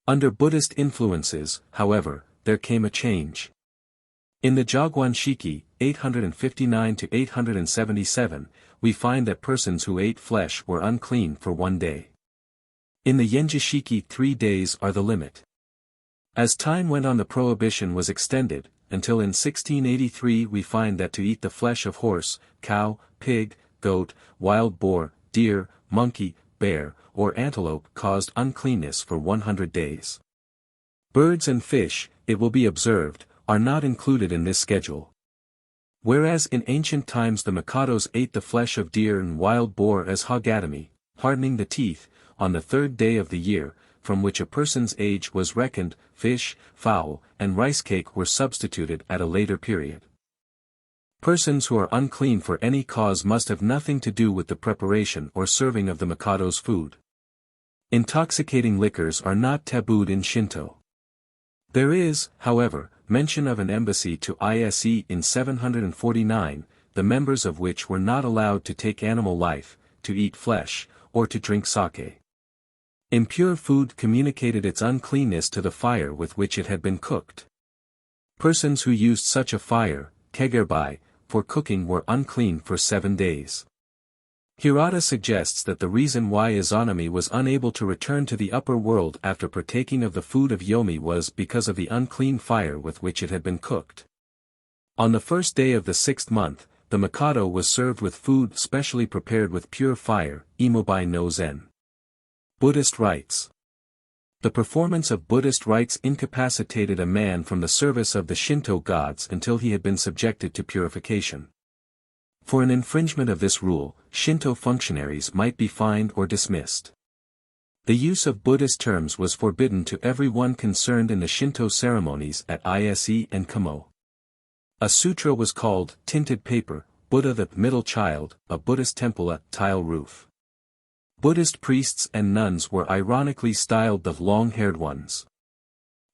A: Under Buddhist influences, however, there came a change. In the Jogwan Shiki, 859-877, we find that persons who ate flesh were unclean for 1 day. In the Yenji Shiki 3 days are the limit. As time went on the prohibition was extended, until in 1683 we find that to eat the flesh of horse, cow, pig, goat, wild boar, deer, monkey, bear, or antelope caused uncleanness for 100 days. Birds and fish, it will be observed, are not included in this schedule. Whereas in ancient times the Mikados ate the flesh of deer and wild boar as hogatami, hardening the teeth, on the third day of the year, from which a person's age was reckoned, fish, fowl, and rice cake were substituted at a later period. Persons who are unclean for any cause must have nothing to do with the preparation or serving of the Mikado's food. Intoxicating liquors are not tabooed in Shinto. There is, however, mention of an embassy to Ise in 749, the members of which were not allowed to take animal life, to eat flesh, or to drink sake. Impure food communicated its uncleanness to the fire with which it had been cooked. Persons who used such a fire, kegerbai, for cooking were unclean for 7 days. Hirata suggests that the reason why Izanami was unable to return to the upper world after partaking of the food of Yomi was because of the unclean fire with which it had been cooked. On the first day of the 6th month, the Mikado was served with food specially prepared with pure fire, imobai no zen. Buddhist rites. The performance of Buddhist rites incapacitated a man from the service of the Shinto gods until he had been subjected to purification. For an infringement of this rule, Shinto functionaries might be fined or dismissed. The use of Buddhist terms was forbidden to everyone concerned in the Shinto ceremonies at Ise and Kamo. A sutra was called tinted paper, Buddha the middle child, a Buddhist temple a tile roof. Buddhist priests and nuns were ironically styled the long-haired ones.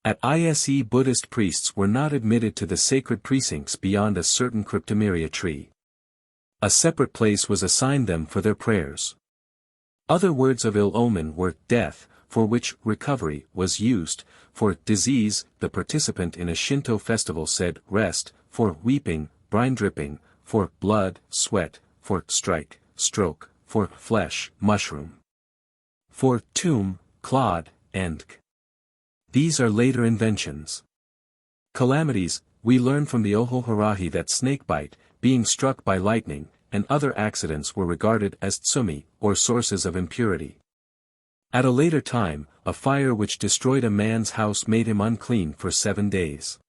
A: At Ise Buddhist priests were not admitted to the sacred precincts beyond a certain cryptomeria tree. A separate place was assigned them for their prayers. Other words of ill omen were death, for which recovery was used, for disease, the participant in a Shinto festival said rest, for weeping, brine dripping, for blood, sweat, for strike, stroke, for flesh, mushroom. For tomb, clod, and k. These are later inventions. Calamities, we learn from the Ohoharahi that snakebite, being struck by lightning, and other accidents were regarded as tsumi, or sources of impurity. At a later time, a fire which destroyed a man's house made him unclean for 7 days.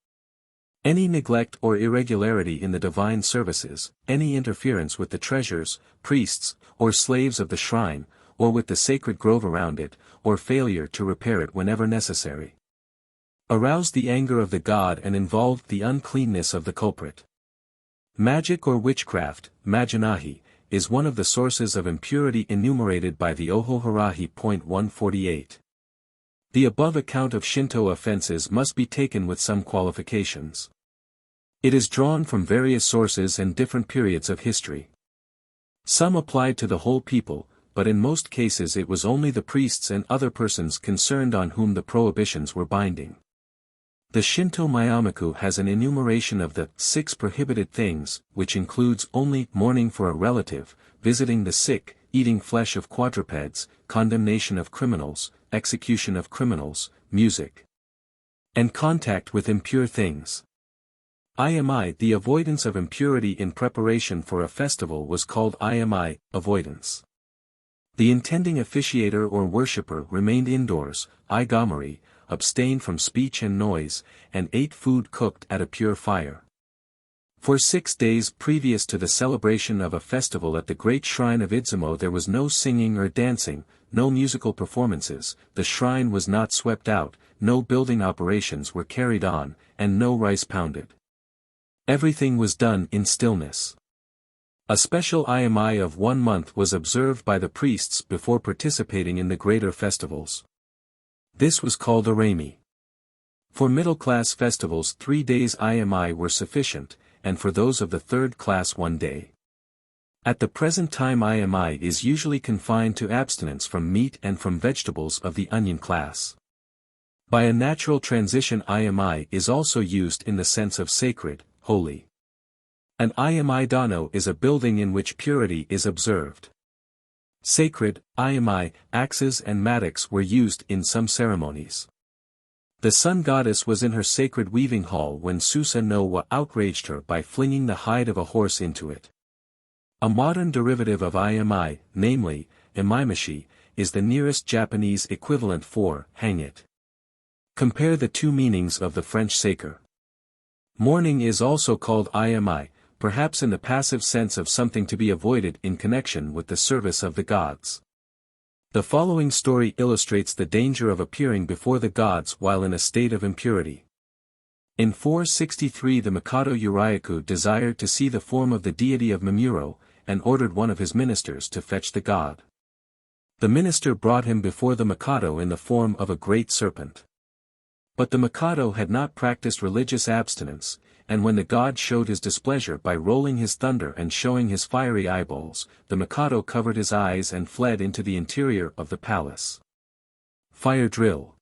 A: Any neglect or irregularity in the divine services, any interference with the treasures, priests, or slaves of the shrine, or with the sacred grove around it, or failure to repair it whenever necessary, aroused the anger of the god and involved the uncleanness of the culprit. Magic or witchcraft, maginahi, is one of the sources of impurity enumerated by the Ohoharahi. 148. The above account of Shinto offenses must be taken with some qualifications. It is drawn from various sources and different periods of history. Some applied to the whole people, but in most cases it was only the priests and other persons concerned on whom the prohibitions were binding. The Shinto Myamaku has an enumeration of the 6 prohibited things, which includes only mourning for a relative, visiting the sick, eating flesh of quadrupeds, condemnation of criminals, execution of criminals, music, and contact with impure things. IMI, the avoidance of impurity in preparation for a festival was called IMI, avoidance. The intending officiator or worshipper remained indoors, igamari, abstained from speech and noise, and ate food cooked at a pure fire. For 6 days previous to the celebration of a festival at the great shrine of Idzumo there was no singing or dancing, no musical performances, the shrine was not swept out, no building operations were carried on, and no rice pounded. Everything was done in stillness. A special IMI of 1 month was observed by the priests before participating in the greater festivals. This was called Arami. For middle-class festivals 3 days IMI were sufficient, and for those of the third class 1 day. At the present time IMI is usually confined to abstinence from meat and from vegetables of the onion class. By a natural transition IMI is also used in the sense of sacred, holy. An IMI dano is a building in which purity is observed. Sacred, IMI, axes and mattocks were used in some ceremonies. The sun goddess was in her sacred weaving hall when Susa no wa outraged her by flinging the hide of a horse into it. A modern derivative of imi, namely, imimashi, is the nearest Japanese equivalent for hang it. Compare the two meanings of the French saker. Mourning is also called imi, perhaps in the passive sense of something to be avoided in connection with the service of the gods. The following story illustrates the danger of appearing before the gods while in a state of impurity. In 463 the Mikado Uriaku desired to see the form of the deity of Mamuro, and ordered one of his ministers to fetch the god. The minister brought him before the Mikado in the form of a great serpent. But the Mikado had not practiced religious abstinence, and when the god showed his displeasure by rolling his thunder and showing his fiery eyeballs, the Mikado covered his eyes and fled into the interior of the palace. Fire drill.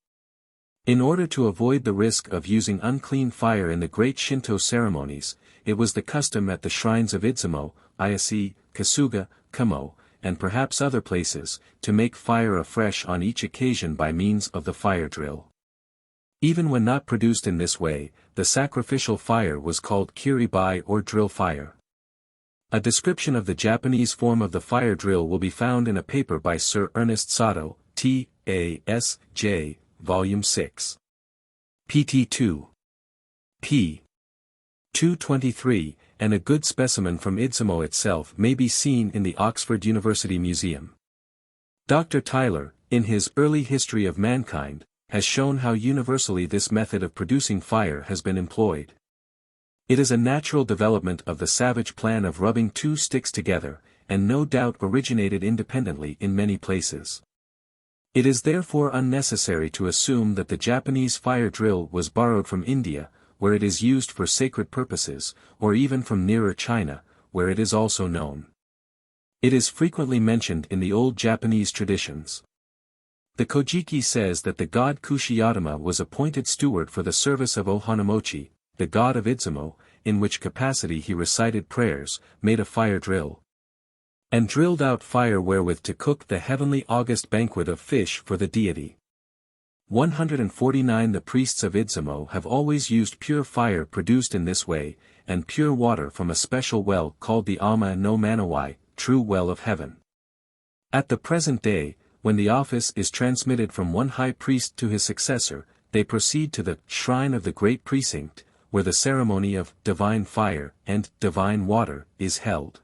A: In order to avoid the risk of using unclean fire in the great Shinto ceremonies, it was the custom at the shrines of Izumo, Ayase, Kasuga, Kamo, and perhaps other places, to make fire afresh on each occasion by means of the fire drill. Even when not produced in this way, the sacrificial fire was called kiribai or drill fire. A description of the Japanese form of the fire drill will be found in a paper by Sir Ernest Sato, T.A.S.J., Volume 6. pt. 2. p. 223, and a good specimen from Izumo itself may be seen in the Oxford University Museum. Dr. Tyler, in his Early History of Mankind, has shown how universally this method of producing fire has been employed. It is a natural development of the savage plan of rubbing two sticks together, and no doubt originated independently in many places. It is therefore unnecessary to assume that the Japanese fire drill was borrowed from India, where it is used for sacred purposes, or even from nearer China, where it is also known. It is frequently mentioned in the old Japanese traditions. The Kojiki says that the god Kushiyadama was appointed steward for the service of Ohanamochi, the god of Izumo, in which capacity he recited prayers, made a fire drill, and drilled out fire wherewith to cook the heavenly august banquet of fish for the deity. 149 The priests of Izumo have always used pure fire produced in this way, and pure water from a special well called the Ama no Manawai, true well of heaven. At the present day, when the office is transmitted from one high priest to his successor, they proceed to the shrine of the great precinct, where the ceremony of divine fire and divine water is held.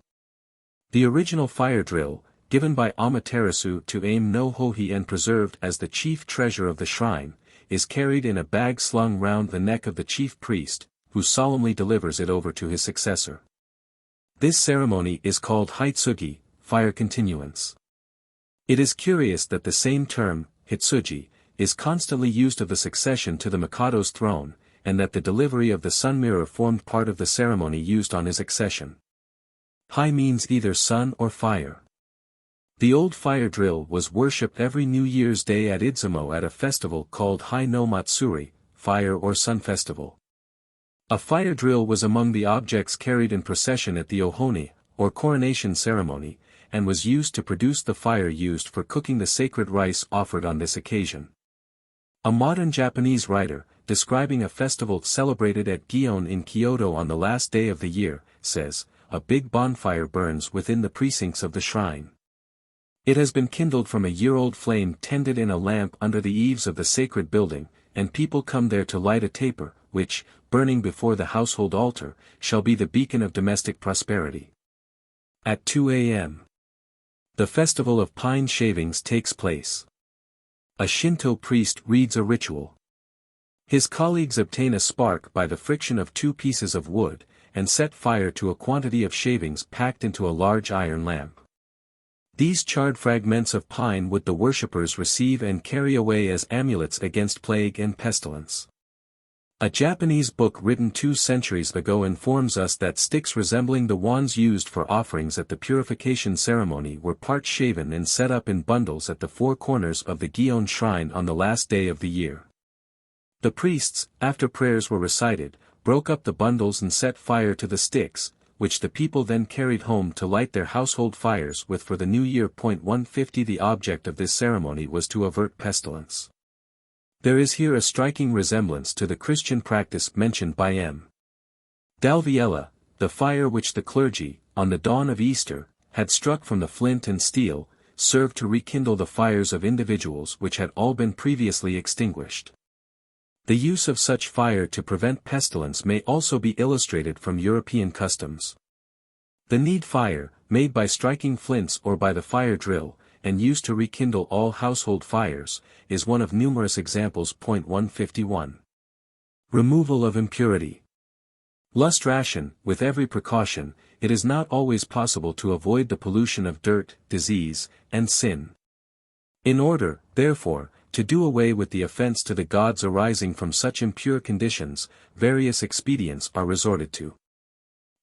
A: The original fire drill, given by Amaterasu to Aim no Hohi and preserved as the chief treasure of the shrine, is carried in a bag slung round the neck of the chief priest, who solemnly delivers it over to his successor. This ceremony is called Hitsugi, fire continuance. It is curious that the same term, hitsugi, is constantly used of the succession to the Mikado's throne, and that the delivery of the sun mirror formed part of the ceremony used on his accession. Hai means either sun or fire. The old fire drill was worshipped every New Year's Day at Izumo at a festival called Hai no Matsuri, fire or sun festival. A fire drill was among the objects carried in procession at the Ohoni, or coronation ceremony, and was used to produce the fire used for cooking the sacred rice offered on this occasion. A modern Japanese writer, describing a festival celebrated at Gion in Kyoto on the last day of the year, says, "A big bonfire burns within the precincts of the shrine. It has been kindled from a year-old flame tended in a lamp under the eaves of the sacred building, and people come there to light a taper, which, burning before the household altar, shall be the beacon of domestic prosperity." At 2 a.m. the festival of pine shavings takes place. A Shinto priest reads a ritual. His colleagues obtain a spark by the friction of two pieces of wood, and set fire to a quantity of shavings packed into a large iron lamp. These charred fragments of pine wood the worshippers receive and carry away as amulets against plague and pestilence. A Japanese book written 2 centuries ago informs us that sticks resembling the wands used for offerings at the purification ceremony were part shaven and set up in bundles at the 4 corners of the Gion shrine on the last day of the year. The priests, after prayers were recited, broke up the bundles and set fire to the sticks, which the people then carried home to light their household fires with for the new year. 150 The object of this ceremony was to avert pestilence. There is here a striking resemblance to the Christian practice mentioned by M. Dalviella, the fire which the clergy, on the dawn of Easter, had struck from the flint and steel, served to rekindle the fires of individuals which had all been previously extinguished. The use of such fire to prevent pestilence may also be illustrated from European customs. The need fire, made by striking flints or by the fire drill, and used to rekindle all household fires, is one of numerous examples. 151. Removal of impurity. Lustration. With every precaution, it is not always possible to avoid the pollution of dirt, disease, and sin. In order, therefore, to do away with the offense to the gods arising from such impure conditions, various expedients are resorted to.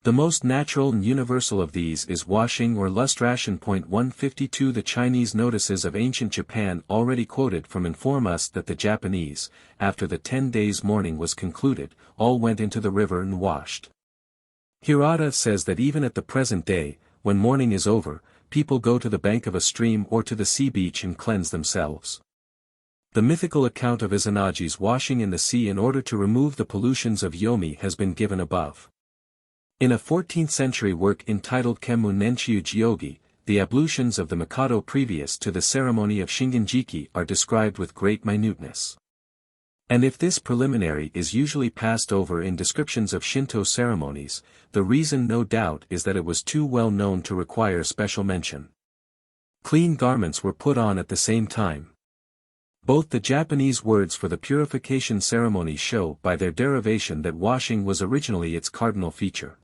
A: The most natural and universal of these is washing or lustration. 152. The Chinese notices of ancient Japan already quoted from inform us that the Japanese, after the 10 days' mourning was concluded, all went into the river and washed. Hirata says that even at the present day, when mourning is over, people go to the bank of a stream or to the sea beach and cleanse themselves. The mythical account of Izanagi's washing in the sea in order to remove the pollutions of Yomi has been given above. In a 14th-century work entitled Kenmu Nenchiu Jyogi, the ablutions of the Mikado previous to the ceremony of Shingenjiki are described with great minuteness. And if this preliminary is usually passed over in descriptions of Shinto ceremonies, the reason no doubt is that it was too well known to require special mention. Clean garments were put on at the same time. Both the Japanese words for the purification ceremony show by their derivation that washing was originally its cardinal feature.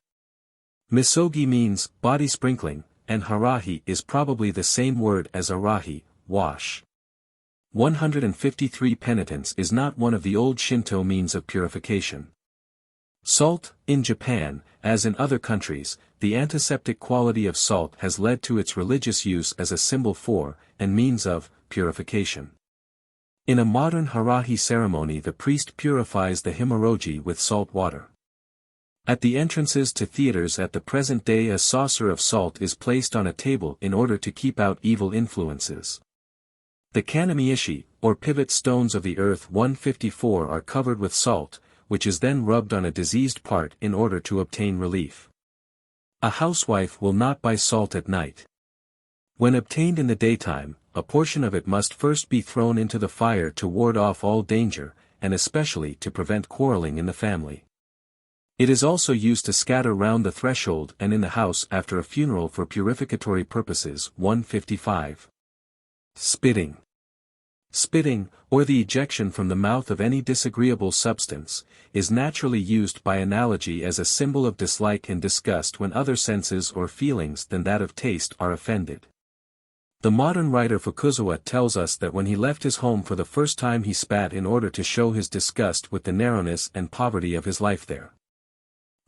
A: Misogi means body sprinkling, and harahi is probably the same word as arahi, wash. 153. Penitence is not one of the old Shinto means of purification. Salt. In Japan, as in other countries, the antiseptic quality of salt has led to its religious use as a symbol for, and means of, purification. In a modern harahi ceremony the priest purifies the himoroji with salt water. At the entrances to theaters at the present day a saucer of salt is placed on a table in order to keep out evil influences. The kanami-ishi, or pivot stones of the earth 154 are covered with salt, which is then rubbed on a diseased part in order to obtain relief. A housewife will not buy salt at night. When obtained in the daytime, a portion of it must first be thrown into the fire to ward off all danger, and especially to prevent quarreling in the family. It is also used to scatter round the threshold and in the house after a funeral for purificatory purposes. 155. Spitting. Spitting, or the ejection from the mouth of any disagreeable substance, is naturally used by analogy as a symbol of dislike and disgust when other senses or feelings than that of taste are offended. The modern writer Fukuzawa tells us that when he left his home for the first time he spat in order to show his disgust with the narrowness and poverty of his life there.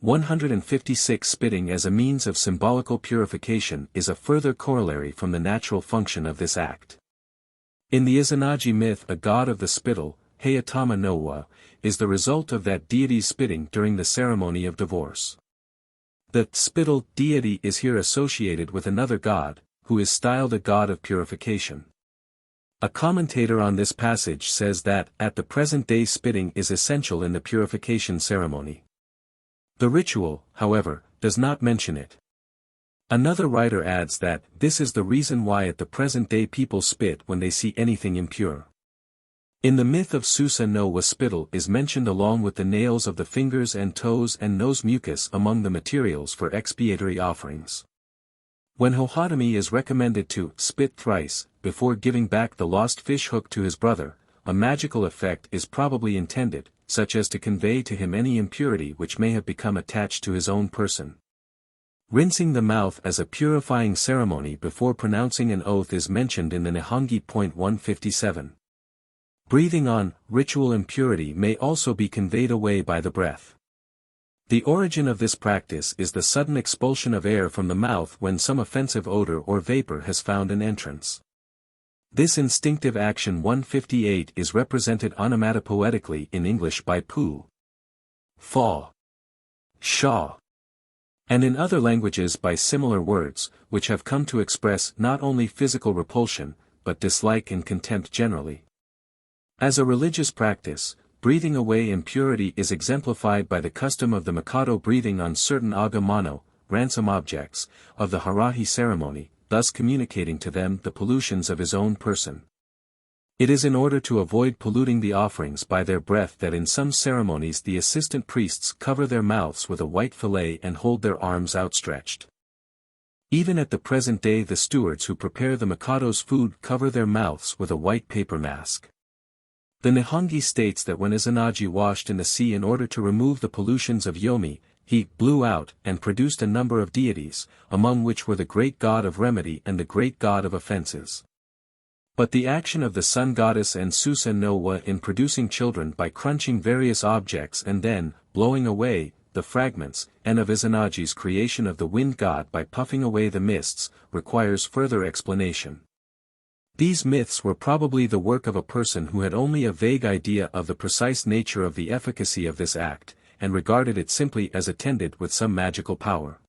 A: 156. Spitting as a means of symbolical purification is a further corollary from the natural function of this act. In the Izanagi myth a god of the spittle, Hayatama no Wa, is the result of that deity's spitting during the ceremony of divorce. The spittle deity is here associated with another god, who is styled a god of purification. A commentator on this passage says that, at the present day spitting is essential in the purification ceremony. The ritual, however, does not mention it. Another writer adds that, this is the reason why at the present day people spit when they see anything impure. In the myth of Susa no Wa spittle is mentioned along with the nails of the fingers and toes and nose mucus among the materials for expiatory offerings. When Hohatami is recommended to spit thrice, before giving back the lost fish hook to his brother, a magical effect is probably intended, such as to convey to him any impurity which may have become attached to his own person. Rinsing the mouth as a purifying ceremony before pronouncing an oath is mentioned in the Nihongi. 157. Breathing on, ritual impurity may also be conveyed away by the breath. The origin of this practice is the sudden expulsion of air from the mouth when some offensive odor or vapor has found an entrance. This instinctive action 158 is represented onomatopoetically in English by pu, fa, sha, and in other languages by similar words, which have come to express not only physical repulsion, but dislike and contempt generally. As a religious practice, breathing away impurity is exemplified by the custom of the Mikado breathing on certain aga mano, ransom objects, of the harahi ceremony, thus communicating to them the pollutions of his own person. It is in order to avoid polluting the offerings by their breath that in some ceremonies the assistant priests cover their mouths with a white fillet and hold their arms outstretched. Even at the present day the stewards who prepare the Mikado's food cover their mouths with a white paper mask. The Nihongi states that when Izanagi washed in the sea in order to remove the pollutions of Yomi, he blew out and produced a number of deities, among which were the great god of remedy and the great god of offenses. But the action of the sun goddess and Susa no wa in producing children by crunching various objects and then, blowing away, the fragments, and of Izanagi's creation of the wind god by puffing away the mists, requires further explanation. These myths were probably the work of a person who had only a vague idea of the precise nature of the efficacy of this act, and regarded it simply as attended with some magical power.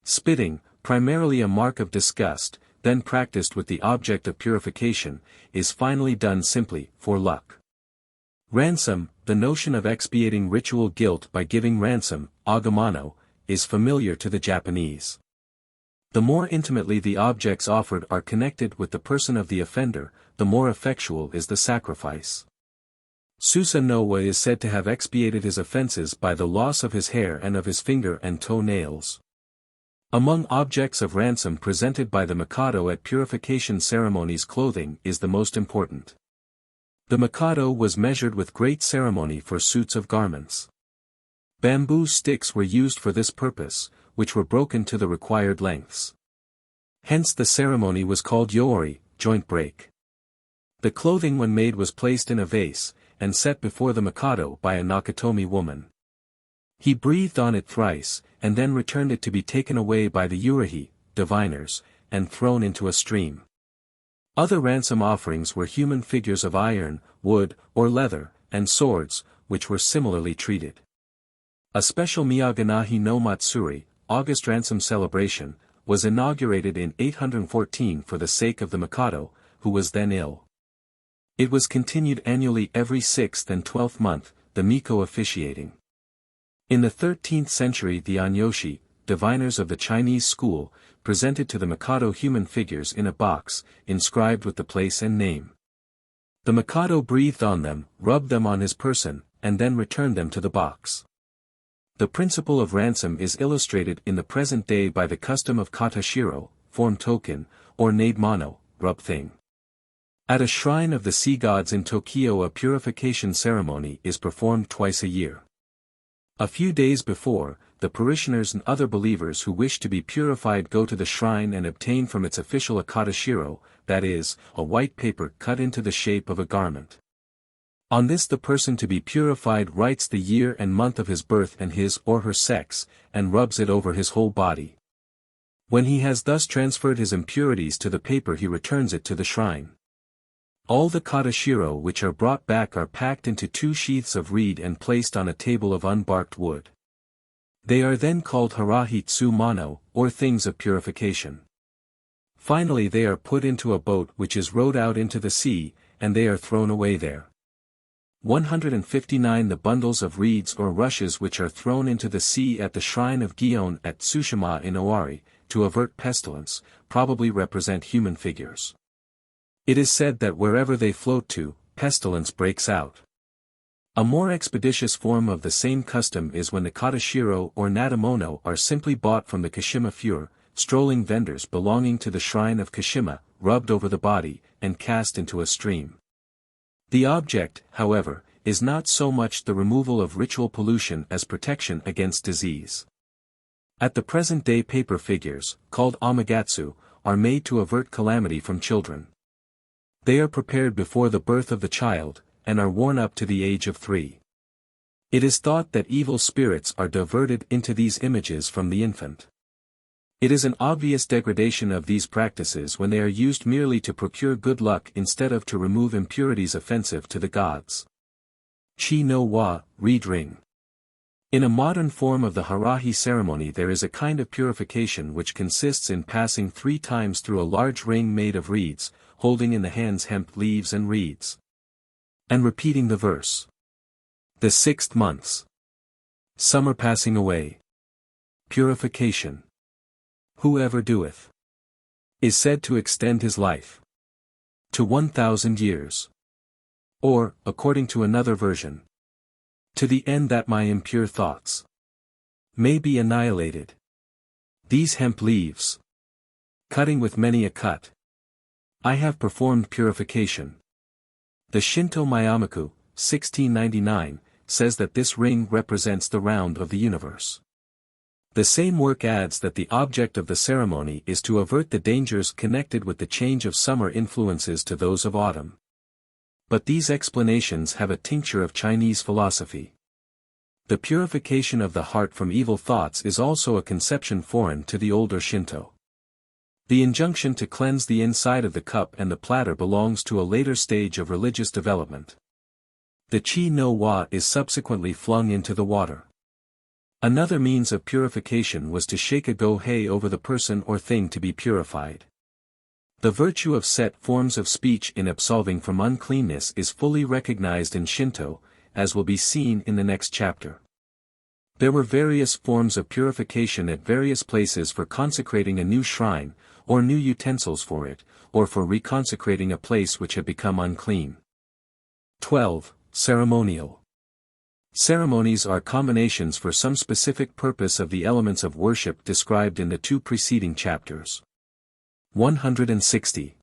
A: Spitting, primarily a mark of disgust, then practiced with the object of purification, is finally done simply for luck. Ransom, the notion of expiating ritual guilt by giving ransom, agamano, is familiar to the Japanese. The more intimately the objects offered are connected with the person of the offender, the more effectual is the sacrifice. Susa no wa is said to have expiated his offenses by the loss of his hair and of his finger and toe nails. Among objects of ransom presented by the Mikado at purification ceremonies, clothing is the most important. The Mikado was measured with great ceremony for suits of garments. Bamboo sticks were used for this purpose, which were broken to the required lengths. Hence the ceremony was called yoori, joint break. The clothing when made was placed in a vase, and set before the Mikado by a Nakatomi woman. He breathed on it thrice, and then returned it to be taken away by the urahi, diviners, and thrown into a stream. Other ransom offerings were human figures of iron, wood, or leather, and swords, which were similarly treated. A special Miyaganahi no Matsuri, August ransom celebration, was inaugurated in 814 for the sake of the Mikado, who was then ill. It was continued annually every 6th and 12th month, the Miko officiating. In the 13th century the Anyoshi, diviners of the Chinese school, presented to the Mikado human figures in a box, inscribed with the place and name. The Mikado breathed on them, rubbed them on his person, and then returned them to the box. The principle of ransom is illustrated in the present day by the custom of katashiro, form token, or nade mano, rub thing. At a shrine of the sea gods in Tokyo a purification ceremony is performed twice a year. A few days before, the parishioners and other believers who wish to be purified go to the shrine and obtain from its official a katashiro, that is, a white paper cut into the shape of a garment. On this the person to be purified writes the year and month of his birth and his or her sex, and rubs it over his whole body. When he has thus transferred his impurities to the paper he returns it to the shrine. All the katashiro which are brought back are packed into 2 sheaths of reed and placed on a table of unbarked wood. They are then called harahi tsu mano, or things of purification. Finally they are put into a boat which is rowed out into the sea, and they are thrown away there. 159 The bundles of reeds or rushes which are thrown into the sea at the shrine of Gion at Tsushima in Owari, to avert pestilence, probably represent human figures. It is said that wherever they float to, pestilence breaks out. A more expeditious form of the same custom is when the katashiro or nadamono are simply bought from the Kashima fure, strolling vendors belonging to the shrine of Kashima, rubbed over the body, and cast into a stream. The object, however, is not so much the removal of ritual pollution as protection against disease. At the present day paper figures, called amagatsu, are made to avert calamity from children. They are prepared before the birth of the child, and are worn up to the age of 3. It is thought that evil spirits are diverted into these images from the infant. It is an obvious degradation of these practices when they are used merely to procure good luck instead of to remove impurities offensive to the gods. Chi no wa, reed ring. In a modern form of the harahi ceremony there is a kind of purification which consists in passing 3 times through a large ring made of reeds, holding in the hands hemp leaves and reeds. and repeating the verse. The 6th months. Summer passing away. Purification. Whoever doeth is said to extend his life to 1,000 years. Or, according to another version, to the end that my impure thoughts may be annihilated. These hemp leaves, cutting with many a cut, I have performed purification. The Shinto Myamaku, 1699, says that this ring represents the round of the universe. The same work adds that the object of the ceremony is to avert the dangers connected with the change of summer influences to those of autumn. But these explanations have a tincture of Chinese philosophy. The purification of the heart from evil thoughts is also a conception foreign to the older Shinto. The injunction to cleanse the inside of the cup and the platter belongs to a later stage of religious development. The chi no wa is subsequently flung into the water. Another means of purification was to shake a go-hei over the person or thing to be purified. The virtue of set forms of speech in absolving from uncleanness is fully recognized in Shinto, as will be seen in the next chapter. There were various forms of purification at various places for consecrating a new shrine, or new utensils for it, or for reconsecrating a place which had become unclean. 12. Ceremonial. Ceremonies are combinations for some specific purpose of the elements of worship described in the 2 preceding chapters. 160.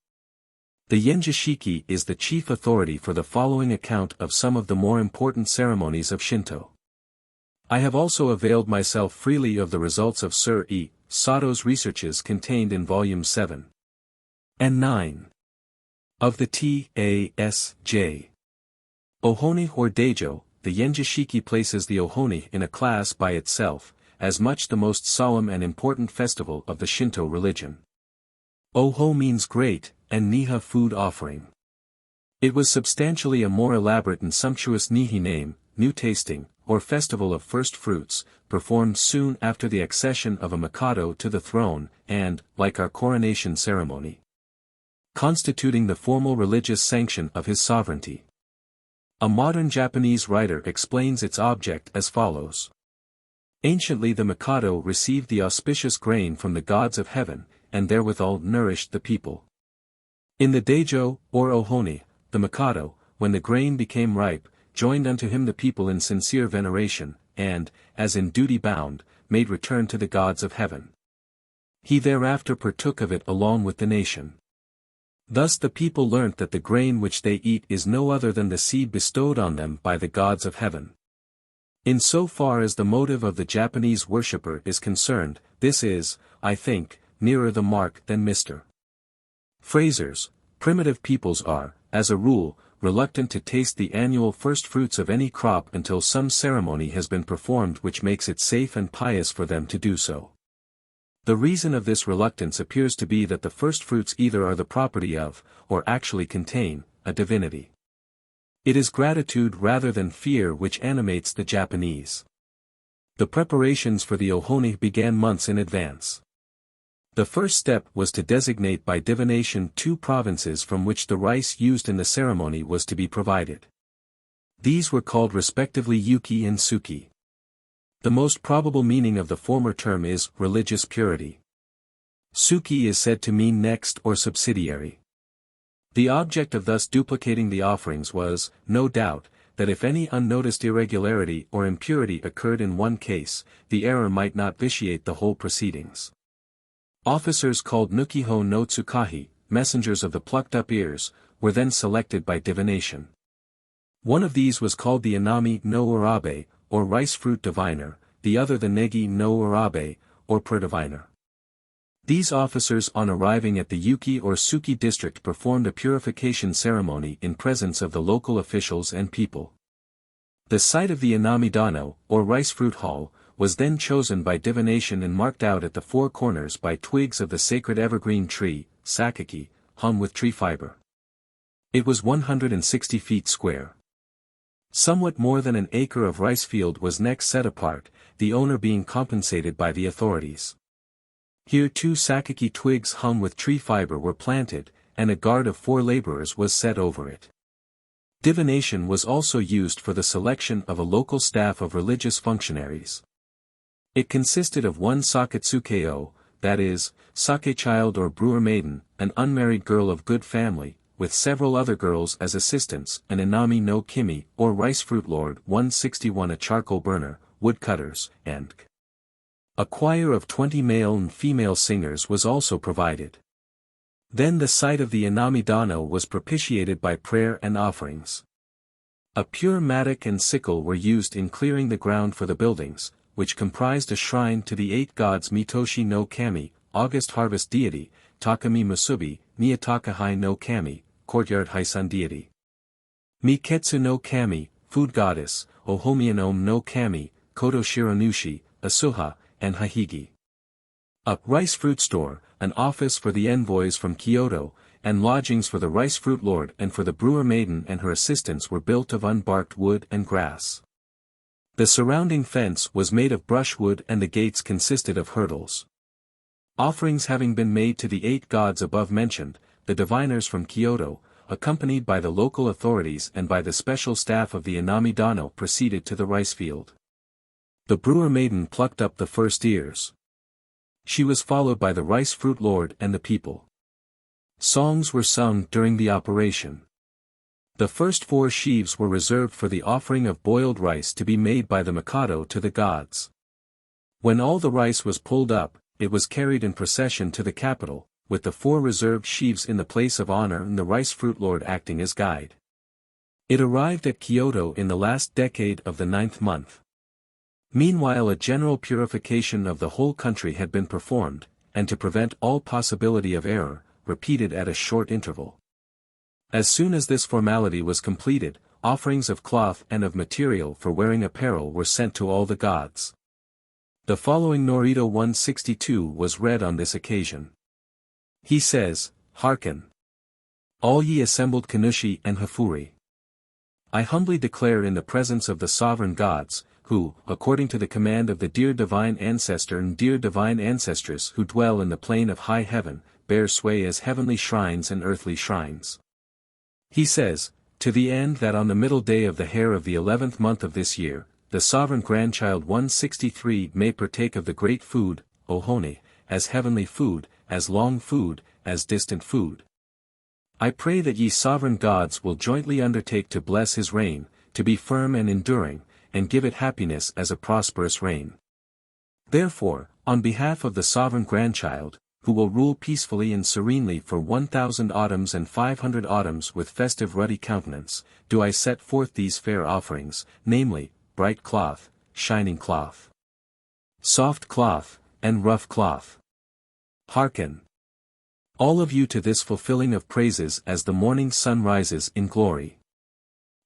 A: The Yenjishiki is the chief authority for the following account of some of the more important ceremonies of Shinto. I have also availed myself freely of the results of Sir E. Sato's researches contained in volumes 7 and 9 of the T.A.S.J. Ohoni or Deijo. The Yenjishiki places the Ohoni in a class by itself, as much the most solemn and important festival of the Shinto religion. Oho means great, and Niha food offering. It was substantially a more elaborate and sumptuous Nihi name, new tasting, or festival of first fruits, performed soon after the accession of a Mikado to the throne, and, like our coronation ceremony, constituting the formal religious sanction of his sovereignty. A modern Japanese writer explains its object as follows. Anciently the Mikado received the auspicious grain from the gods of heaven, and therewithal nourished the people. In the Deijo, or Ohoni, the Mikado, when the grain became ripe, joined unto him the people in sincere veneration, and, as in duty bound, made return to the gods of heaven. He thereafter partook of it along with the nation. Thus the people learnt that the grain which they eat is no other than the seed bestowed on them by the gods of heaven. In so far as the motive of the Japanese worshipper is concerned, this is, I think, nearer the mark than Mr. Fraser's. Primitive peoples are, as a rule, reluctant to taste the annual first fruits of any crop until some ceremony has been performed which makes it safe and pious for them to do so. The reason of this reluctance appears to be that the first fruits either are the property of, or actually contain, a divinity. It is gratitude rather than fear which animates the Japanese. The preparations for the Ohoni began months in advance. The first step was to designate by divination 2 provinces from which the rice used in the ceremony was to be provided. These were called respectively Yuki and Suki. The most probable meaning of the former term is religious purity. Suki is said to mean next or subsidiary. The object of thus duplicating the offerings was, no doubt, that if any unnoticed irregularity or impurity occurred in one case, the error might not vitiate the whole proceedings. Officers called Nukiho no Tsukahi, messengers of the plucked-up ears, were then selected by divination. One of these was called the Inami no Urabe, or rice fruit diviner, the other the Negi no Urabe, or perdiviner. These officers on arriving at the Yuki or Suki district performed a purification ceremony in presence of the local officials and people. The site of the Inami Dano, or rice fruit hall, was then chosen by divination and marked out at the 4 corners by twigs of the sacred evergreen tree, sakaki, hung with tree fiber. It was 160 feet square. Somewhat more than an acre of rice field was next set apart, the owner being compensated by the authorities. Here 2 sakaki twigs hung with tree fiber were planted, and a guard of 4 laborers was set over it. Divination was also used for the selection of a local staff of religious functionaries. It consisted of one saketsukeo, that is, sake child or brewer maiden, an unmarried girl of good family, with several other girls as assistants, an inami no kimi, or rice fruit lord 161, a charcoal burner, woodcutters, and a choir of 20 male and female singers was also provided. Then the site of the inami dano was propitiated by prayer and offerings. A pure mattock and sickle were used in clearing the ground for the buildings, which comprised a shrine to the 8 gods Mitoshi no Kami, August harvest deity, Takami Musubi, Niyataka no Kami, courtyard Haisun deity. Miketsu no Kami, food goddess, Ohomian no Kami, Koto Shironushi, Asuha, and Hahigi. A rice fruit store, an office for the envoys from Kyoto, and lodgings for the rice fruit lord and for the brewer maiden and her assistants were built of unbarked wood and grass. The surrounding fence was made of brushwood and the gates consisted of hurdles. Offerings having been made to the 8 gods above mentioned, the diviners from Kyoto, accompanied by the local authorities and by the special staff of the inami dano, proceeded to the rice field. The brewer maiden plucked up the first ears. She was followed by the rice fruit lord and the people. Songs were sung during the operation. The first 4 sheaves were reserved for the offering of boiled rice to be made by the Mikado to the gods. When all the rice was pulled up, it was carried in procession to the capital, with the 4 reserved sheaves in the place of honor and the rice fruit lord acting as guide. It arrived at Kyoto in the last decade of the 9th month. Meanwhile a general purification of the whole country had been performed, and to prevent all possibility of error, repeated at a short interval. As soon as this formality was completed, offerings of cloth and of material for wearing apparel were sent to all the gods. The following Norito 162 was read on this occasion. He says, "Hearken! All ye assembled Kanushi and Hafuri. I humbly declare in the presence of the sovereign gods, who, according to the command of the dear divine ancestor and dear divine ancestress who dwell in the plain of high heaven, bear sway as heavenly shrines and earthly shrines." He says, "To the end that on the middle day of the hair of the 11th month of this year, the sovereign grandchild 163 may partake of the great food, ohone, as heavenly food, as long food, as distant food. I pray that ye sovereign gods will jointly undertake to bless his reign, to be firm and enduring, and give it happiness as a prosperous reign. Therefore, on behalf of the sovereign grandchild, who will rule peacefully and serenely for 1,000 autumns and 500 autumns with festive ruddy countenance, do I set forth these fair offerings, namely, bright cloth, shining cloth, soft cloth, and rough cloth. Hearken! All of you to this fulfilling of praises as the morning sun rises in glory."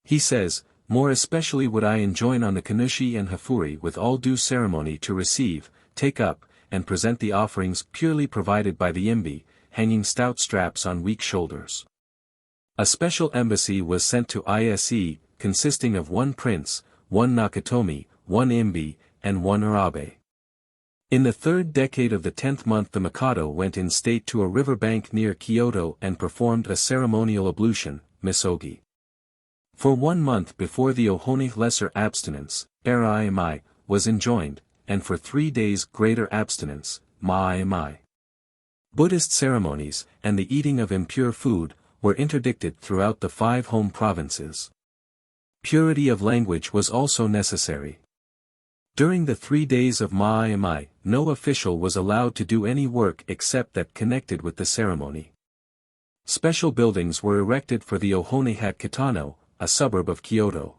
A: He says, "More especially would I enjoin on the Kanushi and Hafuri with all due ceremony to receive, take up, and present the offerings purely provided by the imbi, hanging stout straps on weak shoulders." A special embassy was sent to Ise, consisting of 1 prince, 1 nakatomi, 1 imbi, and 1 urabe. In the 3rd decade of the 10th month the Mikado went in state to a river bank near Kyoto and performed a ceremonial ablution, misogi. For 1 month before the ohone lesser abstinence, eraimai, was enjoined, and for 3 days greater abstinence, ma'aimai. Buddhist ceremonies, and the eating of impure food, were interdicted throughout the 5 home provinces. Purity of language was also necessary. During the 3 days of ma'aimai, no official was allowed to do any work except that connected with the ceremony. Special buildings were erected for the ohone hat Kitano, a suburb of Kyoto.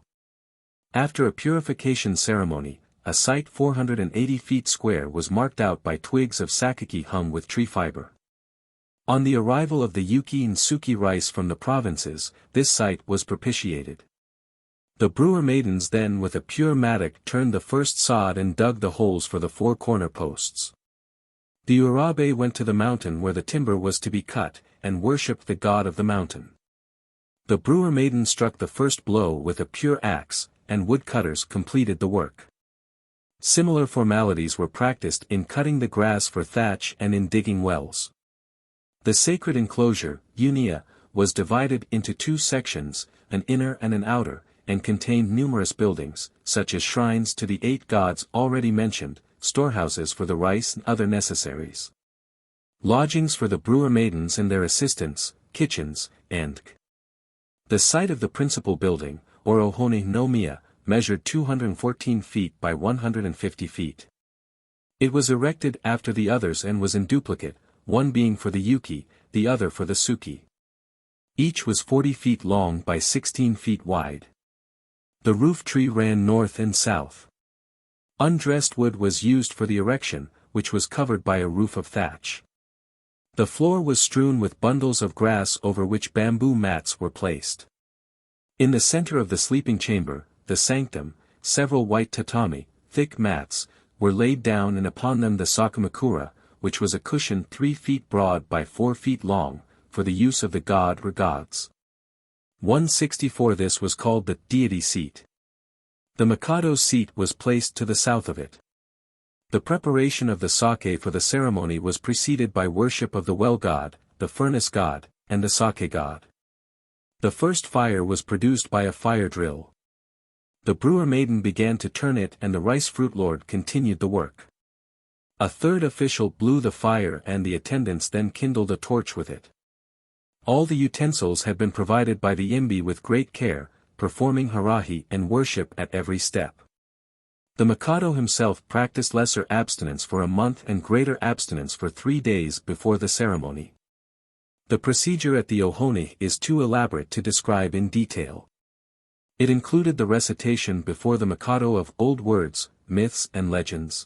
A: After a purification ceremony, a site 480 feet square was marked out by twigs of sakaki hung with tree fiber. On the arrival of the yuki and suki rice from the provinces, this site was propitiated. The brewer maidens then with a pure mattock turned the first sod and dug the holes for the 4 corner posts. The urabe went to the mountain where the timber was to be cut, and worshipped the god of the mountain. The brewer maiden struck the first blow with a pure axe, and woodcutters completed the work. Similar formalities were practiced in cutting the grass for thatch and in digging wells. The sacred enclosure, unia, was divided into 2 sections, an inner and an outer, and contained numerous buildings, such as shrines to the 8 gods already mentioned, storehouses for the rice and other necessaries, lodgings for the brewer maidens and their assistants, kitchens, and the site of the principal building, or Ohone no Miya, measured 214 feet by 150 feet. It was erected after the others and was in duplicate, one being for the Yuki, the other for the Suki. Each was 40 feet long by 16 feet wide. The roof tree ran north and south. Undressed wood was used for the erection, which was covered by a roof of thatch. The floor was strewn with bundles of grass over which bamboo mats were placed. In the center of the sleeping chamber, the sanctum, several white tatami, thick mats, were laid down and upon them the sakamakura, which was a cushion 3 feet broad by 4 feet long, for the use of the god or gods. 164 This was called the deity seat. The Mikado's seat was placed to the south of it. The preparation of the sake for the ceremony was preceded by worship of the well god, the furnace god, and the sake god. The first fire was produced by a fire drill. The brewer maiden began to turn it and the rice fruit lord continued the work. A third official blew the fire and the attendants then kindled a torch with it. All the utensils had been provided by the imbi with great care, performing harahi and worship at every step. The Mikado himself practiced lesser abstinence for a month and greater abstinence for 3 days before the ceremony. The procedure at the Ohone is too elaborate to describe in detail. It included the recitation before the Mikado of old words, myths and legends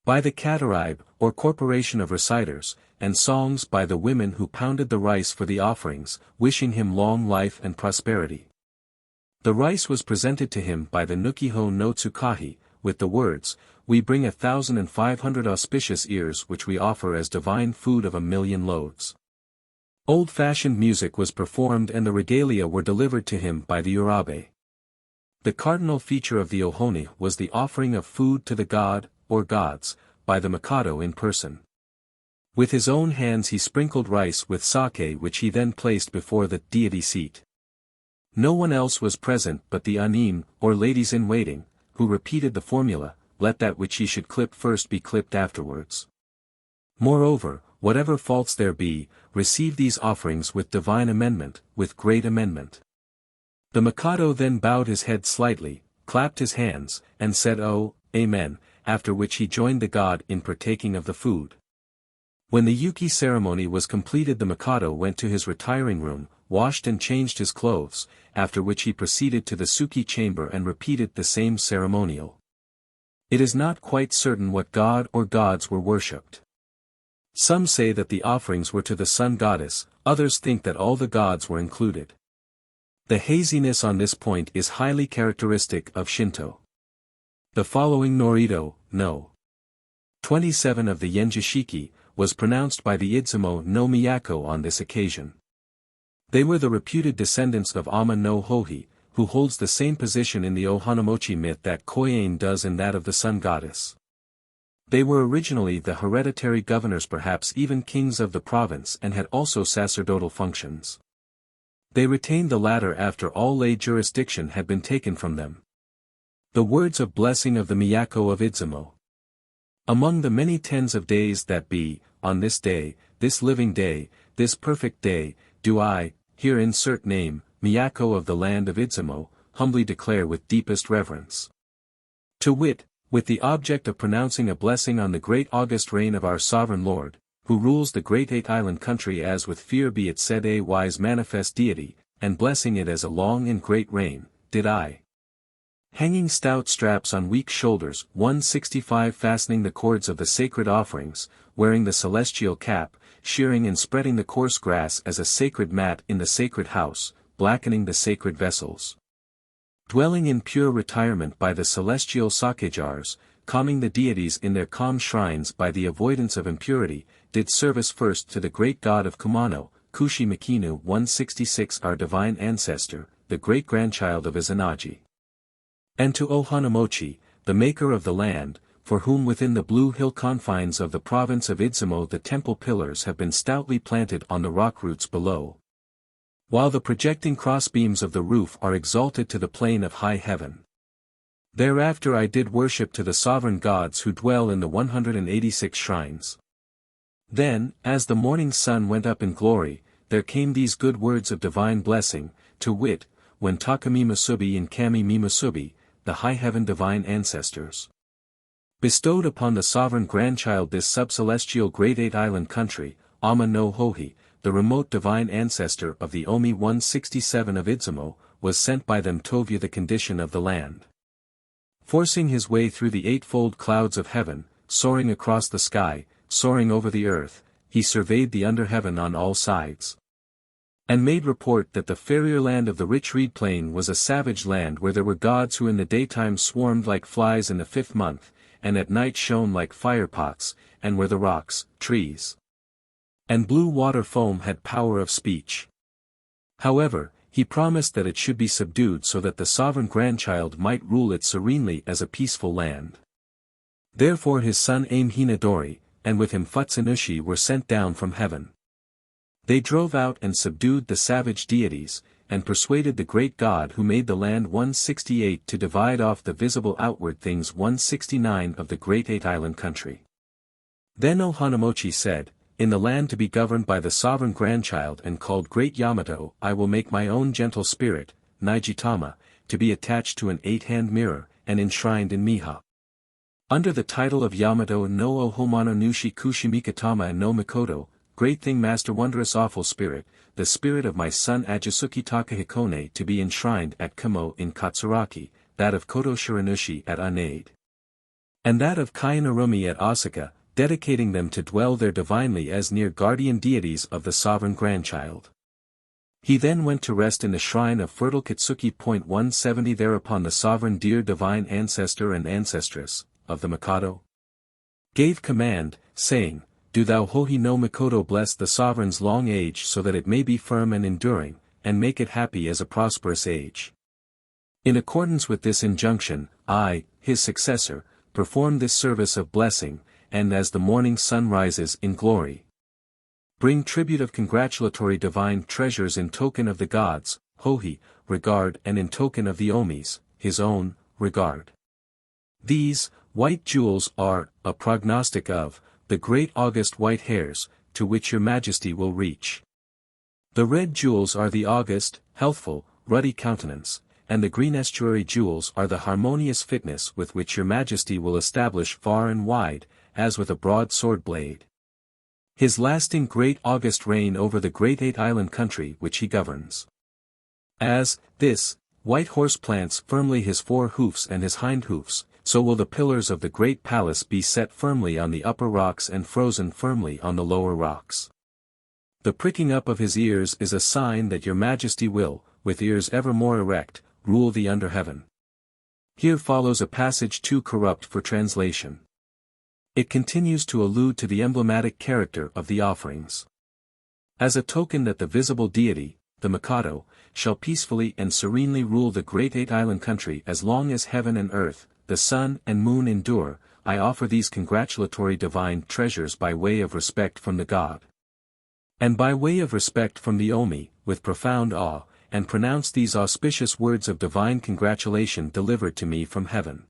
A: by the Kataribe, or corporation of reciters, and songs by the women who pounded the rice for the offerings, wishing him long life and prosperity. The rice was presented to him by the Nukiho no Tsukahi, with the words, "We bring 1,500 auspicious ears which we offer as divine food of 1,000,000 loaves." Old-fashioned music was performed and the regalia were delivered to him by the Urabe. The cardinal feature of the Ohone was the offering of food to the god, or gods, by the Mikado in person. With his own hands he sprinkled rice with sake which he then placed before the deity seat. No one else was present but the anim, or ladies-in-waiting, who repeated the formula, "Let that which ye should clip first be clipped afterwards." Moreover, whatever faults there be, receive these offerings with divine amendment, with great amendment. The Mikado then bowed his head slightly, clapped his hands, and said, "Oh, Amen," after which he joined the god in partaking of the food. When the Yuki ceremony was completed the Mikado went to his retiring room, washed and changed his clothes, after which he proceeded to the Suki chamber and repeated the same ceremonial. It is not quite certain what god or gods were worshipped. Some say that the offerings were to the sun goddess, others think that all the gods were included. The haziness on this point is highly characteristic of Shinto. The following Norido, no. 27 of the Yenjishiki, was pronounced by the Idzumo no Miyako on this occasion. They were the reputed descendants of Ama no Hohi, who holds the same position in the Ohanamochi myth that Koyain does in that of the sun goddess. They were originally the hereditary governors, perhaps even kings of the province, and had also sacerdotal functions. They retained the latter after all lay jurisdiction had been taken from them. The words of blessing of the Miyako of Idzumo. Among the many tens of days that be, on this day, this living day, this perfect day, do I, here insert name, Miyako of the land of Idzumo, humbly declare with deepest reverence. To wit, with the object of pronouncing a blessing on the great august reign of our sovereign Lord, who rules the great 8-island country as with fear be it said a wise manifest deity, and blessing it as a long and great reign, did I. Hanging stout straps on weak shoulders, 165 fastening the cords of the sacred offerings, wearing the celestial cap, shearing and spreading the coarse grass as a sacred mat in the sacred house, blackening the sacred vessels. Dwelling in pure retirement by the celestial sake jars, calming the deities in their calm shrines by the avoidance of impurity, did service first to the great god of Kumano, Kushi Mikinu 166 our divine ancestor, the great-grandchild of Izanagi. And to Ohanamochi, the maker of the land, for whom within the blue hill confines of the province of Idzumo the temple pillars have been stoutly planted on the rock roots below. while the projecting crossbeams of the roof are exalted to the plane of high heaven. Thereafter I did worship to the sovereign gods who dwell in the 186 shrines. Then, as the morning sun went up in glory, there came these good words of divine blessing, to wit, when Takami Masubi and Kami Masubi, the high heaven divine ancestors, bestowed upon the sovereign grandchild this sub-celestial great 8-island country, Ama no Hohi, the remote divine ancestor of the Omi 167 of Idzumo, was sent by them to view the condition of the land. Forcing his way through the eightfold clouds of heaven, soaring across the sky, soaring over the earth, he surveyed the under heaven on all sides, and made report that the fairer land of the rich reed plain was a savage land where there were gods who in the daytime swarmed like flies in the 5th month, and at night shone like firepots, and where the rocks, trees, and blue water foam had power of speech. However, he promised that it should be subdued so that the sovereign grandchild might rule it serenely as a peaceful land. Therefore his son Ame Hinadori, and with him Futsunushi were sent down from heaven. They drove out and subdued the savage deities, and persuaded the great God who made the land 168 to divide off the visible outward things 169 of the great 8-island country. Then Ohanamochi said, in the land to be governed by the sovereign grandchild and called Great Yamato, I will make my own gentle spirit, Nijitama, to be attached to an 8-hand mirror, and enshrined in Miha. Under the title of Yamato no Ohomano Nushi Kushimikatama no Mikoto, Great Thing Master Wondrous Awful Spirit, the spirit of my son Ajisuki Takahikone to be enshrined at Kamo in Katsuraki, that of Koto Shiranushi at Anade, and that of Kainarumi at Osaka, dedicating them to dwell there divinely as near guardian deities of the sovereign grandchild. He then went to rest in the shrine of fertile Kitsuki. 170 Thereupon the sovereign dear divine ancestor and ancestress, of the Mikado, gave command, saying, Do thou Hohi no Mikoto bless the sovereign's long age so that it may be firm and enduring, and make it happy as a prosperous age. In accordance with this injunction, I, his successor, perform this service of blessing, and as the morning sun rises in glory, bring tribute of congratulatory divine treasures in token of the gods, Hohi, regard, and in token of the Omis, his own, regard. These, white jewels are, a prognostic of, the great august white hairs, to which your majesty will reach. The red jewels are the august, healthful, ruddy countenance, and the green estuary jewels are the harmonious fitness with which your majesty will establish far and wide, as with a broad sword blade, his lasting great august reign over the great 8-island country which he governs. As, this, white horse plants firmly his 4 hoofs and his hind hoofs, so will the pillars of the great palace be set firmly on the upper rocks and frozen firmly on the lower rocks. The pricking up of his ears is a sign that your majesty will, with ears ever more erect, rule the under heaven. Here follows a passage too corrupt for translation. It continues to allude to the emblematic character of the offerings. As a token that the visible deity, the Mikado, shall peacefully and serenely rule the great 8-island country as long as heaven and earth, the sun and moon endure, I offer these congratulatory divine treasures by way of respect from the god, and by way of respect from the Omi, with profound awe, and pronounce these auspicious words of divine congratulation delivered to me from heaven.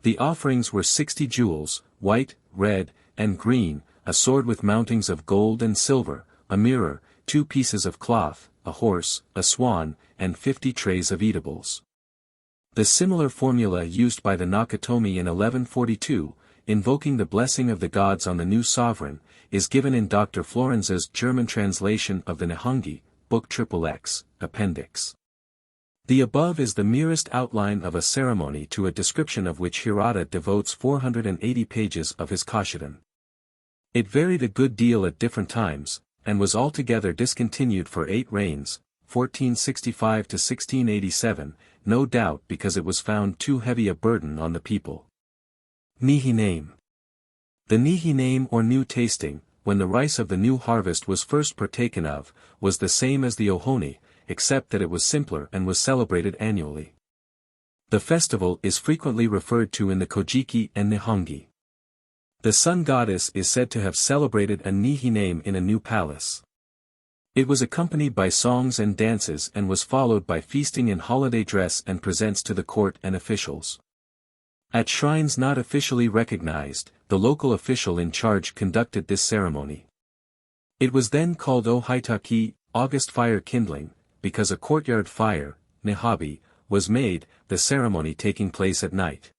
A: The offerings were 60 jewels, white, red, and green, a sword with mountings of gold and silver, a mirror, 2 pieces of cloth, a horse, a swan, and 50 trays of eatables. The similar formula used by the Nakatomi in 1142, invoking the blessing of the gods on the new sovereign, is given in Dr. Florenza's German translation of the Nihongi, Book XXX, Appendix. The above is the merest outline of a ceremony to a description of which Hirata devotes 480 pages of his Kashiden. It varied a good deal at different times, and was altogether discontinued for 8 reigns, 1465 to 1687, no doubt because it was found too heavy a burden on the people. Nihi name. The Nihi name or new tasting, when the rice of the new harvest was first partaken of, was the same as the Ohoni, except that it was simpler and was celebrated annually. The festival is frequently referred to in the Kojiki and Nihongi. The sun goddess is said to have celebrated a Nihi name in a new palace. It was accompanied by songs and dances and was followed by feasting in holiday dress and presents to the court and officials. At shrines not officially recognized, the local official in charge conducted this ceremony. It was then called O-Hitaki, August fire kindling, because a courtyard fire, Nihabi, was made, the ceremony taking place at night.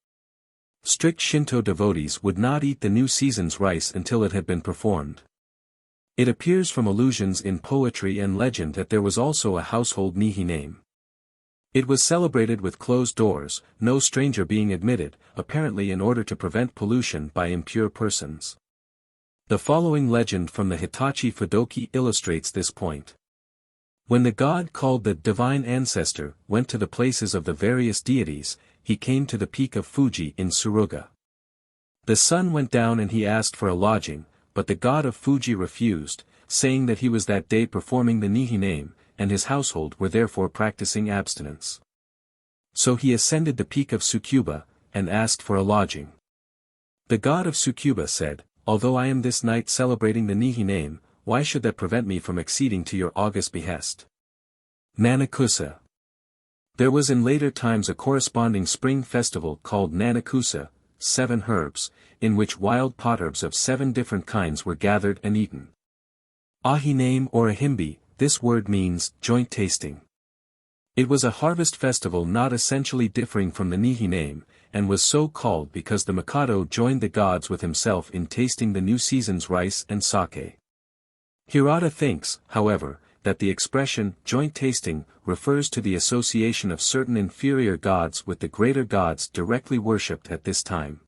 A: Strict Shinto devotees would not eat the new season's rice until it had been performed. It appears from allusions in poetry and legend that there was also a household Nihi name. It was celebrated with closed doors, no stranger being admitted, apparently in order to prevent pollution by impure persons. The following legend from the Hitachi Fudoki illustrates this point. When the god called the divine ancestor went to the places of the various deities, he came to the peak of Fuji in Suruga. The sun went down and he asked for a lodging, but the god of Fuji refused, saying that he was that day performing the Nihi name, and his household were therefore practicing abstinence. So he ascended the peak of Tsukuba, and asked for a lodging. The god of Tsukuba said, "Although I am this night celebrating the Nihi name, why should that prevent me from acceding to your august behest?" Nanakusa. There was in later times a corresponding spring festival called Nanakusa, 7 herbs, in which wild potherbs of 7 different kinds were gathered and eaten. Ahi name or ahimbi, this word means joint tasting. It was a harvest festival not essentially differing from the Nihi name, and was so called because the Mikado joined the gods with himself in tasting the new season's rice and sake. Hirata thinks, however, that the expression joint tasting refers to the association of certain inferior gods with the greater gods directly worshipped at this time.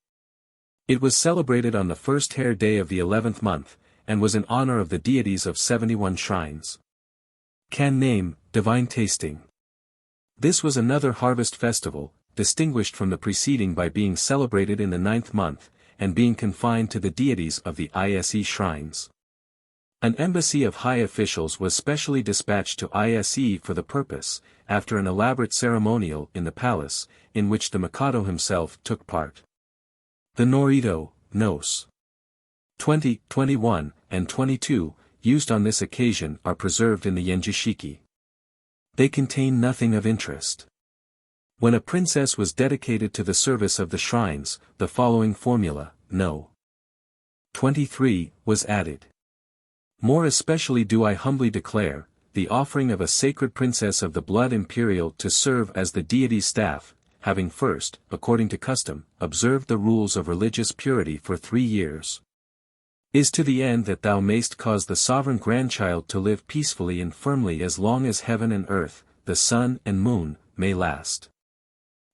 A: It was celebrated on the first hair day of the 11th month, and was in honor of the deities of 71 shrines. Kan name, divine tasting. This was another harvest festival, distinguished from the preceding by being celebrated in the 9th month, and being confined to the deities of the ISE shrines. An embassy of high officials was specially dispatched to ISE for the purpose, after an elaborate ceremonial in the palace, in which the Mikado himself took part. The Norito, Nos. 20, 21, and 22, used on this occasion are preserved in the Yenjishiki. They contain nothing of interest. When a princess was dedicated to the service of the shrines, the following formula, No. 23, was added. More especially do I humbly declare, the offering of a sacred princess of the blood imperial to serve as the deity's staff, having first, according to custom, observed the rules of religious purity for 3 years. Is to the end that thou mayst cause the sovereign grandchild to live peacefully and firmly as long as heaven and earth, the sun and moon, may last.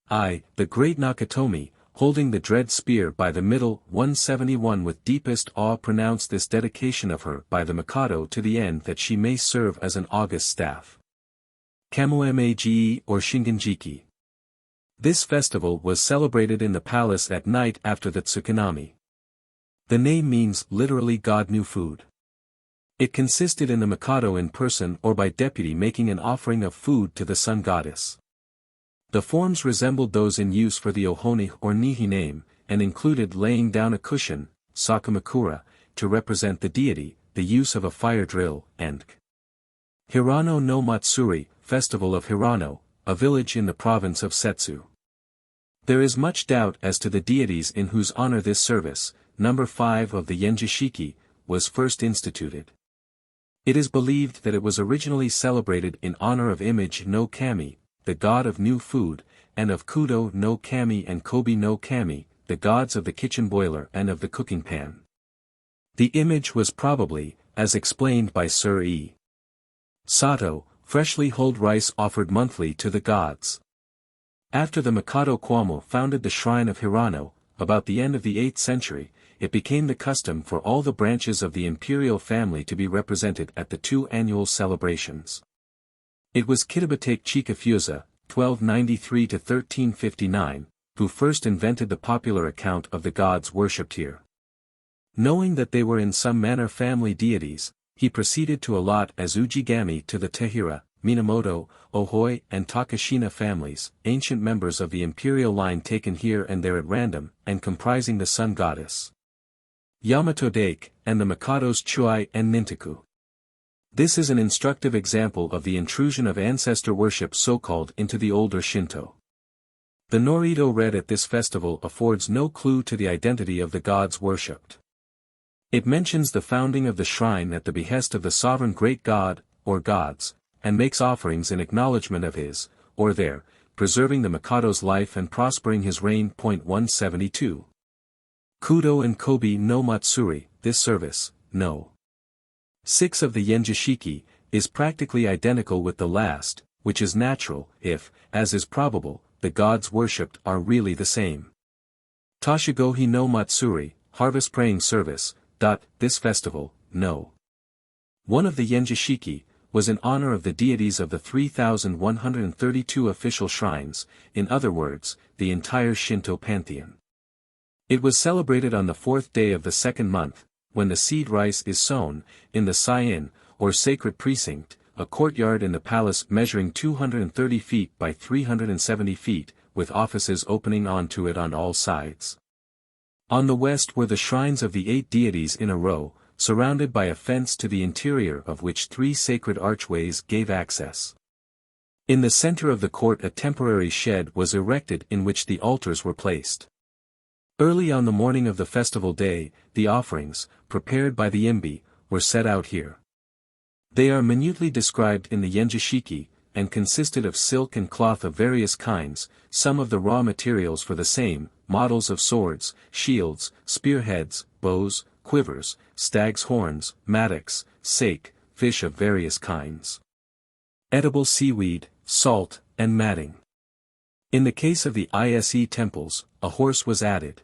A: I, the great Nakatomi, holding the dread spear by the middle 171 with deepest awe pronounce this dedication of her by the Mikado to the end that she may serve as an august staff. Kamuemagi or Shingenjiki. This festival was celebrated in the palace at night after the Tsukinami. The name means literally God knew food. It consisted in the Mikado in person or by deputy making an offering of food to the sun goddess. The forms resembled those in use for the Ohoni or Nihi name, and included laying down a cushion, Sakamakura, to represent the deity, the use of a fire drill, and Hirano no Matsuri, Festival of Hirano, a village in the province of Setsu. There is much doubt as to the deities in whose honor this service, number 5 of the Yenjishiki, was first instituted. It is believed that it was originally celebrated in honor of Image no Kami, the god of new food, and of Kudo no Kami and Kobi no Kami, the gods of the kitchen boiler and of the cooking pan. The image was probably, as explained by Sir E. Sato, freshly hulled rice offered monthly to the gods. After the Mikado Kwamo founded the shrine of Hirano, about the end of the 8th century, it became the custom for all the branches of the imperial family to be represented at the 2 annual celebrations. It was Kitabatake Chikafusa, 1293–1359, who first invented the popular account of the gods worshipped here. Knowing that they were in some manner family deities, he proceeded to allot as Ujigami to the Tahira, Minamoto, Ohoi and Takashina families, ancient members of the imperial line taken here and there at random, and comprising the sun goddess Yamato Dake, and the Mikados Chuai and Nintaku. This is an instructive example of the intrusion of ancestor worship so-called into the older Shinto. The Norito read at this festival affords no clue to the identity of the gods worshipped. It mentions the founding of the shrine at the behest of the sovereign great god, or gods, and makes offerings in acknowledgement of his, or their, preserving the Mikado's life and prospering his reign. 172. Kudo and Kobi no Matsuri, this service, no. 6 of the Yenjishiki, is practically identical with the last, which is natural, if, as is probable, the gods worshipped are really the same. Tashigohi no Matsuri, harvest praying service, this festival, no. 1 of the Yenjishiki, was in honor of the deities of the 3,132 official shrines, in other words, the entire Shinto pantheon. It was celebrated on the 4th day of the 2nd month, when the seed rice is sown, in the Sai-in, or sacred precinct, a courtyard in the palace measuring 230 feet by 370 feet, with offices opening onto it on all sides. On the west were the shrines of the 8 deities in a row, surrounded by a fence to the interior of which 3 sacred archways gave access. In the center of the court a temporary shed was erected in which the altars were placed. Early on the morning of the festival day, the offerings, prepared by the imbi, were set out here. They are minutely described in the Yenjishiki, and consisted of silk and cloth of various kinds, some of the raw materials for the same, models of swords, shields, spearheads, bows, quivers, stag's horns, mattocks, sake, fish of various kinds. Edible seaweed, salt, and matting. In the case of the ISE temples, a horse was added.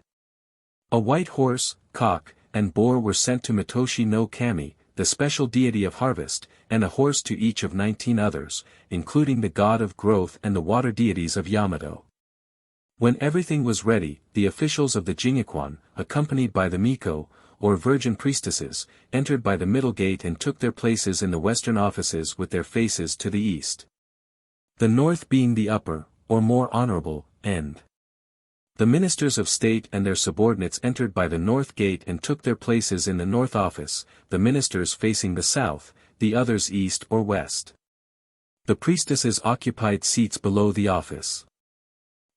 A: A white horse, cock, and boar were sent to Mitoshi no Kami, the special deity of harvest, and a horse to each of 19 others, including the god of growth and the water deities of Yamato. When everything was ready, the officials of the Jingakwan, accompanied by the Miko, or virgin priestesses, entered by the middle gate and took their places in the western offices with their faces to the east. The north being the upper, or more honorable, end. The ministers of state and their subordinates entered by the north gate and took their places in the north office, the ministers facing the south, the others east or west. The priestesses occupied seats below the office.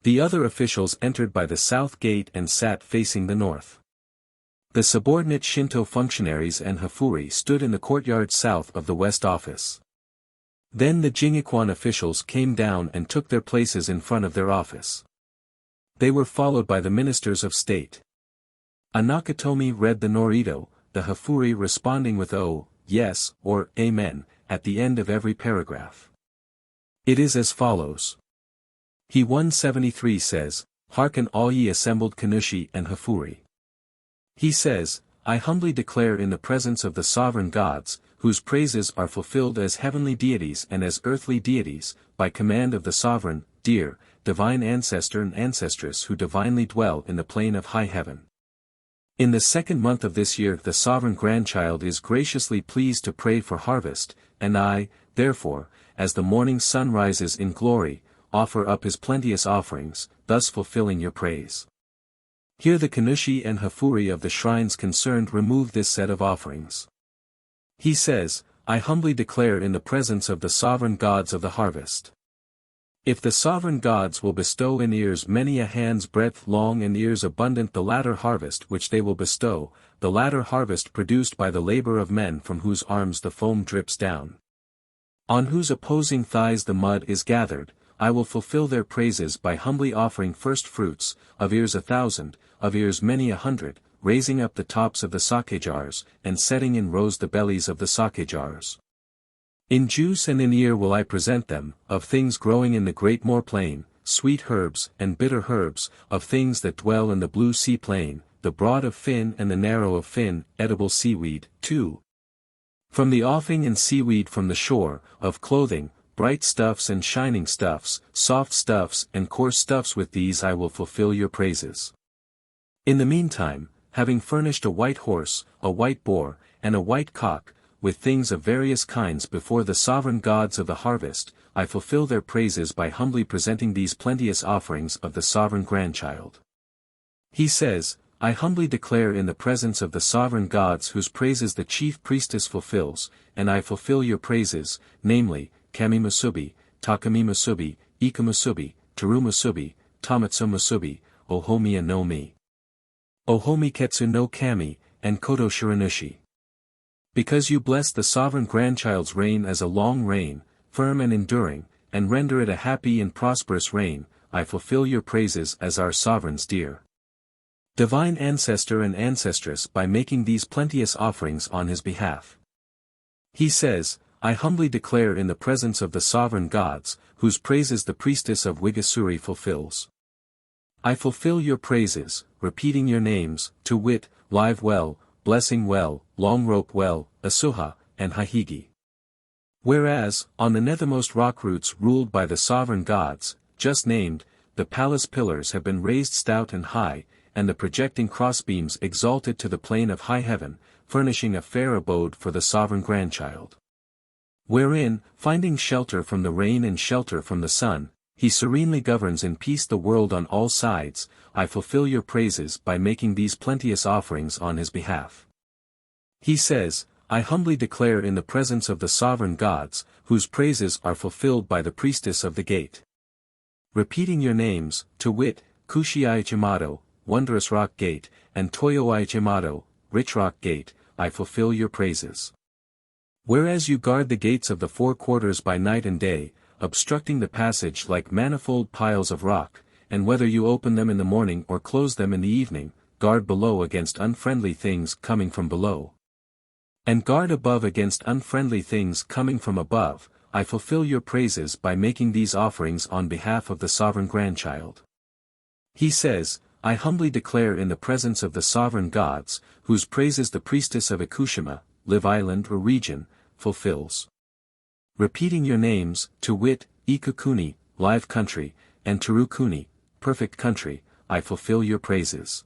A: The other officials entered by the south gate and sat facing the north. The subordinate Shinto functionaries and Hafuri stood in the courtyard south of the west office. Then the Jingakwan officials came down and took their places in front of their office. They were followed by the ministers of state. A Nakatomi read the Norito, the Hafuri responding with "Oh, yes," or "Amen," at the end of every paragraph. It is as follows. He 173 says, "Hearken all ye assembled Kanushi and Hafuri." He says, "I humbly declare in the presence of the sovereign gods, whose praises are fulfilled as heavenly deities and as earthly deities, by command of the sovereign, dear, divine ancestor and ancestress who divinely dwell in the plane of high heaven. In the 2nd month of this year the sovereign grandchild is graciously pleased to pray for harvest, and I, therefore, as the morning sun rises in glory, offer up his plenteous offerings, thus fulfilling your praise." Here the Kanushi and Hafuri of the shrines concerned remove this set of offerings. He says, "I humbly declare in the presence of the sovereign gods of the harvest. If the sovereign gods will bestow in ears many a hand's breadth long and ears abundant the latter harvest which they will bestow, the latter harvest produced by the labor of men from whose arms the foam drips down, on whose opposing thighs the mud is gathered, I will fulfill their praises by humbly offering first fruits, of ears 1,000, of ears many 100, raising up the tops of the sake jars, and setting in rows the bellies of the sake jars. In juice and in ear will I present them, of things growing in the great moor plain, sweet herbs and bitter herbs, of things that dwell in the blue sea plain, the broad of fin and the narrow of fin, edible seaweed, 2. From the offing and seaweed from the shore, of clothing, bright stuffs and shining stuffs, soft stuffs and coarse stuffs with these I will fulfill your praises. In the meantime, having furnished a white horse, a white boar, and a white cock, with things of various kinds before the sovereign gods of the harvest, I fulfill their praises by humbly presenting these plenteous offerings of the sovereign grandchild." He says, I humbly declare in the presence of the sovereign gods whose praises the chief priestess fulfills, and I fulfill your praises, namely, Kami Musubi, Takami Musubi, Ika Musubi, Teru Musubi, Tamatsu Musubi, Ohomiya no Mi, Ohomi Ketsu no Kami, and Koto Shiranushi. Because you bless the sovereign grandchild's reign as a long reign, firm and enduring, and render it a happy and prosperous reign, I fulfill your praises as our sovereign's dear divine ancestor and ancestress by making these plenteous offerings on his behalf. He says, I humbly declare in the presence of the sovereign gods, whose praises the priestess of Wigasuri fulfills. I fulfill your praises, repeating your names, to wit, Live Well, Blessing Well, Long Rope Well, Asuha, and Hahigi. Whereas, on the nethermost rock roots ruled by the sovereign gods, just named, the palace pillars have been raised stout and high, and the projecting crossbeams exalted to the plane of high heaven, furnishing a fair abode for the sovereign grandchild. Wherein, finding shelter from the rain and shelter from the sun, he serenely governs in peace the world on all sides. I fulfill your praises by making these plenteous offerings on his behalf. He says, I humbly declare in the presence of the sovereign gods, whose praises are fulfilled by the priestess of the gate. Repeating your names, to wit, Kushi Ichimato, Wondrous Rock Gate, and Toyo Ichimato, Rich Rock Gate, I fulfill your praises. Whereas you guard the gates of the four quarters by night and day, obstructing the passage like manifold piles of rock, and whether you open them in the morning or close them in the evening, guard below against unfriendly things coming from below. And guard above against unfriendly things coming from above, I fulfill your praises by making these offerings on behalf of the sovereign grandchild. He says, I humbly declare in the presence of the sovereign gods, whose praises the priestess of Ikushima, Live Island or region, fulfills. Repeating your names, to wit, Ikukuni, Live Country, and Terukuni, Perfect Country, I fulfill your praises.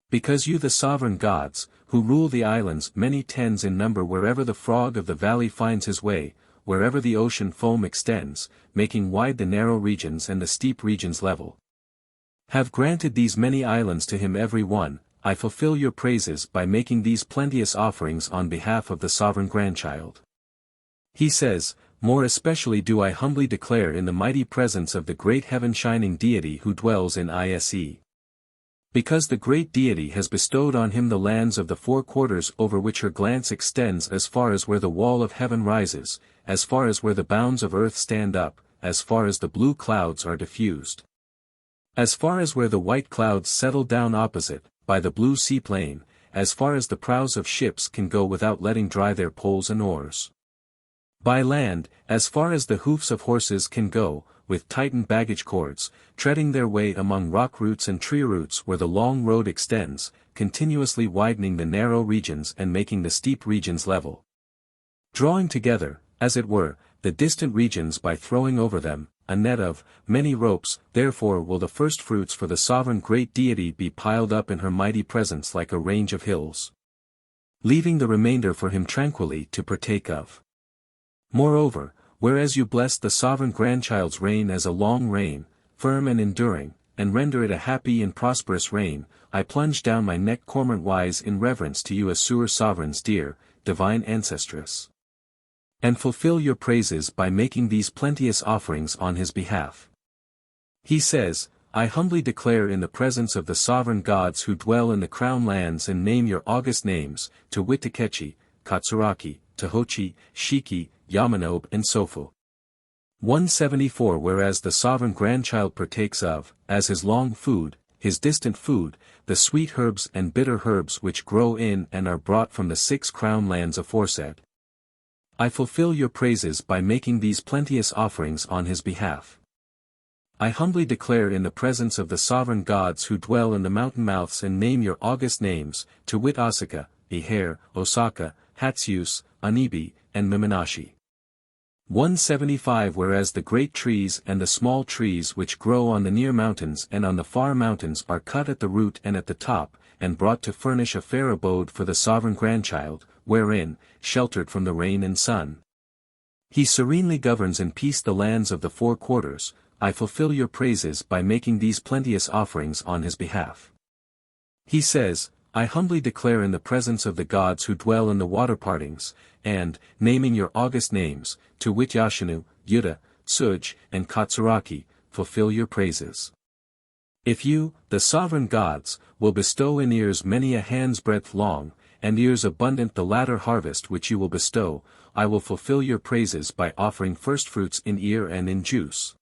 A: Because you the sovereign gods, who rule the islands many tens in number wherever the frog of the valley finds his way, wherever the ocean foam extends, making wide the narrow regions and the steep regions level, have granted these many islands to him every one, I fulfill your praises by making these plenteous offerings on behalf of the sovereign grandchild. He says, more especially do I humbly declare in the mighty presence of the great heaven-shining deity who dwells in Ise. Because the great deity has bestowed on him the lands of the four quarters over which her glance extends as far as where the wall of heaven rises, as far as where the bounds of earth stand up, as far as the blue clouds are diffused, as far as where the white clouds settle down opposite, by the blue seaplain, as far as the prows of ships can go without letting dry their poles and oars. By land, as far as the hoofs of horses can go, with tightened baggage cords, treading their way among rock roots and tree roots where the long road extends, continuously widening the narrow regions and making the steep regions level. Drawing together, as it were, the distant regions by throwing over them, a net of many ropes, therefore will the first fruits for the sovereign great deity be piled up in her mighty presence like a range of hills, leaving the remainder for him tranquilly to partake of. Moreover, whereas you bless the sovereign grandchild's reign as a long reign, firm and enduring, and render it a happy and prosperous reign, I plunge down my neck cormorant-wise in reverence to you Asur sovereign's dear, divine ancestress, and fulfill your praises by making these plenteous offerings on his behalf. He says, I humbly declare in the presence of the sovereign gods who dwell in the crown lands and name your august names, to wit Takechi, Katsuraki, Tahochi, Shiki, Yamanobe and Sofu. 174 Whereas the sovereign grandchild partakes of, as his long food, his distant food, the sweet herbs and bitter herbs which grow in and are brought from the 6 crown lands aforesaid, I fulfill your praises by making these plenteous offerings on his behalf. I humbly declare in the presence of the sovereign gods who dwell in the mountain mouths and name your august names, to wit Asaka, Ihare, Osaka, Hatsuuse, Anibi, and Mimanashi. 175 Whereas the great trees and the small trees which grow on the near mountains and on the far mountains are cut at the root and at the top, and brought to furnish a fair abode for the sovereign grandchild, wherein, sheltered from the rain and sun, he serenely governs in peace the lands of the four quarters, I fulfill your praises by making these plenteous offerings on his behalf. He says, I humbly declare in the presence of the gods who dwell in the water partings, and, naming your august names, to wit Yashinu, Yuta, Suj, and Katsuraki, fulfill your praises. If you, the sovereign gods, will bestow in ears many a hand's breadth long, and ears abundant the latter harvest which you will bestow, I will fulfill your praises by offering firstfruits in ear and in juice.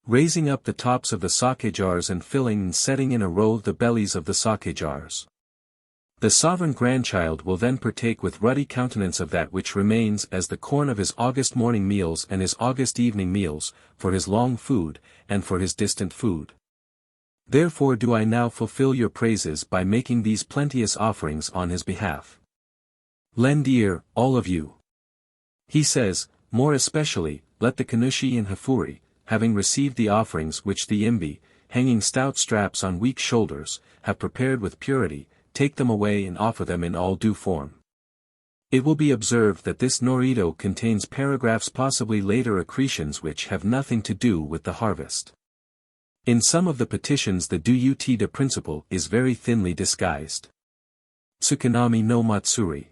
A: Raising up the tops of the sake jars and filling and setting in a row the bellies of the sake jars. The sovereign grandchild will then partake with ruddy countenance of that which remains as the corn of his august morning meals and his august evening meals, for his long food, and for his distant food. Therefore do I now fulfill your praises by making these plenteous offerings on his behalf. Lend ear, all of you. He says, more especially, let the Kanushi and Hafuri, having received the offerings which the Imbi, hanging stout straps on weak shoulders, have prepared with purity, take them away and offer them in all due form. It will be observed that this Norito contains paragraphs possibly later accretions which have nothing to do with the harvest. In some of the petitions the Duyuti principle is very thinly disguised. Tsukinami no Matsuri.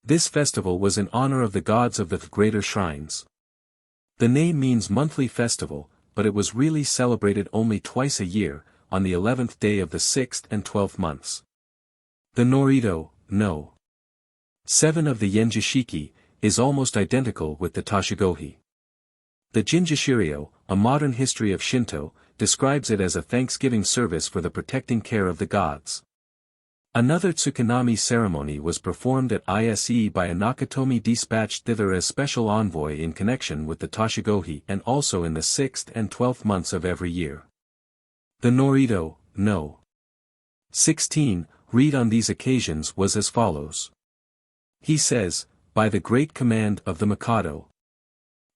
A: This festival was in honor of the gods of the greater shrines. The name means monthly festival, but it was really celebrated only twice a year, on the 11th day of the 6th and 12th months. The Norito, no. 7 of the Yenjishiki, is almost identical with the Tashigohi. The Jinjishiryo, a modern history of Shinto, describes it as a thanksgiving service for the protecting care of the gods. Another Tsukinami ceremony was performed at ISE by a Nakatomi dispatched thither as special envoy in connection with the Tashigohi and also in the 6th and 12th months of every year. The Norito, no. 16, read on these occasions was as follows. He says, by the great command of the Mikado,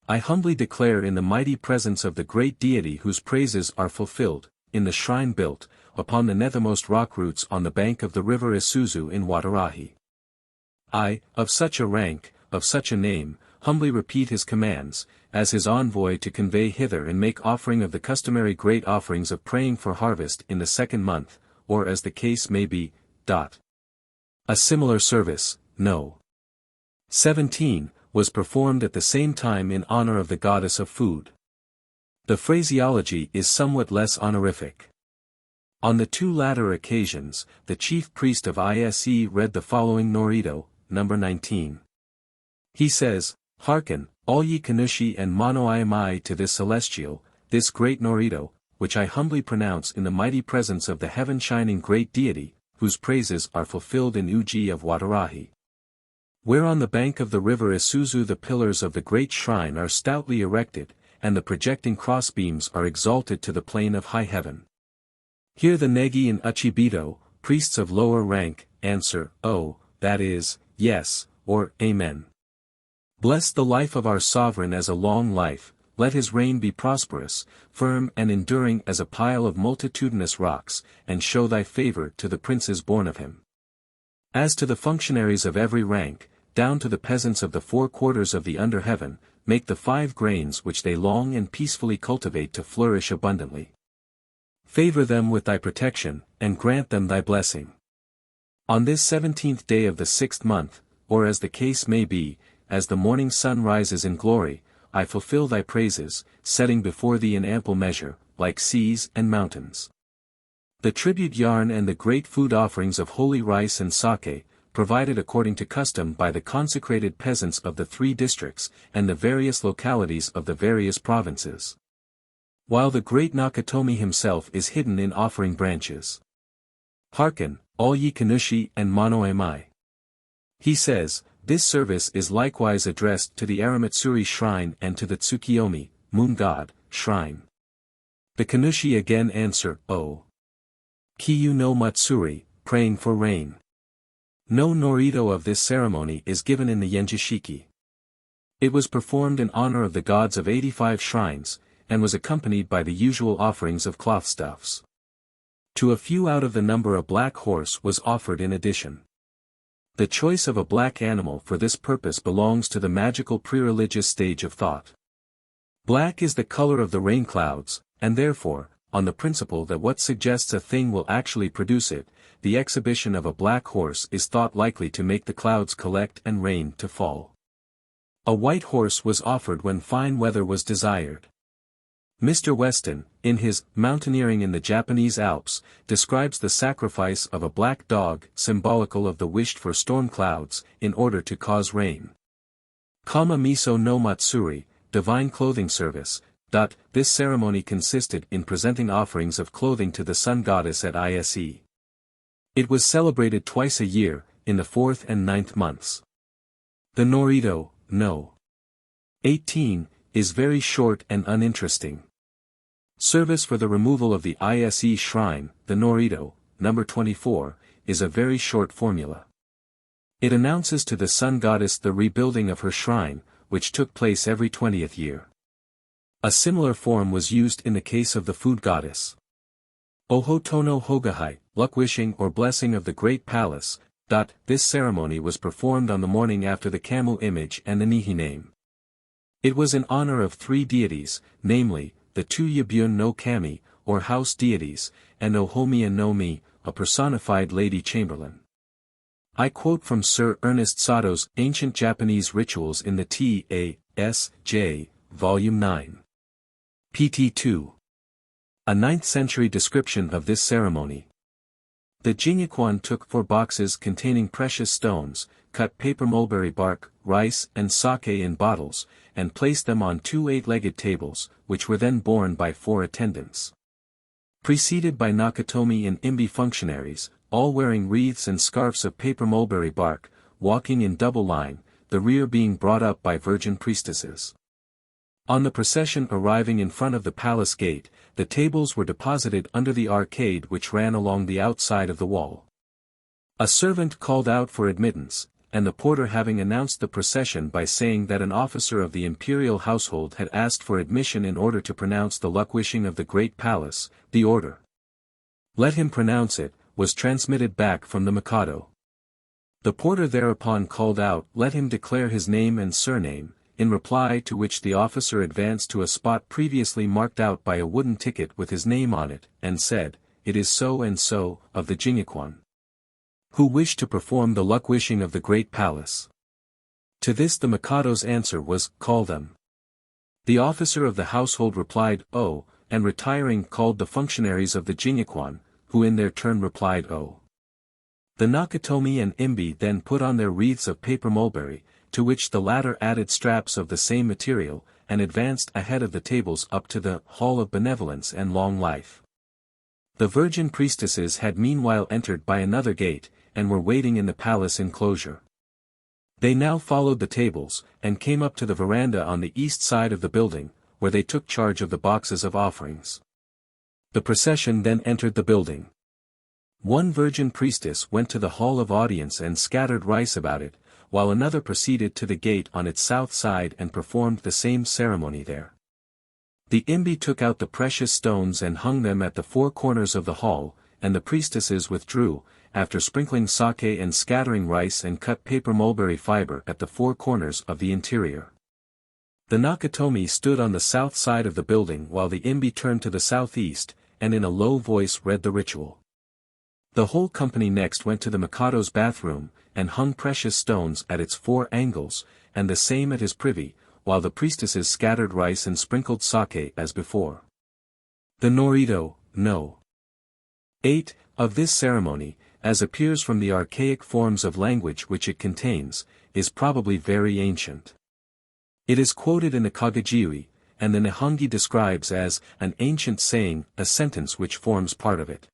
A: I humbly declare in the mighty presence of the great deity whose praises are fulfilled, in the shrine built, upon the nethermost rock roots on the bank of the river Isuzu in Watarahi. I, of such a rank, of such a name, humbly repeat his commands, as his envoy to convey hither and make offering of the customary great offerings of praying for harvest in the 2nd month, or as the case may be. A similar service, no. 17, was performed at the same time in honor of the goddess of food. The phraseology is somewhat less honorific. On the 2 latter occasions, the chief priest of ISE read the following Norito, number 19. He says, Hearken, all ye Kanushi and Mono-Iamai to this celestial, this great Norito, which I humbly pronounce in the mighty presence of the heaven-shining great deity, whose praises are fulfilled in Uji of Watarahi. Where on the bank of the river Isuzu the pillars of the great shrine are stoutly erected, and the projecting crossbeams are exalted to the plane of high heaven. Here the Negi and Uchibito, priests of lower rank, answer, oh, that is, yes, or Amen. Bless the life of our sovereign as a long life, let his reign be prosperous, firm and enduring as a pile of multitudinous rocks, and show thy favor to the princes born of him. As to the functionaries of every rank, down to the peasants of the 4 quarters of the under heaven, make the 5 grains which they long and peacefully cultivate to flourish abundantly. Favor them with thy protection, and grant them thy blessing. On this 17th day of the 6th month, or as the case may be, as the morning sun rises in glory, I fulfill thy praises, setting before thee in ample measure, like seas and mountains. The tribute yarn and the great food offerings of holy rice and sake, provided according to custom by the consecrated peasants of the 3 districts, and the various localities of the various provinces. While the great Nakatomi himself is hidden in offering branches. Hearken, all ye Kanushi and Mono-Iamai. He says, this service is likewise addressed to the Aramatsuri shrine and to the Tsukiyomi, moon god, shrine. The Kanushi again answer, oh. Kiyu no Matsuri, praying for rain. No Norito of this ceremony is given in the Yenjishiki. It was performed in honor of the gods of 85 shrines, and was accompanied by the usual offerings of cloth stuffs. To a few out of the number a black horse was offered in addition. The choice of a black animal for this purpose belongs to the magical pre-religious stage of thought. Black is the color of the rain clouds, and therefore, on the principle that what suggests a thing will actually produce it. The exhibition of a black horse is thought likely to make the clouds collect and rain to fall. A white horse was offered when fine weather was desired. Mr. Weston, in his Mountaineering in the Japanese Alps, describes the sacrifice of a black dog, symbolical of the wished-for storm clouds, in order to cause rain. Kama miso no matsuri, divine clothing service. This ceremony consisted in presenting offerings of clothing to the sun goddess at Ise. It was celebrated twice a year, in the 4th and 9th months. The Norito, no. 18, is very short and uninteresting. Service for the removal of the Ise shrine, the Norito, number 24, is a very short formula. It announces to the sun goddess the rebuilding of her shrine, which took place every 20th year. A similar form was used in the case of the food goddess. Ohotono Hogahai, luck-wishing or blessing of the great palace. This ceremony was performed on the morning after the Kamu image and the Nihi name. It was in honor of 3 deities, namely, the 2 Yabun no Kami, or house deities, and Ohomiya no Mi, a personified lady chamberlain. I quote from Sir Ernest Sato's Ancient Japanese Rituals in the T.A.S.J., Volume 9. pt. 2. A 9th-century description of this ceremony. The Jinyakuan took 4 boxes containing precious stones, cut paper mulberry bark, rice and sake in bottles, and placed them on 2 8-legged tables, which were then borne by 4 attendants. Preceded by Nakatomi and Imbi functionaries, all wearing wreaths and scarfs of paper mulberry bark, walking in double line, the rear being brought up by virgin priestesses. On the procession arriving in front of the palace gate, the tables were deposited under the arcade which ran along the outside of the wall. A servant called out for admittance, and the porter having announced the procession by saying that an officer of the imperial household had asked for admission in order to pronounce the luck-wishing of the great palace, the order, "Let him pronounce it," was transmitted back from the Mikado. The porter thereupon called out, "Let him declare his name and surname," in reply to which the officer advanced to a spot previously marked out by a wooden ticket with his name on it, and said, "It is so and so, of the Jinyakuan, who wish to perform the luck-wishing of the great palace." To this the Mikado's answer was, "Call them." The officer of the household replied, "Oh," and retiring called the functionaries of the Jinyakuan, who in their turn replied, "Oh." The Nakatomi and Imbi then put on their wreaths of paper mulberry, to which the latter added straps of the same material, and advanced ahead of the tables up to the Hall of Benevolence and Long Life. The virgin priestesses had meanwhile entered by another gate, and were waiting in the palace enclosure. They now followed the tables, and came up to the veranda on the east side of the building, where they took charge of the boxes of offerings. The procession then entered the building. One virgin priestess went to the hall of audience and scattered rice about it, while another proceeded to the gate on its south side and performed the same ceremony there. The Imbi took out the precious stones and hung them at the 4 corners of the hall, and the priestesses withdrew, after sprinkling sake and scattering rice and cut paper mulberry fiber at the 4 corners of the interior. The Nakatomi stood on the south side of the building while the Imbi turned to the southeast, and in a low voice read the ritual. The whole company next went to the Mikado's bathroom, and hung precious stones at its 4 angles, and the same at his privy, while the priestesses scattered rice and sprinkled sake as before. The Norito, no. 8, of this ceremony, as appears from the archaic forms of language which it contains, is probably very ancient. It is quoted in the Kagajiwi, and the Nihongi describes as an ancient saying a sentence which forms part of it.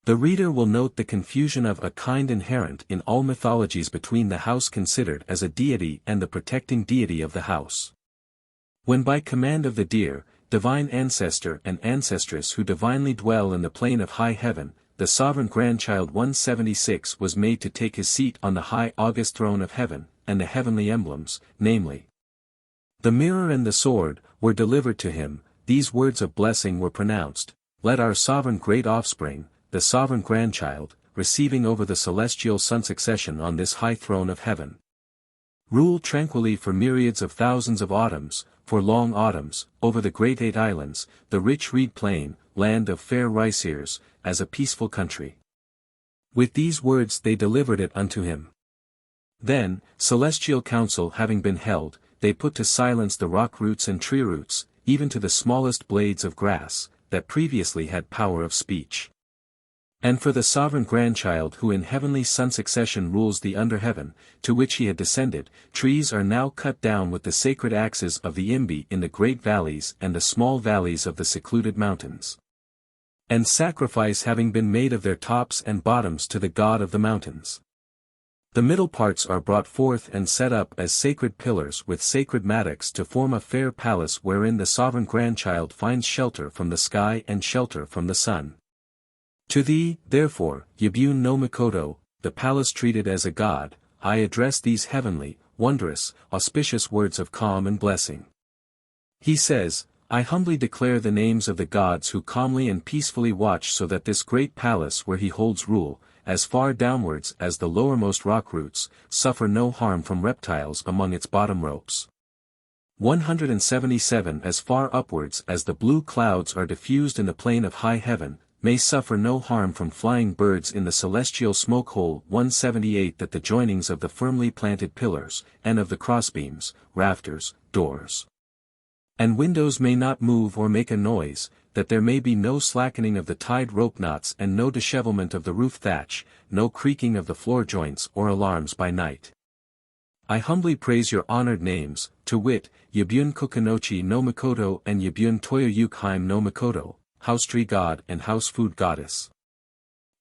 A: The reader will note the confusion of a kind inherent in all mythologies between the house considered as a deity and the protecting deity of the house. When by command of the dear, divine ancestor and ancestress who divinely dwell in the plane of high heaven, the sovereign grandchild 176 was made to take his seat on the high august throne of heaven, and the heavenly emblems, namely, the mirror and the sword, were delivered to him, these words of blessing were pronounced, "Let our sovereign great offspring, the sovereign grandchild, receiving over the celestial sun succession on this high throne of heaven, rule tranquilly for myriads of thousands of autumns, for long autumns, over the great 8 islands, the rich reed plain, land of fair rice ears, as a peaceful country. With these words they delivered it unto him. Then, celestial council having been held, they put to silence the rock roots and tree roots, even to the smallest blades of grass, that previously had power of speech. And for the sovereign grandchild who in heavenly sun succession rules the under heaven, to which he had descended, trees are now cut down with the sacred axes of the imbi in the great valleys and the small valleys of the secluded mountains. And sacrifice having been made of their tops and bottoms to the god of the mountains. The middle parts are brought forth and set up as sacred pillars with sacred mattocks to form a fair palace wherein the sovereign grandchild finds shelter from the sky and shelter from the sun. To thee, therefore, Yabun no Mikoto, the palace treated as a god, I address these heavenly, wondrous, auspicious words of calm and blessing. He says, I humbly declare the names of the gods who calmly and peacefully watch so that this great palace where he holds rule, as far downwards as the lowermost rock roots, suffer no harm from reptiles among its bottom ropes. 177 As far upwards as the blue clouds are diffused in the plain of high heaven, may suffer no harm from flying birds in the celestial smoke hole. 178 That the joinings of the firmly planted pillars, and of the crossbeams, rafters, doors, and windows may not move or make a noise, that there may be no slackening of the tied rope knots and no dishevelment of the roof thatch, no creaking of the floor joints or alarms by night. I humbly praise your honored names, to wit, Yabun Kokanochi no Mikoto and Yabun Toyoyukheim no Mikoto, house tree god and house food goddess.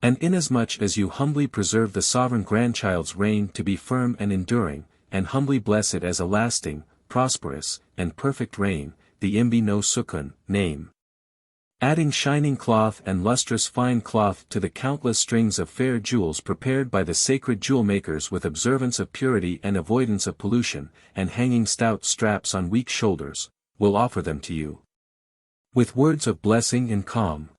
A: And inasmuch as you humbly preserve the sovereign grandchild's reign to be firm and enduring, and humbly bless it as a lasting, prosperous, and perfect reign, the Imbi no Sukun, name. Adding shining cloth and lustrous fine cloth to the countless strings of fair jewels prepared by the sacred jewel makers with observance of purity and avoidance of pollution, and hanging stout straps on weak shoulders, will offer them to you. With words of blessing and calm.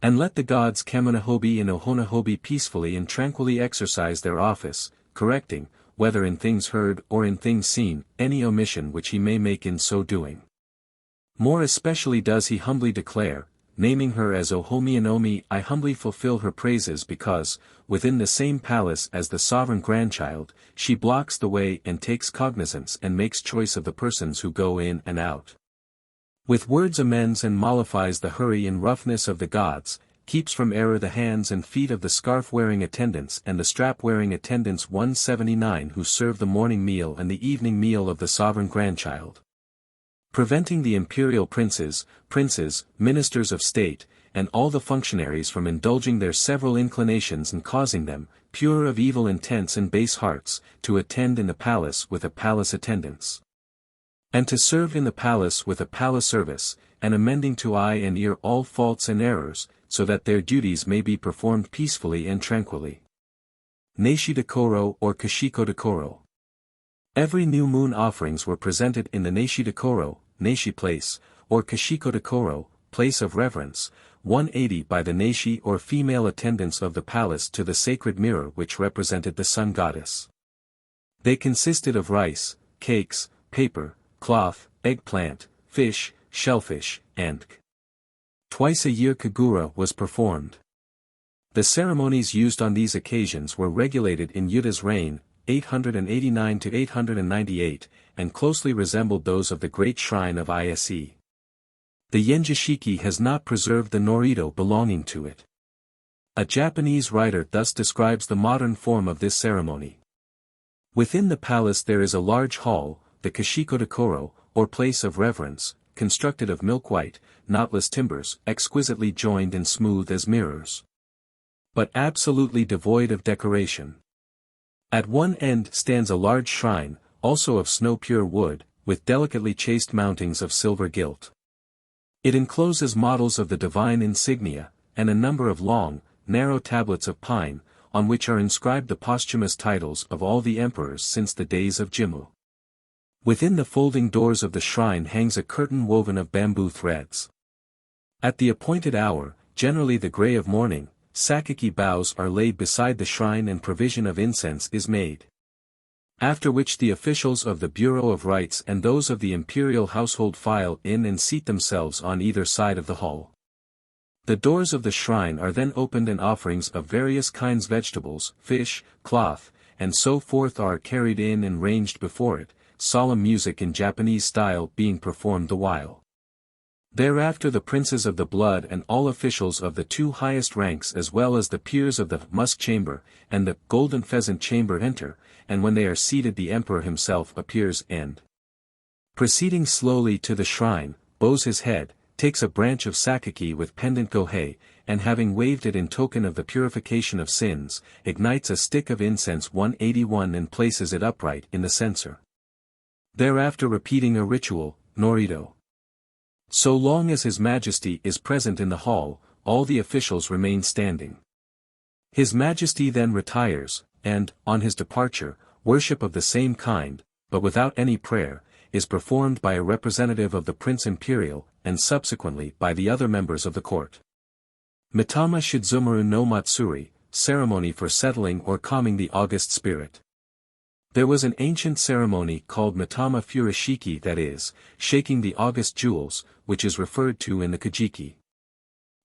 A: And let the gods Kaminahobi and Ohonahobi peacefully and tranquilly exercise their office, correcting, whether in things heard or in things seen, any omission which he may make in so doing. More especially does he humbly declare, naming her as Ohomianomi, I humbly fulfill her praises because, within the same palace as the sovereign grandchild, she blocks the way and takes cognizance and makes choice of the persons who go in and out. With words amends and mollifies the hurry and roughness of the gods, keeps from error the hands and feet of the scarf-wearing attendants and the strap-wearing attendants 179 who serve the morning meal and the evening meal of the sovereign grandchild. Preventing the imperial princes, ministers of state, and all the functionaries from indulging their several inclinations and causing them, pure of evil intents and base hearts, to attend in the palace with a palace attendance. And to serve in the palace with a palace service, and amending to eye and ear all faults and errors, so that their duties may be performed peacefully and tranquilly. Neishi Dekoro or Kashiko Dekoro. Every new moon offerings were presented in the Neishi Dekoro, Neishi place, or Kashiko Dekoro, place of reverence, 180 by the Neishi or female attendants of the palace to the sacred mirror which represented the sun goddess. They consisted of rice, cakes, paper, cloth, eggplant, fish, shellfish, and twice a year kagura was performed. The ceremonies used on these occasions were regulated in Yuda's reign, 889 to 898, and closely resembled those of the great shrine of Ise. The Yenjishiki has not preserved the Norito belonging to it. A Japanese writer thus describes the modern form of this ceremony. Within the palace there is a large hall, the Kashiko Dekoro, or place of reverence, constructed of milk-white, knotless timbers, exquisitely joined and smooth as mirrors, but absolutely devoid of decoration. At one end stands a large shrine, also of snow-pure wood, with delicately chased mountings of silver gilt. It encloses models of the divine insignia, and a number of long, narrow tablets of pine, on which are inscribed the posthumous titles of all the emperors since the days of Jimmu. Within the folding doors of the shrine hangs a curtain woven of bamboo threads. At the appointed hour, generally the gray of morning, sakiki boughs are laid beside the shrine and provision of incense is made. After which the officials of the Bureau of Rites and those of the imperial household file in and seat themselves on either side of the hall. The doors of the shrine are then opened and offerings of various kinds vegetables, fish, cloth, and so forth are carried in and ranged before it, solemn music in Japanese style being performed the while. Thereafter the princes of the blood and all officials of the two highest ranks as well as the peers of the musk chamber and the golden pheasant chamber enter, and when they are seated the emperor himself appears and, proceeding slowly to the shrine, bows his head, takes a branch of sakaki with pendant gohei, and having waved it in token of the purification of sins, ignites a stick of incense 181 and places it upright in the censer. Thereafter repeating a ritual, Norito. So long as His Majesty is present in the hall, all the officials remain standing. His Majesty then retires, and, on his departure, worship of the same kind, but without any prayer, is performed by a representative of the Prince Imperial, and subsequently by the other members of the court. Mitama Shizumaru no Matsuri, ceremony for settling or calming the august spirit. There was an ancient ceremony called Mitama Furushiki, that is, shaking the august jewels, which is referred to in the Kojiki.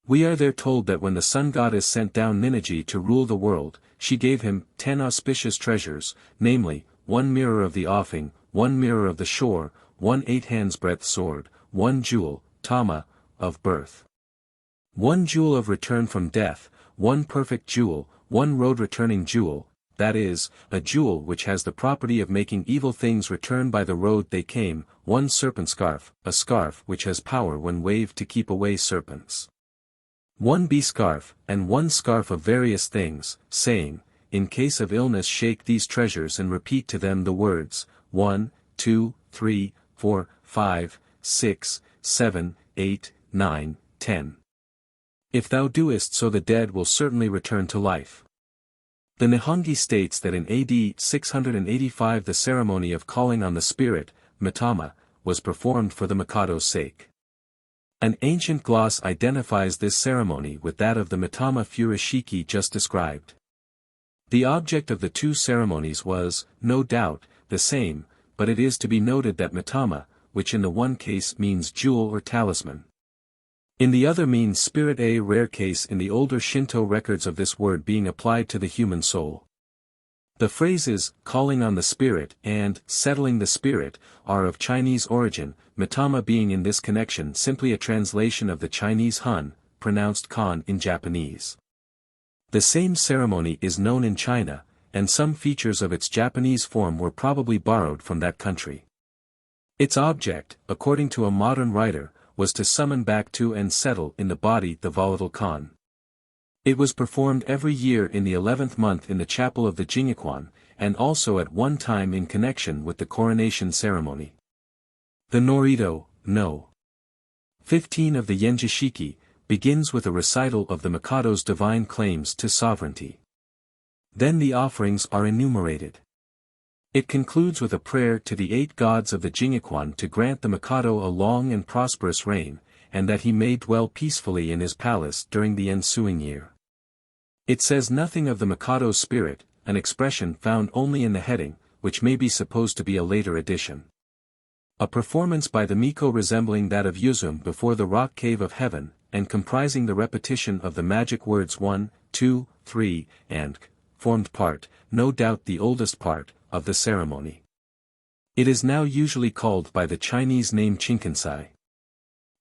A: We are there told that when the sun goddess sent down Ninigi to rule the world, she gave him 10 auspicious treasures, namely, 1 mirror of the offing, 1 mirror of the shore, 1 8-hands-breadth sword, 1 jewel, Tama, of birth, 1 jewel of return from death, 1 perfect jewel, 1 road-returning jewel, that is, a jewel which has the property of making evil things return by the road they came, 1 serpent scarf, a scarf which has power when waved to keep away serpents, 1 bee scarf, and 1 scarf of various things, saying, in case of illness shake these treasures and repeat to them the words, 1, 2, 3, 4, 5, 6, 7, 8, 9, 10. If thou doest so the dead will certainly return to life. The Nihongi states that in AD 685 the ceremony of calling on the spirit, Mitama, was performed for the Mikado's sake. An ancient gloss identifies this ceremony with that of the Mitama Furushiki just described. The object of the two ceremonies was, no doubt, the same, but it is to be noted that Mitama, which in the one case means jewel or talisman, in the other means spirit, a rare case in the older Shinto records of this word being applied to the human soul. The phrases, calling on the spirit, and settling the spirit, are of Chinese origin, Mitama being in this connection simply a translation of the Chinese Han, pronounced Kan in Japanese. The same ceremony is known in China, and some features of its Japanese form were probably borrowed from that country. Its object, according to a modern writer, was to summon back to and settle in the body the volatile Kan. It was performed every year in the 11th month in the chapel of the Jingakwan, and also at one time in connection with the coronation ceremony. The Norito, no. 15 of the Yenjishiki, begins with a recital of the Mikado's divine claims to sovereignty. Then the offerings are enumerated. It concludes with a prayer to the 8 gods of the Jingakwan to grant the Mikado a long and prosperous reign, and that he may dwell peacefully in his palace during the ensuing year. It says nothing of the Mikado's spirit, an expression found only in the heading, which may be supposed to be a later addition. A performance by the Miko resembling that of Yuzum before the rock cave of heaven, and comprising the repetition of the magic words 1, 2, 3, and k, formed part, no doubt the oldest part, of the ceremony. It is now usually called by the Chinese name Chinkansai.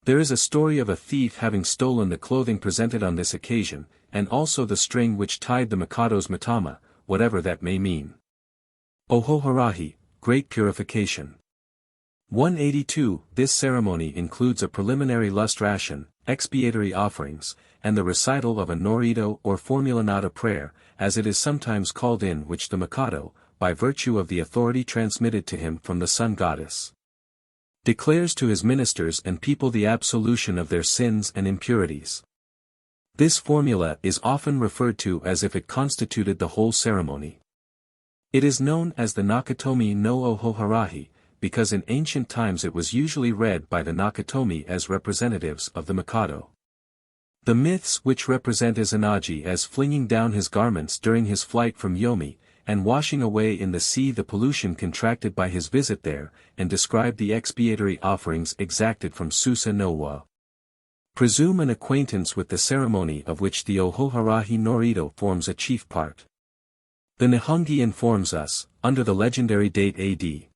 A: There is a story of a thief having stolen the clothing presented on this occasion, and also the string which tied the Mikado's Mitama, whatever that may mean. Ohoharahi, Great Purification. 182. This ceremony includes a preliminary lustration, expiatory offerings, and the recital of a norito or formula nada prayer, as it is sometimes called, in which the Mikado, by virtue of the authority transmitted to him from the sun goddess, declares to his ministers and people the absolution of their sins and impurities. This formula is often referred to as if it constituted the whole ceremony. It is known as the Nakatomi no Ohoharahi, because in ancient times it was usually read by the Nakatomi as representatives of the Mikado. The myths which represent Izanagi as flinging down his garments during his flight from Yomi, and washing away in the sea the pollution contracted by his visit there, and describe the expiatory offerings exacted from Susa no Wa. Presume an acquaintance with the ceremony of which the Ohoharahi Norido forms a chief part. The Nihongi informs us, under the legendary date AD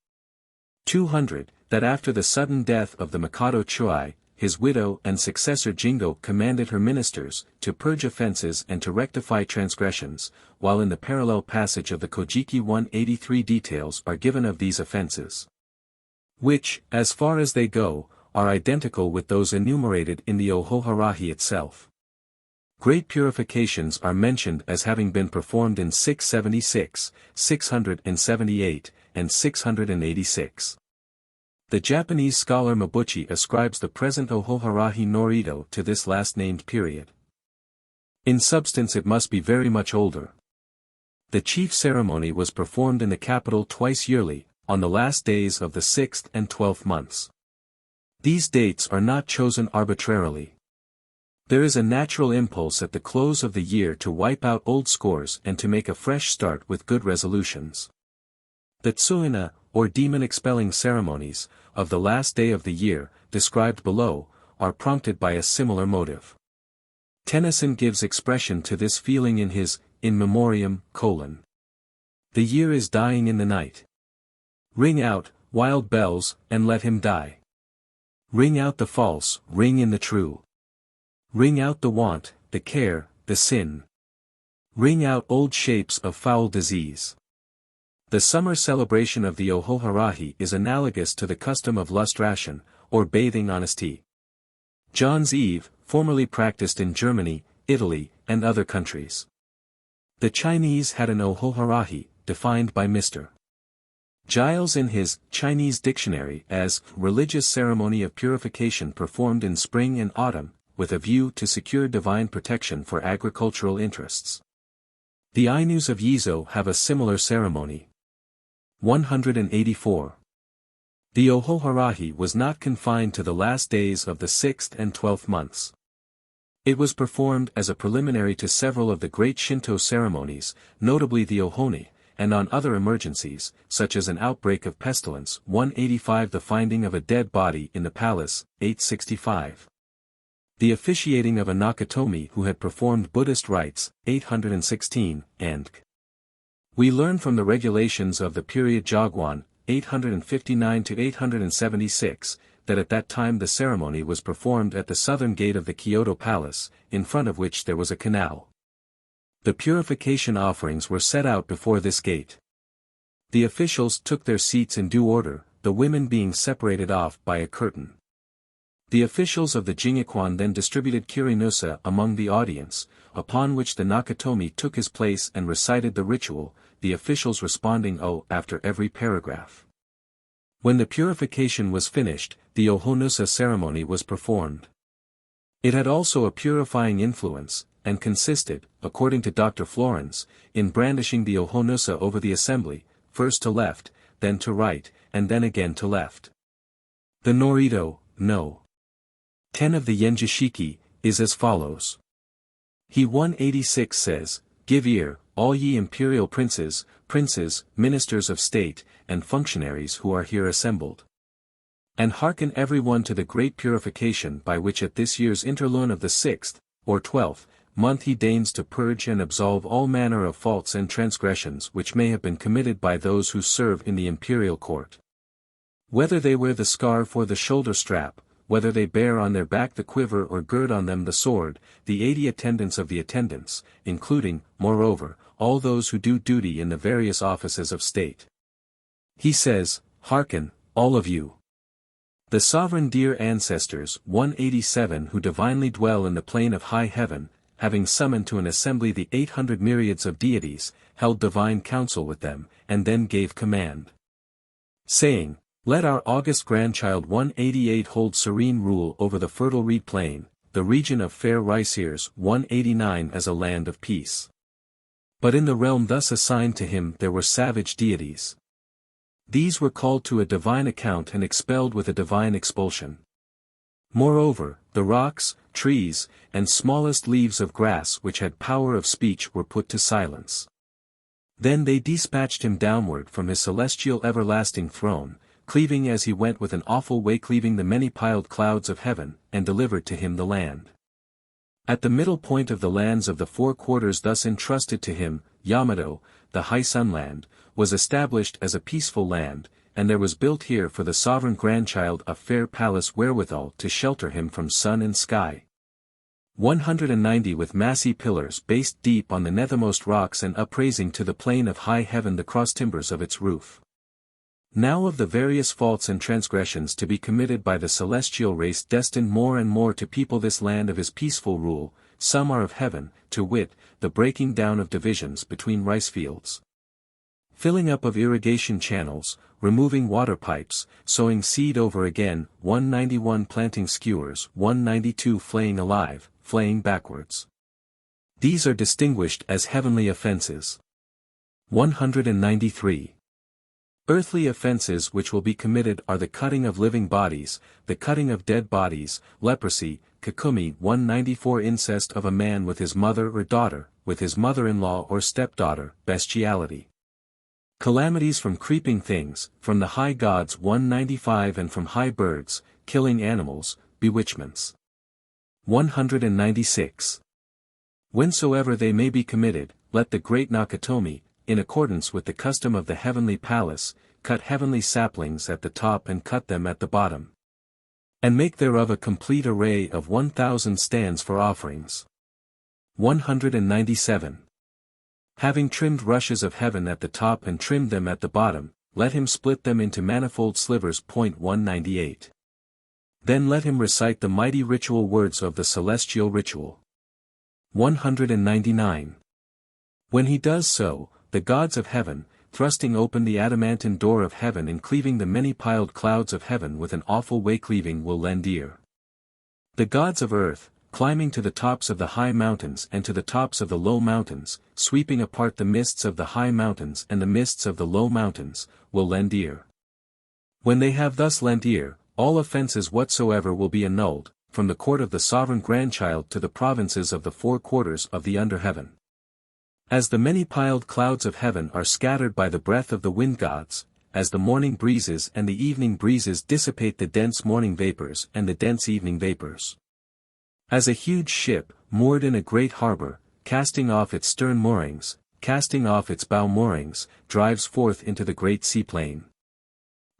A: 200, that after the sudden death of the Mikado Chuai, his widow and successor Jingo commanded her ministers to purge offenses and to rectify transgressions, while in the parallel passage of the Kojiki 183 details are given of these offenses, which, as far as they go, are identical with those enumerated in the Ohoharahi itself. Great purifications are mentioned as having been performed in 676, 678, and 686. The Japanese scholar Mabuchi ascribes the present Ohoharahi Norido to this last-named period. In substance it must be very much older. The chief ceremony was performed in the capital twice yearly, on the last days of the 6th and 12th months. These dates are not chosen arbitrarily. There is a natural impulse at the close of the year to wipe out old scores and to make a fresh start with good resolutions. The Tsuina, or demon-expelling ceremonies, of the last day of the year, described below, are prompted by a similar motive. Tennyson gives expression to this feeling in his In Memoriam: The year is dying in the night. Ring out, wild bells, and let him die. Ring out the false, ring in the true. Ring out the want, the care, the sin. Ring out old shapes of foul disease. The summer celebration of the Ohoharahi is analogous to the custom of lustration, or bathing honesty. John's Eve, formerly practiced in Germany, Italy, and other countries. The Chinese had an Ohoharahi, defined by Mr. Giles in his Chinese Dictionary as religious ceremony of purification performed in spring and autumn, with a view to secure divine protection for agricultural interests. The Ainus of Yizo have a similar ceremony. 184. The Ohoharahi was not confined to the last days of the 6th and 12th months. It was performed as a preliminary to several of the great Shinto ceremonies, notably the Ohoni, and on other emergencies, such as an outbreak of pestilence. 185. The finding of a dead body in the palace. 865. The officiating of a Nakatomi who had performed Buddhist rites. 816, and we learn from the regulations of the period Jogwan, 859 to 876, that at that time the ceremony was performed at the southern gate of the Kyoto Palace, in front of which there was a canal. The purification offerings were set out before this gate. The officials took their seats in due order, the women being separated off by a curtain. The officials of the Jingakwan then distributed kirinusa among the audience, upon which the Nakatomi took his place and recited the ritual, the officials responding "Oh" after every paragraph. When the purification was finished, the Ohonusa ceremony was performed. It had also a purifying influence, and consisted, according to Dr. Florence, in brandishing the Ohonusa over the assembly, first to left, then to right, and then again to left. The Norido, no. 10 of the Yenjishiki, is as follows. He 186 says, "Give ear, all ye imperial princes, ministers of state, and functionaries who are here assembled. And hearken every one to the great purification by which at this year's interlune of the 6th, or 12th, month he deigns to purge and absolve all manner of faults and transgressions which may have been committed by those who serve in the imperial court. Whether they wear the scarf or the shoulder strap, whether they bear on their back the quiver or gird on them the sword, the 80 attendants of the attendants, including, moreover, all those who do duty in the various offices of state." He says, "Hearken, all of you. The sovereign dear ancestors 187 who divinely dwell in the plain of high heaven, having summoned to an assembly the 800 myriads of deities, held divine council with them, and then gave command, saying, Let our august grandchild 188 hold serene rule over the fertile reed plain, the region of fair rice ears 189 as a land of peace. But in the realm thus assigned to him there were savage deities. These were called to a divine account and expelled with a divine expulsion. Moreover, the rocks, trees, and smallest leaves of grass which had power of speech were put to silence. Then they dispatched him downward from his celestial everlasting throne, cleaving as he went with an awful way, cleaving the many piled clouds of heaven, and delivered to him the land. At the middle point of the lands of the four quarters thus entrusted to him, Yamato, the high sunland, was established as a peaceful land, and there was built here for the sovereign grandchild a fair palace wherewithal to shelter him from sun and sky. 190 with massy pillars based deep on the nethermost rocks and upraising to the plane of high heaven the cross timbers of its roof. Now of the various faults and transgressions to be committed by the celestial race destined more and more to people this land of his peaceful rule, some are of heaven, to wit, the breaking down of divisions between rice fields, filling up of irrigation channels, removing water pipes, sowing seed over again, 191 planting skewers, 192 flaying alive, flaying backwards. These are distinguished as heavenly offenses. 193. Earthly offenses which will be committed are the cutting of living bodies, the cutting of dead bodies, leprosy, kakumi 194 incest of a man with his mother or daughter, with his mother-in-law or stepdaughter, bestiality. Calamities from creeping things, from the high gods 195 and from high birds, killing animals, bewitchments. 196. Whensoever they may be committed, let the great Nakatomi, in accordance with the custom of the heavenly palace, cut heavenly saplings at the top and cut them at the bottom, and make thereof a complete array of 1,000 stands for offerings. 197. Having trimmed rushes of heaven at the top and trimmed them at the bottom, let him split them into manifold slivers. 198. Then let him recite the mighty ritual words of the celestial ritual. 199. When he does so, the gods of heaven, thrusting open the adamantine door of heaven and cleaving the many piled clouds of heaven with an awful way, cleaving will lend ear. The gods of earth, climbing to the tops of the high mountains and to the tops of the low mountains, sweeping apart the mists of the high mountains and the mists of the low mountains, will lend ear. When they have thus lent ear, all offences whatsoever will be annulled, from the court of the sovereign grandchild to the provinces of the four quarters of the under heaven. As the many piled clouds of heaven are scattered by the breath of the wind gods, as the morning breezes and the evening breezes dissipate the dense morning vapors and the dense evening vapors. As a huge ship, moored in a great harbor, casting off its stern moorings, casting off its bow moorings, drives forth into the great seaplain.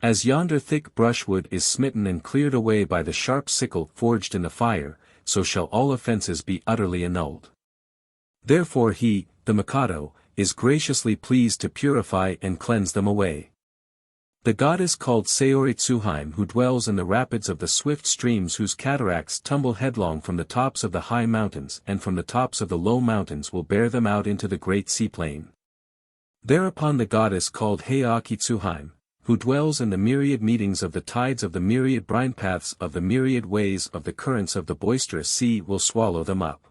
A: As yonder thick brushwood is smitten and cleared away by the sharp sickle forged in the fire, so shall all offences be utterly annulled. Therefore he, the Mikado, is graciously pleased to purify and cleanse them away. The god is called Saori Tsuhaime, who dwells in the rapids of the swift streams whose cataracts tumble headlong from the tops of the high mountains and from the tops of the low mountains will bear them out into the great seaplain. Thereupon the goddess called Heiaki Tsuhaime, who dwells in the myriad meetings of the tides of the myriad brine paths of the myriad ways of the currents of the boisterous sea will swallow them up.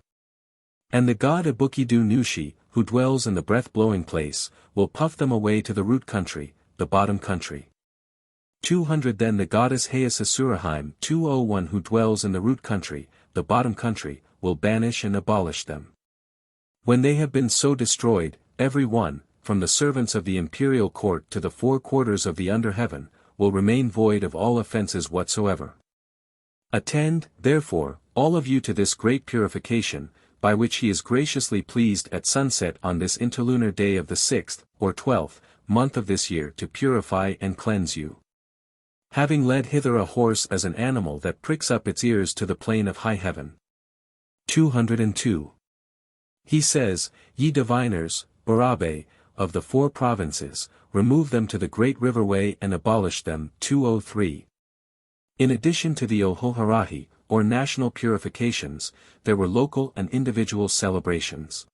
A: And the god Ibukidu Nushi, who dwells in the breath-blowing place, will puff them away to the root country, the bottom country. 200 Then the goddess Heiasasuraheim 201 who dwells in the root country, the bottom country, will banish and abolish them. When they have been so destroyed, every one, from the servants of the imperial court to the four quarters of the under heaven, will remain void of all offences whatsoever. Attend, therefore, all of you to this great purification, by which he is graciously pleased at sunset on this interlunar day of the 6th, or 12th, month of this year to purify and cleanse you. Having led hither a horse as an animal that pricks up its ears to the plain of high heaven. 202. He says, Ye diviners, Barabe, of the four provinces, remove them to the great riverway and abolish them. 203. In addition to the Ohoharahi, or national purifications, there were local and individual celebrations.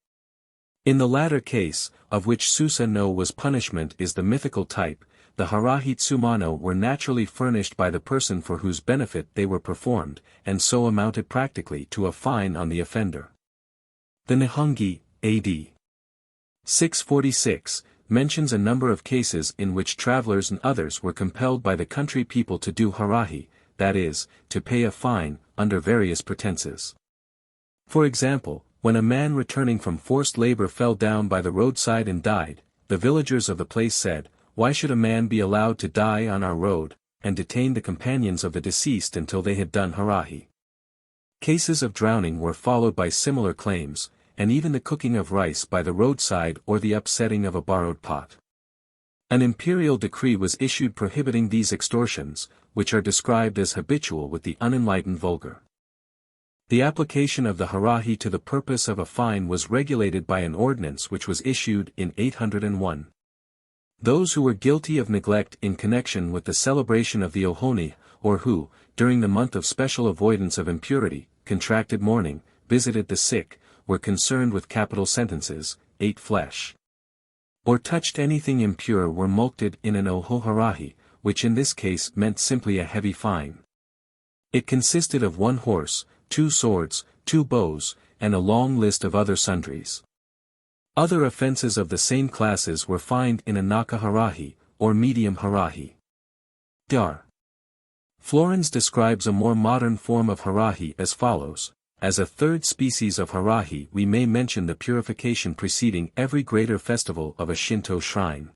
A: In the latter case, of which Susa no was punishment is the mythical type, the Harahi Tsumano were naturally furnished by the person for whose benefit they were performed, and so amounted practically to a fine on the offender. The Nihongi, A.D. 646, mentions a number of cases in which travelers and others were compelled by the country people to do harahi, that is, to pay a fine, under various pretenses. For example, when a man returning from forced labor fell down by the roadside and died, the villagers of the place said, why should a man be allowed to die on our road, and detain the companions of the deceased until they had done harahi? Cases of drowning were followed by similar claims, and even the cooking of rice by the roadside or the upsetting of a borrowed pot. An imperial decree was issued prohibiting these extortions, which are described as habitual with the unenlightened vulgar. The application of the harahi to the purpose of a fine was regulated by an ordinance which was issued in 801. Those who were guilty of neglect in connection with the celebration of the ohoni, or who, during the month of special avoidance of impurity, contracted mourning, visited the sick, were concerned with capital sentences, ate flesh, or touched anything impure were mulcted in an ohoharahi, which in this case meant simply a heavy fine. It consisted of 1 horse, 2 swords, 2 bows, and a long list of other sundries. Other offences of the same classes were fined in a nakaharahi, or medium harahi. Dar. Florens describes a more modern form of harahi as follows. As a third species of harahi we may mention the purification preceding every greater festival of a Shinto shrine,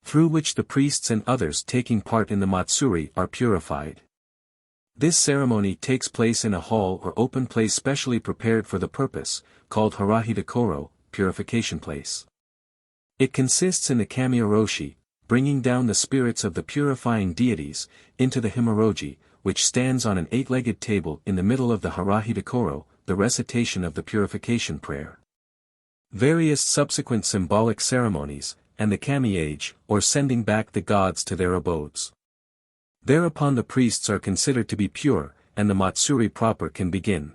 A: through which the priests and others taking part in the matsuri are purified. This ceremony takes place in a hall or open place specially prepared for the purpose, called harahi dekoro, purification place. It consists in the kami-oroshi, bringing down the spirits of the purifying deities, into the himoroji, which stands on an 8-legged table in the middle of the harahi dekoro, the recitation of the purification prayer. Various subsequent symbolic ceremonies, and the kami-age, or sending back the gods to their abodes. Thereupon the priests are considered to be pure, and the matsuri proper can begin.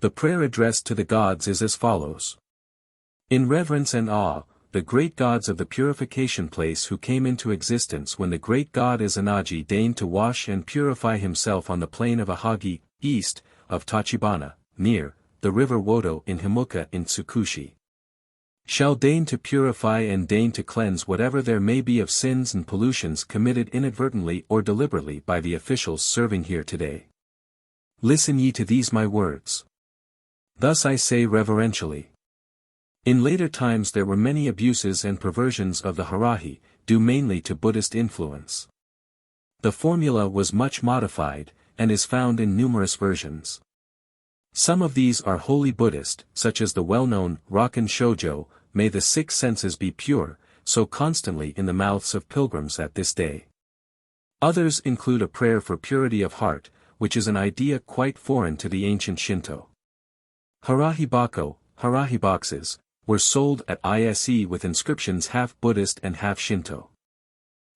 A: The prayer addressed to the gods is as follows. In reverence and awe, the great gods of the purification place who came into existence when the great god Izanagi deigned to wash and purify himself on the plain of Ahagi, east, of Tachibana, near, the river Wodo in Himuka in Tsukushi, shall deign to purify and deign to cleanse whatever there may be of sins and pollutions committed inadvertently or deliberately by the officials serving here today. Listen ye to these my words. Thus I say reverentially. In later times there were many abuses and perversions of the harahi, due mainly to Buddhist influence. The formula was much modified, and is found in numerous versions. Some of these are wholly Buddhist, such as the well-known Rakan Shoujo, may the 6 senses be pure, so constantly in the mouths of pilgrims at this day. Others include a prayer for purity of heart, which is an idea quite foreign to the ancient Shinto. Harahi bako, harahi boxes, were sold at ISE with inscriptions half Buddhist and half Shinto.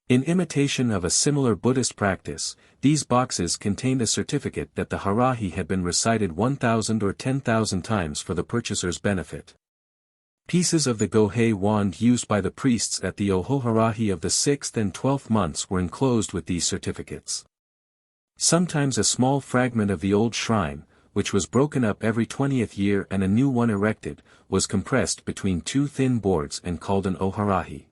A: In imitation of a similar Buddhist practice, these boxes contained a certificate that the harahi had been recited 1,000 or 10,000 times for the purchaser's benefit. Pieces of the gohei wand used by the priests at the ohoharahi of the 6th and 12th months were enclosed with these certificates. Sometimes a small fragment of the old shrine, which was broken up every 20th year and a new one erected, was compressed between 2 thin boards and called an oharahi.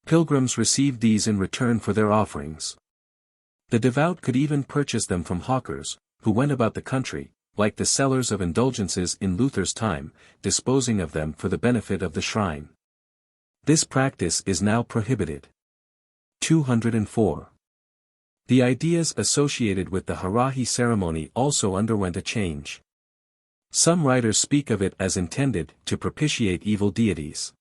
A: Pilgrims received these in return for their offerings. The devout could even purchase them from hawkers, who went about the country, like the sellers of indulgences in Luther's time, disposing of them for the benefit of the shrine. This practice is now prohibited. 204. The ideas associated with the harahi ceremony also underwent a change. Some writers speak of it as intended to propitiate evil deities.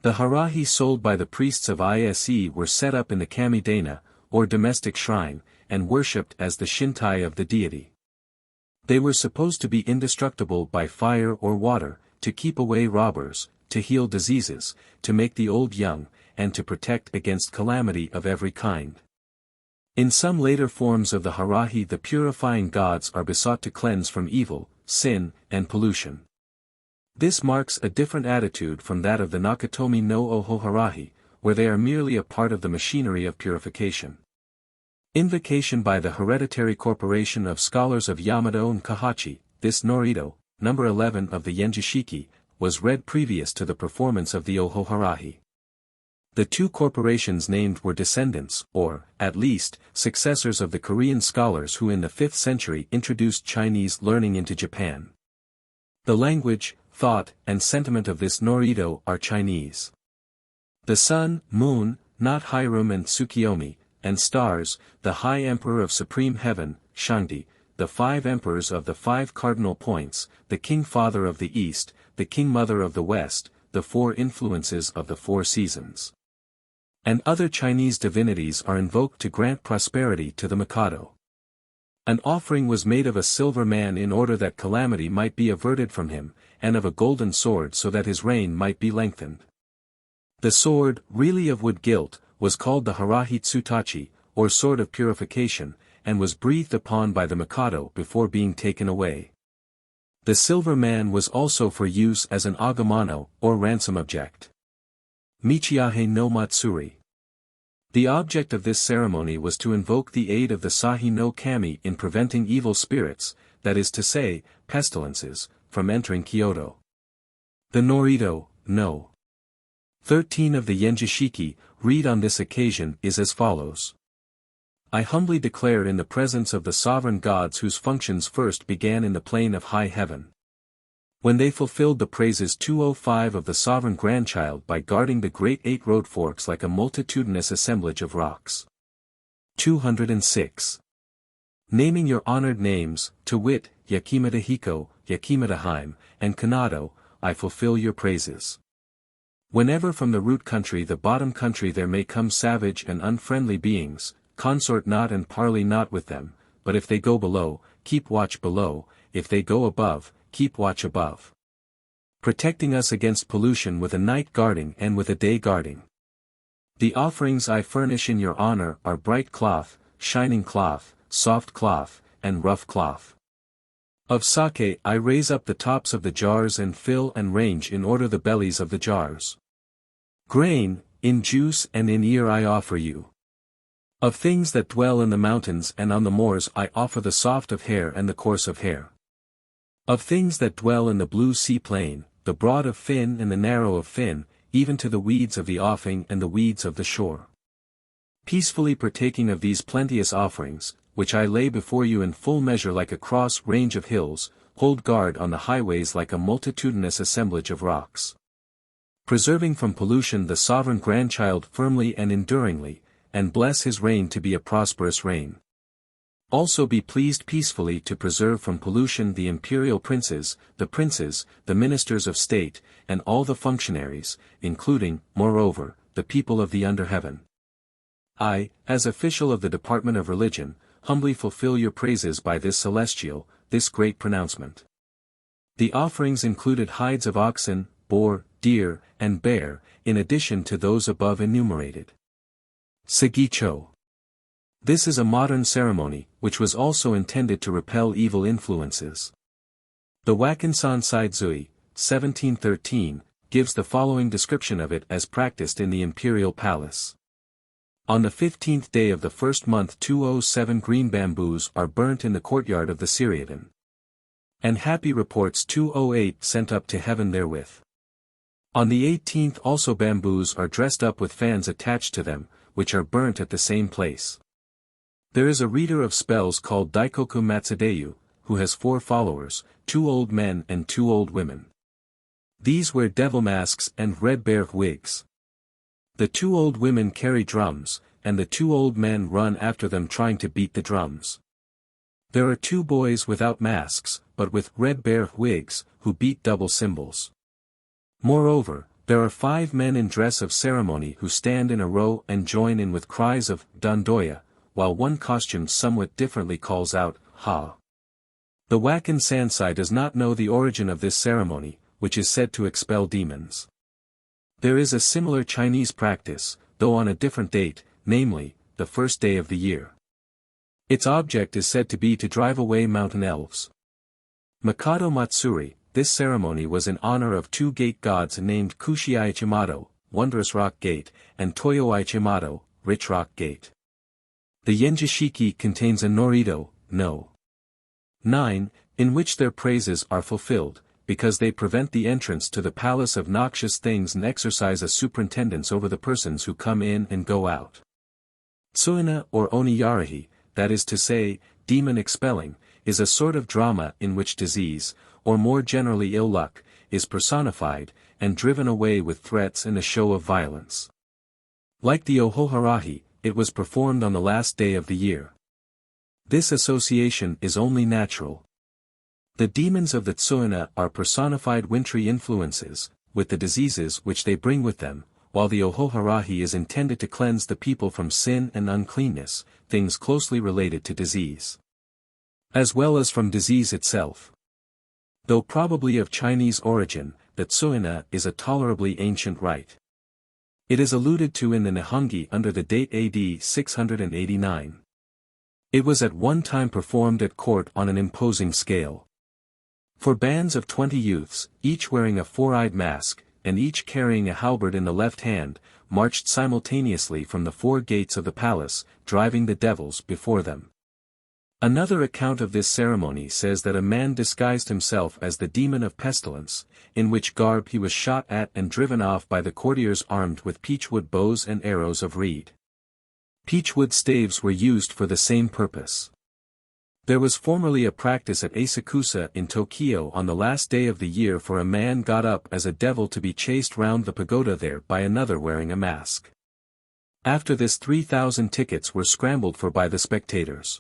A: The harahi sold by the priests of ISE were set up in the kami-dana, or domestic shrine, and worshipped as the shintai of the deity. They were supposed to be indestructible by fire or water, to keep away robbers, to heal diseases, to make the old young, and to protect against calamity of every kind. In some later forms of the harahi the purifying gods are besought to cleanse from evil, sin, and pollution. This marks a different attitude from that of the Nakatomi no Ohoharahi, where they are merely a part of the machinery of purification. Invocation by the Hereditary Corporation of Scholars of Yamado and Kahachi, this Norido, number 11 of the Yenjishiki, was read previous to the performance of the Ohoharahi. The 2 corporations named were descendants, or, at least, successors of the Korean scholars who in the 5th century introduced Chinese learning into Japan. The language, thought, and sentiment of this Norido are Chinese. The sun, moon, not Hiram and Tsukiyomi, and stars, the High Emperor of Supreme Heaven, Shanti, the 5 emperors of the 5 cardinal points, the King Father of the East, the King Mother of the West, the 4 influences of the 4 seasons. And other Chinese divinities are invoked to grant prosperity to the Mikado. An offering was made of a silver man in order that calamity might be averted from him, and of a golden sword so that his reign might be lengthened. The sword, really of wood gilt, was called the Harahi Tsutachi, or Sword of Purification, and was breathed upon by the Mikado before being taken away. The silver man was also for use as an agamano, or ransom object. Michiahe no Matsuri. The object of this ceremony was to invoke the aid of the Sahi no Kami in preventing evil spirits, that is to say, pestilences, from entering Kyoto. The Norito, no. 13 of the Yenjishiki, read on this occasion is as follows. I humbly declare in the presence of the sovereign gods whose functions first began in the plane of high heaven. When they fulfilled the praises 205 of the sovereign grandchild by guarding the great 8 road forks like a multitudinous assemblage of rocks. 206. Naming your honored names, to wit, Yakimata Hiko, Yakimata Haim, and Kanado, I fulfill your praises. Whenever from the root country the bottom country there may come savage and unfriendly beings, consort not and parley not with them, but if they go below, keep watch below, if they go above, keep watch above. Protecting us against pollution with a night guarding and with a day guarding. The offerings I furnish in your honor are bright cloth, shining cloth, soft cloth, and rough cloth. Of sake I raise up the tops of the jars and fill and range in order the bellies of the jars. Grain, in juice and in ear I offer you. Of things that dwell in the mountains and on the moors I offer the soft of hair and the coarse of hair. Of things that dwell in the blue sea plain, the broad of fin and the narrow of fin, even to the weeds of the offing and the weeds of the shore. Peacefully partaking of these plenteous offerings, which I lay before you in full measure like a cross range of hills, hold guard on the highways like a multitudinous assemblage of rocks. Preserving from pollution the sovereign grandchild firmly and enduringly, and bless his reign to be a prosperous reign. Also be pleased peacefully to preserve from pollution the imperial princes, the ministers of state, and all the functionaries, including, moreover, the people of the under heaven. I, as official of the Department of Religion, humbly fulfill your praises by this celestial, this great pronouncement. The offerings included hides of oxen, boar, deer, and bear, in addition to those above enumerated. Segicho. This is a modern ceremony, which was also intended to repel evil influences. The Wakinsan Saizui, 1713, gives the following description of it as practiced in the imperial palace. On the 15th day of the first month 207 green bamboos are burnt in the courtyard of the Ceremonial. And happy reports 208 sent up to heaven therewith. On the 18th also bamboos are dressed up with fans attached to them, which are burnt at the same place. There is a reader of spells called Daikoku Matsudayu, who has 4 followers, 2 old men and 2 old women. These wear devil masks and red bear wigs. The 2 old women carry drums, and the 2 old men run after them trying to beat the drums. There are 2 boys without masks, but with red bear wigs, who beat double cymbals. Moreover, there are 5 men in dress of ceremony who stand in a row and join in with cries of Dandoya, while one costumed somewhat differently calls out, Ha! The Wakan Sansai does not know the origin of this ceremony, which is said to expel demons. There is a similar Chinese practice, though on a different date, namely, the first day of the year. Its object is said to be to drive away mountain elves. Mikado Matsuri, this ceremony was in honor of 2 gate gods named Kushi Ichimato, Wondrous Rock Gate, and Toyo Ichimato, Rich Rock Gate. The Yenjishiki contains a Norito, no. 9, in which their praises are fulfilled, because they prevent the entrance to the palace of noxious things and exercise a superintendence over the persons who come in and go out. Tsuina or Oniyarahi, that is to say, demon expelling, is a sort of drama in which disease, or more generally ill luck, is personified, and driven away with threats and a show of violence. Like the Ohoharahi, it was performed on the last day of the year. This association is only natural. The demons of the Tsuina are personified wintry influences, with the diseases which they bring with them, while the Ohoharahi is intended to cleanse the people from sin and uncleanness, things closely related to disease, as well as from disease itself. Though probably of Chinese origin, the Tsuina is a tolerably ancient rite. It is alluded to in the Nihongi under the date AD 689. It was at one time performed at court on an imposing scale. For bands of 20 youths, each wearing a four-eyed mask, and each carrying a halberd in the left hand, marched simultaneously from the four gates of the palace, driving the devils before them. Another account of this ceremony says that a man disguised himself as the demon of pestilence, in which garb he was shot at and driven off by the courtiers armed with peachwood bows and arrows of reed. Peachwood staves were used for the same purpose. There was formerly a practice at Asakusa in Tokyo on the last day of the year for a man got up as a devil to be chased round the pagoda there by another wearing a mask. After this 3,000 tickets were scrambled for by the spectators.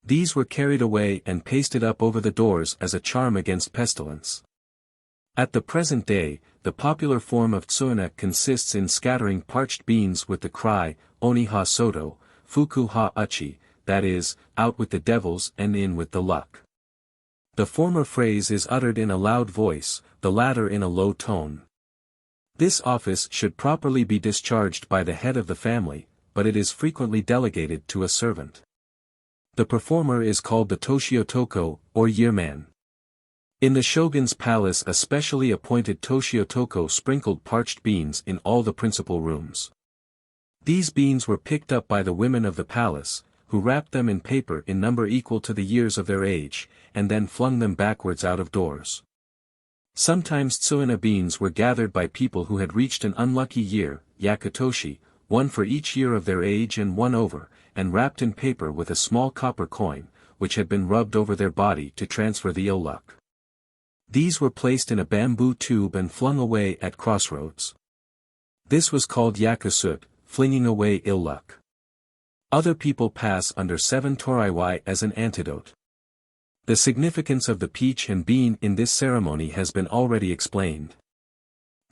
A: These were carried away and pasted up over the doors as a charm against pestilence. At the present day, the popular form of Tsuina consists in scattering parched beans with the cry, Oni ha soto, Fuku ha uchi, that is, out with the devils and in with the luck. The former phrase is uttered in a loud voice, the latter in a low tone. This office should properly be discharged by the head of the family, but it is frequently delegated to a servant. The performer is called the Toshiotoko, or yearman. In the shogun's palace a specially appointed Toshiotoko sprinkled parched beans in all the principal rooms. These beans were picked up by the women of the palace, who wrapped them in paper in number equal to the years of their age, and then flung them backwards out of doors. Sometimes Tsuina beans were gathered by people who had reached an unlucky year, yakutoshi, one for each year of their age and one over, and wrapped in paper with a small copper coin, which had been rubbed over their body to transfer the ill luck. These were placed in a bamboo tube and flung away at crossroads. This was called yakusut, flinging away ill luck. Other people pass under 7 toraiwai as an antidote. The significance of the peach and bean in this ceremony has been already explained.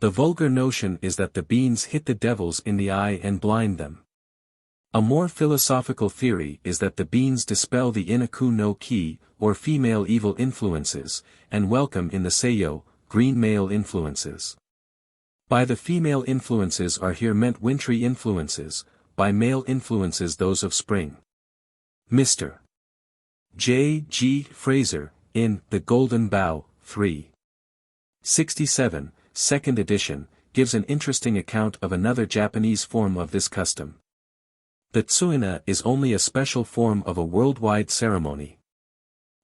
A: The vulgar notion is that the beans hit the devils in the eye and blind them. A more philosophical theory is that the beans dispel the inaku no ki, or female evil influences, and welcome in the seiyo, green male influences. By the female influences are here meant wintry influences, by male influences those of spring. Mr. J. G. Fraser, in The Golden Bough, 3. 67, 2nd edition, gives an interesting account of another Japanese form of this custom. The Tsuina is only a special form of a worldwide ceremony.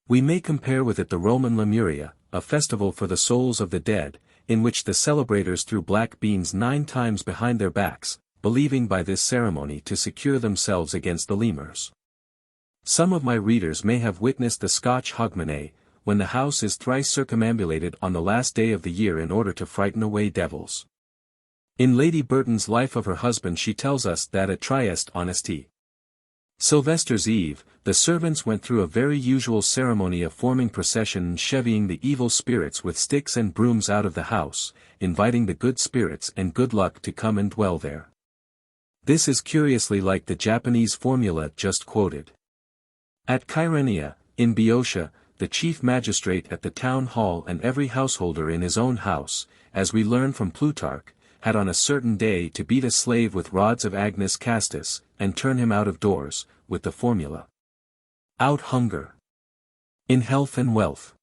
A: We may compare with it the Roman Lemuria, a festival for the souls of the dead, in which the celebrators threw black beans 9 times behind their backs, believing by this ceremony to secure themselves against the lemurs. Some of my readers may have witnessed the Scotch hogmanay, when the house is thrice circumambulated on the last day of the year in order to frighten away devils. In Lady Burton's Life of her husband she tells us that at Trieste on St. Sylvester's Eve, the servants went through a very usual ceremony of forming procession and chevying the evil spirits with sticks and brooms out of the house, inviting the good spirits and good luck to come and dwell there. This is curiously like the Japanese formula just quoted. At Kyrenia, in Boeotia, the chief magistrate at the town hall and every householder in his own house, as we learn from Plutarch, had on a certain day to beat a slave with rods of Agnus Castus, and turn him out of doors, with the formula: out hunger, in health and wealth.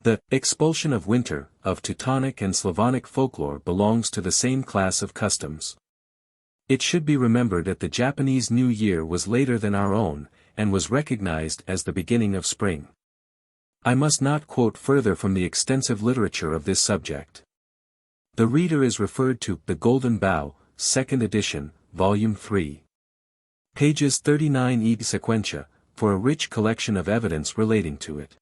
A: The expulsion of winter, of Teutonic and Slavonic folklore belongs to the same class of customs. It should be remembered that the Japanese New Year was later than our own, and was recognized as the beginning of spring. I must not quote further from the extensive literature of this subject. The reader is referred to The Golden Bough, 2nd edition, Volume 3. Pages 39 et sequentia, for a rich collection of evidence relating to it.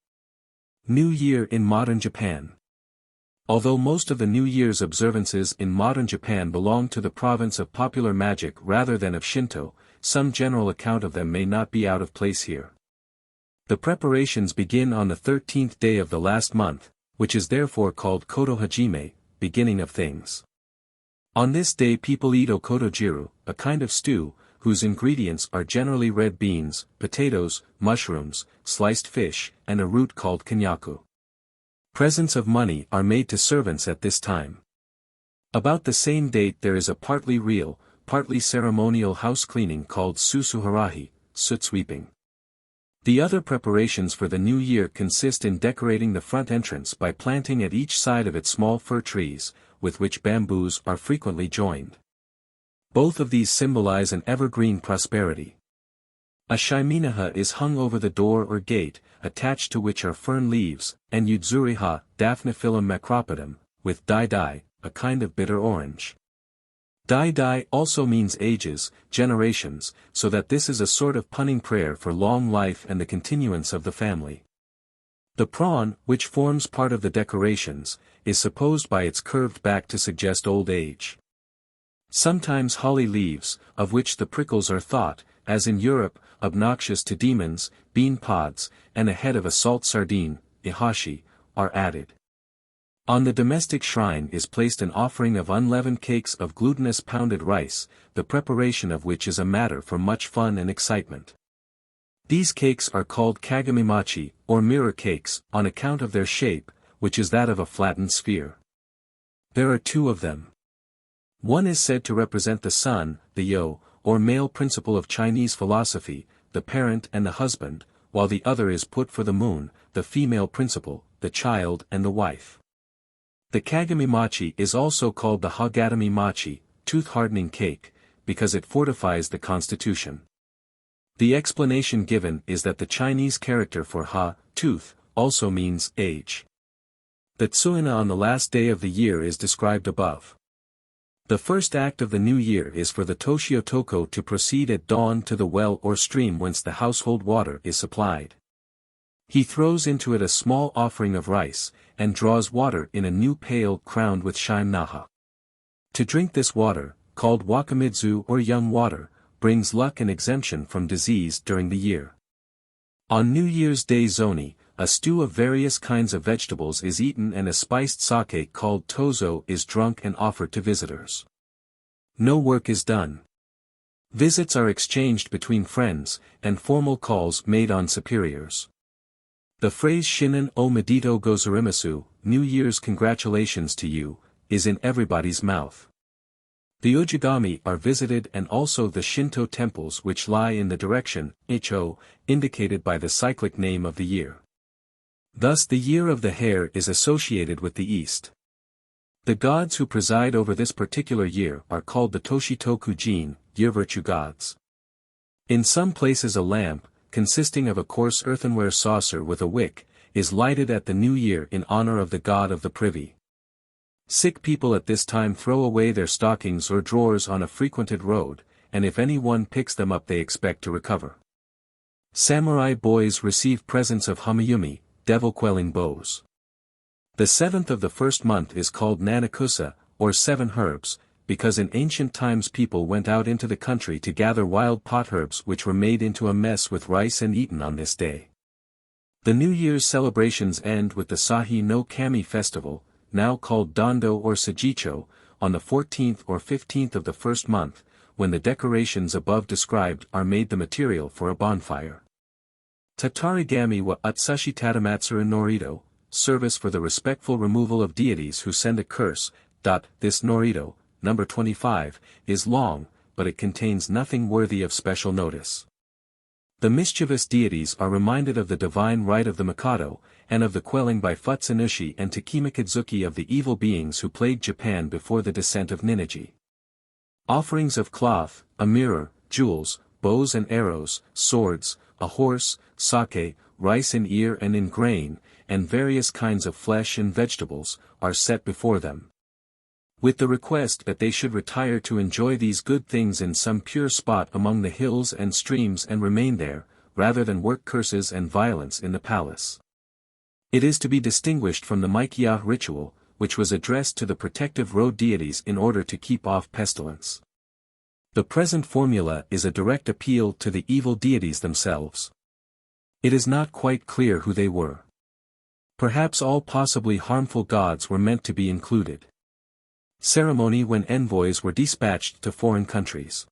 A: New Year in Modern Japan. Although most of the New Year's observances in modern Japan belong to the province of popular magic rather than of Shinto, some general account of them may not be out of place here. The preparations begin on the 13th day of the last month, which is therefore called Koto Hajime, beginning of things. On this day people eat okotojiru, a kind of stew, whose ingredients are generally red beans, potatoes, mushrooms, sliced fish, and a root called konyaku. Presents of money are made to servants at this time. About the same date there is a partly real, partly ceremonial house cleaning called susuharahi, soot sweeping. The other preparations for the new year consist in decorating the front entrance by planting at each side of it small fir trees, with which bamboos are frequently joined. Both of these symbolize an evergreen prosperity. A shiminaha is hung over the door or gate, attached to which are fern leaves, and yuzuriha, Daphnophyllum macropodum, with dai-dai, a kind of bitter orange. Dai-dai also means ages, generations, so that this is a sort of punning prayer for long life and the continuance of the family. The prawn, which forms part of the decorations, is supposed by its curved back to suggest old age. Sometimes holly leaves, of which the prickles are thought, as in Europe, obnoxious to demons, bean pods, and a head of a salt sardine, ihashi, are added. On the domestic shrine is placed an offering of unleavened cakes of glutinous pounded rice, the preparation of which is a matter for much fun and excitement. These cakes are called kagamimachi, or mirror cakes, on account of their shape, which is that of a flattened sphere. There are two of them. One is said to represent the sun, the yo, or male principle of Chinese philosophy, the parent and the husband, while the other is put for the moon, the female principle, the child and the wife. The kagami-machi is also called the hagadami-machi, tooth-hardening cake, because it fortifies the constitution. The explanation given is that the Chinese character for ha, tooth, also means age. The tsuina on the last day of the year is described above. The first act of the new year is for the Toshiotoko to proceed at dawn to the well or stream whence the household water is supplied. He throws into it a small offering of rice, and draws water in a new pail crowned with shime-naha. To drink this water, called wakamidzu or young water, brings luck and exemption from disease during the year. On New Year's Day zoni, a stew of various kinds of vegetables is eaten and a spiced sake called tozo is drunk and offered to visitors. No work is done. Visits are exchanged between friends, and formal calls made on superiors. The phrase Shinen o medito gozurimasu, New Year's congratulations to you, is in everybody's mouth. The ujigami are visited and also the Shinto temples which lie in the direction, Icho, indicated by the cyclic name of the year. Thus the year of the hare is associated with the east. The gods who preside over this particular year are called the Toshitoku Jin, year virtue gods. In some places a lamp, consisting of a coarse earthenware saucer with a wick, is lighted at the new year in honor of the god of the privy. Sick people at this time throw away their stockings or drawers on a frequented road, and if any one picks them up they expect to recover. Samurai boys receive presents of hamayumi, devil-quelling bows. The 7th of the first month is called Nanakusa, or 7 herbs, because in ancient times people went out into the country to gather wild potherbs which were made into a mess with rice and eaten on this day. The New Year's celebrations end with the Sahi no Kami festival, now called Dondo or Sajicho, on the 14th or 15th of the first month, when the decorations above described are made the material for a bonfire. Tatarigami wa Utsushi Tatamatsuru Norito, service for the respectful removal of deities who send a curse. This Norito, number 25, is long, but it contains nothing worthy of special notice. The mischievous deities are reminded of the divine right of the Mikado, and of the quelling by Futsunushi and Takimikadzuki of the evil beings who plagued Japan before the descent of Ninigi. Offerings of cloth, a mirror, jewels, bows and arrows, swords, a horse, sake, rice in ear and in grain, and various kinds of flesh and vegetables, are set before them, with the request that they should retire to enjoy these good things in some pure spot among the hills and streams and remain there, rather than work curses and violence in the palace. It is to be distinguished from the Maikiya ritual, which was addressed to the protective road deities in order to keep off pestilence. The present formula is a direct appeal to the evil deities themselves. It is not quite clear who they were. Perhaps all possibly harmful gods were meant to be included. Ceremony when envoys were dispatched to foreign countries.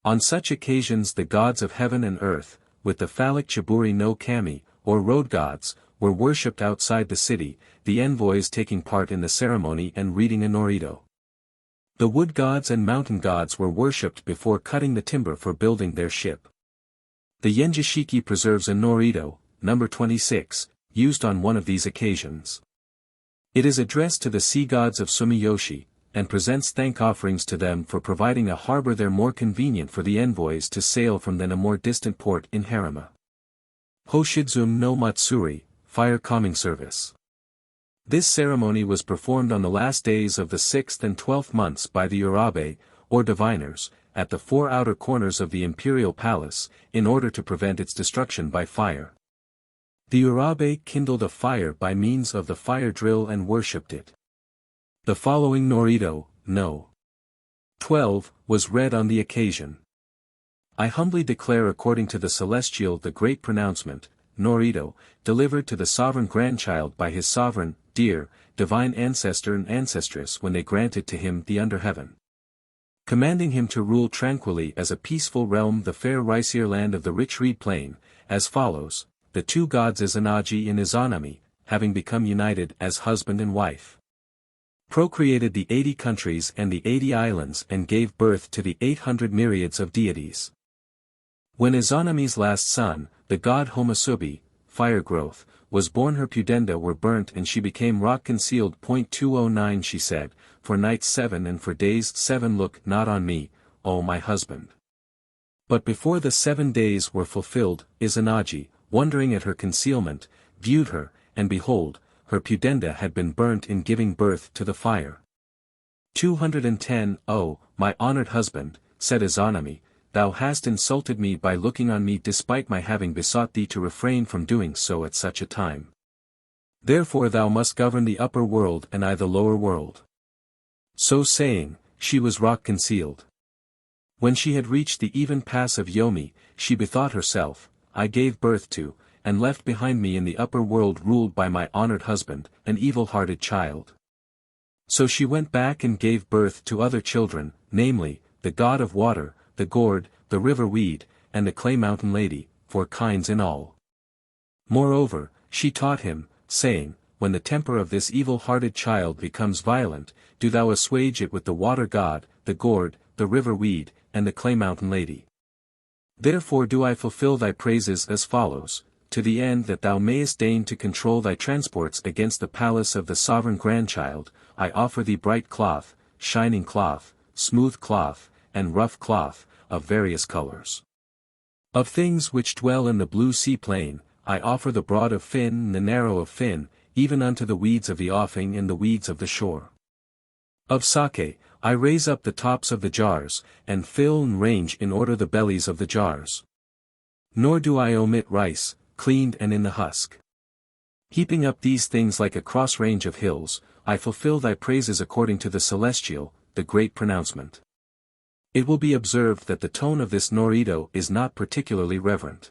A: On such occasions the gods of heaven and earth, with the phallic Chiburi no Kami, or road gods, were worshipped outside the city, the envoys taking part in the ceremony and reading a Norido. The wood gods and mountain gods were worshipped before cutting the timber for building their ship. The Yenjishiki preserves a Norido, number 26, used on one of these occasions. It is addressed to the sea gods of Sumiyoshi, and presents thank offerings to them for providing a harbor there more convenient for the envoys to sail from than a more distant port in Harima. Hoshidzume no Matsuri, fire calming service. This ceremony was performed on the last days of the 6th and 12th months by the Urabe, or diviners, at the 4 outer corners of the imperial palace, in order to prevent its destruction by fire. The Urabe kindled a fire by means of the fire drill and worshipped it. The following Norido, No. 12, was read on the occasion. I humbly declare according to the celestial the great pronouncement, Norido, delivered to the sovereign grandchild by his sovereign, dear, divine ancestor and ancestress when they granted to him the under heaven. Commanding him to rule tranquilly as a peaceful realm the fair riceer land of the rich reed plain, as follows, the two gods Izanagi and Izanami, having become united as husband and wife, procreated the 80 countries and the 80 islands and gave birth to the 800 myriads of deities. When Izanami's last son, the god Homasubi, fire growth, was born her pudenda were burnt and she became rock concealed. 209 She said, for nights 7 and for days 7 look not on me, O my husband. But before the 7 days were fulfilled, Izanagi, wondering at her concealment, viewed her, and behold, her pudenda had been burnt in giving birth to the fire. 210 O, my honored husband, said Izanami, thou hast insulted me by looking on me despite my having besought thee to refrain from doing so at such a time. Therefore thou must govern the upper world and I the lower world. So saying, she was rock concealed. When she had reached the even pass of Yomi, she bethought herself, I gave birth to, and left behind me in the upper world ruled by my honored husband, an evil-hearted child. So she went back and gave birth to other children, namely, the god of water, the gourd, the river weed, and the clay mountain lady, 4 kinds in all. Moreover, she taught him, saying, when the temper of this evil-hearted child becomes violent, do thou assuage it with the water god, the gourd, the river weed, and the clay mountain lady. Therefore do I fulfill thy praises as follows, to the end that thou mayest deign to control thy transports against the palace of the sovereign grandchild, I offer thee bright cloth, shining cloth, smooth cloth, and rough cloth, of various colors. Of things which dwell in the blue sea plain, I offer the broad of fin and the narrow of fin, even unto the weeds of the offing and the weeds of the shore. Of sake, I raise up the tops of the jars, and fill and range in order the bellies of the jars. Nor do I omit rice, cleaned and in the husk. Heaping up these things like a cross range of hills, I fulfill thy praises according to the celestial, the great pronouncement. It will be observed that the tone of this Norido is not particularly reverent.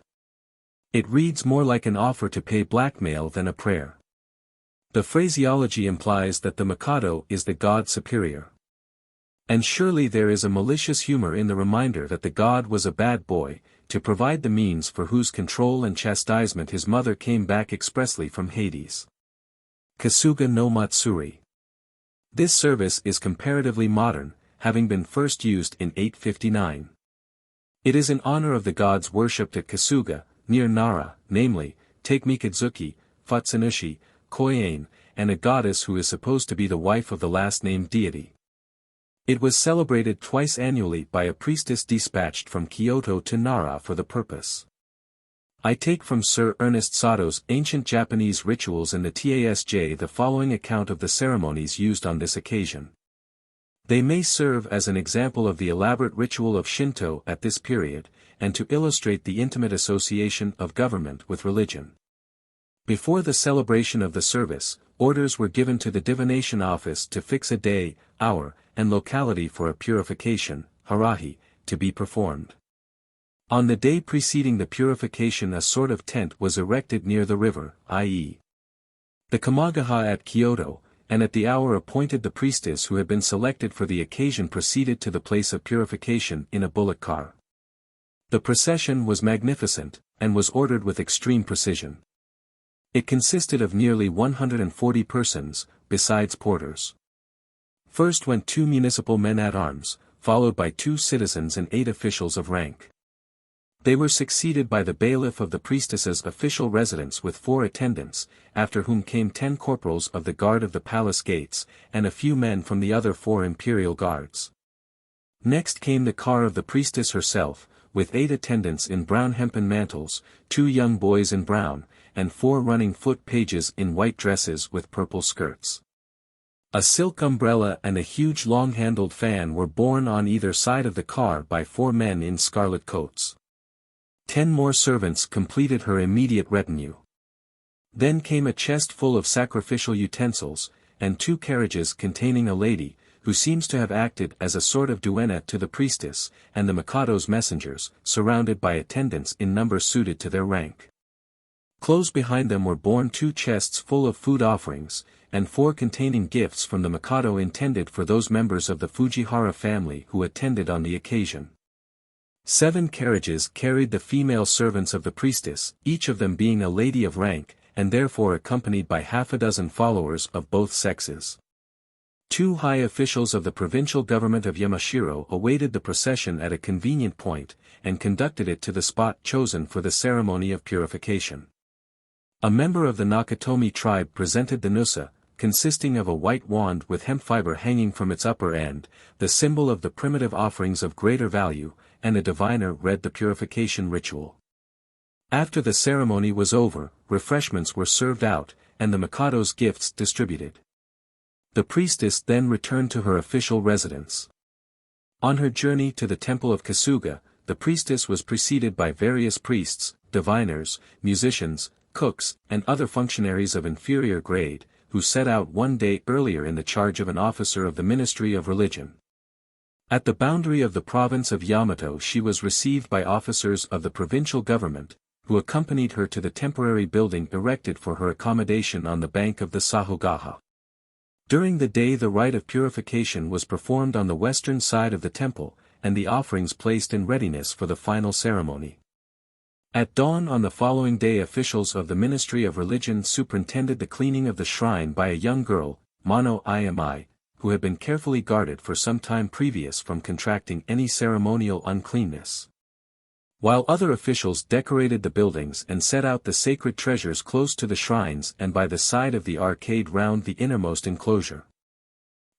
A: It reads more like an offer to pay blackmail than a prayer. The phraseology implies that the Mikado is the god superior. And surely there is a malicious humor in the reminder that the god was a bad boy, to provide the means for whose control and chastisement his mother came back expressly from Hades. Kasuga no Matsuri. This service is comparatively modern, having been first used in 859. It is in honor of the gods worshipped at Kasuga, near Nara, namely, Take Mikadzuki, Futsunushi, Koyain, and a goddess who is supposed to be the wife of the last-named deity. It was celebrated twice annually by a priestess dispatched from Kyoto to Nara for the purpose. I take from Sir Ernest Sato's Ancient Japanese Rituals in the TASJ the following account of the ceremonies used on this occasion. They may serve as an example of the elaborate ritual of Shinto at this period, and to illustrate the intimate association of government with religion. Before the celebration of the service, orders were given to the divination office to fix a day, hour, and locality for a purification, harahi, to be performed. On the day preceding the purification a sort of tent was erected near the river, i.e. the Kamagaha at Kyoto, and at the hour appointed the priestess who had been selected for the occasion proceeded to the place of purification in a bullock car. The procession was magnificent, and was ordered with extreme precision. It consisted of nearly 140 persons, besides porters. First went 2 municipal men-at-arms, followed by 2 citizens and 8 officials of rank. They were succeeded by the bailiff of the priestess's official residence with 4 attendants, after whom came 10 corporals of the guard of the palace gates, and a few men from the other 4 imperial guards. Next came the car of the priestess herself, with 8 attendants in brown hempen mantles, 2 young boys in brown, and 4 running foot pages in white dresses with purple skirts. A silk umbrella and a huge long-handled fan were borne on either side of the car by 4 men in scarlet coats. 10 more servants completed her immediate retinue. Then came a chest full of sacrificial utensils, and 2 carriages containing a lady, who seems to have acted as a sort of duenna to the priestess, and the Mikado's messengers, surrounded by attendants in number suited to their rank. Close behind them were borne 2 chests full of food offerings, and 4 containing gifts from the Mikado intended for those members of the Fujihara family who attended on the occasion. 7 carriages carried the female servants of the priestess, each of them being a lady of rank, and therefore accompanied by half a dozen followers of both sexes. 2 high officials of the provincial government of Yamashiro awaited the procession at a convenient point, and conducted it to the spot chosen for the ceremony of purification. A member of the Nakatomi tribe presented the nusa, consisting of a white wand with hemp fiber hanging from its upper end, the symbol of the primitive offerings of greater value, and a diviner read the purification ritual. After the ceremony was over, refreshments were served out, and the Mikado's gifts distributed. The priestess then returned to her official residence. On her journey to the temple of Kasuga, the priestess was preceded by various priests, diviners, musicians, cooks, and other functionaries of inferior grade, who set out one day earlier in the charge of an officer of the Ministry of Religion. At the boundary of the province of Yamato she was received by officers of the provincial government, who accompanied her to the temporary building erected for her accommodation on the bank of the Sahogaha. During the day the rite of purification was performed on the western side of the temple, and the offerings placed in readiness for the final ceremony. At dawn on the following day officials of the Ministry of Religion superintended the cleaning of the shrine by a young girl, Mono Imi, who had been carefully guarded for some time previous from contracting any ceremonial uncleanness. While other officials decorated the buildings and set out the sacred treasures close to the shrines and by the side of the arcade round the innermost enclosure.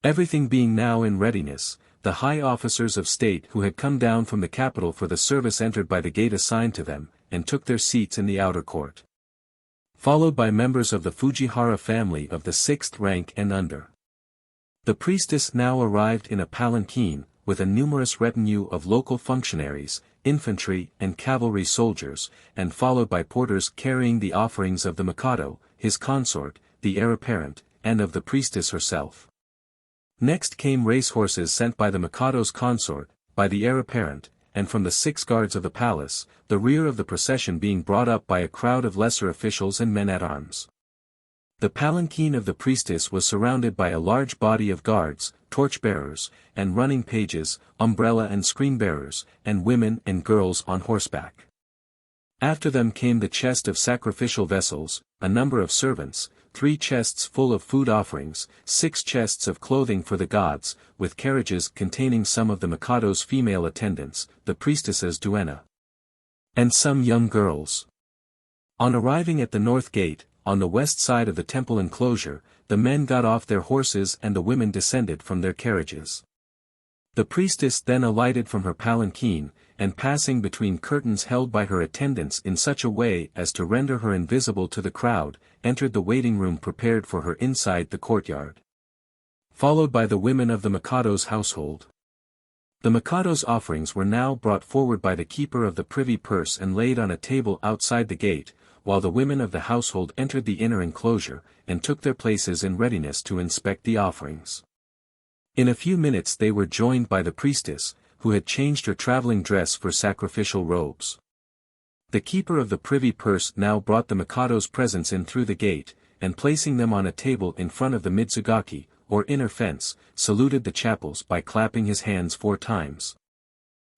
A: Everything being now in readiness, the high officers of state who had come down from the capital for the service entered by the gate assigned to them, and took their seats in the outer court. Followed by members of the Fujihara family of the 6th rank and under. The priestess now arrived in a palanquin, with a numerous retinue of local functionaries, infantry and cavalry soldiers, and followed by porters carrying the offerings of the Mikado, his consort, the heir apparent, and of the priestess herself. Next came racehorses sent by the Mikado's consort, by the heir apparent, and from the 6 guards of the palace, the rear of the procession being brought up by a crowd of lesser officials and men-at-arms. The palanquin of the priestess was surrounded by a large body of guards, torch-bearers, and running pages, umbrella and screen-bearers, and women and girls on horseback. After them came the chest of sacrificial vessels, a number of servants, 3 chests full of food offerings, 6 chests of clothing for the gods, with carriages containing some of the Mikado's female attendants, the priestess's duenna, and some young girls. On arriving at the north gate, on the west side of the temple enclosure, the men got off their horses and the women descended from their carriages. The priestess then alighted from her palanquin, and passing between curtains held by her attendants in such a way as to render her invisible to the crowd, entered the waiting room prepared for her inside the courtyard. Followed by the women of the Mikado's household. The Mikado's offerings were now brought forward by the keeper of the privy purse and laid on a table outside the gate, while the women of the household entered the inner enclosure, and took their places in readiness to inspect the offerings. In a few minutes they were joined by the priestess, who had changed her traveling dress for sacrificial robes. The keeper of the privy purse now brought the Mikado's presents in through the gate, and placing them on a table in front of the Mitsugaki, or inner fence, saluted the chapels by clapping his hands 4 times,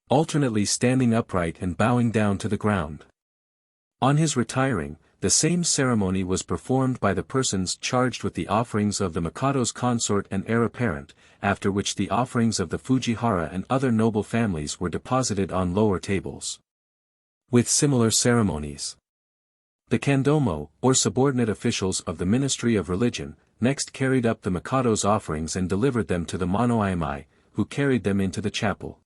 A: alternately standing upright and bowing down to the ground. On his retiring, the same ceremony was performed by the persons charged with the offerings of the Mikado's consort and heir apparent, after which the offerings of the Fujihara and other noble families were deposited on lower tables. With similar ceremonies, the Kandomo, or subordinate officials of the Ministry of Religion, next carried up the Mikado's offerings and delivered them to the Monoimai, who carried them into the chapel.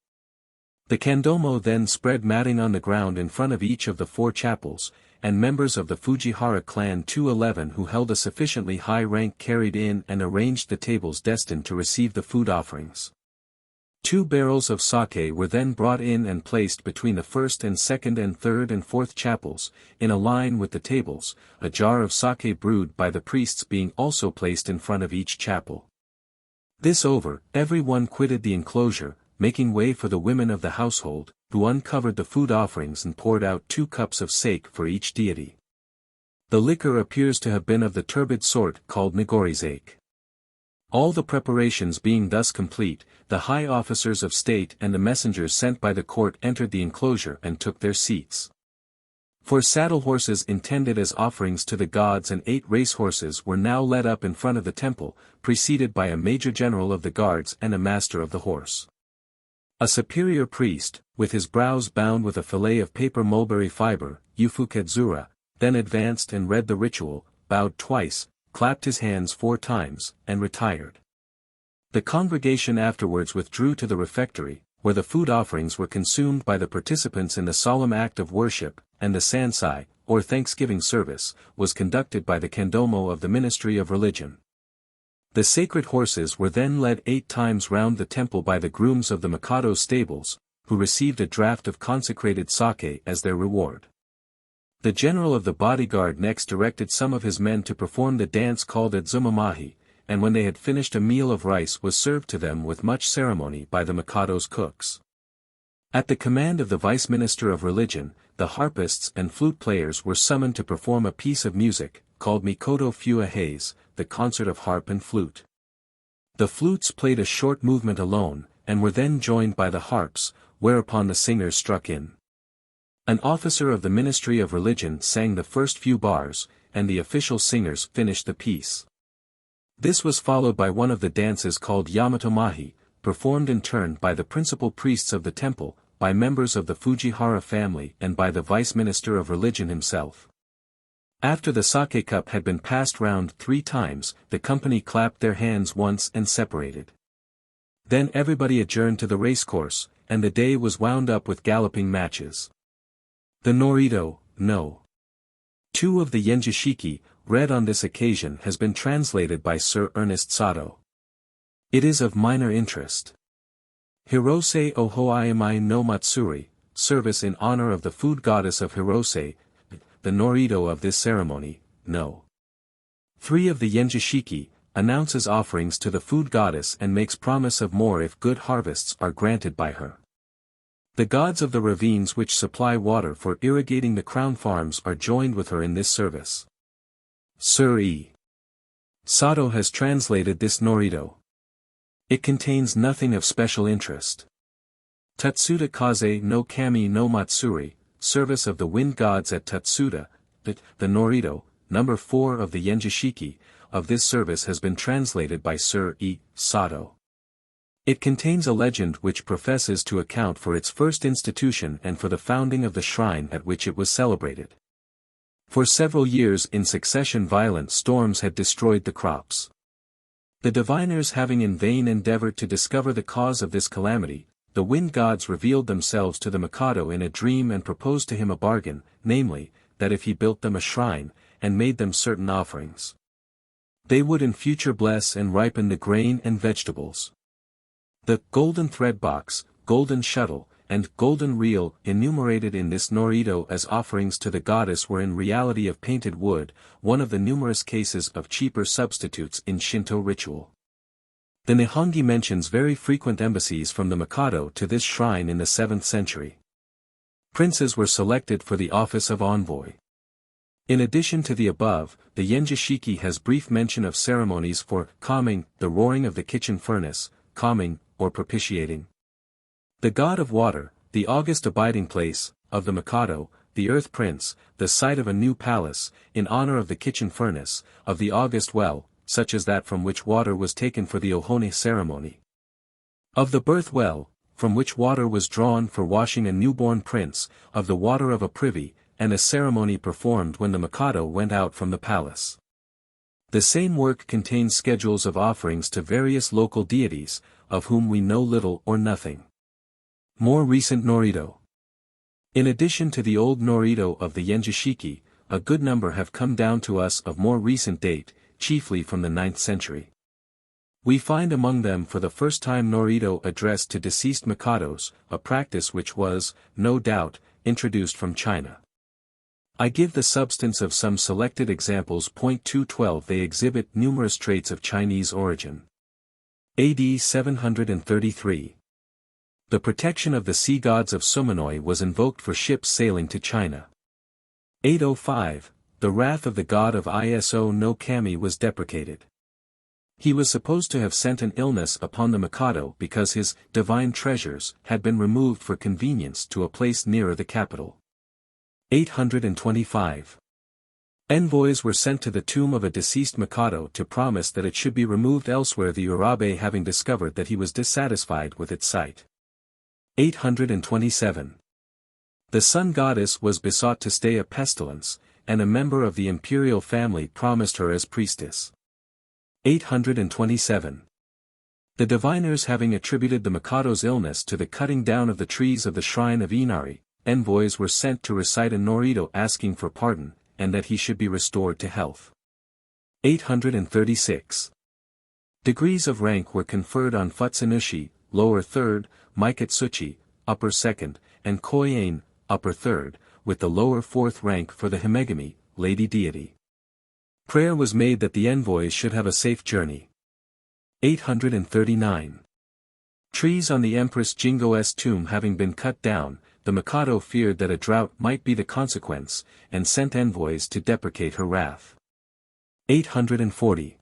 A: The Kandomo then spread matting on the ground in front of each of the 4 chapels, and members of the Fujihara clan 211 who held a sufficiently high rank carried in and arranged the tables destined to receive the food offerings. 2 barrels of sake were then brought in and placed between the first and second and third and fourth chapels, in a line with the tables, a jar of sake brewed by the priests being also placed in front of each chapel. This over, every one quitted the enclosure, making way for the women of the household, who uncovered the food offerings and poured out 2 cups of sake for each deity. The liquor appears to have been of the turbid sort called Nigori-sake. All the preparations being thus complete, the high officers of state and the messengers sent by the court entered the enclosure and took their seats. 4 saddle horses intended as offerings to the gods and 8 race horses were now led up in front of the temple, preceded by a major general of the guards and a master of the horse. A superior priest, with his brows bound with a fillet of paper mulberry fiber, Yufukadzura, then advanced and read the ritual, bowed twice, clapped his hands 4 times, and retired. The congregation afterwards withdrew to the refectory, where the food offerings were consumed by the participants in the solemn act of worship, and the sansai, or thanksgiving service, was conducted by the Kandomo of the Ministry of Religion. The sacred horses were then led 8 times round the temple by the grooms of the Mikado's stables, who received a draught of consecrated sake as their reward. The general of the bodyguard next directed some of his men to perform the dance called Adzumamahi, and when they had finished a meal of rice was served to them with much ceremony by the Mikado's cooks. At the command of the Vice Minister of Religion, the harpists and flute players were summoned to perform a piece of music, called Mikoto Fua Haze, the concert of harp and flute. The flutes played a short movement alone, and were then joined by the harps, whereupon the singers struck in. An officer of the Ministry of Religion sang the first few bars, and the official singers finished the piece. This was followed by one of the dances called Yamato Mahi, performed in turn by the principal priests of the temple, by members of the Fujihara family and by the Vice Minister of Religion himself. After the sake cup had been passed round 3 times, the company clapped their hands once and separated. Then everybody adjourned to the racecourse, and the day was wound up with galloping matches. The Norito, No. 2 of the Yenjishiki, read on this occasion has been translated by Sir Ernest Sato. It is of minor interest. Hirose Ohoaimai no Matsuri, service in honor of the food goddess of Hirose, the Norito of this ceremony, No. 3 of the Yenjishiki, announces offerings to the food goddess and makes promise of more if good harvests are granted by her. The gods of the ravines which supply water for irrigating the crown farms are joined with her in this service. Sir E. Sato has translated this Norito. It contains nothing of special interest. Tatsuda Kaze no Kami no Matsuri, service of the wind gods at Tatsuda, the Norito, number 4 of the Yenjishiki, of this service has been translated by Sir E. Sato. It contains a legend which professes to account for its first institution and for the founding of the shrine at which it was celebrated. For several years in succession violent storms had destroyed the crops. The diviners having in vain endeavored to discover the cause of this calamity, the wind gods revealed themselves to the Mikado in a dream and proposed to him a bargain, namely, that if he built them a shrine, and made them certain offerings, they would in future bless and ripen the grain and vegetables. The golden thread box, golden shuttle, and golden reel enumerated in this Norido as offerings to the goddess were in reality of painted wood, one of the numerous cases of cheaper substitutes in Shinto ritual. The Nihongi mentions very frequent embassies from the Mikado to this shrine in the 7th century. Princes were selected for the office of envoy. In addition to the above, the Yenjishiki has brief mention of ceremonies for calming the roaring of the kitchen furnace, calming, or propitiating the god of water, the august abiding place, of the Mikado, the earth prince, the site of a new palace, in honor of the kitchen furnace, of the august well, such as that from which water was taken for the Ohone ceremony. Of the birth well, from which water was drawn for washing a newborn prince, of the water of a privy, and a ceremony performed when the Mikado went out from the palace. The same work contains schedules of offerings to various local deities, of whom we know little or nothing. More recent Norido. In addition to the old Norido of the Yenjishiki, a good number have come down to us of more recent date, chiefly from the 9th century. We find among them for the first time Norido addressed to deceased Mikados, a practice which was, no doubt, introduced from China. I give the substance of some selected examples. 212 They exhibit numerous traits of Chinese origin. AD 733. The protection of the sea gods of Sumanoi was invoked for ships sailing to China. 805, the wrath of the god of Iso no Kami was deprecated. He was supposed to have sent an illness upon the Mikado because his divine treasures had been removed for convenience to a place nearer the capital. 825. Envoys were sent to the tomb of a deceased Mikado to promise that it should be removed elsewhere, the Urabe having discovered that he was dissatisfied with its site. 827. The sun goddess was besought to stay a pestilence, and a member of the imperial family promised her as priestess. 827. The diviners having attributed the Mikado's illness to the cutting down of the trees of the shrine of Inari, envoys were sent to recite a Norido asking for pardon, and that he should be restored to health. 836. Degrees of rank were conferred on Futsunushi, lower third, Maikatsuchi, upper second, and Koien, upper third, with the lower fourth rank for the Himegami, lady deity. Prayer was made that the envoys should have a safe journey. 839. Trees on the Empress Jingo's tomb having been cut down, the Mikado feared that a drought might be the consequence, and sent envoys to deprecate her wrath. 840.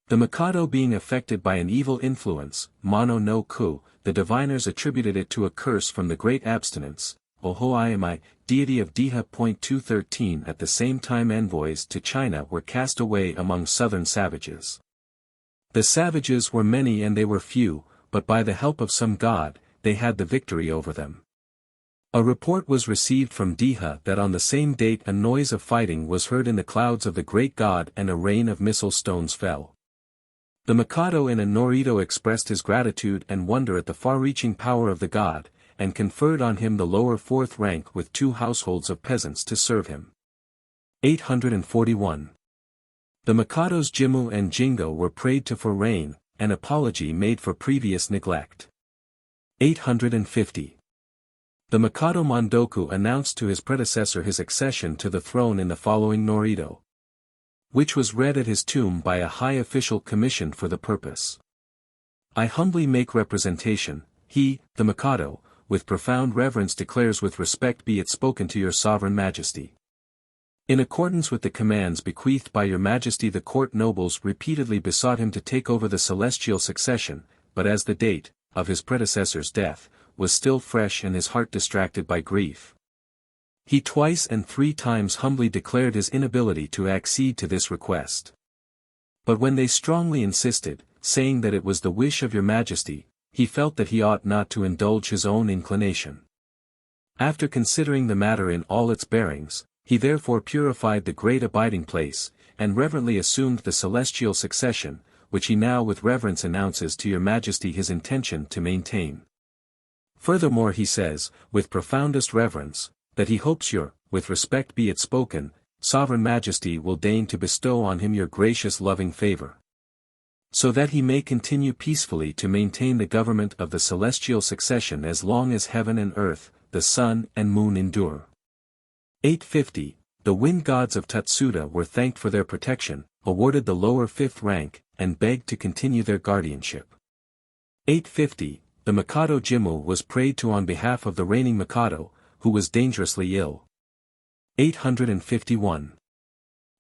A: The Mikado being affected by an evil influence, Mono no Ku, the diviners attributed it to a curse from the great abstinence, Oho Iamai, deity of Diha. 213 At the same time envoys to China were cast away among southern savages. The savages were many and they were few, but by the help of some god, they had the victory over them. A report was received from Diha that on the same date a noise of fighting was heard in the clouds of the great god and a rain of missile stones fell. The Mikado in a Norido expressed his gratitude and wonder at the far-reaching power of the god, and conferred on him the lower fourth rank with 2 households of peasants to serve him. 841. The Mikados Jimmu and Jingo were prayed to for rain, an apology made for previous neglect. 850. The Mikado Mondoku announced to his predecessor his accession to the throne in the following Norido, which was read at his tomb by a high official commissioned for the purpose. I humbly make representation, he, the Mikado, with profound reverence declares with respect be it spoken to your sovereign majesty. In accordance with the commands bequeathed by your majesty the court nobles repeatedly besought him to take over the celestial succession, but as the date, of his predecessor's death, was still fresh and his heart distracted by grief, he twice and 3 times humbly declared his inability to accede to this request. But when they strongly insisted, saying that it was the wish of your majesty, he felt that he ought not to indulge his own inclination. After considering the matter in all its bearings, he therefore purified the great abiding place, and reverently assumed the celestial succession, which he now with reverence announces to your majesty his intention to maintain. Furthermore he says, with profoundest reverence, that he hopes your, with respect be it spoken, sovereign majesty will deign to bestow on him your gracious loving favor. so that he may continue peacefully to maintain the government of the celestial succession as long as heaven and earth, the sun and moon endure. 850, the wind gods of Tatsuda were thanked for their protection, awarded the lower fifth rank, and begged to continue their guardianship. 850, the Mikado Jimmu was prayed to on behalf of the reigning Mikado, who was dangerously ill. 851.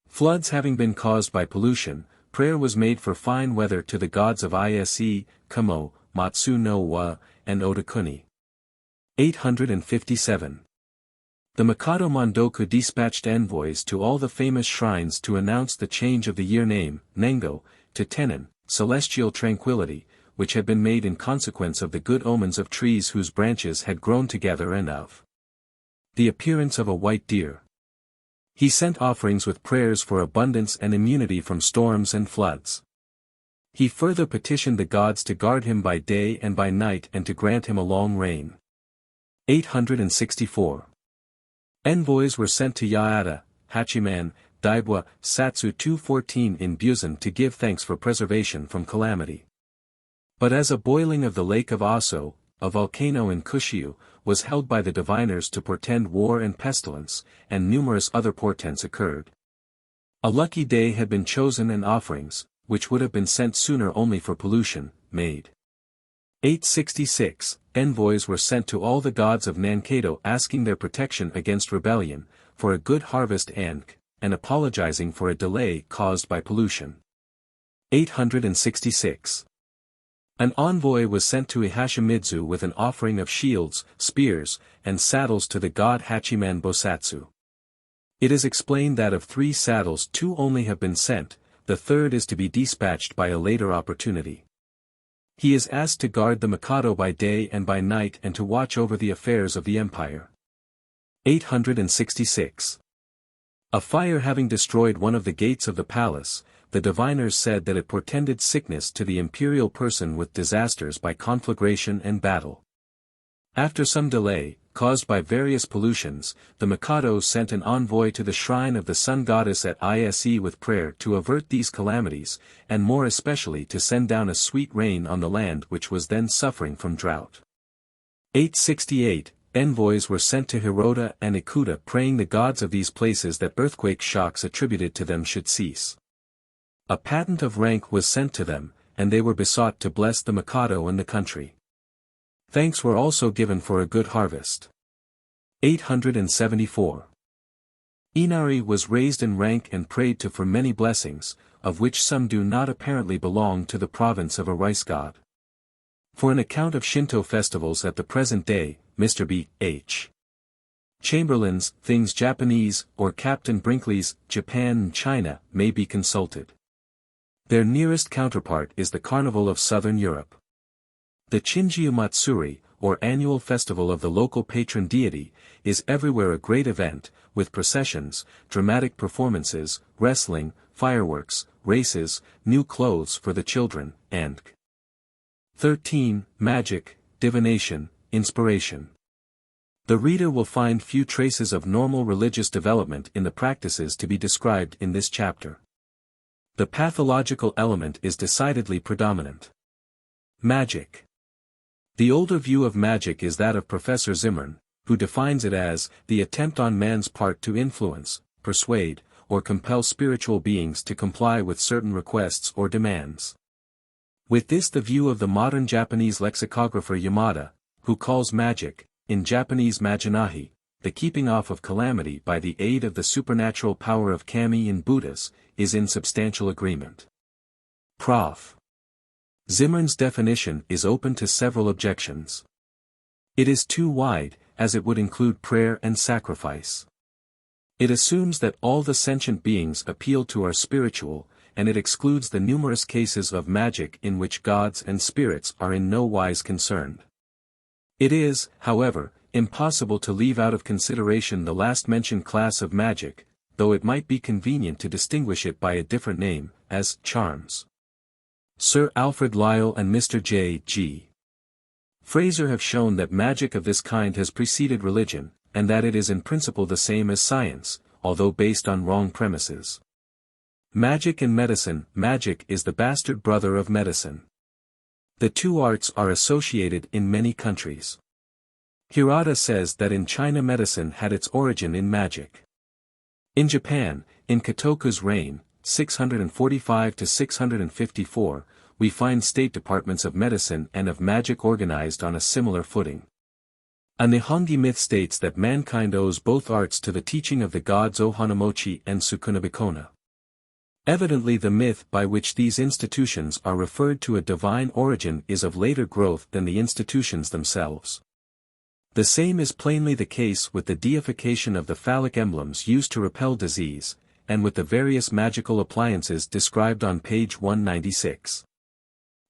A: Floods having been caused by pollution, prayer was made for fine weather to the gods of Ise, Kamo, Matsu no Wa, and Odakuni. 857. The Mikado Mondoku dispatched envoys to all the famous shrines to announce the change of the year name, Nengo, to Tenin, celestial tranquility, which had been made in consequence of the good omens of trees whose branches had grown together and of the appearance of a white deer. He sent offerings with prayers for abundance and immunity from storms and floods. He further petitioned the gods to guard him by day and by night and to grant him a long reign. 864. Envoys were sent to Yaada, Hachiman, Daibwa, Satsu 214 in Busan to give thanks for preservation from calamity. But as a boiling of the lake of Aso, a volcano in Kushyu, was held by the diviners to portend war and pestilence, and numerous other portents occurred. A lucky day had been chosen and offerings, which would have been sent sooner only for pollution, made. 866, envoys were sent to all the gods of Nankado asking their protection against rebellion, for a good harvest and apologizing for a delay caused by pollution. 866. An envoy was sent to Ihashimidzu with an offering of shields, spears, and saddles to the god Hachiman Bosatsu. It is explained that of 3 saddles 2 only have been sent, the third is to be dispatched by a later opportunity. He is asked to guard the Mikado by day and by night and to watch over the affairs of the empire. 866. A fire having destroyed one of the gates of the palace, the diviners said that it portended sickness to the imperial person with disasters by conflagration and battle. After some delay, caused by various pollutions, the Mikado sent an envoy to the shrine of the sun goddess at Ise with prayer to avert these calamities, and more especially to send down a sweet rain on the land which was then suffering from drought. 868, envoys were sent to Hirota and Ikuta praying the gods of these places that earthquake shocks attributed to them should cease. A patent of rank was sent to them, and they were besought to bless the Mikado and the country. Thanks were also given for a good harvest. 874. Inari was raised in rank and prayed to for many blessings, of which some do not apparently belong to the province of a rice god. For an account of Shinto festivals at the present day, Mr. B. H. Chamberlain's Things Japanese or Captain Brinkley's Japan and China may be consulted. Their nearest counterpart is the Carnival of Southern Europe. The Chinjiu Matsuri, or annual festival of the local patron deity, is everywhere a great event, with processions, dramatic performances, wrestling, fireworks, races, new clothes for the children, and 13. Magic, divination, inspiration. The reader will find few traces of normal religious development in the practices to be described in this chapter. The pathological element is decidedly predominant. Magic. The older view of magic is that of Professor Zimmern, who defines it as the attempt on man's part to influence, persuade, or compel spiritual beings to comply with certain requests or demands. With this the view of the modern Japanese lexicographer Yamada, who calls magic, in Japanese maginahi, the keeping off of calamity by the aid of the supernatural power of kami in Buddhas, is in substantial agreement. Prof. Zimmern's definition is open to several objections. It is too wide, as it would include prayer and sacrifice. It assumes that all the sentient beings appeal to are spiritual, and it excludes the numerous cases of magic in which gods and spirits are in no wise concerned. It is, however, impossible to leave out of consideration the last-mentioned class of magic, though it might be convenient to distinguish it by a different name, as charms. Sir Alfred Lyell and Mr. J. G. Fraser have shown that magic of this kind has preceded religion, and that it is in principle the same as science, although based on wrong premises. Magic and medicine. Magic is the bastard brother of medicine. The two arts are associated in many countries. Hirata says that in China medicine had its origin in magic. In Japan, in Kotoku's reign, 645 to 654, we find state departments of medicine and of magic organized on a similar footing. A Nihongi myth states that mankind owes both arts to the teaching of the gods Ohanamochi and Sukunabikona. Evidently the myth by which these institutions are referred to a divine origin is of later growth than the institutions themselves. The same is plainly the case with the deification of the phallic emblems used to repel disease, and with the various magical appliances described on page 196.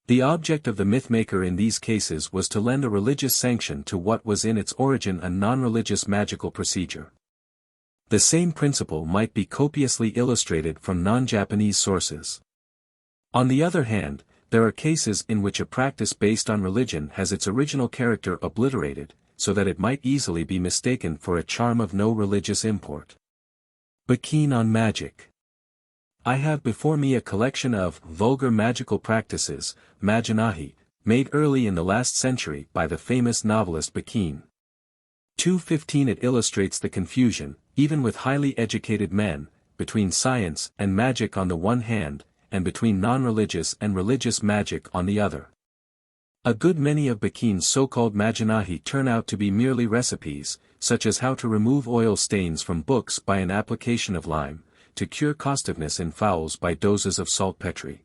A: The object of the mythmaker in these cases was to lend a religious sanction to what was in its origin a non-religious magical procedure. The same principle might be copiously illustrated from non-Japanese sources. On the other hand, there are cases in which a practice based on religion has its original character obliterated, so that it might easily be mistaken for a charm of no religious import. Bakine on magic. I have before me a collection of vulgar magical practices, maginahi, made early in the last century by the famous novelist Bakine. 215. It illustrates the confusion, even with highly educated men, between science and magic on the one hand, and between non-religious and religious magic on the other. A good many of Bakine's so-called maginahi turn out to be merely recipes, such as how to remove oil stains from books by an application of lime, to cure costiveness in fowls by doses of saltpetre,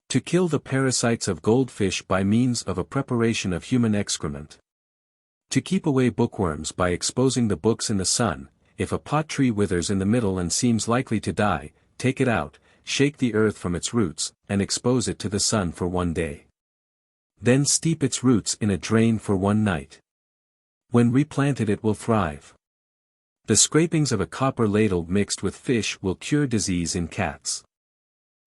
A: to kill the parasites of goldfish by means of a preparation of human excrement, to keep away bookworms by exposing the books in the sun. If a pot tree withers in the middle and seems likely to die, take it out, shake the earth from its roots, and expose it to the sun for 1 day. Then steep its roots in a drain for 1 night. When replanted it will thrive. The scrapings of a copper ladle mixed with fish will cure disease in cats.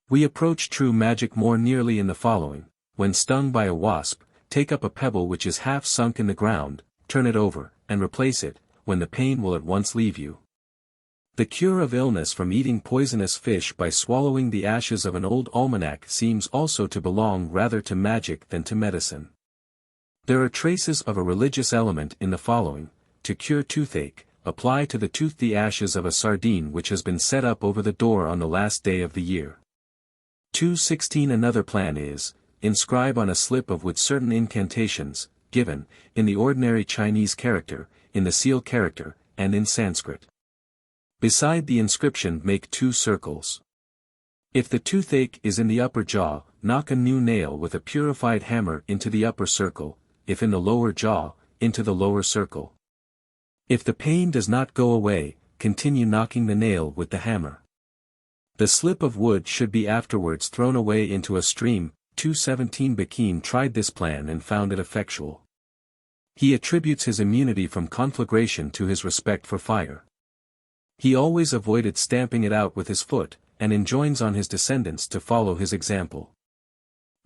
A: We approach true magic more nearly in the following: when stung by a wasp, take up a pebble which is half sunk in the ground, turn it over, and replace it, when the pain will at once leave you. The cure of illness from eating poisonous fish by swallowing the ashes of an old almanac seems also to belong rather to magic than to medicine. There are traces of a religious element in the following: to cure toothache, apply to the tooth the ashes of a sardine which has been set up over the door on the last day of the year. 216. Another plan is, inscribe on a slip of wood certain incantations, given, in the ordinary Chinese character, in the seal character, and in Sanskrit. Beside the inscription make 2 circles. If the toothache is in the upper jaw, knock a new nail with a purified hammer into the upper circle, if in the lower jaw, into the lower circle. If the pain does not go away, continue knocking the nail with the hammer. The slip of wood should be afterwards thrown away into a stream. 217. Bakine tried this plan and found it effectual. He attributes his immunity from conflagration to his respect for fire. He always avoided stamping it out with his foot, and enjoins on his descendants to follow his example.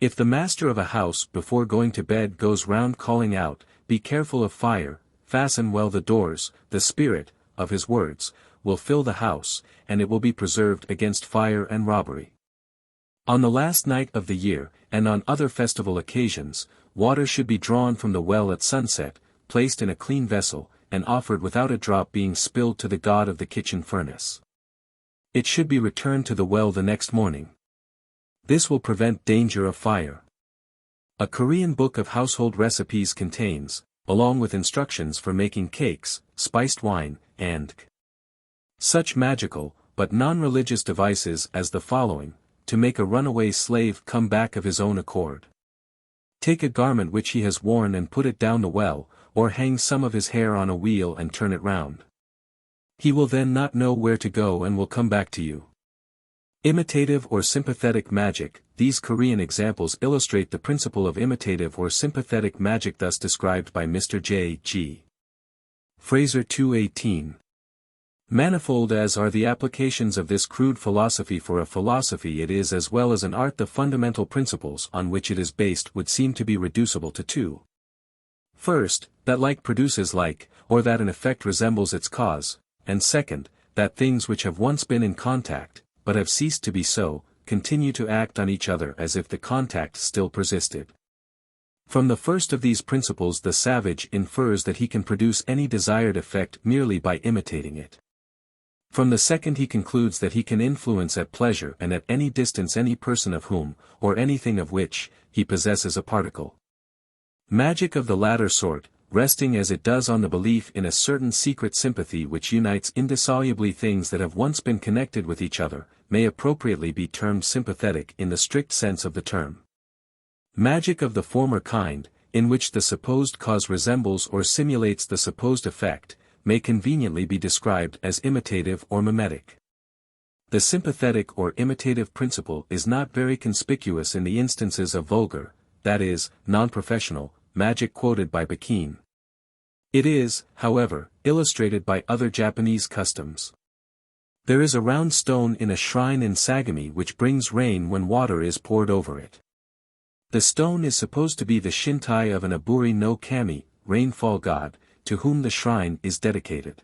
A: If the master of a house before going to bed goes round calling out, "Be careful of fire," fasten well the doors, the spirit, of his words, will fill the house, and it will be preserved against fire and robbery. On the last night of the year, and on other festival occasions, water should be drawn from the well at sunset, placed in a clean vessel, and offered without a drop being spilled to the god of the kitchen furnace. It should be returned to the well the next morning. This will prevent danger of fire. A Korean book of household recipes contains, along with instructions for making cakes, spiced wine, and such magical, but non-religious devices as the following: to make a runaway slave come back of his own accord. Take a garment which he has worn and put it down the well, or hang some of his hair on a wheel and turn it round. He will then not know where to go and will come back to you. Imitative or sympathetic magic. These Korean examples illustrate the principle of imitative or sympathetic magic thus described by Mr. J. G. Fraser. 218. Manifold as are the applications of this crude philosophy for a philosophy it is as well as an art, the fundamental principles on which it is based would seem to be reducible to 2. First, that like produces like, or that an effect resembles its cause, and second, that things which have once been in contact, but have ceased to be so, continue to act on each other as if the contact still persisted. From the first of these principles the savage infers that he can produce any desired effect merely by imitating it. From the second he concludes that he can influence at pleasure and at any distance any person of whom, or anything of which, he possesses a particle. Magic of the latter sort, resting as it does on the belief in a certain secret sympathy which unites indissolubly things that have once been connected with each other, may appropriately be termed sympathetic in the strict sense of the term. Magic of the former kind, in which the supposed cause resembles or simulates the supposed effect, may conveniently be described as imitative or mimetic. The sympathetic or imitative principle is not very conspicuous in the instances of vulgar, that is, non-professional, magic quoted by Bakin. It is, however, illustrated by other Japanese customs. There is a round stone in a shrine in Sagami which brings rain when water is poured over it. The stone is supposed to be the shintai of an Aburi no Kami, rainfall god, to whom the shrine is dedicated.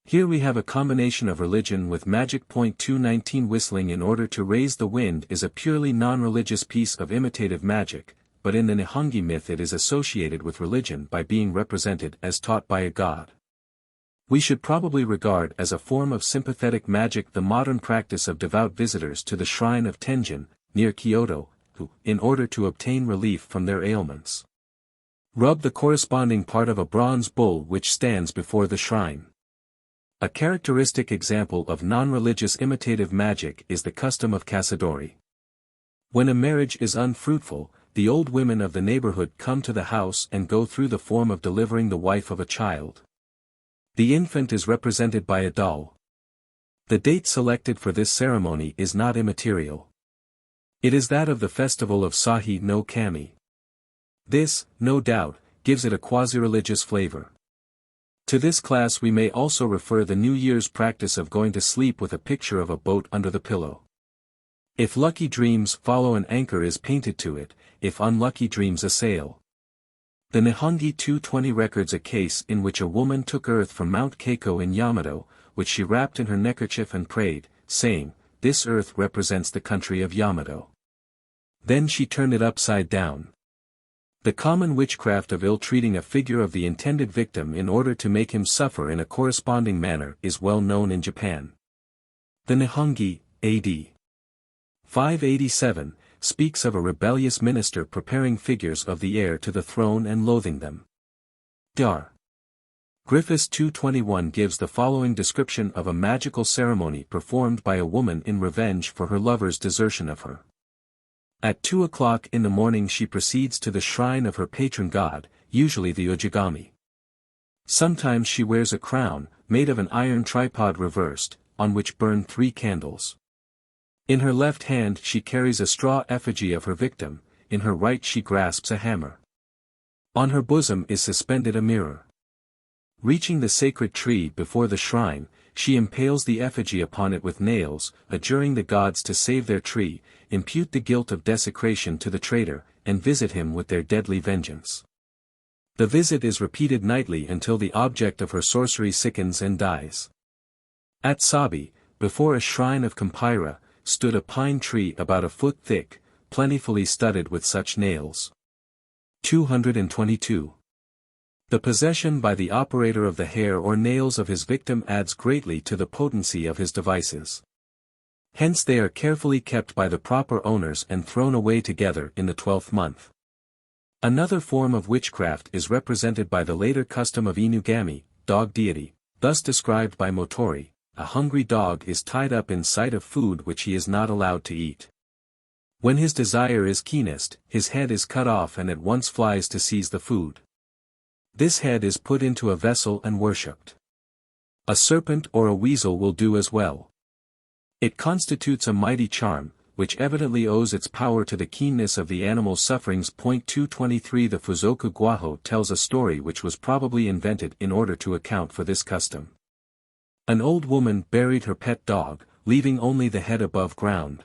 A: Here we have a combination of religion with magic. 219 Whistling in order to raise the wind is a purely non-religious piece of imitative magic, but in the Nihongi myth it is associated with religion by being represented as taught by a god. We should probably regard as a form of sympathetic magic the modern practice of devout visitors to the shrine of Tenjin, near Kyoto, who, in order to obtain relief from their ailments, rub the corresponding part of a bronze bull which stands before the shrine. A characteristic example of non-religious imitative magic is the custom of casadori. When a marriage is unfruitful, the old women of the neighborhood come to the house and go through the form of delivering the wife of a child. The infant is represented by a doll. The date selected for this ceremony is not immaterial. It is that of the festival of Sahi no Kami. This, no doubt, gives it a quasi-religious flavor. To this class we may also refer the New Year's practice of going to sleep with a picture of a boat under the pillow. If lucky dreams follow, an anchor is painted to it, if unlucky dreams a sail. The Nihongi 220 records a case in which a woman took earth from Mount Keiko in Yamato, which she wrapped in her neckerchief and prayed, saying, "This earth represents the country of Yamato." Then she turned it upside down. The common witchcraft of ill-treating a figure of the intended victim in order to make him suffer in a corresponding manner is well known in Japan. The Nihongi, A.D. 587, speaks of a rebellious minister preparing figures of the heir to the throne and loathing them. Dar. Griffiths 221 gives the following description of a magical ceremony performed by a woman in revenge for her lover's desertion of her. At 2 o'clock in the morning she proceeds to the shrine of her patron god, usually the Ujigami. Sometimes she wears a crown, made of an iron tripod reversed, on which burn 3 candles. In her left hand she carries a straw effigy of her victim, in her right she grasps a hammer. On her bosom is suspended a mirror. Reaching the sacred tree before the shrine, she impales the effigy upon it with nails, adjuring the gods to save their tree, impute the guilt of desecration to the traitor, and visit him with their deadly vengeance. The visit is repeated nightly until the object of her sorcery sickens and dies. At Sabi, before a shrine of Kampira, stood a pine tree about a foot thick, plentifully studded with such nails. 222. The possession by the operator of the hair or nails of his victim adds greatly to the potency of his devices. Hence they are carefully kept by the proper owners and thrown away together in the 12th month. Another form of witchcraft is represented by the later custom of Inugami, dog deity, thus described by Motori: a hungry dog is tied up in sight of food which he is not allowed to eat. When his desire is keenest, his head is cut off and at once flies to seize the food. This head is put into a vessel and worshipped. A serpent or a weasel will do as well. It constitutes a mighty charm, which evidently owes its power to the keenness of the animal's sufferings. 223 The Fuzoku Guaho tells a story which was probably invented in order to account for this custom. An old woman buried her pet dog, leaving only the head above ground.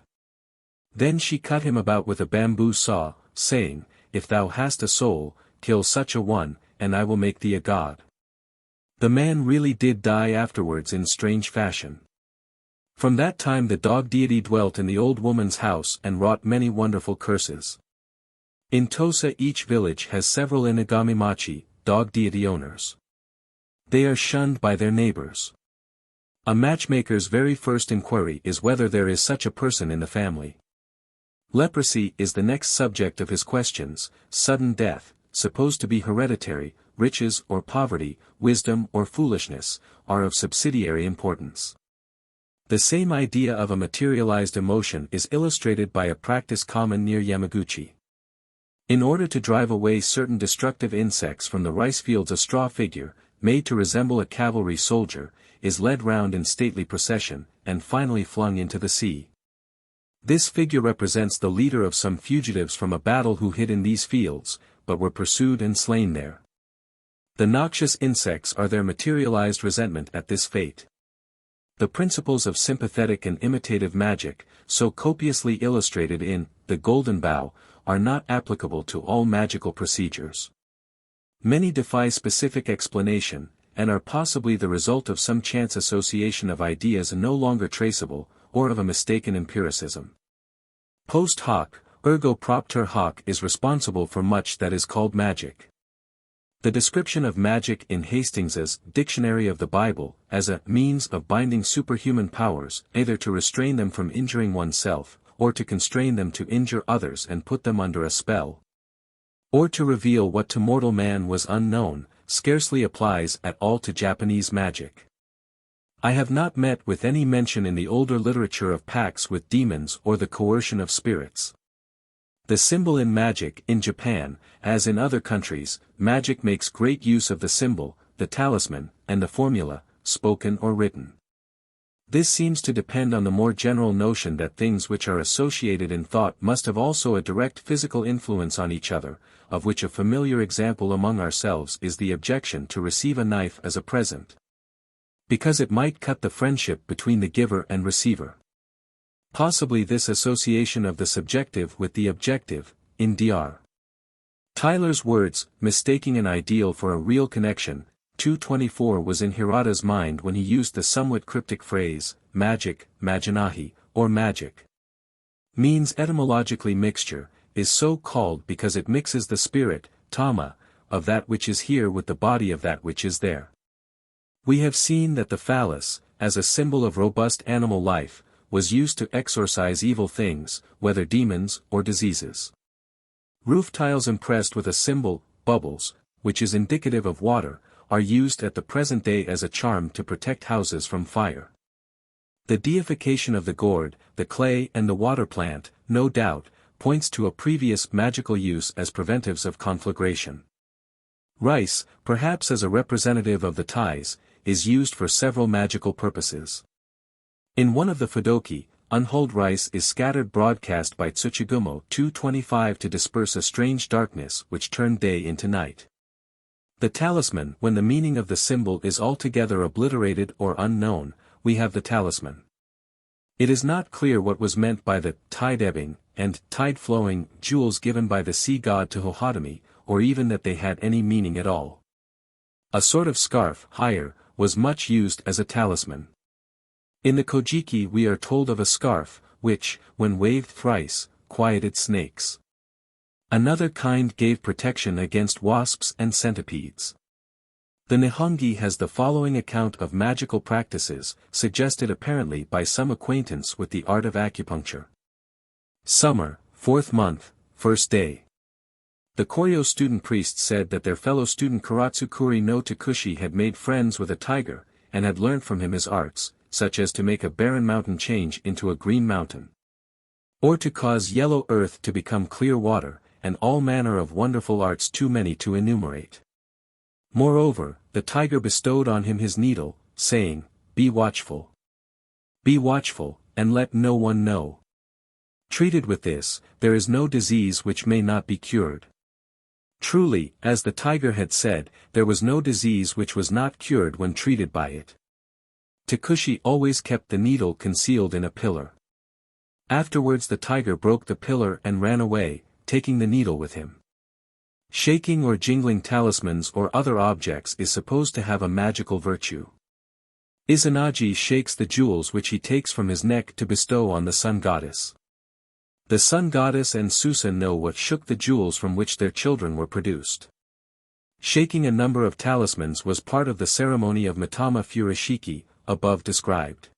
A: Then she cut him about with a bamboo saw, saying, "If thou hast a soul, kill such a one, and I will make thee a god." The man really did die afterwards in strange fashion. From that time the dog deity dwelt in the old woman's house and wrought many wonderful curses. In Tosa each village has several inagami-machi, dog deity owners. They are shunned by their neighbors. A matchmaker's very first inquiry is whether there is such a person in the family. Leprosy is the next subject of his questions, sudden death, supposed to be hereditary, riches or poverty, wisdom or foolishness, are of subsidiary importance. The same idea of a materialized emotion is illustrated by a practice common near Yamaguchi. In order to drive away certain destructive insects from the rice fields, a straw figure, made to resemble a cavalry soldier, is led round in stately procession, and finally flung into the sea. This figure represents the leader of some fugitives from a battle who hid in these fields, but were pursued and slain there. The noxious insects are their materialized resentment at this fate. The principles of sympathetic and imitative magic, so copiously illustrated in The Golden Bough, are not applicable to all magical procedures. Many defy specific explanation, and are possibly the result of some chance association of ideas no longer traceable, or of a mistaken empiricism. Post hoc, ergo propter hoc is responsible for much that is called magic. The description of magic in Hastings's Dictionary of the Bible, as a means of binding superhuman powers, either to restrain them from injuring oneself, or to constrain them to injure others and put them under a spell, or to reveal what to mortal man was unknown, scarcely applies at all to Japanese magic. I have not met with any mention in the older literature of pacts with demons or the coercion of spirits. The symbol in magic in Japan, as in other countries, magic makes great use of the symbol, the talisman, and the formula, spoken or written. This seems to depend on the more general notion that things which are associated in thought must have also a direct physical influence on each other, of which a familiar example among ourselves is the objection to receive a knife as a present, because it might cut the friendship between the giver and receiver. Possibly this association of the subjective with the objective, in Dr. Tyler's words, mistaking an ideal for a real connection, 224 was in Hirata's mind when he used the somewhat cryptic phrase, magic, maginahi, or magic. Means etymologically mixture, is so called because it mixes the spirit, tama, of that which is here with the body of that which is there. We have seen that the phallus, as a symbol of robust animal life, was used to exorcise evil things, whether demons or diseases. Roof tiles impressed with a symbol, bubbles, which is indicative of water, are used at the present day as a charm to protect houses from fire. The deification of the gourd, the clay and the water plant, no doubt, points to a previous magical use as preventives of conflagration. Rice, perhaps as a representative of the ties, is used for several magical purposes. In one of the Fudoki, unhulled rice is scattered broadcast by Tsuchigumo 225 to disperse a strange darkness which turned day into night. The talisman, when the meaning of the symbol is altogether obliterated or unknown, we have the talisman. It is not clear what was meant by the tide-ebbing and tide-flowing jewels given by the sea god to Hohodemi, or even that they had any meaning at all. A sort of scarf, higher, was much used as a talisman. In the Kojiki we are told of a scarf, which, when waved thrice, quieted snakes. Another kind gave protection against wasps and centipedes. The Nihongi has the following account of magical practices, suggested apparently by some acquaintance with the art of acupuncture. Summer, 4th month, 1st day. The Koryo student priest said that their fellow student Karatsukuri no Takushi had made friends with a tiger, and had learnt from him his arts, such as to make a barren mountain change into a green mountain, or to cause yellow earth to become clear water, and all manner of wonderful arts too many to enumerate. Moreover, the tiger bestowed on him his needle, saying, "Be watchful. Be watchful, and let no one know." Treated with this, there is no disease which may not be cured. Truly, as the tiger had said, there was no disease which was not cured when treated by it. Takushi always kept the needle concealed in a pillar. Afterwards the tiger broke the pillar and ran away, taking the needle with him. Shaking or jingling talismans or other objects is supposed to have a magical virtue. Izanagi shakes the jewels which he takes from his neck to bestow on the sun goddess. The sun goddess and Susa know what shook the jewels from which their children were produced. Shaking a number of talismans was part of the ceremony of Mitama Furushiki, above described.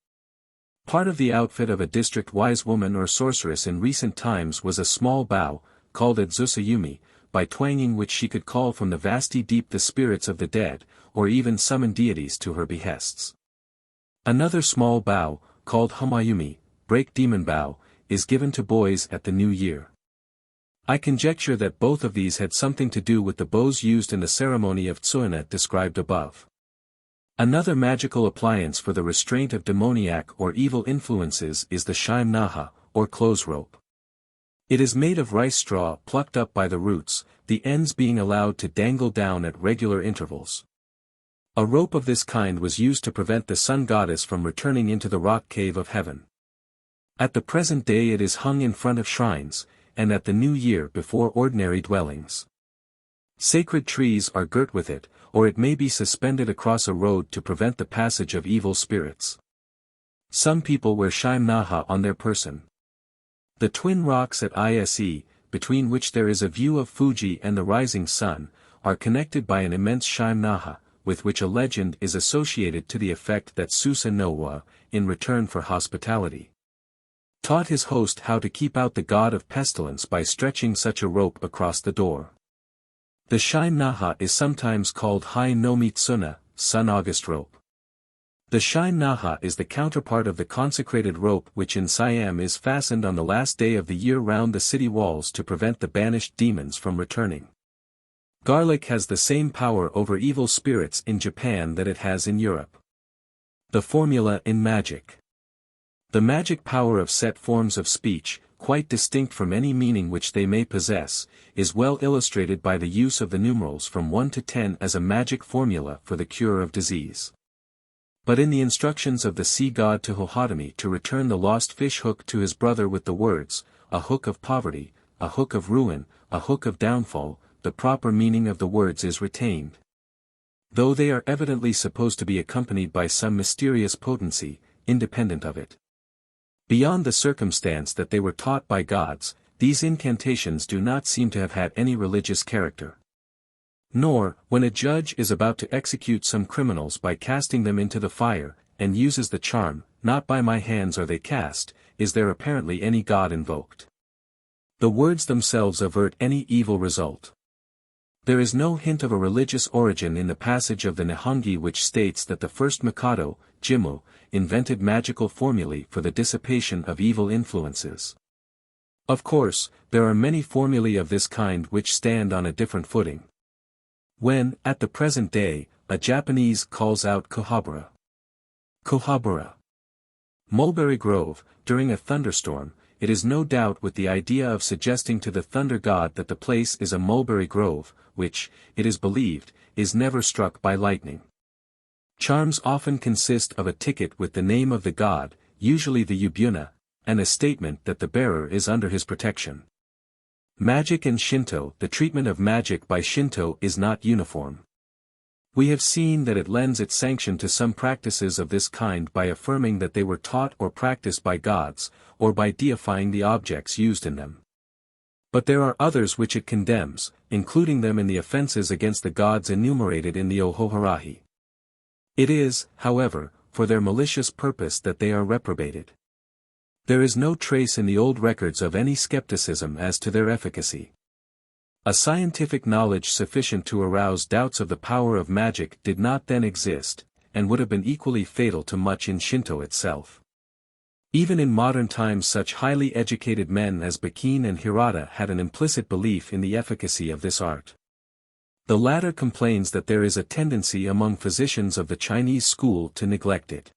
A: Part of the outfit of a district wise woman or sorceress in recent times was a small bow, called a Zusayumi, by twanging which she could call from the vasty deep the spirits of the dead, or even summon deities to her behests. Another small bow, called Hamayumi, break demon bow, is given to boys at the new year. I conjecture that both of these had something to do with the bows used in the ceremony of Tsuina described above. Another magical appliance for the restraint of demoniac or evil influences is the Shime Naha, or clothes rope. It is made of rice straw plucked up by the roots, the ends being allowed to dangle down at regular intervals. A rope of this kind was used to prevent the sun goddess from returning into the rock cave of heaven. At the present day it is hung in front of shrines, and at the new year before ordinary dwellings. Sacred trees are girt with it, or it may be suspended across a road to prevent the passage of evil spirits. Some people wear Shime Naha on their person. The twin rocks at Ise, between which there is a view of Fuji and the rising sun, are connected by an immense Shime Naha, with which a legend is associated to the effect that Susa no Wa, in return for hospitality, taught his host how to keep out the god of pestilence by stretching such a rope across the door. The Shime Naha is sometimes called Hai no Mitsuna, Sun August rope. The Shime Naha is the counterpart of the consecrated rope which in Siam is fastened on the last day of the year round the city walls to prevent the banished demons from returning. Garlic has the same power over evil spirits in Japan that it has in Europe. The formula in magic. The magic power of set forms of speech, quite distinct from any meaning which they may possess, is well illustrated by the use of the numerals from 1 to 10 as a magic formula for the cure of disease. But in the instructions of the sea god to Hohodami to return the lost fish hook to his brother with the words, a hook of poverty, a hook of ruin, a hook of downfall, the proper meaning of the words is retained. Though they are evidently supposed to be accompanied by some mysterious potency, independent of it. Beyond the circumstance that they were taught by gods, these incantations do not seem to have had any religious character. Nor, when a judge is about to execute some criminals by casting them into the fire, and uses the charm, not by my hands are they cast, is there apparently any god invoked. The words themselves avert any evil result. There is no hint of a religious origin in the passage of the Nihongi which states that the first Mikado, Jimmu, invented magical formulae for the dissipation of evil influences. Of course, there are many formulae of this kind which stand on a different footing. When, at the present day, a Japanese calls out Kohabara. Kohabara. Mulberry Grove, during a thunderstorm, it is no doubt with the idea of suggesting to the thunder god that the place is a mulberry grove, which, it is believed, is never struck by lightning. Charms often consist of a ticket with the name of the god, usually the yubuna, and a statement that the bearer is under his protection. Magic and Shinto. The treatment of magic by Shinto is not uniform. We have seen that it lends its sanction to some practices of this kind by affirming that they were taught or practiced by gods, or by deifying the objects used in them. But there are others which it condemns, including them in the offenses against the gods enumerated in the Ohoharahi. It is, however, for their malicious purpose that they are reprobated. There is no trace in the old records of any skepticism as to their efficacy. A scientific knowledge sufficient to arouse doubts of the power of magic did not then exist, and would have been equally fatal to much in Shinto itself. Even in modern times such highly educated men as Bakin and Hirata had an implicit belief in the efficacy of this art. The latter complains that there is a tendency among physicians of the Chinese school to neglect it.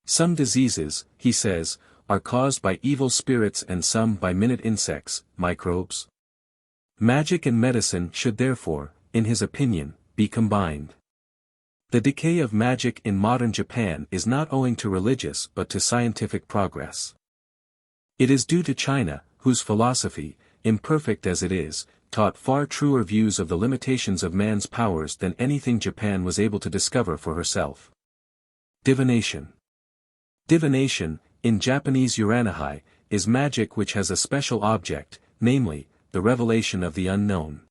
A: Some diseases, he says, are caused by evil spirits and some by minute insects, microbes. Magic and medicine should therefore, in his opinion, be combined. The decay of magic in modern Japan is not owing to religious but to scientific progress. It is due to China, whose philosophy, imperfect as it is, taught far truer views of the limitations of man's powers than anything Japan was able to discover for herself. Divination. Divination, in Japanese uranihai, is magic which has a special object, namely, the revelation of the unknown.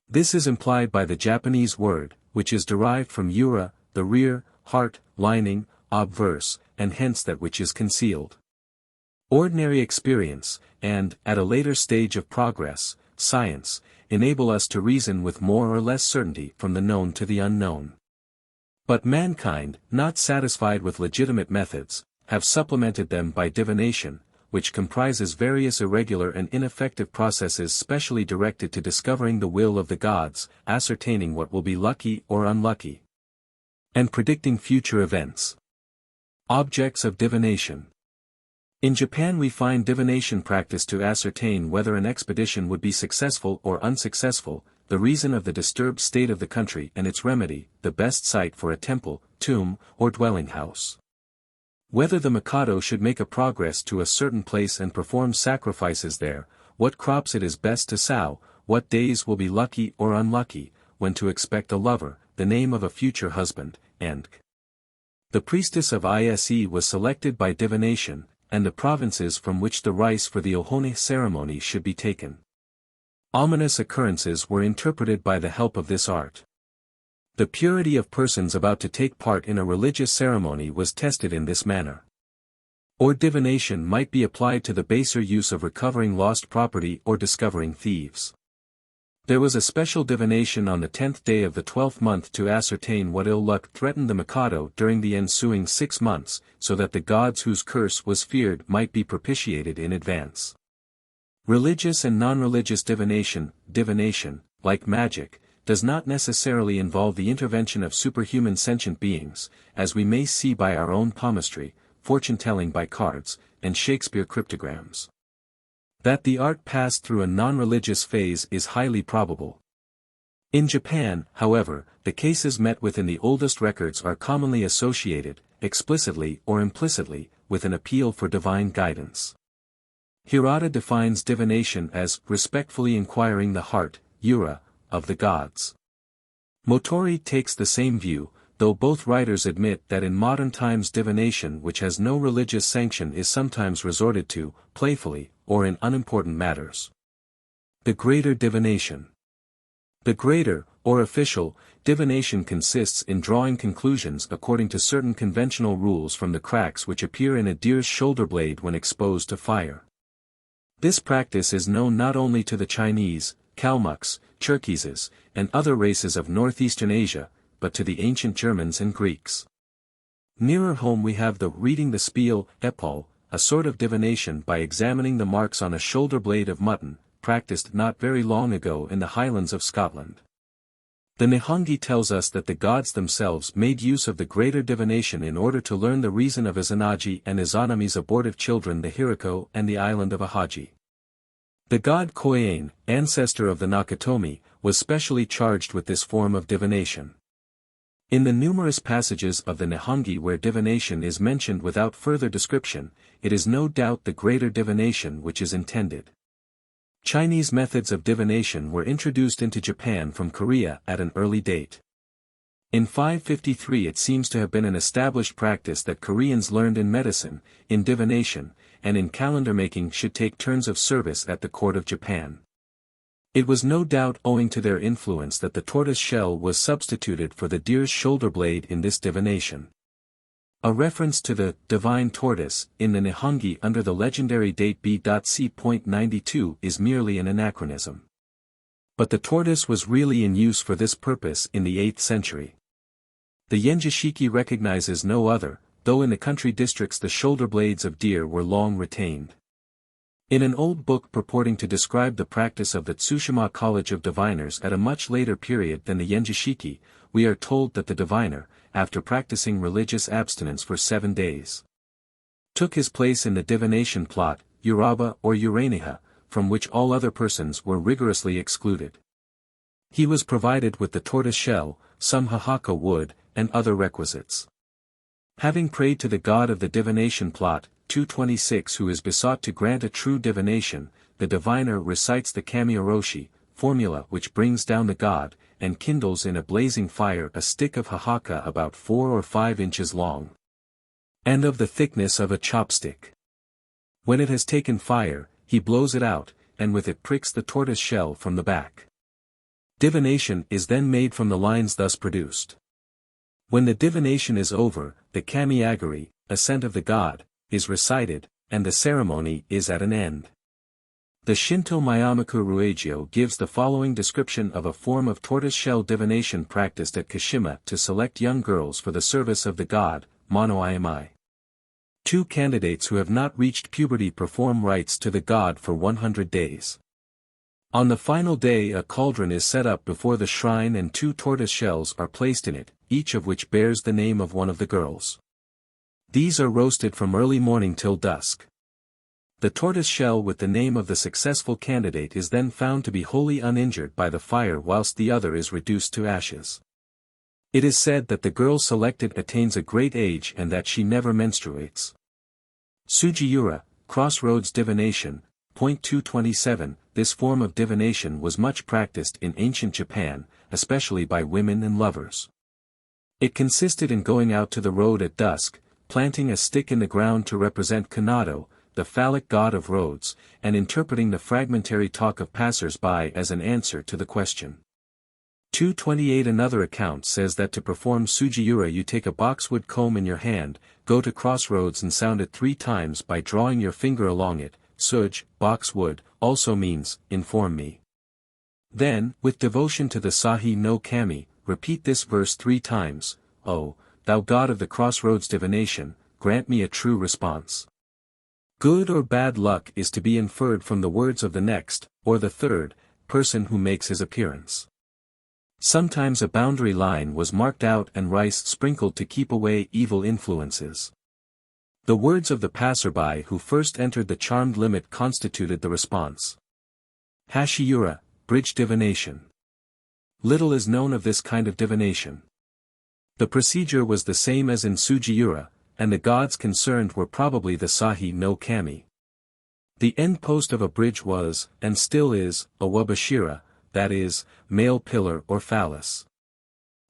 A: This is implied by the Japanese word, which is derived from ura, the rear, heart, lining, obverse, and hence that which is concealed. Ordinary experience, and, at a later stage of progress, science, enable us to reason with more or less certainty from the known to the unknown. But mankind, not satisfied with legitimate methods, have supplemented them by divination, which comprises various irregular and ineffective processes specially directed to discovering the will of the gods, ascertaining what will be lucky or unlucky, and predicting future events. Objects of divination. In Japan we find divination practiced to ascertain whether an expedition would be successful or unsuccessful, the reason of the disturbed state of the country and its remedy, the best site for a temple, tomb, or dwelling house. Whether the Mikado should make a progress to a certain place and perform sacrifices there, what crops it is best to sow, what days will be lucky or unlucky, when to expect a lover, the name of a future husband, and the priestess of Ise was selected by divination, and the provinces from which the rice for the Ohone ceremony should be taken. Ominous occurrences were interpreted by the help of this art. The purity of persons about to take part in a religious ceremony was tested in this manner. Or divination might be applied to the baser use of recovering lost property or discovering thieves. There was a special divination on the 10th day of the 12th month to ascertain what ill luck threatened the Mikado during the ensuing 6 months, so that the gods whose curse was feared might be propitiated in advance. Religious and non-religious divination, like magic, does not necessarily involve the intervention of superhuman sentient beings, as we may see by our own palmistry, fortune-telling by cards, and Shakespeare cryptograms. That the art passed through a non-religious phase is highly probable. In Japan, however, the cases met with in the oldest records are commonly associated, explicitly or implicitly, with an appeal for divine guidance. Hirata defines divination as respectfully inquiring the heart, ura, of the gods. Motori takes the same view, though both writers admit that in modern times divination which has no religious sanction is sometimes resorted to, playfully, or in unimportant matters. The greater divination. The greater, or official, divination consists in drawing conclusions according to certain conventional rules from the cracks which appear in a deer's shoulder blade when exposed to fire. This practice is known not only to the Chinese, Kalmucks, Cherkeses, and other races of northeastern Asia, but to the ancient Germans and Greeks. Nearer home we have the reading the spiel, epal, a sort of divination by examining the marks on a shoulder blade of mutton, practiced not very long ago in the Highlands of Scotland. The Nihongi tells us that the gods themselves made use of the greater divination in order to learn the reason of Izanagi and Izanami's abortive children the Hiriko and the island of Ahaji. The god Koyain, ancestor of the Nakatomi, was specially charged with this form of divination. In the numerous passages of the Nihongi where divination is mentioned without further description, it is no doubt the greater divination which is intended. Chinese methods of divination were introduced into Japan from Korea at an early date. In 553 it seems to have been an established practice that Koreans learned in medicine, in divination, and in calendar making should take turns of service at the court of Japan. It was no doubt owing to their influence that the tortoise shell was substituted for the deer's shoulder blade in this divination. A reference to the divine tortoise in the Nihongi under the legendary date B.C.92 is merely an anachronism. But the tortoise was really in use for this purpose in the 8th century. The Yenjishiki recognizes no other, though in the country districts the shoulder blades of deer were long retained. In an old book purporting to describe the practice of the Tsushima College of Diviners at a much later period than the Yenjishiki, we are told that the diviner, after practicing religious abstinence for 7 days, took his place in the divination plot, Uraba or Uraniha, from which all other persons were rigorously excluded. He was provided with the tortoise shell, some hahaka wood, and other requisites. Having prayed to the god of the divination plot, 226 who is besought to grant a true divination, the diviner recites the kami-oroshi, formula which brings down the god, and kindles in a blazing fire a stick of hahaka about 4 or 5 inches long, and of the thickness of a chopstick. When it has taken fire, he blows it out, and with it pricks the tortoise shell from the back. Divination is then made from the lines thus produced. When the divination is over, the kami-agari, ascent of the god, is recited, and the ceremony is at an end. The Shinto Myamaku Rueijyo gives the following description of a form of tortoise-shell divination practiced at Kashima to select young girls for the service of the god, Mono-Iamai. 2 candidates who have not reached puberty perform rites to the god for 100 days. On the final day a cauldron is set up before the shrine and 2 tortoise shells are placed in it, each of which bears the name of one of the girls. These are roasted from early morning till dusk. The tortoise shell with the name of the successful candidate is then found to be wholly uninjured by the fire whilst the other is reduced to ashes. It is said that the girl selected attains a great age and that she never menstruates. Sugiura, Crossroads Divination, point 227. This form of divination was much practiced in ancient Japan, especially by women and lovers. It consisted in going out to the road at dusk, planting a stick in the ground to represent Kanado, the phallic god of roads, and interpreting the fragmentary talk of passers-by as an answer to the question. 228. Another account says that to perform Sugiura you take a boxwood comb in your hand, go to crossroads and sound it 3 times by drawing your finger along it. Suj, boxwood, also means, inform me. Then, with devotion to the Sahi no Kami, repeat this verse 3 times, O, thou god of the crossroads divination, grant me a true response. Good or bad luck is to be inferred from the words of the next, or the third, person who makes his appearance. Sometimes a boundary line was marked out and rice sprinkled to keep away evil influences. The words of the passerby who first entered the charmed limit constituted the response. Hashiura, bridge divination. Little is known of this kind of divination. The procedure was the same as in Sugiura, and the gods concerned were probably the Sahi no Kami. The end post of a bridge was, and still is, a wabashira, that is, male pillar or phallus.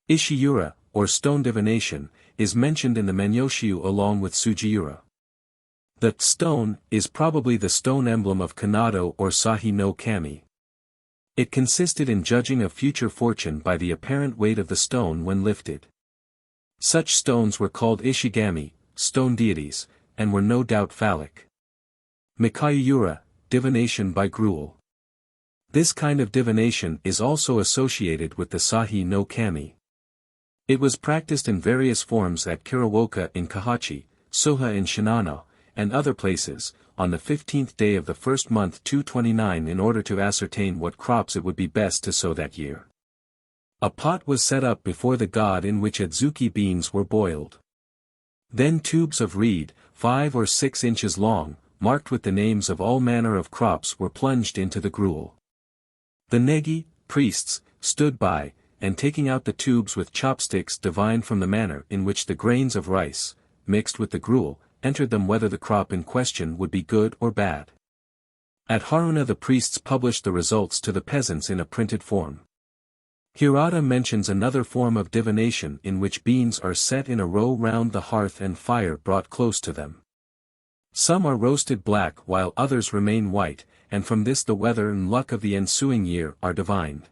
A: Ishiura, or stone divination, is mentioned in the Manyoshiu along with Sugiura. The stone is probably the stone emblem of Kanado or Sahi no Kami. It consisted in judging of future fortune by the apparent weight of the stone when lifted. Such stones were called Ishigami, stone deities, and were no doubt phallic. Mikayura, divination by gruel. This kind of divination is also associated with the Sahi no Kami. It was practiced in various forms at Kirawoka in Kahachi, Soha in Shinano, and other places, on the 15th day of the first month 229 in order to ascertain what crops it would be best to sow that year. A pot was set up before the god in which adzuki beans were boiled. Then tubes of reed, 5 or 6 inches long, marked with the names of all manner of crops were plunged into the gruel. The negi, priests, stood by, and taking out the tubes with chopsticks divined from the manner in which the grains of rice, mixed with the gruel, entered them whether the crop in question would be good or bad. At Haruna the priests published the results to the peasants in a printed form. Hirata mentions another form of divination in which beans are set in a row round the hearth and fire brought close to them. Some are roasted black while others remain white, and from this the weather and luck of the ensuing year are divined.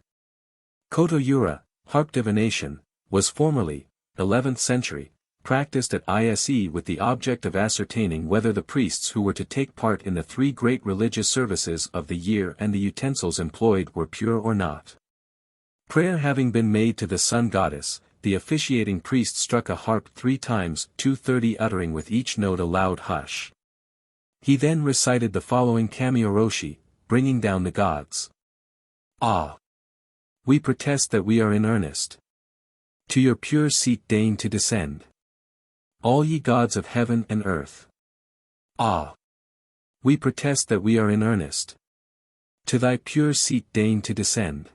A: Koto-yura, harp divination, was formerly, 11th century, practiced at Ise with the object of ascertaining whether the priests who were to take part in the 3 great religious services of the year and the utensils employed were pure or not. Prayer having been made to the sun goddess, the officiating priest struck a harp 3 times, 230 uttering with each note a loud hush. He then recited the following kami-oroshi, bringing down the gods. Ah! We protest that we are in earnest. To your pure seat deign to descend. All ye gods of heaven and earth. Ah! We protest that we are in earnest. To thy pure seat deign to descend.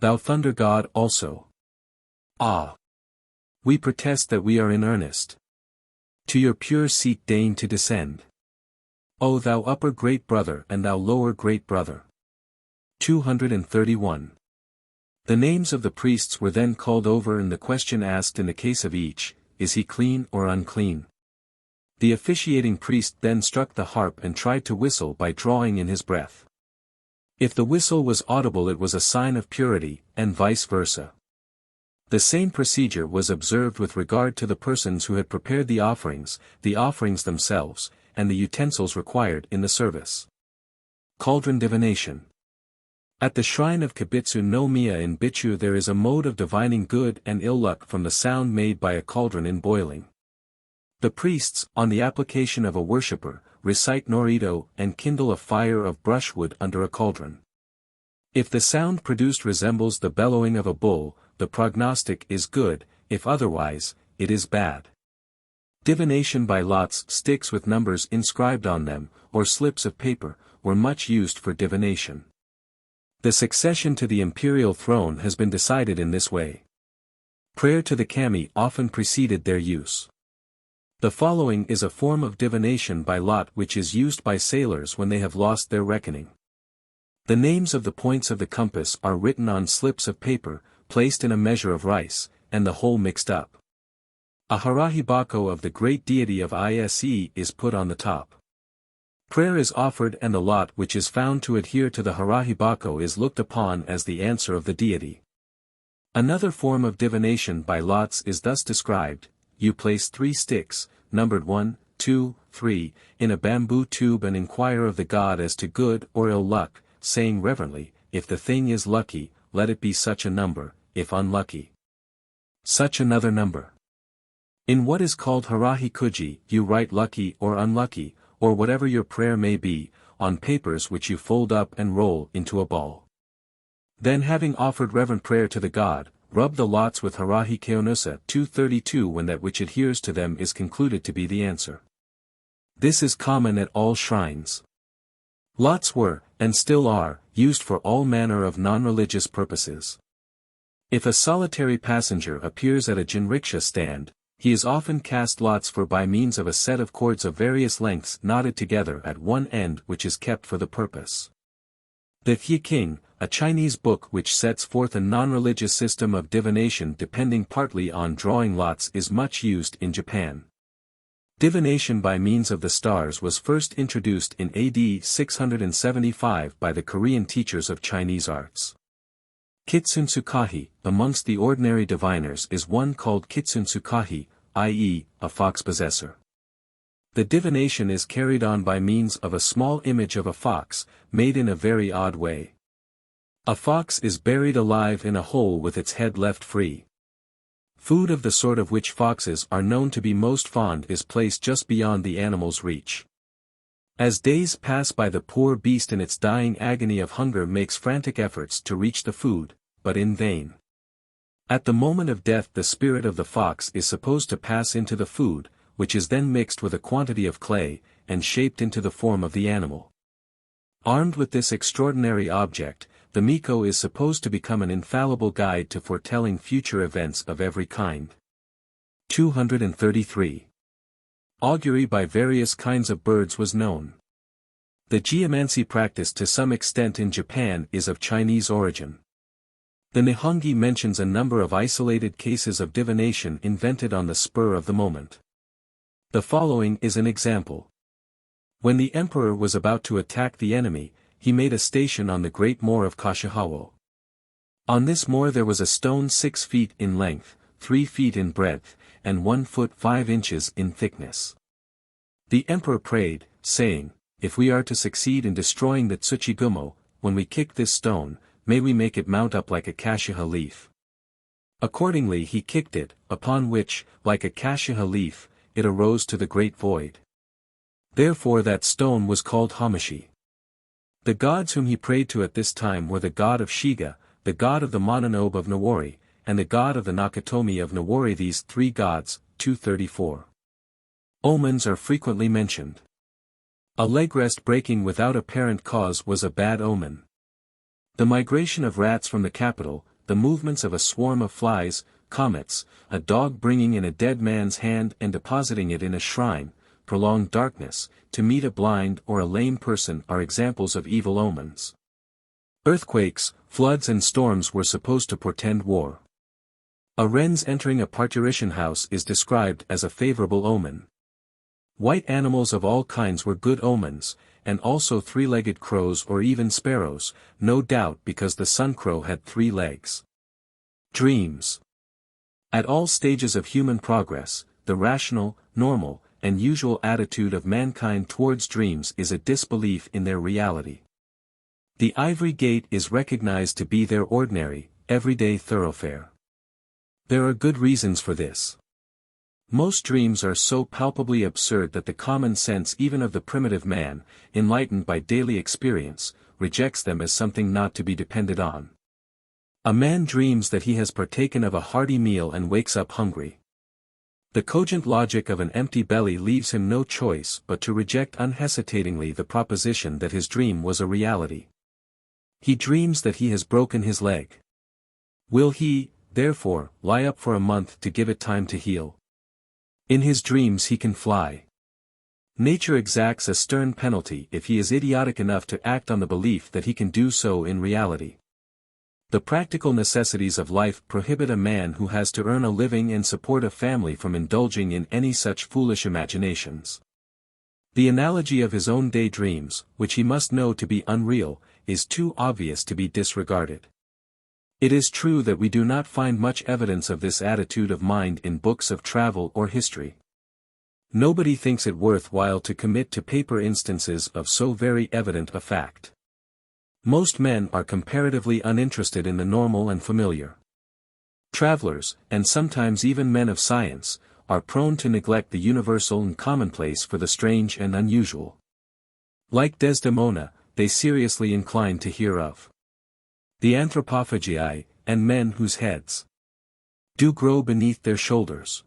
A: Thou thunder god also. Ah! We protest that we are in earnest. To your pure seat deign to descend. O thou upper great brother and thou lower great brother. 231. The names of the priests were then called over and the question asked in the case of each, is he clean or unclean? The officiating priest then struck the harp and tried to whistle by drawing in his breath. If the whistle was audible it was a sign of purity, and vice versa. The same procedure was observed with regard to the persons who had prepared the offerings themselves, and the utensils required in the service. Cauldron divination. At the shrine of Kibitsu no Miya in Bichu there is a mode of divining good and ill luck from the sound made by a cauldron in boiling. The priests, on the application of a worshipper, recite Norito and kindle a fire of brushwood under a cauldron. If the sound produced resembles the bellowing of a bull, the prognostic is good, if otherwise, it is bad. Divination by lots, sticks with numbers inscribed on them, or slips of paper, were much used for divination. The succession to the imperial throne has been decided in this way. Prayer to the kami often preceded their use. The following is a form of divination by lot which is used by sailors when they have lost their reckoning. The names of the points of the compass are written on slips of paper, placed in a measure of rice, and the whole mixed up. A harahibako of the great deity of Ise is put on the top. Prayer is offered and the lot which is found to adhere to the harahibako is looked upon as the answer of the deity. Another form of divination by lots is thus described: you place 3 sticks, numbered 1, 2, 3, in a bamboo tube and inquire of the god as to good or ill luck, saying reverently, if the thing is lucky, let it be such a number, if unlucky, such another number. In what is called harahikuji, you write lucky or unlucky, or whatever your prayer may be, on papers which you fold up and roll into a ball. Then having offered reverent prayer to the god, rub the lots with harahi keonusa 232 when that which adheres to them is concluded to be the answer. This is common at all shrines. Lots were, and still are, used for all manner of non-religious purposes. If a solitary passenger appears at a jinricksha stand, he is often cast lots for by means of a set of cords of various lengths knotted together at one end which is kept for the purpose. The VIII, a Chinese book which sets forth a non-religious system of divination depending partly on drawing lots, is much used in Japan. Divination by means of the stars was first introduced in AD 675 by the Korean teachers of Chinese arts. Kitsuntsukahi, amongst the ordinary diviners is one called Kitsuntsukahi, i.e., a fox possessor. The divination is carried on by means of a small image of a fox, made in a very odd way. A fox is buried alive in a hole with its head left free. Food of the sort of which foxes are known to be most fond is placed just beyond the animal's reach. As days pass by, the poor beast in its dying agony of hunger makes frantic efforts to reach the food, but in vain. At the moment of death the spirit of the fox is supposed to pass into the food, which is then mixed with a quantity of clay, and shaped into the form of the animal. Armed with this extraordinary object, the Miko is supposed to become an infallible guide to foretelling future events of every kind. 233. Augury by various kinds of birds was known. The geomancy practice to some extent in Japan is of Chinese origin. The Nihongi mentions a number of isolated cases of divination invented on the spur of the moment. The following is an example. When the emperor was about to attack the enemy, he made a station on the great moor of Kashihawo. On this moor there was a stone 6 feet in length, 3 feet in breadth, and 1 foot 5 inches in thickness. The emperor prayed, saying, if we are to succeed in destroying the Tsuchigumo, when we kick this stone, may we make it mount up like a kashiha leaf. Accordingly he kicked it, upon which, like a kashiha leaf, it arose to the great void. Therefore that stone was called Hamashi. The gods whom he prayed to at this time were the god of Shiga, the god of the Mononobe of Nawari, and the god of the Nakatomi of Nawari. These 3 gods, 234. Omens are frequently mentioned. A leg rest breaking without apparent cause was a bad omen. The migration of rats from the capital, the movements of a swarm of flies, comets, a dog bringing in a dead man's hand and depositing it in a shrine, prolonged darkness, to meet a blind or a lame person are examples of evil omens. Earthquakes, floods and storms were supposed to portend war. A wren's entering a parturition house is described as a favorable omen. White animals of all kinds were good omens, and also three-legged crows or even sparrows, no doubt because the sun crow had 3 legs. Dreams. At all stages of human progress, the rational, normal, and usual attitude of mankind towards dreams is a disbelief in their reality. The ivory gate is recognized to be their ordinary, everyday thoroughfare. There are good reasons for this. Most dreams are so palpably absurd that the common sense even of the primitive man, enlightened by daily experience, rejects them as something not to be depended on. A man dreams that he has partaken of a hearty meal and wakes up hungry. The cogent logic of an empty belly leaves him no choice but to reject unhesitatingly the proposition that his dream was a reality. He dreams that he has broken his leg. Will he, therefore, lie up for a month to give it time to heal? In his dreams he can fly. Nature exacts a stern penalty if he is idiotic enough to act on the belief that he can do so in reality. The practical necessities of life prohibit a man who has to earn a living and support a family from indulging in any such foolish imaginations. The analogy of his own daydreams, which he must know to be unreal, is too obvious to be disregarded. It is true that we do not find much evidence of this attitude of mind in books of travel or history. Nobody thinks it worthwhile to commit to paper instances of so very evident a fact. Most men are comparatively uninterested in the normal and familiar. Travelers, and sometimes even men of science, are prone to neglect the universal and commonplace for the strange and unusual. Like Desdemona, they seriously incline to hear of the anthropophagi, and men whose heads do grow beneath their shoulders.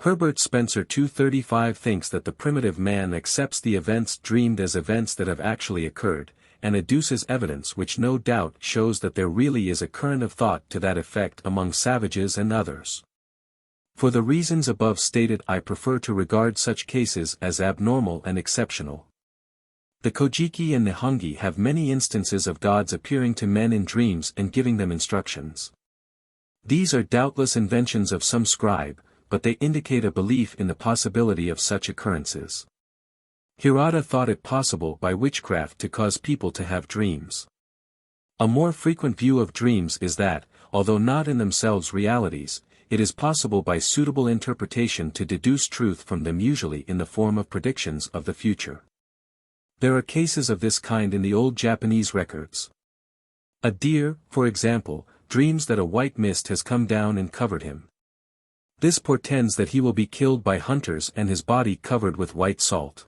A: Herbert Spencer 235 thinks that the primitive man accepts the events dreamed as events that have actually occurred, and adduces evidence which no doubt shows that there really is a current of thought to that effect among savages and others. For the reasons above stated, I prefer to regard such cases as abnormal and exceptional. The Kojiki and Nihongi have many instances of gods appearing to men in dreams and giving them instructions. These are doubtless inventions of some scribe, but they indicate a belief in the possibility of such occurrences. Hirata thought it possible by witchcraft to cause people to have dreams. A more frequent view of dreams is that, although not in themselves realities, it is possible by suitable interpretation to deduce truth from them, usually in the form of predictions of the future. There are cases of this kind in the old Japanese records. A deer, for example, dreams that a white mist has come down and covered him. This portends that he will be killed by hunters and his body covered with white salt.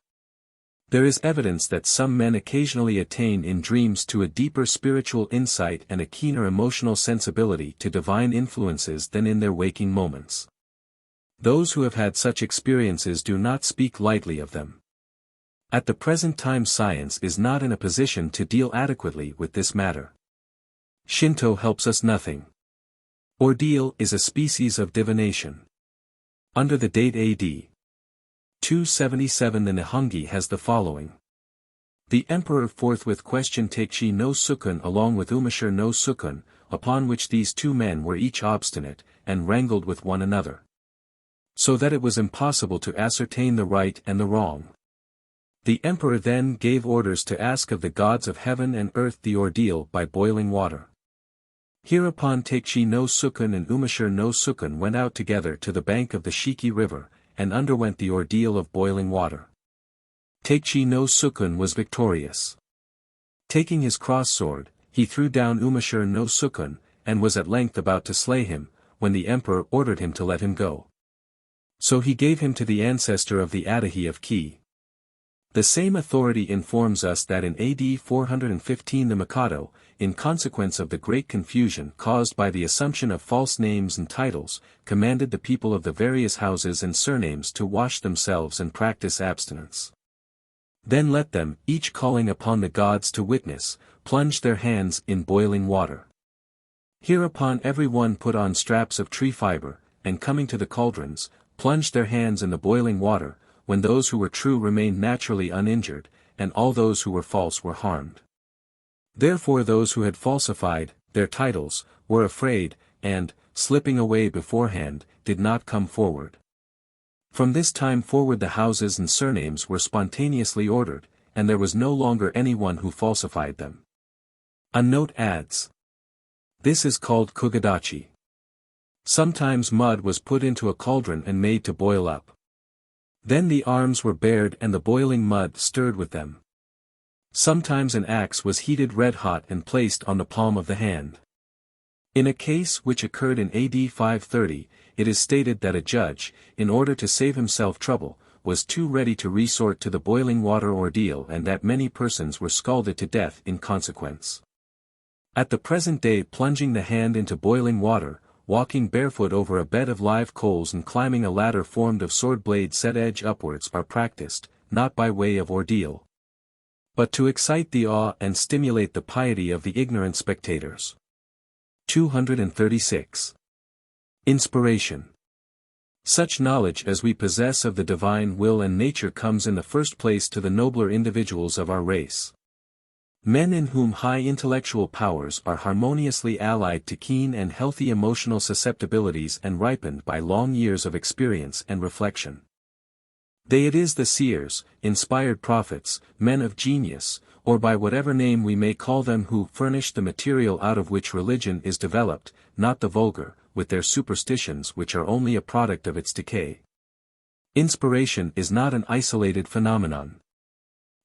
A: There is evidence that some men occasionally attain in dreams to a deeper spiritual insight and a keener emotional sensibility to divine influences than in their waking moments. Those who have had such experiences do not speak lightly of them. At the present time, science is not in a position to deal adequately with this matter. Shinto helps us nothing. Ordeal is a species of divination. Under the date AD 277, the Nihongi has the following. The emperor forthwith questioned Takeshi no Sukun along with Umashir no Sukun, upon which these two men were each obstinate, and wrangled with one another, so that it was impossible to ascertain the right and the wrong. The emperor then gave orders to ask of the gods of heaven and earth the ordeal by boiling water. Hereupon Takeshi no Sukun and Umashir no Sukun went out together to the bank of the Shiki River, and underwent the ordeal of boiling water. Takeshi no Sukun was victorious. Taking his cross-sword, he threw down Umashir no Sukun, and was at length about to slay him, when the emperor ordered him to let him go. So he gave him to the ancestor of the Adahi of Ki. The same authority informs us that in AD 415 the Mikado, in consequence of the great confusion caused by the assumption of false names and titles, commanded the people of the various houses and surnames to wash themselves and practice abstinence. Then let them, each calling upon the gods to witness, plunge their hands in boiling water. Hereupon every one put on straps of tree fiber, and coming to the cauldrons, plunged their hands in the boiling water, when those who were true remained naturally uninjured, and all those who were false were harmed. Therefore those who had falsified their titles were afraid, and, slipping away beforehand, did not come forward. From this time forward the houses and surnames were spontaneously ordered, and there was no longer anyone who falsified them. A note adds. This is called kugadachi. Sometimes mud was put into a cauldron and made to boil up. Then the arms were bared and the boiling mud stirred with them. Sometimes an axe was heated red-hot and placed on the palm of the hand. In a case which occurred in AD 530, it is stated that a judge, in order to save himself trouble, was too ready to resort to the boiling water ordeal and that many persons were scalded to death in consequence. At the present day plunging the hand into boiling water, walking barefoot over a bed of live coals and climbing a ladder formed of sword blades set edge upwards are practiced, not by way of ordeal, but to excite the awe and stimulate the piety of the ignorant spectators. 236. Inspiration. Such knowledge as we possess of the divine will and nature comes in the first place to the nobler individuals of our race. Men in whom high intellectual powers are harmoniously allied to keen and healthy emotional susceptibilities and ripened by long years of experience and reflection. They it is the seers, inspired prophets, men of genius, or by whatever name we may call them who furnish the material out of which religion is developed, not the vulgar, with their superstitions which are only a product of its decay. Inspiration is not an isolated phenomenon.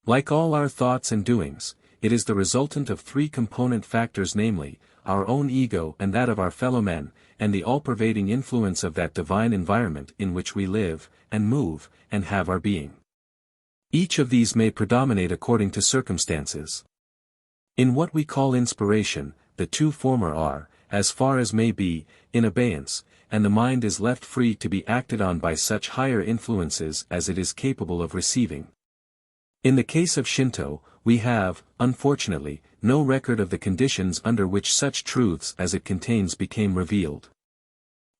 A: Like all our thoughts and doings, it is the resultant of three component factors, namely, our own ego and that of our fellow men, and the all-pervading influence of that divine environment in which we live, and move, and have our being. Each of these may predominate according to circumstances. In what we call inspiration, the two former are, as far as may be, in abeyance, and the mind is left free to be acted on by such higher influences as it is capable of receiving. In the case of Shinto, we have, unfortunately, no record of the conditions under which such truths as it contains became revealed.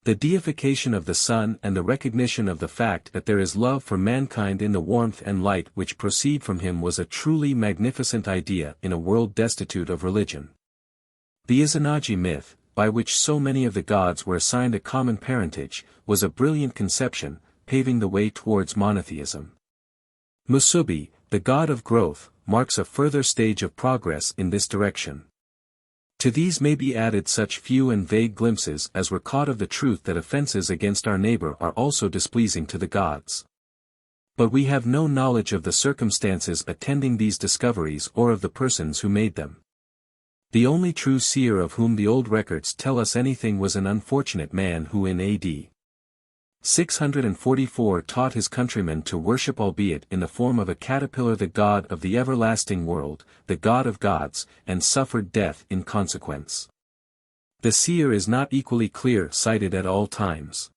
A: The deification of the sun and the recognition of the fact that there is love for mankind in the warmth and light which proceed from him was a truly magnificent idea in a world destitute of religion. The Izanagi myth, by which so many of the gods were assigned a common parentage, was a brilliant conception, paving the way towards monotheism. Musubi, the god of growth, marks a further stage of progress in this direction. To these may be added such few and vague glimpses as were caught of the truth that offenses against our neighbor are also displeasing to the gods. But we have no knowledge of the circumstances attending these discoveries or of the persons who made them. The only true seer of whom the old records tell us anything was an unfortunate man who in AD 644 taught his countrymen to worship, albeit in the form of a caterpillar, the god of the everlasting world, the god of gods, and suffered death in consequence. The seer is not equally clear-sighted at all times.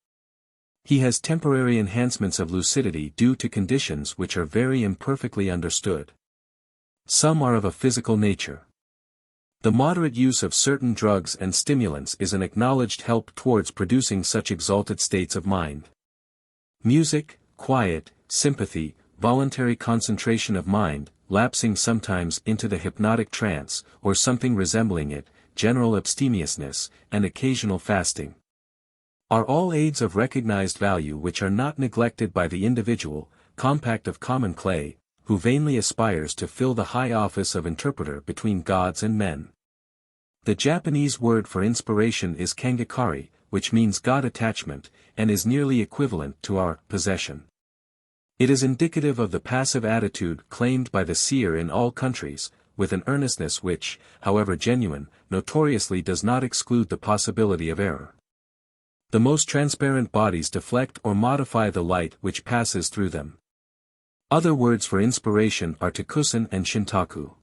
A: He has temporary enhancements of lucidity due to conditions which are very imperfectly understood. Some are of a physical nature. The moderate use of certain drugs and stimulants is an acknowledged help towards producing such exalted states of mind. Music, quiet, sympathy, voluntary concentration of mind, lapsing sometimes into the hypnotic trance, or something resembling it, general abstemiousness, and occasional fasting, are all aids of recognized value which are not neglected by the individual, compact of common clay, who vainly aspires to fill the high office of interpreter between gods and men. The Japanese word for inspiration is kangakari, which means God attachment, and is nearly equivalent to our possession. It is indicative of the passive attitude claimed by the seer in all countries, with an earnestness which, however genuine, notoriously does not exclude the possibility of error. The most transparent bodies deflect or modify the light which passes through them. Other words for inspiration are takusan and shintaku.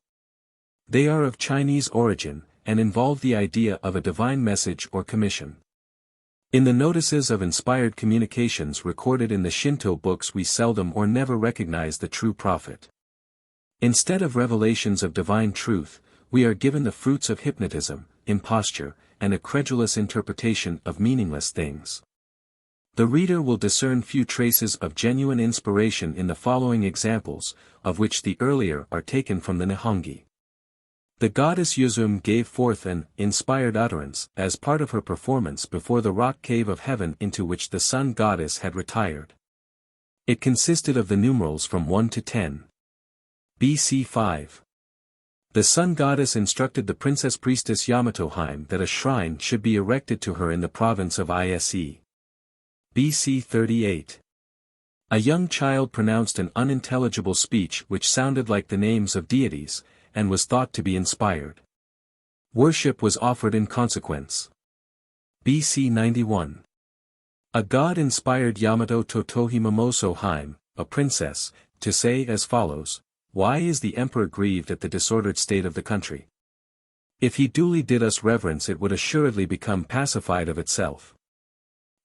A: They are of Chinese origin, and involve the idea of a divine message or commission. In the notices of inspired communications recorded in the Shinto books we seldom or never recognize the true prophet. Instead of revelations of divine truth, we are given the fruits of hypnotism, imposture, and a credulous interpretation of meaningless things. The reader will discern few traces of genuine inspiration in the following examples, of which the earlier are taken from the Nihongi. The goddess Yuzum gave forth an inspired utterance as part of her performance before the rock cave of heaven into which the sun goddess had retired. It consisted of the numerals from 1 to 10. BC 5. The sun goddess instructed the princess priestess Yamatoheim that a shrine should be erected to her in the province of Ise. BC 38. A young child pronounced an unintelligible speech which sounded like the names of deities, and was thought to be inspired. Worship was offered in consequence. BC 91. A god inspired Yamato Totohi Momoso Haim, a princess, to say as follows: "Why is the emperor grieved at the disordered state of the country? If he duly did us reverence, it would assuredly become pacified of itself."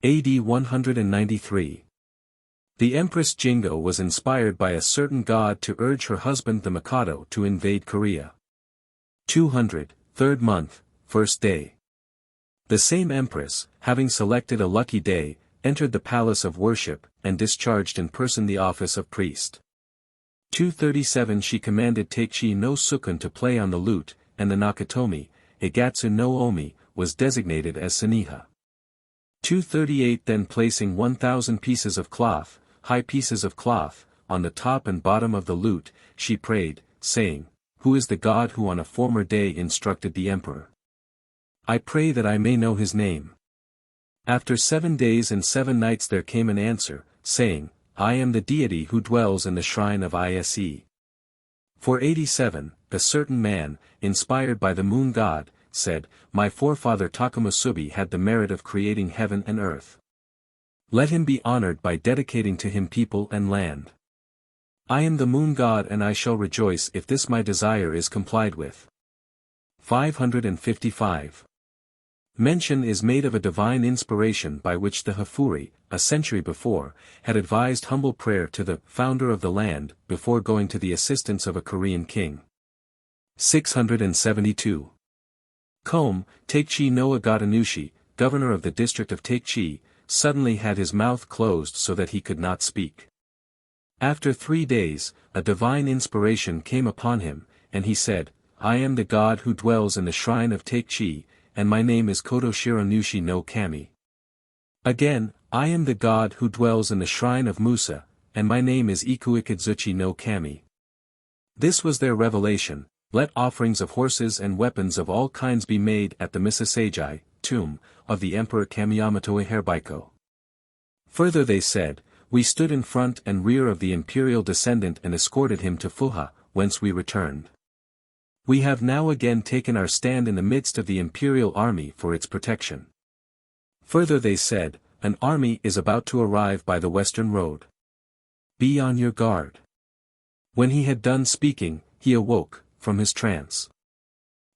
A: AD 193. The Empress Jingo was inspired by a certain god to urge her husband the Mikado to invade Korea. 200, 3rd month, 1st day. The same empress, having selected a lucky day, entered the palace of worship, and discharged in person the office of priest. 237 She commanded Teichi no Sukun to play on the lute, and the Nakatomi, Egatsu no Omi, was designated as Saniha. 238 Then placing 1,000 pieces of cloth, high pieces of cloth, on the top and bottom of the lute, she prayed, saying, "Who is the god who on a former day instructed the emperor? I pray that I may know his name." After 7 days and 7 nights there came an answer, saying, "I am the deity who dwells in the shrine of Ise." 487, a certain man, inspired by the moon god, said, "My forefather Takamusubi had the merit of creating heaven and earth. Let him be honored by dedicating to him people and land. I am the moon god and I shall rejoice if this my desire is complied with." 555. Mention is made of a divine inspiration by which the Hafuri, a century before, had advised humble prayer to the founder of the land before going to the assistance of a Korean king. 672. Kom, Teichi no Agatanushi, governor of the district of Teichi, suddenly had his mouth closed so that he could not speak. After 3 days, a divine inspiration came upon him, and he said, "I am the god who dwells in the shrine of Teichi, and my name is Kodoshiro Nushi no Kami." Again, "I am the god who dwells in the shrine of Musa, and my name is Ikuikidzuchi no Kami." This was their revelation: "Let offerings of horses and weapons of all kinds be made at the Misasagi, tomb, of the Emperor Kamiyamato Herbiko." Further they said, "We stood in front and rear of the imperial descendant and escorted him to Fuha, whence we returned. We have now again taken our stand in the midst of the imperial army for its protection." Further they said, "An army is about to arrive by the western road. Be on your guard." When he had done speaking, he awoke from his trance.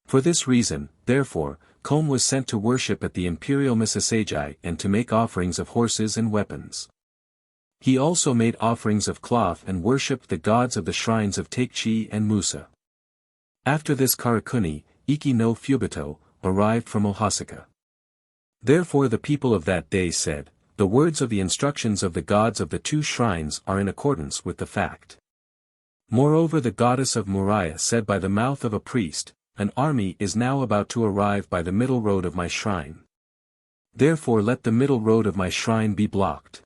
A: For this reason, therefore, Kom was sent to worship at the imperial Misasagi and to make offerings of horses and weapons. He also made offerings of cloth and worshipped the gods of the shrines of Teichi and Musa. After this Karakuni, Iki no Fubito, arrived from Ohasaka. Therefore the people of that day said, "The words of the instructions of the gods of the 2 shrines are in accordance with the fact." Moreover the goddess of Moriah said by the mouth of a priest, "An army is now about to arrive by the middle road of my shrine. Therefore let the middle road of my shrine be blocked."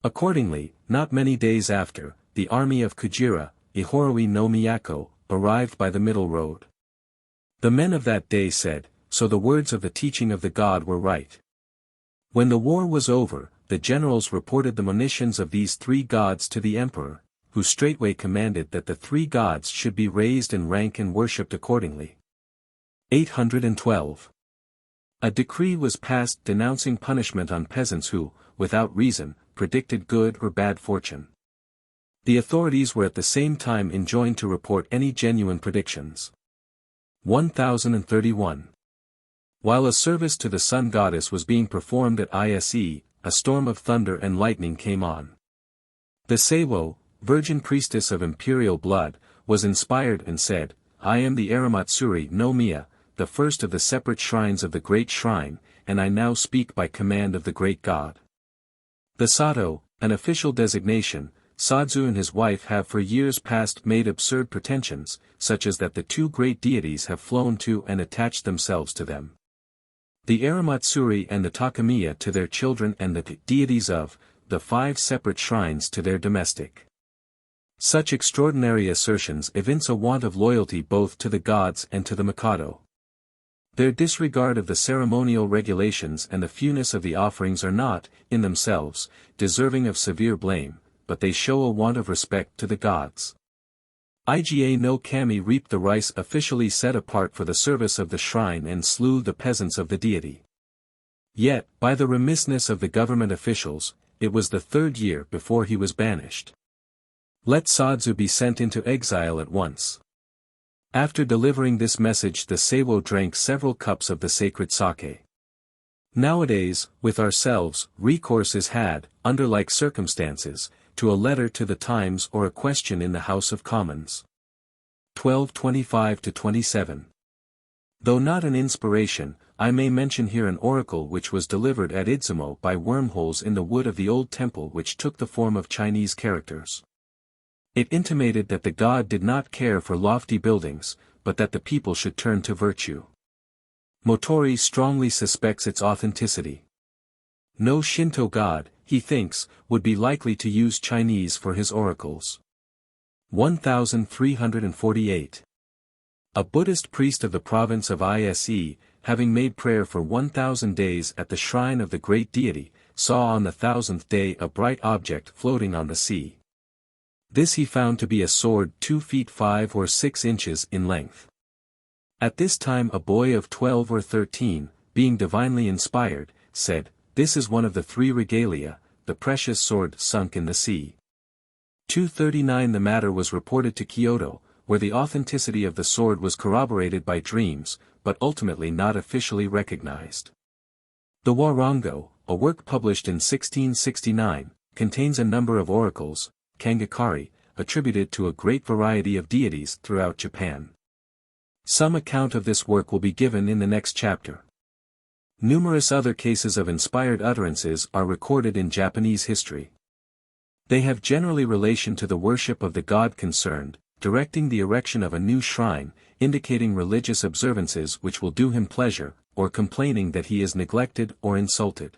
A: Accordingly, not many days after, the army of Kujira, Ihoroi no Miyako, arrived by the middle road. The men of that day said, "So the words of the teaching of the god were right." When the war was over, the generals reported the monitions of these 3 gods to the emperor, who straightway commanded that the 3 gods should be raised in rank and worshipped accordingly. 812. A decree was passed denouncing punishment on peasants who, without reason, predicted good or bad fortune. The authorities were at the same time enjoined to report any genuine predictions. 1031. While a service to the sun goddess was being performed at Ise, a storm of thunder and lightning came on. The Seiwo, virgin priestess of imperial blood, was inspired and said, "I am the Aramatsuri no Miya, the first of the separate shrines of the great shrine, and I now speak by command of the great god." The Sato, an official designation, Sadzu and his wife have for years past made absurd pretensions, such as that the two great deities have flown to and attached themselves to them. The Aramatsuri and the Takamiya to their children and the deities of the 5 separate shrines to their domestic. Such extraordinary assertions evince a want of loyalty both to the gods and to the Mikado. Their disregard of the ceremonial regulations and the fewness of the offerings are not, in themselves, deserving of severe blame, but they show a want of respect to the gods. Iga no Kami reaped the rice officially set apart for the service of the shrine and slew the peasants of the deity. Yet, by the remissness of the government officials, it was the 3rd year before he was banished. Let Sadzu be sent into exile at once. After delivering this message the Seiwo drank several cups of the sacred sake. Nowadays, with ourselves, recourse is had, under like circumstances, to a letter to the Times or a question in the House of Commons. 1225-27. Though not an inspiration, I may mention here an oracle which was delivered at Idzumo by wormholes in the wood of the old temple which took the form of Chinese characters. It intimated that the god did not care for lofty buildings, but that the people should turn to virtue. Motori strongly suspects its authenticity. No Shinto god, he thinks, would be likely to use Chinese for his oracles. 1348. A Buddhist priest of the province of Ise, having made prayer for 1,000 days at the shrine of the great deity, saw on the 1,000th day a bright object floating on the sea. This he found to be a sword 2 feet 5 or 6 inches in length. At this time a boy of 12 or 13, being divinely inspired, said, "This is one of the 3 regalia, the precious sword sunk in the sea." 239 The matter was reported to Kyoto, where the authenticity of the sword was corroborated by dreams, but ultimately not officially recognized. The Warango, a work published in 1669, contains a number of oracles, Kangakari, attributed to a great variety of deities throughout Japan. Some account of this work will be given in the next chapter. Numerous other cases of inspired utterances are recorded in Japanese history. They have generally relation to the worship of the god concerned, directing the erection of a new shrine, indicating religious observances which will do him pleasure, or complaining that he is neglected or insulted.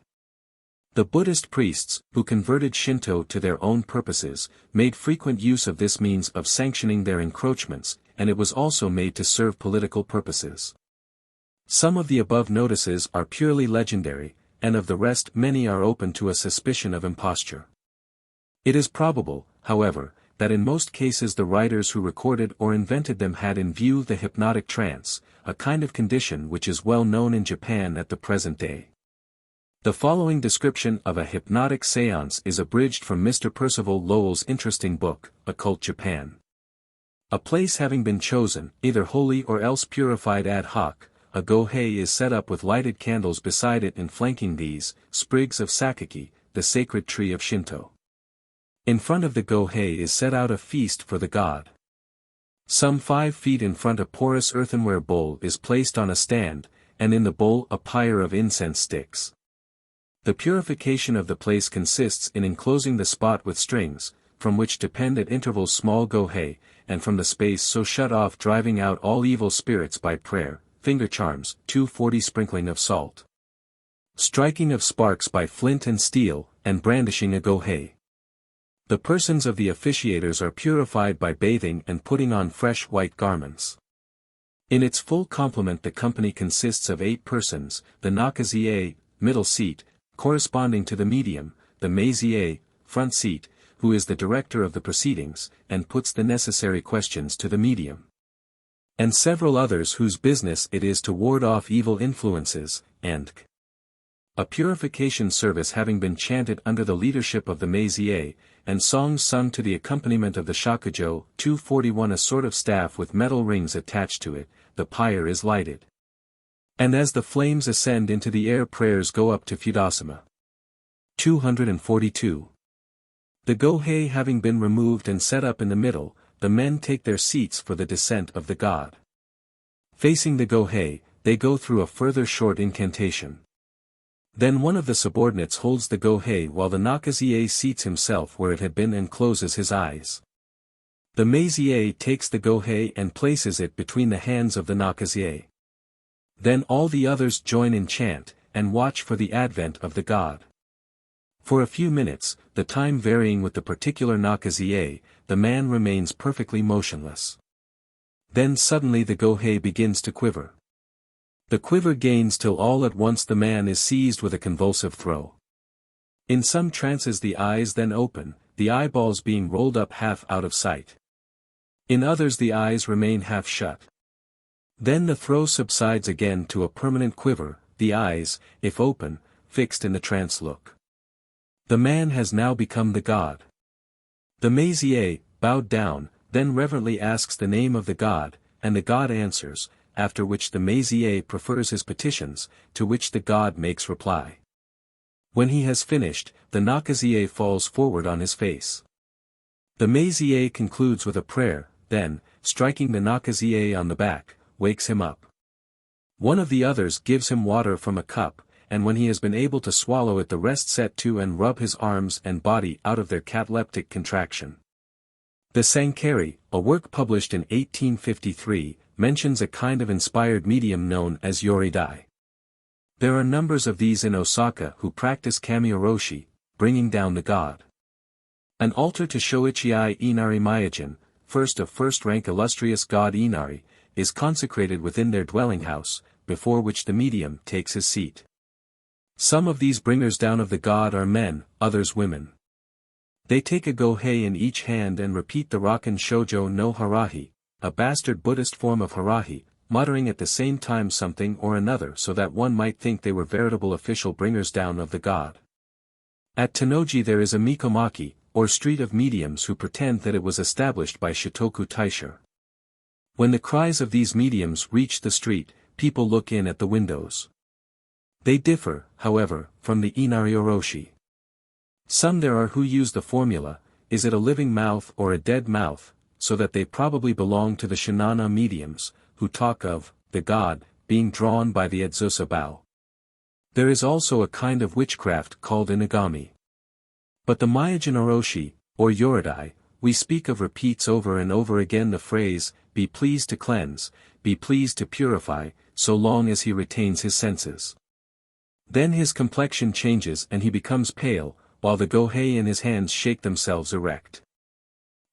A: The Buddhist priests, who converted Shinto to their own purposes, made frequent use of this means of sanctioning their encroachments, and it was also made to serve political purposes. Some of the above notices are purely legendary, and of the rest many are open to a suspicion of imposture. It is probable, however, that in most cases the writers who recorded or invented them had in view the hypnotic trance, a kind of condition which is well known in Japan at the present day. The following description of a hypnotic séance is abridged from Mr. Percival Lowell's interesting book, Occult Japan. A place having been chosen, either holy or else purified ad hoc, a gohei is set up with lighted candles beside it and flanking these, sprigs of sakaki, the sacred tree of Shinto. In front of the gohei is set out a feast for the god. Some 5 feet in front a porous earthenware bowl is placed on a stand, and in the bowl a pyre of incense sticks. The purification of the place consists in enclosing the spot with strings, from which depend at intervals small gohei, and from the space so shut off driving out all evil spirits by prayer, finger charms, 240 sprinkling of salt, striking of sparks by flint and steel, and brandishing a gohei. The persons of the officiators are purified by bathing and putting on fresh white garments. In its full complement the company consists of 8 persons, the nakazie, middle seat, corresponding to the medium, the meizie, front seat, who is the director of the proceedings, and puts the necessary questions to the medium. And several others whose business it is to ward off evil influences, and a purification service having been chanted under the leadership of the meizie, and songs sung to the accompaniment of the shakujo, 241 a sort of staff with metal rings attached to it, the pyre is lighted. And as the flames ascend into the air prayers go up to Fudasama. 242. The gohei having been removed and set up in the middle, the men take their seats for the descent of the god. Facing the gohei, they go through a further short incantation. Then one of the subordinates holds the Gohei while the Nakazie seats himself where it had been and closes his eyes. The Meizie takes the Gohei and places it between the hands of the Nakazie. Then all the others join in chant, and watch for the advent of the god. For a few minutes, the time varying with the particular Nakazie, the man remains perfectly motionless. Then suddenly the Gohei begins to quiver. The quiver gains till all at once the man is seized with a convulsive throe. In some trances the eyes then open, the eyeballs being rolled up half out of sight. In others the eyes remain half shut. Then the throe subsides again to a permanent quiver, the eyes, if open, fixed in the trance look. The man has now become the god. The Meizie, bowed down, then reverently asks the name of the god, and the god answers, after which the Meizie prefers his petitions, to which the god makes reply. When he has finished, the Nakazie falls forward on his face. The Meizie concludes with a prayer, then, striking the Nakazie on the back, wakes him up. One of the others gives him water from a cup, and when he has been able to swallow it the rest set to and rub his arms and body out of their cataleptic contraction. The Sankari, a work published in 1853, mentions a kind of inspired medium known as Yoridai. There are numbers of these in Osaka who practice kami-oroshi, bringing down the god. An altar to Shoichi Inari Myojin, first of first-rank illustrious god Inari, is consecrated within their dwelling house, before which the medium takes his seat. Some of these bringers down of the god are men, others women. They take a Gohei in each hand and repeat the Rakan Shoujo no Harahi, a bastard Buddhist form of Harahi, muttering at the same time something or another so that one might think they were veritable official bringers down of the god. At Tennoji there is a Mikomaki, or street of mediums who pretend that it was established by Shotoku Taisho. When the cries of these mediums reach the street, people look in at the windows. They differ, however, from the Inari Oroshi. Some there are who use the formula, is it a living mouth or a dead mouth, so that they probably belong to the Shinana mediums, who talk of, the god, being drawn by the Edzosa bow. There is also a kind of witchcraft called inagami. But the Myojin Oroshi, or Yoridai, we speak of repeats over and over again the phrase, be pleased to cleanse, be pleased to purify, so long as he retains his senses. Then his complexion changes and he becomes pale, while the Gohei in his hands shake themselves erect.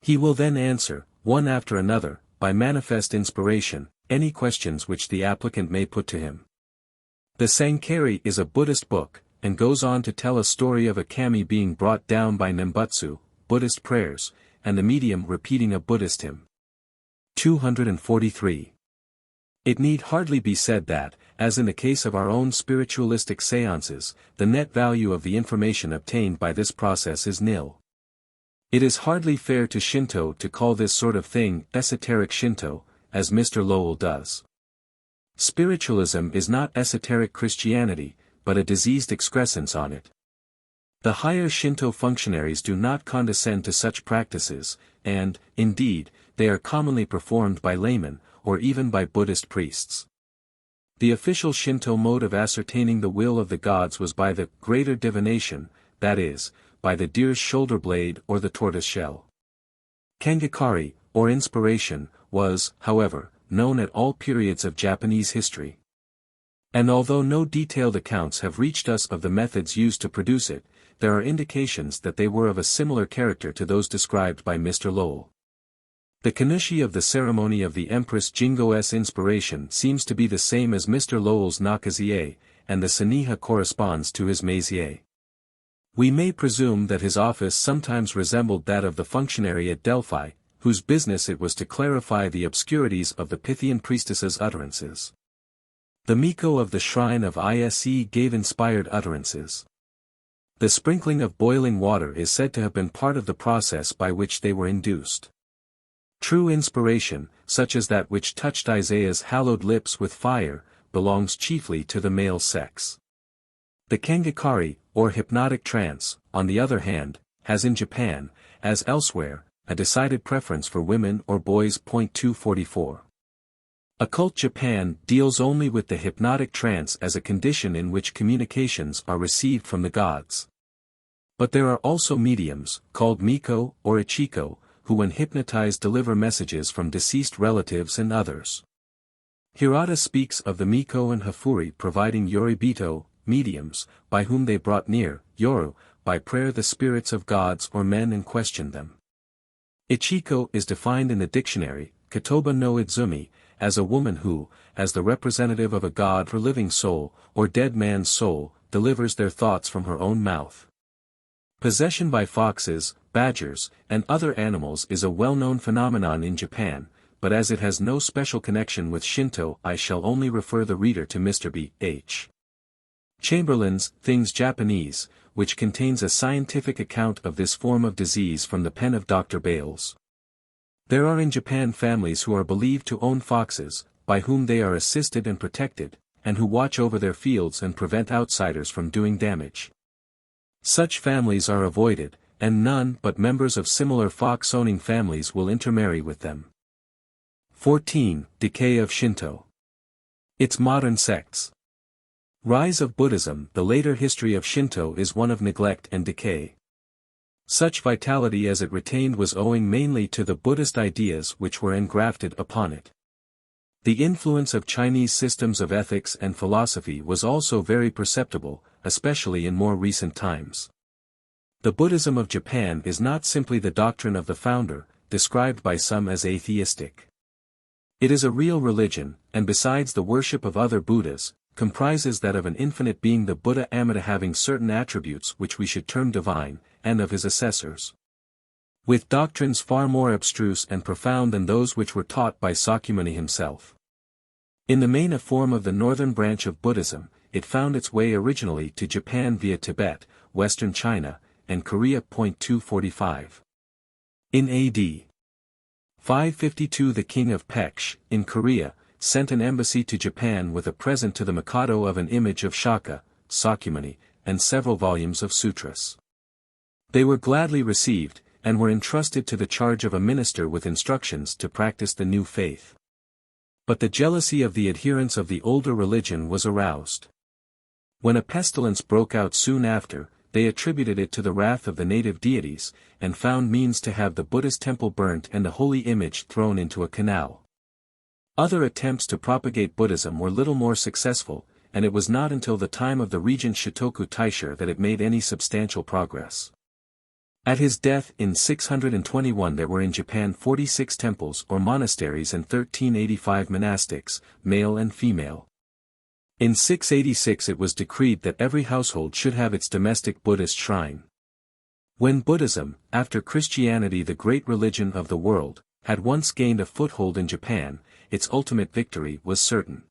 A: He will then answer, one after another, by manifest inspiration, any questions which the applicant may put to him. The Sankari is a Buddhist book, and goes on to tell a story of a kami being brought down by Nembutsu, Buddhist prayers, and the medium repeating a Buddhist hymn. 243. It need hardly be said that, as in the case of our own spiritualistic seances, the net value of the information obtained by this process is nil. It is hardly fair to Shinto to call this sort of thing esoteric Shinto, as Mr. Lowell does. Spiritualism is not esoteric Christianity, but a diseased excrescence on it. The higher Shinto functionaries do not condescend to such practices, and, indeed, they are commonly performed by laymen, or even by Buddhist priests. The official Shinto mode of ascertaining the will of the gods was by the greater divination, that is, by the deer's shoulder blade or the tortoise shell. Kangakari, or inspiration, was, however, known at all periods of Japanese history. And although no detailed accounts have reached us of the methods used to produce it, there are indications that they were of a similar character to those described by Mr. Lowell. The Kanushi of the ceremony of the Empress Jingo's inspiration seems to be the same as Mr. Lowell's Nakazie, and the Saniha corresponds to his Meizie. We may presume that his office sometimes resembled that of the functionary at Delphi, whose business it was to clarify the obscurities of the Pythian priestess's utterances. The Miko of the shrine of Ise gave inspired utterances. The sprinkling of boiling water is said to have been part of the process by which they were induced. True inspiration, such as that which touched Isaiah's hallowed lips with fire, belongs chiefly to the male sex. The Kangakari, or hypnotic trance, on the other hand, has in Japan, as elsewhere, a decided preference for women or boys. 244. Occult Japan deals only with the hypnotic trance as a condition in which communications are received from the gods. But there are also mediums, called Miko or Ichiko, who when hypnotized deliver messages from deceased relatives and others. Hirata speaks of the Miko and Hafuri providing yoribito, mediums, by whom they brought near, yoru, by prayer the spirits of gods or men and questioned them. Ichiko is defined in the dictionary, Kotoba no Idzumi, as a woman who, as the representative of a god or living soul, or dead man's soul, delivers their thoughts from her own mouth. Possession by foxes, badgers, and other animals is a well-known phenomenon in Japan, but as it has no special connection with Shinto, I shall only refer the reader to Mr. B. H. Chamberlain's Things Japanese, which contains a scientific account of this form of disease from the pen of Dr. Bales. There are in Japan families who are believed to own foxes, by whom they are assisted and protected, and who watch over their fields and prevent outsiders from doing damage. Such families are avoided, and none but members of similar fox-owning families will intermarry with them. 14. Decay of Shinto. Its modern sects. Rise of Buddhism. The later history of Shinto is one of neglect and decay. Such vitality as it retained was owing mainly to the Buddhist ideas which were engrafted upon it. The influence of Chinese systems of ethics and philosophy was also very perceptible, especially in more recent times. The Buddhism of Japan is not simply the doctrine of the founder, described by some as atheistic. It is a real religion, and besides the worship of other Buddhas, comprises that of an infinite being, the Buddha Amida, having certain attributes which we should term divine, and of his assessors. With doctrines far more abstruse and profound than those which were taught by Sakyamuni himself. In the main a form of the northern branch of Buddhism, it found its way originally to Japan via Tibet, western China, and Korea. 245. In A.D. 552 the king of Peksh, in Korea, sent an embassy to Japan with a present to the Mikado of an image of Shaka, Sakyamuni, and several volumes of sutras. They were gladly received, and were entrusted to the charge of a minister with instructions to practice the new faith. But the jealousy of the adherents of the older religion was aroused. When a pestilence broke out soon after, they attributed it to the wrath of the native deities, and found means to have the Buddhist temple burnt and the holy image thrown into a canal. Other attempts to propagate Buddhism were little more successful, and it was not until the time of the regent Shotoku Taisho that it made any substantial progress. At his death in 621 there were in Japan 46 temples or monasteries and 1385 monastics, male and female. In 686 it was decreed that every household should have its domestic Buddhist shrine. When Buddhism, after Christianity the great religion of the world, had once gained a foothold in Japan, its ultimate victory was certain.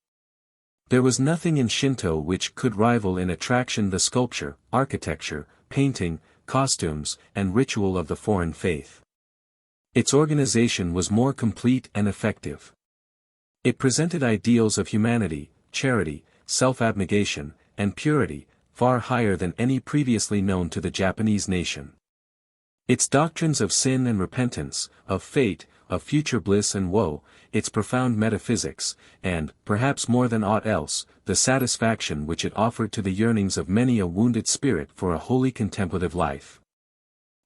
A: There was nothing in Shinto which could rival in attraction the sculpture, architecture, painting, costumes, and ritual of the foreign faith. Its organization was more complete and effective. It presented ideals of humanity, charity, self-abnegation, and purity, far higher than any previously known to the Japanese nation. Its doctrines of sin and repentance, of fate, of future bliss and woe, its profound metaphysics, and, perhaps more than aught else, the satisfaction which it offered to the yearnings of many a wounded spirit for a holy contemplative life.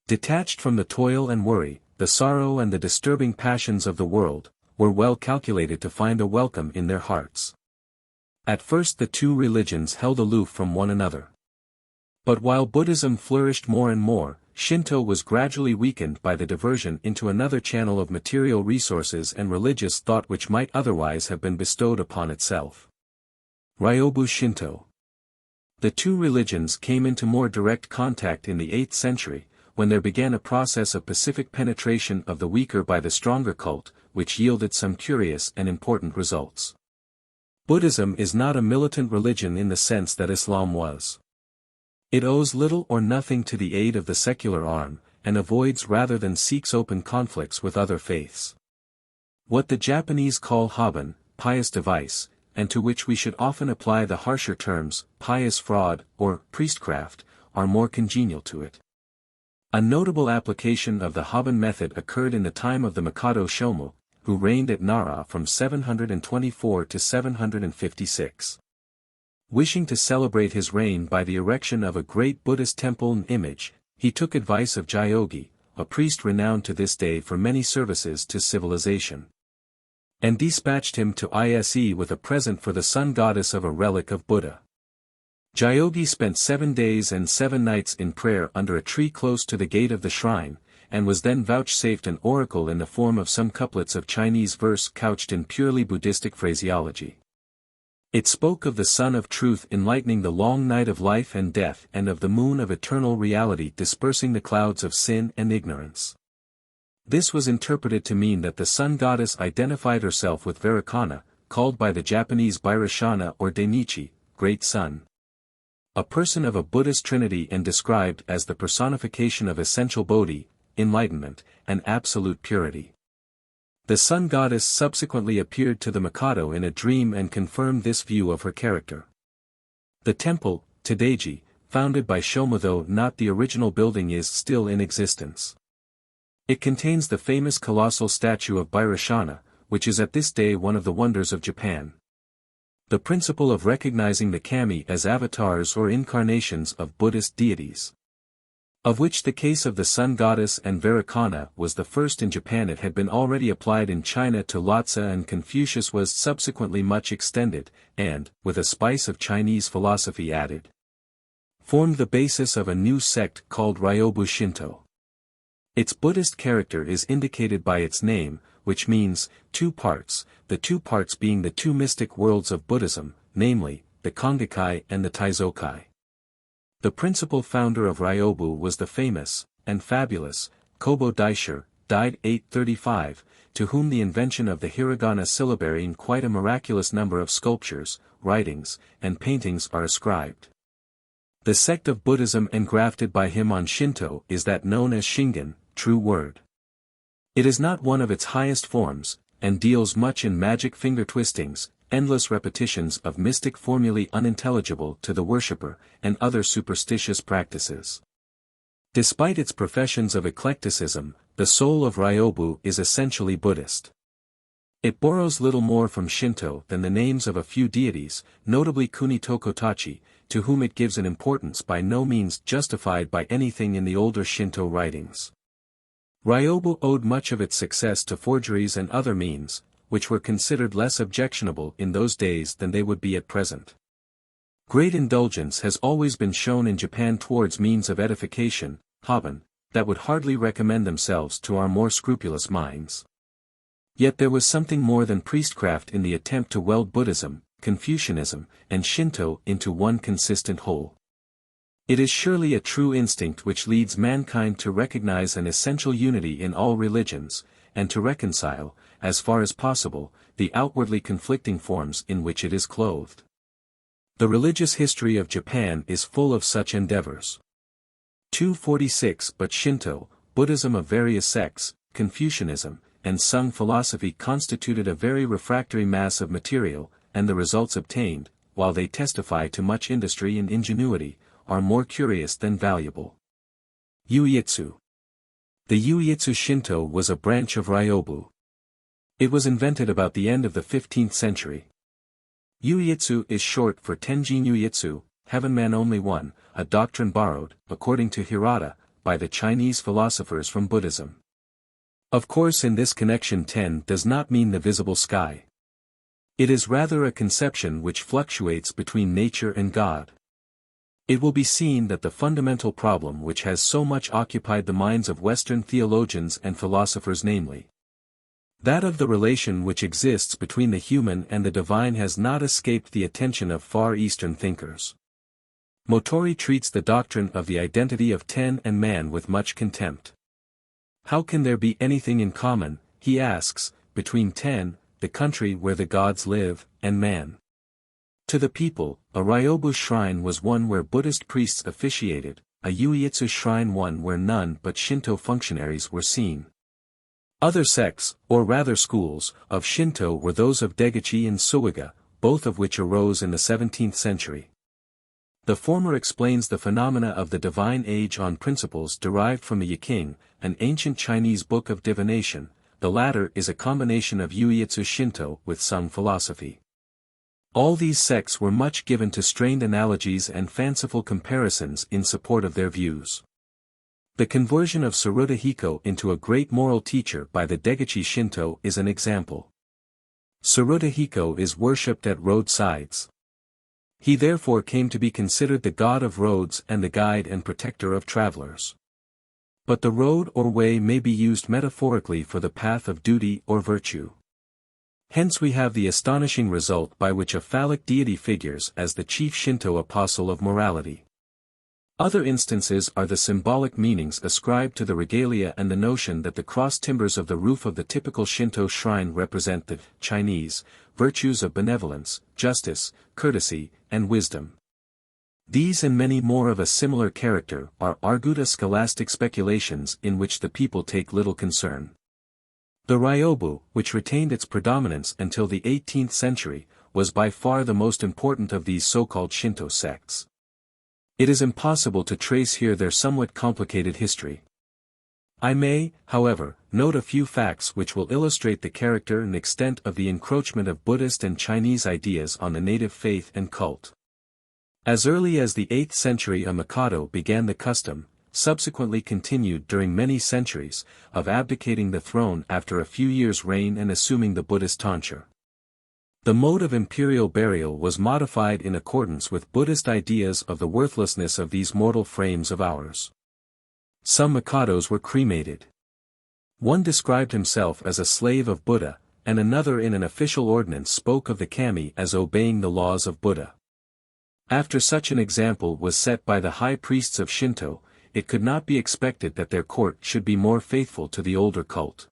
A: Detached from the toil and worry, the sorrow and the disturbing passions of the world, were well calculated to find a welcome in their hearts. At first the two religions held aloof from one another. But while Buddhism flourished more and more, Shinto was gradually weakened by the diversion into another channel of material resources and religious thought which might otherwise have been bestowed upon itself. Ryobu Shinto. The two religions came into more direct contact in the 8th century, when there began a process of pacific penetration of the weaker by the stronger cult, which yielded some curious and important results. Buddhism is not a militant religion in the sense that Islam was. It owes little or nothing to the aid of the secular arm, and avoids rather than seeks open conflicts with other faiths. What the Japanese call haben, pious device, and to which we should often apply the harsher terms, pious fraud, or priestcraft, are more congenial to it. A notable application of the haben method occurred in the time of the Mikado Shomu, who reigned at Nara from 724 to 756. Wishing to celebrate his reign by the erection of a great Buddhist temple and image, he took advice of Jyogi, a priest renowned to this day for many services to civilization, and dispatched him to Ise with a present for the sun goddess of a relic of Buddha. Jyogi spent 7 days and 7 nights in prayer under a tree close to the gate of the shrine, and was then vouchsafed an oracle in the form of some couplets of Chinese verse couched in purely Buddhistic phraseology. It spoke of the sun of truth enlightening the long night of life and death and of the moon of eternal reality dispersing the clouds of sin and ignorance. This was interpreted to mean that the sun goddess identified herself with Vairocana, called by the Japanese Vairocana or Dainichi, Great Sun, a person of a Buddhist trinity and described as the personification of essential bodhi, enlightenment, and absolute purity. The sun goddess subsequently appeared to the Mikado in a dream and confirmed this view of her character. The temple, Tadaiji, founded by Shomu though not the original building is still in existence. It contains the famous colossal statue of Vairocana, which is at this day one of the wonders of Japan. The principle of recognizing the kami as avatars or incarnations of Buddhist deities, of which the case of the sun goddess and Vairocana was the first in Japan. It had been already applied in China to Lhasa and Confucius was subsequently much extended, and, with a spice of Chinese philosophy added, formed the basis of a new sect called Ryobu Shinto. Its Buddhist character is indicated by its name, which means, 2 parts, the 2 parts being the 2 mystic worlds of Buddhism, namely, the Kongakai and the Taizokai. The principal founder of Ryobu was the famous, and fabulous, Kobo Daisher, died 835, to whom the invention of the hiragana syllabary and quite a miraculous number of sculptures, writings, and paintings are ascribed. The sect of Buddhism engrafted by him on Shinto is that known as Shingen, true word. It is not one of its highest forms, and deals much in magic finger twistings, endless repetitions of mystic formulae unintelligible to the worshipper, and other superstitious practices. Despite its professions of eclecticism, the soul of Ryobu is essentially Buddhist. It borrows little more from Shinto than the names of a few deities, notably Kuni Tokotachi, to whom it gives an importance by no means justified by anything in the older Shinto writings. Ryobu owed much of its success to forgeries and other means, which were considered less objectionable in those days than they would be at present. Great indulgence has always been shown in Japan towards means of edification, haben, that would hardly recommend themselves to our more scrupulous minds. Yet there was something more than priestcraft in the attempt to weld Buddhism, Confucianism, and Shinto into one consistent whole. It is surely a true instinct which leads mankind to recognize an essential unity in all religions, and to reconcile, as far as possible, the outwardly conflicting forms in which it is clothed. The religious history of Japan is full of such endeavors. 246 But Shinto, Buddhism of various sects, Confucianism, and Sung philosophy constituted a very refractory mass of material, and the results obtained, while they testify to much industry and ingenuity, are more curious than valuable. Yuietsu. The Yuietsu Shinto was a branch of Ryobu. It was invented about the end of the 15th century. Yuietsu is short for Tenjin Yuietsu, Heaven Man Only One, a doctrine borrowed, according to Hirata, by the Chinese philosophers from Buddhism. Of course in this connection Ten does not mean the visible sky. It is rather a conception which fluctuates between nature and God. It will be seen that the fundamental problem which has so much occupied the minds of Western theologians and philosophers, namely, that of the relation which exists between the human and the divine, has not escaped the attention of Far Eastern thinkers. Motori treats the doctrine of the identity of Ten and man with much contempt. How can there be anything in common, he asks, between Ten, the country where the gods live, and man? To the people, a Ryobu shrine was one where Buddhist priests officiated, a Yuietsu shrine one where none but Shinto functionaries were seen. Other sects, or rather schools, of Shinto were those of Degachi and Suiga, both of which arose in the 17th century. The former explains the phenomena of the divine age on principles derived from the Yiking, an ancient Chinese book of divination, the latter is a combination of Ueitsu Shinto with Sung philosophy. All these sects were much given to strained analogies and fanciful comparisons in support of their views. The conversion of Tsuruta Hiko into a great moral teacher by the Decay Shinto is an example. Tsuruta Hiko is worshipped at roadsides. He therefore came to be considered the god of roads and the guide and protector of travelers. But the road or way may be used metaphorically for the path of duty or virtue. Hence we have the astonishing result by which a phallic deity figures as the chief Shinto apostle of morality. Other instances are the symbolic meanings ascribed to the regalia and the notion that the cross timbers of the roof of the typical Shinto shrine represent the Chinese virtues of benevolence, justice, courtesy, and wisdom. These and many more of a similar character are arguta scholastic speculations in which the people take little concern. The Ryobu, which retained its predominance until the 18th century, was by far the most important of these so-called Shinto sects. It is impossible to trace here their somewhat complicated history. I may, however, note a few facts which will illustrate the character and extent of the encroachment of Buddhist and Chinese ideas on the native faith and cult. As early as the 8th century a Mikado began the custom, subsequently continued during many centuries, of abdicating the throne after a few years' reign and assuming the Buddhist tonsure. The mode of imperial burial was modified in accordance with Buddhist ideas of the worthlessness of these mortal frames of ours. Some Mikados were cremated. One described himself as a slave of Buddha, and another in an official ordinance spoke of the kami as obeying the laws of Buddha. After such an example was set by the high priests of Shinto, it could not be expected that their court should be more faithful to the older cult.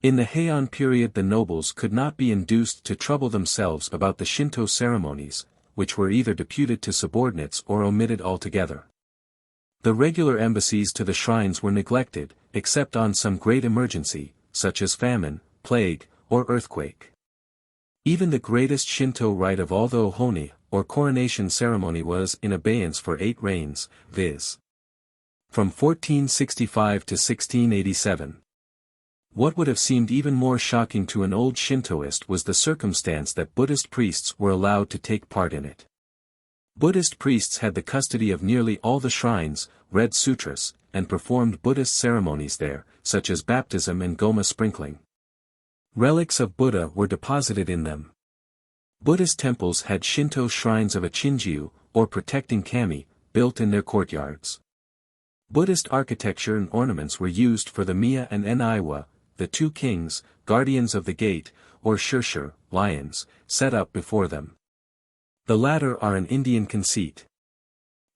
A: In the Heian period the nobles could not be induced to trouble themselves about the Shinto ceremonies, which were either deputed to subordinates or omitted altogether. The regular embassies to the shrines were neglected, except on some great emergency, such as famine, plague, or earthquake. Even the greatest Shinto rite of all the ohoni, or coronation ceremony was in abeyance for 8 reigns, viz. from 1465 to 1687. What would have seemed even more shocking to an old Shintoist was the circumstance that Buddhist priests were allowed to take part in it. Buddhist priests had the custody of nearly all the shrines, read sutras, and performed Buddhist ceremonies there, such as baptism and goma sprinkling. Relics of Buddha were deposited in them. Buddhist temples had Shinto shrines of a Chinjiu, or protecting kami, built in their courtyards. Buddhist architecture and ornaments were used for the Miya and Enaiwa, the 2 kings, guardians of the gate, or shirshir, lions, set up before them. The latter are an Indian conceit.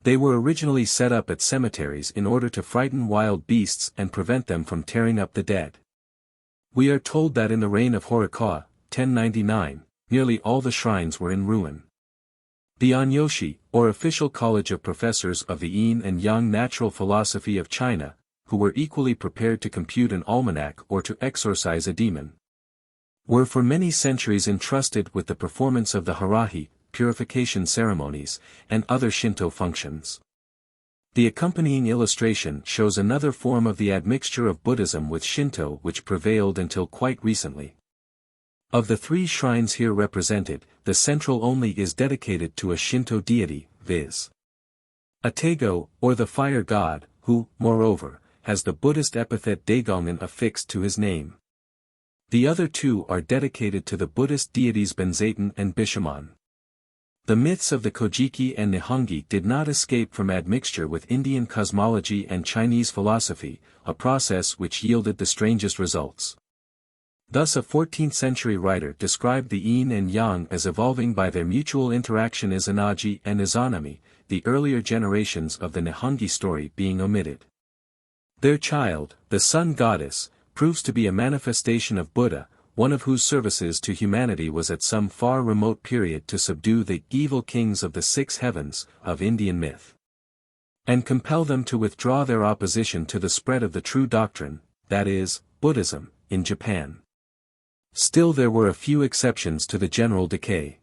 A: They were originally set up at cemeteries in order to frighten wild beasts and prevent them from tearing up the dead. We are told that in the reign of Horikawa, 1099, nearly all the shrines were in ruin. The Onyoshi, or official college of professors of the Yin and Yang natural philosophy of China, who were equally prepared to compute an almanac or to exorcise a demon, were for many centuries entrusted with the performance of the harahi, purification ceremonies, and other Shinto functions. The accompanying illustration shows another form of the admixture of Buddhism with Shinto which prevailed until quite recently. Of the 3 shrines here represented, the central only is dedicated to a Shinto deity, viz. Atego, or the fire god, who, moreover, has the Buddhist epithet Dagongan affixed to his name. The other 2 are dedicated to the Buddhist deities Benzaiten and Bishamon. The myths of the Kojiki and Nihongi did not escape from admixture with Indian cosmology and Chinese philosophy, a process which yielded the strangest results. Thus a 14th-century writer described the yin and yang as evolving by their mutual interaction Izanagi and Izanami, the earlier generations of the Nihongi story being omitted. Their child, the sun goddess, proves to be a manifestation of Buddha, one of whose services to humanity was at some far remote period to subdue the evil kings of the 6 heavens of Indian myth, and compel them to withdraw their opposition to the spread of the true doctrine, that is, Buddhism, in Japan. Still there were a few exceptions to the general decay.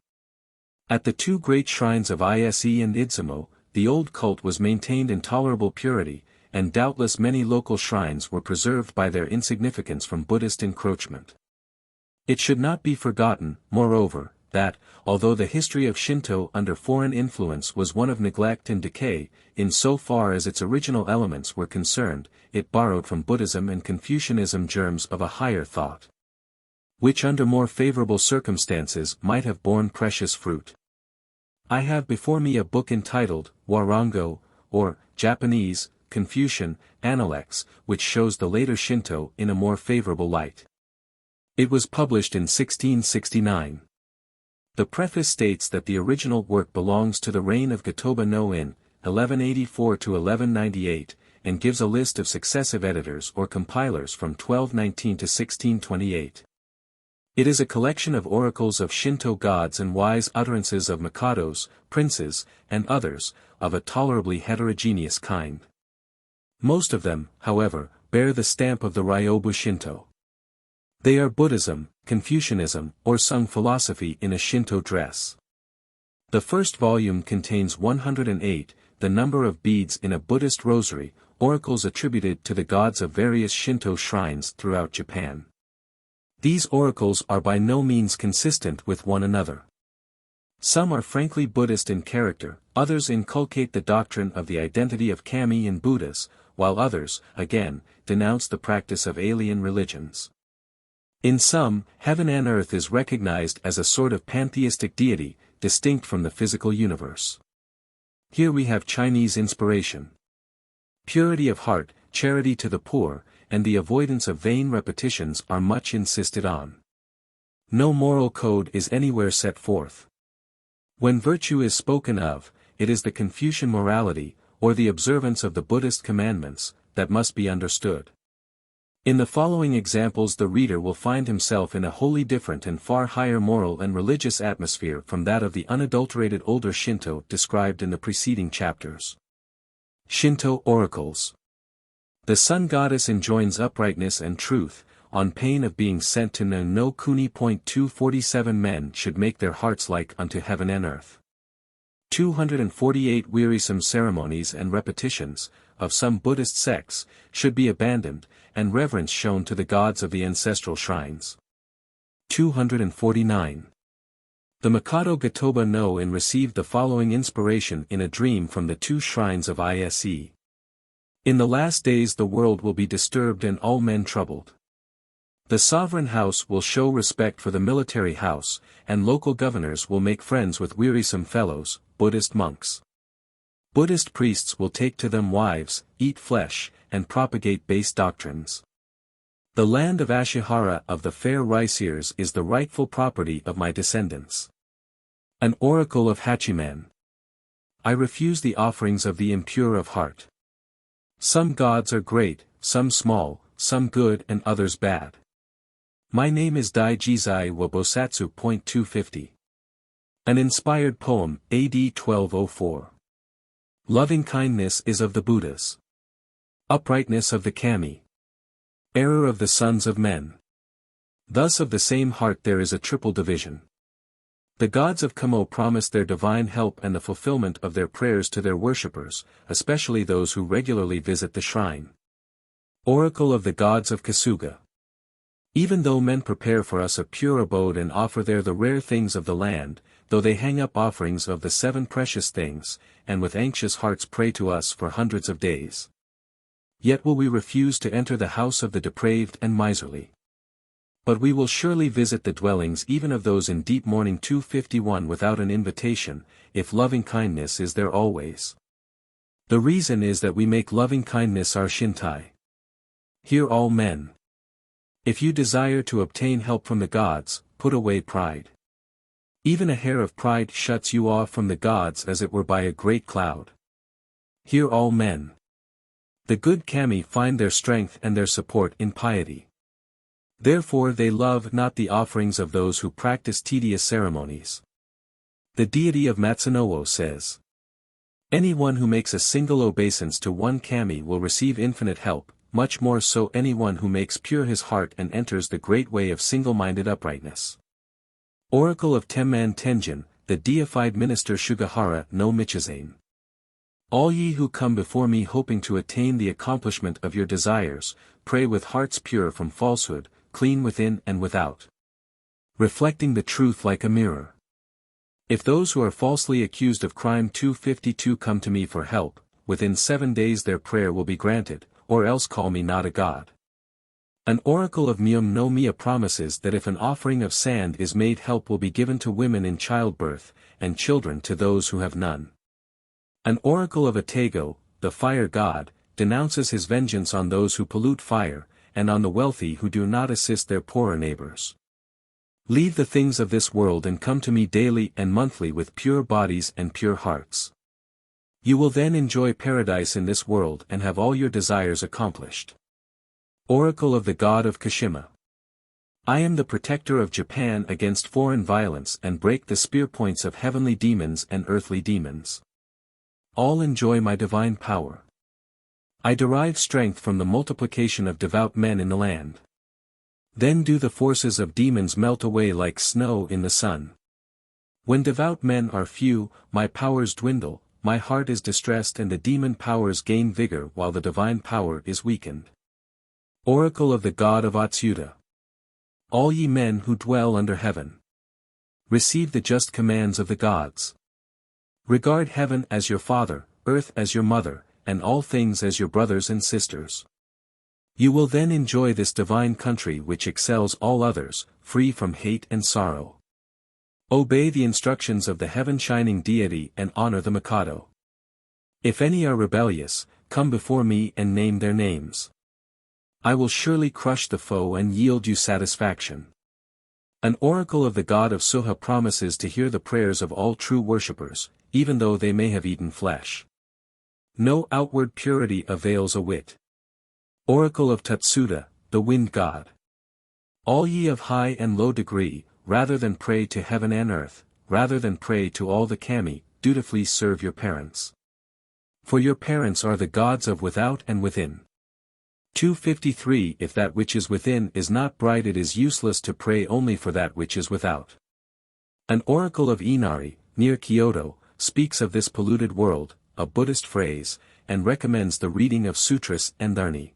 A: At the 2 great shrines of Ise and Idzumo, the old cult was maintained in tolerable purity, and doubtless many local shrines were preserved by their insignificance from Buddhist encroachment. It should not be forgotten, moreover, that, although the history of Shinto under foreign influence was one of neglect and decay, in so far as its original elements were concerned, it borrowed from Buddhism and Confucianism germs of a higher thought, which under more favorable circumstances might have borne precious fruit. I have before me a book entitled, Warango, or, Japanese, Confucian, Analects, which shows the later Shinto in a more favorable light. It was published in 1669. The preface states that the original work belongs to the reign of Gotoba no In, 1184 to 1198, and gives a list of successive editors or compilers from 1219 to 1628. It is a collection of oracles of Shinto gods and wise utterances of mikados, princes, and others, of a tolerably heterogeneous kind. Most of them, however, bear the stamp of the Ryobu Shinto. They are Buddhism, Confucianism, or Sung philosophy in a Shinto dress. The first volume contains 108, the number of beads in a Buddhist rosary, oracles attributed to the gods of various Shinto shrines throughout Japan. These oracles are by no means consistent with one another. Some are frankly Buddhist in character, others inculcate the doctrine of the identity of kami in Buddhas, while others, again, denounce the practice of alien religions. In some, heaven and earth is recognized as a sort of pantheistic deity, distinct from the physical universe. Here we have Chinese inspiration. Purity of heart, charity to the poor, and the avoidance of vain repetitions are much insisted on. No moral code is anywhere set forth. When virtue is spoken of, it is the Confucian morality, or the observance of the Buddhist commandments, that must be understood. In the following examples the reader will find himself in a wholly different and far higher moral and religious atmosphere from that of the unadulterated older Shinto described in the preceding chapters. Shinto Oracles. The sun goddess enjoins uprightness and truth, on pain of being sent to no kuni. 247 Men should make their hearts like unto heaven and earth. 248 Wearisome ceremonies and repetitions, of some Buddhist sects, should be abandoned, and reverence shown to the gods of the ancestral shrines. 249. The Mikado Gotoba no In received the following inspiration in a dream from the two shrines of Ise. In the last days the world will be disturbed and all men troubled. The sovereign house will show respect for the military house, and local governors will make friends with wearisome fellows, Buddhist monks. Buddhist priests will take to them wives, eat flesh, and propagate base doctrines. The land of Ashihara of the fair rice ears is the rightful property of my descendants. An oracle of Hachiman. I refuse the offerings of the impure of heart. Some gods are great, some small, some good and others bad. My name is Daijizai wa Bosatsu. 250. An inspired poem, AD 1204. Loving kindness is of the Buddhas. Uprightness of the kami. Error of the sons of men. Thus of the same heart there is a triple division. The gods of Kamo promise their divine help and the fulfillment of their prayers to their worshippers, especially those who regularly visit the shrine. Oracle of the gods of Kasuga. Even though men prepare for us a pure abode and offer there the rare things of the land, though they hang up offerings of the 7 precious things, and with anxious hearts pray to us for hundreds of days, yet will we refuse to enter the house of the depraved and miserly. But we will surely visit the dwellings even of those in deep mourning. 251 Without an invitation, if loving kindness is there always. The reason is that we make loving kindness our shintai. Hear all men. If you desire to obtain help from the gods, put away pride. Even a hair of pride shuts you off from the gods as it were by a great cloud. Hear all men. The good kami find their strength and their support in piety. Therefore they love not the offerings of those who practice tedious ceremonies. The deity of Matsunowo says, anyone who makes a single obeisance to one kami will receive infinite help, much more so anyone who makes pure his heart and enters the great way of single-minded uprightness. Oracle of Temman Tenjin, the deified minister Shugahara no Michizane. All ye who come before me hoping to attain the accomplishment of your desires, pray with hearts pure from falsehood, clean within and without, reflecting the truth like a mirror. If those who are falsely accused of crime 252 come to me for help, within 7 days their prayer will be granted, or else call me not a god. An oracle of Myum no Mia promises that if an offering of sand is made, help will be given to women in childbirth, and children to those who have none. An oracle of Atago, the fire god, denounces his vengeance on those who pollute fire, and on the wealthy who do not assist their poorer neighbors. Leave the things of this world and come to me daily and monthly with pure bodies and pure hearts. You will then enjoy paradise in this world and have all your desires accomplished. Oracle of the God of Kashima. I am the protector of Japan against foreign violence and break the spear points of heavenly demons and earthly demons. All enjoy my divine power. I derive strength from the multiplication of devout men in the land. Then do the forces of demons melt away like snow in the sun. When devout men are few, my powers dwindle, my heart is distressed and the demon powers gain vigor while the divine power is weakened. Oracle of the God of Atsuta. All ye men who dwell under heaven, receive the just commands of the gods. Regard heaven as your father, earth as your mother, and all things as your brothers and sisters. You will then enjoy this divine country which excels all others, free from hate and sorrow. Obey the instructions of the heaven-shining deity and honor the Mikado. If any are rebellious, come before me and name their names. I will surely crush the foe and yield you satisfaction. An oracle of the god of Suha promises to hear the prayers of all true worshippers, even though they may have eaten flesh. No outward purity avails a whit. Oracle of Tatsuda, the wind god. All ye of high and low degree, rather than pray to heaven and earth, rather than pray to all the kami, dutifully serve your parents. For your parents are the gods of without and within. 253 If that which is within is not bright, it is useless to pray only for that which is without. An oracle of Inari, near Kyoto, speaks of this polluted world, a Buddhist phrase, and recommends the reading of sutras and dharni.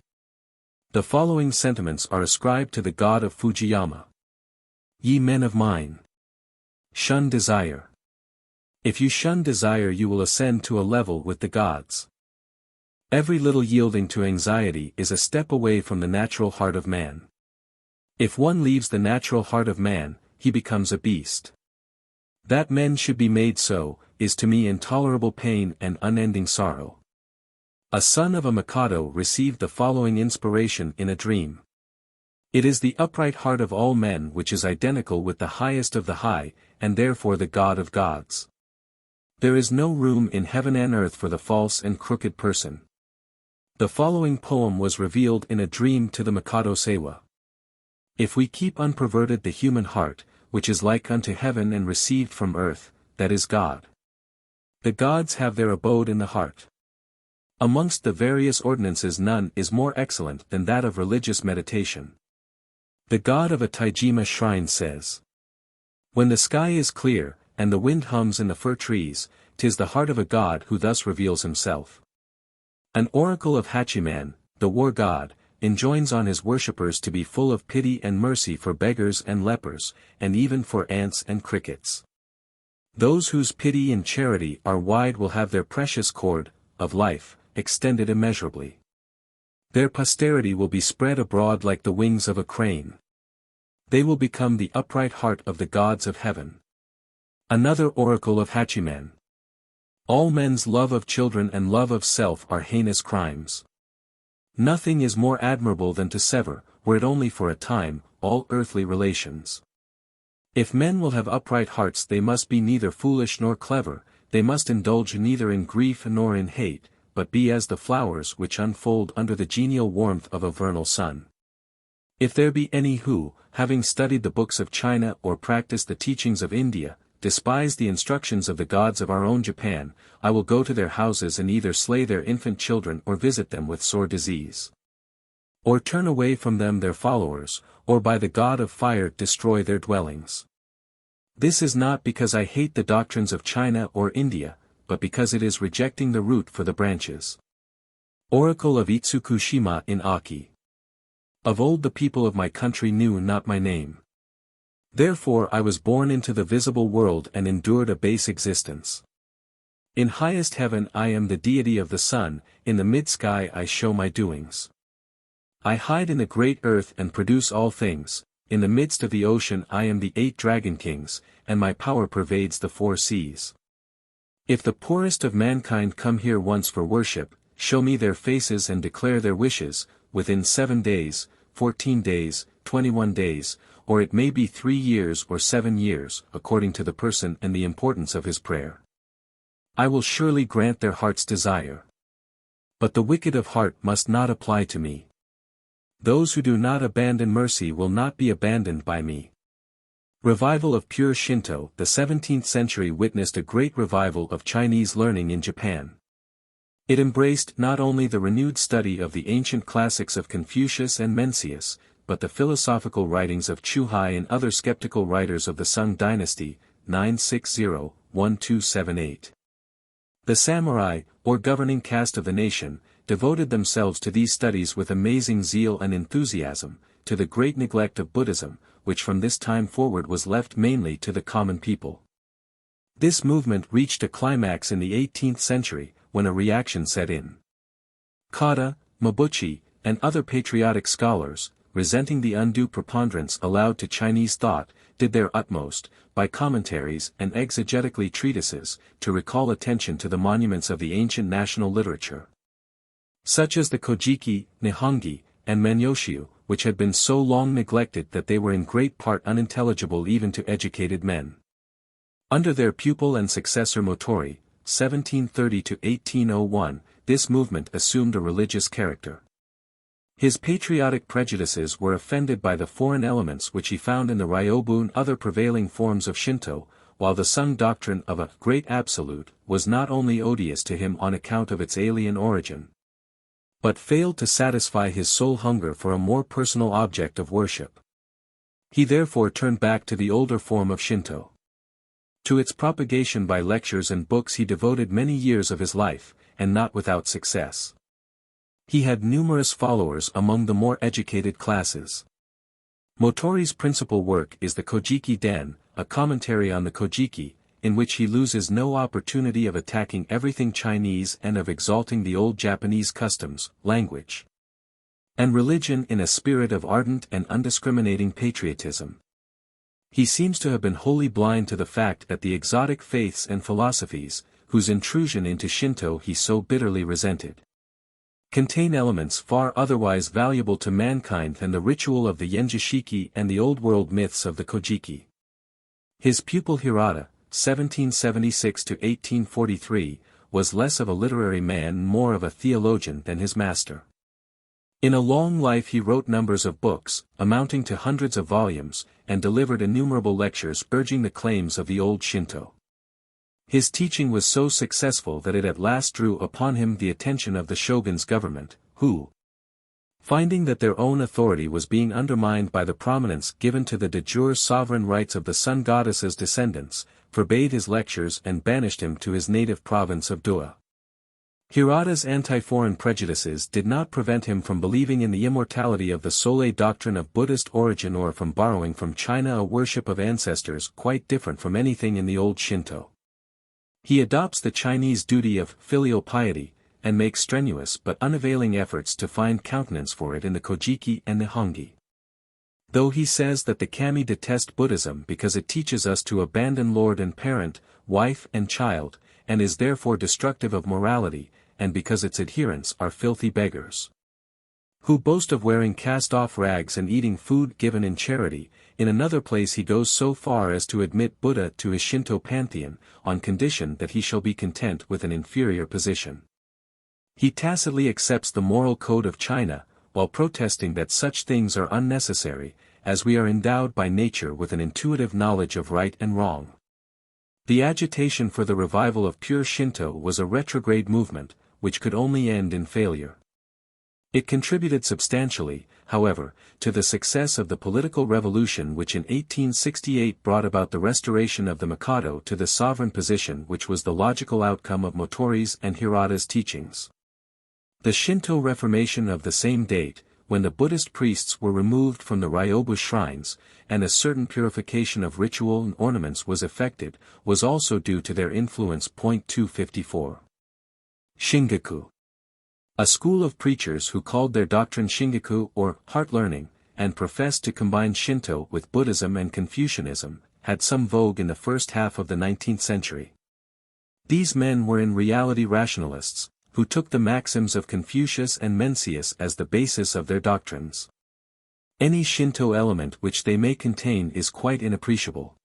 A: The following sentiments are ascribed to the god of Fujiyama. Ye men of mine, shun desire. If you shun desire, you will ascend to a level with the gods. Every little yielding to anxiety is a step away from the natural heart of man. If one leaves the natural heart of man, he becomes a beast. That men should be made so, is to me intolerable pain and unending sorrow. A son of a Mikado received the following inspiration in a dream. It is the upright heart of all men which is identical with the highest of the high, and therefore the God of gods. There is no room in heaven and earth for the false and crooked person. The following poem was revealed in a dream to the Mikado Seiwa. If we keep unperverted the human heart, which is like unto heaven and received from earth, that is God. The gods have their abode in the heart. Amongst the various ordinances none is more excellent than that of religious meditation. The god of a Taijima shrine says, when the sky is clear, and the wind hums in the fir trees, 'tis the heart of a god who thus reveals himself. An oracle of Hachiman, the war god, enjoins on his worshippers to be full of pity and mercy for beggars and lepers, and even for ants and crickets. Those whose pity and charity are wide will have their precious cord, of life, extended immeasurably. Their posterity will be spread abroad like the wings of a crane. They will become the upright heart of the gods of heaven. Another oracle of Hachiman. All men's love of children and love of self are heinous crimes. Nothing is more admirable than to sever, were it only for a time, all earthly relations. If men will have upright hearts, they must be neither foolish nor clever, they must indulge neither in grief nor in hate, but be as the flowers which unfold under the genial warmth of a vernal sun. If there be any who, having studied the books of China or practiced the teachings of India, despise the instructions of the gods of our own Japan, I will go to their houses and either slay their infant children or visit them with sore disease. Or turn away from them their followers, or by the god of fire destroy their dwellings. This is not because I hate the doctrines of China or India, but because it is rejecting the root for the branches. Oracle of Itsukushima in Aki. Of old the people of my country knew not my name. Therefore I was born into the visible world and endured a base existence. In highest heaven I am the deity of the sun, in the mid-sky I show my doings. I hide in the great earth and produce all things, in the midst of the ocean I am the 8 dragon kings, and my power pervades the 4 seas. If the poorest of mankind come here once for worship, show me their faces and declare their wishes, within 7 days, 14 days, 21 days, or it may be 3 years or 7 years, according to the person and the importance of his prayer. I will surely grant their heart's desire. But the wicked of heart must not apply to me. Those who do not abandon mercy will not be abandoned by me. Revival of pure Shinto. The 17th century witnessed a great revival of Chinese learning in Japan. It embraced not only the renewed study of the ancient classics of Confucius and Mencius, but the philosophical writings of Chu Hai and other skeptical writers of the Sung dynasty, 960-1278. The samurai, or governing caste of the nation, devoted themselves to these studies with amazing zeal and enthusiasm, to the great neglect of Buddhism, which from this time forward was left mainly to the common people. This movement reached a climax in the 18th century, when a reaction set in. Kada, Mabuchi, and other patriotic scholars, resenting the undue preponderance allowed to Chinese thought, did their utmost, by commentaries and exegetically treatises, to recall attention to the monuments of the ancient national literature. Such as the Kojiki, Nihongi, and Manyoshiu, which had been so long neglected that they were in great part unintelligible even to educated men. Under their pupil and successor Motori, 1730–1801, this movement assumed a religious character. His patriotic prejudices were offended by the foreign elements which he found in the Ryobu and other prevailing forms of Shinto, while the Sung doctrine of a great absolute was not only odious to him on account of its alien origin, but failed to satisfy his soul hunger for a more personal object of worship. He therefore turned back to the older form of Shinto. To its propagation by lectures and books he devoted many years of his life, and not without success. He had numerous followers among the more educated classes. Motori's principal work is the Kojiki Den, a commentary on the Kojiki, in which he loses no opportunity of attacking everything Chinese and of exalting the old Japanese customs, language, and religion in a spirit of ardent and undiscriminating patriotism. He seems to have been wholly blind to the fact that the exotic faiths and philosophies, whose intrusion into Shinto he so bitterly resented, contain elements far otherwise valuable to mankind than the ritual of the Yenjishiki and the old-world myths of the Kojiki. His pupil Hirata, 1776–1843, was less of a literary man and more of a theologian than his master. In a long life he wrote numbers of books, amounting to hundreds of volumes, and delivered innumerable lectures urging the claims of the old Shinto. His teaching was so successful that it at last drew upon him the attention of the shogun's government, who, finding that their own authority was being undermined by the prominence given to the de jure sovereign rights of the sun goddess's descendants, forbade his lectures and banished him to his native province of Dua. Hirata's anti-foreign prejudices did not prevent him from believing in the immortality of the Soleil doctrine of Buddhist origin or from borrowing from China a worship of ancestors quite different from anything in the old Shinto. He adopts the Chinese duty of filial piety, and makes strenuous but unavailing efforts to find countenance for it in the Kojiki and Nihongi. Though he says that the kami detest Buddhism because it teaches us to abandon lord and parent, wife and child, and is therefore destructive of morality, and because its adherents are filthy beggars, who boast of wearing cast-off rags and eating food given in charity, in another place he goes so far as to admit Buddha to his Shinto pantheon, on condition that he shall be content with an inferior position. He tacitly accepts the moral code of China, while protesting that such things are unnecessary, as we are endowed by nature with an intuitive knowledge of right and wrong. The agitation for the revival of pure Shinto was a retrograde movement, which could only end in failure. It contributed substantially, however, to the success of the political revolution which in 1868 brought about the restoration of the Mikado to the sovereign position which was the logical outcome of Motori's and Hirata's teachings. The Shinto Reformation of the same date, when the Buddhist priests were removed from the Ryobu shrines, and a certain purification of ritual and ornaments was effected, was also due to their influence. 254. Shingaku. A school of preachers who called their doctrine Shingaku or heart learning, and professed to combine Shinto with Buddhism and Confucianism, had some vogue in the first half of the 19th century. These men were in reality rationalists, who took the maxims of Confucius and Mencius as the basis of their doctrines. Any Shinto element which they may contain is quite inappreciable.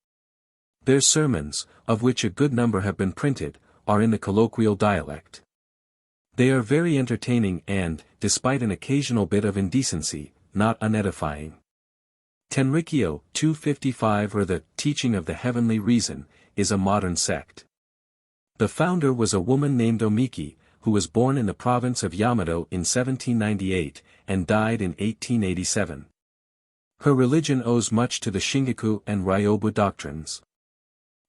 A: Their sermons, of which a good number have been printed, are in the colloquial dialect. They are very entertaining and, despite an occasional bit of indecency, not unedifying. Tenrikyo 255 or the Teaching of the Heavenly Reason, is a modern sect. The founder was a woman named Omiki, who was born in the province of Yamato in 1798, and died in 1887. Her religion owes much to the Shingaku and Ryobu doctrines.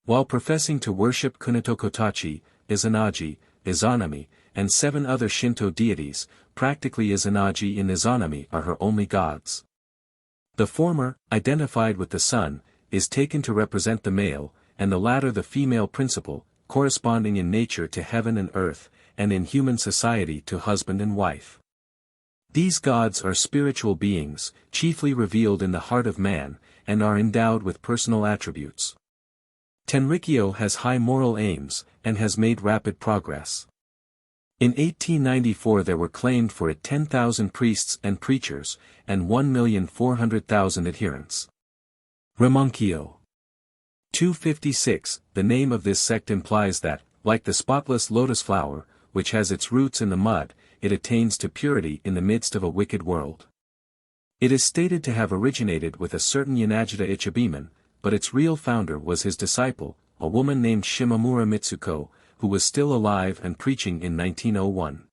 A: While professing to worship Kunitokotachi, Izanagi, Izanami, and 7 other Shinto deities, practically Izanagi and Izanami are her only gods. The former, identified with the sun, is taken to represent the male, and the latter the female principle, corresponding in nature to heaven and earth, and in human society to husband and wife. These gods are spiritual beings, chiefly revealed in the heart of man, and are endowed with personal attributes. Tenrikyo has high moral aims, and has made rapid progress. In 1894 there were claimed for it 10,000 priests and preachers, and 1,400,000 adherents. Remankyo. 256. The name of this sect implies that, like the spotless lotus flower, which has its roots in the mud, it attains to purity in the midst of a wicked world. It is stated to have originated with a certain Yanagita Ichibiman, but its real founder was his disciple, a woman named Shimamura Mitsuko, who was still alive and preaching in 1901.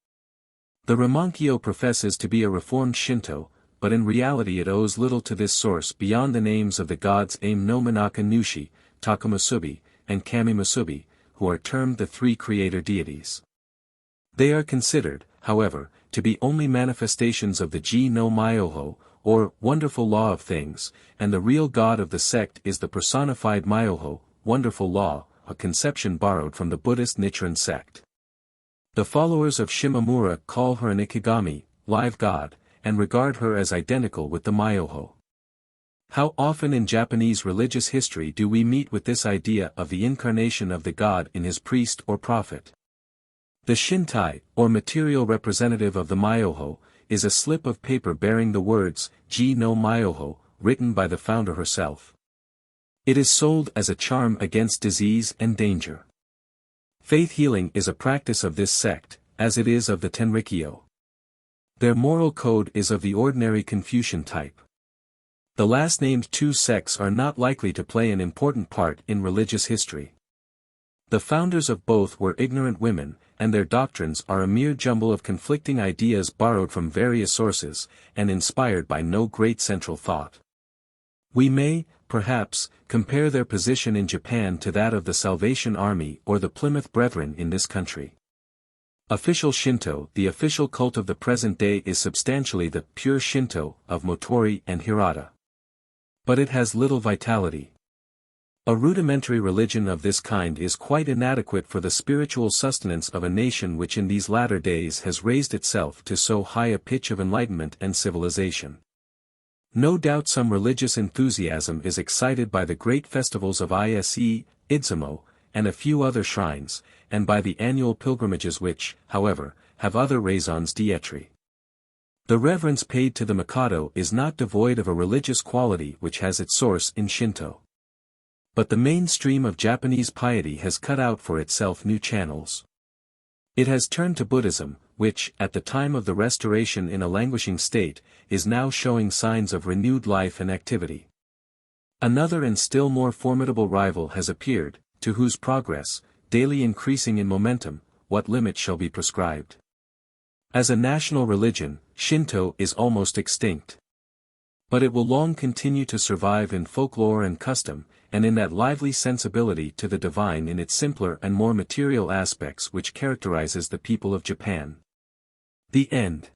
A: The Remankyo professes to be a reformed Shinto, but in reality it owes little to this source beyond the names of the gods Aim no Manaka Nushi, Takamusubi, and Kami Musubi, who are termed the 3 creator deities. They are considered, however, to be only manifestations of the Ji no Myoho, or wonderful law of things, and the real god of the sect is the personified Myoho, wonderful law, a conception borrowed from the Buddhist Nichiren sect. The followers of Shimamura call her an Ikigami, live god, and regard her as identical with the Myoho. How often in Japanese religious history do we meet with this idea of the incarnation of the god in his priest or prophet? The Shintai, or material representative of the Myoho, is a slip of paper bearing the words, Ji no Myoho, written by the founder herself. It is sold as a charm against disease and danger. Faith healing is a practice of this sect, as it is of the Tenrikyo. Their moral code is of the ordinary Confucian type. The last-named 2 sects are not likely to play an important part in religious history. The founders of both were ignorant women, and their doctrines are a mere jumble of conflicting ideas borrowed from various sources, and inspired by no great central thought. We may, perhaps, compare their position in Japan to that of the Salvation Army or the Plymouth Brethren in this country. Official Shinto, the official cult of the present day, is substantially the pure Shinto of Motori and Hirata. But it has little vitality. A rudimentary religion of this kind is quite inadequate for the spiritual sustenance of a nation which in these latter days has raised itself to so high a pitch of enlightenment and civilization. No doubt some religious enthusiasm is excited by the great festivals of Ise, Idzumo, and a few other shrines, and by the annual pilgrimages which, however, have other raisons d'etre. The reverence paid to the Mikado is not devoid of a religious quality which has its source in Shinto. But the mainstream of Japanese piety has cut out for itself new channels. It has turned to Buddhism, which, at the time of the restoration in a languishing state, is now showing signs of renewed life and activity. Another and still more formidable rival has appeared, to whose progress, daily increasing in momentum, what limit shall be prescribed? As a national religion, Shinto is almost extinct. But it will long continue to survive in folklore and custom, and in that lively sensibility to the divine in its simpler and more material aspects which characterizes the people of Japan. The end.